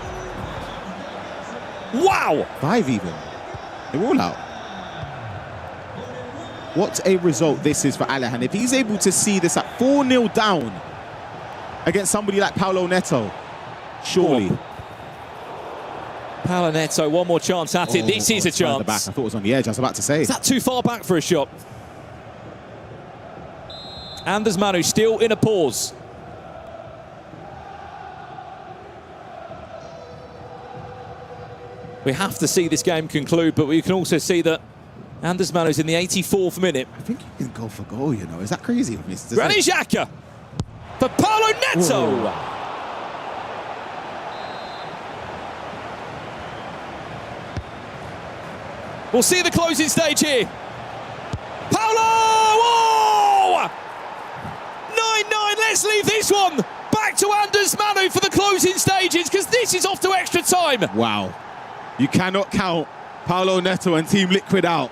Wow! 5 even. They're all out. What a result this is for Alihan. If he's able to see this at 4-0 down against somebody like Paulo Neto, surely. Paulo Neto, one more chance at it. This is a chance. Back. I thought it was on the edge. I was about to say. Is that too far back for a shot? Anders Manu still in a pause. We have to see this game conclude, but we can also see that Anders Manu's in the 84th minute. I think he can go for goal, you know. Is that crazy of me? Granit Xhaka for Paulo Neto. Whoa. We'll see the closing stage here. Paulo! Oh! 9-9, let's leave this one back to Anders Manu for the closing stages, because this is off to extra time. Wow. You cannot count Paulo Neto and Team Liquid out.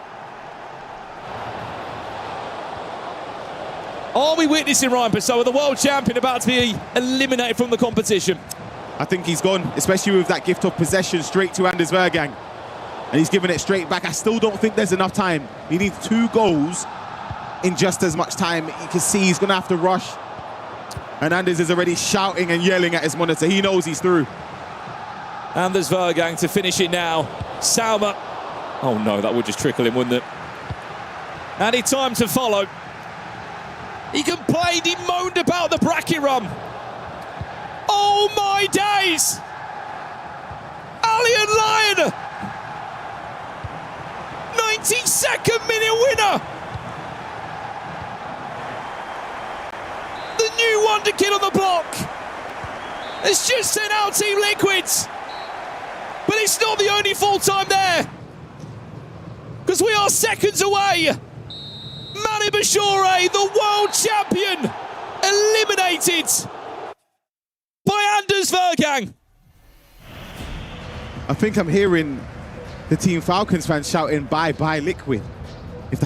Are we witnessing, Ryan Pessoa, the world champion about to be eliminated from the competition? I think he's gone, especially with that gift of possession straight to Anders Vergang. And he's giving it straight back. I still don't think there's enough time. He needs 2 goals in just as much time. You can see he's going to have to rush. And Anders is already shouting and yelling at his monitor. He knows he's through. Anders Vergang to finish it now. Salma. Oh no, that would just trickle him, wouldn't it? Any time to follow. He complained, he moaned about the bracket run. Oh my days! Alian Lyon! 92nd minute winner! The new wonder kid on the block has just sent out Team Liquids. But it's not the only full time there, because we are seconds away. Manu Bashore, the world champion, eliminated by Anders Vergang. I think I'm hearing the Team Falcons fans shouting bye-bye Liquid, if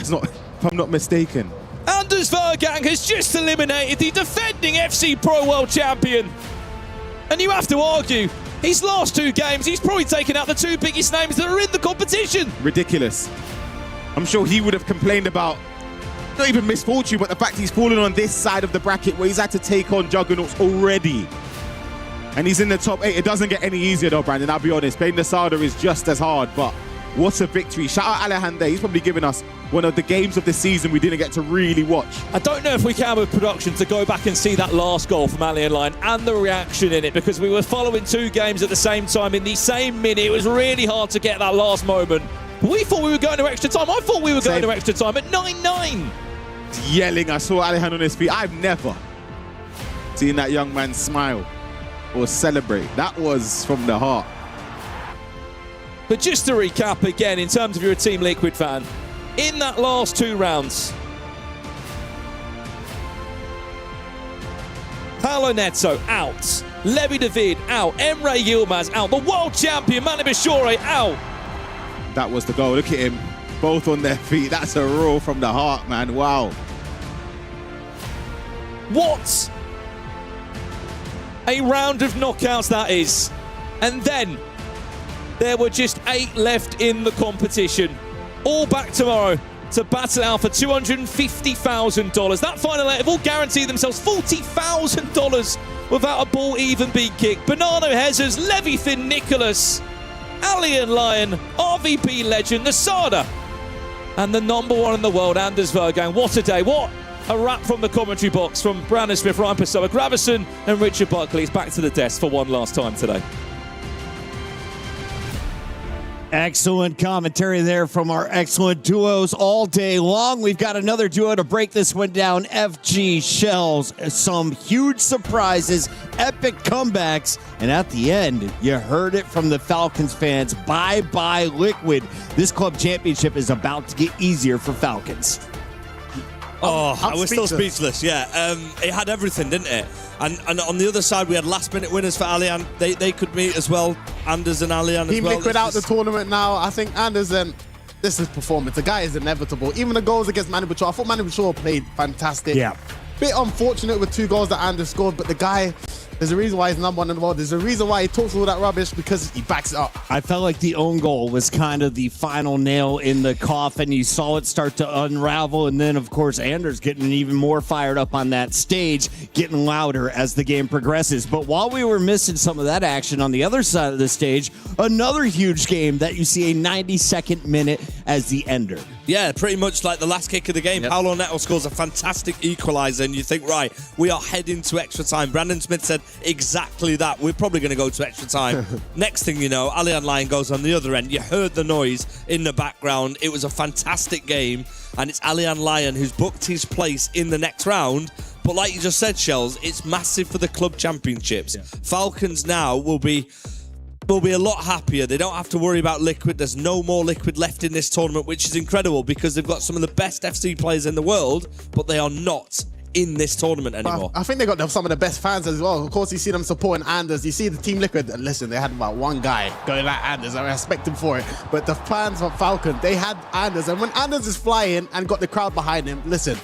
I'm not mistaken. Anders Vergang has just eliminated the defending FC Pro World champion. And you have to argue, his last 2 games, he's probably taken out the 2 biggest names that are in the competition. Ridiculous. I'm sure he would have complained about not even misfortune, but the fact he's fallen on this side of the bracket where he's had to take on juggernauts already. And he's in the top 8. It doesn't get any easier though, Brandon, I'll be honest. Playing Nasada is just as hard, but what a victory. Shout out Alejandro. He's probably given us one of the games of the season we didn't get to really watch. I don't know if we can with production to go back and see that last goal from Alian Lyon and the reaction in it, because we were following 2 games at the same time in the same minute. It was really hard to get that last moment. We thought we were going to extra time. I thought we were going to extra time at 9-9. Yelling, I saw Alejandro on his feet. I've never seen that young man smile or celebrate. That was from the heart. But just to recap again, in terms of you're a Team Liquid fan, in that last 2 rounds, Paulo Neto out, Levi David out, Emre Yilmaz out, the world champion Manu Bashore out. That was the goal. Look at him, both on their feet. That's a roar from the heart, man. Wow. What a round of knockouts that is. And then there were just 8 left in the competition. All back tomorrow to battle out for $250,000. That final 8 have all guaranteed themselves $40,000 without a ball even being kicked. Bernardo Hezers, Levi Thin Nicholas, Alian Lyon, RVP Legend, Nasada, and the number one in the world, Anders Vergang. What a day. What a wrap from the commentary box from Brandon Smith, Ryan Pessoa, Gravison and Richard Buckley. He's back to the desk for one last time today. Excellent commentary there from our excellent duos all day long. We've got another duo to break this one down. FG Shells, some huge surprises, epic comebacks, and at the end, you heard it from the Falcons fans. Bye-bye Liquid. This club championship is about to get easier for Falcons. Oh, I was still speechless, yeah. It had everything, didn't it? And on the other side, we had last-minute winners for Allian. They could meet as well, Anders and Allian as well. Team Liquid out the tournament now. I think Anders and this is performance. The guy is inevitable. Even the goals against Manu Bachar. I thought Manu Bachar played fantastic. Yeah. Bit unfortunate with 2 goals that Anders scored, but the guy, there's a reason why he's number 1 in the world. There's a reason why he talks all that rubbish, because he backs it up. I felt like the own goal was kind of the final nail in the coffin. You saw it start to unravel, and then, of course, Anders getting even more fired up on that stage, getting louder as the game progresses. But while we were missing some of that action on the other side of the stage, another huge game that you see a 92nd minute as the ender. Yeah, pretty much like the last kick of the game. Yep. Paulo Neto scores a fantastic equaliser, and you think, right, we are heading to extra time. Brandon Smith said exactly that. We're probably going to go to extra time. Next thing you know, Allian Lyon goes on the other end. You heard the noise in the background. It was a fantastic game, and it's Allian Lyon who's booked his place in the next round. But like you just said, Shells, it's massive for the club championships. Yeah. Falcons now will be a lot happier. They don't have to worry about Liquid. There's no more Liquid left in this tournament, which is incredible because they've got some of the best FC players in the world, but they are not in this tournament anymore. I think they got some of the best fans as well. Of course, you see them supporting Anders. You see the Team Liquid. And listen, they had about one guy going like Anders. I respect him for it. But the fans of Falcon, they had Anders. And when Anders is flying and got the crowd behind him, listen,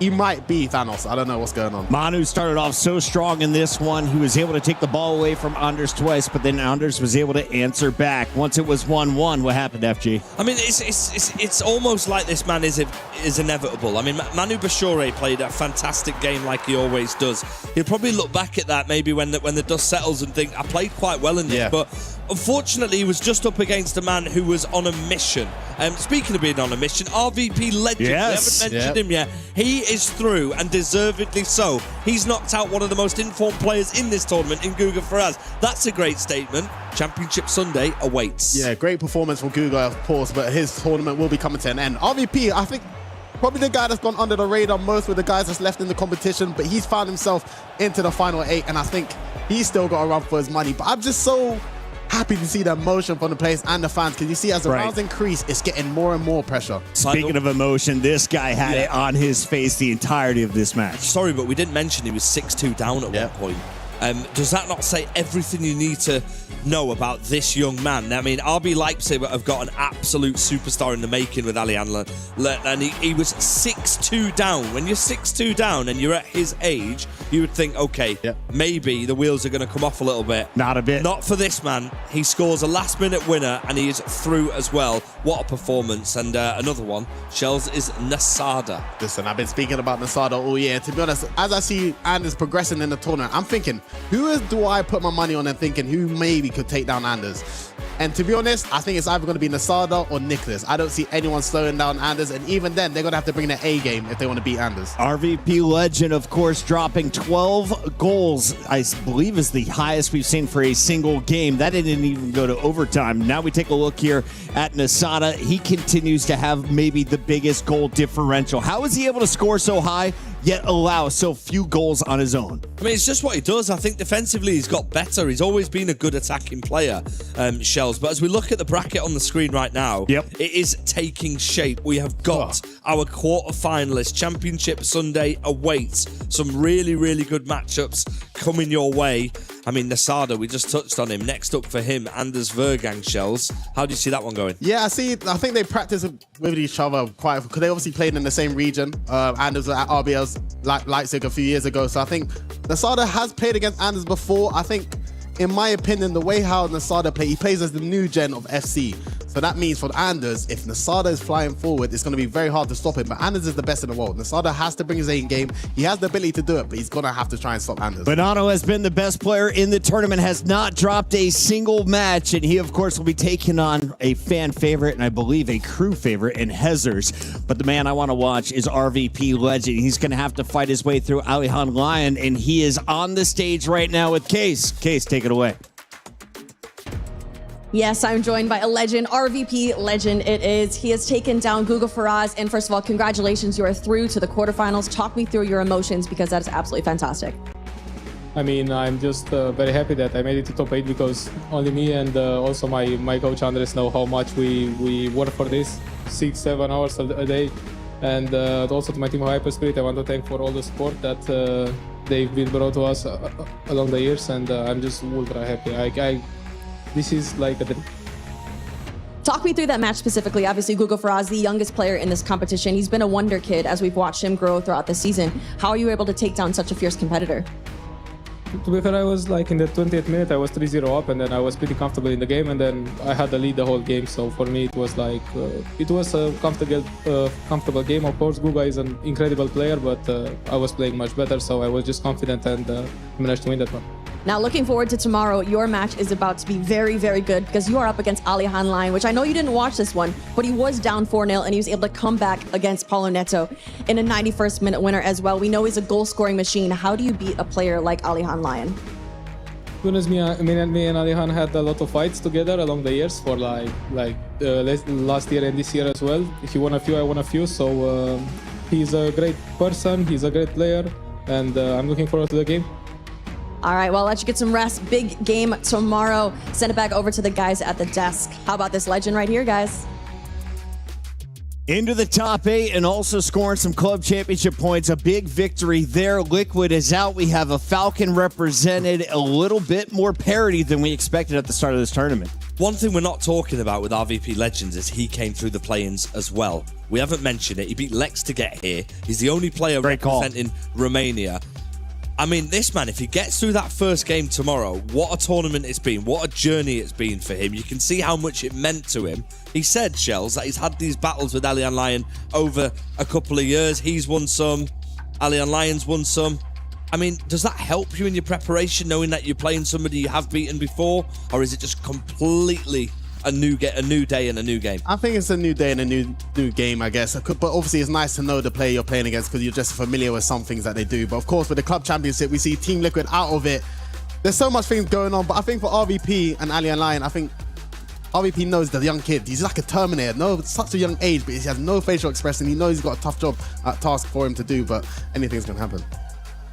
he might be Thanos. I don't know what's going on. Manu started off so strong in this one. He was able to take the ball away from Anders twice, but then Anders was able to answer back. Once it was 1-1, what happened, FG? I mean, it's almost like this man is inevitable. I mean, Manu Bachore played a fantastic game like he always does. He'll probably look back at that maybe when the dust settles and think, I played quite well in this. Yeah. But unfortunately, he was just up against a man who was on a mission. Speaking of being on a mission, RVP legend. Yes. We haven't mentioned him yet. He is through, and deservedly so. He's knocked out one of the most informed players in this tournament in Guga Faraz. That's a great statement. Championship Sunday awaits. Yeah, great performance from Guga, of course, but his tournament will be coming to an end. RVP, I think, probably the guy that's gone under the radar most with the guys that's left in the competition, but he's found himself into the final 8, and I think he's still got to run for his money. But I'm just so happy to see the emotion from the players and the fans, because you see as the rounds increase, it's getting more and more pressure. Speaking of emotion, this guy had it on his face the entirety of this match. Sorry, but we didn't mention he was 6-2 down at one point. Does that not say everything you need to know about this young man? I mean, RB Leipzig have got an absolute superstar in the making with Ali Anler, and he was 6-2 down. When you're 6-2 down and you're at his age, you would think, okay, maybe the wheels are going to come off a little bit. Not a bit. Not for this man. He scores a last-minute winner, and he is through as well. What a performance. And another one, Shells, is Nasada. Listen, I've been speaking about Nasada all year. To be honest, as I see Anders progressing in the tournament, I'm thinking, who do I put my money on and thinking who maybe could take down Anders? And to be honest, I think it's either going to be Nasada or Nicholas. I don't see anyone slowing down Anders, and even then, they're going to have to bring their A game if they want to beat Anders. RVP legend, of course, dropping 12 goals, I believe is the highest we've seen for a single game. That didn't even go to overtime. Now we take a look here at Nasada. He continues to have maybe the biggest goal differential. How is he able to score so high, yet allow so few goals on his own? I mean, it's just what he does. I think defensively he's got better. He's always been a good attacking player, Shells. But as we look at the bracket on the screen right now, it is taking shape. We have got our quarter-finalists. Championship Sunday awaits. Some really, really good matchups coming your way. I mean, Nasada, we just touched on him. Next up for him, Anders Vergang, Shells. How do you see that one going? Yeah, I think they practice with each other quite, because they obviously played in the same region. Anders was at RBL's Leipzig a few years ago. So I think Nasada has played against Anders before. I think, in my opinion, the way how Nasada plays, he plays as the new gen of FC. So that means for Anders, if Nasada is flying forward, it's going to be very hard to stop him. But Anders is the best in the world. Nasada has to bring his A game. He has the ability to do it, but he's going to have to try and stop Anders. Bonanno has been the best player in the tournament, has not dropped a single match, and he, of course, will be taking on a fan favorite and I believe a crew favorite in Hezers. But the man I want to watch is RVP Legend. He's going to have to fight his way through Alihan Lion, and he is on the stage right now with Case. Case, take it away. Yes, I'm joined by a legend, RVP Legend it is. He has taken down Guga Faraz, and first of all, congratulations, you are through to the quarterfinals. Talk me through your emotions, because that is absolutely fantastic. I mean, I'm just very happy that I made it to top 8, because only me and also my coach Andres know how much we work for this, 6-7 hours a day. And also to my team of Hyperspirit, I want to thank for all the support that they've been brought to us along the years, and I'm just ultra happy. This is like a dream. Talk me through that match specifically. Obviously, Guga Faraz, the youngest player in this competition. He's been a wonder kid as we've watched him grow throughout the season. How are you able to take down such a fierce competitor? To be fair, I was like in the 20th minute, I was 3-0 up, and then I was pretty comfortable in the game, and then I had the lead the whole game. So for me, it was like, it was a comfortable game. Of course, Guga is an incredible player, but I was playing much better, so I was just confident and managed to win that one. Now, looking forward to tomorrow, your match is about to be very, very good, because you are up against Alihan Lion, which I know you didn't watch this one, but he was down 4-0, and he was able to come back against Paulo Neto in a 91st minute winner as well. We know he's a goal-scoring machine. How do you beat a player like Alihan Lion? Goodness, me and Alihan had a lot of fights together along the years for last year and this year as well. He won a few, I won a few, so he's a great person, he's a great player, and I'm looking forward to the game. All right, well, I'll let you get some rest. Big game tomorrow. Send it back over to the guys at the desk. How about this legend right here, guys? Into the top 8 and also scoring some club championship points. A big victory there. Liquid is out. We have a Falcon represented. A little bit more parity than we expected at the start of this tournament. One thing we're not talking about with RVP Legends is he came through the play-ins as well. We haven't mentioned it. He beat Lex to get here. He's the only player representing Romania. I mean, this man, if he gets through that first game tomorrow, what a tournament it's been, what a journey it's been for him. You can see how much it meant to him. He said, Shells, that he's had these battles with Alihan Lion over a couple of years. He's won some, Alihan Lion's won some. I mean, does that help you in your preparation, knowing that you're playing somebody you have beaten before? Or is it just completely a new day and a new game? I think it's a new day and a new game, I guess. But obviously, it's nice to know the player you're playing against, because you're just familiar with some things that they do. But of course, with the club championship, we see Team Liquid out of it. There's so much things going on. But I think for RVP and Alihan Lion, I think RVP knows the young kid. He's like a Terminator. No, such a young age, but he has no facial expression. He knows he's got a tough task for him to do, but anything's going to happen.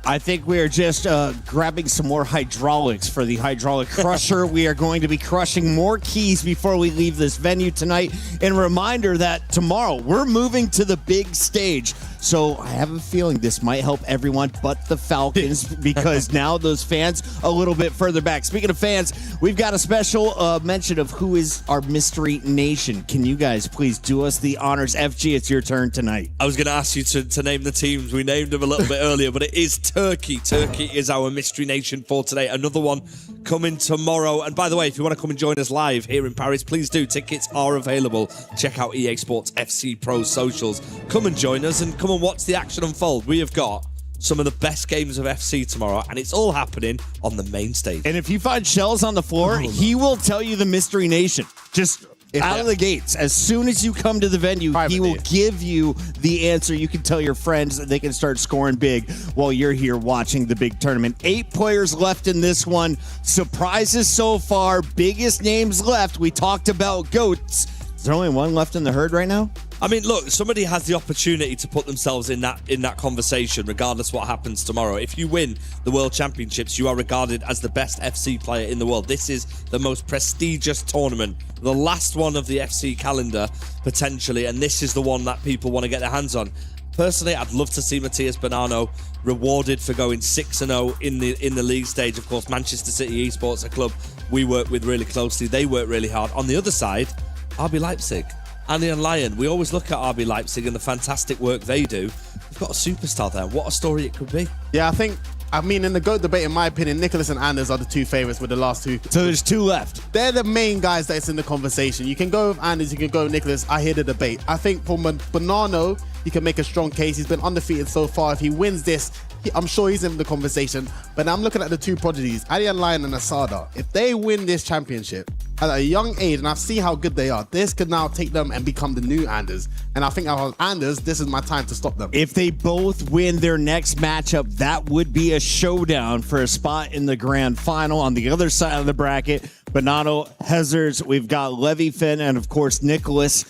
I think we are just grabbing some more hydraulics for the hydraulic crusher. We are going to be crushing more keys before we leave this venue tonight. And a reminder that tomorrow we're moving to the big stage. So I have a feeling this might help everyone but the Falcons, because now those fans a little bit further back. Speaking of fans, we've got a special mention of who is our mystery nation. Can you guys please do us the honors? FG, it's your turn tonight. I was going to ask you to name the teams. We named them a little bit earlier, but it is Turkey. Turkey is our mystery nation for today. Another one coming tomorrow. And by the way, if you want to come and join us live here in Paris, please do. Tickets are available. Check out EA Sports FC Pro socials. Come and join us and come and watch the action unfold. We have got some of the best games of FC tomorrow, and it's all happening on the main stage. And if you find Shells on the floor, he will tell you the mystery nation. Just out of the gates. As soon as you come to the venue, he will give you the answer. You can tell your friends that they can start scoring big while you're here watching the big tournament. 8 players left in this one. Surprises so far. Biggest names left. We talked about GOATs. Is there only one left in the herd right now? I mean, look, somebody has the opportunity to put themselves in that conversation, regardless what happens tomorrow. If you win the World Championships, you are regarded as the best FC player in the world. This is the most prestigious tournament, the last one of the FC calendar, potentially, and this is the one that people want to get their hands on. Personally, I'd love to see Matthias Bonanno rewarded for going 6-0 in the league stage. Of course, Manchester City Esports, a club we work with really closely. They work really hard. On the other side, RB Leipzig. Alihan Lion, we always look at RB Leipzig and the fantastic work they do. We've got a superstar there. What a story it could be. Yeah, I think I mean, in the GOAT debate, in my opinion, Nicholas and Anders are the two favorites with the last two. So there's two left. They're the main guys that's in the conversation. You can go with Anders, you can go with Nicholas. I hear the debate. I think for Bonanno, he can make a strong case. He's been undefeated so far. If he wins this, I'm sure he's in the conversation. But I'm looking at the two prodigies, Alien Lion and Asada. If they win this championship at a young age, and I've seen how good they are, this could now take them and become the new Anders. And I think if I was Anders, this is my time to stop them. If they both win their next matchup, that would be a showdown for a spot in the grand final. On the other side of the bracket, Bonanno, Hezers, we've got Levy Finn, and of course, Nicholas.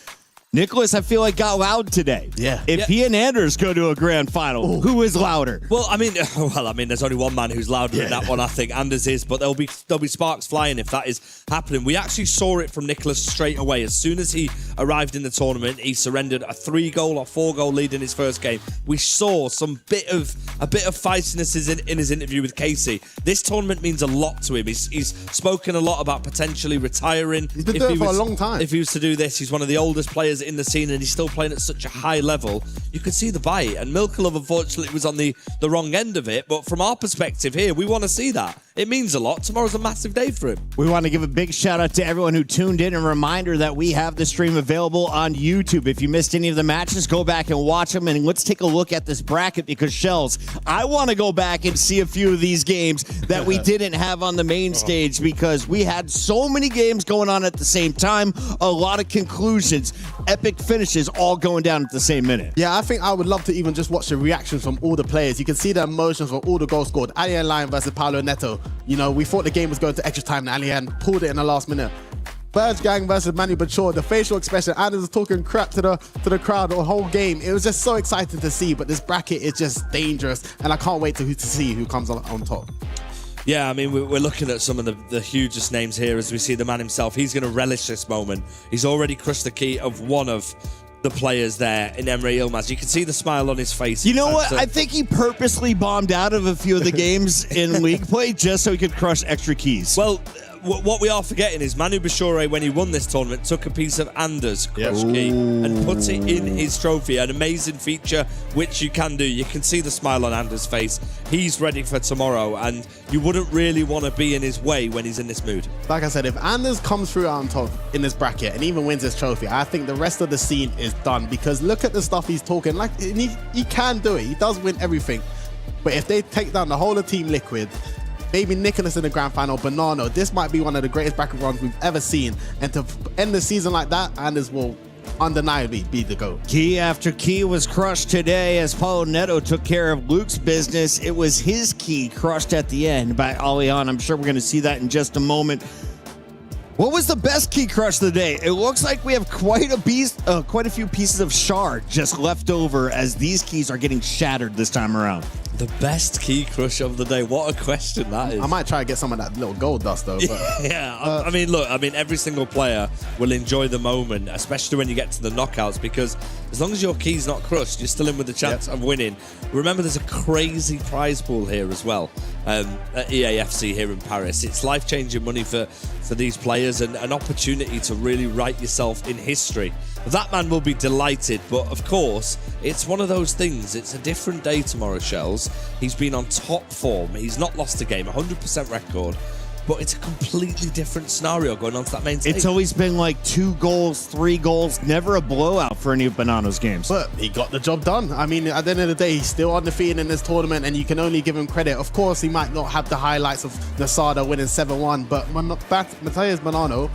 Nicholas, I feel like, got loud today. Yeah. If he and Anders go to a grand final, who is louder? Well, I mean, there's only one man who's louder than that one, I think. Anders is, but there'll be sparks flying if that is happening. We actually saw it from Nicholas straight away. As soon as he arrived in the tournament, he surrendered a 3-goal or 4-goal lead in his first game. We saw a bit of feistiness in his interview with Casey. This tournament means a lot to him. He's spoken a lot about potentially retiring. He's been doing it for a long time. If he was to do this, he's one of the oldest players in the scene, and he's still playing at such a high level. You could see the bite, and Milkalov unfortunately was on the wrong end of it, but from our perspective here, we want to see that. It means a lot. Tomorrow's a massive day for him. We want to give a big shout out to everyone who tuned in, and a reminder that we have the stream available on YouTube. If you missed any of the matches, go back and watch them, and let's take a look at this bracket, because Shells, I want to go back and see a few of these games that we didn't have on the main stage, because we had so many games going on at the same time, a lot of conclusions, epic finishes all going down at the same minute. Yeah, I think I would love to even just watch the reactions from all the players. You can see the emotions from all the goals scored. Alien Lion versus Paulo Neto. You know, we thought the game was going to extra time, and Alien pulled it in the last minute. Birds Gang versus Manu Bachor, the facial expression, Anders is talking crap to the crowd the whole game. It was just so exciting to see, but this bracket is just dangerous, and I can't wait to see who comes on top. Yeah, I mean, we're looking at some of the hugest names here as we see the man himself. He's going to relish this moment. He's already crushed the key of one of the players there in Emre Yilmaz. You can see the smile on his face. You know what? I think he purposely bombed out of a few of the games in league play just so he could crush extra keys. Well, what we are forgetting is Manu Bachore, when he won this tournament, took a piece of Anders' crush key and put it in his trophy. An amazing feature, which you can do. You can see the smile on Anders' face. He's ready for tomorrow, and you wouldn't really want to be in his way when he's in this mood. Like I said, if Anders comes through on top in this bracket and even wins this trophy, I think the rest of the scene is done, because look at the stuff he's talking. Like, he can do it. He does win everything. But if they take down the whole of Team Liquid, maybe Nicholas in the grand final, Bonanno, this might be one of the greatest bracket runs we've ever seen. And to end the season like that, Anders will undeniably be the GOAT. Key after key was crushed today as Paulo Neto took care of Luke's business. It was his key crushed at the end by Alian. I'm sure we're going to see that in just a moment. What was the best key crush of the day? It looks like we have quite a few pieces of shard just left over as these keys are getting shattered this time around. The best key crush of the day. What a question that is. I might try to get some of that little gold dust though. But, yeah, I mean, look, every single player will enjoy the moment, especially when you get to the knockouts, because as long as your key's not crushed, you're still in with the chance of winning. Remember, there's a crazy prize pool here as well at EAFC here in Paris. It's life-changing money for these players and an opportunity to really write yourself in history. That man will be delighted, but of course, it's one of those things. It's a different day tomorrow, Shells. He's been on top form. He's not lost a game, 100% record. But it's a completely different scenario going on to that main stage. It's always been like 2 goals, 3 goals, never a blowout for any of Bonanno's games. But he got the job done. I mean, at the end of the day, he's still undefeated in this tournament, and you can only give him credit. Of course, he might not have the highlights of Nasada winning 7-1, but Matheus Bonanno,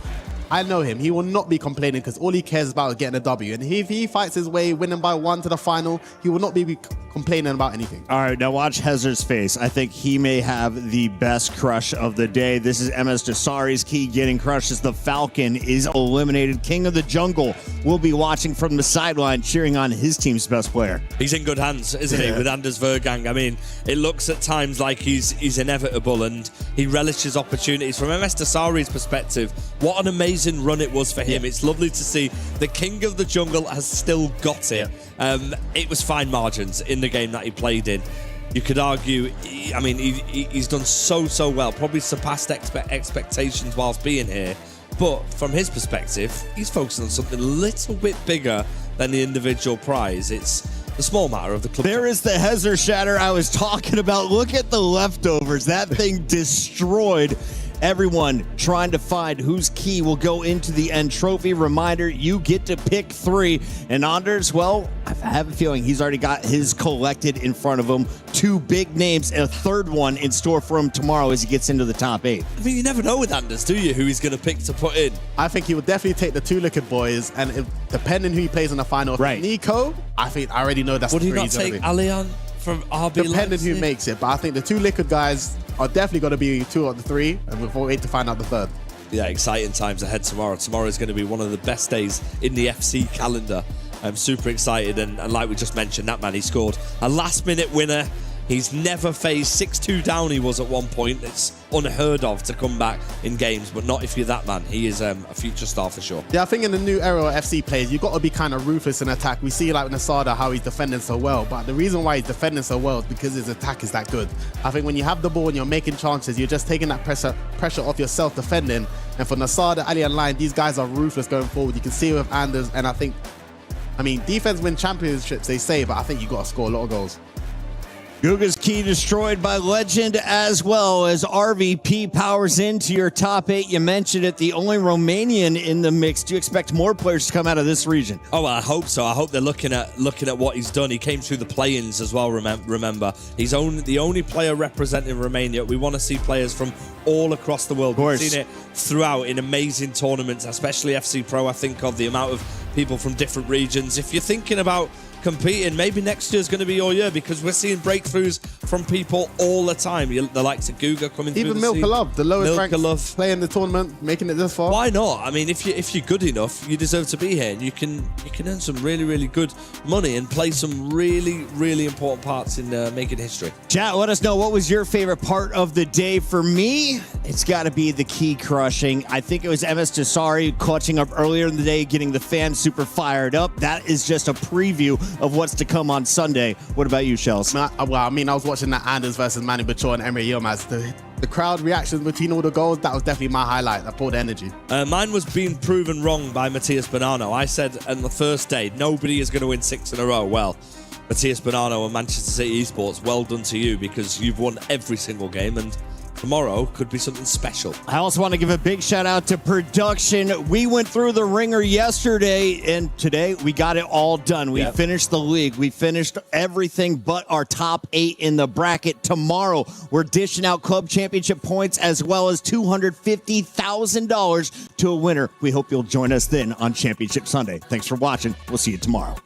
I know him. He will not be complaining, because all he cares about is getting a W. And if he fights his way, winning by 1 to the final, he will not be complaining about anything. All right, now watch Hezer's face. I think he may have the best crush of the day. This is MS Dasari's key getting crushed as the Falcon is eliminated. King of the Jungle will be watching from the sideline, cheering on his team's best player. He's in good hands, isn't he, with Anders Vergang? I mean, it looks at times like he's inevitable, and he relishes opportunities. From MS Dasari's perspective, what an amazing run it was for him. It's lovely to see the King of the Jungle has still got it. It was fine margins in the game that he played in. You could argue, he's done so well, probably surpassed expectations whilst being here. But from his perspective, he's focusing on something a little bit bigger than the individual prize. It's the small matter of the club. There is the Hezer shatter I was talking about. Look at the leftovers. That thing destroyed everyone trying to find whose key will go into the end trophy. Reminder, you get to pick 3. And Anders, well, I have a feeling he's already got his collected in front of him. 2 big names and a third one in store for him tomorrow as he gets into the top 8. I mean, you never know with Anders, do you, who he's going to pick to put in? I think he would definitely take the 2 liquid boys, and depending who he plays in the final, right. Nico, I already know that's Would the he 3 not he's gonna take be. Alian from RB Depending Leipzig? who makes it, but I think the 2 liquid guys are definitely going to be 2 of the 3, and we'll wait to find out the third. Yeah, exciting times ahead tomorrow. Tomorrow is going to be one of the best days in the FC calendar. I'm super excited, and like we just mentioned, that man, he scored a last-minute winner. He's never faced 6-2 down. He was at one point. It's unheard of to come back in games, but not if you're that man. He is a future star for sure. Yeah, I think in the new era of FC players, you've got to be kind of ruthless in attack. We see like Nasada how he's defending so well, but the reason why he's defending so well is because his attack is that good. I think when you have the ball and you're making chances, you're just taking that pressure off yourself defending. And for Nasada, Ali and Line, these guys are ruthless going forward. You can see it with Anders, and I mean, defense wins championships, they say, but I think you got to score a lot of goals. Guga's key destroyed by Legend as well as RVP powers into your top 8. You mentioned it, the only Romanian in the mix. Do you expect more players to come out of this region? Oh, well, I hope so. I hope they're looking at what he's done. He came through the play-ins as well, remember. He's the only player representing Romania. We want to see players from all across the world. We've seen it throughout in amazing tournaments, especially FC Pro. I think of the amount of people from different regions. If you're thinking about competing, maybe next year's going to be your year, because we're seeing breakthroughs from people all the time. The likes of Guga coming through. Even Milka Love, the lowest ranked player in the tournament, making it this far. Why not? I mean, if you're good enough, you deserve to be here, and you can earn some really, really good money and play some really, really important parts in making history. Chat, let us know, what was your favorite part of the day? For me, it's got to be the key crushing. I think it was MS Desari clutching up earlier in the day, getting the fans super fired up. That is just a preview of what's to come on Sunday. What about you, Shells? Well, I mean, I was watching that Anders versus Manny Bachor and Emre Yilmaz. The crowd reaction between all the goals, that was definitely my highlight. That poured energy. Mine was being proven wrong by Matthias Bonanno. I said on the first day, nobody is going to win 6 in a row. Well, Matthias Bonanno and Manchester City Esports, well done to you, because you've won every single game, and tomorrow could be something special. I also want to give a big shout out to production. We went through the ringer yesterday, and today we got it all done. We finished the league. We finished everything but our top 8 in the bracket. Tomorrow, we're dishing out club championship points as well as $250,000 to a winner. We hope you'll join us then on Championship Sunday. Thanks for watching. We'll see you tomorrow.